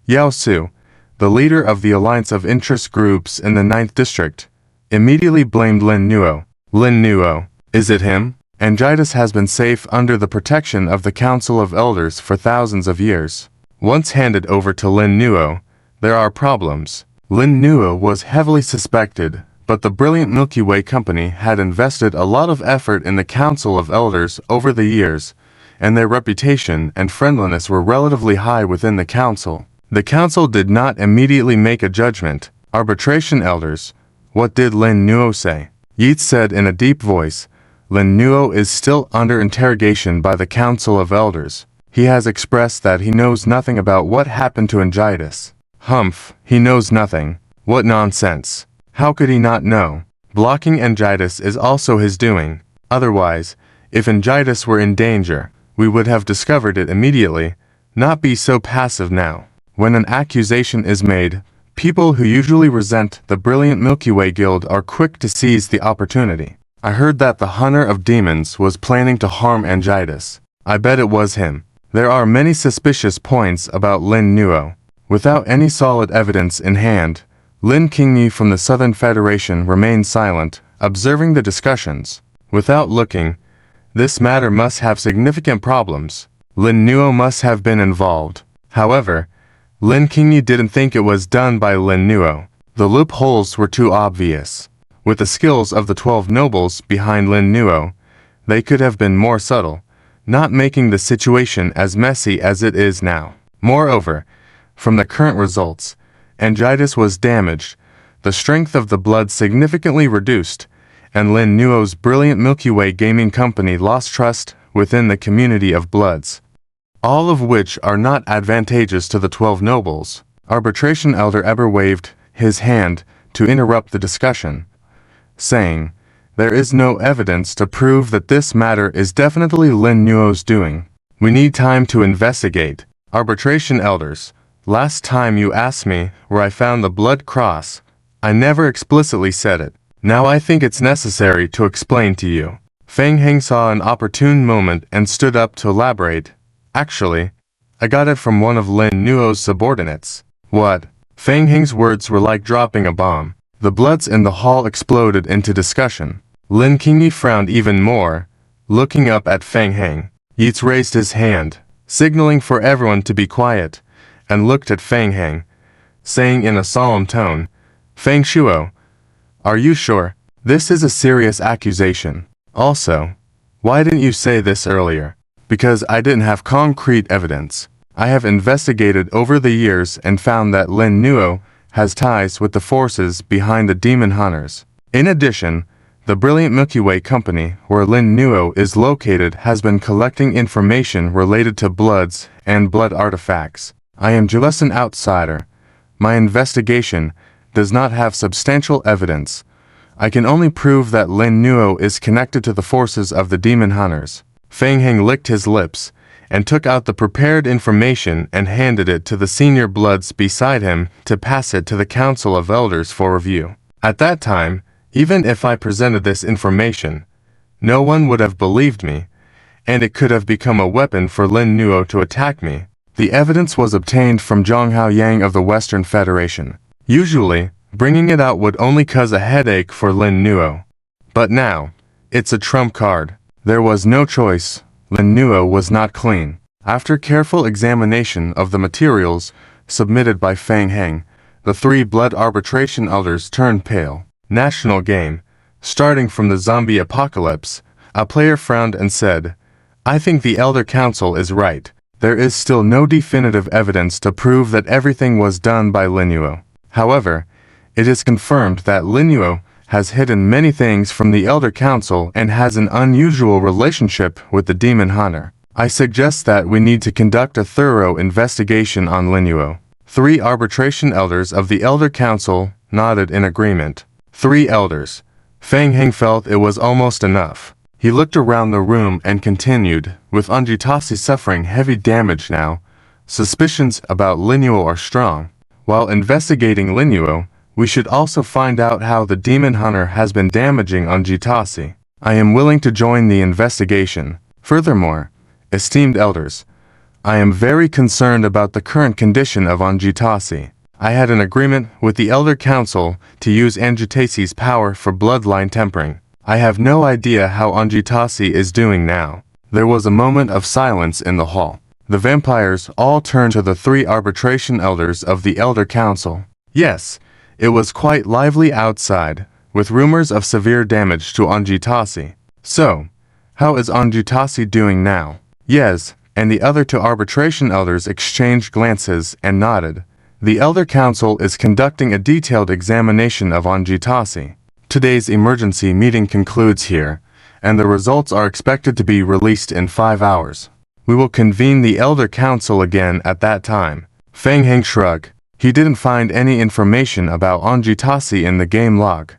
Yao Su, the leader of the Alliance of Interest Groups in the 9th District, immediately blamed Lin Nuo. Lin Nuo, is it him? Angitas has been safe under the protection of the Council of Elders for thousands of years. Once handed over to Lin Nuo, there are problems. Lin Nuo was heavily suspected, but the brilliant Milky Way Company had invested a lot of effort in the Council of Elders over the years, and their reputation and friendliness were relatively high within the Council. The Council did not immediately make a judgment. Arbitration Elders, what did Lin Nuo say? Yeats said in a deep voice, Lin Nuo is still under interrogation by the Council of Elders. He has expressed that he knows nothing about what happened to Angitas. Humph, he knows nothing. What nonsense. How could he not know? Blocking Angitas is also his doing. Otherwise, if Angitas were in danger, we would have discovered it immediately, not be so passive now. When an accusation is made, people who usually resent the brilliant Milky Way Guild are quick to seize the opportunity. I heard that the Hunter of Demons was planning to harm Angitas. I bet it was him. There are many suspicious points about Lin Nuo. Without any solid evidence in hand, Lin Qingyi from the Southern Federation remained silent, observing the discussions. Without looking, this matter must have significant problems. Lin Nuo must have been involved. However, Lin Qingyi didn't think it was done by Lin Nuo. The loopholes were too obvious. With the skills of the 12 nobles behind Lin Nuo, they could have been more subtle, not making the situation as messy as it is now. Moreover, from the current results, Angitas was damaged, the strength of the blood significantly reduced, and Lin Nuo's brilliant Milky Way gaming company lost trust within the community of bloods. All of which are not advantageous to the 12 nobles. Arbitration Elder Eber waved his hand to interrupt the discussion, saying, there is no evidence to prove that this matter is definitely Lin Nuo's doing. We need time to investigate. Arbitration Elders, last time you asked me where I found the blood cross, I never explicitly said it. Now I think it's necessary to explain to you. Feng Heng saw an opportune moment and stood up to elaborate. Actually, I got it from one of Lin Nuo's subordinates. What? Feng Heng's words were like dropping a bomb. The bloods in the hall exploded into discussion. Lin Qingyi frowned even more, looking up at Feng Heng. Yeats raised his hand, signaling for everyone to be quiet, and looked at Feng Heng, saying in a solemn tone, Feng Shuo, are you sure? This is a serious accusation. Also, why didn't you say this earlier? Because I didn't have concrete evidence. I have investigated over the years and found that Lin Nuo has ties with the forces behind the Demon Hunters. In addition, the brilliant Milky Way Company, where Lin Nuo is located, has been collecting information related to bloods and blood artifacts. I am just an outsider. My investigation does not have substantial evidence. I can only prove that Lin Nuo is connected to the forces of the Demon Hunters. Feng Heng licked his lips and took out the prepared information and handed it to the senior bloods beside him to pass it to the Council of Elders for review. At that time, even if I presented this information, no one would have believed me, and it could have become a weapon for Lin Nuo to attack me. The evidence was obtained from Zhonghao Yang of the Western Federation. Usually, bringing it out would only cause a headache for Lin Nuo. But now, it's a trump card. There was no choice. Lin Nuo was not clean. After careful examination of the materials submitted by Feng Heng, the 3 blood arbitration elders turned pale. National game. Starting from the zombie apocalypse, a player frowned and said, I think the Elder Council is right. There is still no definitive evidence to prove that everything was done by Lin Nuo. However, it is confirmed that Lin Nuo has hidden many things from the Elder Council and has an unusual relationship with the Demon Hunter. I suggest that we need to conduct a thorough investigation on Lin Nuo. 3 arbitration elders of the Elder Council nodded in agreement. 3 elders. Feng Heng felt it was almost enough. He looked around the room and continued, with Angitas suffering heavy damage now, suspicions about Lin Nuo are strong. While investigating Lin Nuo, we should also find out how the Demon Hunter has been damaging Angitas. I am willing to join the investigation. Furthermore, esteemed elders, I am very concerned about the current condition of Angitas. I had an agreement with the Elder Council to use Anjitase's power for bloodline tempering. I have no idea how Anjitase is doing now." There was a moment of silence in the hall. The vampires all turned to the 3 arbitration elders of the Elder Council. Yes, it was quite lively outside, with rumors of severe damage to Anjitase. "So, how is Anjitase doing now?" "Yes," and the other 2 arbitration elders exchanged glances and nodded. "The Elder Council is conducting a detailed examination of Anjitase. Today's emergency meeting concludes here, and the results are expected to be released in 5 hours. We will convene the Elder Council again at that time." Feng Heng shrugged. He didn't find any information about Anjitase in the game log,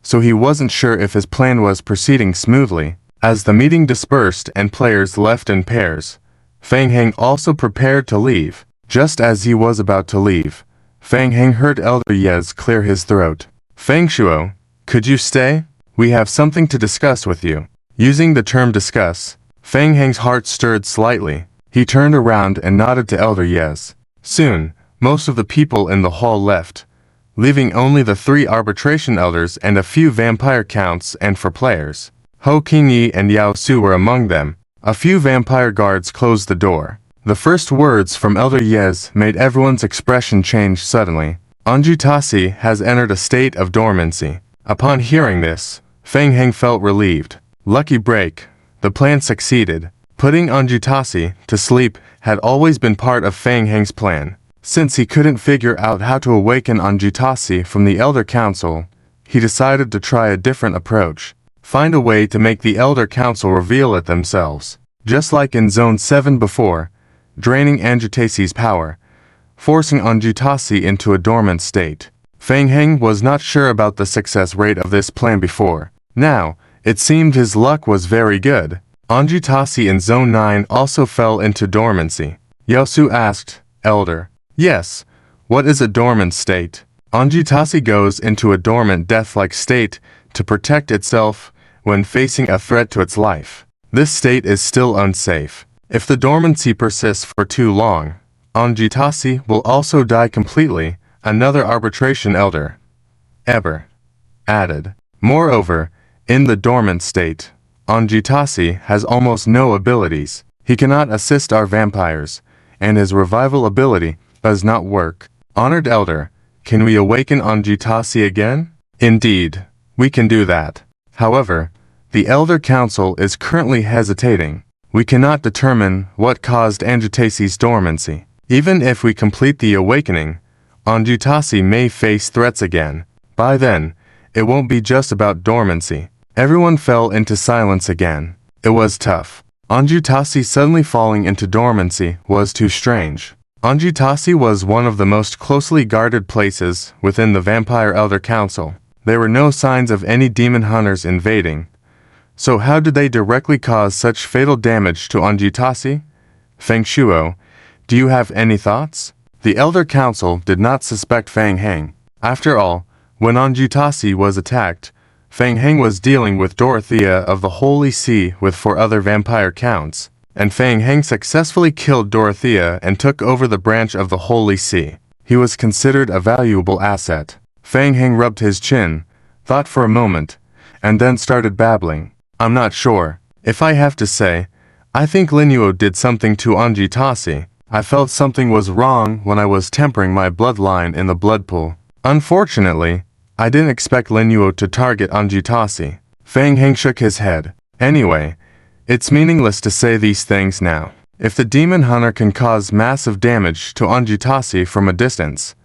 so he wasn't sure if his plan was proceeding smoothly. As the meeting dispersed and players left in pairs, Feng Heng also prepared to leave. Just as he was about to leave, Feng Heng heard Elder Yez clear his throat. "Feng Shuo, could you stay? We have something to discuss with you." Using the term discuss, Feng Heng's heart stirred slightly. He turned around and nodded to Elder Yez. Soon, most of the people in the hall left, leaving only the 3 arbitration elders and a few vampire counts and for players. Ho Qingyi and Yao Su were among them. A few vampire guards closed the door. The first words from Elder Yez made everyone's expression change suddenly. "Anjitase has entered a state of dormancy." Upon hearing this, Feng Heng felt relieved. Lucky break. The plan succeeded. Putting Anjitase to sleep had always been part of Feng Heng's plan. Since he couldn't figure out how to awaken Anjitase from the Elder Council, he decided to try a different approach. Find a way to make the Elder Council reveal it themselves. Just like in Zone 7 before, draining Anjitase's power, forcing Anjitase into a dormant state. Feng Heng was not sure about the success rate of this plan before. Now, it seemed his luck was very good. Anjitase in Zone 9 also fell into dormancy. Yao Su asked, "Elder." "Yes. What is a dormant state?" "Anjitase goes into a dormant death-like state to protect itself when facing a threat to its life. This state is still unsafe. If the dormancy persists for too long, Anjitase will also die completely," another arbitration elder, Eber, added. "Moreover, in the dormant state, Anjitase has almost no abilities. He cannot assist our vampires, and his revival ability does not work." "Honored Elder, can we awaken Anjitase again?" "Indeed, we can do that. However, the Elder Council is currently hesitating. We cannot determine what caused Anjitase's dormancy. Even if we complete the awakening, Anjitase may face threats again. By then, it won't be just about dormancy." Everyone fell into silence again. It was tough. Anjitase suddenly falling into dormancy was too strange. Anjitase was one of the most closely guarded places within the Vampire Elder Council. There were no signs of any demon hunters invading. So how did they directly cause such fatal damage to Anjitase? Feng Shuo, do you have any thoughts? The Elder Council did not suspect Feng Heng. After all, when Anjitase was attacked, Feng Heng was dealing with Dorothea of the Holy See with 4 other vampire counts, and Feng Heng successfully killed Dorothea and took over the branch of the Holy See. He was considered a valuable asset. Feng Heng rubbed his chin, thought for a moment, and then started babbling. "I'm not sure. If I have to say, I think Linuo did something to Anjitase. I felt something was wrong when I was tempering my bloodline in the blood pool. Unfortunately, I didn't expect Linuo to target Anjitase." Feng Heng shook his head. "Anyway, it's meaningless to say these things now. If the demon hunter can cause massive damage to Anjitase from a distance,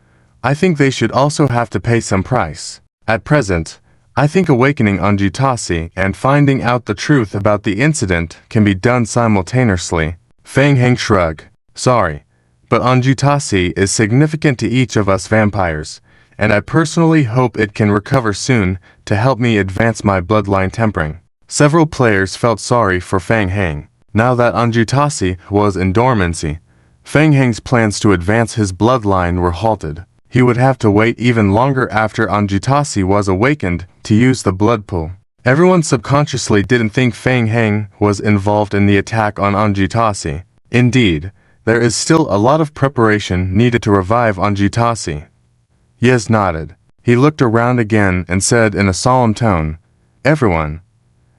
I think they should also have to pay some price. At present, I think awakening Anjitase and finding out the truth about the incident can be done simultaneously." Feng Heng shrugged. "Sorry, but Anjitase is significant to each of us vampires, and I personally hope it can recover soon to help me advance my bloodline tempering." Several players felt sorry for Feng Heng. Now that Anjitase was in dormancy, Feng Heng's plans to advance his bloodline were halted. He would have to wait even longer after Anjitase was awakened to use the blood pool. Everyone subconsciously didn't think Feng Heng was involved in the attack on Anjitase. Indeed, there is still a lot of preparation needed to revive Anjitase. Yes nodded. He looked around again and said in a solemn tone, "Everyone,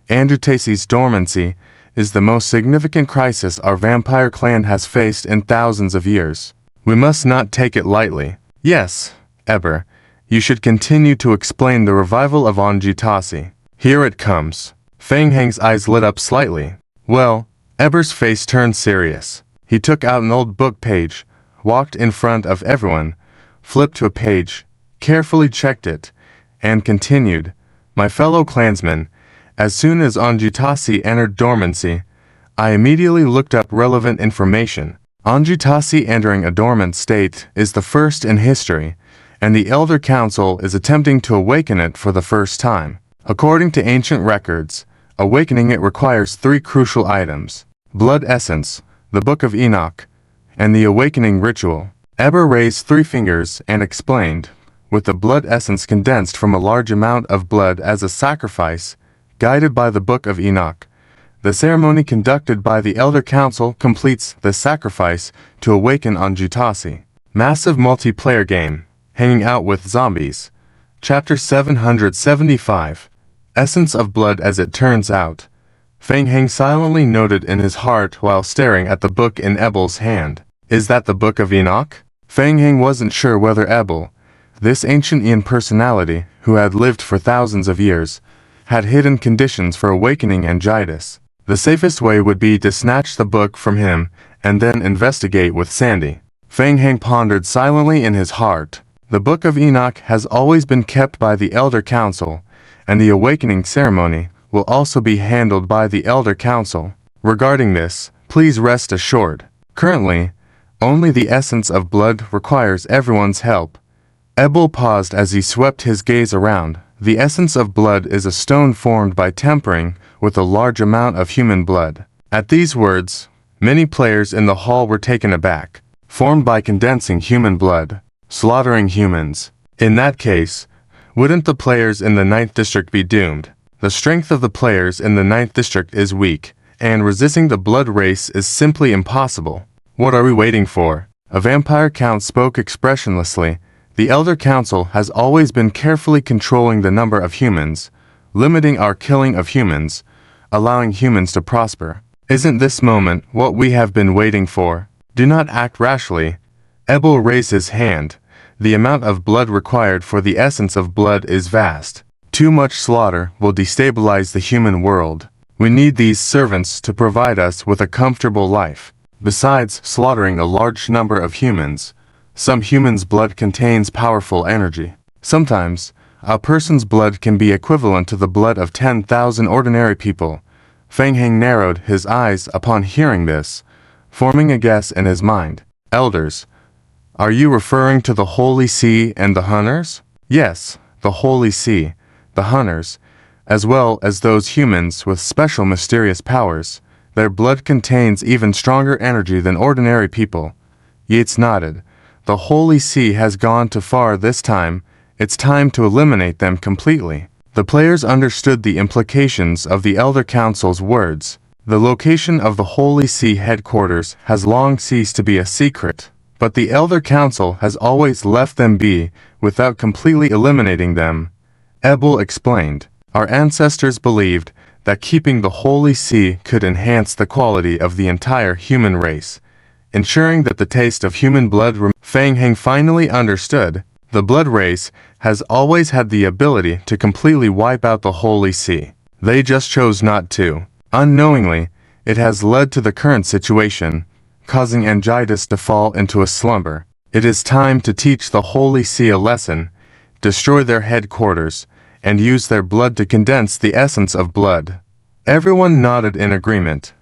Anjutase's dormancy is the most significant crisis our vampire clan has faced in thousands of years. We must not take it lightly. Yes, Eber, you should continue to explain the revival of Anjutase. Here it comes." Feng Heng's eyes lit up slightly. Well, Eber's face turned serious. He took out an old book page, walked in front of everyone, flipped to a page, carefully checked it, and continued, "My fellow clansmen, as soon as Anjutase entered dormancy, I immediately looked up relevant information. Anjutase entering a dormant state is the first in history, and the Elder Council is attempting to awaken it for the first time. According to ancient records, awakening it requires 3 crucial items: blood essence, the Book of Enoch, and the awakening ritual." Eber raised 3 fingers and explained, "With the blood essence condensed from a large amount of blood as a sacrifice, guided by the Book of Enoch, the ceremony conducted by the Elder Council completes the sacrifice to awaken Anjutase." Massive multiplayer game, hanging out with zombies. Chapter 775. Essence of blood. As it turns out, Feng Heng silently noted in his heart while staring at the book in Ebel's hand. Is that the Book of Enoch? Feng Heng wasn't sure whether Ebel, this ancient Ian personality who had lived for thousands of years, had hidden conditions for awakening Anjutase. The safest way would be to snatch the book from him and then investigate with Sandy. Feng Heng pondered silently in his heart. The Book of Enoch has always been kept by the Elder Council, and the awakening ceremony will also be handled by the Elder Council. Regarding this, please rest assured. Currently, only the essence of blood requires everyone's help. Ebel paused as he swept his gaze around. The essence of blood is a stone formed by tempering with a large amount of human blood. At these words, many players in the hall were taken aback. Formed by condensing human blood, slaughtering humans. In that case, wouldn't the players in the 9th District be doomed? The strength of the players in the 9th District is weak, and resisting the blood race is simply impossible. What are we waiting for? A vampire count spoke expressionlessly. The Elder Council has always been carefully controlling the number of humans, limiting our killing of humans, allowing humans to prosper. Isn't this moment what we have been waiting for? Do not act rashly. Ebel raised his hand. The amount of blood required for the essence of blood is vast. Too much slaughter will destabilize the human world. We need these servants to provide us with a comfortable life. Besides slaughtering a large number of humans, some humans' blood contains powerful energy. Sometimes, a person's blood can be equivalent to the blood of 10,000 ordinary people. Feng Heng narrowed his eyes upon hearing this, forming a guess in his mind. Elders, are you referring to the Holy See and the Hunters? Yes, the Holy See, the Hunters, as well as those humans with special mysterious powers. Their blood contains even stronger energy than ordinary people. Yates nodded. The Holy See has gone too far this time. It's time to eliminate them completely. The players understood the implications of the Elder Council's words. The location of the Holy See headquarters has long ceased to be a secret, but the Elder Council has always left them be without completely eliminating them. Ebel explained, "Our ancestors believed that keeping the Holy See could enhance the quality of the entire human race, ensuring that the taste of human blood Feng Heng finally understood. The blood race has always had the ability to completely wipe out the Holy See. They just chose not to. Unknowingly, it has led to the current situation, causing Anjutase to fall into a slumber. It is time to teach the Holy See a lesson, destroy their headquarters, and use their blood to condense the essence of blood." Everyone nodded in agreement.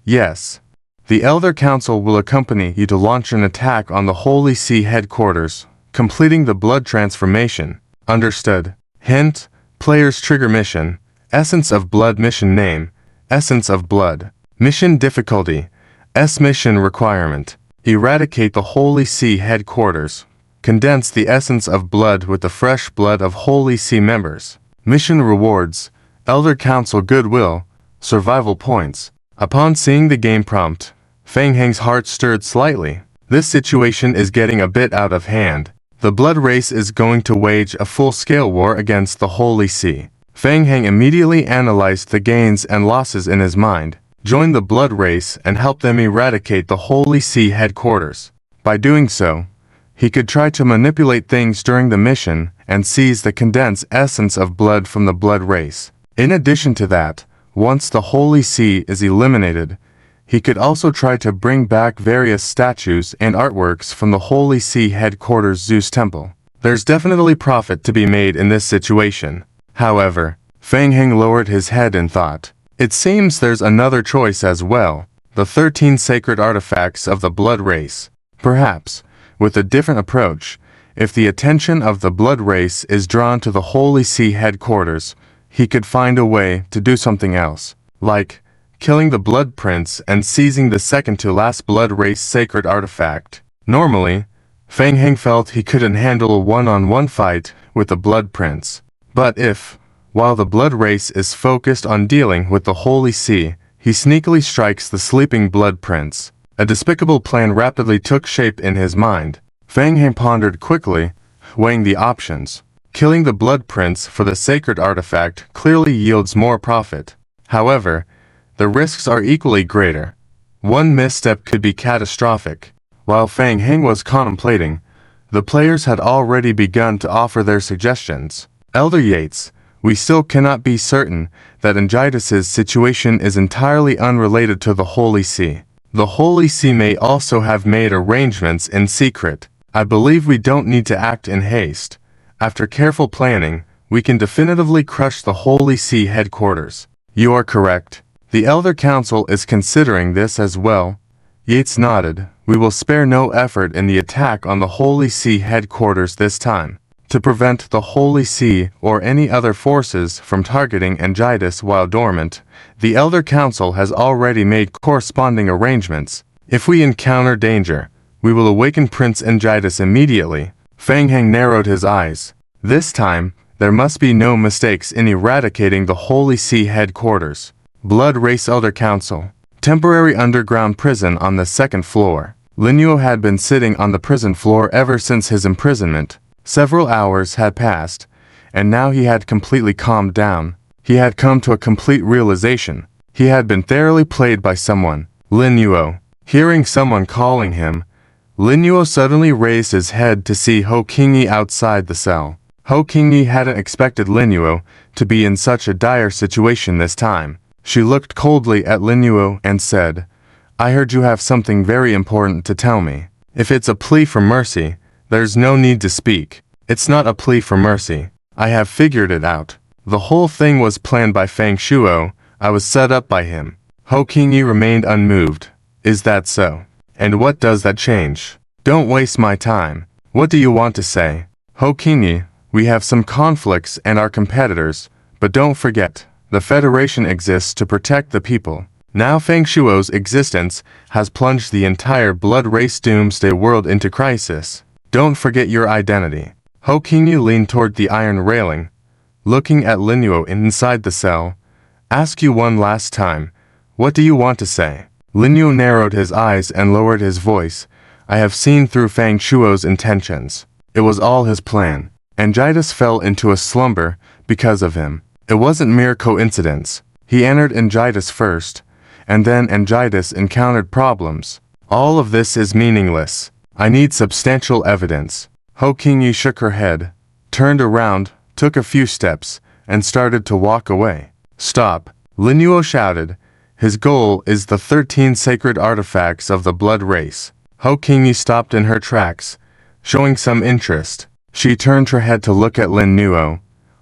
Yes. The Elder Council will accompany you to launch an attack on the Holy See headquarters, completing the blood transformation. Understood. Hint, player's trigger mission, Essence of Blood mission name, Essence of Blood. Mission difficulty, S mission requirement. Eradicate the Holy See headquarters. Condense the essence of blood with the fresh blood of Holy See members. Mission rewards, Elder Council goodwill, survival points. Upon seeing the game prompt, Feng Heng's heart stirred slightly. This situation is getting a bit out of hand. The blood race is going to wage a full-scale war against the Holy See. Fang Heng immediately analyzed the gains and losses in his mind, joined the blood race and helped them eradicate the Holy See headquarters. By doing so, he could try to manipulate things during the mission and seize the condensed essence of blood from the blood race. In addition to that, once the Holy See is eliminated, he could also try to bring back various statues and artworks from the Holy See headquarters Zeus Temple. There's definitely profit to be made in this situation. However, Fang Heng lowered his head and thought, it seems there's another choice as well, the 13 sacred artifacts of the blood race. Perhaps, with a different approach, if the attention of the blood race is drawn to the Holy See headquarters, he could find a way to do something else, like killing the blood prince and seizing the second-to-last blood race sacred artifact. Normally, Fang Heng felt he couldn't handle a one-on-one fight with the blood prince. But if, while the blood race is focused on dealing with the Holy See, he sneakily strikes the sleeping blood prince, a despicable plan rapidly took shape in his mind. Fang Heng pondered quickly, weighing the options. Killing the blood prince for the sacred artifact clearly yields more profit. However, the risks are equally greater. One misstep could be catastrophic. While Fang Heng was contemplating, the players had already begun to offer their suggestions. Elder Yates, we still cannot be certain that Angitus's situation is entirely unrelated to the Holy See. The Holy See may also have made arrangements in secret. I believe we don't need to act in haste. After careful planning, we can definitively crush the Holy See headquarters. You are correct. The Elder Council is considering this as well. Yates nodded. We will spare no effort in the attack on the Holy See headquarters this time. To prevent the Holy See or any other forces from targeting Angitus while dormant, the Elder Council has already made corresponding arrangements. If we encounter danger, we will awaken Prince Angitus immediately. Fang Heng narrowed his eyes. This time, there must be no mistakes in eradicating the Holy See headquarters. Blood Race Elder Council. Temporary underground prison on the 2nd floor. Lin Yuo had been sitting on the prison floor ever since his imprisonment. Several hours had passed, and now he had completely calmed down. He had come to a complete realization. He had been thoroughly played by someone. Lin Yuo. Hearing someone calling him, Lin Yuo suddenly raised his head to see Ho Qingyi outside the cell. Ho Qingyi hadn't expected Lin Yuo to be in such a dire situation this time. She looked coldly at Lin Yuo and said, I heard you have something very important to tell me. If it's a plea for mercy, there's no need to speak. It's not a plea for mercy. I have figured it out. The whole thing was planned by Fang Shuo. I was set up by him. Ho Qingyi remained unmoved. Is that so? And what does that change? Don't waste my time. What do you want to say? Ho Qingyi, we have some conflicts and are competitors, but don't forget, the Federation exists to protect the people. Now Fang Shuo's existence has plunged the entire blood race doomsday world into crisis. Don't forget your identity. Ho Qingyi leaned toward the iron railing, looking at Lin Yuo inside the cell. Ask you one last time, what do you want to say? Lin Yuo narrowed his eyes and lowered his voice. I have seen through Fang Shuo's intentions. It was all his plan. Angitus fell into a slumber because of him. It wasn't mere coincidence. He entered Angitus first, and then Angitus encountered problems. All of this is meaningless. I need substantial evidence. Ho Qingyi shook her head, turned around, took a few steps, and started to walk away. Stop, Lin Yuo shouted. His goal is the 13 sacred artifacts of the blood race. Ho Qingyi stopped in her tracks, showing some interest. She turned her head to look at Lin Yuo.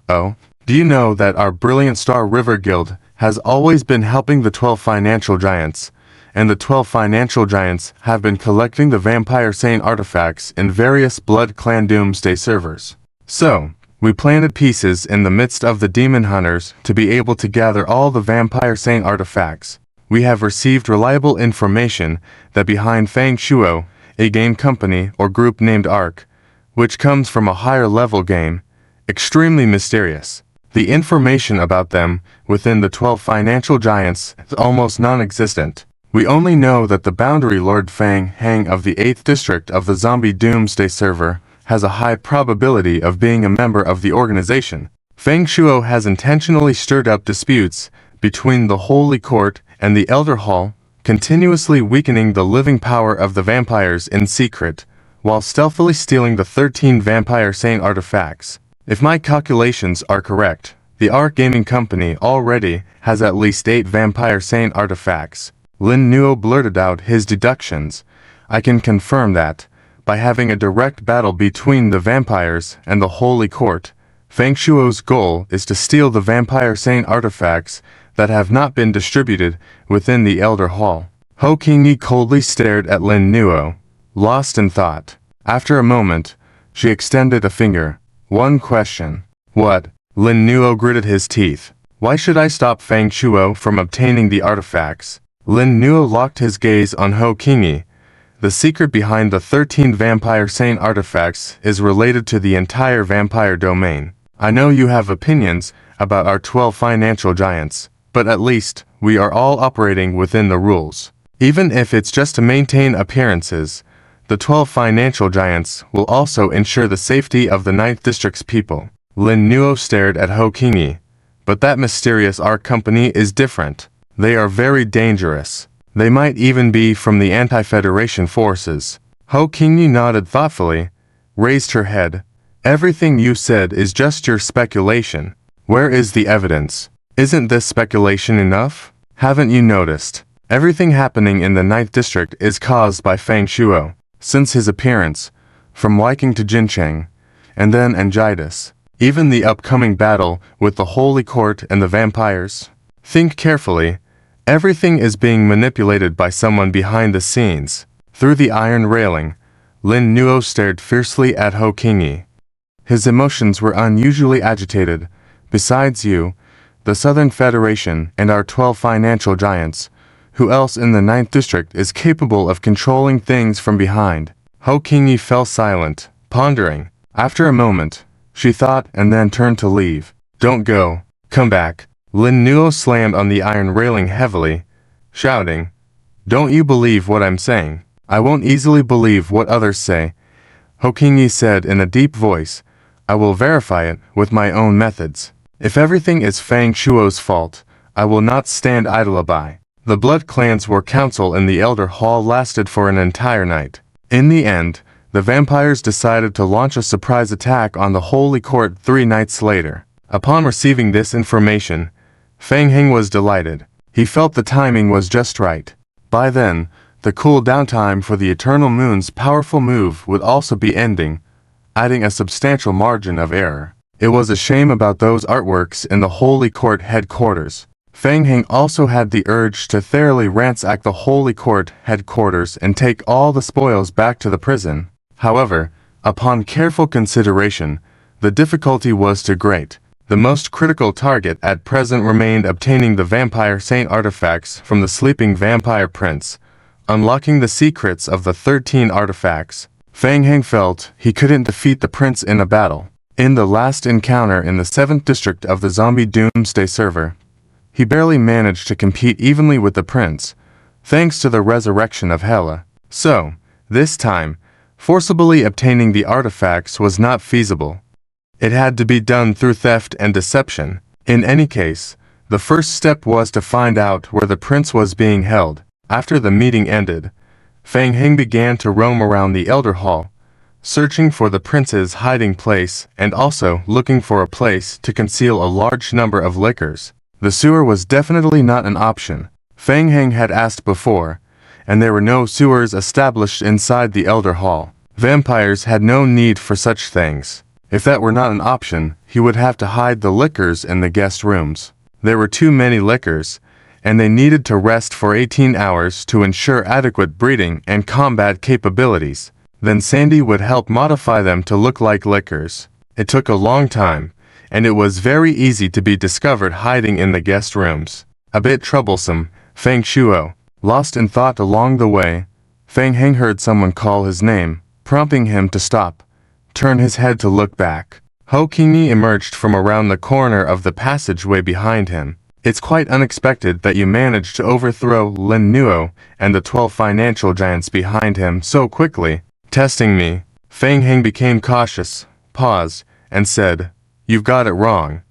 Oh? Do you know that our Brilliant Star River Guild has always been helping the 12 financial giants, and the 12 financial giants have been collecting the Vampire Saint artifacts in various Blood Clan Doomsday servers. So, we planted pieces in the midst of the demon hunters to be able to gather all the Vampire Saint artifacts. We have received reliable information that behind Fang Shuo, a game company or group named ARC, which comes from a higher level game, extremely mysterious. The information about them within the 12 financial giants is almost non-existent. We only know that the Boundary Lord Fang Heng of the 8th District of the Zombie Doomsday server has a high probability of being a member of the organization. Feng Shuo has intentionally stirred up disputes between the Holy Court and the Elder Hall, continuously weakening the living power of the vampires in secret, while stealthily stealing the 13 Vampire Saint artifacts. If my calculations are correct, the Arc Gaming Company already has at least 8 Vampire Saint artifacts. Lin Nuo blurted out his deductions. I can confirm that, by having a direct battle between the vampires and the Holy Court, Feng Shuo's goal is to steal the Vampire Saint artifacts that have not been distributed within the Elder Hall. Ho Qingyi coldly stared at Lin Nuo, lost in thought. After a moment, she extended a finger. One question. What? Lin Nuo gritted his teeth. Why should I stop Feng Shuo from obtaining the artifacts? Lin Nuo locked his gaze on Ho Qingyi. The secret behind the 13 Vampire Saint artifacts is related to the entire vampire domain. I know you have opinions about our 12 financial giants, but at least we are all operating within the rules. Even if it's just to maintain appearances, the 12 financial giants will also ensure the safety of the 9th District's people. Lin Nuo stared at Ho Qingyi. But that mysterious art company is different. They are very dangerous. They might even be from the anti-Federation forces. Ho Qingyi nodded thoughtfully, raised her head. Everything you said is just your speculation. Where is the evidence? Isn't this speculation enough? Haven't you noticed? Everything happening in the 9th District is caused by Feng Shuo. Since his appearance, from Viking to Jincheng, and then Angitis, even the upcoming battle with the Holy Court and the vampires. Think carefully. Everything is being manipulated by someone behind the scenes. Through the iron railing, Lin Nuo stared fiercely at Ho Qingyi. His emotions were unusually agitated. Besides you, the Southern Federation and our 12 financial giants, who else in the 9th District is capable of controlling things from behind? Ho Qingyi fell silent, pondering. After a moment, she thought and then turned to leave. Don't go. Come back. Lin Nuo slammed on the iron railing heavily, shouting, Don't you believe what I'm saying? I won't easily believe what others say. Ho Qingyi said in a deep voice, I will verify it with my own methods. If everything is Feng Shuo's fault, I will not stand idle by. The Blood Clans War Council in the Elder Hall lasted for an entire night. In the end, the vampires decided to launch a surprise attack on the Holy Court 3 nights later. Upon receiving this information, Feng Heng was delighted. He felt the timing was just right. By then, the cool-down time for the Eternal Moon's powerful move would also be ending, adding a substantial margin of error. It was a shame about those artworks in the Holy Court headquarters. Feng Heng also had the urge to thoroughly ransack the Holy Court headquarters and take all the spoils back to the prison. However, upon careful consideration, the difficulty was too great. The most critical target at present remained obtaining the Vampire Saint artifacts from the sleeping vampire prince, unlocking the secrets of the 13 artifacts. Feng Heng felt he couldn't defeat the prince in a battle. In the last encounter in the 7th district of the Zombie Doomsday server, he barely managed to compete evenly with the prince, thanks to the resurrection of Hela. So, this time, forcibly obtaining the artifacts was not feasible. It had to be done through theft and deception. In any case, the first step was to find out where the prince was being held. After the meeting ended, Feng Heng began to roam around the Elder Hall, searching for the prince's hiding place and also looking for a place to conceal a large number of liquors. The sewer was definitely not an option. Feng Heng had asked before, and there were no sewers established inside the Elder Hall. Vampires had no need for such things. If that were not an option, he would have to hide the liquors in the guest rooms. There were too many liquors, and they needed to rest for 18 hours to ensure adequate breeding and combat capabilities. Then Sandy would help modify them to look like liquors. It took a long time, and it was very easy to be discovered hiding in the guest rooms. A bit troublesome, Feng Shuo. Lost in thought along the way, Feng Heng heard someone call his name, prompting him to stop, turn his head to look back. Ho Qingyi emerged from around the corner of the passageway behind him. It's quite unexpected that you managed to overthrow Lin Nuo and the 12 financial giants behind him so quickly. Testing me. Fang Heng became cautious, paused, and said, "You've got it wrong.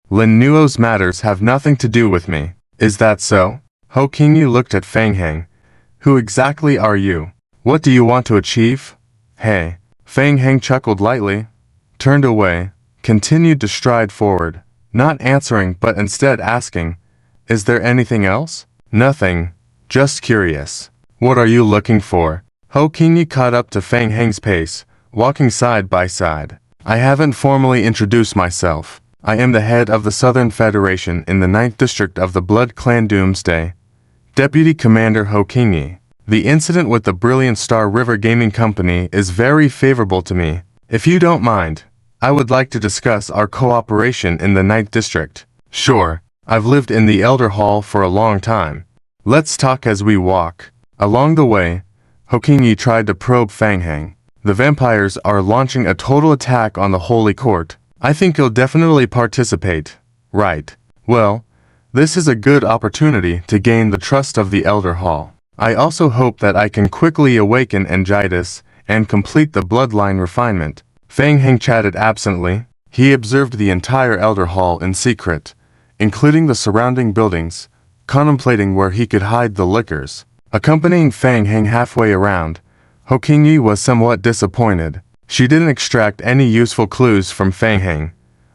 Lin Nuo's matters have nothing to do with me. Is that so?" Ho Qingyi looked at Fang Heng. "Who exactly are you? What do you want to achieve?" "Hey." Fang Heng chuckled lightly, turned away, continued to stride forward, not answering but instead asking, "Is there anything else?" "Nothing. Just curious." "What are you looking for?" Ho Qingyi caught up to Fang Heng's pace, walking side by side. "I haven't formally introduced myself. I am the head of the Southern Federation in the 9th District of the Blood Clan Doomsday. Deputy Commander Ho Qingyi. The incident with the Brilliant Star River Gaming Company is very favorable to me. If you don't mind, I would like to discuss our cooperation in the 9th District." "Sure. I've lived in the Elder Hall for a long time. Let's talk as we walk." Along the way, Ho Qingyi tried to probe Fang Heng. "The vampires are launching a total attack on the Holy Court. I think you'll definitely participate, right? Well, this is a good opportunity to gain the trust of the Elder Hall. I also hope that I can quickly awaken Angitis and complete the bloodline refinement." Fang Heng chatted absently. He observed the entire Elder Hall in secret, including the surrounding buildings, contemplating where he could hide the liquors. Accompanying Fang Heng halfway around, Ho Qingyi was somewhat disappointed. She didn't extract any useful clues from Fang Heng.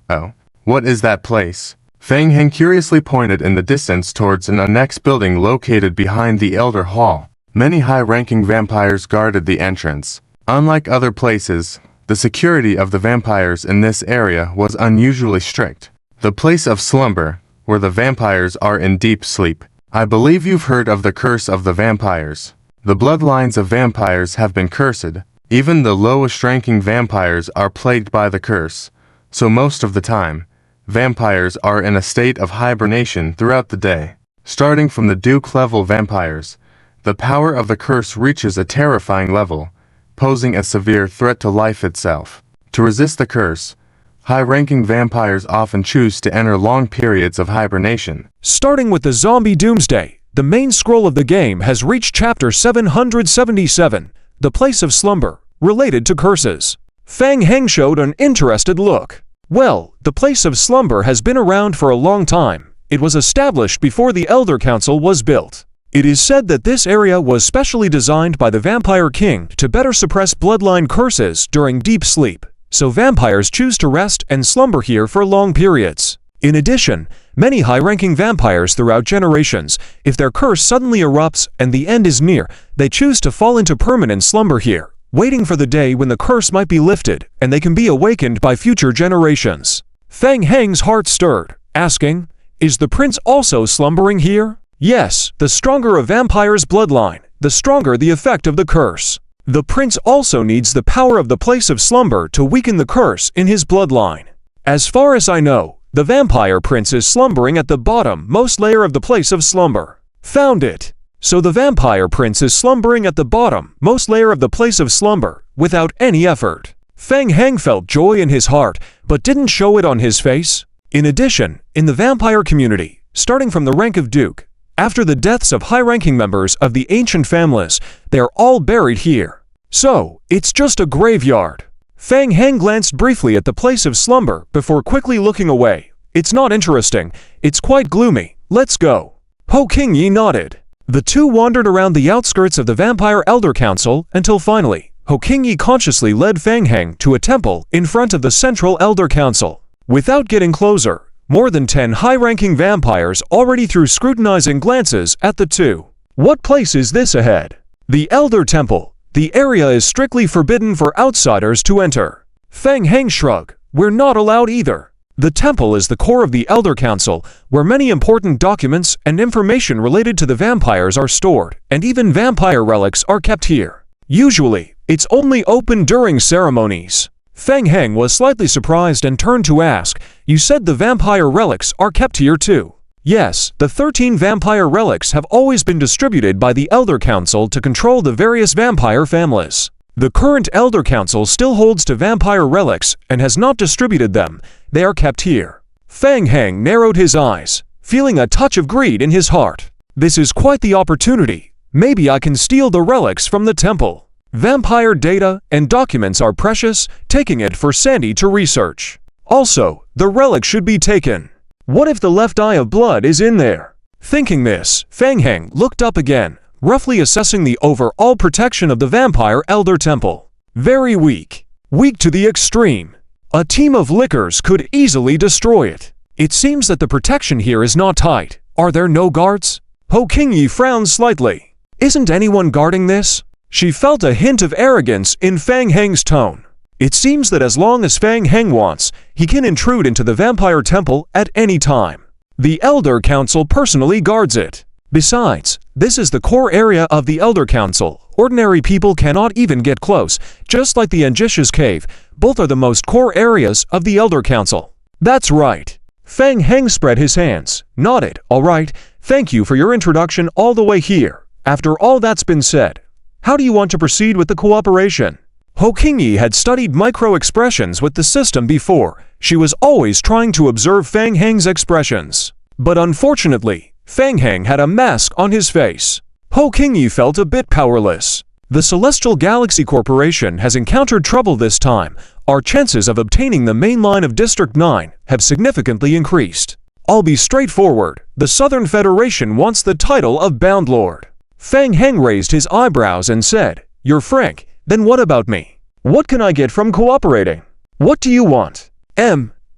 "Oh, what is that place?" Fang Heng curiously pointed in the distance towards an annex building located behind the Elder Hall. Many high-ranking vampires guarded the entrance. Unlike other places, the security of the vampires in this area was unusually strict. "The place of slumber, where the vampires are in deep sleep. I believe you've heard of the curse of the vampires. The bloodlines of vampires have been cursed. Even the lowest-ranking vampires are plagued by the curse, so most of the time, vampires are in a state of hibernation throughout the day. Starting from the Duke-level vampires, the power of the curse reaches a terrifying level, posing a severe threat to life itself. To resist the curse, high-ranking vampires often choose to enter long periods of hibernation." Starting with the Zombie Doomsday, the main scroll of the game has reached Chapter 777, The Place of Slumber, related to curses. Fang Heng showed an interested look. "Well, the Place of Slumber has been around for a long time. It was established before the Elder Council was built. It is said that this area was specially designed by the Vampire King to better suppress bloodline curses during deep sleep, so vampires choose to rest and slumber here for long periods. In addition, many high-ranking vampires throughout generations, if their curse suddenly erupts and the end is near, they choose to fall into permanent slumber here, waiting for the day when the curse might be lifted and they can be awakened by future generations." Fang Heng's heart stirred, asking, "Is the prince also slumbering here?" "Yes, the stronger a vampire's bloodline, the stronger the effect of the curse. The prince also needs the power of the Place of Slumber to weaken the curse in his bloodline. As far as I know, the vampire prince is slumbering at the bottom-most layer of the Place of Slumber." "Found it. So the vampire prince is slumbering at the bottom-most layer of the Place of Slumber, without any effort." Fang Heng felt joy in his heart, but didn't show it on his face. In addition, in the vampire community, starting from the rank of Duke, after the deaths of high-ranking members of the ancient families, they are all buried here. So, it's just a graveyard. Fang Heng glanced briefly at the Place of Slumber before quickly looking away. "It's not interesting. It's quite gloomy. Let's go." Ho Qingyi nodded. The two wandered around the outskirts of the Vampire Elder Council until finally, Ho Qingyi consciously led Fang Heng to a temple in front of the Central Elder Council. Without getting closer, more than 10 high-ranking vampires already threw scrutinizing glances at the two. "What place is this ahead?" "The Elder Temple. The area is strictly forbidden for outsiders to enter." Fang Heng shrugged. "We're not allowed either." The temple is the core of the Elder Council, where many important documents and information related to the vampires are stored, and even vampire relics are kept here. Usually, it's only open during ceremonies. Fang Heng was slightly surprised and turned to ask, "You said the vampire relics are kept here too?" "Yes, the 13 vampire relics have always been distributed by the Elder Council to control the various vampire families. The current Elder Council still holds to vampire relics and has not distributed them. They are kept here." Fang Heng narrowed his eyes, feeling a touch of greed in his heart. "This is quite the opportunity. Maybe I can steal the relics from the temple." Vampire data and documents are precious, taking it for Sandy to research. Also, the relic should be taken. What if the left eye of blood is in there? Thinking this, Fang Heng looked up again, roughly assessing the overall protection of the Vampire Elder Temple. Very weak. Weak to the extreme. A team of lickers could easily destroy it. It seems that the protection here is not tight. Are there no guards? Ho Qingyi frowned slightly. Isn't anyone guarding this? She felt a hint of arrogance in Fang Heng's tone. It seems that as long as Fang Heng wants, he can intrude into the Vampire Temple at any time. The Elder Council personally guards it. Besides, this is the core area of the Elder Council. Ordinary people cannot even get close, just like the Angisha's Cave. Both are the most core areas of the Elder Council. That's right. Fang Heng spread his hands, nodded. All right, thank you for your introduction all the way here. After all that's been said, how do you want to proceed with the cooperation? Ho Qingyi had studied micro-expressions with the system before. She was always trying to observe Fang Heng's expressions. But unfortunately, Fang Heng had a mask on his face. Ho Qingyi felt a bit powerless. The Celestial Galaxy Corporation has encountered trouble this time. Our chances of obtaining the main line of District 9 have significantly increased. I'll be straightforward. The Southern Federation wants the title of Bound Lord. Fang Heng raised his eyebrows and said, "You're frank. Then what about me? What can I get from cooperating? What do you want?"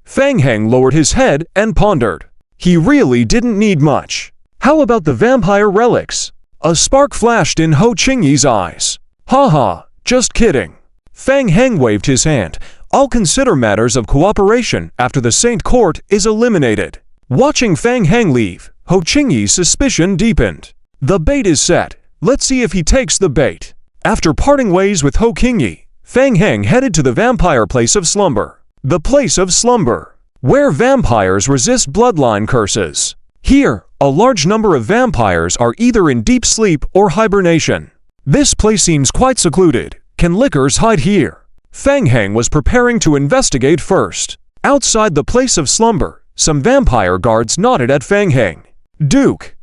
Fang Heng lowered his head and pondered. He really didn't need much. How about the vampire relics? A spark flashed in Ho Qingyi's eyes. Haha, just kidding. Fang Heng waved his hand. I'll consider matters of cooperation after the Saint Court is eliminated. Watching Fang Heng leave, Ho Qingyi's suspicion deepened. The bait is set. Let's see if he takes the bait. After parting ways with Ho Qingyi, Fang Heng headed to the vampire place of slumber. The place of slumber, where vampires resist bloodline curses. Here, a large number of vampires are either in deep sleep or hibernation. This place seems quite secluded. Can lickers hide here? Fang Heng was preparing to investigate first. Outside the place of slumber, some vampire guards nodded at Fang Heng. Duke,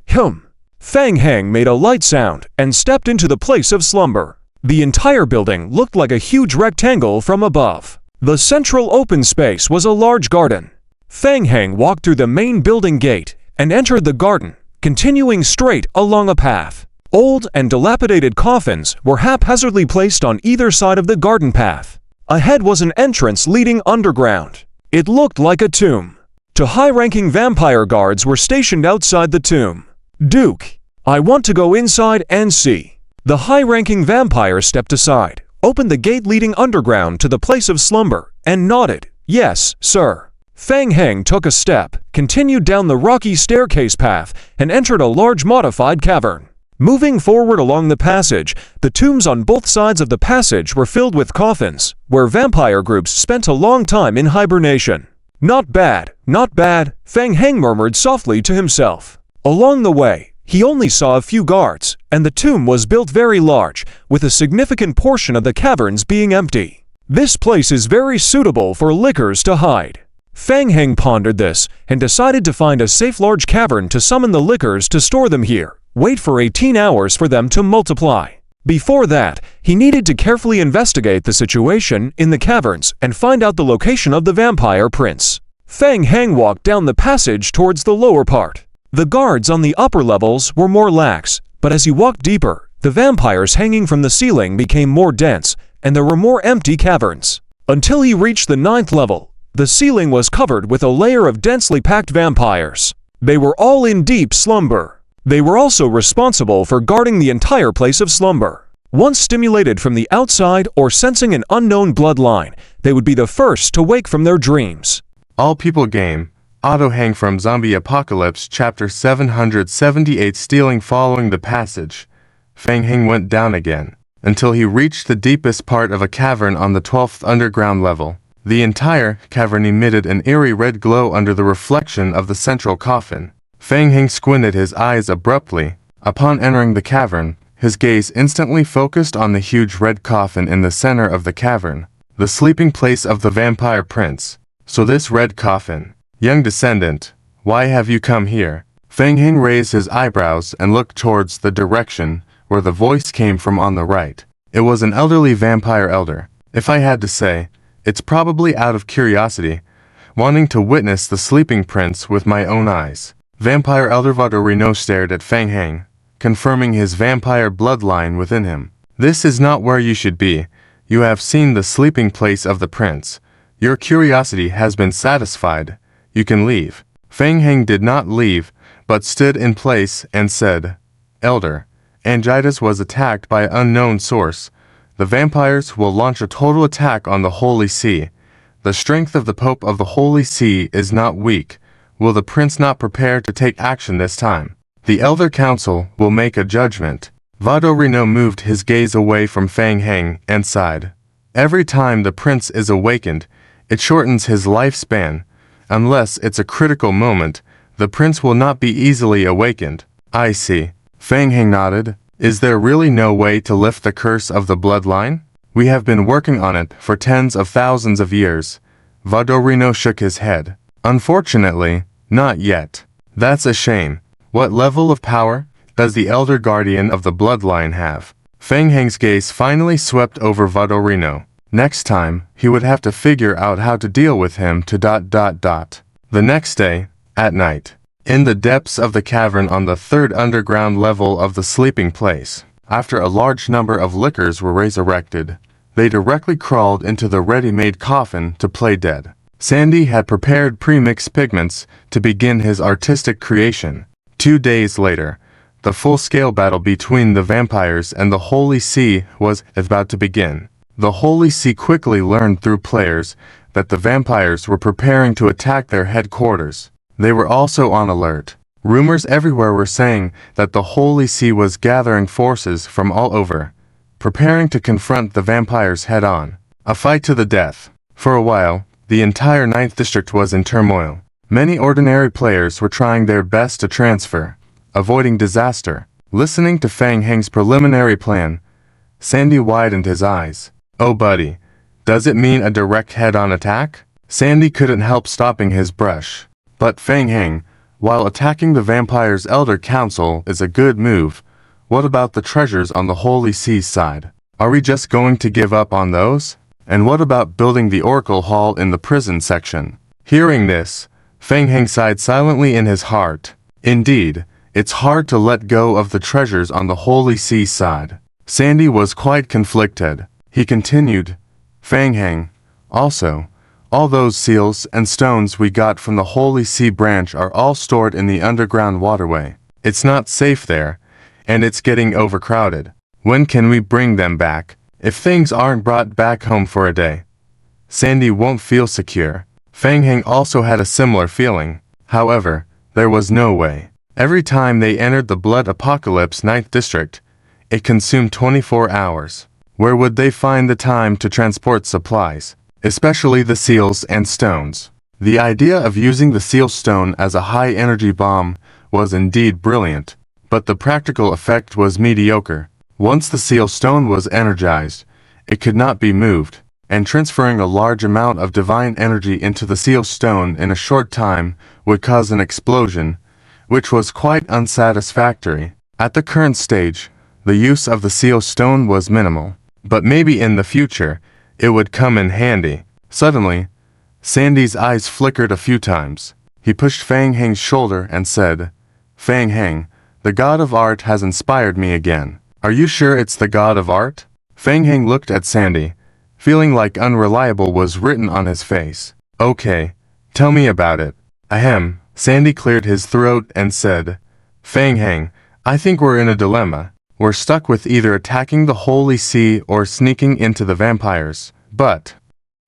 Fang Heng made a light sound and stepped into the place of slumber. The entire building looked like a huge rectangle from above. The central open space was a large garden. Fang Heng walked through the main building gate and entered the garden, continuing straight along a path. Old and dilapidated coffins were haphazardly placed on either side of the garden path. Ahead was an entrance leading underground. It looked like a tomb. Two high-ranking vampire guards were stationed outside the tomb. Duke, I want to go inside and see. The high-ranking vampire stepped aside, opened the gate leading underground to the place of slumber, and nodded. Yes, sir. Fang Heng took a step, continued down the rocky staircase path, and entered a large modified cavern. Moving forward along the passage, the tombs on both sides of the passage were filled with coffins, where vampire groups spent a long time in hibernation. Not bad, not bad, Fang Heng murmured softly to himself. Along the way, he only saw a few guards, and the tomb was built very large, with a significant portion of the caverns being empty. This place is very suitable for lickers to hide. Fang Heng pondered this, and decided to find a safe large cavern to summon the lickers to store them here. Wait for 18 hours for them to multiply. Before that, he needed to carefully investigate the situation in the caverns and find out the location of the vampire prince. Fang Heng walked down the passage towards the lower part. The guards on the upper levels were more lax, but as he walked deeper, the vampires hanging from the ceiling became more dense, and there were more empty caverns. Until he reached the 9th level, the ceiling was covered with a layer of densely packed vampires. They were all in deep slumber. They were also responsible for guarding the entire place of slumber. Once stimulated from the outside or sensing an unknown bloodline, they would be the first to wake from their dreams. All People Game, Auto Hang from Zombie Apocalypse Chapter 778 Stealing. Following the passage, Fang Heng went down again, until he reached the deepest part of a cavern on the 12th underground level. The entire cavern emitted an eerie red glow under the reflection of the central coffin. Fang Heng squinted his eyes abruptly. Upon entering the cavern, his gaze instantly focused on the huge red coffin in the center of the cavern, the sleeping place of the vampire prince. So this red coffin, young descendant, why have you come here? Fang Heng raised his eyebrows and looked towards the direction where the voice came from on the right. It was an elderly vampire elder. If I had to say, it's probably out of curiosity, wanting to witness the sleeping prince with my own eyes. Vampire elder Vadorino stared at Feng Heng, confirming his vampire bloodline within him. This is not where you should be. You have seen the sleeping place of the prince. Your curiosity has been satisfied. You can leave. Feng Heng did not leave, but stood in place and said, Elder, Angitas was attacked by an unknown source. The vampires will launch a total attack on the Holy See. The strength of the Pope of the Holy See is not weak. Will the prince not prepare to take action this time? The Elder Council will make a judgment. Vadorino moved his gaze away from Feng Heng and sighed. Every time the prince is awakened, it shortens his lifespan. Unless it's a critical moment, the prince will not be easily awakened. I see. Feng Heng nodded. Is there really no way to lift the curse of the bloodline? We have been working on it for tens of thousands of years. Vadorino shook his head. Unfortunately, not yet. That's a shame. What level of power does the Elder Guardian of the bloodline have? Feng Heng's gaze finally swept over Vadorino. Next time, he would have to figure out how to deal with him to ... The next day, at night, in the depths of the cavern on the third underground level of the sleeping place, after a large number of lickers were resurrected, they directly crawled into the ready-made coffin to play dead. Sandy had prepared pre-mixed pigments to begin his artistic creation. 2 days later, the full-scale battle between the vampires and the Holy See was about to begin. The Holy See quickly learned through players that the vampires were preparing to attack their headquarters. They were also on alert. Rumors everywhere were saying that the Holy See was gathering forces from all over, preparing to confront the vampires head-on. A fight to the death. For a while, the entire 9th District was in turmoil. Many ordinary players were trying their best to transfer, avoiding disaster. Listening to Feng Heng's preliminary plan, Sandy widened his eyes. Oh buddy, does it mean a direct head-on attack? Sandy couldn't help stopping his brush. But Feng Heng, while attacking the Vampire's Elder Council is a good move, what about the treasures on the Holy Sea's side? Are we just going to give up on those? And what about building the Oracle Hall in the prison section? Hearing this, Feng Heng sighed silently in his heart. Indeed, it's hard to let go of the treasures on the Holy See side. Sandy was quite conflicted. He continued, Feng Heng, also, all those seals and stones we got from the Holy See branch are all stored in the underground waterway. It's not safe there, and it's getting overcrowded. When can we bring them back? If things aren't brought back home for a day, Sandy won't feel secure. Feng Heng also had a similar feeling. However, there was no way. Every time they entered the Blood Apocalypse 9th District, it consumed 24 hours. Where would they find the time to transport supplies, especially the seals and stones? The idea of using the seal stone as a high-energy bomb was indeed brilliant, but the practical effect was mediocre. Once the seal stone was energized, it could not be moved, and transferring a large amount of divine energy into the seal stone in a short time would cause an explosion, which was quite unsatisfactory. At the current stage, the use of the seal stone was minimal, but maybe in the future, it would come in handy. Suddenly, Sandy's eyes flickered a few times. He pushed Feng Heng's shoulder and said, Feng Heng, the god of art has inspired me again. Are you sure it's the god of art? Feng Heng looked at Sandy, feeling like unreliable was written on his face. Okay, tell me about it. Ahem. Sandy cleared his throat and said, Feng Heng, I think we're in a dilemma. We're stuck with either attacking the Holy See or sneaking into the vampires. But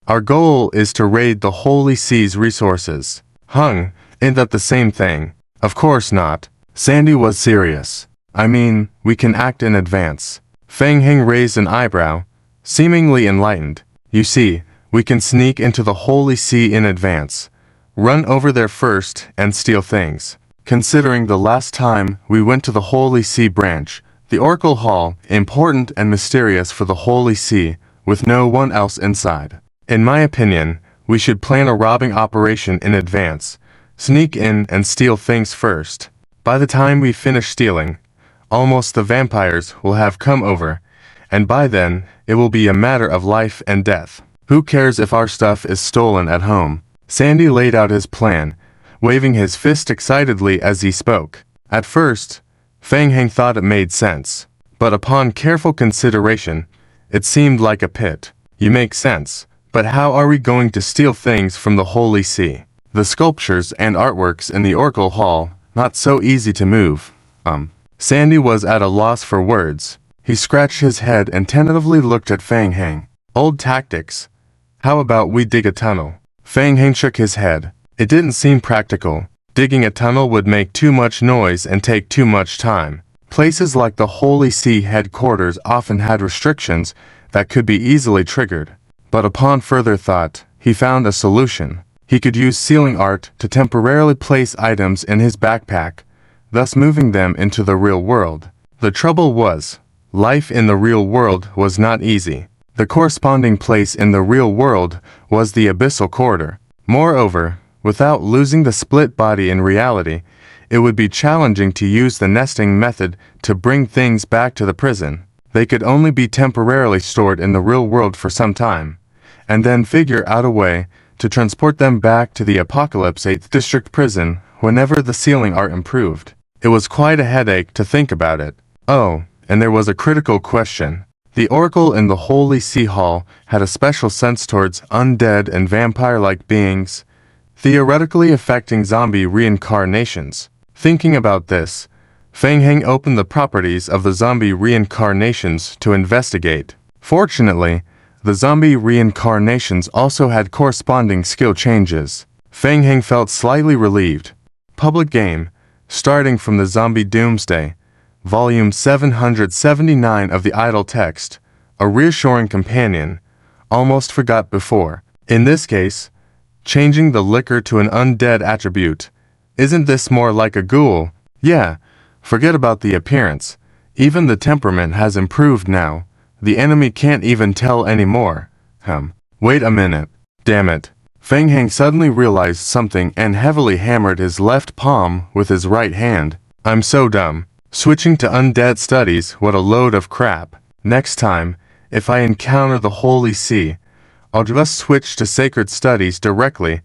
our goal is to raid the Holy Sea's resources. Ain't that the same thing? Of course not. Sandy was serious. I mean, we can act in advance. Feng Heng raised an eyebrow, seemingly enlightened. You see, we can sneak into the Holy See in advance, run over there first, and steal things. Considering the last time we went to the Holy See branch, the Oracle Hall, important and mysterious for the Holy See, with no one else inside. In my opinion, we should plan a robbing operation in advance, sneak in and steal things first. By the time we finish stealing, almost the vampires will have come over, and by then, it will be a matter of life and death. Who cares if our stuff is stolen at home? Sandy laid out his plan, waving his fist excitedly as he spoke. At first, Feng Heng thought it made sense, but upon careful consideration, it seemed like a pit. You make sense, but how are we going to steal things from the Holy See? The sculptures and artworks in the Oracle Hall, not so easy to move. Sandy was at a loss for words. He scratched his head and tentatively looked at Feng Heng. Old tactics. How about we dig a tunnel? Feng Heng shook his head. It didn't seem practical. Digging a tunnel would make too much noise and take too much time. Places like the Holy See headquarters often had restrictions that could be easily triggered. But upon further thought, he found a solution. He could use sealing art to temporarily place items in his backpack, thus moving them into the real world. The trouble was, life in the real world was not easy. The corresponding place in the real world was the abyssal corridor. Moreover, without losing the split body in reality, it would be challenging to use the nesting method to bring things back to the prison. They could only be temporarily stored in the real world for some time, and then figure out a way to transport them back to the Apocalypse 8th District Prison whenever the sealing art improved. It was quite a headache to think about it. Oh, and there was a critical question. The Oracle in the Holy See Hall had a special sense towards undead and vampire-like beings, theoretically affecting zombie reincarnations. Thinking about this, Feng Heng opened the properties of the zombie reincarnations to investigate. Fortunately, the zombie reincarnations also had corresponding skill changes. Feng Heng felt slightly relieved. Public game, starting from the Zombie Doomsday, Volume 779 of the Idle Text, a reassuring companion, almost forgot before. In this case, changing the liquor to an undead attribute. Isn't this more like a ghoul? Yeah, forget about the appearance. Even the temperament has improved now. The enemy can't even tell anymore. Wait a minute. Damn it. Feng Heng suddenly realized something and heavily hammered his left palm with his right hand. I'm so dumb. Switching to undead studies, what a load of crap. Next time, if I encounter the Holy See, I'll just switch to sacred studies directly,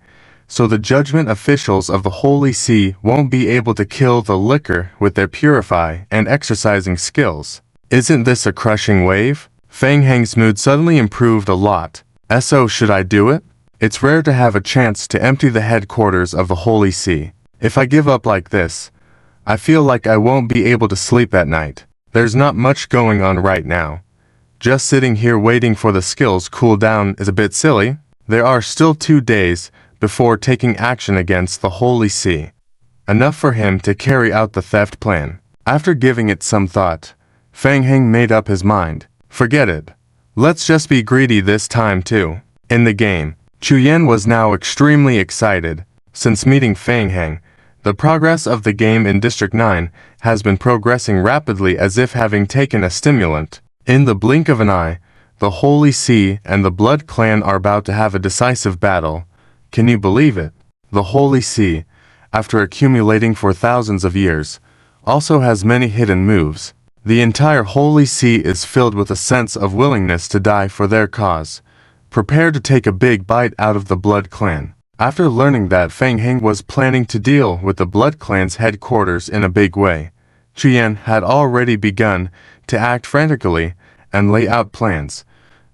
so the judgment officials of the Holy See won't be able to kill the liquor with their purify and exercising skills. Isn't this a crushing wave? Feng Heng's mood suddenly improved a lot. So should I do it? It's rare to have a chance to empty the headquarters of the Holy See. If I give up like this, I feel like I won't be able to sleep at night. There's not much going on right now. Just sitting here waiting for the skills cool down is a bit silly. There are still 2 days before taking action against the Holy See. Enough for him to carry out the theft plan. After giving it some thought, Feng Heng made up his mind. Forget it. Let's just be greedy this time too. In the game, Chu Yan was now extremely excited. Since meeting Feng Heng, the progress of the game in District 9 has been progressing rapidly as if having taken a stimulant. In the blink of an eye, the Holy See and the Blood Clan are about to have a decisive battle. Can you believe it? The Holy See, after accumulating for thousands of years, also has many hidden moves. The entire Holy See is filled with a sense of willingness to die for their cause, prepared to take a big bite out of the Blood Clan. After learning that Feng Heng was planning to deal with the Blood Clan's headquarters in a big way, Chu Yan had already begun to act frantically and lay out plans,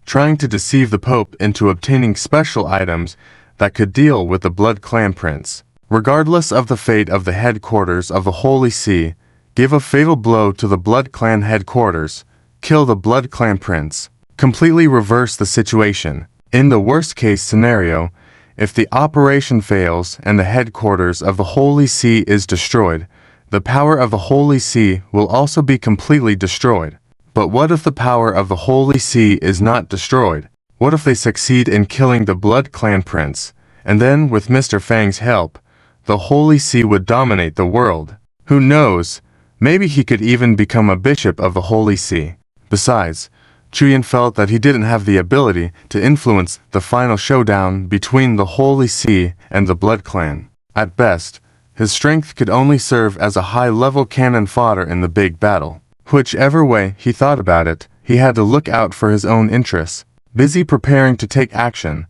trying to deceive the Pope into obtaining special items that could deal with the Blood Clan Prince. Regardless of the fate of the headquarters of the Holy See, give a fatal blow to the Blood Clan headquarters, kill the Blood Clan Prince, completely reverse the situation. In the worst-case scenario, if the operation fails and the headquarters of the Holy See is destroyed, the power of the Holy See will also be completely destroyed. But what if the power of the Holy See is not destroyed? What if they succeed in killing the Blood Clan Prince, and then, with Mr. Fang's help, the Holy See would dominate the world? Who knows? Maybe he could even become a bishop of the Holy See. Besides, Chu Yan felt that he didn't have the ability to influence the final showdown between the Holy See and the Blood Clan. At best, his strength could only serve as a high-level cannon fodder in the big battle. Whichever way he thought about it, He had to look out for his own interests. Busy preparing to take action,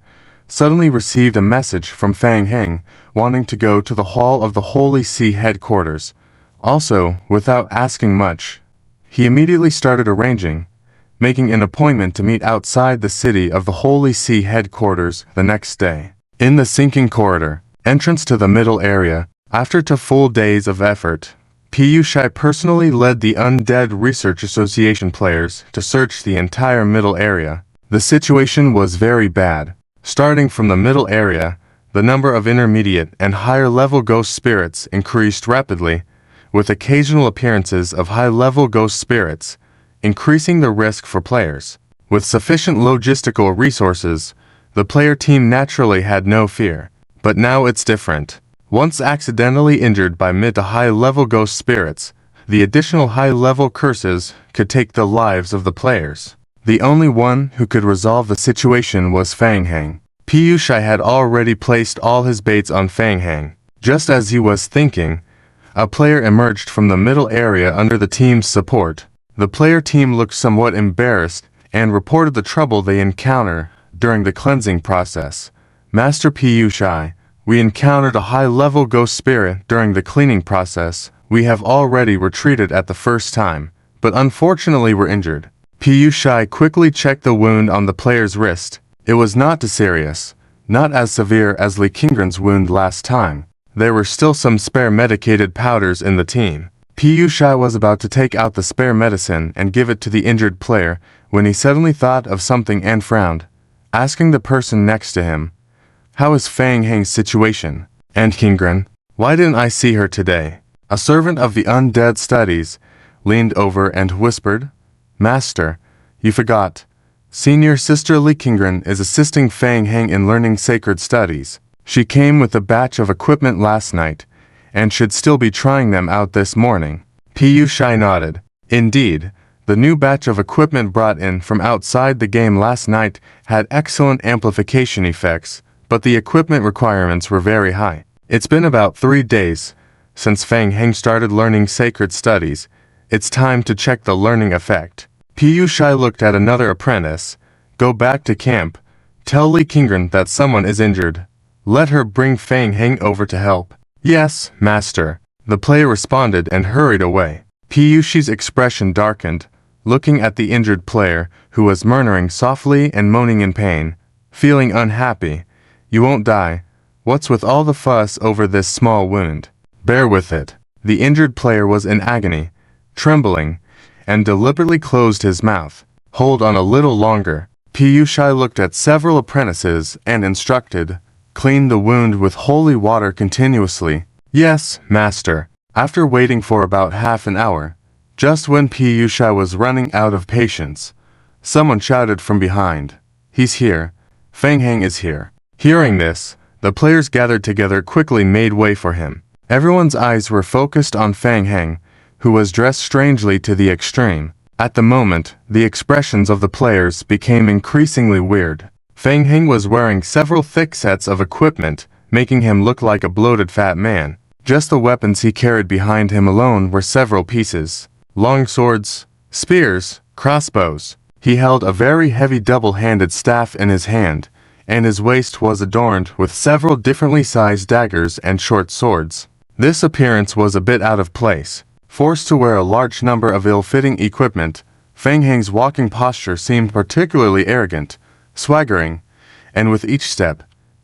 suddenly received a message from Fang Heng, wanting to go to the Hall of the Holy See headquarters. Also, without asking much, he immediately started arranging, making an appointment to meet outside the city of the Holy See headquarters the next day. In the sinking corridor, entrance to the middle area, after 2 full days of effort, Piyushai personally led the Undead Research Association players to search the entire middle area. The situation was very bad. Starting from the middle area, the number of intermediate and higher-level ghost spirits increased rapidly, with occasional appearances of high-level ghost spirits, increasing the risk for players. With sufficient logistical resources, the player team naturally had no fear. But now it's different. Once accidentally injured by mid to high-level ghost spirits, the additional high-level curses could take the lives of the players. The only one who could resolve the situation was Fang Heng. Piyushai had already placed all his baits on Fang Heng. Just as he was thinking, a player emerged from the middle area under the team's support. The player team looked somewhat embarrassed and reported the trouble they encountered during the cleansing process. Master Piyushai, we encountered a high-level ghost spirit during the cleaning process. We have already retreated at the first time, but unfortunately were injured. Piyushai quickly checked the wound on the player's wrist. It was not too serious, not as severe as Li Qingren's wound last time. There were still some spare medicated powders in the team. Piyushai was about to take out the spare medicine and give it to the injured player when he suddenly thought of something and frowned, asking the person next to him, "How is Fang Heng's situation? And Qingren? Why didn't I see her today?" A servant of the undead studies leaned over and whispered, "Master, you forgot. Senior Sister Li Qingren is assisting Fang Heng in learning sacred studies. She came with a batch of equipment last night, and should still be trying them out this morning." Piyushai nodded. Indeed, the new batch of equipment brought in from outside the game last night had excellent amplification effects, but the equipment requirements were very high. It's been about 3 days since Fang Heng started learning sacred studies. It's time to check the learning effect. Piyushai looked at another apprentice. "Go back to camp. Tell Li Qingren that someone is injured. Let her bring Fang Heng over to help." "Yes, master," the player responded and hurried away. Piyushai's expression darkened, looking at the injured player, who was murmuring softly and moaning in pain, feeling unhappy. "You won't die. What's with all the fuss over this small wound? Bear with it." The injured player was in agony, trembling, and deliberately closed his mouth. "Hold on a little longer." Piyushai looked at several apprentices and instructed, "Clean the wound with holy water continuously." "Yes, master." After waiting for about half an hour, just when Piyushai was running out of patience, someone shouted from behind, "He's here. Fang Heng is here." Hearing this, the players gathered together quickly made way for him. Everyone's eyes were focused on Fang Heng, who was dressed strangely to the extreme. At the moment, the expressions of the players became increasingly weird. Fang Heng was wearing several thick sets of equipment, making him look like a bloated fat man. Just the weapons he carried behind him alone were several pieces: long swords, spears, crossbows. He held a very heavy double-handed staff in his hand, and his waist was adorned with several differently sized daggers and short swords. This appearance was a bit out of place. Forced to wear a large number of ill-fitting equipment, Fang Heng's walking posture seemed particularly arrogant, swaggering, and with each step,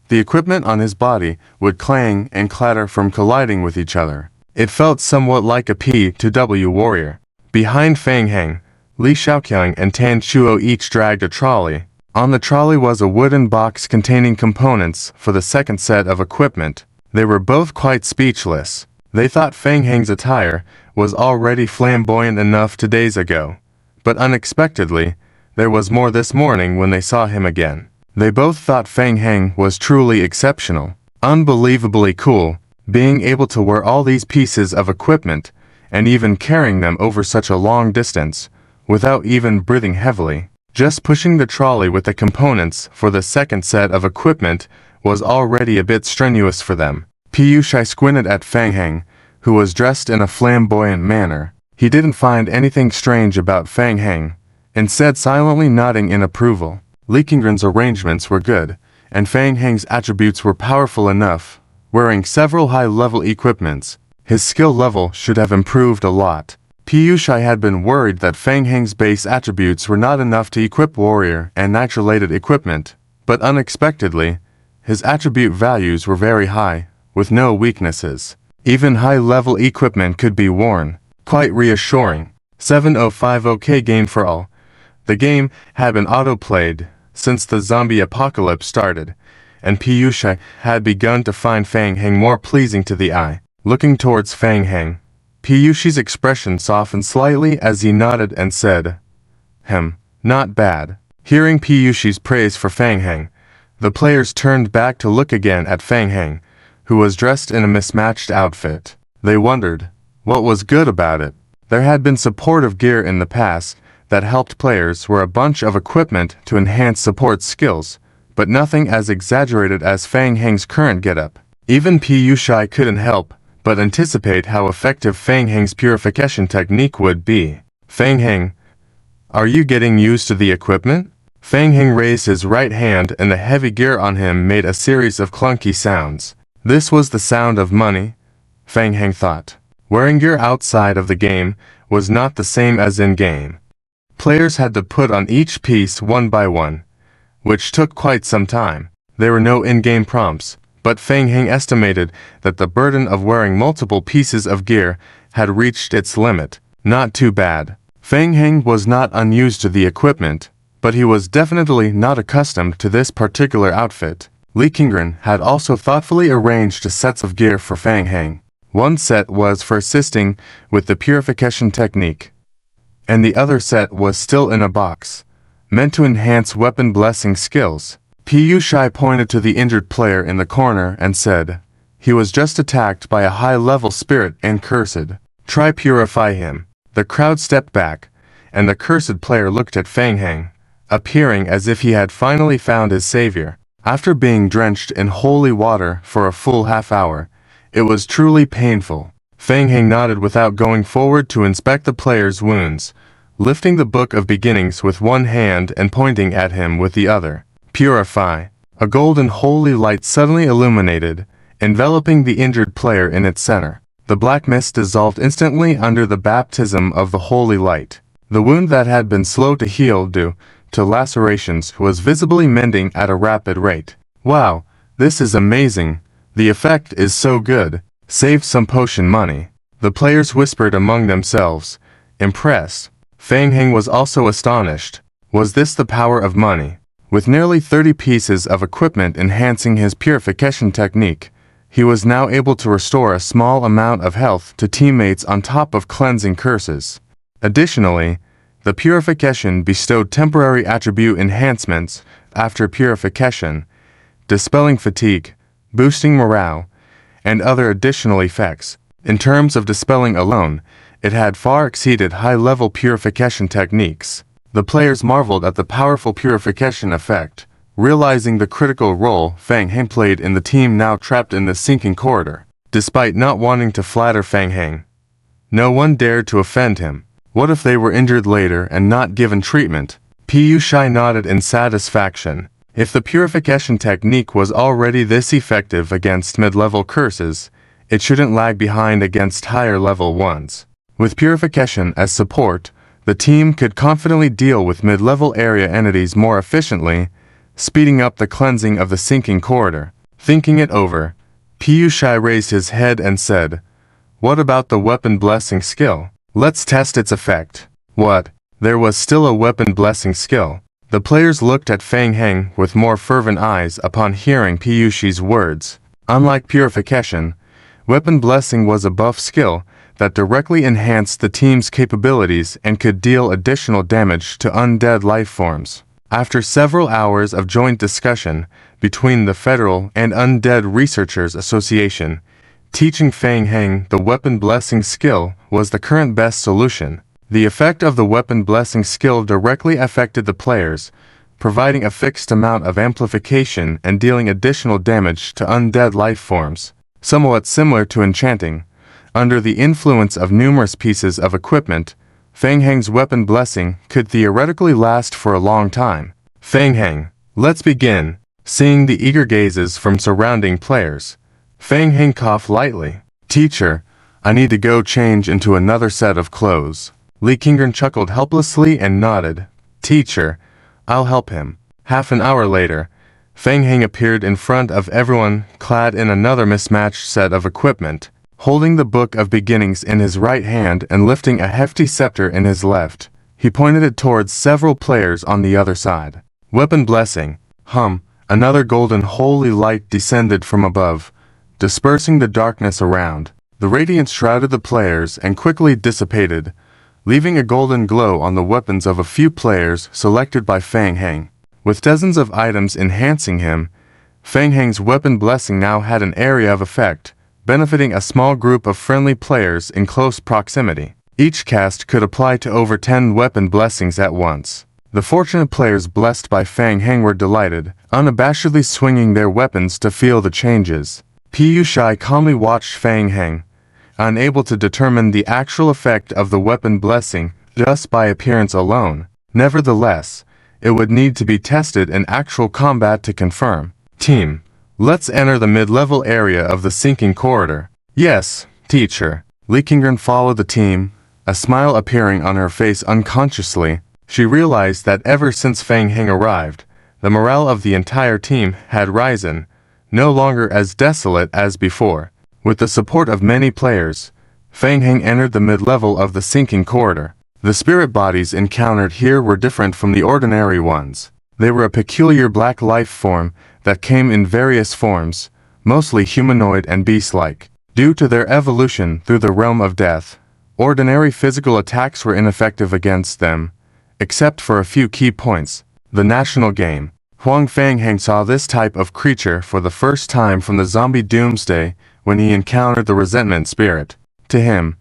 the equipment on his body would clang and clatter from colliding with each other. It felt somewhat like a P2W warrior. Behind Fang Heng, Li Shaoqiang and Tan Chuo each dragged a trolley. On the trolley was a wooden box containing components for the second set of equipment. They were both quite speechless. They thought Fang Heng's attire was already flamboyant enough 2 days ago, but unexpectedly, there was more this morning when they saw him again. They both thought Fang Heng was truly exceptional, unbelievably cool, being able to wear all these pieces of equipment, and even carrying them over such a long distance, without even breathing heavily. Just pushing the trolley with the components for the second set of equipment was already a bit strenuous for them. Piyushai squinted at Fang Heng, who was dressed in a flamboyant manner. He didn't find anything strange about Fang Heng, instead silently nodding in approval. Li Qingren's arrangements were good, and Fang Heng's attributes were powerful enough. Wearing several high-level equipments, his skill level should have improved a lot. Piyushai had been worried that Fang Heng's base attributes were not enough to equip warrior and knight-related equipment, but unexpectedly, his attribute values were very high, with no weaknesses. Even high-level equipment could be worn. Quite reassuring. 7:05 OK game for all. The game had been auto-played since the zombie apocalypse started, and Piyushai had begun to find Fang Heng more pleasing to the eye. Looking towards Fang Heng, Piyushi's expression softened slightly as he nodded and said, not bad." Hearing Piyushi's praise for Fang Heng, the players turned back to look again at Fang Heng, who was dressed in a mismatched outfit. They wondered, what was good about it? There had been supportive gear in the past that helped players wear a bunch of equipment to enhance support skills, but nothing as exaggerated as Fang Heng's current getup. Even Piyushai couldn't help but anticipate how effective Fang Heng's purification technique would be. "Fang Heng, are you getting used to the equipment?" Fang Heng raised his right hand and the heavy gear on him made a series of clunky sounds. This was the sound of money, Fang Heng thought. Wearing gear outside of the game was not the same as in-game. Players had to put on each piece one by one, which took quite some time. There were no in-game prompts, but Fang Heng estimated that the burden of wearing multiple pieces of gear had reached its limit. Not too bad. Fang Heng was not unused to the equipment, but he was definitely not accustomed to this particular outfit. Li Qingren had also thoughtfully arranged sets of gear for Fang Heng. One set was for assisting with the purification technique, and the other set was still in a box, meant to enhance weapon blessing skills. Piyushai pointed to the injured player in the corner and said, "He was just attacked by a high-level spirit and cursed. Try purify him." The crowd stepped back, and the cursed player looked at Fang Heng, appearing as if he had finally found his savior. After being drenched in holy water for a full half-hour, it was truly painful. Fang Heng nodded without going forward to inspect the player's wounds, lifting the Book of Beginnings with one hand and pointing at him with the other. "Purify." A golden holy light suddenly illuminated, enveloping the injured player in its center. The black mist dissolved instantly under the baptism of the holy light. The wound that had been slow to heal due to lacerations was visibly mending at a rapid rate. "Wow, this is amazing. The effect is so good. Save some potion money." The players whispered among themselves, impressed. Fang Heng was also astonished. Was this the power of money? With nearly 30 pieces of equipment enhancing his purification technique, he was now able to restore a small amount of health to teammates on top of cleansing curses. Additionally, the purification bestowed temporary attribute enhancements after purification, dispelling fatigue, boosting morale, and other additional effects. In terms of dispelling alone, it had far exceeded high-level purification techniques. The players marveled at the powerful purification effect, realizing the critical role Fang Heng played in the team now trapped in the sinking corridor. Despite not wanting to flatter Fang Heng, no one dared to offend him. What if they were injured later and not given treatment? Piyushai nodded in satisfaction. If the purification technique was already this effective against mid-level curses, it shouldn't lag behind against higher-level ones. With purification as support, the team could confidently deal with mid-level area entities more efficiently, speeding up the cleansing of the sinking corridor. Thinking it over, Piyushai raised his head and said, "What about the weapon blessing skill? Let's test its effect." What? There was still a weapon blessing skill. The players looked at Fang Heng with more fervent eyes upon hearing Piyushi's words. Unlike purification, weapon blessing was a buff skill that directly enhanced the team's capabilities and could deal additional damage to undead life forms. After several hours of joint discussion between the Federal and Undead Researchers Association, teaching Fang Heng the weapon blessing skill was the current best solution. The effect of the weapon blessing skill directly affected the players, providing a fixed amount of amplification and dealing additional damage to undead life forms. Somewhat similar to enchanting, under the influence of numerous pieces of equipment, Fang Heng's weapon blessing could theoretically last for a long time. Fang Heng, let's begin. Seeing the eager gazes from surrounding players, Fang Heng coughed lightly. Teacher, I need to go change into another set of clothes. Li Qingren chuckled helplessly and nodded. Teacher, I'll help him. Half an hour later, Fang Heng appeared in front of everyone, clad in another mismatched set of equipment, holding the Book of Beginnings in his right hand and lifting a hefty scepter in his left. He pointed it towards several players on the other side. Weapon blessing. Another golden holy light descended from above, dispersing the darkness around. The radiance shrouded the players and quickly dissipated, leaving a golden glow on the weapons of a few players selected by Fang Heng. With dozens of items enhancing him, Fang Heng's weapon blessing now had an area of effect, benefiting a small group of friendly players in close proximity. Each cast could apply to over 10 weapon blessings at once. The fortunate players blessed by Fang Heng were delighted, unabashedly swinging their weapons to feel the changes. Pu Shai calmly watched Fang Heng, unable to determine the actual effect of the weapon blessing just by appearance alone. Nevertheless, it would need to be tested in actual combat to confirm. Team, let's enter the mid-level area of the sinking corridor. Yes, teacher. Li Qingren followed the team, a smile appearing on her face unconsciously. She realized that ever since Fang Heng arrived, the morale of the entire team had risen, no longer as desolate as before. With the support of many players, Fang Heng entered the mid-level of the sinking corridor. The spirit bodies encountered here were different from the ordinary ones. They were a peculiar black life form that came in various forms, mostly humanoid and beast-like. Due to their evolution through the realm of death, ordinary physical attacks were ineffective against them, except for a few key points. The national game. Huang Fang Heng saw this type of creature for the first time from the zombie doomsday when he encountered the resentment spirit. To him,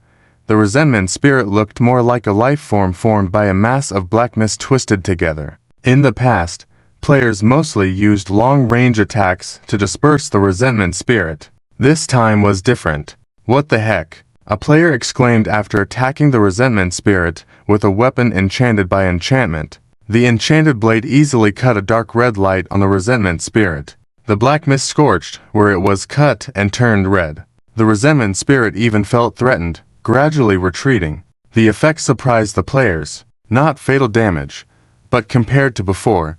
the resentment spirit looked more like a life form formed by a mass of black mist twisted together. In the past, players mostly used long-range attacks to disperse the resentment spirit. This time was different. What the heck? A player exclaimed after attacking the resentment spirit with a weapon enchanted by enchantment. The enchanted blade easily cut a dark red light on the resentment spirit. The black mist scorched where it was cut and turned red. The resentment spirit even felt threatened, gradually retreating. The effect surprised the players. Not fatal damage, but compared to before,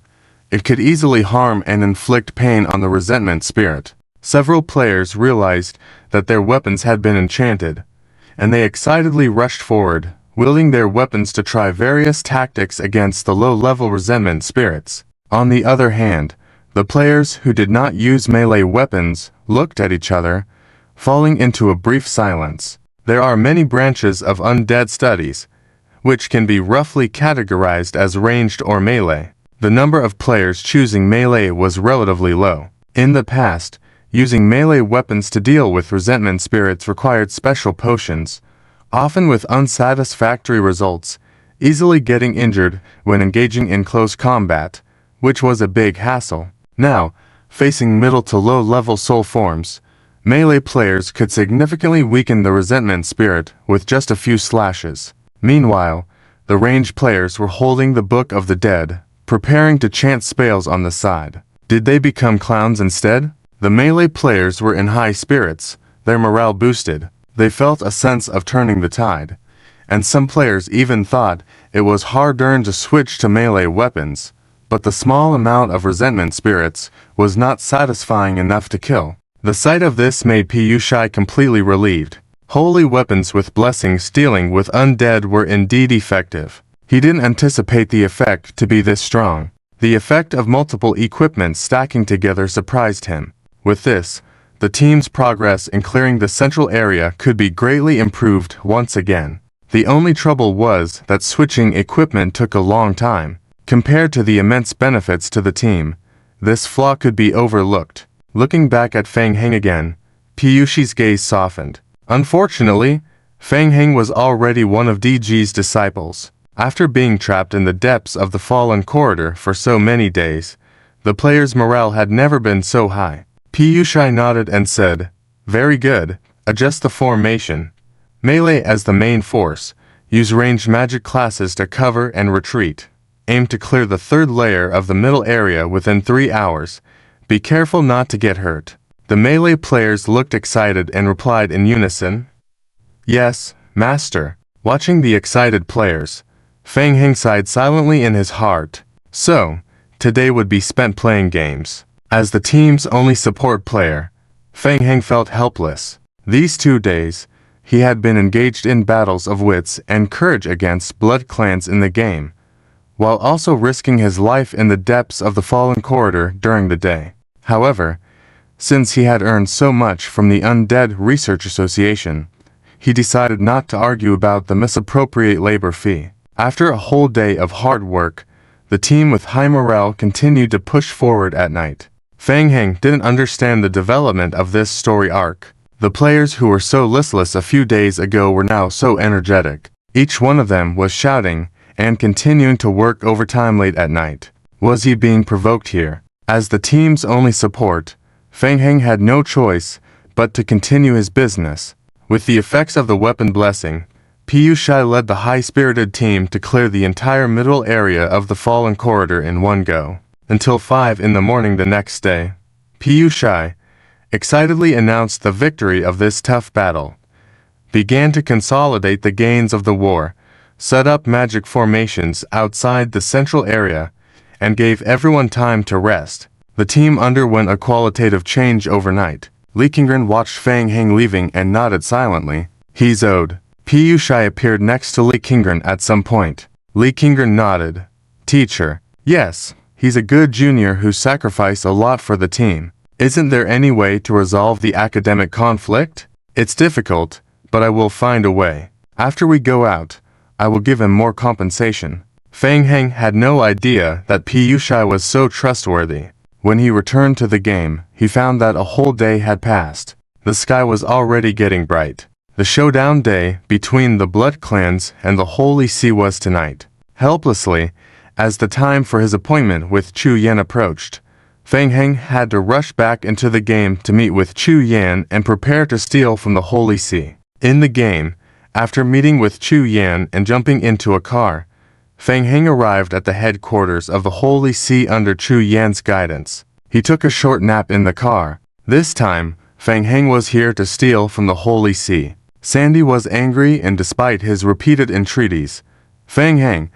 it could easily harm and inflict pain on the resentment spirit. Several players realized that their weapons had been enchanted, and they excitedly rushed forward, wielding their weapons to try various tactics against the low-level resentment spirits. On the other hand, the players who did not use melee weapons looked at each other, falling into a brief silence. There are many branches of undead studies, which can be roughly categorized as ranged or melee. The number of players choosing melee was relatively low. In the past, using melee weapons to deal with resentment spirits required special potions, often with unsatisfactory results, easily getting injured when engaging in close combat, which was a big hassle. Now, facing middle to low-level soul forms, melee players could significantly weaken the resentment spirit with just a few slashes. Meanwhile, the ranged players were holding the Book of the Dead, preparing to chant spells on the side. Did they become clowns instead? The melee players were in high spirits, their morale boosted. They felt a sense of turning the tide, and some players even thought it was hard-earned to switch to melee weapons, but the small amount of resentment spirits was not satisfying enough to kill. The sight of this made Pu Shai completely relieved. Holy weapons with blessings dealing with undead were indeed effective. He didn't anticipate the effect to be this strong. The effect of multiple equipments stacking together surprised him. With this, the team's progress in clearing the central area could be greatly improved once again. The only trouble was that switching equipment took a long time. Compared to the immense benefits to the team, this flaw could be overlooked. Looking back at Fang Heng again, Piyushi's gaze softened. Unfortunately, Fang Heng was already one of DG's disciples. After being trapped in the depths of the fallen corridor for so many days, the players' morale had never been so high. Piyushi nodded and said, "Very good, adjust the formation. Melee as the main force, Use ranged magic classes to cover and retreat. Aim to clear the third layer of the middle area within 3 hours. Be careful not to get hurt. The melee players looked excited and replied in unison, "Yes, Master." Watching the excited players, Feng Heng sighed silently in his heart. So, today would be spent playing games. As the team's only support player, Feng Heng felt helpless. These 2 days, he had been engaged in battles of wits and courage against blood clans in the game, while also risking his life in the depths of the fallen corridor during the day. However, since he had earned so much from the Undead Research Association, he decided not to argue about the misappropriate labor fee. After a whole day of hard work, the team with high morale continued to push forward at night. Feng Heng didn't understand the development of this story arc. The players who were so listless a few days ago were now so energetic. Each one of them was shouting and continuing to work overtime late at night. Was he being provoked here? As the team's only support, Feng Heng had no choice but to continue his business. With the effects of the weapon blessing, Piyu Shai led the high-spirited team to clear the entire middle area of the fallen corridor in one go. Until 5 in the morning the next day, Piyu Shai excitedly announced the victory of this tough battle, began to consolidate the gains of the war, set up magic formations outside the central area, and gave everyone time to rest. The team underwent a qualitative change overnight. Li Qingren watched Feng Heng leaving and nodded silently. He's owed. Piyu Shai appeared next to Li Qingren at some point. Li Qingren nodded. Teacher. Yes, he's a good junior who sacrificed a lot for the team. Isn't there any way to resolve the academic conflict? It's difficult, but I will find a way. After we go out, I will give him more compensation. Feng Heng had no idea that Piyu Shai was so trustworthy. When he returned to the game, he found that a whole day had passed. The sky was already getting bright. The showdown day between the blood clans and the Holy See was tonight. Helplessly, as the time for his appointment with Chu Yan approached, Feng Heng had to rush back into the game to meet with Chu Yan and prepare to steal from the Holy See. In the game, after meeting with Chu Yan and jumping into a car, Feng Heng arrived at the headquarters of the Holy See under Chu Yan's guidance. He took a short nap in the car. This time, Feng Heng was here to steal from the Holy See. Sandy was angry, and despite his repeated entreaties, Feng Heng,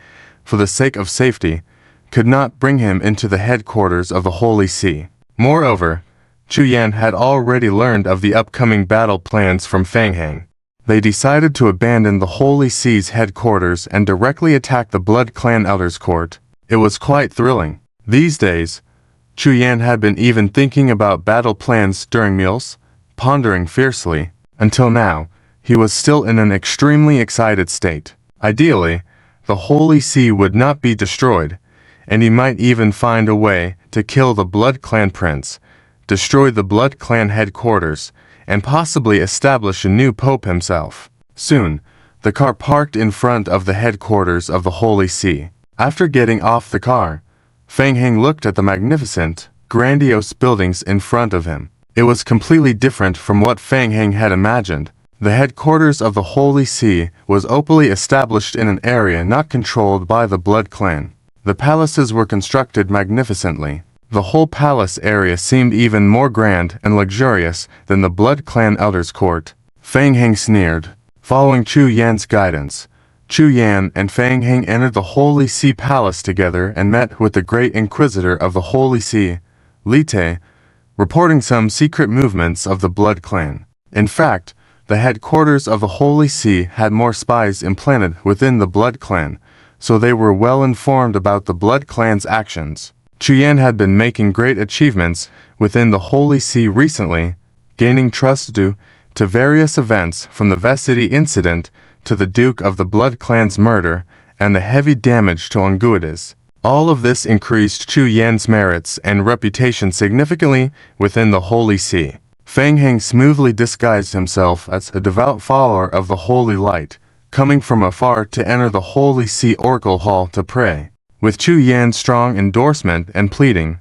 for the sake of safety, could not bring him into the headquarters of the Holy See. Moreover, Chu Yan had already learned of the upcoming battle plans from Feng Heng. They decided to abandon the Holy See's headquarters and directly attack the Blood Clan Elder's Court. It was quite thrilling. These days, Chu Yan had been even thinking about battle plans during meals, pondering fiercely. Until now, he was still in an extremely excited state. Ideally, the Holy See would not be destroyed, and he might even find a way to kill the Blood Clan Prince, destroy the Blood Clan headquarters, and possibly establish a new pope himself. Soon, the car parked in front of the headquarters of the Holy See. After getting off the car, Feng Heng looked at the magnificent, grandiose buildings in front of him. It was completely different from what Feng Heng had imagined. The headquarters of the Holy See was openly established in an area not controlled by the Blood Clan. The palaces were constructed magnificently. The whole palace area seemed even more grand and luxurious than the Blood Clan Elder's Court. Feng Heng sneered. Following Chu Yan's guidance, Chu Yan and Feng Heng entered the Holy See Palace together and met with the Great Inquisitor of the Holy See, Li Te, reporting some secret movements of the Blood Clan. In fact, the headquarters of the Holy See had more spies implanted within the Blood Clan, so they were well informed about the Blood Clan's actions. Chu Yan had been making great achievements within the Holy See recently, gaining trust due to various events from the Vesity incident to the Duke of the Blood Clan's murder and the heavy damage to Anguidas. All of this increased Chu Yan's merits and reputation significantly within the Holy See. Feng Heng smoothly disguised himself as a devout follower of the Holy Light, coming from afar to enter the Holy See Oracle Hall to pray. With Chu Yan's strong endorsement and pleading,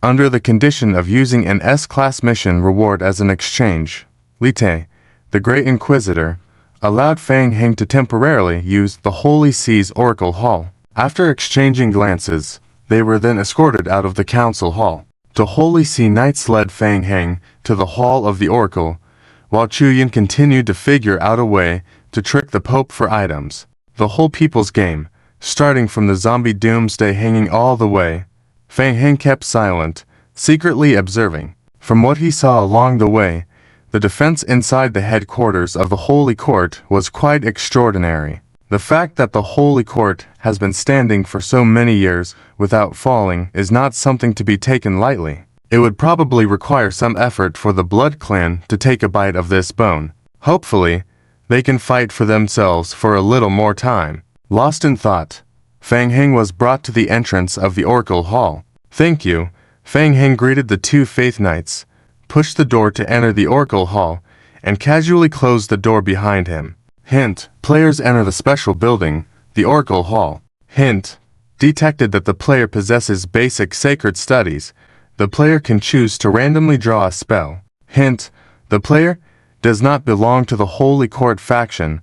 under the condition of using an S-class mission reward as an exchange, Li Te, the Great Inquisitor allowed Fang Heng to temporarily use the Holy See's Oracle Hall. After exchanging glances, they were then escorted out of the council hall. The Holy See Knights led Fang Heng to the Hall of the Oracle, while Chu Yin continued to figure out a way to trick the Pope for items. The whole people's game, starting from the zombie doomsday hanging all the way. Fang Heng kept silent, secretly observing. From what he saw along the way, the defense inside the headquarters of the Holy Court was quite extraordinary. The fact that the Holy Court has been standing for so many years without falling is not something to be taken lightly. It would probably require some effort for the Blood Clan to take a bite of this bone. Hopefully, they can fight for themselves for a little more time. Lost in thought, Fang Heng was brought to the entrance of the Oracle Hall. Thank you. Fang Heng greeted the two Faith Knights, pushed the door to enter the Oracle Hall, and casually closed the door behind him. Hint: players enter the special building, the Oracle Hall. Hint: detected that the player possesses basic sacred studies. The player can choose to randomly draw a spell. Hint: the player does not belong to the Holy Court faction,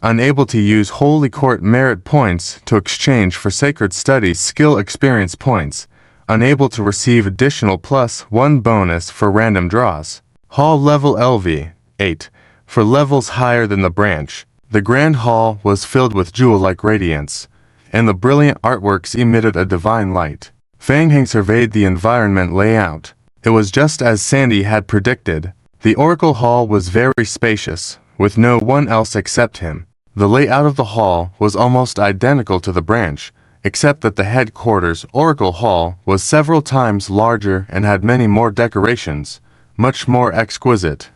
unable to use Holy Court merit points to exchange for sacred studies skill experience points, unable to receive additional +1 bonus for random draws. Hall level LV 8. For levels higher than the branch, the Grand Hall was filled with jewel-like radiance, and the brilliant artworks emitted a divine light. Fang Heng surveyed the environment layout. It was just as Sandy had predicted. The Oracle Hall was very spacious, with no one else except him. The layout of the hall was almost identical to the branch, except that the headquarters Oracle Hall was several times larger and had many more decorations, much more exquisite.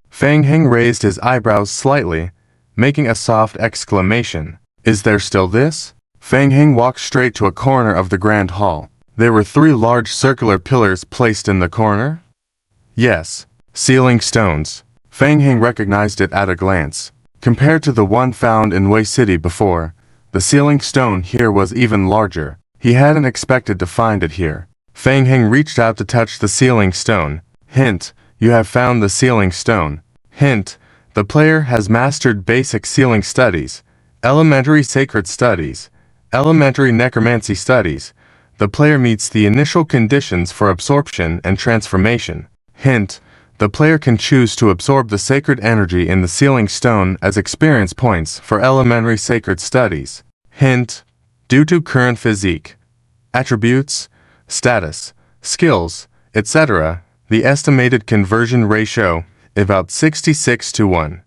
Fang Heng raised his eyebrows slightly, making a soft exclamation. Is there still this? Fang Heng walked straight to a corner of the Grand Hall. There were 3 large circular pillars placed in the corner? Yes. Ceiling stones. Fang Heng recognized it at a glance. Compared to the one found in Wei City before, the ceiling stone here was even larger. He hadn't expected to find it here. Fang Heng reached out to touch the ceiling stone. Hint: you have found the ceiling stone. Hint: the player has mastered basic sealing studies, elementary sacred studies, elementary necromancy studies. The player meets the initial conditions for absorption and transformation. Hint: the player can choose to absorb the sacred energy in the sealing stone as experience points for elementary sacred studies. Hint: due to current physique, attributes, status, skills, etc., the estimated conversion ratio about 66:1.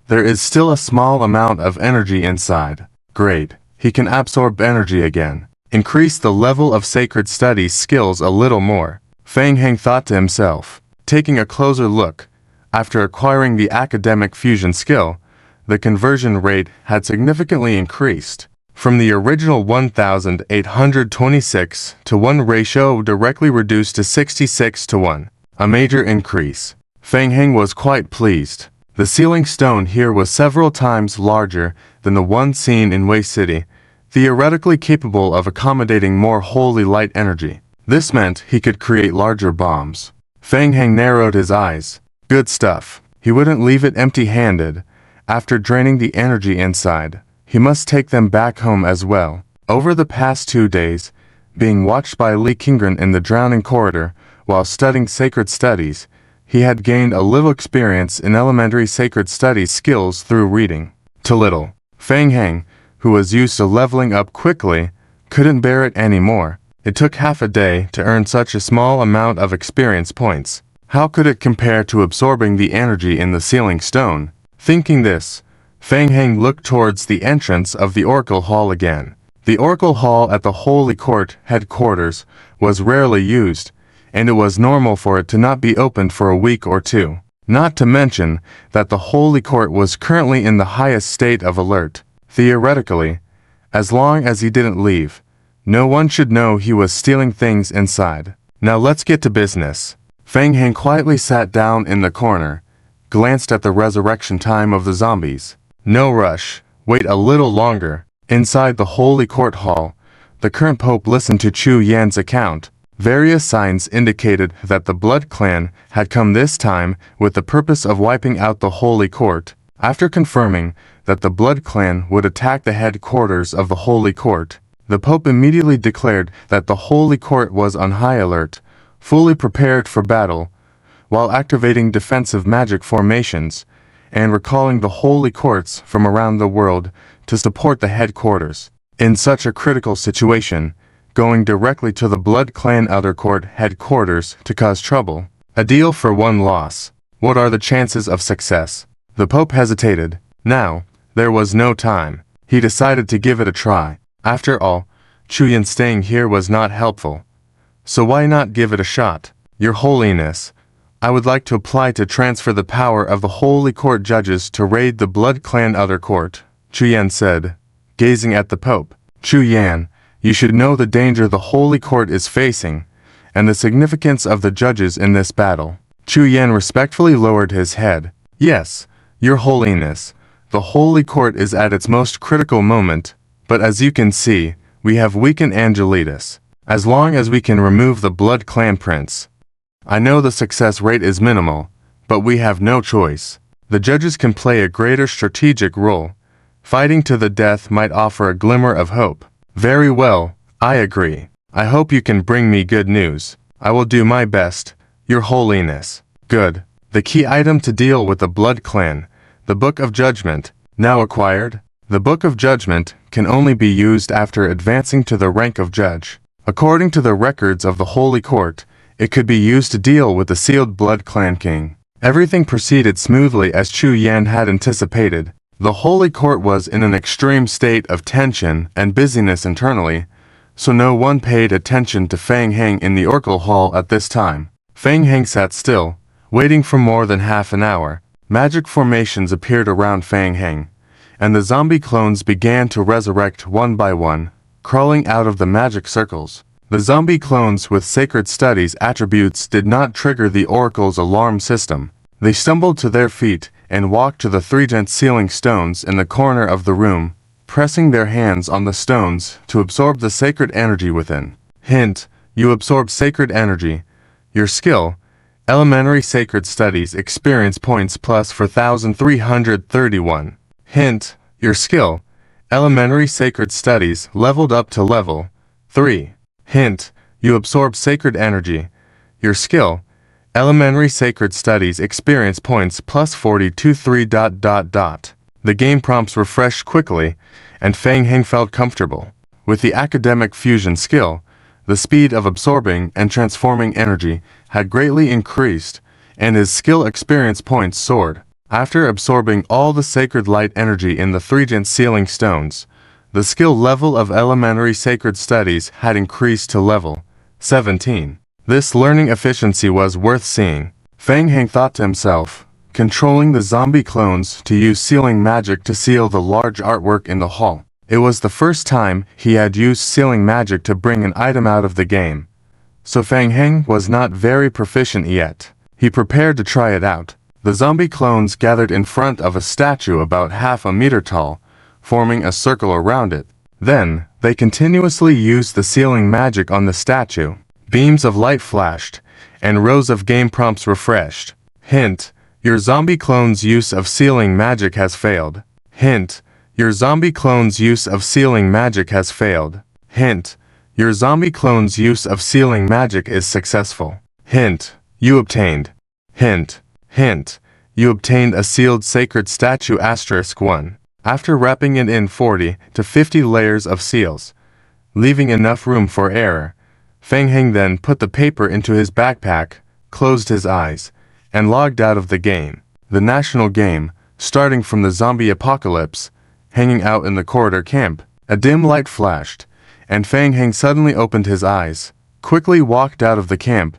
There is still a small amount of energy inside. Great. He can absorb energy again. Increase the level of sacred studies skills a little more. Fang Heng thought to himself. Taking a closer look, after acquiring the academic fusion skill, the conversion rate had significantly increased. From the original 1,826 to 1 ratio directly reduced to 66:1. A major increase. Fang Heng was quite pleased. The ceiling stone here was several times larger than the one seen in Wei City, theoretically capable of accommodating more holy light energy. This meant he could create larger bombs. Fang Heng narrowed his eyes. Good stuff. He wouldn't leave it empty-handed. After draining the energy inside, he must take them back home as well. Over the past 2 days, being watched by Li Qingren in the drowning corridor while studying sacred studies, he had gained a little experience in elementary sacred studies skills through reading. Too little. Fang Heng, who was used to leveling up quickly, couldn't bear it anymore. It took half a day to earn such a small amount of experience points. How could it compare to absorbing the energy in the ceiling stone? Thinking this, Fang Heng looked towards the entrance of the Oracle Hall again. The Oracle Hall at the Holy Court headquarters was rarely used, and it was normal for it to not be opened for a week or 2. Not to mention that the Holy Court was currently in the highest state of alert. Theoretically, as long as he didn't leave, no one should know he was stealing things inside. Now let's get to business. Fang Heng quietly sat down in the corner, glanced at the resurrection time of the zombies. No rush, wait a little longer. Inside the Holy Court Hall, the current Pope listened to Chu Yan's account. Various signs indicated that the Blood Clan had come this time with the purpose of wiping out the Holy Court. After confirming that the Blood Clan would attack the headquarters of the Holy Court, the Pope immediately declared that the Holy Court was on high alert, fully prepared for battle, while activating defensive magic formations and recalling the Holy Courts from around the world to support the headquarters. In such a critical situation, going directly to the Blood Clan Outer Court headquarters to cause trouble. A deal for one loss. What are the chances of success? The Pope hesitated. Now, there was no time. He decided to give it a try. After all, Chuyan staying here was not helpful. So why not give it a shot? Your Holiness, I would like to apply to transfer the power of the Holy Court judges to raid the Blood Clan Outer Court, Chuyan said, gazing at the Pope. Chuyan, you should know the danger the Holy Court is facing, and the significance of the judges in this battle. Chuyan respectfully lowered his head. Yes, Your Holiness, the Holy Court is at its most critical moment, but as you can see, we have weakened Angelitas. As long as we can remove the Blood Clan Prince. I know the success rate is minimal, but we have no choice. The judges can play a greater strategic role. Fighting to the death might offer a glimmer of hope. Very well, I agree. I hope you can bring me good news. I will do my best, Your Holiness. Good. The key item to deal with the Blood Clan, the Book of Judgment, now acquired. The Book of Judgment can only be used after advancing to the rank of judge. According to the records of the Holy Court, it could be used to deal with the sealed Blood Clan King. Everything proceeded smoothly as Chu Yan had anticipated. The Holy Court was in an extreme state of tension and busyness internally, so no one paid attention to Fang Heng in the Oracle Hall at this time. Fang Heng sat still, waiting for more than half an hour. Magic formations appeared around Fang Heng, and the zombie clones began to resurrect one by one, crawling out of the magic circles. The zombie clones with Sacred Studies attributes did not trigger the Oracle's alarm system. They stumbled to their feet and walked to the three giant sealing stones in the corner of the room, pressing their hands on the stones to absorb the sacred energy within. Hint, you absorb sacred energy. Your skill, Elementary Sacred Studies experience points plus 4,331. Hint, your skill, Elementary Sacred Studies leveled up to level 3. Hint, you absorb sacred energy. Your skill, Elementary Sacred Studies experience points plus 42.3. The game prompts refreshed quickly, and Fang Heng felt comfortable. With the academic fusion skill, the speed of absorbing and transforming energy had greatly increased, and his skill experience points soared. After absorbing all the sacred light energy in the three giant sealing stones, the skill level of Elementary Sacred Studies had increased to level 17. This learning efficiency was worth seeing. Fang Heng thought to himself, controlling the zombie clones to use sealing magic to seal the large artwork in the hall. It was the first time he had used sealing magic to bring an item out of the game, so Fang Heng was not very proficient yet. He prepared to try it out. The zombie clones gathered in front of a statue about half a meter tall, forming a circle around it. Then, they continuously used the sealing magic on the statue. Beams of light flashed, and rows of game prompts refreshed. Hint, your zombie clone's use of sealing magic has failed. Hint, your zombie clone's use of sealing magic has failed. Hint, your zombie clone's use of sealing magic is successful. Hint, you obtained. Hint, you obtained a sealed sacred statue *1. After wrapping it in 40 to 50 layers of seals, leaving enough room for error, Fang Heng then put the paper into his backpack, closed his eyes, and logged out of the game. The national game, starting from the zombie apocalypse, hanging out in the corridor camp. A dim light flashed, and Fang Heng suddenly opened his eyes, quickly walked out of the camp,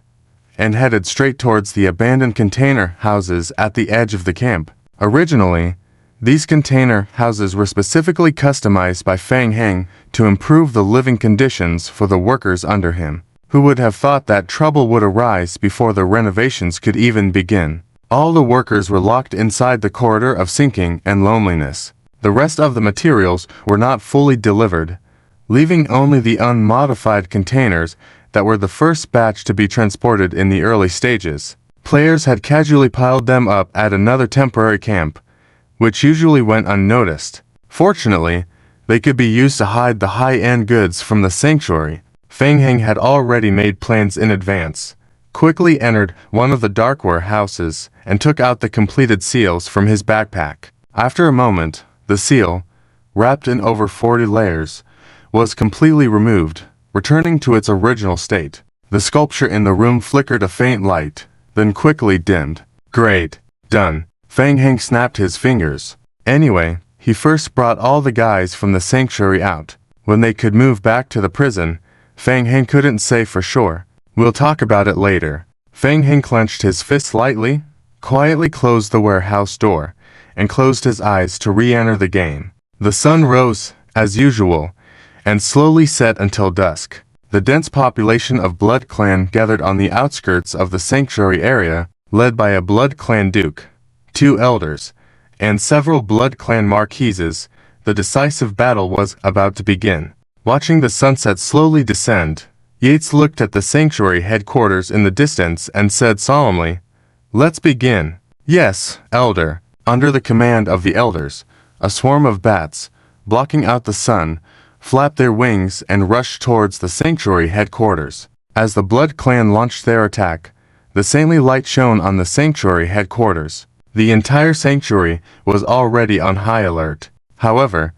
and headed straight towards the abandoned container houses at the edge of the camp. Originally, these container houses were specifically customized by Fang Heng to improve the living conditions for the workers under him. Who would have thought that trouble would arise before the renovations could even begin? All the workers were locked inside the corridor of sinking and loneliness. The rest of the materials were not fully delivered, leaving only the unmodified containers that were the first batch to be transported in the early stages. Players had casually piled them up at another temporary camp, which usually went unnoticed. Fortunately, they could be used to hide the high-end goods from the sanctuary. Feng Heng had already made plans in advance, quickly entered one of the dark warehouses, and took out the completed seals from his backpack. After a moment, the seal, wrapped in over 40 layers, was completely removed, returning to its original state. The sculpture in the room flickered a faint light, then quickly dimmed. Great. Done. Feng Heng snapped his fingers. Anyway, he first brought all the guys from the sanctuary out. When they could move back to the prison, Feng Heng couldn't say for sure. We'll talk about it later. Feng Heng clenched his fists lightly, quietly closed the warehouse door, and closed his eyes to re-enter the game. The sun rose, as usual, and slowly set until dusk. The dense population of Blood Clan gathered on the outskirts of the sanctuary area, led by a Blood Clan Duke, 2 elders, and several Blood Clan marquises. The decisive battle was about to begin. Watching the sunset slowly descend, Yates looked at the sanctuary headquarters in the distance and said solemnly, "Let's begin." "Yes, Elder." Under the command of the elders, a swarm of bats, blocking out the sun, flapped their wings and rushed towards the sanctuary headquarters. As the Blood Clan launched their attack, the saintly light shone on the sanctuary headquarters. The entire sanctuary was already on high alert. However,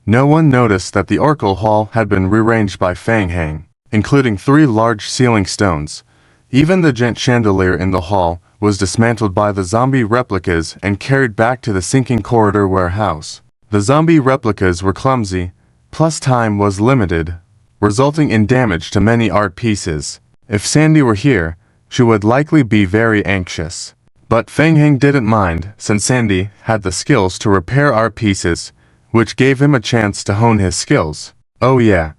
no one noticed that the Oracle Hall had been rearranged by Feng Heng, including 3 large ceiling stones. Even the giant chandelier in the hall was dismantled by the zombie replicas and carried back to the sinking corridor warehouse. The zombie replicas were clumsy, plus time was limited, resulting in damage to many art pieces. If Sandy were here, she would likely be very anxious. But Feng Heng didn't mind, since Sandy had the skills to repair art pieces, which gave him a chance to hone his skills. Oh yeah.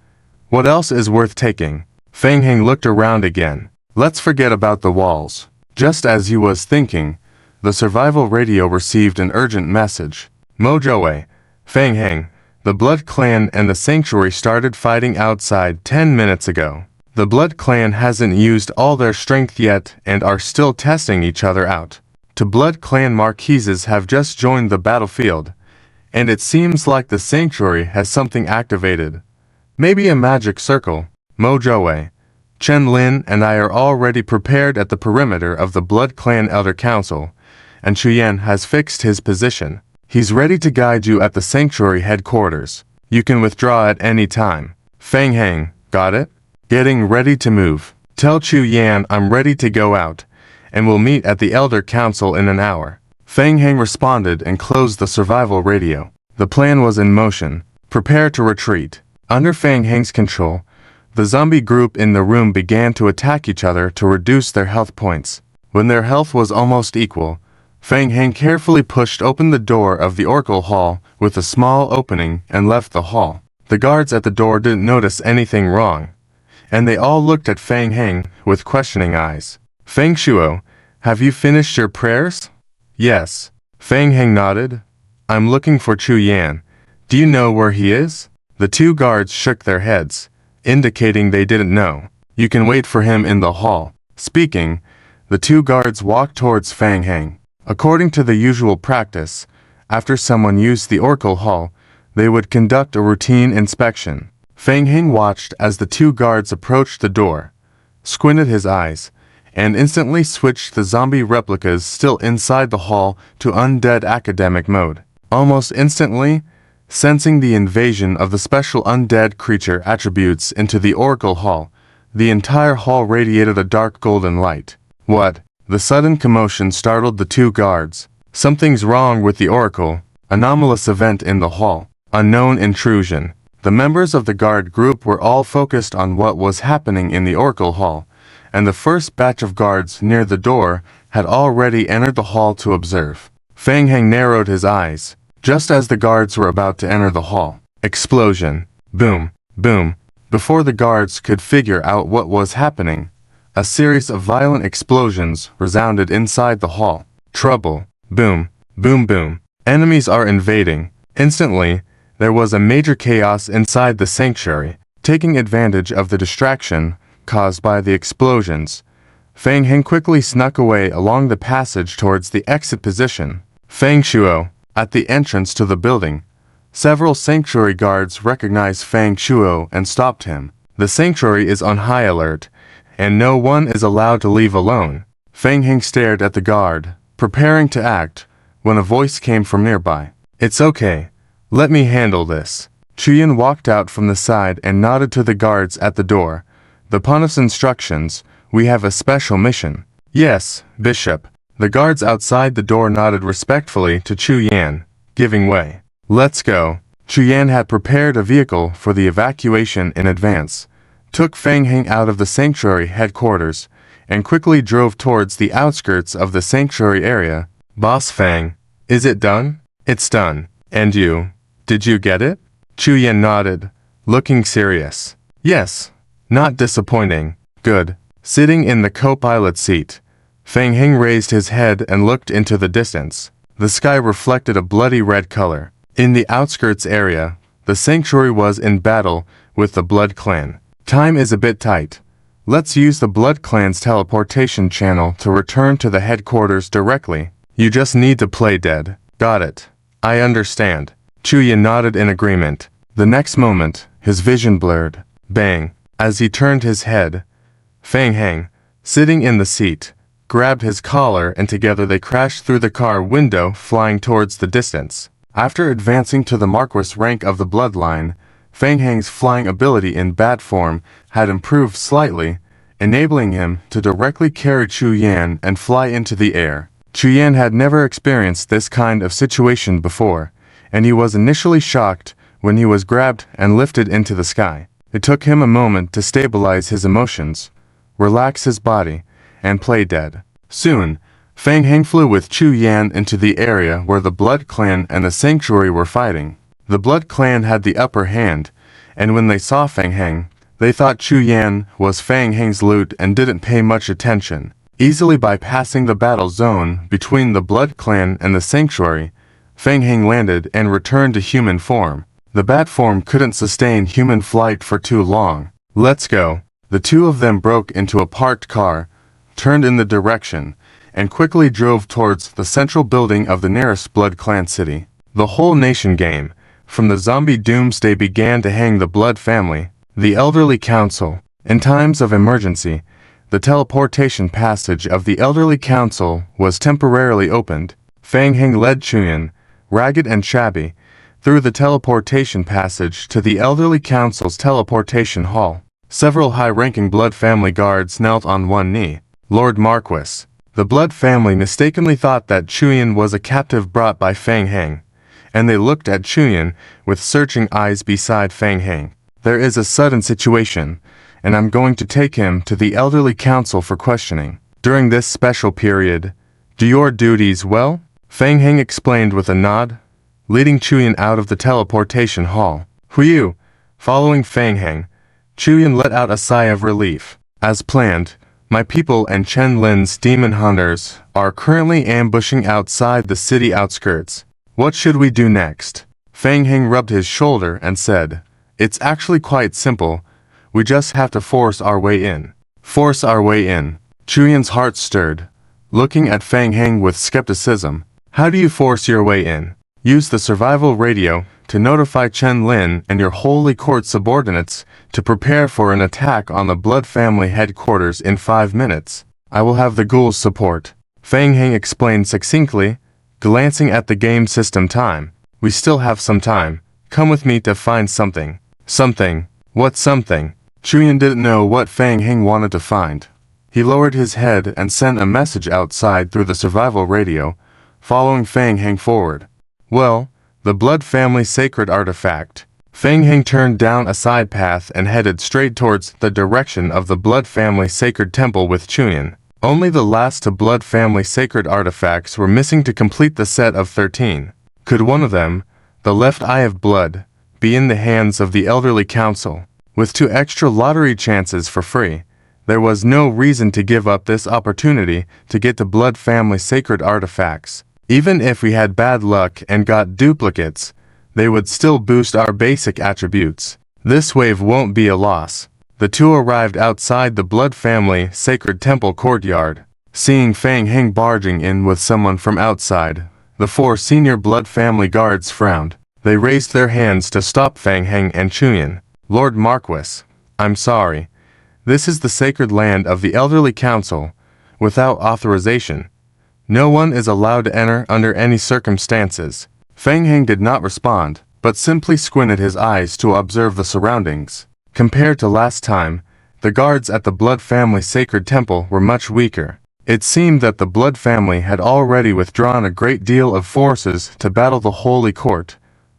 What else is worth taking? Feng Heng looked around again. Let's forget about the walls. Just as he was thinking, the survival radio received an urgent message. Mojoe, Feng Heng, the Blood Clan and the Sanctuary started fighting outside 10 minutes ago. The Blood Clan hasn't used all their strength yet and are still testing each other out. 2 Blood Clan marquises have just joined the battlefield, and it seems like the Sanctuary has something activated. Maybe a magic circle. Mojoe, Chen Lin and I are already prepared at the perimeter of the Blood Clan Elder Council, and Chuyan has fixed his position. He's ready to guide you at the Sanctuary headquarters. You can withdraw at any time. Feng Heng, got it? Getting ready to move. Tell Chuyan I'm ready to go out, and we'll meet at the Elder Council in an hour. Feng Heng responded and closed the survival radio. The plan was in motion. Prepare to retreat. Under Feng Heng's control, the zombie group in the room began to attack each other to reduce their health points. When their health was almost equal, Feng Heng carefully pushed open the door of the Oracle Hall with a small opening and left the hall. The guards at the door didn't notice anything wrong, and they all looked at Feng Heng with questioning eyes. Feng Shuo, have you finished your prayers? Yes. Feng Heng nodded. I'm looking for Chu Yan. Do you know where he is? The 2 guards shook their heads, indicating they didn't know. You can wait for him in the hall. Speaking, the 2 guards walked towards Feng Heng. According to the usual practice, after someone used the Oracle Hall, they would conduct a routine inspection. Feng Heng watched as the 2 guards approached the door, squinted his eyes, and instantly switched the zombie replicas still inside the hall to undead academic mode. Almost instantly, sensing the invasion of the special undead creature attributes into the Oracle Hall, the entire hall radiated a dark golden light. What? The sudden commotion startled the 2 guards. Something's wrong with the Oracle. Anomalous event in the hall. Unknown intrusion. The members of the guard group were all focused on what was happening in the Oracle Hall, and the first batch of guards near the door had already entered the hall to observe. Feng Heng narrowed his eyes, just as the guards were about to enter the hall. Explosion. Boom. Boom. Before the guards could figure out what was happening, a series of violent explosions resounded inside the hall. Trouble. Boom. Boom boom. Enemies are invading. Instantly, there was a major chaos inside the sanctuary. Taking advantage of the distraction caused by the explosions, Feng Heng quickly snuck away along the passage towards the exit position. Feng Shuo, At the entrance to the building, several sanctuary guards recognized Fang Shuo and stopped him. The sanctuary is on high alert, and no one is allowed to leave alone. Feng Heng stared at the guard, preparing to act, when a voice came from nearby. It's okay. Let me handle this. Chuyan walked out from the side and nodded to the guards at the door. Upon his instructions, we have a special mission. Yes, Bishop. The guards outside the door nodded respectfully to Chu Yan, giving way. Let's go. Chu Yan had prepared a vehicle for the evacuation in advance, took Feng Heng out of the sanctuary headquarters, and quickly drove towards the outskirts of the sanctuary area. Boss Feng, is it done? It's done. And you? Did you get it? Chu Yan nodded, looking serious. Yes. Not disappointing. Good. Sitting in the co-pilot seat, Feng Heng raised his head and looked into the distance. The sky reflected a bloody red color. In the outskirts area, the sanctuary was in battle with the Blood Clan. Time is a bit tight. Let's use the Blood Clan's teleportation channel to return to the headquarters directly. You just need to play dead. Got it. I understand. Chuyan nodded in agreement. The next moment, his vision blurred. Bang. As he turned his head, Feng Heng, sitting in the seat, grabbed his collar and together they crashed through the car window, flying towards the distance. After advancing to the Marquis rank of the bloodline, Feng Heng's flying ability in bat form had improved slightly, enabling him to directly carry Chu Yan and fly into the air. Chu Yan had never experienced this kind of situation before, and he was initially shocked when he was grabbed and lifted into the sky. It took him a moment to stabilize his emotions, relax his body, and play dead. Soon, Feng Heng flew with Chu Yan into the area where the Blood Clan and the Sanctuary were fighting. The Blood Clan had the upper hand, and when they saw Feng Heng, they thought Chu Yan was Feng Heng's loot and didn't pay much attention. Easily bypassing the battle zone between the Blood Clan and the Sanctuary, Feng Heng landed and returned to human form. The bat form couldn't sustain human flight for too long. Let's go. The two of them broke into a parked car, turned in the direction, and quickly drove towards the central building of the nearest Blood Clan city. The whole nation game, from the zombie doomsday, began to hang the Blood family, the elderly council. In times of emergency, the teleportation passage of the elderly council was temporarily opened. Feng Heng led Chuyan, ragged and shabby, through the teleportation passage to the elderly council's teleportation hall. Several high-ranking Blood family guards knelt on one knee. Lord Marquis. The Blood family mistakenly thought that Chuyan was a captive brought by Feng Heng, and they looked at Chuyan with searching eyes beside Feng Heng. There is a sudden situation, and I'm going to take him to the elderly council for questioning. During this special period, do your duties well? Feng Heng explained with a nod, leading Chuyan out of the teleportation hall. Huiyu. Following Feng Heng, Chuyan let out a sigh of relief. As planned, my people and Chen Lin's demon hunters are currently ambushing outside the city outskirts. What should we do next? Feng Heng rubbed his shoulder and said, It's actually quite simple. We just have to force our way in. Force our way in. Chuyan's heart stirred, looking at Feng Heng with skepticism. How do you force your way in? Use the survival radio to notify Chen Lin and your Holy Court subordinates to prepare for an attack on the Blood family headquarters in 5 minutes. I will have the ghouls' support. Feng Heng explained succinctly, glancing at the game system time. We still have some time. Come with me to find something. Something. What something? Chuyan didn't know what Feng Heng wanted to find. He lowered his head and sent a message outside through the survival radio, following Feng Heng forward. Well, the Blood family sacred artifact. Feng Heng turned down a side path and headed straight towards the direction of the Blood family sacred temple with Chuyan. Only the last two Blood family sacred artifacts were missing to complete the set of 13. Could one of them, the left eye of blood, be in the hands of the elderly council? With 2 extra lottery chances for free, there was no reason to give up this opportunity to get the Blood family sacred artifacts. Even if we had bad luck and got duplicates, they would still boost our basic attributes. This wave won't be a loss. The two arrived outside the Blood family sacred temple courtyard. Seeing Feng Heng barging in with someone from outside, The 4 senior blood family guards frowned. They raised their hands to stop Fang Heng and Chuyan. Lord Marquis, I'm sorry. This is the sacred land of the elderly council. Without authorization, no one is allowed to enter under any circumstances. Fang Heng did not respond, but simply squinted his eyes to observe the surroundings. Compared to last time, the guards at the Blood Family Sacred Temple were much weaker. It seemed that the Blood Family had already withdrawn a great deal of forces to battle the Holy Court,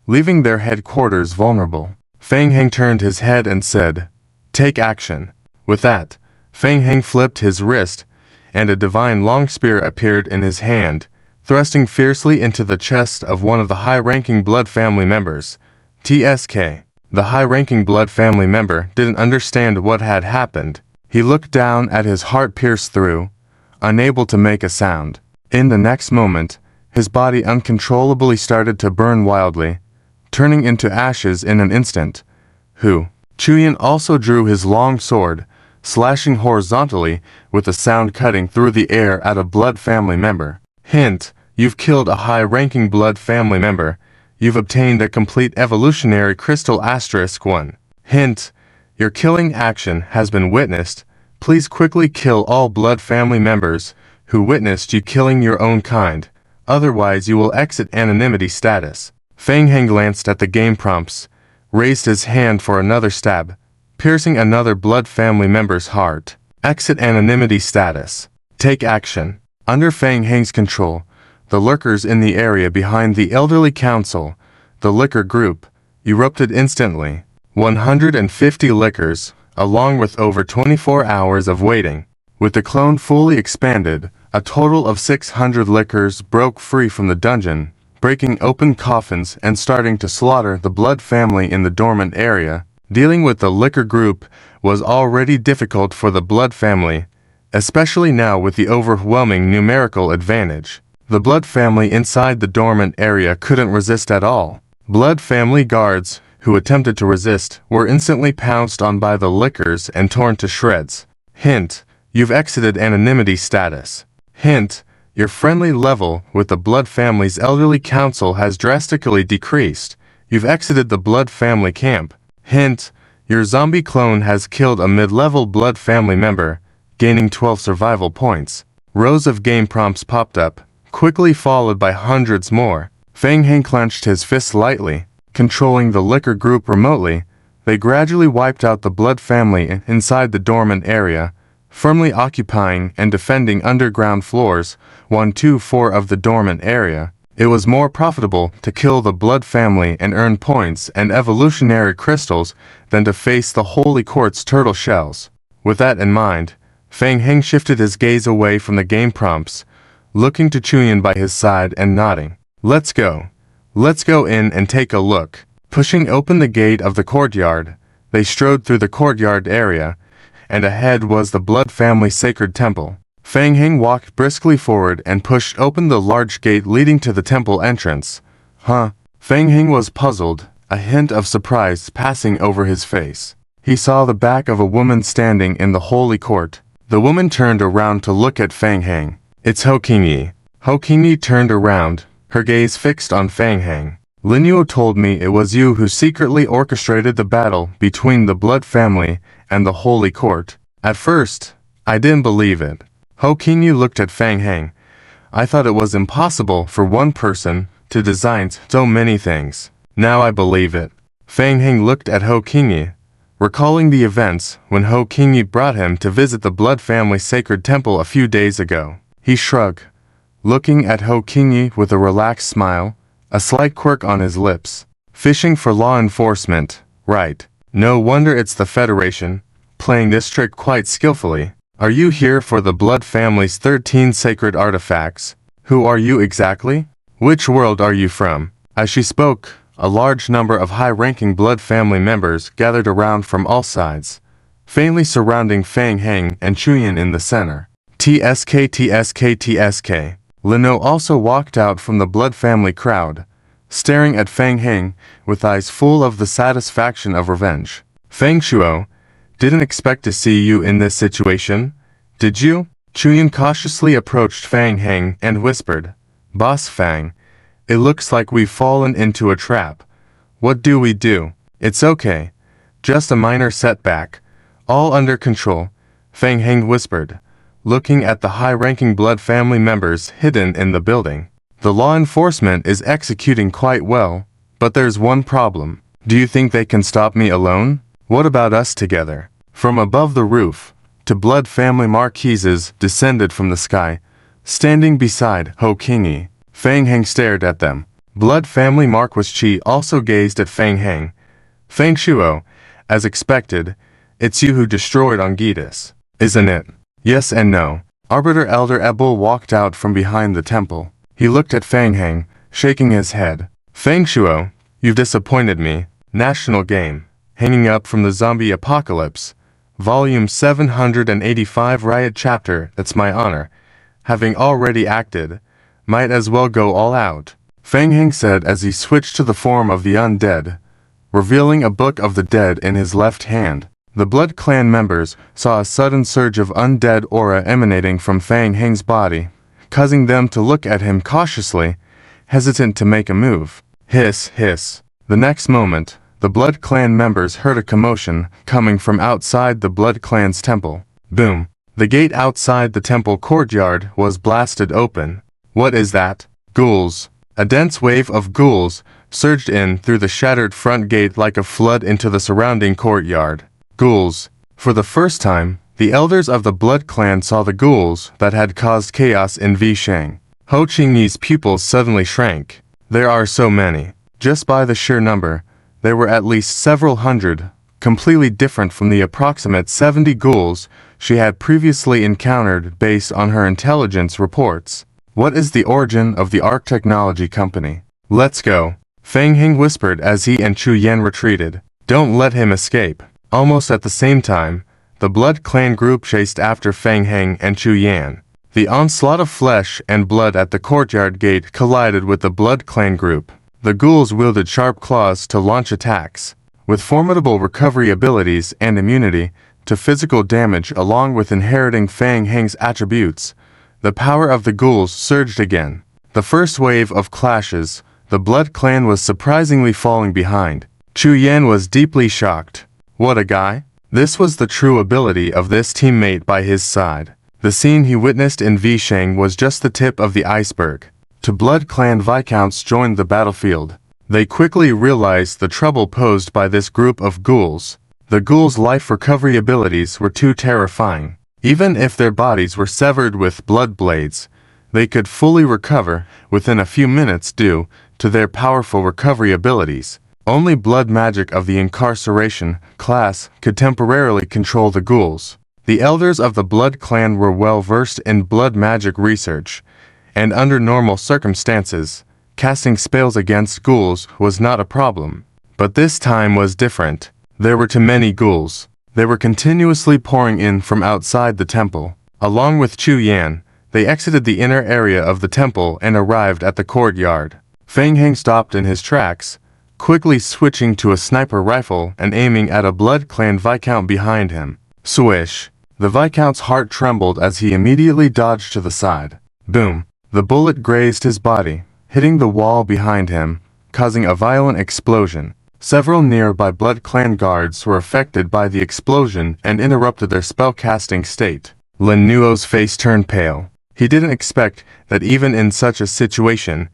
leaving their headquarters vulnerable. Fang Heng turned his head and said, "Take action." With that, Fang Heng flipped his wrist, and a divine long spear appeared in his hand, thrusting fiercely into the chest of one of the high-ranking Blood Family members. TSK. The high-ranking Blood Family member didn't understand what had happened. He looked down at his heart pierced through, unable to make a sound. In the next moment, his body uncontrollably started to burn wildly, turning into ashes in an instant. Chuyan also drew his long sword, slashing horizontally with a sound cutting through the air at a Blood Family member. Hint, you've killed a high-ranking Blood Family member. You've obtained a complete evolutionary crystal *1. Hint, your killing action has been witnessed. Please quickly kill all Blood Family members who witnessed you killing your own kind. Otherwise you will exit anonymity status. Fang Heng glanced at the game prompts, raised his hand for another stab, piercing another Blood Family member's heart. Exit anonymity status. Take action. Under Fang Heng's control, the lurkers in the area behind the elderly council, the liquor group, erupted instantly. 150 liquors, along with over 24 hours of waiting. With the clone fully expanded, a total of 600 liquors broke free from the dungeon, breaking open coffins and starting to slaughter the Blood Family in the dormant area. Dealing with the liquor group was already difficult for the Blood Family, especially now with the overwhelming numerical advantage. The Blood Family inside the dormant area couldn't resist at all. Blood Family guards who attempted to resist were instantly pounced on by the liquors and torn to shreds. Hint, you've exited anonymity status. Hint, your friendly level with the Blood Family's elderly council has drastically decreased. You've exited the Blood Family camp. Hint, your zombie clone has killed a mid-level Blood Family member, gaining 12 survival points. Rows of game prompts popped up, quickly followed by hundreds more. Fang Heng clenched his fists lightly. Controlling the liquor group remotely, they gradually wiped out the Blood Family inside the dormant area, firmly occupying and defending underground floors 1, 2, 4 of the dormant area. It was more profitable to kill the Blood Family and earn points and evolutionary crystals than to face the Holy Court's turtle shells. With that in mind, Fang Heng shifted his gaze away from the game prompts, looking to Chuyan by his side and nodding. Let's go. Let's go in and take a look. Pushing open the gate of the courtyard, they strode through the courtyard area, and ahead was the Blood Family Sacred Temple. Fang Heng walked briskly forward and pushed open the large gate leading to the temple entrance. Fang Heng was puzzled, a hint of surprise passing over his face. He saw the back of a woman standing in the Holy Court. The woman turned around to look at Fang Heng. It's Ho Qingyi. Ho Qingyi turned around, her gaze fixed on Fang Heng. Linuo told me it was you who secretly orchestrated the battle between the Blood Family and the Holy Court. At first, I didn't believe it. Ho Qingyi looked at Fang Heng. I thought it was impossible for one person to design so many things. Now I believe it. Fang Heng looked at Ho Qingyi, recalling the events when Ho Qingyi brought him to visit the Blood Family Sacred Temple a few days ago. He shrugged, looking at Ho Qingyi with a relaxed smile, a slight quirk on his lips. Fishing for law enforcement, right. No wonder it's the Federation, playing this trick quite skillfully. Are you here for the Blood Family's 13 sacred artifacts? Who are you exactly? Which world are you from? As she spoke, a large number of high-ranking Blood Family members gathered around from all sides, faintly surrounding Fang Heng and Chuyan in the center. TSK. Lino also walked out from the Blood Family crowd, staring at Fang Heng with eyes full of the satisfaction of revenge. Fang Shuo, didn't expect to see you in this situation, did you? Chuyan cautiously approached Fang Heng and whispered, Boss Fang, It looks like we've fallen into a trap. What do we do? It's okay. Just a minor setback. All under control, Feng Heng whispered, looking at the high-ranking blood family members hidden in the building. The law enforcement is executing quite well, but there's one problem. Do you think they can stop me alone? What about us together? From above the roof, two blood family marquises descended from the sky, standing beside Ho Kingi. Feng Heng stared at them. Blood family Marquis Qi also gazed at Feng Heng. Feng Shuo, as expected, it's you who destroyed Ongitas, isn't it? Yes and no. Arbiter Elder Ebul walked out from behind the temple. He looked at Feng Heng, shaking his head. Feng Shuo, you've disappointed me. National Game. Hanging up from the Zombie Apocalypse. Volume 785 Riot Chapter, that's my honor. Having already acted, might as well go all out. Feng Heng said as he switched to the form of the undead, revealing a Book of the Dead in his left hand. The Blood Clan members saw a sudden surge of undead aura emanating from Feng Heng's body, causing them to look at him cautiously, hesitant to make a move. Hiss, hiss. The next moment, the Blood Clan members heard a commotion coming from outside the Blood Clan's temple. Boom. The gate outside the temple courtyard was blasted open. What is that? Ghouls. A dense wave of ghouls surged in through the shattered front gate like a flood into the surrounding courtyard. Ghouls. For the first time, the elders of the Blood Clan saw the ghouls that had caused chaos in Vishang. Ho Qingyi's pupils suddenly shrank. There are so many. Just by the sheer number, there were at least several hundred, completely different from the approximate 70 ghouls she had previously encountered based on her intelligence reports. What is the origin of the Arc Technology Company? Let's go. Feng Heng whispered as he and Chu Yan retreated. Don't let him escape. Almost at the same time, the Blood Clan group chased after Feng Heng and Chu Yan. The onslaught of flesh and blood at the courtyard gate collided with the Blood Clan group. The ghouls wielded sharp claws to launch attacks, with formidable recovery abilities and immunity to physical damage along with inheriting Feng Heng's attributes. The power of the ghouls surged again. The first wave of clashes, the Blood Clan was surprisingly falling behind. Chu Yan was deeply shocked. What a guy. This was the true ability of this teammate by his side. The scene he witnessed in Vishang was just the tip of the iceberg. Two Blood Clan Viscounts joined the battlefield. They quickly realized the trouble posed by this group of ghouls. The ghouls' life recovery abilities were too terrifying. Even if their bodies were severed with blood blades, they could fully recover within a few minutes due to their powerful recovery abilities. Only blood magic of the incarceration class could temporarily control the ghouls. The elders of the Blood Clan were well versed in blood magic research, and under normal circumstances, casting spells against ghouls was not a problem. But this time was different. There were too many ghouls. They were continuously pouring in from outside the temple. Along with Chu Yan, they exited the inner area of the temple and arrived at the courtyard. Feng Heng stopped in his tracks, quickly switching to a sniper rifle and aiming at a Blood Clan Viscount behind him. Swish! The Viscount's heart trembled as he immediately dodged to the side. Boom! The bullet grazed his body, hitting the wall behind him, causing a violent explosion. Several nearby Blood Clan guards were affected by the explosion and interrupted their spellcasting state. Lin Nuo's face turned pale. He didn't expect that even in such a situation,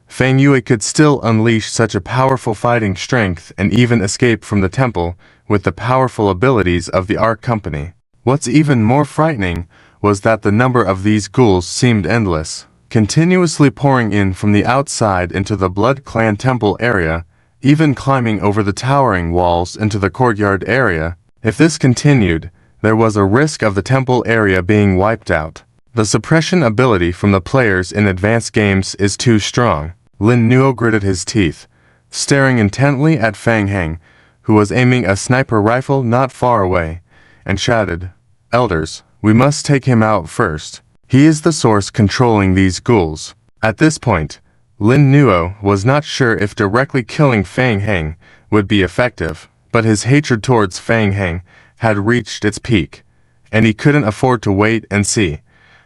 Feng Yue could still unleash such a powerful fighting strength and even escape from the temple with the powerful abilities of the Arc Company. What's even more frightening was that the number of these ghouls seemed endless, continuously pouring in from the outside into the Blood Clan temple area, even climbing over the towering walls into the courtyard area. If this continued, there was a risk of the temple area being wiped out. The suppression ability from the players in advanced games is too strong. Lin Nuo gritted his teeth, staring intently at Feng Heng, who was aiming a sniper rifle not far away, and shouted, "Elders, we must take him out first. He is the source controlling these ghouls." At this point, Lin Nuo was not sure if directly killing Feng Heng would be effective, but his hatred towards Feng Heng had reached its peak, and he couldn't afford to wait and see,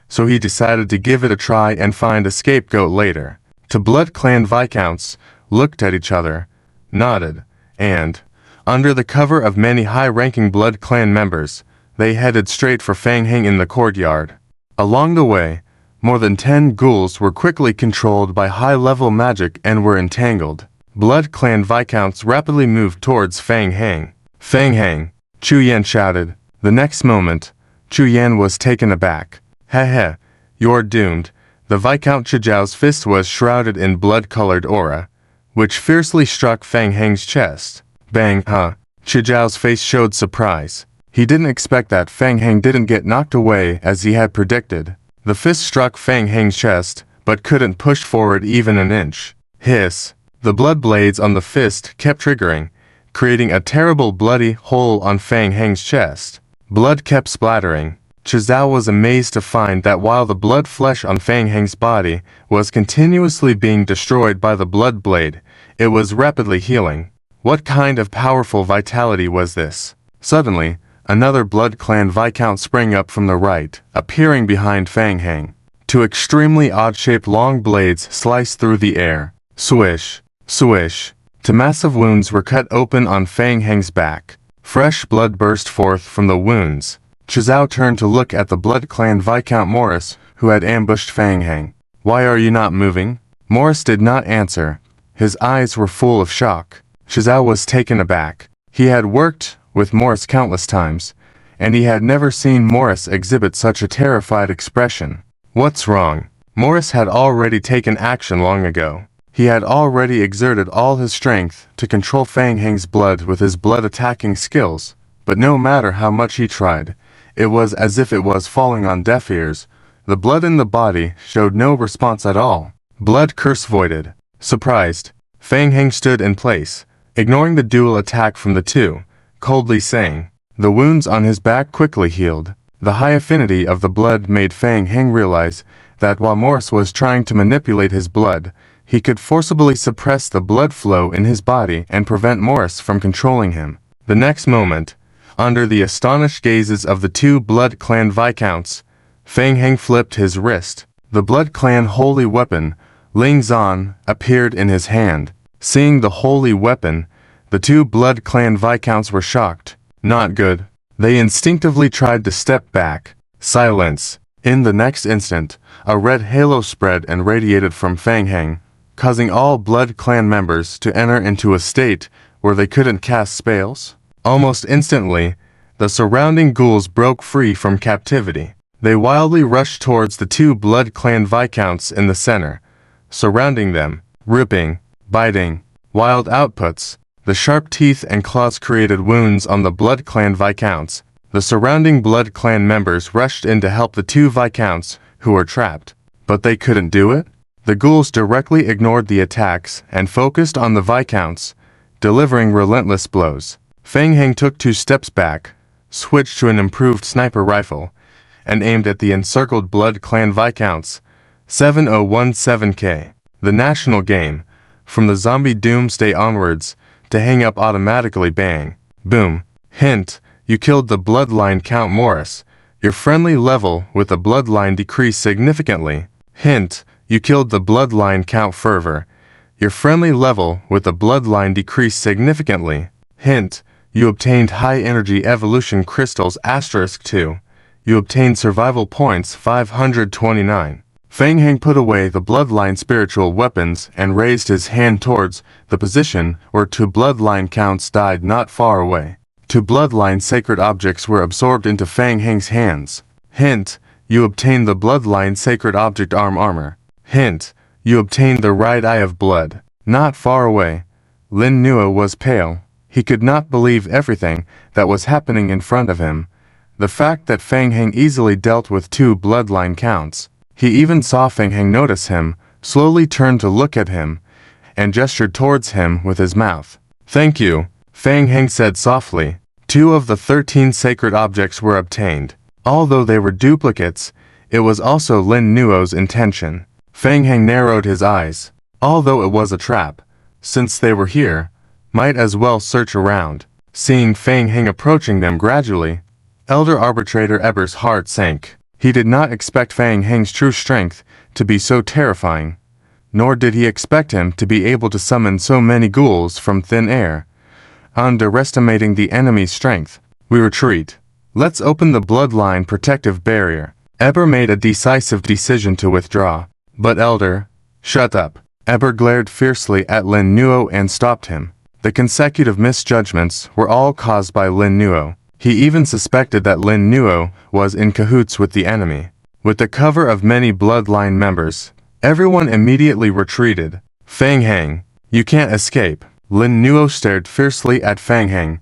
so he decided to give it a try and find a scapegoat later. Two Blood Clan Viscounts looked at each other, nodded, and, under the cover of many high-ranking Blood Clan members, they headed straight for Fang Heng in the courtyard. Along the way, more than 10 ghouls were quickly controlled by high-level magic and were entangled. Blood Clan Viscounts rapidly moved towards Fang Heng. Fang Heng, Chu Yan shouted. The next moment, Chu Yan was taken aback. Heh, you're doomed. The Viscount Chijiao's fist was shrouded in blood-colored aura, which fiercely struck Fang Heng's chest. Bang, Chijiao's face showed surprise. He didn't expect that Fang Heng didn't get knocked away as he had predicted. The fist struck Fang Heng's chest, but couldn't push forward even an inch. Hiss. The blood blades on the fist kept triggering, creating a terrible bloody hole on Fang Heng's chest. Blood kept splattering. Chijiao was amazed to find that while the blood flesh on Fang Heng's body was continuously being destroyed by the blood blade, it was rapidly healing. What kind of powerful vitality was this? Suddenly, another Blood Clan Viscount sprang up from the right, appearing behind Fang Heng. Two extremely odd-shaped long blades sliced through the air. Swish, swish. Two massive wounds were cut open on Fang Heng's back. Fresh blood burst forth from the wounds. Chijiao turned to look at the Blood Clan Viscount Morris, who had ambushed Fang Heng. Why are you not moving? Morris did not answer. His eyes were full of shock. Chijiao was taken aback. He had worked with Morris countless times, and he had never seen Morris exhibit such a terrified expression. What's wrong? Morris had already taken action long ago. He had already exerted all his strength to control Fang Heng's blood with his blood-attacking skills, but no matter how much he tried, it was as if it was falling on deaf ears. The blood in the body showed no response at all. Blood curse voided. Surprised, Fang Heng stood in place, ignoring the dual attack from the two, coldly saying, the wounds on his back quickly healed. The high affinity of the blood made Fang Heng realize that while Morris was trying to manipulate his blood, he could forcibly suppress the blood flow in his body and prevent Morris from controlling him. The next moment, under the astonished gazes of the two Blood Clan Viscounts, Fang Heng flipped his wrist. The Blood Clan holy weapon, Ling Zan, appeared in his hand. Seeing the holy weapon, the two Blood Clan Viscounts were shocked. Not good. They instinctively tried to step back. Silence. In the next instant, a red halo spread and radiated from Fang Heng, causing all Blood Clan members to enter into a state where they couldn't cast spells. Almost instantly, the surrounding ghouls broke free from captivity. They wildly rushed towards the two Blood Clan Viscounts in the center, surrounding them, ripping, biting, wild outputs. The sharp teeth and claws created wounds on the Blood Clan Viscounts. The surrounding Blood Clan members rushed in to help the two Viscounts who were trapped. But they couldn't do it? The ghouls directly ignored the attacks and focused on the Viscounts, delivering relentless blows. Fang Heng took 2 steps back, switched to an improved sniper rifle, and aimed at the encircled Blood Clan Viscounts. 7017K. The national game, from the zombie doomsday onwards, to hang up automatically bang. Boom. Hint, you killed the bloodline Count Morris. Your friendly level with the bloodline decreased significantly. Hint, you killed the bloodline Count Fervor. Your friendly level with the bloodline decreased significantly. Hint, you obtained high energy evolution crystals *2. You obtained survival points 529. Fang Heng put away the bloodline spiritual weapons and raised his hand towards the position where 2 bloodline counts died not far away. 2 bloodline sacred objects were absorbed into Fang Heng's hands. Hint, you obtained the bloodline sacred object armor. Hint, you obtained the right eye of blood. Not far away, Lin Nuo was pale. He could not believe everything that was happening in front of him. The fact that Fang Heng easily dealt with 2 bloodline counts. He even saw Fang Heng notice him, slowly turned to look at him, and gestured towards him with his mouth. Thank you, Fang Heng said softly. 2 of the 13 sacred objects were obtained. Although they were duplicates, it was also Lin Nuo's intention. Fang Heng narrowed his eyes. Although it was a trap, since they were here, might as well search around. Seeing Fang Heng approaching them gradually, Elder Arbitrator Eber's heart sank. He did not expect Fang Heng's true strength to be so terrifying. nor did he expect him to be able to summon so many ghouls from thin air. Underestimating the enemy's strength, we retreat. Let's open the bloodline protective barrier. Eber made a decisive decision to withdraw. But Elder, shut up. Eber glared fiercely at Lin Nuo and stopped him. The consecutive misjudgments were all caused by Lin Nuo. He even suspected that Lin Nuo was in cahoots with the enemy. With the cover of many bloodline members, everyone immediately retreated. Fang Heng, you can't escape. Lin Nuo stared fiercely at Fang Heng,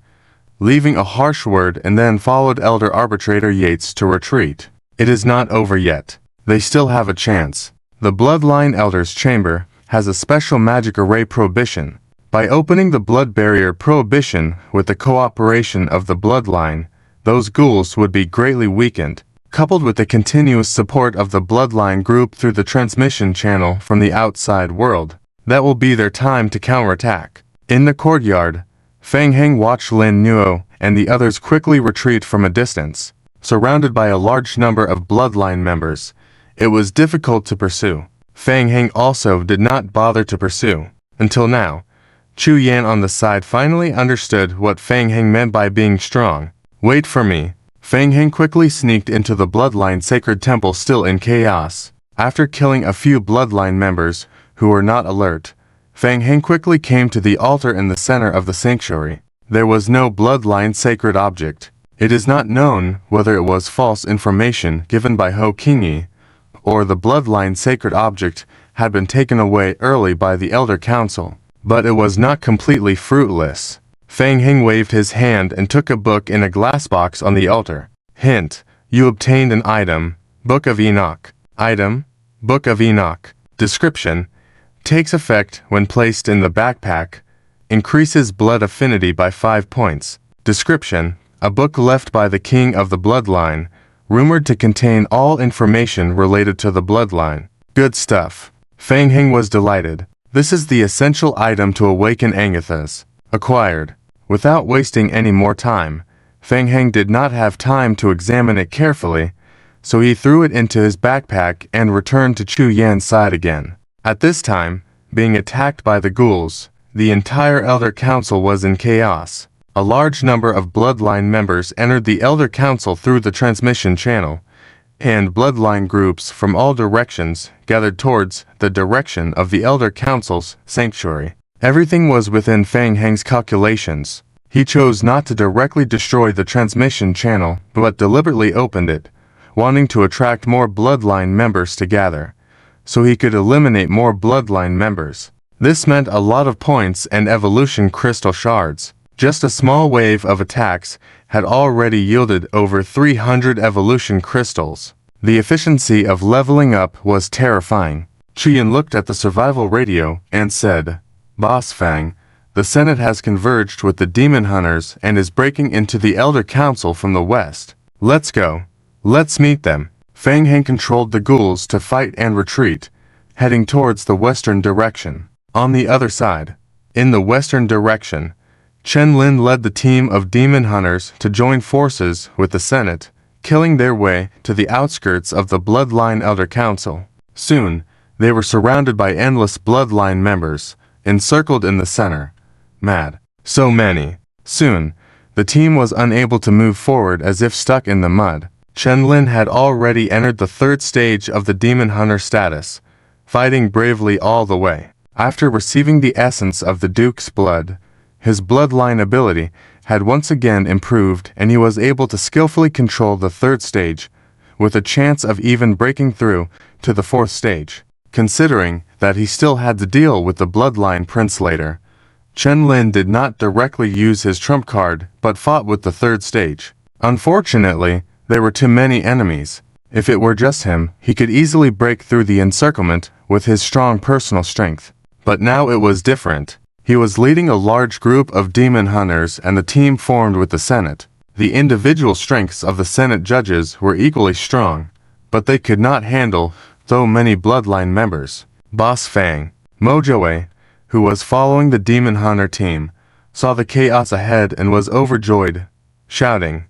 leaving a harsh word, and then followed Elder Arbitrator Yates to retreat. It is not over yet. They still have a chance. The Bloodline Elder's Chamber has a special magic array prohibition. By opening the blood barrier prohibition with the cooperation of the Bloodline, those ghouls would be greatly weakened. Coupled with the continuous support of the Bloodline group through the transmission channel from the outside world, that will be their time to counterattack. In the courtyard, Fang Heng watched Lin Nuo and the others quickly retreat from a distance. Surrounded by a large number of Bloodline members, it was difficult to pursue. Fang Heng also did not bother to pursue. Until now, Chu Yan on the side finally understood what Fang Heng meant by being strong. Wait for me. Fang Heng quickly sneaked into the Bloodline Sacred Temple still in chaos. After killing a few Bloodline members who were not alert, Fang Heng quickly came to the altar in the center of the sanctuary. There was no Bloodline Sacred object. It is not known whether it was false information given by Ho Qingyi, or the Bloodline Sacred object had been taken away early by the Elder Council, but it was not completely fruitless. Fang Heng waved his hand and took a book in a glass box on the altar. Hint: you obtained an item, Book of Enoch. Item: Book of Enoch. Description: takes effect when placed in the backpack. Increases blood affinity by 5 points. Description: a book left by the king of the bloodline, rumored to contain all information related to the bloodline. Good stuff. Fang Heng was delighted. This is the essential item to awaken Angathas. Acquired. Without wasting any more time, Fang Heng did not have time to examine it carefully, so he threw it into his backpack and returned to Chu Yan's side again. At this time, being attacked by the ghouls, the entire Elder Council was in chaos. A large number of Bloodline members entered the Elder Council through the transmission channel, and Bloodline groups from all directions gathered towards the direction of the Elder Council's sanctuary. Everything was within Fang Heng's calculations. He chose not to directly destroy the transmission channel, but deliberately opened it, wanting to attract more Bloodline members to gather, so he could eliminate more Bloodline members. This meant a lot of points and evolution crystal shards. Just a small wave of attacks had already yielded over 300 evolution crystals. The efficiency of leveling up was terrifying. Qian looked at the survival radio and said, "Boss Fang, the Senate has converged with the Demon Hunters and is breaking into the Elder Council from the west. Let's go. Let's meet them." Fang Heng controlled the ghouls to fight and retreat, heading towards the western direction. On the other side, in the western direction, Chen Lin led the team of Demon Hunters to join forces with the Senate, killing their way to the outskirts of the Bloodline Elder Council. Soon, they were surrounded by endless Bloodline members, encircled in the center. Mad. So many. Soon, the team was unable to move forward as if stuck in the mud. Chen Lin had already entered the third stage of the Demon Hunter status, fighting bravely all the way. After receiving the essence of the Duke's blood, his bloodline ability had once again improved and he was able to skillfully control the third stage, with a chance of even breaking through to the fourth stage. Considering that he still had to deal with the Bloodline Prince later, Chen Lin did not directly use his trump card but fought with the third stage. Unfortunately, there were too many enemies. If it were just him, he could easily break through the encirclement with his strong personal strength. But now it was different. He was leading a large group of Demon Hunters and the team formed with the Senate. The individual strengths of the Senate judges were equally strong, but they could not handle though many Bloodline members. Boss Fang, Mojoe, who was following the Demon Hunter team, saw the chaos ahead and was overjoyed, shouting,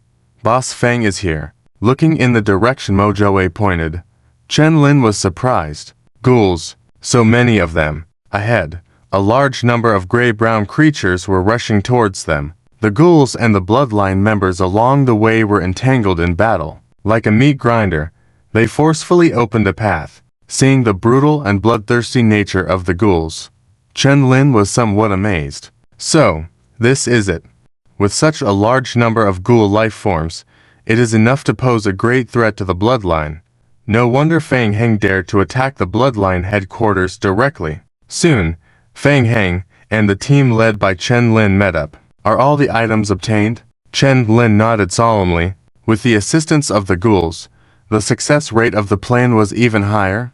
"Boss Fang is here." Looking in the direction Mojoe pointed, Chen Lin was surprised. Ghouls, So many of them. Ahead, a large number of gray-brown creatures were rushing towards them. The ghouls and the bloodline members along the way were entangled in battle. Like a meat grinder, they forcefully opened a path. Seeing the brutal and bloodthirsty nature of the ghouls, Chen Lin was somewhat amazed. So, this is it. With such a large number of ghoul life forms, it is enough to pose a great threat to the bloodline. No wonder Fang Heng dared to attack the bloodline headquarters directly. Soon, Fang Heng and the team led by Chen Lin met up. Are all the items obtained? Chen Lin nodded solemnly. With the assistance of the ghouls, the success rate of the plan was even higher.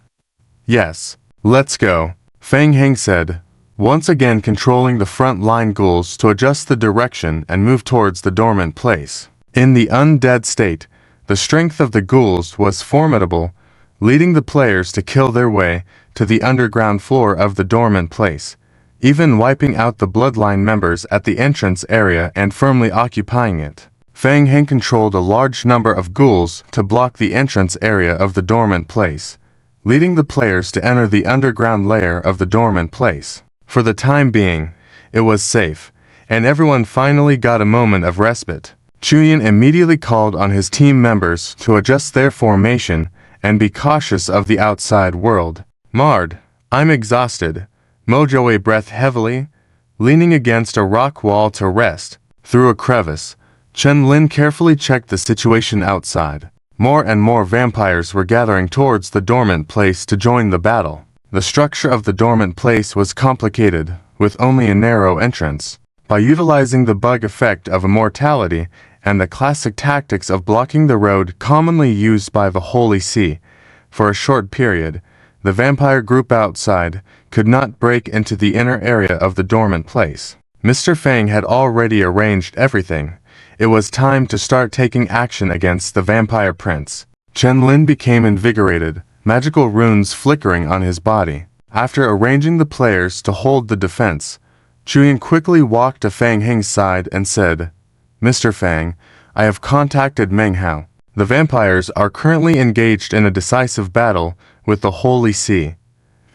Yes, let's go, Fang Heng said, once again controlling the front line ghouls to adjust the direction and move towards the dormant place. In the undead state, the strength of the ghouls was formidable, leading the players to kill their way to the underground floor of the dormant place, even wiping out the bloodline members at the entrance area and firmly occupying it. Fang Heng controlled a large number of ghouls to block the entrance area of the dormant place, leading the players to enter the underground layer of the dormant place. For the time being, it was safe, and everyone finally got a moment of respite. Chuyin immediately called on his team members to adjust their formation and be cautious of the outside world. Mard, I'm exhausted. Mojoe breathed heavily, leaning against a rock wall to rest. Through a crevice, Chen Lin carefully checked the situation outside. More and more vampires were gathering towards the dormant place to join the battle. The structure of the dormant place was complicated, with only a narrow entrance. By utilizing the bug effect of immortality and the classic tactics of blocking the road commonly used by the Holy See, for a short period, the vampire group outside could not break into the inner area of the dormant place. Mr. Fang had already arranged everything. It was time to start taking action against the vampire prince. Chen Lin became invigorated, magical runes flickering on his body. After arranging the players to hold the defense, Chuyin quickly walked to Fang Heng's side and said, Mr. Fang, I have contacted Meng Hao. The vampires are currently engaged in a decisive battle with the Holy See,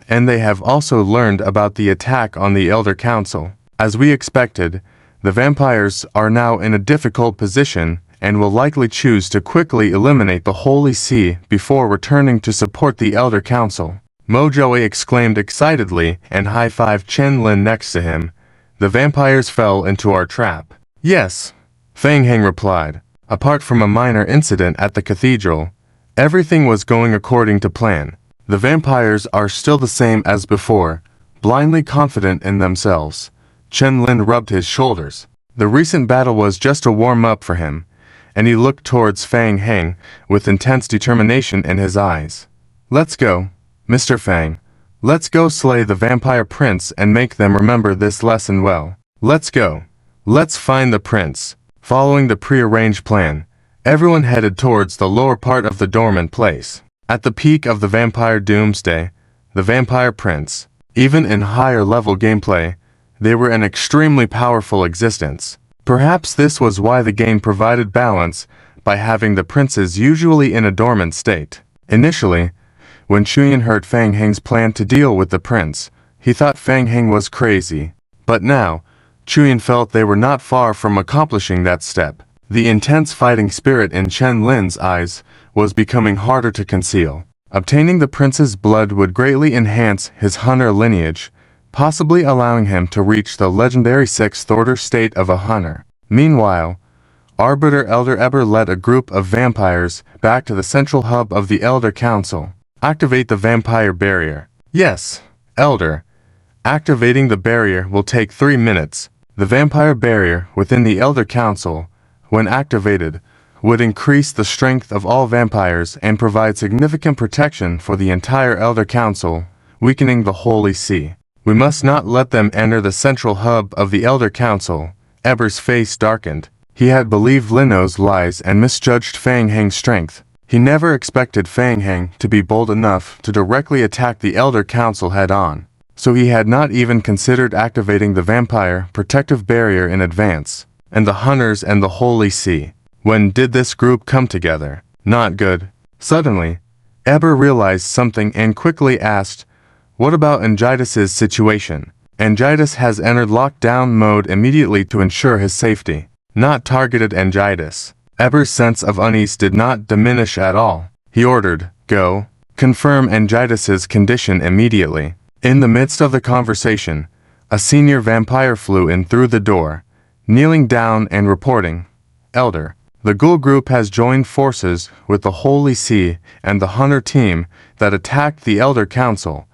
and they have also learned about the attack on the Elder Council. As we expected, the vampires are now in a difficult position and will likely choose to quickly eliminate the Holy See before returning to support the Elder Council. Mojoe exclaimed excitedly and high-fived Chen Lin next to him. The vampires fell into our trap. Yes, Fang Heng replied. Apart from a minor incident at the cathedral, everything was going according to plan. The vampires are still the same as before, blindly confident in themselves. Chen Lin rubbed his shoulders. The recent battle was just a warm-up for him, and he looked towards Fang Heng with intense determination in his eyes. Let's go, Mr. Fang. Let's go slay the vampire prince and make them remember this lesson well. Let's go. Let's find the prince. Following the pre-arranged plan, everyone headed towards the lower part of the dormant place. At the peak of the vampire doomsday, the vampire prince, even in higher-level gameplay, they were an extremely powerful existence. Perhaps this was why the game provided balance by having the princes usually in a dormant state. Initially, when Chuyin heard Fang Heng's plan to deal with the prince, he thought Fang Heng was crazy. But now, Chuyin felt they were not far from accomplishing that step. The intense fighting spirit in Chen Lin's eyes was becoming harder to conceal. Obtaining the prince's blood would greatly enhance his hunter lineage, possibly allowing him to reach the legendary 6th order state of a hunter. Meanwhile, Arbiter Elder Eber led a group of vampires back to the central hub of the Elder Council. Activate the vampire barrier. Yes, Elder. Activating the barrier will take 3 minutes. The vampire barrier within the Elder Council, when activated, would increase the strength of all vampires and provide significant protection for the entire Elder Council, weakening the Holy See. We must not let them enter the central hub of the Elder Council. Eber's face darkened. He had believed Lino's lies and misjudged Fang Heng's strength. He never expected Fang Heng to be bold enough to directly attack the Elder Council head-on, so he had not even considered activating the vampire protective barrier in advance. And the hunters and the Holy See. When did this group come together? Not good. Suddenly, Eber realized something and quickly asked, What about Angitas's situation? Angitas has entered lockdown mode immediately to ensure his safety. Not targeted Angitas. Eber's sense of unease did not diminish at all. He ordered, "Go. Confirm Angitas's condition immediately." In the midst of the conversation, a senior vampire flew in through the door, kneeling down and reporting, "Elder, the ghoul group has joined forces with the Holy See and the Hunter team that attacked the Elder Council,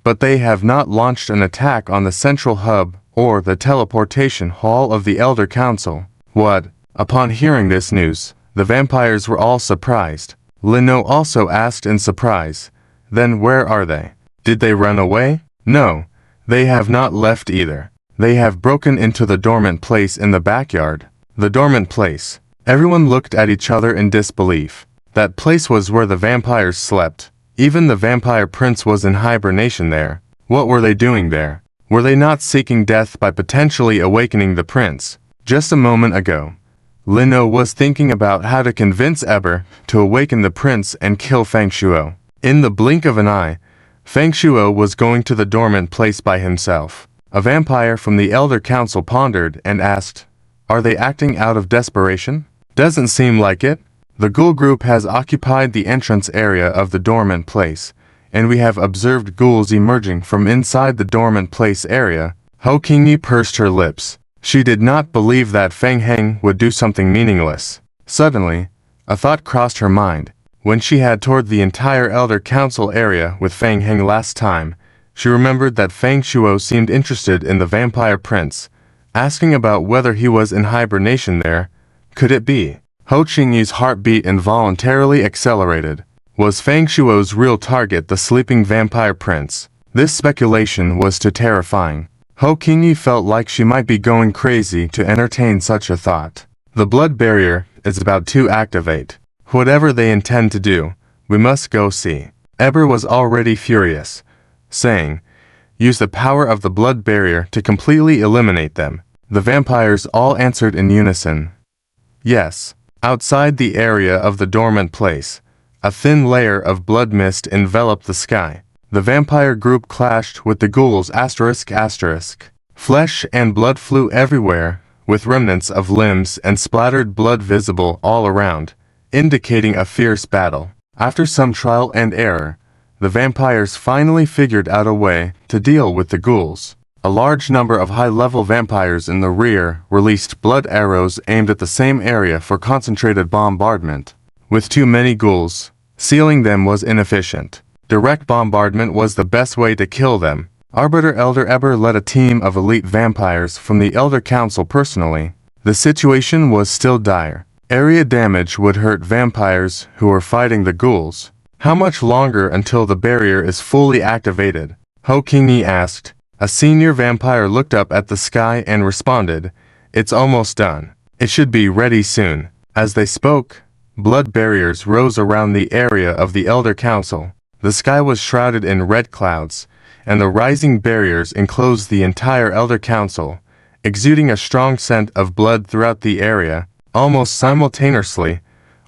but they have not launched an attack on the central hub or the teleportation hall of the Elder Council." What? Upon hearing this news, the vampires were all surprised. Lino also asked in surprise, "Then where are they? Did they run away?" "No, they have not left either. They have broken into the dormant place in the backyard." The dormant place. Everyone looked at each other in disbelief. That place was where the vampires slept. Even the vampire prince was in hibernation there. What were they doing there? Were they not seeking death by potentially awakening the prince? Just a moment ago, Lino was thinking about how to convince Eber to awaken the prince and kill Feng Shuo. In the blink of an eye, Feng Shuo was going to the dormant place by himself. A vampire from the Elder Council pondered and asked, "Are they acting out of desperation?" "Doesn't seem like it. The ghoul group has occupied the entrance area of the dormant place, and we have observed ghouls emerging from inside the dormant place area." Ho Qingyi pursed her lips. She did not believe that Feng Heng would do something meaningless. Suddenly, a thought crossed her mind. When she had toured the entire Elder Council area with Feng Heng last time, she remembered that Feng Shuo seemed interested in the vampire prince, asking about whether he was in hibernation there. Could it be? Ho Qingyi's heartbeat involuntarily accelerated. Was Feng Shuo's real target the sleeping vampire prince? This speculation was too terrifying. Ho Qingyi felt like she might be going crazy to entertain such a thought. The blood barrier is about to activate. Whatever they intend to do, we must go see. Eber was already furious, saying, "Use the power of the blood barrier to completely eliminate them." The vampires all answered in unison, "Yes." Outside the area of the dormant place, a thin layer of blood mist enveloped the sky. The vampire group clashed with the ghouls ***. Flesh and blood flew everywhere, with remnants of limbs and splattered blood visible all around, indicating a fierce battle. After some trial and error, the vampires finally figured out a way to deal with the ghouls. A large number of high-level vampires in the rear released blood arrows aimed at the same area for concentrated bombardment. With too many ghouls, sealing them was inefficient. Direct bombardment was the best way to kill them. Arbiter Elder Eber led a team of elite vampires from the Elder Council personally. The situation was still dire. Area damage would hurt vampires who were fighting the ghouls. How much longer until the barrier is fully activated? Ho Qingyi asked. A senior vampire looked up at the sky and responded, "It's almost done. It should be ready soon." As they spoke, blood barriers rose around the area of the Elder Council. The sky was shrouded in red clouds, and the rising barriers enclosed the entire Elder Council, exuding a strong scent of blood throughout the area. Almost simultaneously,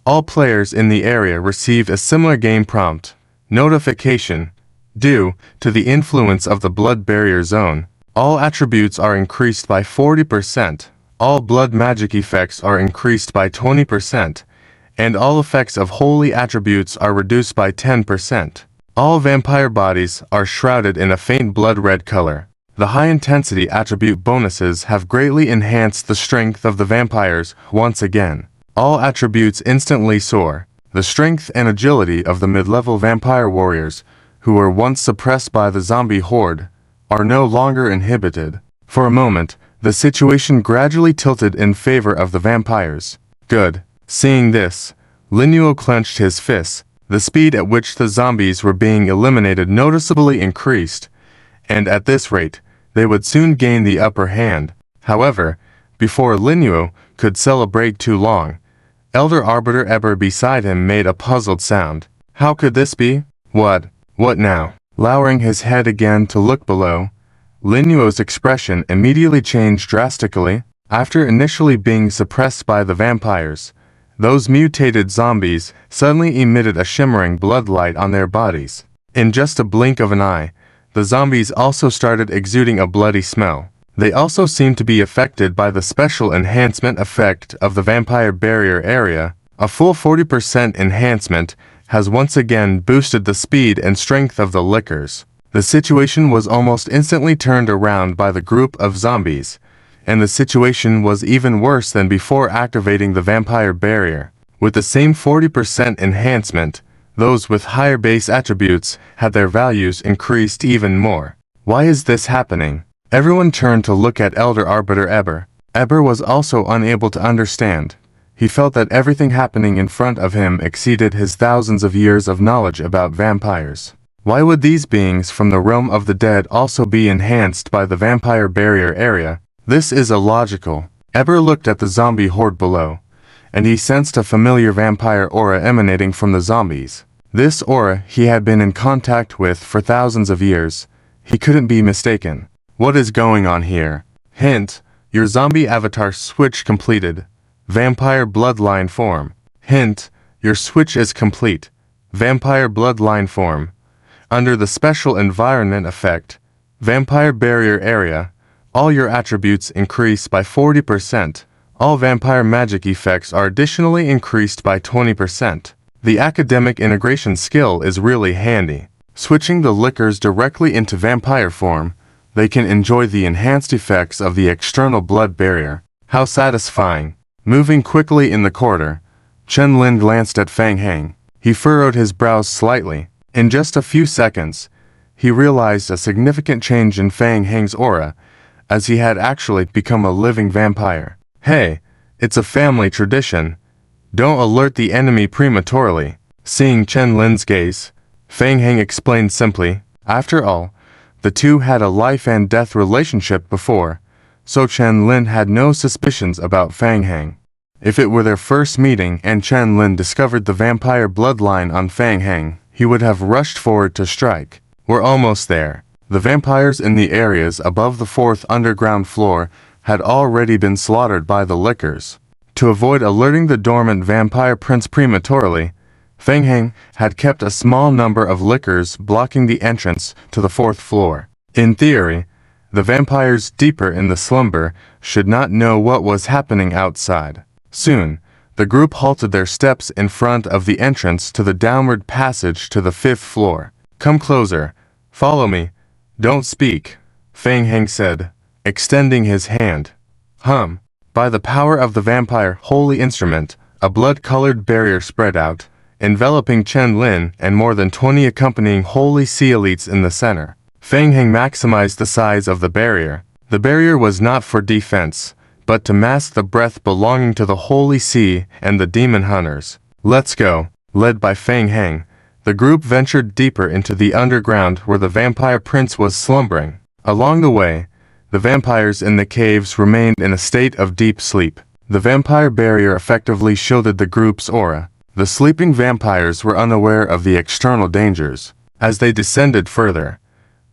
all players in the area received a similar game prompt. Notification. Due to the influence of the blood barrier zone, all attributes are increased by 40%, all blood magic effects are increased by 20%, and all effects of holy attributes are reduced by 10%. All vampire bodies are shrouded in a faint blood red color. The high-intensity attribute bonuses have greatly enhanced the strength of the vampires once again. All attributes instantly soar. The strength and agility of the mid-level vampire warriors, who were once suppressed by the zombie horde, are no longer inhibited. For a moment, the situation gradually tilted in favor of the vampires. Good. Seeing this, Linuo clenched his fists. The speed at which the zombies were being eliminated noticeably increased, and at this rate, they would soon gain the upper hand. However, before Linuo could celebrate too long, Elder Arbiter Eber beside him made a puzzled sound. How could this be? What now? Lowering his head again to look below, Linuo's expression immediately changed drastically. After initially being suppressed by the vampires, those mutated zombies suddenly emitted a shimmering blood light on their bodies. In just a blink of an eye, The zombies also started exuding a bloody smell. They also seemed to be affected by the special enhancement effect of the vampire barrier area. A full 40% enhancement has once again boosted the speed and strength of the lickers. The situation was almost instantly turned around by the group of zombies, and the situation was even worse than before activating the vampire barrier. With the same 40% enhancement, those with higher base attributes had their values increased even more. Why is this happening? Everyone turned to look at Elder Arbiter Eber. Eber was also unable to understand. He felt that everything happening in front of him exceeded his thousands of years of knowledge about vampires. Why would these beings from the realm of the dead also be enhanced by the vampire barrier area? This is illogical. Eber looked at the zombie horde below, and he sensed a familiar vampire aura emanating from the zombies. This aura he had been in contact with for thousands of years. He couldn't be mistaken. What is going on here? Hint: your zombie avatar switch completed. Vampire bloodline form. Hint: your switch is complete. Vampire bloodline form. Under the special environment effect, vampire barrier area, all your attributes increase by 40%. All vampire magic effects are additionally increased by 20%. The academic integration skill is really handy. Switching the lickers directly into vampire form, they can enjoy the enhanced effects of the external blood barrier. How satisfying. Moving quickly in the corridor, Chen Lin glanced at Fang Heng. He furrowed his brows slightly. In just a few seconds, he realized a significant change in Fang Heng's aura, as he had actually become a living vampire. Hey, it's a family tradition. Don't alert the enemy prematurely. Seeing Chen Lin's gaze, Fang Heng explained simply. After all, the two had a life and death relationship before, so Chen Lin had no suspicions about Fang Heng. If it were their first meeting and Chen Lin discovered the vampire bloodline on Fang Heng, he would have rushed forward to strike. We're almost there. The vampires in the areas above the 4th underground floor had already been slaughtered by the lickers. To avoid alerting the dormant vampire prince prematurely, Fang Heng had kept a small number of lickers blocking the entrance to the 4th floor. In theory, the vampires deeper in the slumber should not know what was happening outside. Soon, the group halted their steps in front of the entrance to the downward passage to the 5th floor. Come closer. Follow me. Don't speak, Fang Heng said, extending his hand. By the power of the vampire holy instrument, a blood-colored barrier spread out, enveloping Chen Lin and more than 20 accompanying holy sea elites in the center. Fang Heng maximized the size of the barrier. The barrier was not for defense, but to mask the breath belonging to the holy sea and the demon hunters. Let's go. Led by Fang Heng, the group ventured deeper into the underground where the vampire prince was slumbering. Along the way, the vampires in the caves remained in a state of deep sleep. The vampire barrier effectively shielded the group's aura. The sleeping vampires were unaware of the external dangers. As they descended further,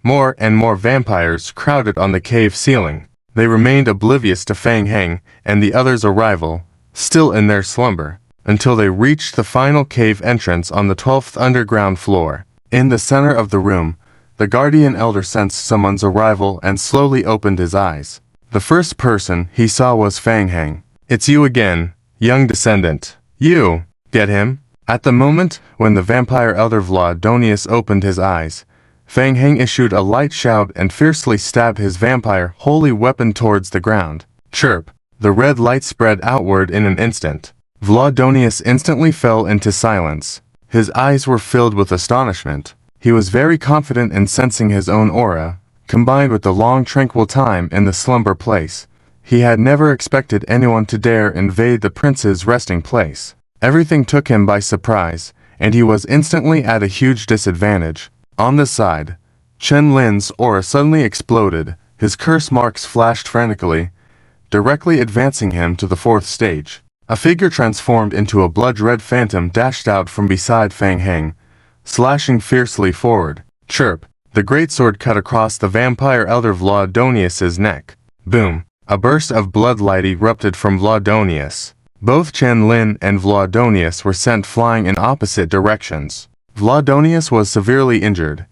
more and more vampires crowded on the cave ceiling. They remained oblivious to Fang Heng and the others' arrival, still in their slumber, until they reached the final cave entrance on the 12th underground floor. In the center of the room, the guardian elder sensed someone's arrival and slowly opened his eyes. The first person he saw was Fang Heng. It's you again, young descendant. You, get him? At the moment when the vampire elder Vladonius opened his eyes, Fang Heng issued a light shout and fiercely stabbed his vampire holy weapon towards the ground. Chirp. The red light spread outward in an instant. Vladonius instantly fell into silence. His eyes were filled with astonishment. He was very confident in sensing his own aura, combined with the long tranquil time in the slumber place. He had never expected anyone to dare invade the prince's resting place. Everything took him by surprise, and he was instantly at a huge disadvantage. On the side, Chen Lin's aura suddenly exploded. His curse marks flashed frantically, directly advancing him to the 4th stage. A figure transformed into a blood-red phantom dashed out from beside Fang Heng, slashing fiercely forward. Chirp. The greatsword cut across the vampire elder Vladonius's neck. Boom. A burst of bloodlight erupted from Vladonius. Both Chen Lin and Vladonius were sent flying in opposite directions. Vladonius was severely injured,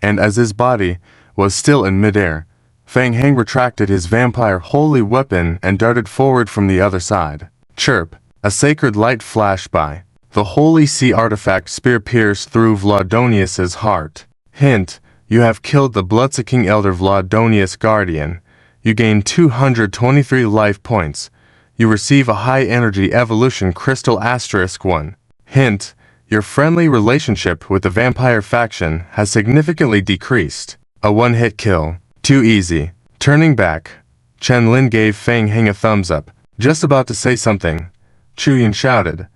and as his body was still in midair, Fang Heng retracted his vampire holy weapon and darted forward from the other side. Chirp! A sacred light flashed by. The holy sea artifact spear pierced through Vladonius's heart. Hint: you have killed the bloodsucking elder Vladonius Guardian. You gain 223 life points. You receive a high-energy evolution crystal *1. Hint: your friendly relationship with the vampire faction has significantly decreased. A one-hit kill. Too easy. Turning back, Chen Lin gave Fang Heng a thumbs up. Just about to say something, Chuyin shouted,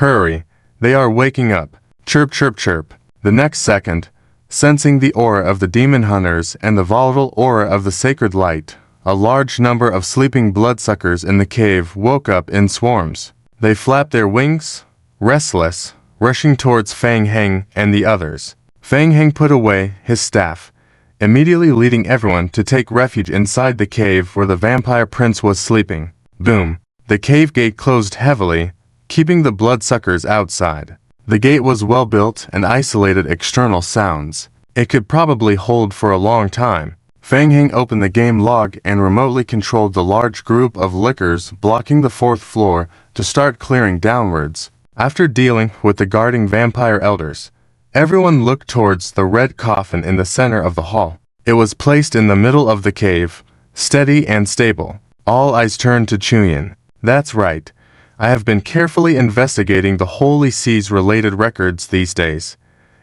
"Hurry, they are waking up." Chirp chirp chirp. The next second, sensing the aura of the demon hunters and the volatile aura of the sacred light, a large number of sleeping bloodsuckers in the cave woke up in swarms. They flapped their wings, restless, rushing towards Fang Heng and the others. Fang Heng put away his staff, immediately leading everyone to take refuge inside the cave where the vampire prince was sleeping. Boom! The cave gate closed heavily, keeping the bloodsuckers outside. The gate was well built and isolated external sounds. It could probably hold for a long time. Fang Heng opened the game log and remotely controlled the large group of lickers blocking the 4th floor to start clearing downwards. After dealing with the guarding vampire elders, everyone looked towards the red coffin in the center of the hall. It was placed in the middle of the cave, steady and stable. All eyes turned to Chuyin. That's right. I have been carefully investigating the Holy Sea's related records these days,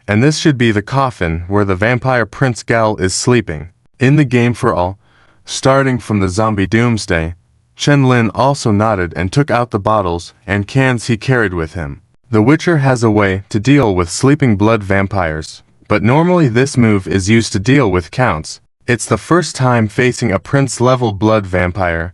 and this should be the coffin where the vampire Prince Gal is sleeping. In the game for all, starting from the zombie doomsday, Chen Lin also nodded and took out the bottles and cans he carried with him. The Witcher has a way to deal with sleeping blood vampires, but normally this move is used to deal with counts. It's the first time facing a prince-level blood vampire.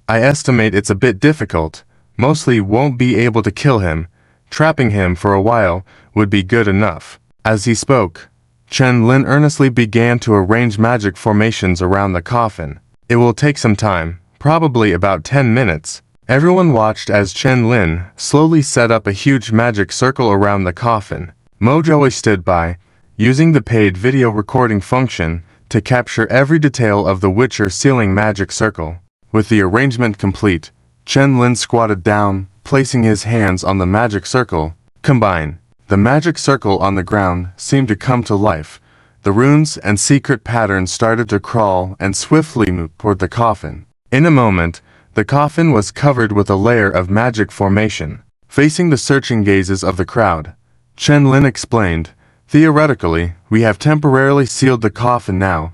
I estimate it's a bit difficult. Mostly won't be able to kill him. Trapping him for a while would be good enough. As he spoke, Chen Lin earnestly began to arrange magic formations around the coffin. It will take some time, probably about 10 minutes. Everyone watched as Chen Lin slowly set up a huge magic circle around the coffin. Mojoey stood by, using the paid video recording function to capture every detail of the Witcher sealing magic circle. With the arrangement complete, Chen Lin squatted down, placing his hands on the magic circle. Combine. The magic circle on the ground seemed to come to life. The runes and secret patterns started to crawl and swiftly move toward the coffin. In a moment, the coffin was covered with a layer of magic formation. Facing the searching gazes of the crowd, Chen Lin explained, "Theoretically, we have temporarily sealed the coffin now,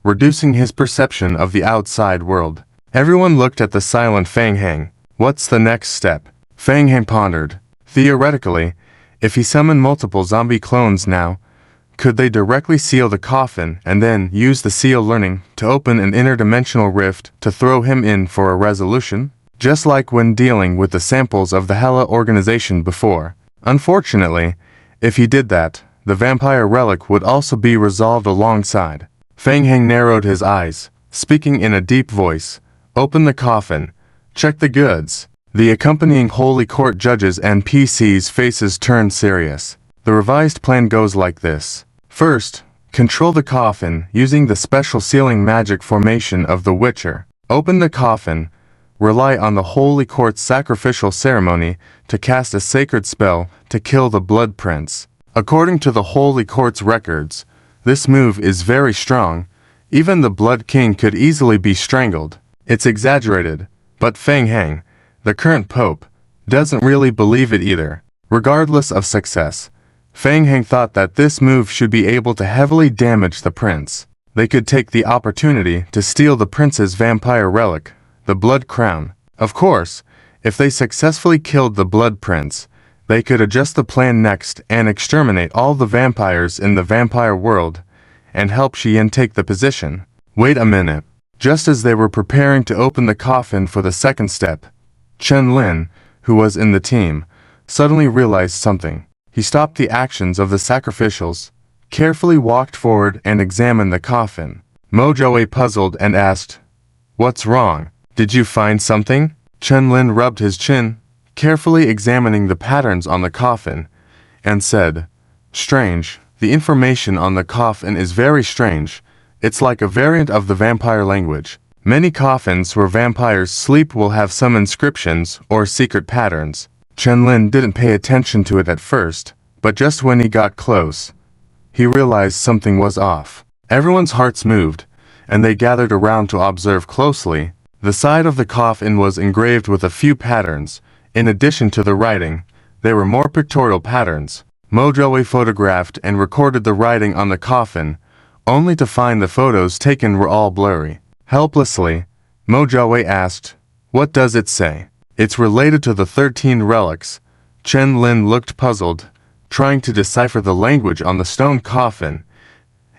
reducing his perception of the outside world." Everyone looked at the silent Fang Heng. What's the next step? Fang Heng pondered. Theoretically, if he summoned multiple zombie clones now, could they directly seal the coffin and then use the seal learning to open an interdimensional rift to throw him in for a resolution? Just like when dealing with the samples of the Hela organization before. Unfortunately, if he did that, the vampire relic would also be resolved alongside. Fang Heng narrowed his eyes, speaking in a deep voice. Open the coffin. Check the goods. The accompanying Holy Court judges and PC's faces turned serious. The revised plan goes like this. First, control the coffin using the special sealing magic formation of the Witcher. Open the coffin. Rely on the Holy Court's sacrificial ceremony to cast a sacred spell to kill the Blood Prince. According to the Holy Court's records, this move is very strong. Even the Blood King could easily be strangled. It's exaggerated, but Fang Heng, the current pope, doesn't really believe it either. Regardless of success, Fang Heng thought that this move should be able to heavily damage the prince. They could take the opportunity to steal the prince's vampire relic, the Blood Crown. Of course, if they successfully killed the Blood Prince, they could adjust the plan next and exterminate all the vampires in the vampire world, and help Xian take the position. Wait a minute. Just as they were preparing to open the coffin for the second step, Chen Lin, who was in the team, suddenly realized something. He stopped the actions of the sacrificials, carefully walked forward and examined the coffin. Mojoey puzzled and asked, "What's wrong? Did you find something?" Chen Lin rubbed his chin, carefully examining the patterns on the coffin, and said, "Strange, The information on the coffin is very strange. It's like a variant of the vampire language. Many coffins where vampires sleep will have some inscriptions or secret patterns. Chen-Lin didn't pay attention to it at first, but just when he got close, he realized something was off. Everyone's hearts moved, and they gathered around to observe closely. The side of the coffin was engraved with a few patterns. In addition to the writing, there were more pictorial patterns. Mo-Jiawei photographed and recorded the writing on the coffin, only to find the photos taken were all blurry. Helplessly, Mo-Jiawei asked, "What does it say?" "It's related to the 13 relics." Chen-Lin looked puzzled, trying to decipher the language on the stone coffin,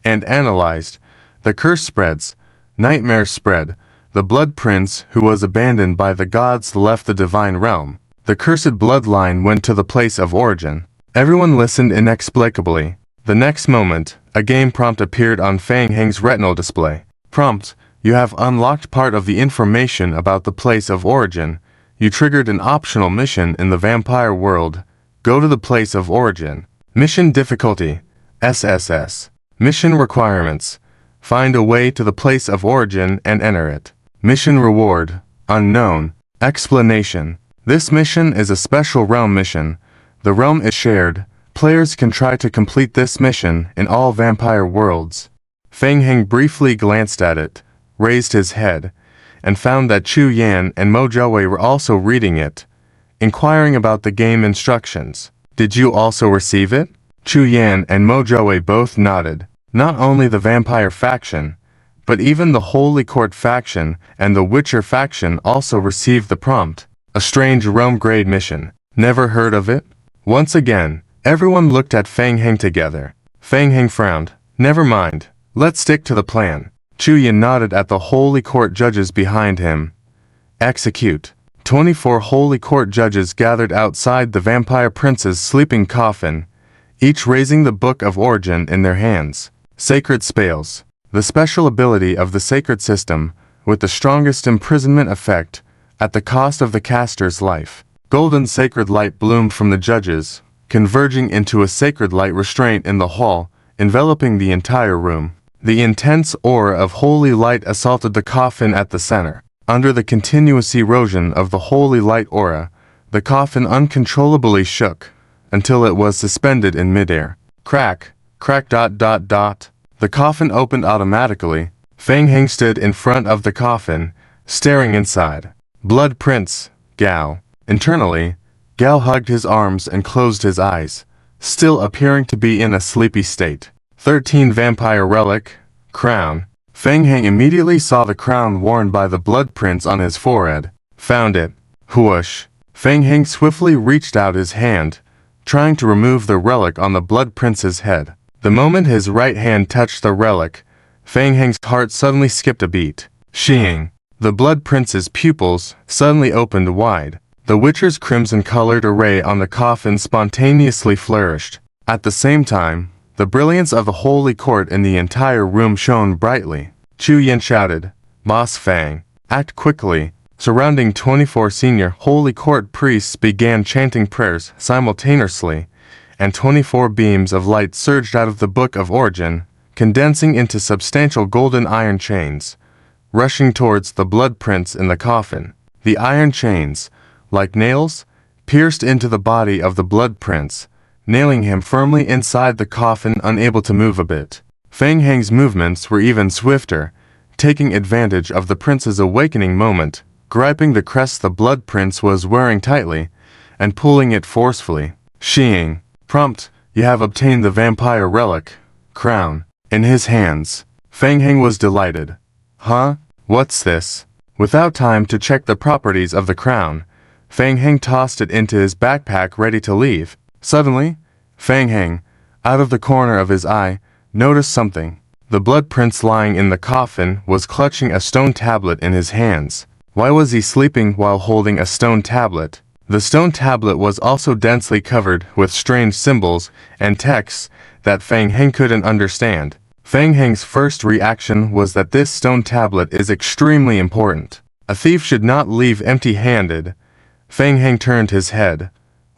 and analyzed. The curse spreads, nightmares spread. The blood prince who was abandoned by the gods left the divine realm. The cursed bloodline went to the place of origin. Everyone listened inexplicably. The next moment, a game prompt appeared on Fang Heng's retinal display. Prompt: you have unlocked part of the information about the place of origin. You triggered an optional mission in the vampire world. Go to the place of origin. Mission difficulty: SSS. Mission requirements: find a way to the place of origin and enter it. Mission reward: unknown. Explanation: this mission is a special realm mission. The realm is shared. Players can try to complete this mission in all vampire worlds. Fang Heng briefly glanced at it, raised his head, and found that Chu Yan and Mo Jiawei were also reading it, inquiring about the game instructions. "Did you also receive it?" Chu Yan and Mo Jiawei both nodded. Not only the vampire faction, but even the Holy Court faction and the Witcher faction also received the prompt. A strange realm-grade mission. Never heard of it? Once again, everyone looked at Fang Heng together. Fang Heng frowned. Never mind. Let's stick to the plan. Chu Yan nodded at the Holy Court judges behind him. Execute. 24 Holy Court judges gathered outside the vampire prince's sleeping coffin, each raising the Book of Origin in their hands. Sacred Spells. The special ability of the sacred system, with the strongest imprisonment effect, at the cost of the caster's life. Golden sacred light bloomed from the judges, converging into a sacred light restraint in the hall, enveloping the entire room. The intense aura of holy light assaulted the coffin at the center. Under the continuous erosion of the holy light aura, the coffin uncontrollably shook, until it was suspended in midair. Crack, crack ... The coffin opened automatically. Fang Heng stood in front of the coffin, staring inside. Blood Prince, Gao. Internally, Gao hugged his arms and closed his eyes, still appearing to be in a sleepy state. 13 Vampire Relic, Crown. Fang Heng immediately saw the crown worn by the Blood Prince on his forehead. Found it. Whoosh. Fang Heng swiftly reached out his hand, trying to remove the relic on the Blood Prince's head. The moment his right hand touched the relic, Fang Heng's heart suddenly skipped a beat. Shing. The Blood Prince's pupils suddenly opened wide. The Witcher's crimson-colored array on the coffin spontaneously flourished. At the same time, the brilliance of the Holy Court in the entire room shone brightly. Chu Yan shouted, "Boss Fang, act quickly." Surrounding 24 senior Holy Court priests began chanting prayers simultaneously, and 24 beams of light surged out of the Book of Origin, condensing into substantial golden iron chains, rushing towards the Blood Prince in the coffin. The iron chains, like nails, pierced into the body of the Blood Prince, nailing him firmly inside the coffin, unable to move a bit. Fang Heng's movements were even swifter, taking advantage of the prince's awakening moment, gripping the crest the Blood Prince was wearing tightly, and pulling it forcefully. Shing. Prompt: you have obtained the Vampire Relic, Crown. In his hands. Fang Heng was delighted. Huh? What's this? Without time to check the properties of the crown, Fang Heng tossed it into his backpack ready to leave. Suddenly, Fang Heng, out of the corner of his eye, noticed something. The Blood Prince lying in the coffin was clutching a stone tablet in his hands. Why was he sleeping while holding a stone tablet? The stone tablet was also densely covered with strange symbols and texts that Fang Heng couldn't understand. Fang Heng's first reaction was that this stone tablet is extremely important. A thief should not leave empty-handed. Fang Heng turned his head,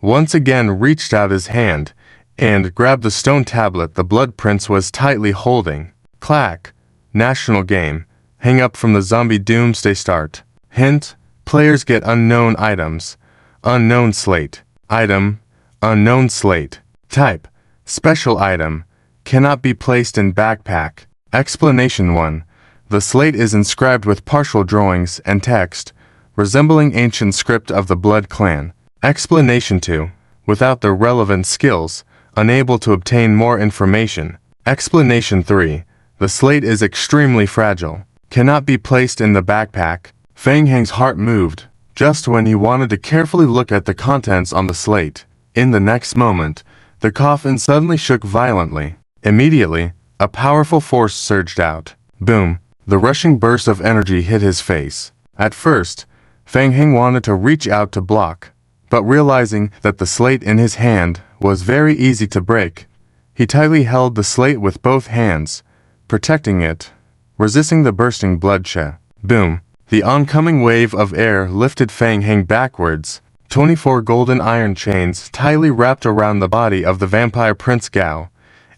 once again reached out his hand, and grabbed the stone tablet the Blood Prince was tightly holding. Clack. National game. Hang up from the zombie doomsday start. Hint. Players get unknown items. Unknown slate. Item. Unknown slate. Type. Special item. Cannot be placed in backpack. Explanation 1. The slate is inscribed with partial drawings and text, resembling ancient script of the Blood Clan. Explanation 2. Without the relevant skills, unable to obtain more information. Explanation 3. The slate is extremely fragile. Cannot be placed in the backpack. Fang Heng's heart moved, just when he wanted to carefully look at the contents on the slate. In the next moment, the coffin suddenly shook violently. Immediately, a powerful force surged out. Boom! The rushing burst of energy hit his face. At first, Fang Heng wanted to reach out to block, but realizing that the slate in his hand was very easy to break, he tightly held the slate with both hands, protecting it, resisting the bursting bloodshed. Boom! The oncoming wave of air lifted Fang Heng backwards. 24 golden iron chains tightly wrapped around the body of the vampire Prince Gao,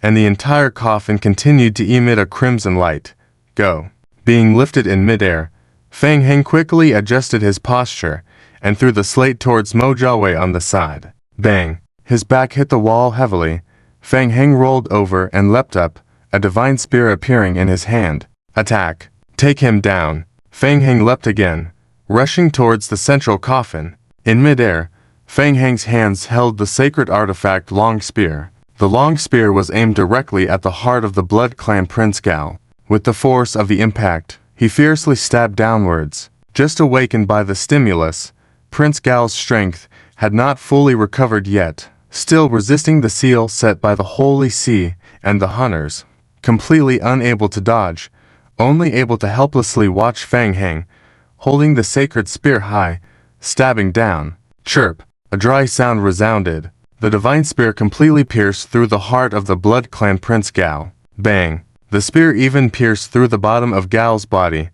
and the entire coffin continued to emit a crimson light. Go! Being lifted in midair, Fang Heng quickly adjusted his posture and threw the slate towards Mo Jiawei on the side. Bang! His back hit the wall heavily. Fang Heng rolled over and leapt up, a divine spear appearing in his hand. Attack! Take him down! Fang Heng leapt again, rushing towards the central coffin. In midair, Fang Heng's hands held the sacred artifact long spear. The long spear was aimed directly at the heart of the Blood Clan Prince Gao. With the force of the impact, he fiercely stabbed downwards. Just awakened by the stimulus, Prince Gao's strength had not fully recovered yet, still resisting the seal set by the Holy See and the hunters. Completely unable to dodge, only able to helplessly watch Fang Heng, holding the sacred spear high, stabbing down. Chirp! A dry sound resounded. The divine spear completely pierced through the heart of the Blood Clan Prince Gao. Bang! The spear even pierced through the bottom of Gao's body,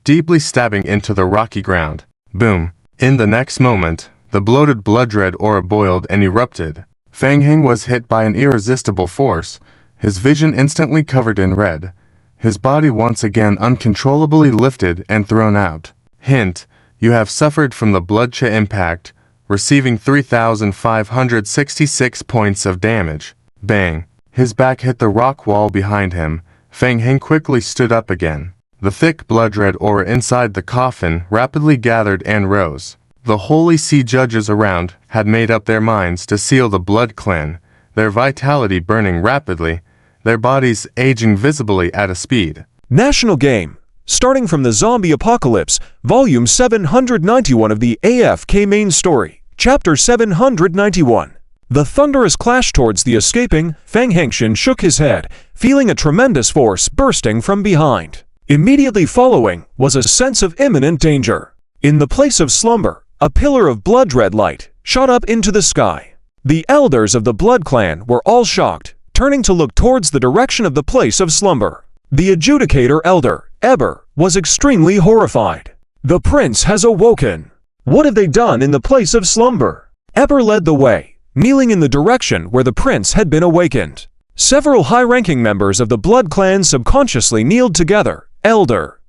deeply stabbing into the rocky ground. Boom! In the next moment, the bloated blood red aura boiled and erupted. Fang Heng was hit by an irresistible force, his vision instantly covered in red, his body once again uncontrollably lifted and thrown out. Hint: you have suffered from the bloodshed impact, receiving 3,566 points of damage. Bang! His back hit the rock wall behind him. Fang Heng quickly stood up again. The thick blood-red aura inside the coffin rapidly gathered and rose. The Holy See judges around had made up their minds to seal the Blood Clan, their vitality burning rapidly, their bodies aging visibly at a speed. National game. Starting from the Zombie Apocalypse, Volume 791 of the AFK Main Story, Chapter 791. The thunderous clash towards the escaping, Fang Hengshin shook his head, feeling a tremendous force bursting from behind. Immediately following was a sense of imminent danger. In the place of slumber, a pillar of blood-red light shot up into the sky. The elders of the Blood Clan were all shocked, turning to look towards the direction of the place of slumber. The adjudicator elder, Eber, was extremely horrified. The prince has awoken. What have they done in the place of slumber? Eber led the way, kneeling in the direction where the prince had been awakened. Several high-ranking members of the Blood Clan subconsciously kneeled together. Elder.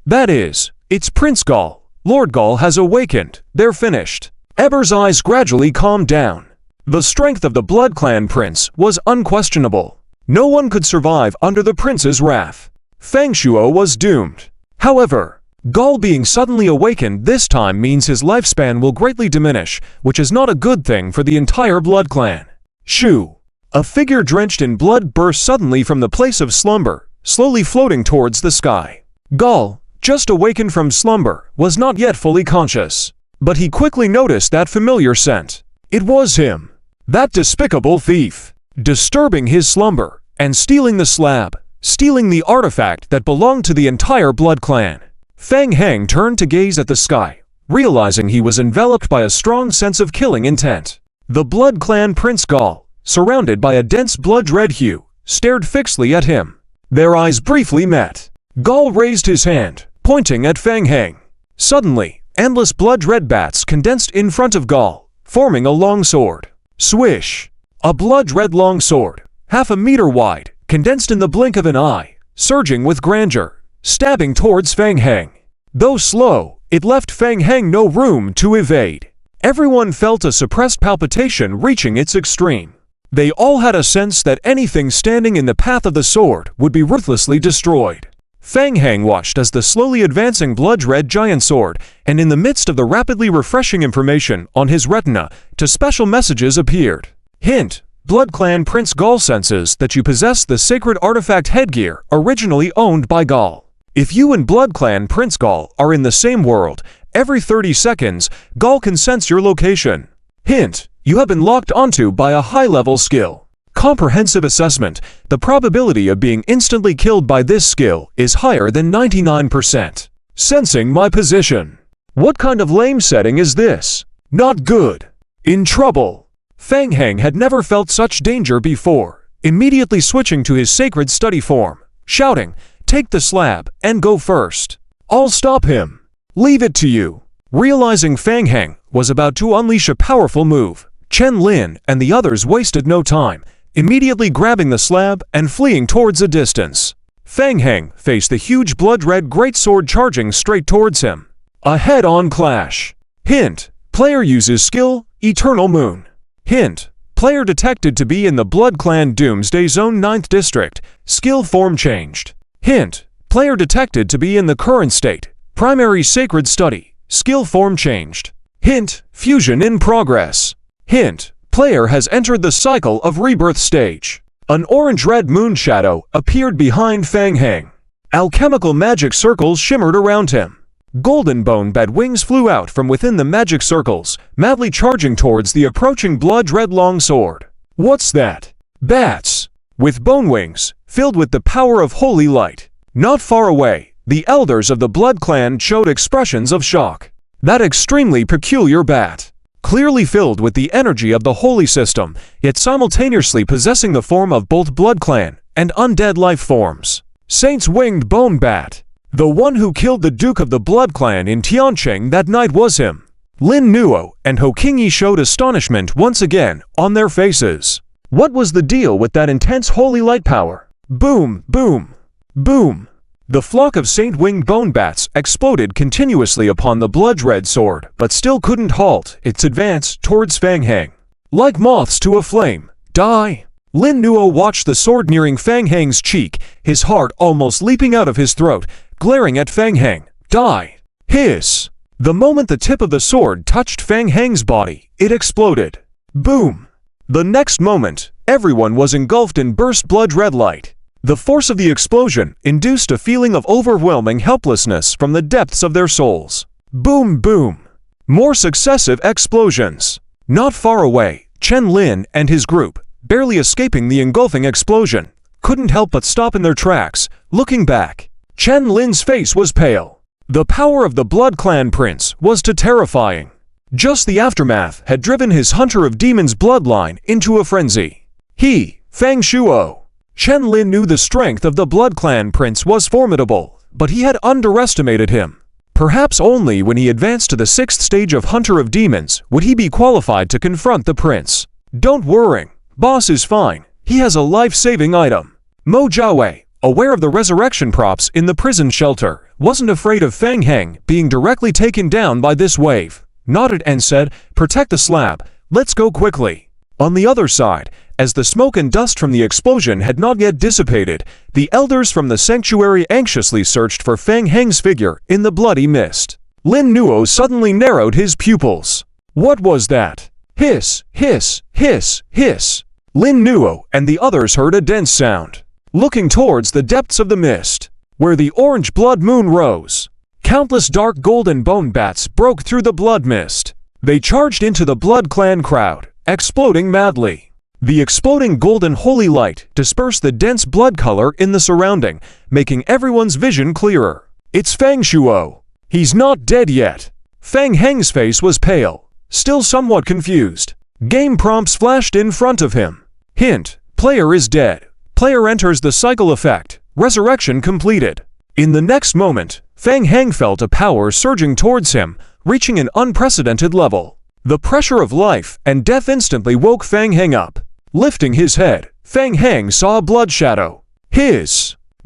That is, it's Prince Gall. Lord Gall has awakened. They're finished. Eber's eyes gradually calmed down. The strength of the Blood Clan prince was unquestionable. No one could survive under the prince's wrath. Fang Shuo was doomed. However, Gall being suddenly awakened this time means his lifespan will greatly diminish, which is not a good thing for the entire Blood Clan. Shu. A figure drenched in blood burst suddenly from the place of slumber, slowly floating towards the sky. Gall, just awakened from slumber, was not yet fully conscious. But he quickly noticed that familiar scent. It was him. That despicable thief. Disturbing his slumber, and stealing the slab. Stealing the artifact that belonged to the entire Blood Clan. Fang Heng turned to gaze at the sky, realizing he was enveloped by a strong sense of killing intent. The Blood Clan Prince Gall, surrounded by a dense blood-red hue, stared fixedly at him. Their eyes briefly met. Gall raised his hand, pointing at Fang Heng. Suddenly, endless blood-red bats condensed in front of Gall, forming a long sword. Swish! A blood-red long sword, half a meter wide, condensed in the blink of an eye, surging with grandeur, stabbing towards Fang Heng. Though slow, it left Fang Heng no room to evade. Everyone felt a suppressed palpitation reaching its extreme. They all had a sense that anything standing in the path of the sword would be ruthlessly destroyed. Fang Heng watched as the slowly advancing blood-red giant sword, and in the midst of the rapidly refreshing information on his retina, two special messages appeared. Hint: Blood Clan Prince Gaul senses that you possess the sacred artifact headgear originally owned by Gaul. If you and Blood Clan Prince Gaul are in the same world, every 30 seconds, Gaul can sense your location. Hint: you have been locked onto by a high-level skill. Comprehensive assessment: the probability of being instantly killed by this skill is higher than 99%. Sensing my position. What kind of lame setting is this? Not good. In trouble. Fang Heng had never felt such danger before, immediately switching to his sacred study form, shouting, "Take the slab, and go first. I'll stop him. Leave it to you." Realizing Fang Heng was about to unleash a powerful move, Chen Lin and the others wasted no time, immediately grabbing the slab and fleeing towards a distance. Fang Heng faced the huge blood-red greatsword charging straight towards him. A head-on clash. Hint: player uses skill, Eternal Moon. Hint: player detected to be in the Blood Clan Doomsday Zone 9th District, skill form changed. Hint: player detected to be in the current state, Primary Sacred Study, skill form changed. Hint: fusion in progress. Hint: player has entered the cycle of rebirth stage. An orange-red moon shadow appeared behind Fang Heng. Alchemical magic circles shimmered around him. Golden bone bat wings flew out from within the magic circles, madly charging towards the approaching blood-red longsword. What's that? Bats! With bone wings, filled with the power of holy light. Not far away, the elders of the Blood Clan showed expressions of shock. That extremely peculiar bat, clearly filled with the energy of the holy system, yet simultaneously possessing the form of both Blood Clan and undead life forms. Saint's winged bone bat. The one who killed the Duke of the Blood Clan in Tianqing that night was him. Lin Nuo and Ho Qingyi showed astonishment once again on their faces. What was the deal with that intense holy light power? Boom, boom, boom. The flock of saint-winged bone bats exploded continuously upon the blood-red sword, but still couldn't halt its advance towards Fang Heng. Like moths to a flame. Die! Lin Nuo watched the sword nearing Fang Heng's cheek, his heart almost leaping out of his throat, glaring at Fang Heng. Die! Hiss! The moment the tip of the sword touched Fang Heng's body, it exploded. Boom! The next moment, everyone was engulfed in burst blood-red light. The force of the explosion induced a feeling of overwhelming helplessness from the depths of their souls. Boom, boom! More successive explosions. Not far away, Chen Lin and his group, barely escaping the engulfing explosion, couldn't help but stop in their tracks, looking back. Chen Lin's face was pale. The power of the Blood Clan Prince was too terrifying. Just the aftermath had driven his Hunter of Demons bloodline into a frenzy. He, Fang Shuo. Chen Lin knew the strength of the Blood Clan Prince was formidable, but he had underestimated him. Perhaps only when he advanced to the 6th stage of Hunter of Demons would he be qualified to confront the prince. Don't worry, boss is fine. He has a life-saving item. Mo Jiawei, aware of the resurrection props in the prison shelter, wasn't afraid of Fang Heng being directly taken down by this wave, nodded and said, "Protect the slab, let's go quickly." On the other side, as the smoke and dust from the explosion had not yet dissipated, the elders from the sanctuary anxiously searched for Fang Heng's figure in the bloody mist. Lin Nuo suddenly narrowed his pupils. What was that? Hiss, hiss, hiss, hiss. Lin Nuo and the others heard a dense sound. Looking towards the depths of the mist, where the orange blood moon rose, countless dark golden bone bats broke through the blood mist. They charged into the Blood Clan crowd, exploding madly. The exploding golden holy light dispersed the dense blood color in the surrounding, making everyone's vision clearer. It's Fang Shuo. He's not dead yet. Fang Heng's face was pale, still somewhat confused. Game prompts flashed in front of him. Hint: player is dead. Player enters the cycle effect. Resurrection completed. In the next moment, Fang Heng felt a power surging towards him, reaching an unprecedented level. The pressure of life and death instantly woke Fang Heng up. Lifting his head, Fang Heng saw a blood shadow.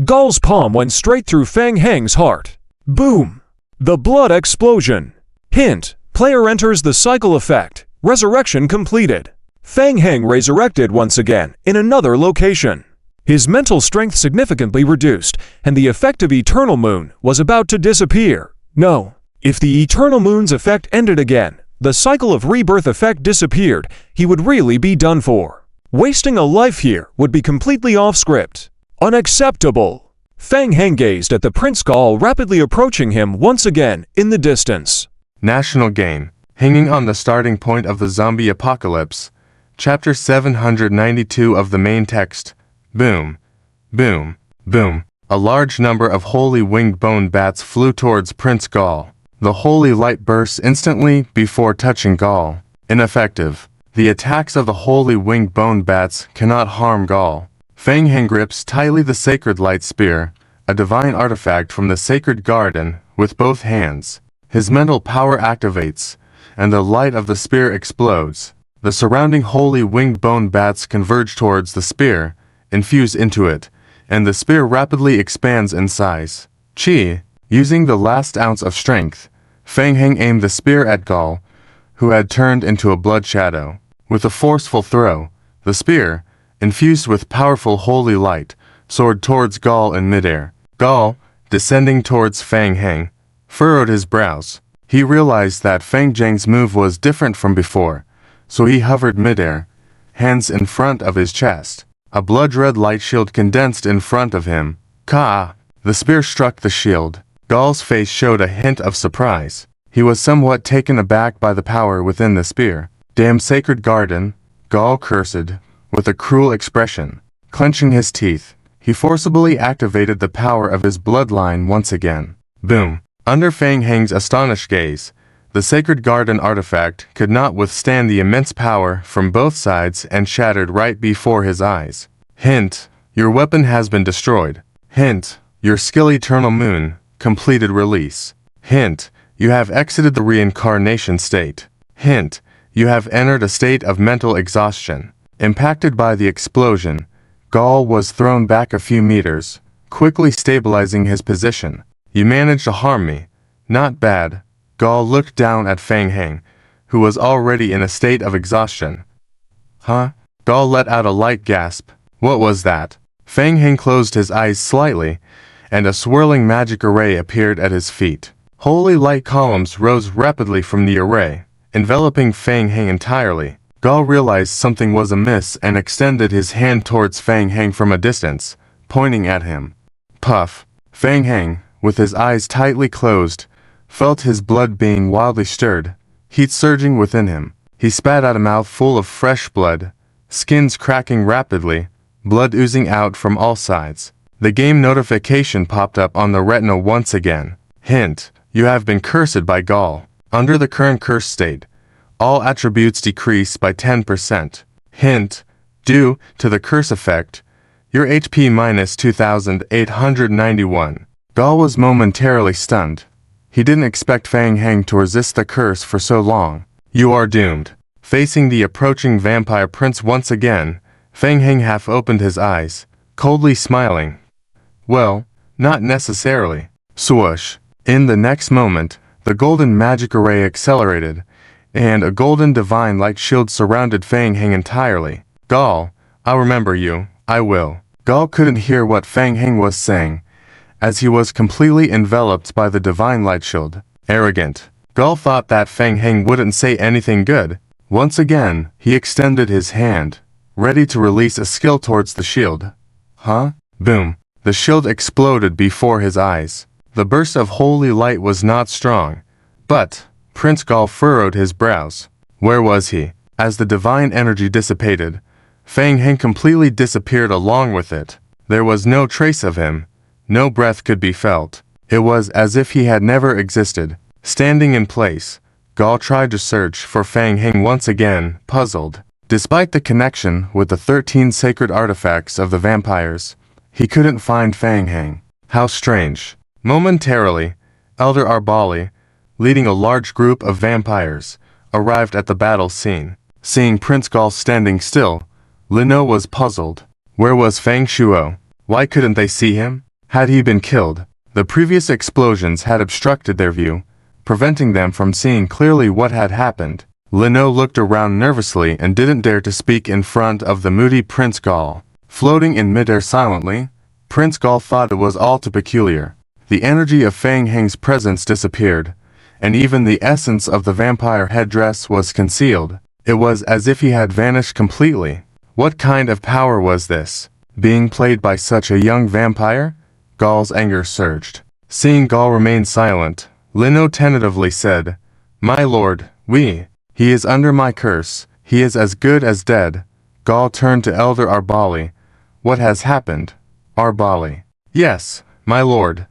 Gall's palm went straight through Fang Heng's heart. Boom! The blood explosion. Hint: player enters the cycle effect. Resurrection completed. Fang Heng resurrected once again in another location. His mental strength significantly reduced, and the effect of Eternal Moon was about to disappear. No. If the Eternal Moon's effect ended again, the cycle of rebirth effect disappeared, he would really be done for. Wasting a life here would be completely off script. Unacceptable! Fang Heng gazed at the Prince Gall rapidly approaching him once again in the distance. National Game. Hanging on the starting point of the zombie apocalypse. Chapter 792 of the main text. Boom. Boom. Boom. A large number of holy winged bone bats flew towards Prince Gall. The holy light burst instantly before touching Gall. Ineffective. The attacks of the holy winged bone bats cannot harm Gall. Fang Heng grips tightly the sacred light spear, a divine artifact from the sacred garden, with both hands. His mental power activates, and the light of the spear explodes. The surrounding holy winged bone bats converge towards the spear, infuse into it, and the spear rapidly expands in size. Using the last ounce of strength, Fang Heng aimed the spear at Gall, who had turned into a blood shadow. With a forceful throw, the spear, infused with powerful holy light, soared towards Gall in midair. Gall, descending towards Fang Heng, furrowed his brows. He realized that Fang Zheng's move was different from before, so he hovered midair, hands in front of his chest. A blood-red light shield condensed in front of him. Ka! The spear struck the shield. Gall's face showed a hint of surprise. He was somewhat taken aback by the power within the spear. Damn sacred garden, Gall cursed, with a cruel expression. Clenching his teeth, he forcibly activated the power of his bloodline once again. Boom! Under Fang Heng's astonished gaze, the sacred garden artifact could not withstand the immense power from both sides and shattered right before his eyes. Hint: your weapon has been destroyed. Hint: your skill Eternal Moon, completed release. Hint: you have exited the reincarnation state. Hint: you have entered a state of mental exhaustion. Impacted by the explosion, Gall was thrown back a few meters, quickly stabilizing his position. You managed to harm me. Not bad. Gall looked down at Fang Heng, who was already in a state of exhaustion. Huh? Gall let out a light gasp. What was that? Fang Heng closed his eyes slightly, and a swirling magic array appeared at his feet. Holy light columns rose rapidly from the array, enveloping Fang Heng entirely. Gall realized something was amiss and extended his hand towards Fang Heng from a distance, pointing at him. Puff! Fang Heng, with his eyes tightly closed, felt his blood being wildly stirred, heat surging within him. He spat out a mouthful of fresh blood, skins cracking rapidly, blood oozing out from all sides. The game notification popped up on the retina once again. Hint: you have been cursed by Gall. Under the current curse state, all attributes decrease by 10%. Hint: due to the curse effect, your HP minus 2,891. Gall was momentarily stunned. He didn't expect Fang Heng to resist the curse for so long. You are doomed. Facing the approaching vampire prince once again, Fang Heng half opened his eyes, coldly smiling. Well, not necessarily. Swoosh. In the next moment, the golden magic array accelerated, and a golden divine light shield surrounded Fang Heng entirely. Gall, I'll remember you, I will. Gall couldn't hear what Fang Heng was saying, as he was completely enveloped by the divine light shield. Arrogant. Gall thought that Fang Heng wouldn't say anything good. Once again, he extended his hand, ready to release a skill towards the shield. Huh? Boom. The shield exploded before his eyes. The burst of holy light was not strong, but Prince Gall furrowed his brows. Where was he? As the divine energy dissipated, Fang Heng completely disappeared along with it. There was no trace of him. No breath could be felt. It was as if he had never existed. Standing in place, Gall tried to search for Fang Heng once again, puzzled. Despite the connection with the 13 sacred artifacts of the vampires, he couldn't find Fang Heng. How strange. Momentarily, Elder Arbali, leading a large group of vampires, arrived at the battle scene. Seeing Prince Gall standing still, Lino was puzzled. Where was Fang Shuo? Why couldn't they see him? Had he been killed? The previous explosions had obstructed their view, preventing them from seeing clearly what had happened. Lino looked around nervously and didn't dare to speak in front of the moody Prince Gall. Floating in midair silently, Prince Gall thought it was all too peculiar. The energy of Fang Heng's presence disappeared, and even the essence of the vampire headdress was concealed. It was as if he had vanished completely. What kind of power was this? Being played by such a young vampire? Gall's anger surged. Seeing Gall remain silent, Lino tentatively said, "My lord, he is under my curse. He is as good as dead." Gall turned to Elder Arbali. "What has happened?" Arbali. "Yes, my lord."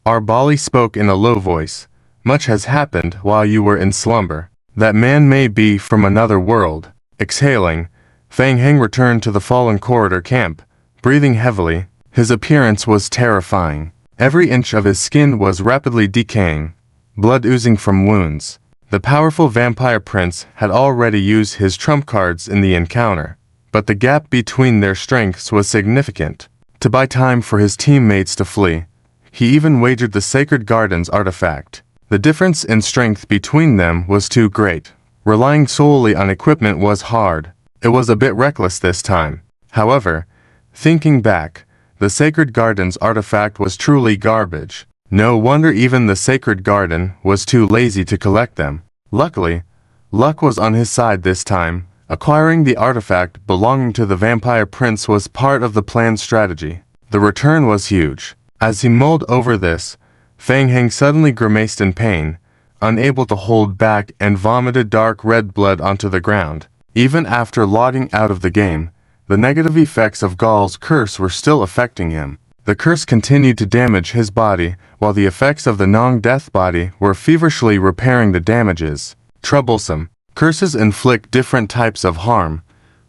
Arbali spoke in a low voice. "Much has happened while you were in slumber. That man may be from another world." Exhaling, Fang Heng returned to the fallen corridor camp, breathing heavily. His appearance was terrifying. Every inch of his skin was rapidly decaying, blood oozing from wounds. The powerful vampire prince had already used his trump cards in the encounter, but the gap between their strengths was significant. To buy time for his teammates to flee, he even wagered the Sacred Garden's artifact. The difference in strength between them was too great. Relying solely on equipment was hard. It was a bit reckless this time. However, thinking back, the Sacred Garden's artifact was truly garbage. No wonder even the Sacred Garden was too lazy to collect them. Luckily, luck was on his side this time. Acquiring the artifact belonging to the vampire prince was part of the planned strategy. The return was huge. As he mulled over this, Fang Heng suddenly grimaced in pain, unable to hold back, and vomited dark red blood onto the ground. Even after logging out of the game, the negative effects of Gall's curse were still affecting him. The curse continued to damage his body, while the effects of the non-death body were feverishly repairing the damages. Troublesome. Curses inflict different types of harm.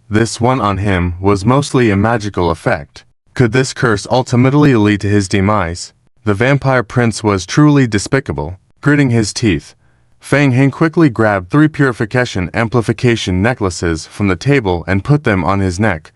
This one on him was mostly a magical effect. Could this curse ultimately lead to his demise? The vampire prince was truly despicable. Gritting his teeth, Fang Heng quickly grabbed 3 purification amplification necklaces from the table and put them on his neck,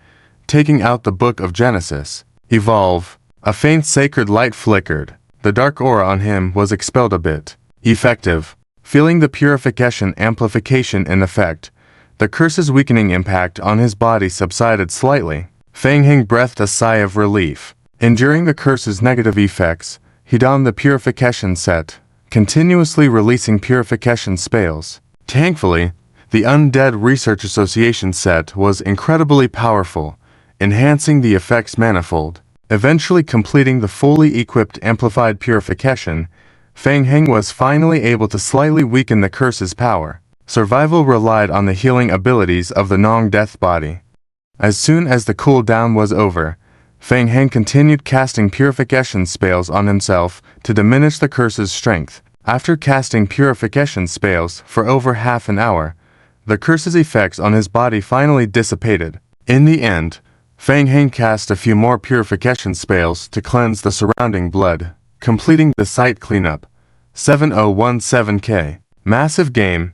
taking out the Book of Genesis. Evolve. A faint sacred light flickered. The dark aura on him was expelled a bit. Effective. Feeling the purification amplification in effect, the curse's weakening impact on his body subsided slightly. Fang Heng breathed a sigh of relief. Enduring the curse's negative effects, he donned the purification set, continuously releasing purification spells. Thankfully, the Undead Research Association set was incredibly powerful, enhancing the effects manifold. Eventually completing the fully equipped amplified purification, Fang Heng was finally able to slightly weaken the curse's power. Survival relied on the healing abilities of the non-death body. As soon as the cooldown was over, Fang Heng continued casting purification spells on himself to diminish the curse's strength. After casting purification spells for over half an hour, the curse's effects on his body finally dissipated. In the end, Fang Heng cast a few more purification spells to cleanse the surrounding blood, completing the site cleanup. 7017K. Massive game.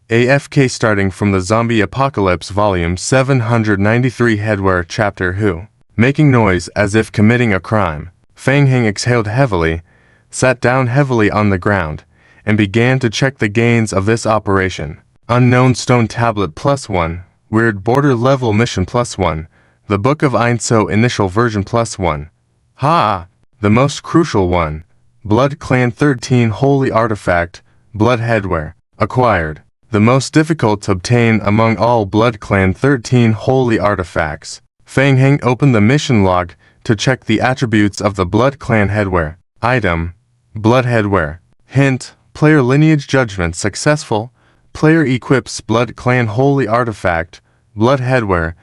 AFK starting from the Zombie Apocalypse Volume 793 Headwear Chapter Who. Making noise as if committing a crime. Fang Heng exhaled heavily, sat down heavily on the ground, and began to check the gains of this operation. Unknown Stone Tablet +1, Weird Border Level Mission +1, the Book of Einso Initial Version +1. The most crucial one. Blood Clan 13 Holy Artifact, Blood Headwear. Acquired. The most difficult to obtain among all Blood Clan 13 Holy Artifacts. Fang Heng opened the mission log to check the attributes of the Blood Clan Headwear. Item. Blood Headwear. Hint. Player Lineage Judgment successful. Player equips Blood Clan Holy Artifact, Blood Headwear.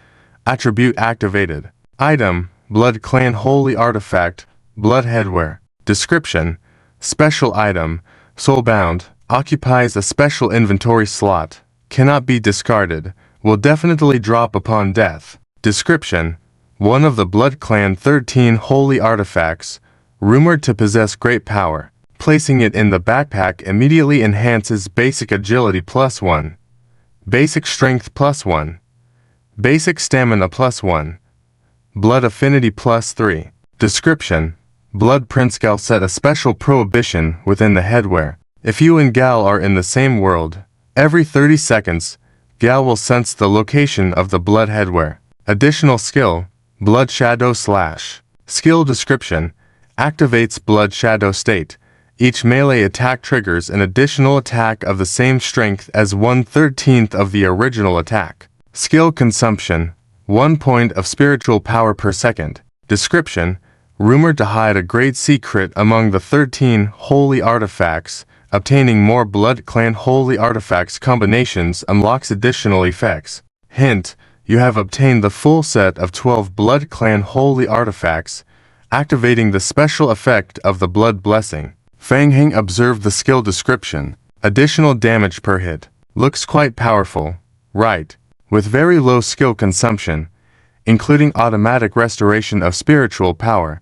Attribute activated. Item. Blood Clan Holy Artifact, Blood Headwear. Description. Special item. Soulbound. Occupies a special inventory slot. Cannot be discarded. Will definitely drop upon death. Description. One of the Blood Clan 13 Holy Artifacts, rumored to possess great power. Placing it in the backpack immediately enhances basic agility +1, basic strength +1, Basic stamina +1. Blood affinity +3. Description: Blood Prince Gal set a special prohibition within the headwear. If you and Gal are in the same world, every 30 seconds, Gal will sense the location of the blood headwear. Additional skill: Blood Shadow / Skill description: activates Blood Shadow state. Each melee attack triggers an additional attack of the same strength as 1/13 of the original attack. Skill consumption: 1 point of spiritual power per second. Description: rumored to hide a great secret among the 13 holy artifacts. Obtaining more Blood Clan holy artifacts combinations unlocks additional effects. Hint: you have obtained the full set of 12 Blood Clan holy artifacts, activating the special effect of the Blood Blessing. Feng Heng observed the skill description. Additional damage per hit. Looks quite powerful, right? With very low skill consumption, including automatic restoration of spiritual power,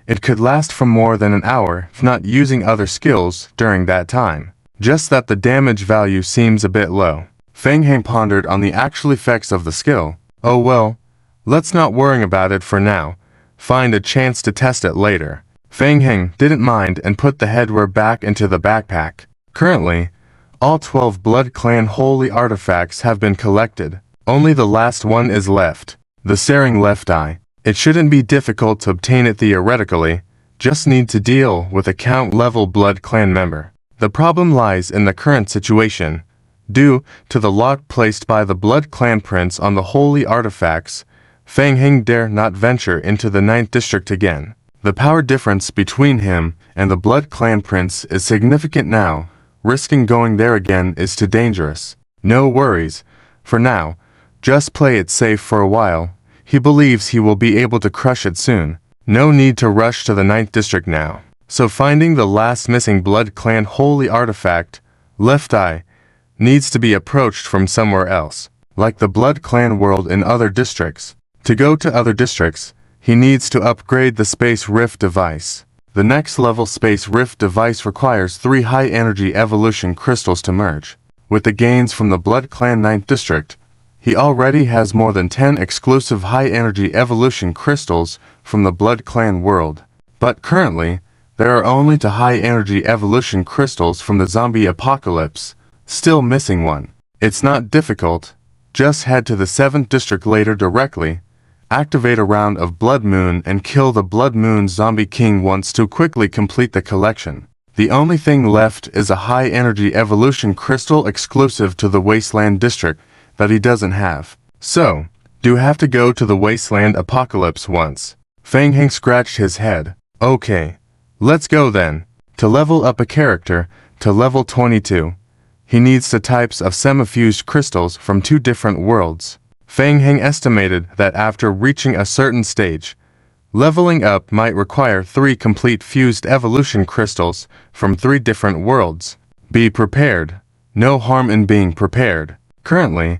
it could last for more than an hour if not using other skills during that time. Just that the damage value seems a bit low. Feng Heng pondered on the actual effects of the skill. Oh well, let's not worry about it for now. Find a chance to test it later. Feng Heng didn't mind and put the headwear back into the backpack. Currently, all 12 Blood Clan holy artifacts have been collected. Only the last one is left. The Searing Left Eye. It shouldn't be difficult to obtain it theoretically, just need to deal with a count-level Blood Clan member. The problem lies in the current situation. Due to the lock placed by the Blood Clan Prince on the holy artifacts, Feng Heng dare not venture into the 9th district again. The power difference between him and the Blood Clan Prince is significant now. Risking going there again is too dangerous. No worries. For now, just play it safe for a while. He believes he will be able to crush it soon. No need to rush to the 9th district now. So finding the last missing Blood Clan holy artifact, Left Eye, needs to be approached from somewhere else, like the Blood Clan world in other districts. To go to other districts, he needs to upgrade the Space Rift device. The next level Space Rift device requires 3 high-energy evolution crystals to merge. With the gains from the Blood Clan 9th district, he already has more than 10 exclusive high-energy evolution crystals from the Blood Clan world. But currently, there are only 2 high-energy evolution crystals from the zombie apocalypse, still missing one. It's not difficult, just head to the 7th district later directly, activate a round of Blood Moon and kill the Blood Moon Zombie King once to quickly complete the collection. The only thing left is a high-energy evolution crystal exclusive to the Wasteland district that he doesn't have. So, do have to go to the Wasteland Apocalypse once. Feng Heng scratched his head. Okay, let's go then. To level up a character to level 22, he needs the types of semi-fused crystals from 2 different worlds. Feng Heng estimated that after reaching a certain stage, leveling up might require 3 complete fused evolution crystals from 3 different worlds. Be prepared. No harm in being prepared. Currently,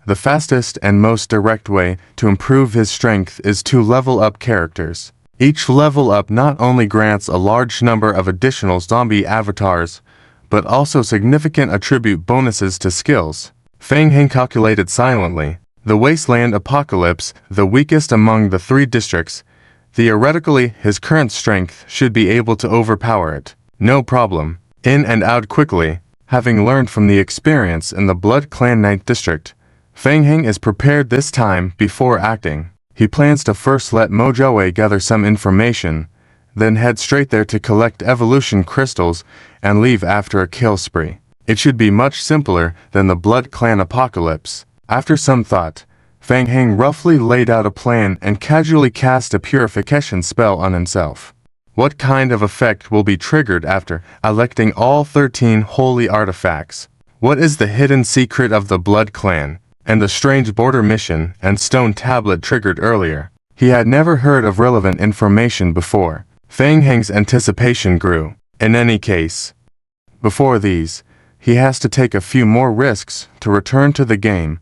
the fastest and most direct way to improve his strength is to level up characters. Each level up not only grants a large number of additional zombie avatars, but also significant attribute bonuses to skills. Feng Heng calculated silently. The Wasteland Apocalypse, the weakest among the 3 districts, theoretically his current strength should be able to overpower it. No problem. In and out quickly. Having learned from the experience in the Blood Clan 9th district, Feng Heng is prepared this time before acting. He plans to first let Mojawei gather some information, then head straight there to collect evolution crystals and leave after a kill spree. It should be much simpler than the Blood Clan Apocalypse. After some thought, Feng Heng roughly laid out a plan and casually cast a purification spell on himself. What kind of effect will be triggered after electing all 13 holy artifacts? What is the hidden secret of the Blood Clan, and the strange border mission and stone tablet triggered earlier? He had never heard of relevant information before. Feng Heng's anticipation grew. In any case, before these, he has to take a few more risks to return to the game,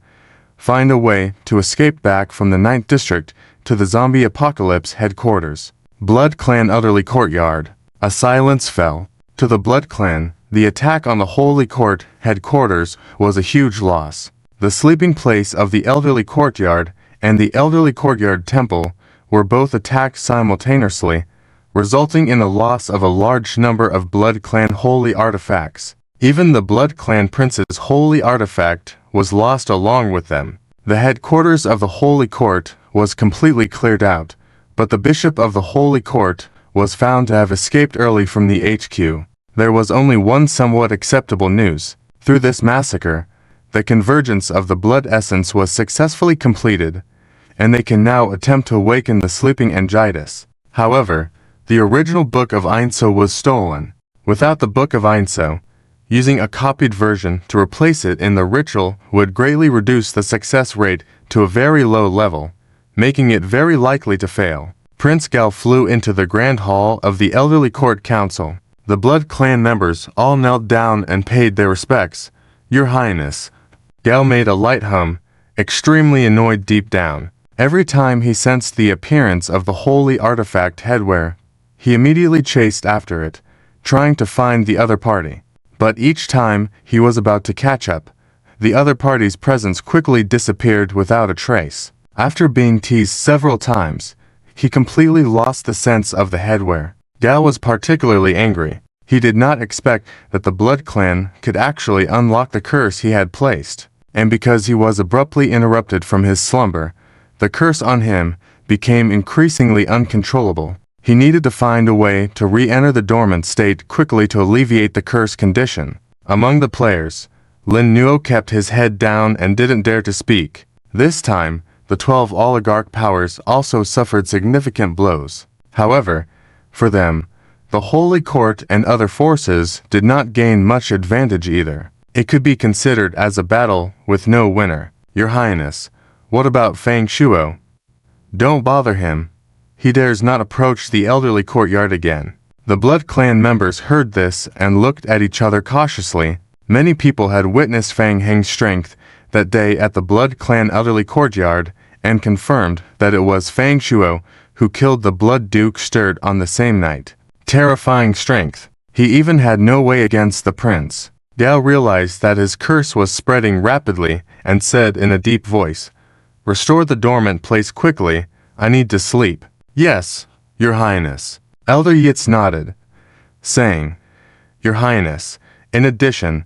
find a way to escape back from the 9th district to the zombie apocalypse headquarters. Blood Clan Utterly Courtyard. A silence fell. To the Blood Clan, the attack on the Holy Court headquarters was a huge loss. The sleeping place of the elderly courtyard and the elderly courtyard temple were both attacked simultaneously, resulting in the loss of a large number of Blood Clan holy artifacts. Even the Blood Clan Prince's holy artifact was lost along with them. The headquarters of the Holy Court was completely cleared out, but the Bishop of the Holy Court was found to have escaped early from the HQ. There was only one somewhat acceptable news. Through this massacre, the convergence of the blood essence was successfully completed, and they can now attempt to awaken the sleeping Angitis. However, the original Book of Ainso was stolen. Without the Book of Ainso, using a copied version to replace it in the ritual would greatly reduce the success rate to a very low level, making it very likely to fail. Prince Gao flew into the Grand Hall of the Elderly Court Council. The Blood Clan members all knelt down and paid their respects. "Your Highness." Gao made a light hum, extremely annoyed deep down. Every time he sensed the appearance of the holy artifact headwear, he immediately chased after it, trying to find the other party. But each time he was about to catch up, the other party's presence quickly disappeared without a trace. After being teased several times, he completely lost the sense of the headwear. Gao was particularly angry. He did not expect that the Blood Clan could actually unlock the curse he had placed, and because he was abruptly interrupted from his slumber, the curse on him became increasingly uncontrollable. He needed to find a way to re-enter the dormant state quickly to alleviate the curse condition. Among the players, Lin Nuo kept his head down and didn't dare to speak. This time, the 12 oligarch powers also suffered significant blows. However, for them, the Holy Court and other forces did not gain much advantage either. It could be considered as a battle with no winner. "Your Highness, what about Fang Shuo?" "Don't bother him. He dares not approach the elderly courtyard again." The Blood Clan members heard this and looked at each other cautiously. Many people had witnessed Fang Heng's strength that day at the Blood Clan elderly courtyard and confirmed that it was Fang Shuo who killed the Blood Duke Stirred on the same night. Terrifying strength. He even had no way against the prince. Gao realized that his curse was spreading rapidly and said in a deep voice, "Restore the dormant place quickly. I need to sleep." "Yes, Your Highness." Elder Yitz nodded, saying, "Your Highness, in addition,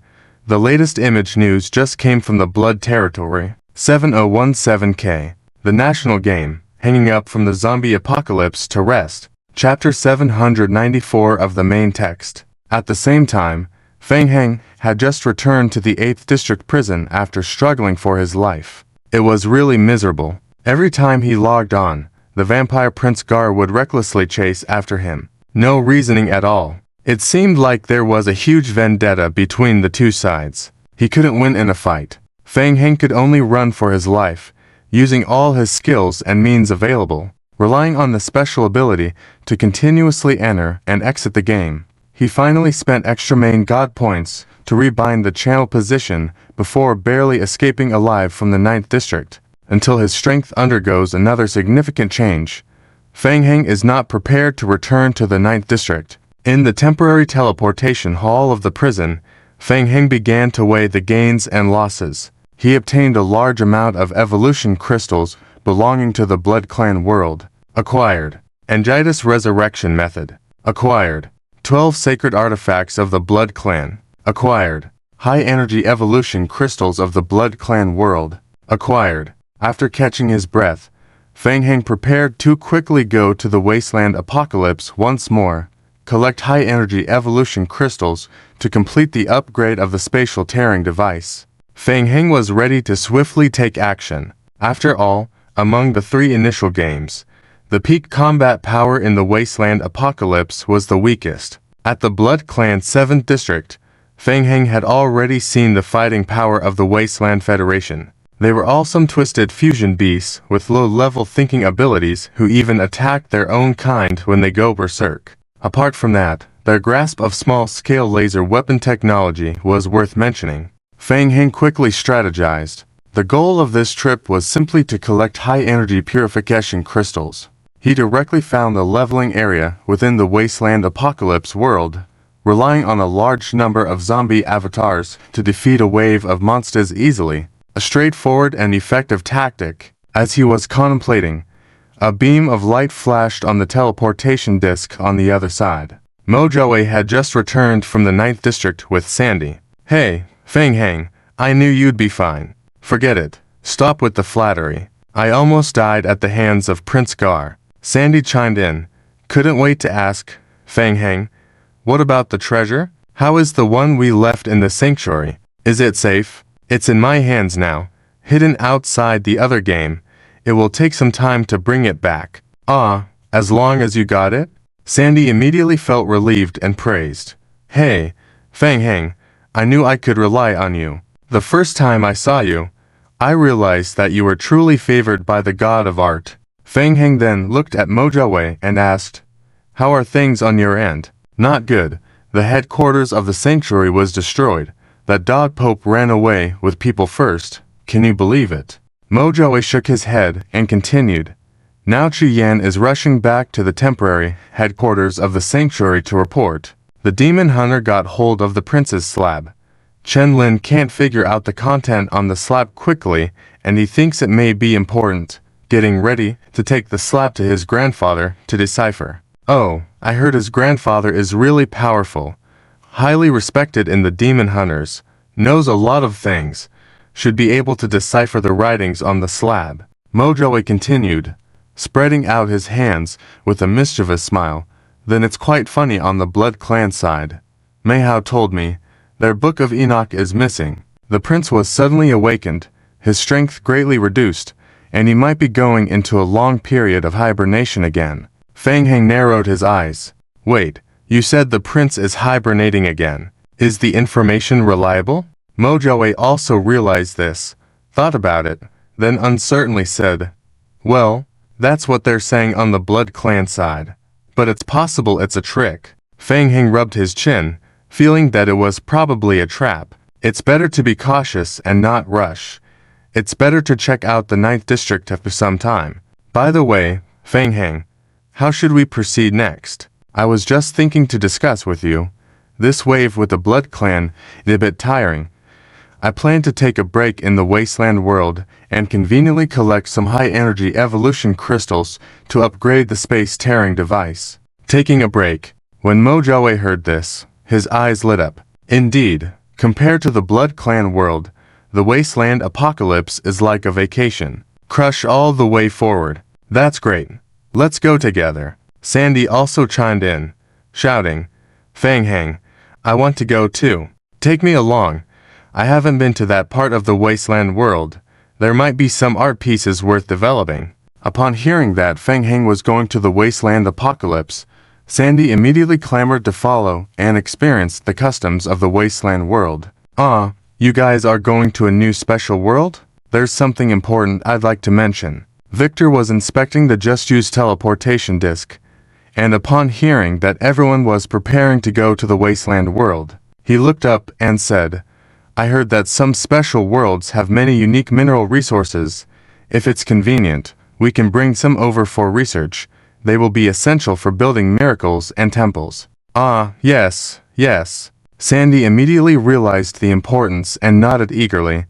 the latest image news just came from the Blood Territory. 7017K, the national game, hanging up from the zombie apocalypse to rest." Chapter 794 of the main text. At the same time, Fang Heng had just returned to the 8th District prison after struggling for his life. It was really miserable. Every time he logged on, the vampire Prince Gar would recklessly chase after him. No reasoning at all. It seemed like there was a huge vendetta between the two sides. He couldn't win in a fight. Fang Heng could only run for his life, using all his skills and means available, relying on the special ability to continuously enter and exit the game. He finally spent extra main god points to rebind the channel position before barely escaping alive from the 9th District. Until his strength undergoes another significant change, Fang Heng is not prepared to return to the 9th District. In the temporary teleportation hall of the prison, Fang Heng began to weigh the gains and losses. He obtained a large amount of evolution crystals belonging to the Blood Clan world. Acquired. Angitis Resurrection Method. Acquired. 12 Sacred Artifacts of the Blood Clan. Acquired. High Energy Evolution Crystals of the Blood Clan world. Acquired. After catching his breath, Fang Heng prepared to quickly go to the Wasteland Apocalypse once more, collect high-energy evolution crystals to complete the upgrade of the spatial tearing device. Fang Heng was ready to swiftly take action. After all, among the 3 initial games, the peak combat power in the Wasteland Apocalypse was the weakest. At the Blood Clan 7th District, Fang Heng had already seen the fighting power of the Wasteland Federation. They were all some twisted fusion beasts with low-level thinking abilities who even attack their own kind when they go berserk. Apart from that, their grasp of small-scale laser weapon technology was worth mentioning. Fang Heng quickly strategized. The goal of this trip was simply to collect high-energy purification crystals. He directly found the leveling area within the Wasteland Apocalypse world, relying on a large number of zombie avatars to defeat a wave of monsters easily. a straightforward and effective tactic. As he was contemplating, a beam of light flashed on the teleportation disc on the other side. Mojo had just returned from the 9th district with Sandy. "Hey, Feng Heng, I knew you'd be fine. Forget it. Stop with the flattery. I almost died at the hands of Prince Gar." Sandy chimed in. "Couldn't wait to ask, Feng Heng, what about the treasure? How is the one we left in the sanctuary? Is it safe?" "It's in my hands now, hidden outside the other game. It will take some time to bring it back." "Ah, as long as you got it?" Sandy immediately felt relieved and praised. "Hey, Feng Heng, I knew I could rely on you. The first time I saw you, I realized that you were truly favored by the god of art." Feng Heng then looked at Mojo and asked, "How are things on your end?" "Not good. The headquarters of the sanctuary was destroyed. That dog Pope ran away with people first. Can you believe it?" Mojo shook his head and continued. "Now Chu Yan is rushing back to the temporary headquarters of the sanctuary to report. The demon hunter got hold of the prince's slab. Chen Lin can't figure out the content on the slab quickly, and he thinks it may be important, getting ready to take the slab to his grandfather to decipher." "Oh, I heard his grandfather is really powerful, highly respected in the demon hunters, knows a lot of things, should be able to decipher the writings on the slab." Mojo continued, spreading out his hands with a mischievous smile. "Then it's quite funny on the Blood Clan side. Meihao told me their Book of Enoch is missing. The prince was suddenly awakened, his strength greatly reduced, and he might be going into a long period of hibernation again." Feng Heng narrowed his eyes. "Wait, you said the prince is hibernating again. Is the information reliable?" Mojo also realized this, thought about it, then uncertainly said, "Well, that's what they're saying on the Blood Clan side. But it's possible it's a trick." Feng Heng rubbed his chin, feeling that it was probably a trap. "It's better to be cautious and not rush. It's better to check out the 9th district after some time. By the way, Feng Heng, how should we proceed next? I was just thinking to discuss with you. This wave with the Blood Clan is a bit tiring. I plan to take a break in the Wasteland world and conveniently collect some high-energy evolution crystals to upgrade the space-tearing device." Taking a break. When Mojo heard this, his eyes lit up. Indeed, compared to the Blood Clan world, the Wasteland apocalypse is like a vacation. Crush all the way forward. "That's great. Let's go together." Sandy also chimed in, shouting, "Feng Heng, I want to go too. Take me along. I haven't been to that part of the Wasteland world. There might be some art pieces worth developing." Upon hearing that Feng Heng was going to the Wasteland apocalypse, Sandy immediately clamored to follow and experience the customs of the Wasteland world. "Ah, you guys are going to a new special world? There's something important I'd like to mention." Victor was inspecting the just-used teleportation disc, and upon hearing that everyone was preparing to go to the Wasteland world, he looked up and said, "I heard that some special worlds have many unique mineral resources. If it's convenient, we can bring some over for research. They will be essential for building miracles and temples." "Ah, yes, yes." Sandy immediately realized the importance and nodded eagerly.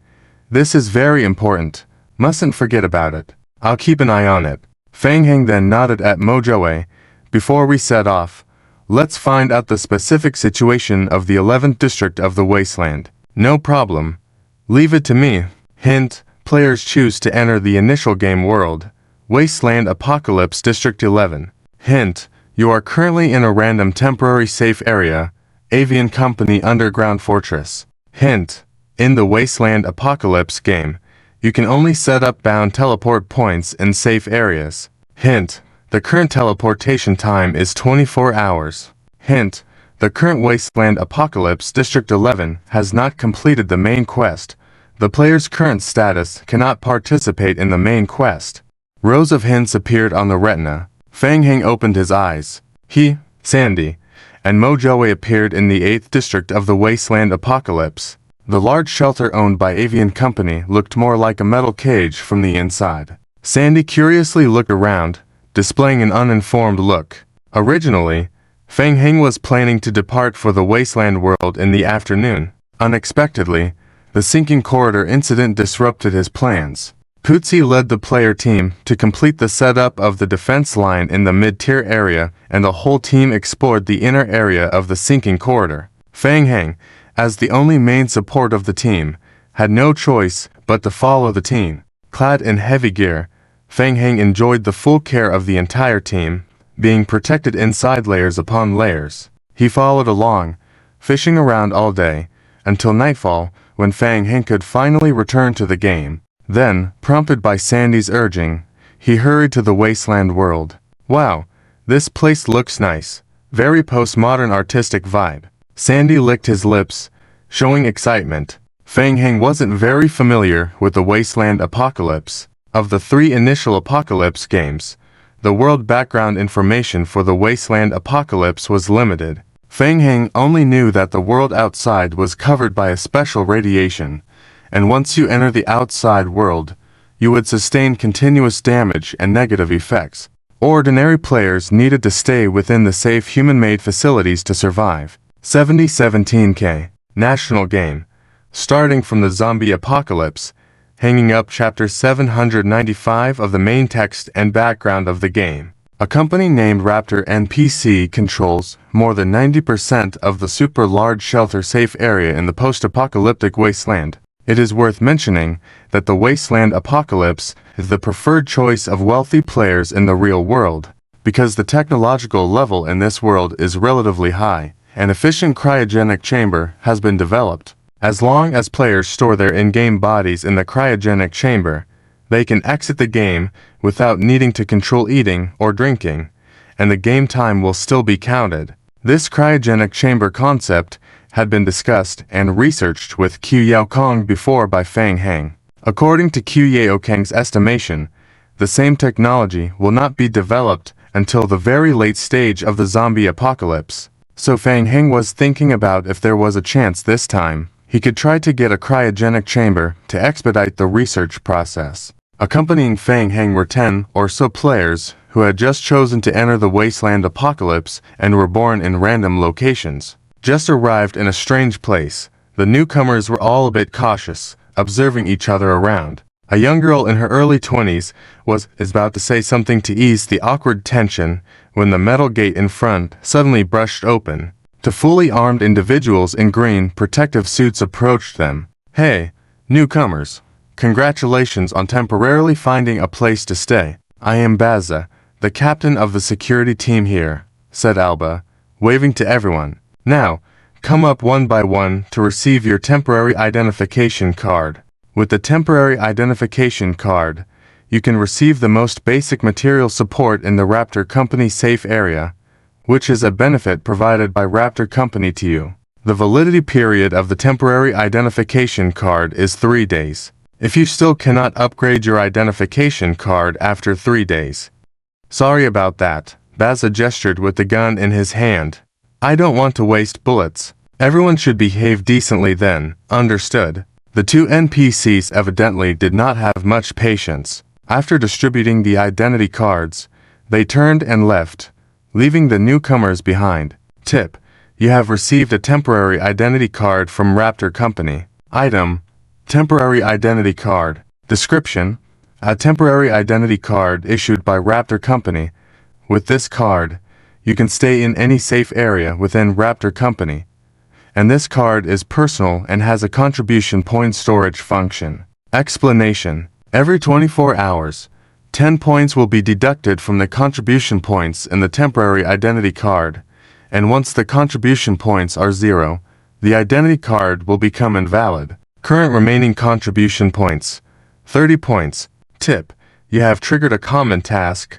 "This is very important. Mustn't forget about it. I'll keep an eye on it." Feng Heng then nodded at Mojo. "Before we set off, let's find out the specific situation of the 11th district of the Wasteland." "No problem. Leave it to me." Hint, players choose to enter the initial game world, Wasteland Apocalypse District 11. Hint, you are currently in a random temporary safe area, Avian Company Underground Fortress. Hint, in the Wasteland Apocalypse game, you can only set up bound teleport points in safe areas. Hint, the current teleportation time is 24 hours. Hint, the current Wasteland Apocalypse District 11 has not completed the main quest. The player's current status cannot participate in the main quest. Rows of hints appeared on the retina. Feng Heng opened his eyes. He, Sandy, and Mojo appeared in the 8th district of the Wasteland Apocalypse. The large shelter owned by Avian Company looked more like a metal cage from the inside. Sandy curiously looked around, displaying an uninformed look. Originally, Feng Heng was planning to depart for the Wasteland world in the afternoon. Unexpectedly, The sinking corridor incident disrupted his plans. Pootsie led the player team to complete the setup of the defense line in the mid-tier area, and the whole team explored the inner area of the sinking corridor. Fang Heng, as the only main support of the team, had no choice but to follow the team. Clad in heavy gear, Fang Heng enjoyed the full care of the entire team, being protected inside layers upon layers. He followed along, fishing around all day, until nightfall, when Fang Heng could finally return to the game. Then, prompted by Sandy's urging, he hurried to the wasteland world. Wow, this place looks nice. Very postmodern artistic vibe. Sandy licked his lips, showing excitement. Fang Heng wasn't very familiar with the Wasteland Apocalypse. Of the 3 initial Apocalypse games, the world background information for the Wasteland Apocalypse was limited. Fang Heng only knew that the world outside was covered by a special radiation, and once you enter the outside world, you would sustain continuous damage and negative effects. Ordinary players needed to stay within the safe human-made facilities to survive. 7017K. National Game. Starting from the Zombie Apocalypse, hanging up Chapter 795 of the main text and background of the game. A company named Raptor NPC controls more than 90% of the super-large shelter-safe area in the post-apocalyptic wasteland. It is worth mentioning that the Wasteland Apocalypse is the preferred choice of wealthy players in the real world, because the technological level in this world is relatively high. An efficient cryogenic chamber has been developed. As long as players store their in-game bodies in the cryogenic chamber, they can exit the game without needing to control eating or drinking, and the game time will still be counted. This cryogenic chamber concept had been discussed and researched with Q Yao Kong before by Fang Heng. According to Q Yao Kong's estimation, the same technology will not be developed until the very late stage of the zombie apocalypse. So Fang Heng was thinking about if there was a chance this time, he could try to get a cryogenic chamber to expedite the research process. Accompanying Fang Heng were 10 or so players who had just chosen to enter the Wasteland Apocalypse and were born in random locations. Just arrived in a strange place, the newcomers were all a bit cautious, observing each other around. A young girl in her early 20s was about to say something to ease the awkward tension when the metal gate in front suddenly brushed open. Two fully armed individuals in green protective suits approached them. "Hey, newcomers. Congratulations on temporarily finding a place to stay. I am Baza, the captain of the security team here," said Alba, waving to everyone. "Now, come up one by one to receive your temporary identification card. With the temporary identification card, you can receive the most basic material support in the Raptor Company safe area, which is a benefit provided by Raptor Company to you. The validity period of the temporary identification card is 3 days. If you still cannot upgrade your identification card after 3 days. Sorry about that," Baza gestured with the gun in his hand. "I don't want to waste bullets. Everyone should behave decently then, understood?" The 2 NPCs evidently did not have much patience. After distributing the identity cards, they turned and left, leaving the newcomers behind. Tip: you have received a temporary identity card from Raptor Company. Item: temporary identity card. Description: a temporary identity card issued by Raptor Company. With this card, you can stay in any safe area within Raptor Company, and this card is personal and has a contribution point storage function. Explanation: every 24 hours, 10 points will be deducted from the contribution points in the temporary identity card, and once the contribution points are 0, the identity card will become invalid. Current remaining contribution points: 30 points. Tip: you have triggered a common task,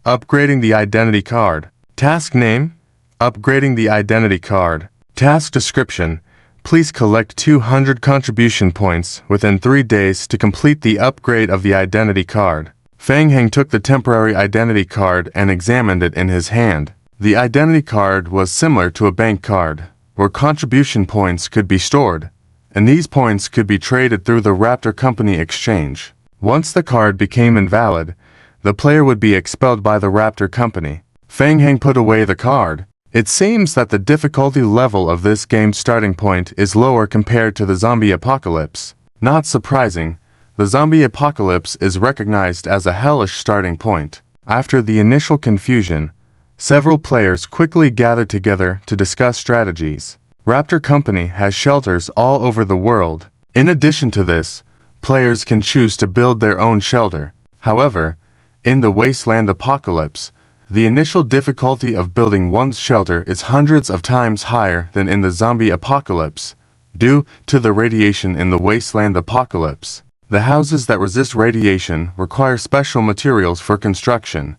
upgrading the identity card. Task name: upgrading the identity card. Task description: please collect 200 contribution points within 3 days to complete the upgrade of the identity card. Fang Heng took the temporary identity card and examined it in his hand. The identity card was similar to a bank card, where contribution points could be stored, and these points could be traded through the Raptor Company exchange. Once the card became invalid, the player would be expelled by the Raptor Company. Fang Heng put away the card. It seems that the difficulty level of this game's starting point is lower compared to the zombie apocalypse. Not surprising, the zombie apocalypse is recognized as a hellish starting point. After the initial confusion, several players quickly gathered together to discuss strategies. Raptor Company has shelters all over the world. In addition to this, players can choose to build their own shelter. However, in the Wasteland Apocalypse, the initial difficulty of building one's shelter is hundreds of times higher than in the Zombie Apocalypse, due to the radiation in the Wasteland Apocalypse. The houses that resist radiation require special materials for construction,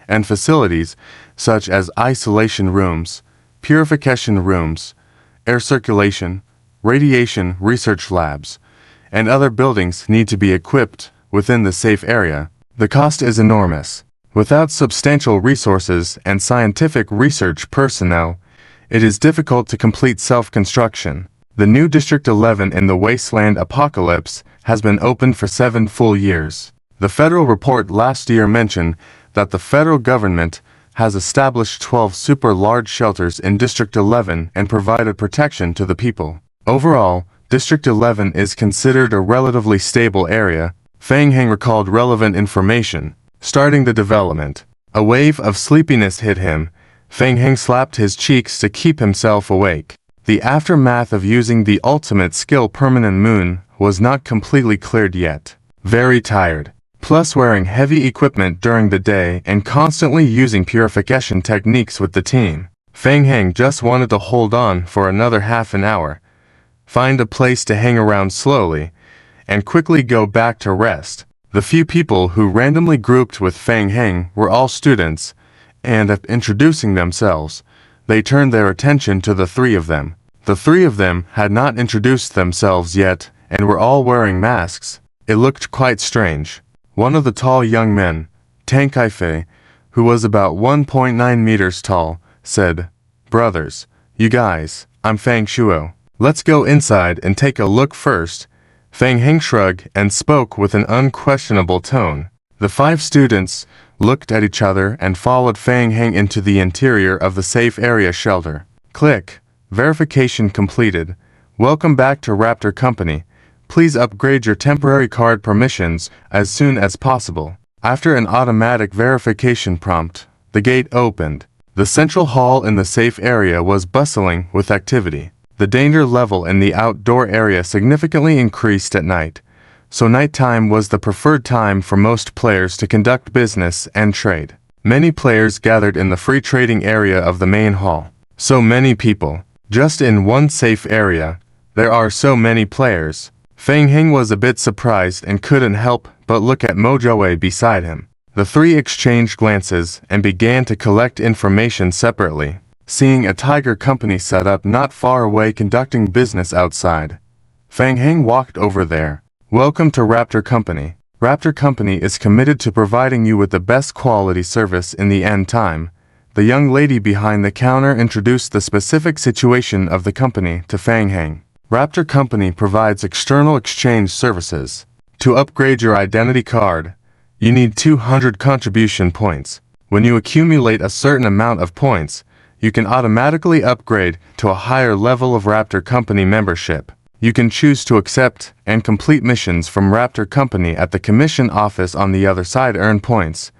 and facilities such as isolation rooms, purification rooms, air circulation, radiation research labs, and other buildings need to be equipped within the safe area. The cost is enormous. Without substantial resources and scientific research personnel, it is difficult to complete self-construction. The new District 11 in the Wasteland Apocalypse has been open for 7 full years. The federal report last year mentioned that the federal government has established 12 super large shelters in District 11 and provided protection to the people. Overall, District 11 is considered a relatively stable area. Fang Heng recalled relevant information. Starting the development, a wave of sleepiness hit him. Fang Heng slapped his cheeks to keep himself awake. The aftermath of using the ultimate skill Permanent Moon was not completely cleared yet. Very tired. Plus wearing heavy equipment during the day and constantly using purification techniques with the team. Fang Heng just wanted to hold on for another half an hour, find a place to hang around slowly, and quickly go back to rest. The few people who randomly grouped with Fang Heng were all students, and after introducing themselves, they turned their attention to the three of them. The three of them had not introduced themselves yet and were all wearing masks. It looked quite strange. One of the tall young men, Tang Kaifei, who was about 1.9 meters tall, said, "Brothers, you guys, I'm Fang Shuo. Let's go inside and take a look first." Fang Heng shrugged and spoke with an unquestionable tone. The 5 students looked at each other and followed Fang Heng into the interior of the safe area shelter. Click. Verification completed. Welcome back to Raptor Company. Please upgrade your temporary card permissions as soon as possible. After an automatic verification prompt, the gate opened. The central hall in the safe area was bustling with activity. The danger level in the outdoor area significantly increased at night, so nighttime was the preferred time for most players to conduct business and trade. Many players gathered in the free trading area of the main hall. So many people. Just in one safe area, there are so many players. Fang Heng was a bit surprised and couldn't help but look at Mojawei beside him. The three exchanged glances and began to collect information separately. Seeing a tiger company set up not far away conducting business outside, Fang Heng walked over there. "Welcome to Raptor Company. Raptor Company is committed to providing you with the best quality service in the end time." The young lady behind the counter introduced the specific situation of the company to Fang Heng. Raptor Company provides external exchange services. To upgrade your identity card, you need 200 contribution points. When you accumulate a certain amount of points, you can automatically upgrade to a higher level of Raptor Company membership. You can choose to accept and complete missions from Raptor Company at the commission office on the other side, earn points,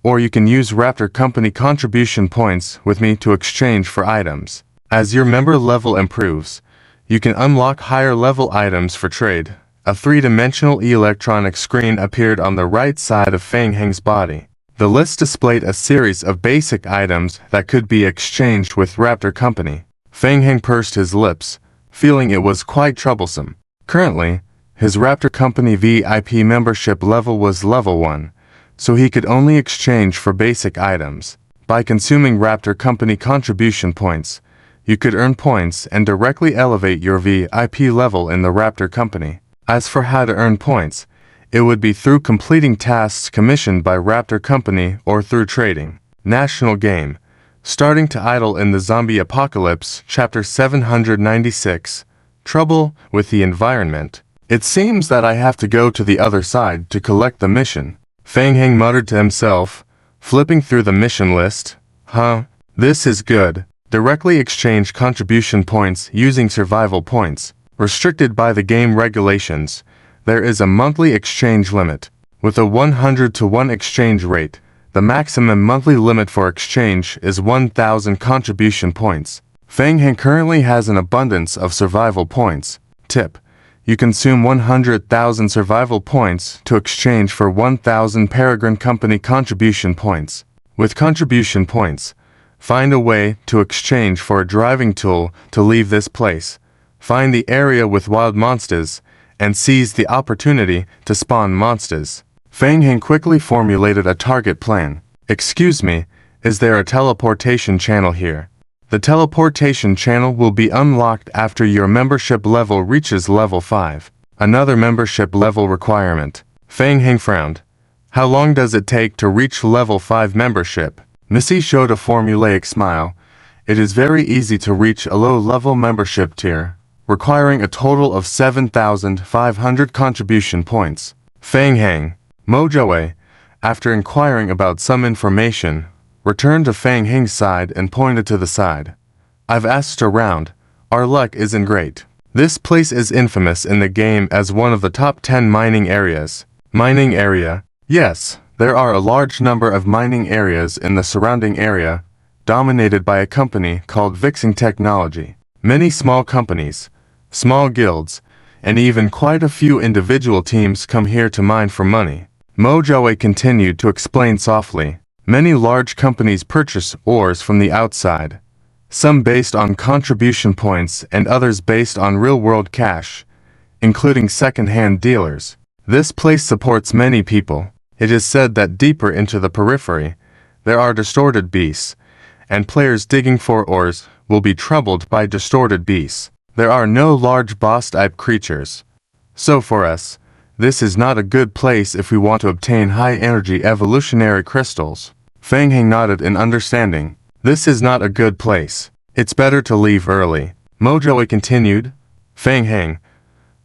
or you can use Raptor Company contribution points with me to exchange for items. As your member level improves, you can unlock higher level items for trade. A 3-dimensional electronic screen appeared on the right side of Fang Heng's body. The list displayed a series of basic items that could be exchanged with Raptor Company. Fang Heng pursed his lips, feeling it was quite troublesome. Currently, his Raptor Company VIP membership level was level 1, so he could only exchange for basic items. By consuming Raptor Company contribution points, you could earn points and directly elevate your VIP level in the Raptor Company. As for how to earn points, it would be through completing tasks commissioned by Raptor Company or through trading. National Game. Starting to idle in the Zombie Apocalypse, Chapter 796. Trouble with the environment. It seems that I have to go to the other side to collect the mission. Fang Heng muttered to himself, flipping through the mission list. This is good. Directly exchange contribution points using survival points. Restricted by the game regulations. There is a monthly exchange limit. With a 100-to-1 exchange rate, the maximum monthly limit for exchange is 1,000 contribution points. Feng Heng currently has an abundance of survival points. Tip: you consume 100,000 survival points to exchange for 1,000 Peregrine Company contribution points. With contribution points, find a way to exchange for a driving tool to leave this place. Find the area with wild monsters, and seize the opportunity to spawn monsters. Feng Heng quickly formulated a target plan. Excuse me, is there a teleportation channel here? The teleportation channel will be unlocked after your membership level reaches level 5. Another membership level requirement. Feng Heng frowned. How long does it take to reach level 5 membership? Missy showed a formulaic smile. It is very easy to reach a low-level membership tier, requiring a total of 7,500 contribution points. Feng Heng, Mojoe, after inquiring about some information, returned to Feng Heng's side and pointed to the side. I've asked around. Our luck isn't great. This place is infamous in the game as one of the top 10 mining areas. Mining area? Yes, there are a large number of mining areas in the surrounding area, dominated by a company called Vixing Technology. Many small companies, small guilds, and even quite a few individual teams come here to mine for money. Mojoe continued to explain softly. Many large companies purchase ores from the outside, some based on contribution points and others based on real-world cash, including second-hand dealers. This place supports many people. It is said that deeper into the periphery, there are distorted beasts, and players digging for ores will be troubled by distorted beasts. There are no large boss-type creatures. So for us, this is not a good place if we want to obtain high-energy evolutionary crystals. Feng Heng nodded in understanding. This is not a good place. It's better to leave early. Mojoe continued. Feng Heng,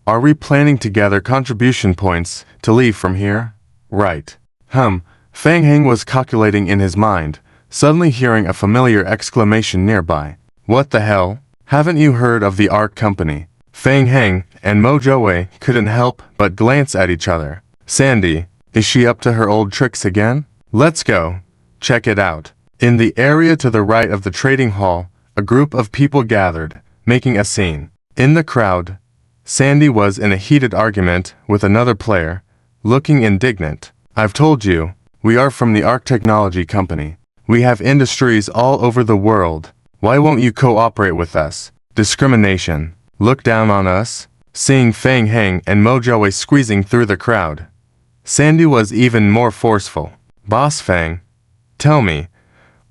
are we planning to gather contribution points to leave from here? Right. Feng Heng was calculating in his mind, suddenly hearing a familiar exclamation nearby. What the hell? Haven't you heard of the Ark Company? Feng Heng and Mojoe couldn't help but glance at each other. Sandy, is she up to her old tricks again? Let's go. Check it out. In the area to the right of the trading hall, a group of people gathered, making a scene. In the crowd, Sandy was in a heated argument with another player, looking indignant. I've told you, we are from the Ark Technology Company. We have industries all over the world. Why won't you cooperate with us? Discrimination. Look down on us? Seeing Feng Heng and Mojoe squeezing through the crowd, Sandy was even more forceful. Boss Feng, tell me,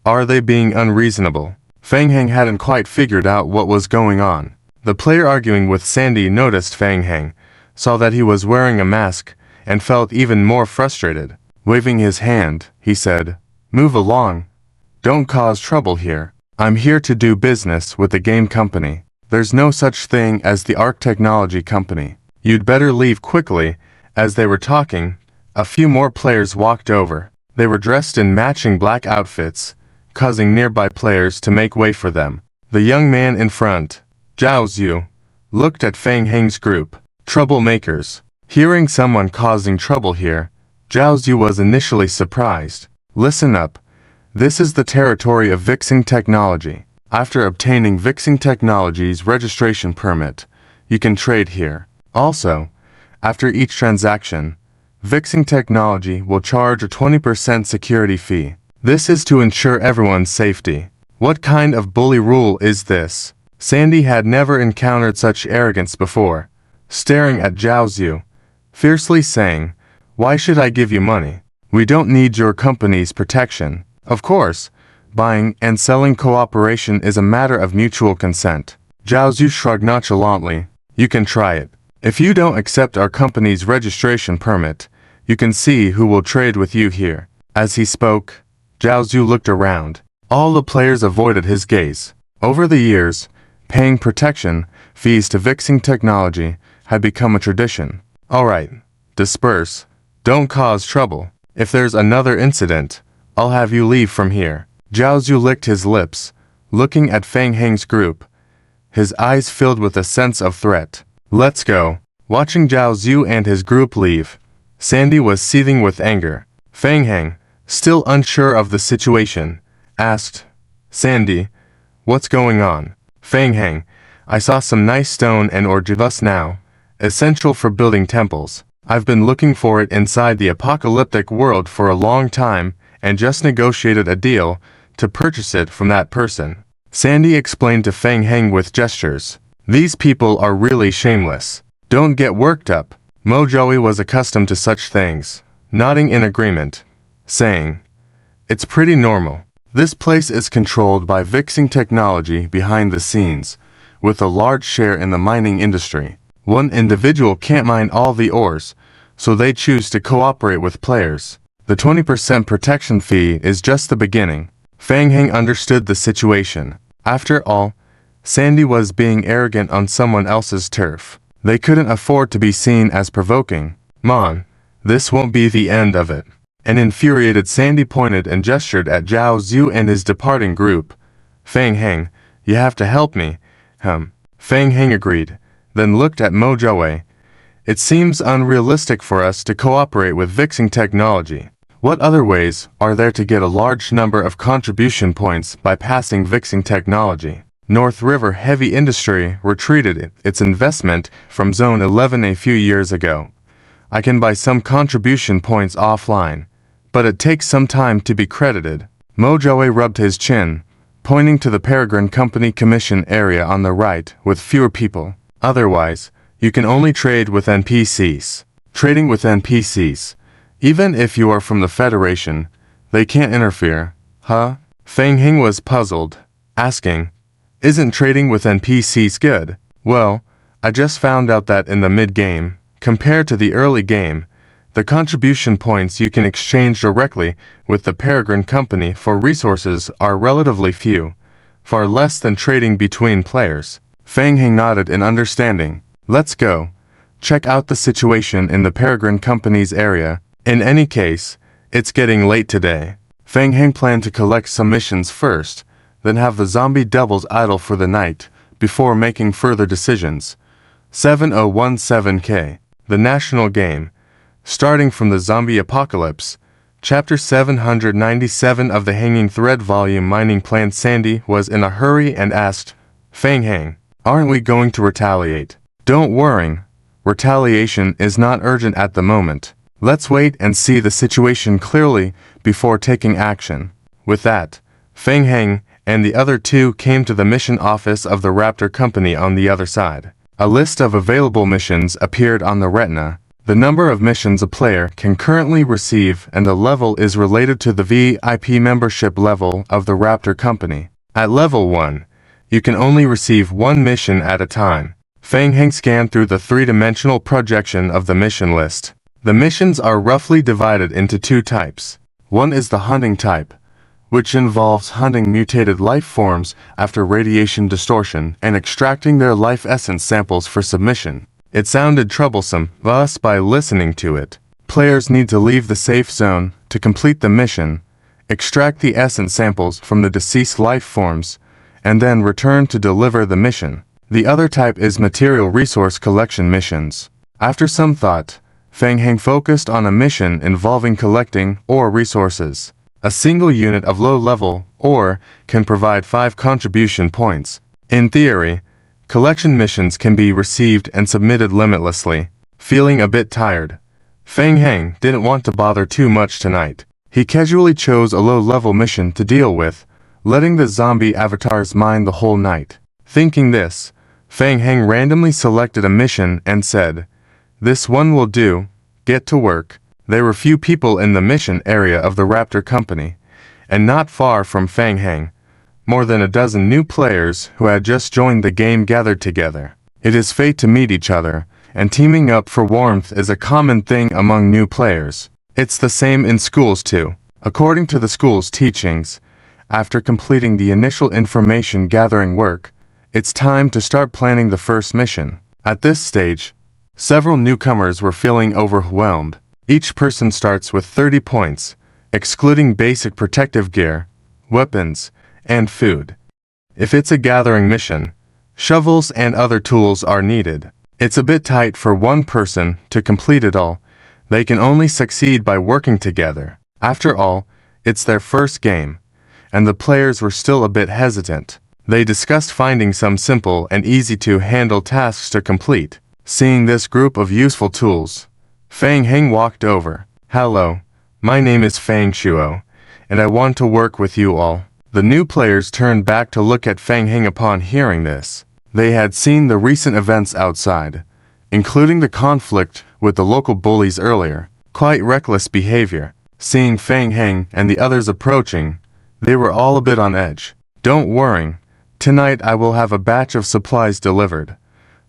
are they being unreasonable? Feng Heng hadn't quite figured out what was going on. The player arguing with Sandy noticed Feng Heng, saw that he was wearing a mask, and felt even more frustrated. Waving his hand, he said, "Move along. Don't cause trouble here. I'm here to do business with the game company. There's no such thing as the Ark Technology Company. You'd better leave quickly." As they were talking, a few more players walked over. They were dressed in matching black outfits, causing nearby players to make way for them. The young man in front, Zhao Zhu, looked at Feng Heng's group. Troublemakers. Hearing someone causing trouble here, Zhao Zhu was initially surprised. Listen up. This is the territory of Vixing Technology. After obtaining Vixing Technology's registration permit, you can trade here. Also, after each transaction, Vixing Technology will charge a 20% security fee. This is to ensure everyone's safety. What kind of bully rule is this? Sandy had never encountered such arrogance before, staring at Zhao Zhu, fiercely saying, "Why should I give you money? We don't need your company's protection." Of course, buying and selling cooperation is a matter of mutual consent. Zhao Zhu shrugged nonchalantly. You can try it. If you don't accept our company's registration permit, you can see who will trade with you here. As he spoke, Zhao Zhu looked around. All the players avoided his gaze. Over the years, paying protection fees to Vixing Technology had become a tradition. Alright, disperse. Don't cause trouble. If there's another incident, I'll have you leave from here. Zhao Zhu licked his lips, looking at Fang Heng's group. His eyes filled with a sense of threat. "Let's go." Watching Zhao Zhu and his group leave, Sandy was seething with anger. Fang Heng, still unsure of the situation, asked, "Sandy, what's going on?" Fang Heng, "I saw some nice stone and ore just now, essential for building temples. I've been looking for it inside the apocalyptic world for a long time and just negotiated a deal to purchase it from that person." Sandy explained to Fang Heng with gestures. "These people are really shameless. Don't get worked up." Mo Joey was accustomed to such things, nodding in agreement, saying, "It's pretty normal. This place is controlled by Vixing technology behind the scenes, with a large share in the mining industry. One individual can't mine all the ores, so they choose to cooperate with players. The 20% protection fee is just the beginning." Fang Heng understood the situation. After all, Sandy was being arrogant on someone else's turf. They couldn't afford to be seen as provoking. "Mon, this won't be the end of it." An infuriated Sandy pointed and gestured at Zhao Zhu and his departing group. "Fang Heng, you have to help me." Fang Heng agreed, then looked at Mo Joey. "It seems unrealistic for us to cooperate with Vixing technology. What other ways are there to get a large number of contribution points by passing Vixing technology?" North River Heavy Industry retreated its investment from Zone 11 a few years ago. "I can buy some contribution points offline, but it takes some time to be credited." Mo Joey rubbed his chin, pointing to the Peregrine Company Commission area on the right with fewer people. "Otherwise, you can only trade with NPCs. Trading with NPCs, even if you are from the Federation, they can't interfere." "Huh?" Fang Heng was puzzled, asking, "Isn't trading with NPCs good?" "Well, I just found out that in the mid-game, compared to the early game, the contribution points you can exchange directly with the Peregrine Company for resources are relatively few, far less than trading between players." Fang Heng nodded in understanding. "Let's go. Check out the situation in the Peregrine Company's area. In any case, it's getting late today." Fang Heng planned to collect some missions first, then have the zombie doubles idle for the night, before making further decisions. 7017K, the national game. Starting from the zombie apocalypse, Chapter 797 of the Hanging Thread Volume. Mining Plant. Sandy was in a hurry and asked, "Fang Heng, aren't we going to retaliate?" "Don't worry, retaliation is not urgent at the moment. Let's wait and see the situation clearly before taking action." With that, Fang Heng and the other two came to the mission office of the Raptor Company on the other side. A list of available missions appeared on the retina. The number of missions a player can currently receive and the level is related to the VIP membership level of the Raptor Company. At level 1, you can only receive one mission at a time. Fang Heng scanned through the three-dimensional projection of the mission list. The missions are roughly divided into two types. One is the hunting type, which involves hunting mutated life forms after radiation distortion and extracting their life essence samples for submission. It sounded troublesome, thus by listening to it, players need to leave the safe zone to complete the mission, extract the essence samples from the deceased life forms, and then return to deliver the mission. The other type is material resource collection missions. After some thought, Fang Heng focused on a mission involving collecting ore resources. A single unit of low-level ore can provide 5 contribution points. In theory, collection missions can be received and submitted limitlessly. Feeling a bit tired, Fang Heng didn't want to bother too much tonight. He casually chose a low-level mission to deal with, letting the zombie avatars mine the whole night. Thinking this, Fang Heng randomly selected a mission and said, "This one will do, get to work." There were few people in the mission area of the Raptor Company, and not far from Fang Heng, more than a dozen new players who had just joined the game gathered together. It is fate to meet each other, and teaming up for warmth is a common thing among new players. It's the same in schools too. According to the school's teachings, after completing the initial information gathering work, it's time to start planning the first mission. At this stage, several newcomers were feeling overwhelmed. Each person starts with 30 points, excluding basic protective gear, weapons, and food. If it's a gathering mission, shovels and other tools are needed. It's a bit tight for one person to complete it all. They can only succeed by working together. After all, it's their first game, and the players were still a bit hesitant. They discussed finding some simple and easy-to-handle tasks to complete. Seeing this group of useful tools, Fang Heng walked over. "Hello, my name is Fang Shuo, and I want to work with you all." The new players turned back to look at Fang Heng upon hearing this. They had seen the recent events outside, including the conflict with the local bullies earlier. Quite reckless behavior. Seeing Fang Heng and the others approaching, they were all a bit on edge. "Don't worry, tonight I will have a batch of supplies delivered.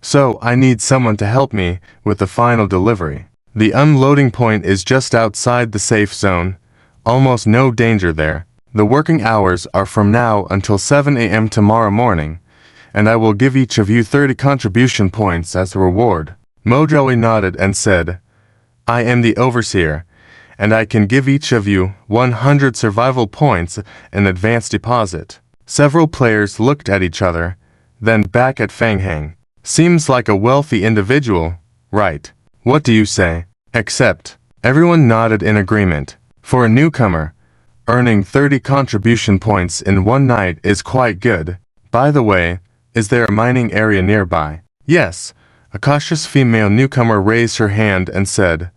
So I need someone to help me with the final delivery. The unloading point is just outside the safe zone. Almost no danger there. The working hours are from now until 7 a.m. tomorrow morning, and I will give each of you 30 contribution points as a reward." Mojoe nodded and said, "I am the overseer, and I can give each of you 100 survival points in advance deposit." Several players looked at each other, then back at Fang Heng. "Seems like a wealthy individual, right? What do you say?" Except, everyone nodded in agreement. For a newcomer, earning 30 contribution points in one night is quite good. By the way, is there a mining area nearby? Yes. A cautious female newcomer raised her hand and said,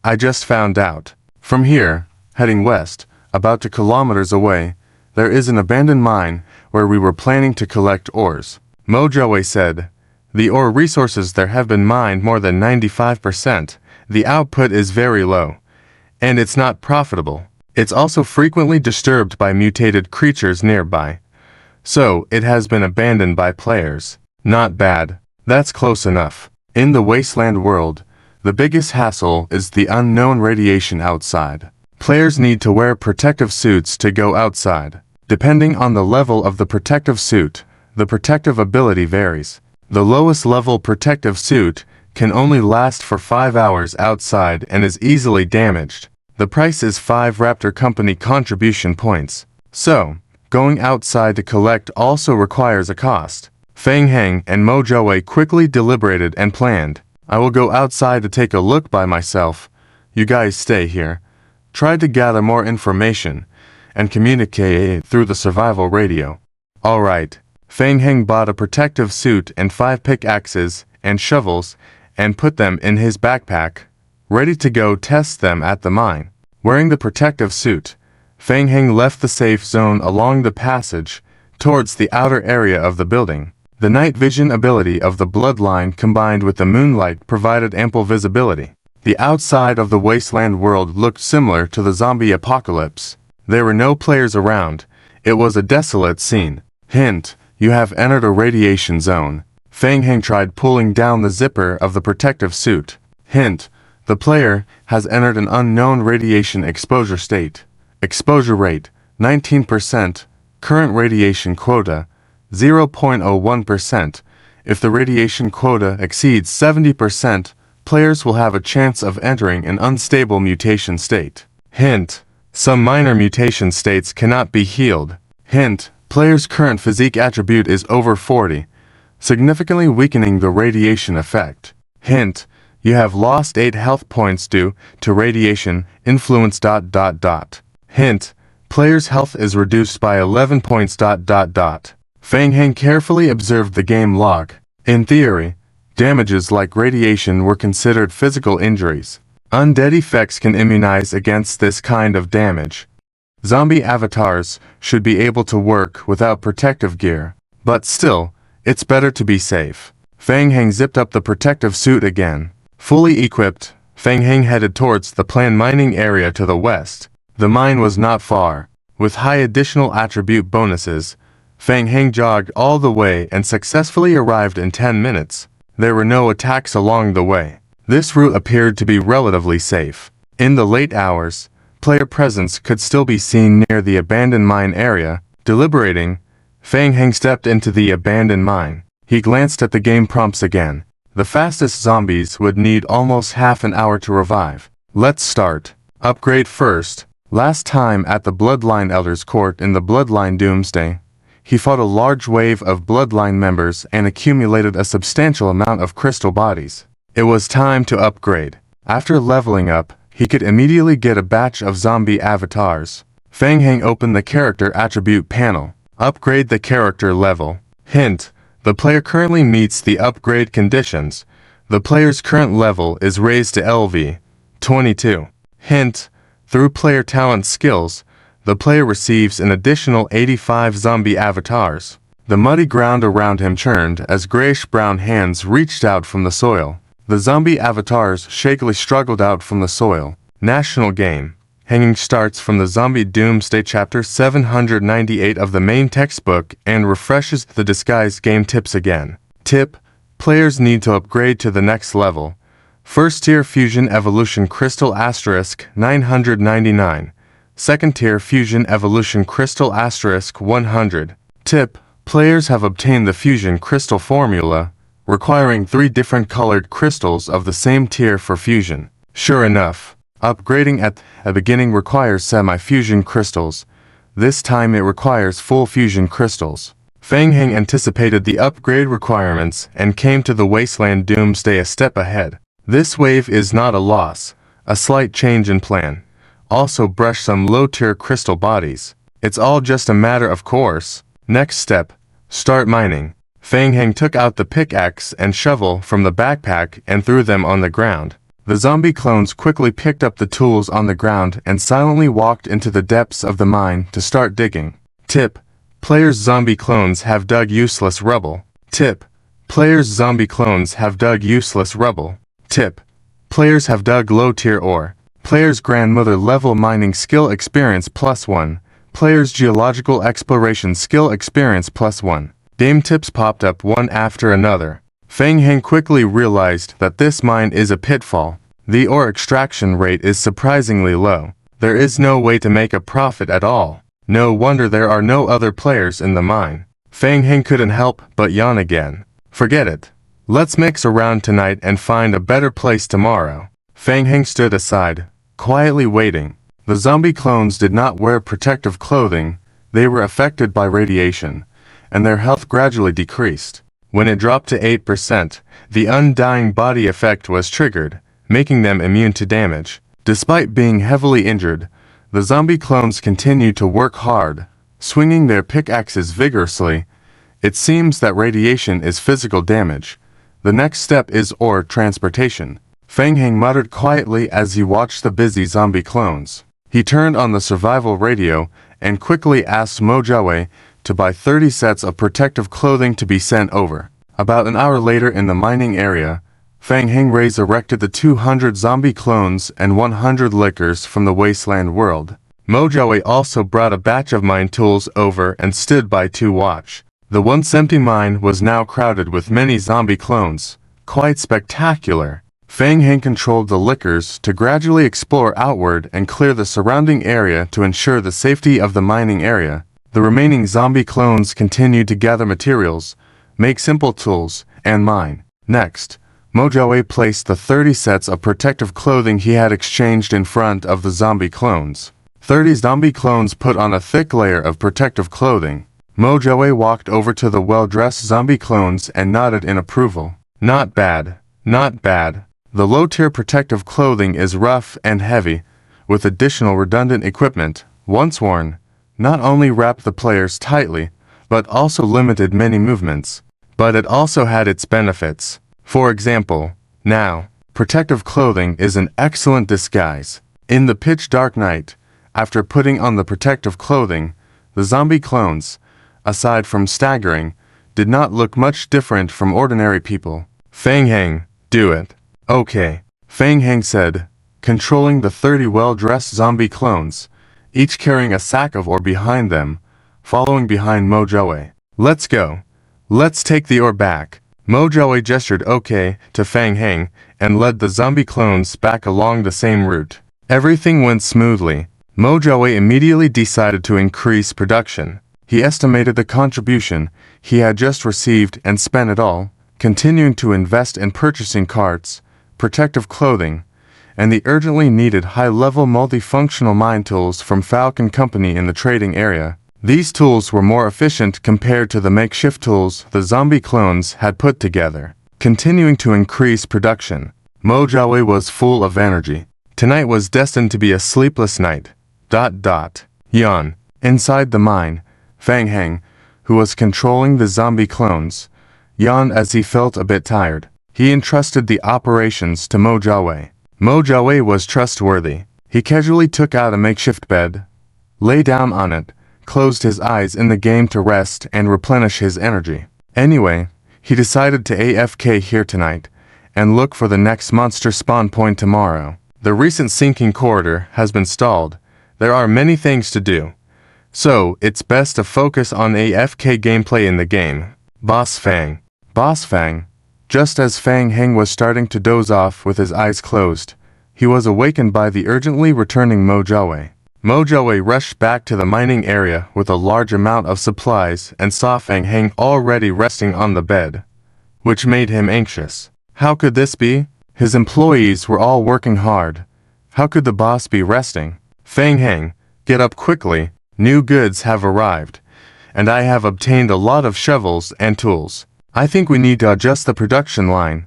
"I just found out. From here, heading west, about 2 kilometers away, there is an abandoned mine where we were planning to collect ores." Mojoe said, "The ore resources there have been mined more than 95%. The output is very low, and it's not profitable. It's also frequently disturbed by mutated creatures nearby. So it has been abandoned by players." "Not bad. That's close enough. In the wasteland world, the biggest hassle is the unknown radiation outside. Players need to wear protective suits to go outside. Depending on the level of the protective suit, the protective ability varies. The lowest level protective suit can only last for 5 hours outside and is easily damaged. The price is 5 Raptor Company contribution points. So, going outside to collect also requires a cost." Fang Heng and Mojoe quickly deliberated and planned. "I will go outside to take a look by myself. You guys stay here. Try to gather more information and communicate through the survival radio." "Alright." Fang Heng bought a protective suit and 5 pickaxes and shovels and put them in his backpack, ready to go test them at the mine. Wearing the protective suit, Fang Heng left the safe zone along the passage towards the outer area of the building. The night vision ability of the bloodline combined with the moonlight provided ample visibility. The outside of the wasteland world looked similar to the zombie apocalypse. There were no players around. It was a desolate scene. Hint: you have entered a radiation zone. Fang Heng tried pulling down the zipper of the protective suit. Hint: the player has entered an unknown radiation exposure state. Exposure rate, 19%. Current radiation quota, 0.01%. If the radiation quota exceeds 70%, players will have a chance of entering an unstable mutation state. Hint: some minor mutation states cannot be healed. Hint: player's current physique attribute is over 40, significantly weakening the radiation effect. Hint: you have lost 8 health points due to radiation influence. Hint: player's health is reduced by 11 points. Fang Heng carefully observed the game log. In theory, damages like radiation were considered physical injuries. Undead effects can immunize against this kind of damage. Zombie avatars should be able to work without protective gear, but still, it's better to be safe. Fang Heng zipped up the protective suit again. Fully equipped, Fang Heng headed towards the planned mining area to the west. The mine was not far. With high additional attribute bonuses, Fang Heng jogged all the way and successfully arrived in 10 minutes. There were no attacks along the way. This route appeared to be relatively safe. In the late hours, player presence could still be seen near the abandoned mine area. Deliberating, Fang Heng stepped into the abandoned mine. He glanced at the game prompts again. The fastest zombies would need almost half an hour to revive. Let's start. Upgrade first. Last time at the Bloodline Elder's Court in the Bloodline Doomsday, he fought a large wave of bloodline members and accumulated a substantial amount of crystal bodies. It was time to upgrade. After leveling up, he could immediately get a batch of zombie avatars. Feng Heng opened the character attribute panel. Upgrade the character level. Hint: the player currently meets the upgrade conditions. The player's current level is raised to LV 22. Hint: through player talent skills, the player receives an additional 85 zombie avatars. The muddy ground around him churned as grayish-brown hands reached out from the soil. The zombie avatars shakily struggled out from the soil. National game. Hanging starts from the Zombie Doomsday Chapter 798 of the main textbook and refreshes the disguise game tips again. Tip: players need to upgrade to the next level. First tier Fusion Evolution Crystal Asterisk 999. Second tier Fusion Evolution Crystal Asterisk 100. Tip: players have obtained the Fusion Crystal formula, requiring 3 different colored crystals of the same tier for fusion. Sure enough, upgrading at the beginning requires semi-fusion crystals. This time it requires full fusion crystals. Feng Heng anticipated the upgrade requirements and came to the Wasteland Doomsday a step ahead. This wave is not a loss, a slight change in plan. Also brush some low-tier crystal bodies. It's all just a matter of course. Next step, start mining. Feng Heng took out the pickaxe and shovel from the backpack and threw them on the ground. The zombie clones quickly picked up the tools on the ground and silently walked into the depths of the mine to start digging. Tip: players' zombie clones have dug useless rubble. Tip: players' zombie clones have dug useless rubble. Tip: players have dug low-tier ore. Players' grandmother level mining skill experience +1. Players' geological exploration skill experience +1. Game tips popped up one after another. Feng Heng quickly realized that this mine is a pitfall. The ore extraction rate is surprisingly low. There is no way to make a profit at all. No wonder there are no other players in the mine. Feng Heng couldn't help but yawn again. Forget it. Let's mix around tonight and find a better place tomorrow. Feng Heng stood aside, quietly waiting. The zombie clones did not wear protective clothing. They were affected by radiation, and their health gradually decreased. When it dropped to 8%, the undying body effect was triggered, making them immune to damage. Despite being heavily injured, the zombie clones continued to work hard, swinging their pickaxes vigorously. It seems that radiation is physical damage. The next step is ore transportation. Feng Heng muttered quietly as he watched the busy zombie clones. He turned on the survival radio and quickly asked Mojaway to buy 30 sets of protective clothing to be sent over. About an hour later in the mining area, Feng Heng resurrected the 200 zombie clones and 100 liquors from the wasteland world. Mojaway also brought a batch of mine tools over and stood by to watch. The once empty mine was now crowded with many zombie clones. Quite spectacular. Feng Heng controlled the liquors to gradually explore outward and clear the surrounding area to ensure the safety of the mining area. The remaining zombie clones continued to gather materials, make simple tools, and mine. Next, Mojaway placed the 30 sets of protective clothing he had exchanged in front of the zombie clones. 30 zombie clones put on a thick layer of protective clothing. Mojaway walked over to the well-dressed zombie clones and nodded in approval. Not bad, not bad. The low-tier protective clothing is rough and heavy, with additional redundant equipment, once worn, not only wrapped the players tightly, but also limited many movements. But it also had its benefits. For example, now, protective clothing is an excellent disguise. In the pitch-dark night, after putting on the protective clothing, the zombie clones, aside from staggering, did not look much different from ordinary people. Feng Heng, do it. Okay, Feng Heng said, controlling the 30 well-dressed zombie clones, each carrying a sack of ore behind them, following behind Mojaway. Let's go. Let's take the ore back. Mojaway gestured okay to Feng Heng and led the zombie clones back along the same route. Everything went smoothly. Mojaway immediately decided to increase production. He estimated the contribution he had just received and spent it all, continuing to invest in purchasing carts, protective clothing, and the urgently needed high-level multifunctional mine tools from Falcon Company in the trading area. These tools were more efficient compared to the makeshift tools the zombie clones had put together, continuing to increase production. ManhwaRecap was full of energy. Tonight was destined to be a sleepless night. Yawn. Inside the mine, Fang Heng, who was controlling the zombie clones, yawned as he felt a bit tired. He entrusted the operations to ManhwaRecap. ManhwaRecap was trustworthy. He casually took out a makeshift bed, lay down on it, closed his eyes in the game to rest and replenish his energy. Anyway, he decided to AFK here tonight and look for the next monster spawn point tomorrow. The recent sinking corridor has been stalled. There are many things to do, so it's best to focus on AFK gameplay in the game. Boss Fang. Just as Fang Heng was starting to doze off with his eyes closed, he was awakened by the urgently returning ManhwaRecap. ManhwaRecap rushed back to the mining area with a large amount of supplies and saw Fang Heng already resting on the bed, which made him anxious. How could this be? His employees were all working hard. How could the boss be resting? Fang Heng, get up quickly. New goods have arrived, and I have obtained a lot of shovels and tools. I think we need to adjust the production line.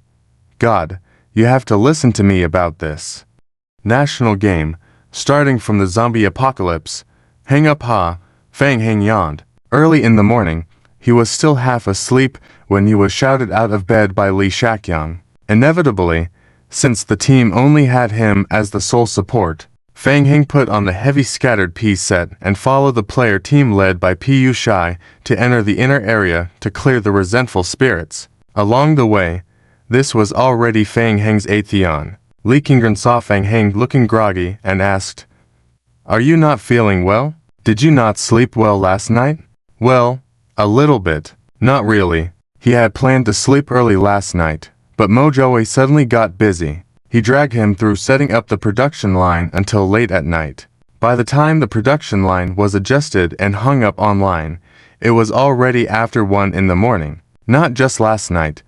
God, you have to listen to me about this. National game, starting from the zombie apocalypse. Hang up ha, Fang Heng yawned. Early in the morning, he was still half asleep when he was shouted out of bed by Li Shakyang. Inevitably, since the team only had him as the sole support, Fang Heng put on the heavy scattered piece set and followed the player team led by Pu Shai to enter the inner area to clear the resentful spirits. Along the way, this was already Fang Heng's 8th yawn. Li Qingren saw Fang Heng looking groggy and asked, "Are you not feeling well? Did you not sleep well last night?" "Well, a little bit. Not really." He had planned to sleep early last night, but ManhwaRecap suddenly got busy. He dragged him through setting up the production line until late at night. By the time the production line was adjusted and hung up online, it was already after 1 in the morning. Not just last night.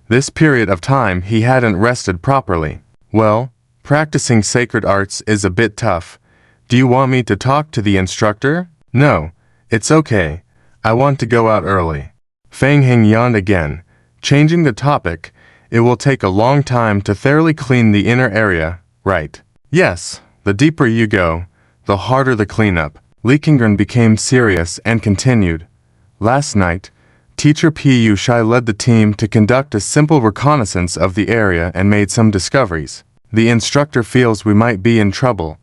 This period of time he hadn't rested properly. Well, practicing sacred arts is a bit tough. Do you want me to talk to the instructor? No, it's okay. I want to go out early. Fang Heng yawned again, changing the topic. It will take a long time to thoroughly clean the inner area, right? Yes, the deeper you go, the harder the cleanup. Li Qingren became serious and continued. Last night, Teacher Pu Shai led the team to conduct a simple reconnaissance of the area and made some discoveries. The instructor feels we might be in trouble,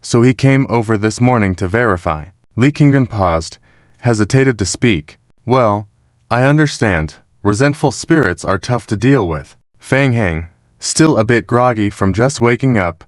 so he came over this morning to verify. Li Qingren paused, hesitated to speak. Well, I understand. Resentful spirits are tough to deal with. Fang Heng, still a bit groggy from just waking up,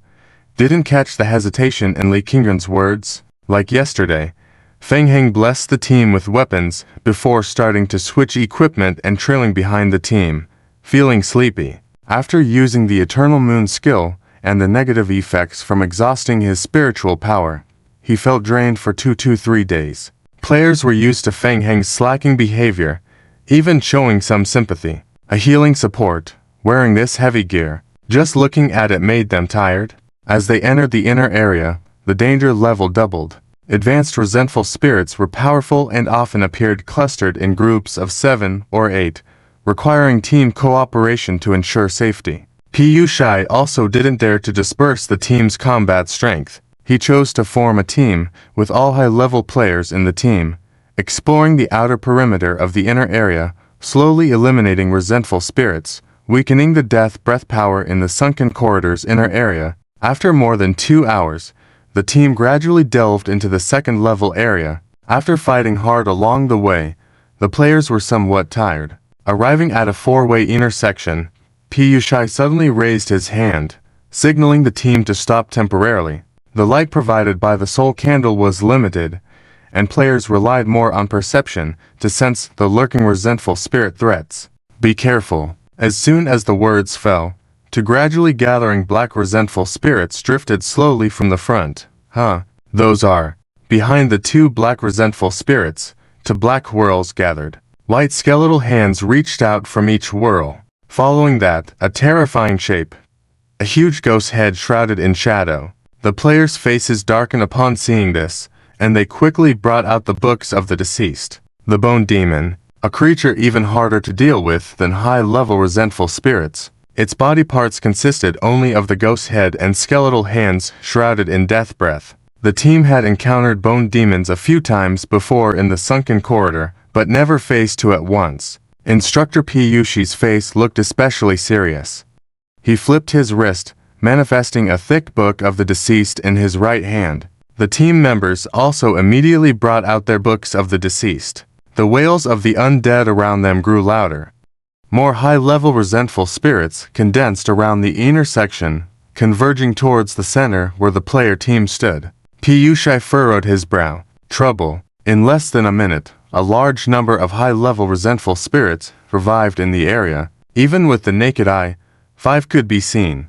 didn't catch the hesitation in Li Qingren's words. Like yesterday, Fang Heng blessed the team with weapons before starting to switch equipment and trailing behind the team, feeling sleepy. After using the Eternal Moon skill and the negative effects from exhausting his spiritual power, he felt drained for 2 to 3 days. Players were used to Fang Heng's slacking behavior, even showing some sympathy. A healing support, wearing this heavy gear, just looking at it made them tired. As they entered the inner area, the danger level doubled. Advanced resentful spirits were powerful and often appeared clustered in groups of 7 or 8, requiring team cooperation to ensure safety. Pu Shai also didn't dare to disperse the team's combat strength. He chose to form a team with all high-level players in the team, exploring the outer perimeter of the inner area, slowly eliminating resentful spirits, weakening the death breath power in the sunken corridor's inner area. After more than 2 hours, the team gradually delved into the second-level area. After fighting hard along the way, the players were somewhat tired. Arriving at a 4-way intersection, Pu Shai suddenly raised his hand, signaling the team to stop temporarily. The light provided by the soul candle was limited, and players relied more on perception to sense the lurking resentful spirit threats. Be careful. As soon as the words fell, two gradually gathering black resentful spirits drifted slowly from the front. Those are. Behind the 2 black resentful spirits, 2 black whirls gathered. White skeletal hands reached out from each whirl. Following that, a terrifying shape. A huge ghost head shrouded in shadow. The players' faces darkened upon seeing this, and they quickly brought out the books of the deceased. The Bone Demon, a creature even harder to deal with than high-level resentful spirits. Its body parts consisted only of the ghost head and skeletal hands shrouded in death breath. The team had encountered bone demons a few times before in the sunken corridor, but never faced two at once. Instructor Piyushi's face looked especially serious. He flipped his wrist, manifesting a thick book of the deceased in his right hand. The team members also immediately brought out their books of the deceased. The wails of the undead around them grew louder. More high-level resentful spirits condensed around the inner section, converging towards the center where the player team stood. Piyushi furrowed his brow. Trouble. In less than a minute, a large number of high-level resentful spirits revived in the area. Even with the naked eye, 5 could be seen.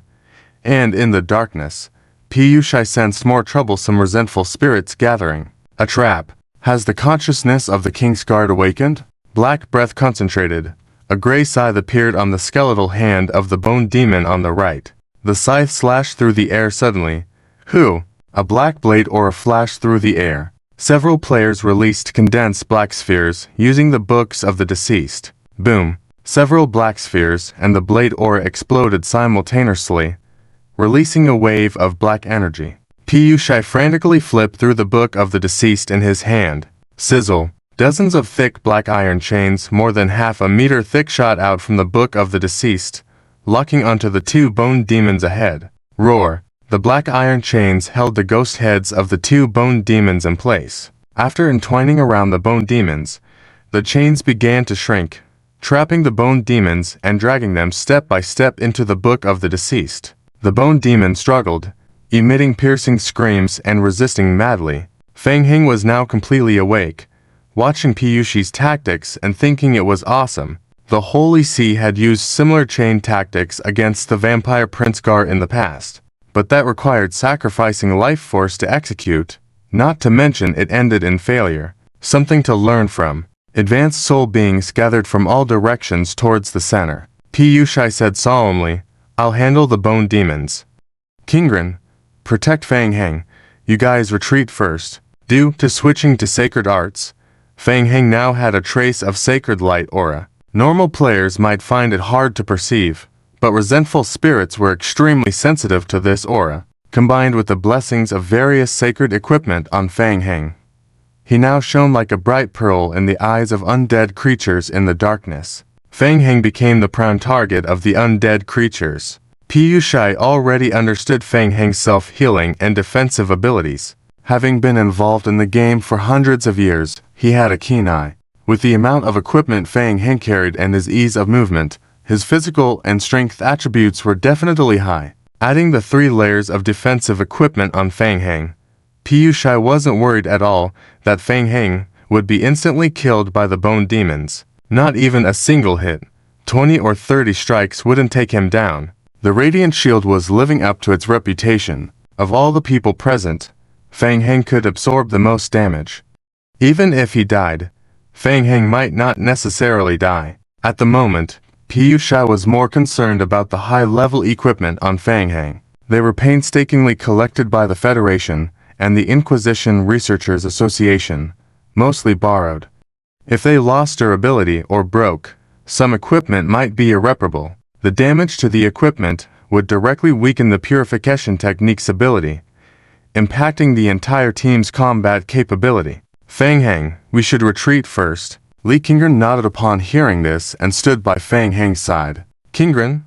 And in the darkness, Piyushi sensed more troublesome resentful spirits gathering. A trap. Has the consciousness of the King's Guard awakened? Black breath concentrated. A gray scythe appeared on the skeletal hand of the bone demon on the right. The scythe slashed through the air suddenly. Who? A black blade aura flashed through the air. Several players released condensed black spheres using the books of the deceased. Boom. Several black spheres and the blade aura exploded simultaneously, releasing a wave of black energy. Piyushi frantically flipped through the book of the deceased in his hand. Sizzle. Dozens of thick black iron chains more than half a meter thick shot out from the book of the deceased, locking onto the 2 bone demons ahead. Roar. The black iron chains held the ghost heads of the 2 bone demons in place. After entwining around the bone demons, the chains began to shrink, trapping the bone demons and dragging them step by step into the book of the deceased. The bone demon struggled, emitting piercing screams and resisting madly. Feng Heng was now completely awake, watching Piyushi's tactics and thinking it was awesome. The Holy See had used similar chain tactics against the vampire Prince Gar in the past, but that required sacrificing life force to execute, not to mention it ended in failure. Something to learn from. Advanced soul beings gathered from all directions towards the center. Piyushi said solemnly, I'll handle the bone demons. Kingren, protect Feng Heng. You guys retreat first. Due to switching to sacred arts, Feng Heng now had a trace of sacred light aura. Normal players might find it hard to perceive, but resentful spirits were extremely sensitive to this aura, combined with the blessings of various sacred equipment on Feng Heng. He now shone like a bright pearl in the eyes of undead creatures in the darkness. Feng Heng became the prime target of the undead creatures. Piyushi already understood Feng Heng's self-healing and defensive abilities. Having been involved in the game for hundreds of years, he had a keen eye. With the amount of equipment Feng Heng carried and his ease of movement, his physical and strength attributes were definitely high. Adding the 3 layers of defensive equipment on Feng Heng, Piyushi wasn't worried at all that Feng Heng would be instantly killed by the bone demons. Not even a single hit. 20 or 30 strikes wouldn't take him down. The Radiant Shield was living up to its reputation. Of all the people present, Feng Heng could absorb the most damage. Even if he died, Feng Heng might not necessarily die. At the moment, Piyushi was more concerned about the high-level equipment on Feng Heng. They were painstakingly collected by the Federation and the Inquisition Researchers Association, mostly borrowed. If they lost durability or broke, some equipment might be irreparable. The damage to the equipment would directly weaken the purification technique's ability, impacting the entire team's combat capability. Feng Heng, we should retreat first. Li Qingren nodded upon hearing this and stood by Feng Heng's side. Qingren?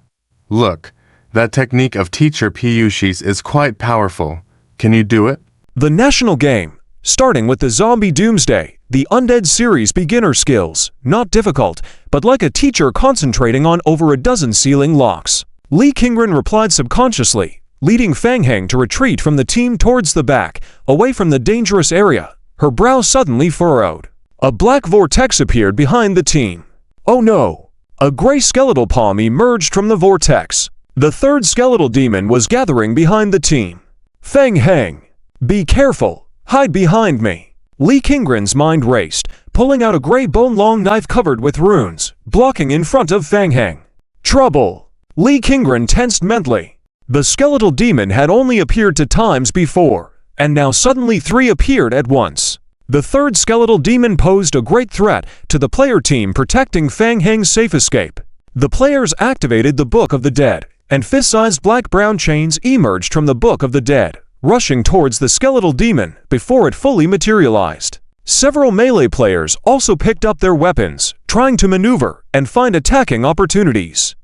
Look, that technique of Teacher Piyushi's is quite powerful. Can you do it? The national game, starting with the Zombie Doomsday, the Undead series beginner skills, not difficult, but like a teacher concentrating on over a dozen ceiling locks. Li Qingren replied subconsciously, leading Feng Heng to retreat from the team towards the back, away from the dangerous area. Her brow suddenly furrowed. A black vortex appeared behind the team. Oh no! A gray skeletal palm emerged from the vortex. The 3rd skeletal demon was gathering behind the team. Feng Heng, be careful! Hide behind me! Li Qingren's mind raced, pulling out a gray bone-long knife covered with runes, blocking in front of Feng Heng. Trouble! Li Qingren tensed mentally. The skeletal demon had only appeared 2 times before, and now suddenly 3 appeared at once. The third skeletal demon posed a great threat to the player team protecting Fang Heng's safe escape. The players activated the Book of the Dead, and fist-sized black-brown chains emerged from the Book of the Dead, rushing towards the skeletal demon before it fully materialized. Several melee players also picked up their weapons, trying to maneuver and find attacking opportunities.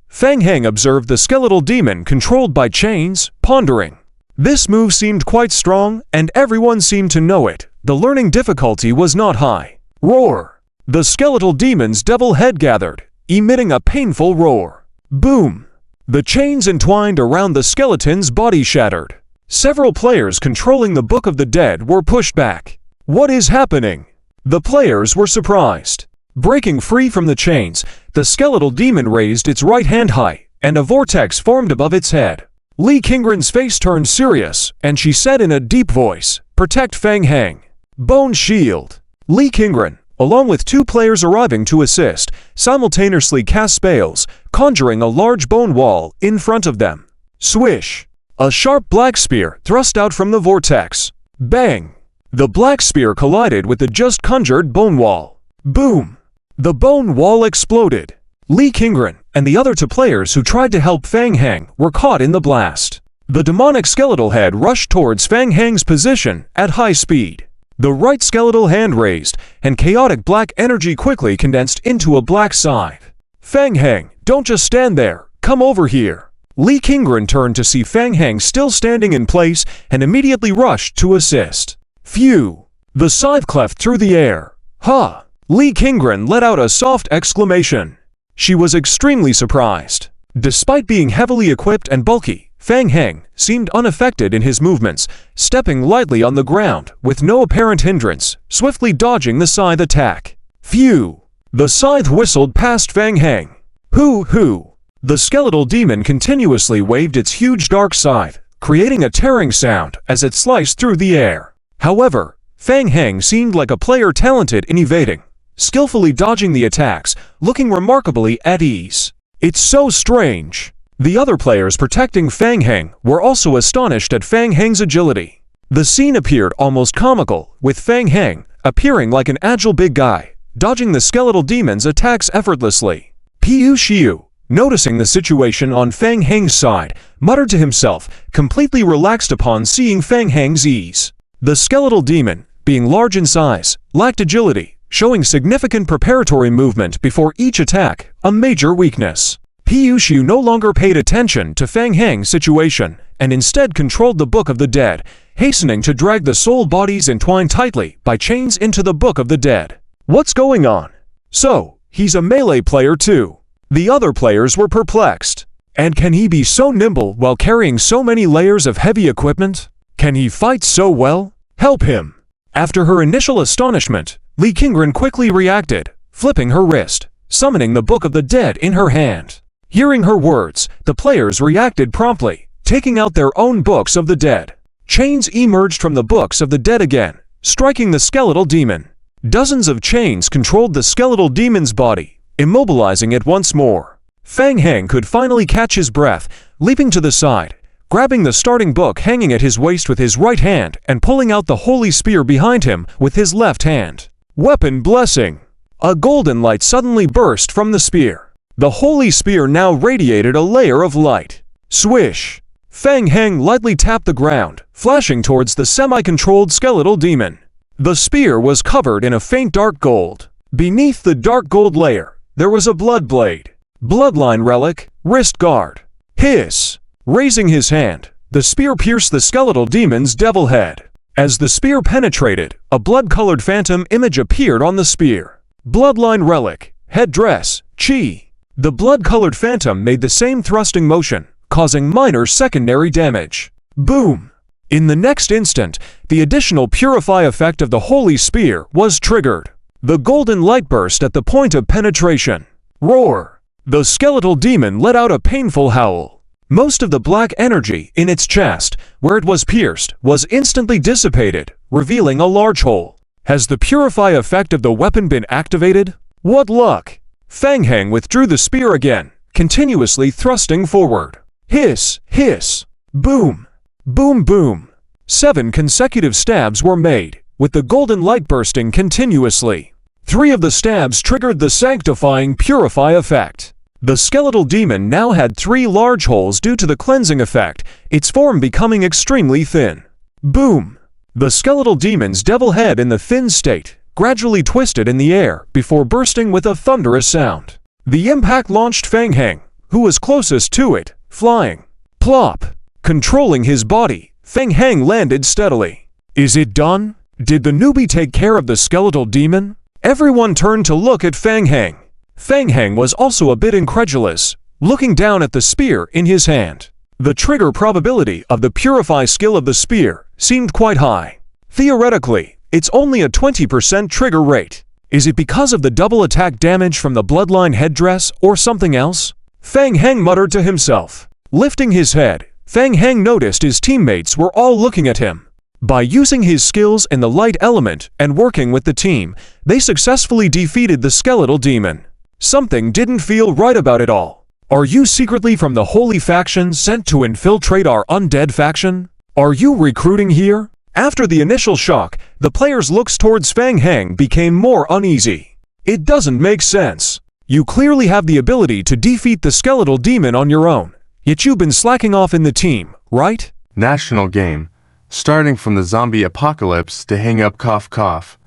Fang Heng observed the skeletal demon controlled by chains, pondering. This move seemed quite strong, and everyone seemed to know it. The learning difficulty was not high. Roar! The skeletal demon's devil head gathered, emitting a painful roar. Boom! The chains entwined around the skeleton's body shattered. Several players controlling the Book of the Dead were pushed back. What is happening? The players were surprised. Breaking free from the chains, the skeletal demon raised its right hand high, and a vortex formed above its head. Li Qingren's face turned serious, and she said in a deep voice, "Protect Fang Heng." Bone Shield. Li Qingren, along with 2 players arriving to assist, simultaneously cast spells, conjuring a large bone wall in front of them. Swish! A sharp black spear thrust out from the vortex. Bang! The black spear collided with the just conjured bone wall. Boom! The bone wall exploded. Li Qingren and the other 2 players who tried to help Fang Heng were caught in the blast. The demonic skeletal head rushed towards Fang Heng's position at high speed. The right skeletal hand raised, and chaotic black energy quickly condensed into a black scythe. Fang Heng, don't just stand there, come over here. Li Qingren turned to see Fang Heng still standing in place and immediately rushed to assist. Phew! The scythe cleft through the air. Ha! Li Qingren let out a soft exclamation. She was extremely surprised. Despite being heavily equipped and bulky, Fang Heng seemed unaffected in his movements, stepping lightly on the ground with no apparent hindrance, swiftly dodging the scythe attack. Phew! The scythe whistled past Fang Heng. Hoo! The skeletal demon continuously waved its huge dark scythe, creating a tearing sound as it sliced through the air. However, Fang Heng seemed like a player talented in evading, skillfully dodging the attacks, looking remarkably at ease. It's so strange. The other players protecting Fang Heng were also astonished at Fang Heng's agility. The scene appeared almost comical, with Fang Heng appearing like an agile big guy, dodging the skeletal demon's attacks effortlessly. Piu Xiu, noticing the situation on Fang Heng's side, muttered to himself, completely relaxed upon seeing Fang Heng's ease. The skeletal demon, being large in size, lacked agility, showing significant preparatory movement before each attack, a major weakness. Piu Xiu no longer paid attention to Fang Heng's situation, and instead controlled the Book of the Dead, hastening to drag the soul bodies entwined tightly by chains into the Book of the Dead. What's going on? So, he's a melee player too. The other players were perplexed. And can he be so nimble while carrying so many layers of heavy equipment? Can he fight so well? Help him! After her initial astonishment, Li Qingren quickly reacted, flipping her wrist, summoning the Book of the Dead in her hand. Hearing her words, the players reacted promptly, taking out their own Books of the Dead. Chains emerged from the Books of the Dead again, striking the skeletal demon. Dozens of chains controlled the skeletal demon's body, immobilizing it once more. Fang Heng could finally catch his breath, leaping to the side, grabbing the starting book hanging at his waist with his right hand and pulling out the holy spear behind him with his left hand. Weapon blessing! A golden light suddenly burst from the spear. The holy spear now radiated a layer of light. Swish! Fang Heng lightly tapped the ground, flashing towards the semi-controlled skeletal demon. The spear was covered in a faint dark gold. Beneath the dark gold layer, there was a blood blade. Bloodline relic, wrist guard. Hiss! Raising his hand, the spear pierced the skeletal demon's devil head. As the spear penetrated, a blood-colored phantom image appeared on the spear. Bloodline relic, headdress, chi. The blood-colored phantom made the same thrusting motion, causing minor secondary damage. Boom! In the next instant, the additional purify effect of the holy spear was triggered. The golden light burst at the point of penetration. Roar! The skeletal demon let out a painful howl. Most of the black energy in its chest, where it was pierced, was instantly dissipated, revealing a large hole. Has the purify effect of the weapon been activated? What luck! Fang Heng withdrew the spear again, continuously thrusting forward. Hiss! Hiss! Boom! Boom! Boom! 7 consecutive stabs were made, with the golden light bursting continuously. 3 of the stabs triggered the sanctifying purify effect. The skeletal demon now had 3 large holes due to the cleansing effect, its form becoming extremely thin. Boom! The skeletal demon's devil head in the thin state gradually twisted in the air before bursting with a thunderous sound. The impact launched Feng Heng, who was closest to it, flying. Plop! Controlling his body, Feng Heng landed steadily. Is it done? Did the newbie take care of the skeletal demon? Everyone turned to look at Feng Heng. Feng Heng was also a bit incredulous, looking down at the spear in his hand. The trigger probability of the purify skill of the spear seemed quite high. Theoretically, it's only a 20% trigger rate. Is it because of the double attack damage from the bloodline headdress or something else? Feng Heng muttered to himself. Lifting his head, Feng Heng noticed his teammates were all looking at him. By using his skills in the light element and working with the team, they successfully defeated the skeletal demon. Something didn't feel right about it all. Are you secretly from the holy faction sent to infiltrate our undead faction? Are you recruiting here? After the initial shock, the players' looks towards Feng Heng became more uneasy. It doesn't make sense. You clearly have the ability to defeat the skeletal demon on your own, yet you've been slacking off in the team, right? National game. Starting from the zombie apocalypse to hang up cough cough.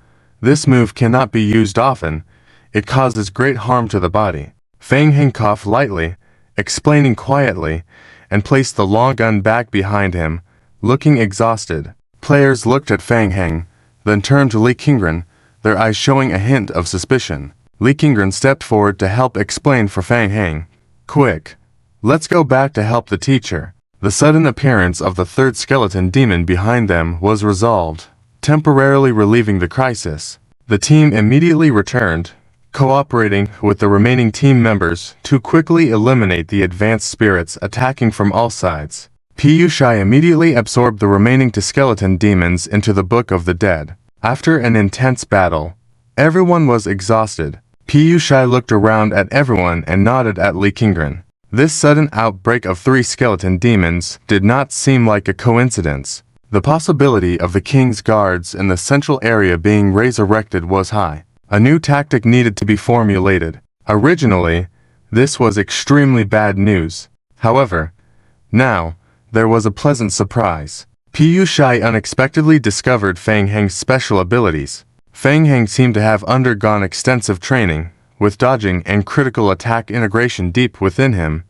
This move cannot be used often. It causes great harm to the body. Feng Heng coughed lightly, explaining quietly, and placed the long gun back behind him, looking exhausted. Players looked at Feng Heng, then turned to Li Qingren, their eyes showing a hint of suspicion. Li Qingren stepped forward to help explain for Feng Heng. Quick! Let's go back to help the teacher. The sudden appearance of the third skeleton demon behind them was resolved, temporarily relieving the crisis. The team immediately returned, cooperating with the remaining team members to quickly eliminate the advanced spirits attacking from all sides. Piyushai immediately absorbed the remaining two skeleton demons into the Book of the Dead. After an intense battle, everyone was exhausted. Piyushai looked around at everyone and nodded at Li Qingren. This sudden outbreak of 3 skeleton demons did not seem like a coincidence. The possibility of the king's guards in the central area being resurrected was high. A new tactic needed to be formulated. Originally, this was extremely bad news. However, now, there was a pleasant surprise. Piyushai unexpectedly discovered Feng Heng's special abilities. Feng Heng seemed to have undergone extensive training, with dodging and critical attack integration deep within him.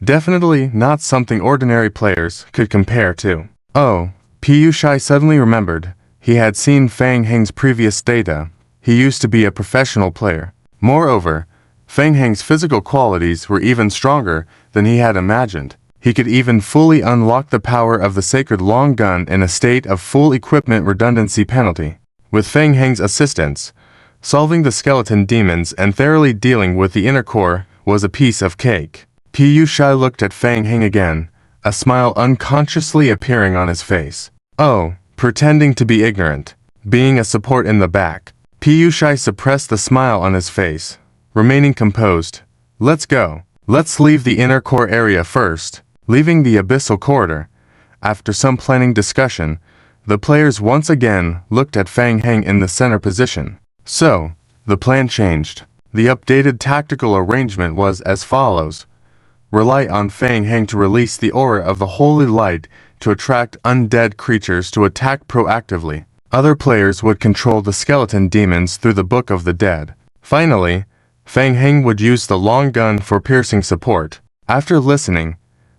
Definitely not something ordinary players could compare to. Oh, Piyushai suddenly remembered. He had seen Feng Heng's previous data. He used to be a professional player. Moreover, Feng Heng's physical qualities were even stronger than he had imagined. He could even fully unlock the power of the sacred long gun in a state of full equipment redundancy penalty. With Feng Heng's assistance, solving the skeleton demons and thoroughly dealing with the inner core was a piece of cake. Piyushai looked at Feng Heng again, a smile unconsciously appearing on his face. Oh, pretending to be ignorant, being a support in the back. Piyushai suppressed the smile on his face, remaining composed. Let's go. Let's leave the inner core area first. Leaving the abyssal corridor. After some planning discussion, the players once again looked at Feng Heng in the center position. So, the plan changed. The updated tactical arrangement was as follows. Rely on Feng Heng to release the aura of the holy light to attract undead creatures to attack proactively. Other players would control the skeleton demons through the Book of the Dead. Finally, Feng Heng would use the long gun for piercing support. After listening,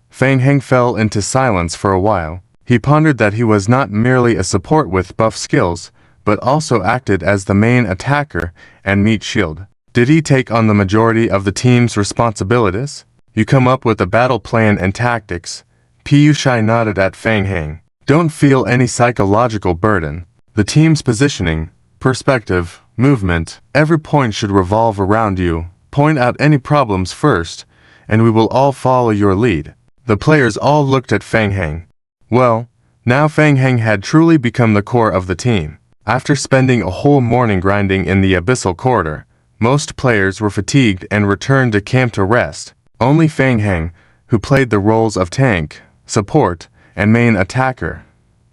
Feng Heng fell into silence for a while. He pondered that he was not merely a support with buff skills, but also acted as the main attacker and meat shield. Did he take on the majority of the team's responsibilities? You come up with a battle plan and tactics. Piyushai nodded at Feng Heng. Don't feel any psychological burden. The team's positioning, perspective, movement, every point should revolve around you. Point out any problems first, and we will all follow your lead. The players all looked at Feng Heng. Well, now Feng Heng had truly become the core of the team. After spending a whole morning grinding in the abyssal corridor, most players were fatigued and returned to camp to rest. Only Feng Heng, who played the roles of tank, support, and main attacker,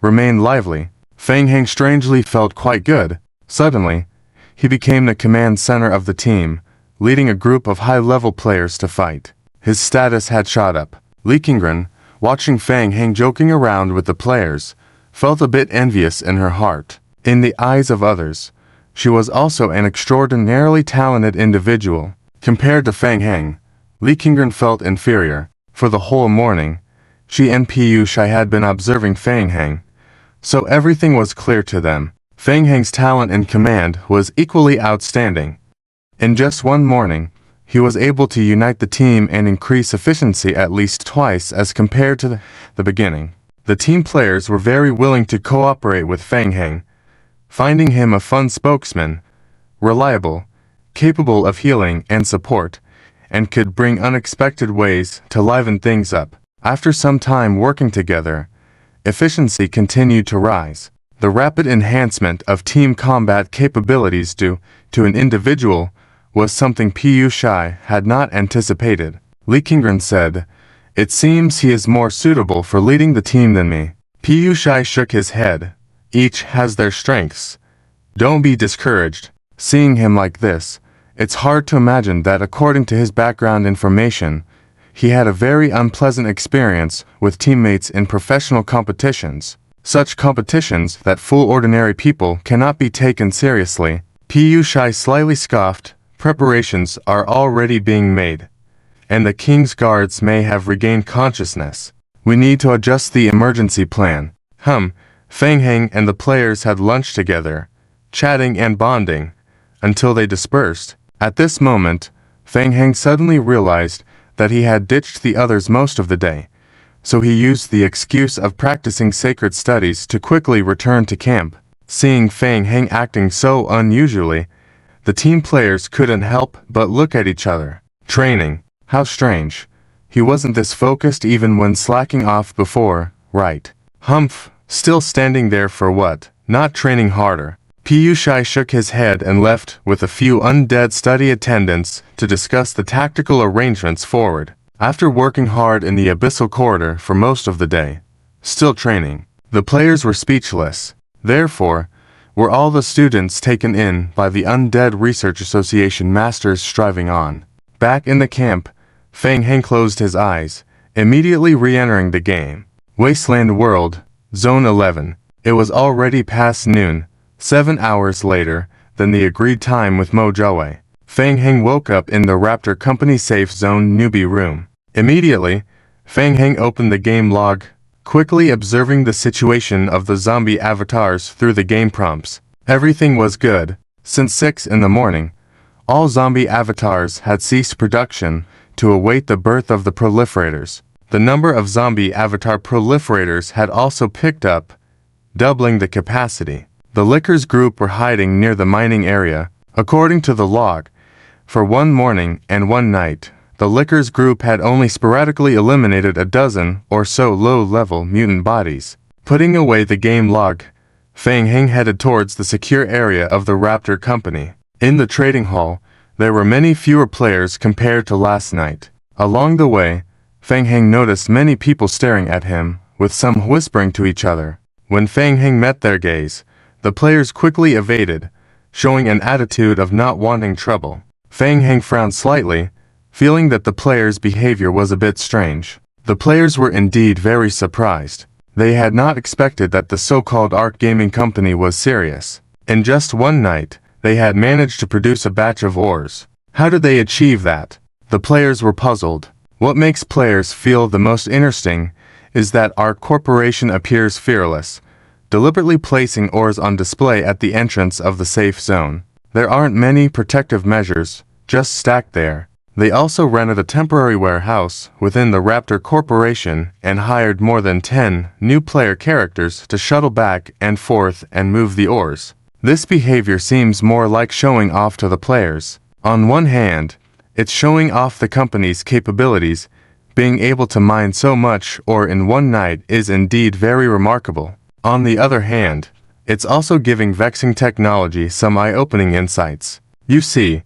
remained lively. Feng Heng strangely felt quite good. Suddenly, he became the command center of the team, leading a group of high-level players to fight. His status had shot up. Li Qingren, watching Feng Heng joking around with the players, felt a bit envious in her heart. In the eyes of others, she was also an extraordinarily talented individual. Compared to Feng Heng, Li Qingren felt inferior. For the whole morning, she and Pu Shai had been observing Feng Heng, so everything was clear to them. Feng Heng's talent in command was equally outstanding. In just one morning, he was able to unite the team and increase efficiency at least twice as compared to the beginning. The team players were very willing to cooperate with Feng Heng, finding him a fun spokesman, reliable, capable of healing and support, and could bring unexpected ways to liven things up. After some time working together, efficiency continued to rise. The rapid enhancement of team combat capabilities due to an individual was something Pu Shai had not anticipated. Li Qingren said, "It seems he is more suitable for leading the team than me." Pu Shai shook his head. Each has their strengths. Don't be discouraged. Seeing him like this, it's hard to imagine that according to his background information, he had a very unpleasant experience with teammates in professional competitions. Such competitions that full ordinary people cannot be taken seriously. Pu Shai slightly scoffed. Preparations are already being made, and the king's guards may have regained consciousness. We need to adjust the emergency plan. Feng Heng and the players had lunch together, chatting and bonding, until they dispersed. At this moment, Feng Heng suddenly realized that he had ditched the others most of the day, so he used the excuse of practicing sacred studies to quickly return to camp. Seeing Feng Heng acting so unusually, the team players couldn't help but look at each other. Training. How strange. He wasn't this focused even when slacking off before, right? Still standing there for what? Not training harder. Pu Shai shook his head and left with a few undead study attendants to discuss the tactical arrangements forward. After working hard in the abyssal corridor for most of the day, still training, the players were speechless. Therefore, were all the students taken in by the Undead Research Association masters striving on. Back in the camp, Feng Heng closed his eyes, immediately re-entering the game. Wasteland World, Zone 11. It was already past noon, 7 hours later than the agreed time with Mo Jiawei. Feng Heng woke up in the Raptor Company Safe Zone newbie room. Immediately, Feng Heng opened the game log, quickly observing the situation of the zombie avatars through the game prompts. Everything was good. Since 6 in the morning, all zombie avatars had ceased production to await the birth of the proliferators. The number of zombie avatar proliferators had also picked up, doubling the capacity. The Lickers group were hiding near the mining area. According to the log, for one morning and one night, the Lickers group had only sporadically eliminated a dozen or so low-level mutant bodies. Putting away the game log, Feng Heng headed towards the secure area of the Raptor Company. In the trading hall, there were many fewer players compared to last night. Along the way, Feng Heng noticed many people staring at him, with some whispering to each other. When Feng Heng met their gaze, the players quickly evaded, showing an attitude of not wanting trouble. Feng Heng frowned slightly, feeling that the players' behavior was a bit strange. The players were indeed very surprised. They had not expected that the so-called Arc Gaming Company was serious. In just one night, they had managed to produce a batch of ores. How did they achieve that? The players were puzzled. What makes players feel the most interesting is that our corporation appears fearless, deliberately placing ores on display at the entrance of the safe zone. There aren't many protective measures, just stacked there. They also rented a temporary warehouse within the Raptor Corporation and hired more than 10 new player characters to shuttle back and forth and move the ores. This behavior seems more like showing off to the players. On one hand, it's showing off the company's capabilities. Being able to mine so much ore in one night is indeed very remarkable. On the other hand, it's also giving Vexing Technology some eye-opening insights. You see,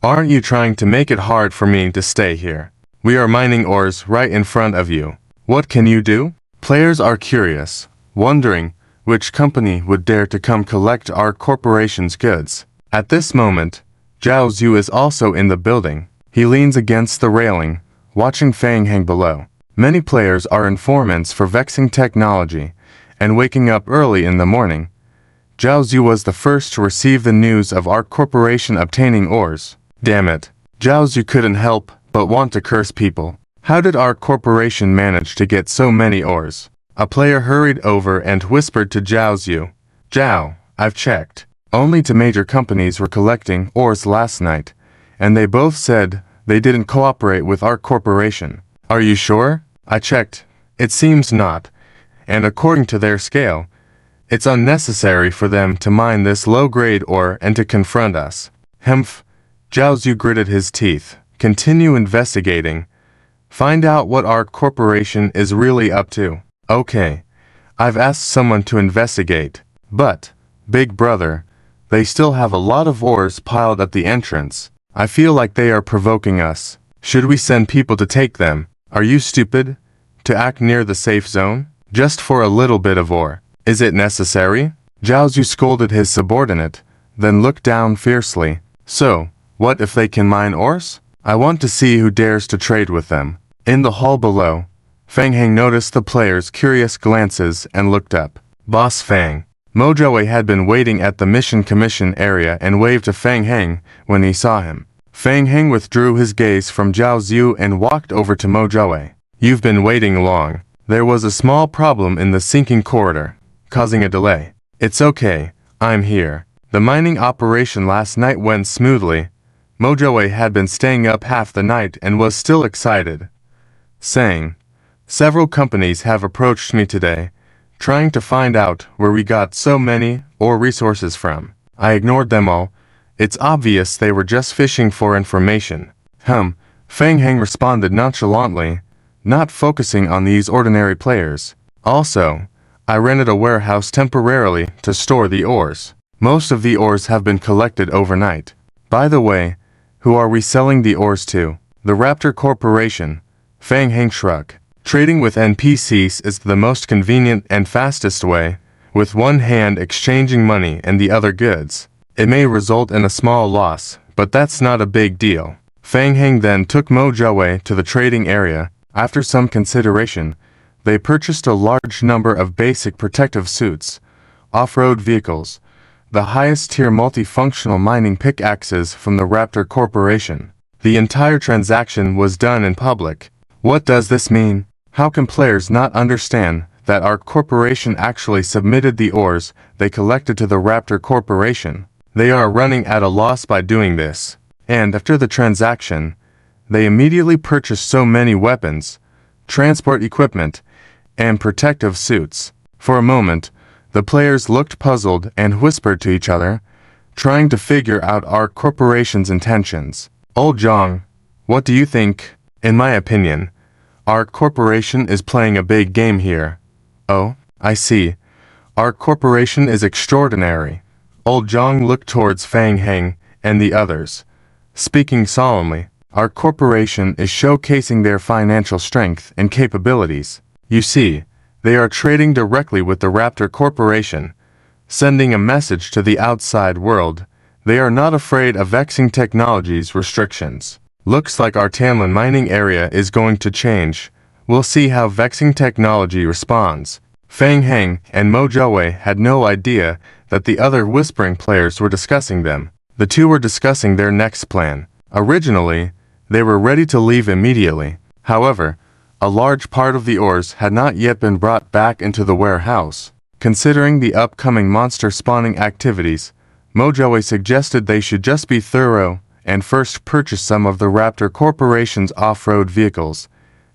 aren't you trying to make it hard for me to stay here? We are mining ores right in front of you. What can you do? Players are curious. wondering which company would dare to come collect our corporation's goods. At this moment, Zhao Zhu is also in the building. He leans against the railing, watching Fang Heng below. Many players are informants for vexing technology, and waking up early in the morning. Zhao Zhu was the first to receive the news of our corporation obtaining ores. Damn it. Zhao Zhu couldn't help but want to curse people. How did our corporation manage to get so many ores? A player hurried over and whispered to Zhao Zhu. Zhao, I've checked. Only two major companies were collecting ores last night, and they both said they didn't cooperate with our corporation. Are you sure? I checked. It seems not. And according to their scale, it's unnecessary for them to mine this low-grade ore and to confront us. Humph. Zhao Zhu gritted his teeth. Continue investigating. Find out what our corporation is really up to. Okay. I've asked someone to investigate. But, big brother, they still have a lot of ores piled at the entrance. I feel like they are provoking us. Should we send people to take them? Are you stupid? To act near the safe zone? Just for a little bit of ore. Is it necessary? Zhao Zhu scolded his subordinate, then looked down fiercely. So, what if they can mine ores? I want to see who dares to trade with them. In the hall below, Fang Heng noticed the players' curious glances and looked up. Boss Fang. Mo Zhou had been waiting at the mission commission area and waved to Fang Heng when he saw him. Fang Heng withdrew his gaze from Zhao Zhu and walked over to Mo Zhou. You've been waiting long. There was a small problem in the sinking corridor, causing a delay. It's okay, I'm here. The mining operation last night went smoothly. Mo Zhou had been staying up half the night and was still excited, saying, several companies have approached me today, trying to find out where we got so many ore resources from. I ignored them all. It's obvious they were just fishing for information. Fang Heng responded nonchalantly, not focusing on these ordinary players. Also, I rented a warehouse temporarily to store the ores. Most of the ores have been collected overnight. By the way, who are we selling the ores to? The Raptor Corporation. Fang Heng shrugged. Trading with NPCs is the most convenient and fastest way, with one hand exchanging money and the other goods. It may result in a small loss, but that's not a big deal. Fang Heng then took Mo Zhou to the trading area. After some consideration, they purchased a large number of basic protective suits, off-road vehicles, the highest-tier multifunctional mining pickaxes from the Raptor Corporation. The entire transaction was done in public. What does this mean? How can players not understand that our corporation actually submitted the ores they collected to the Raptor Corporation? They are running at a loss by doing this. And after the transaction, they immediately purchased so many weapons, transport equipment, and protective suits. For a moment, the players looked puzzled and whispered to each other, trying to figure out our corporation's intentions. Old Zhang, what do you think? In my opinion, our corporation is playing a big game here. Oh, I see. Our corporation is extraordinary. Old Zhang looked towards Fang Heng and the others, speaking solemnly. Our corporation is showcasing their financial strength and capabilities. You see, they are trading directly with the Raptor Corporation, sending a message to the outside world. They are not afraid of vexing technology's restrictions. Looks like our Tanlin mining area is going to change. We'll see how vexing technology responds. Fang Heng and Mo Zhou had no idea that the other whispering players were discussing them. The two were discussing their next plan. Originally, they were ready to leave immediately. However, a large part of the ores had not yet been brought back into the warehouse. Considering the upcoming monster spawning activities, Mo Zhou suggested they should just be thorough and first purchase some of the Raptor Corporation's off-road vehicles,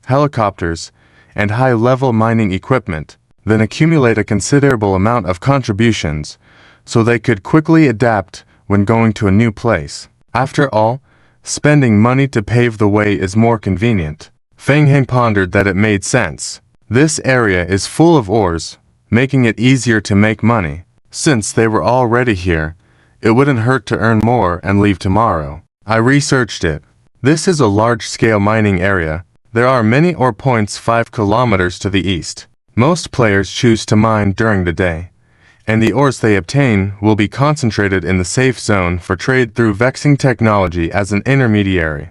helicopters, and high-level mining equipment, then accumulate a considerable amount of contributions so they could quickly adapt when going to a new place. After all, spending money to pave the way is more convenient. Fang Heng pondered that it made sense. This area is full of ores, making it easier to make money. Since they were already here, it wouldn't hurt to earn more and leave tomorrow. I researched it. This is a large-scale mining area. There are many ore points 5 kilometers to the east. Most players choose to mine during the day, and the ores they obtain will be concentrated in the safe zone for trade through vexing technology as an intermediary.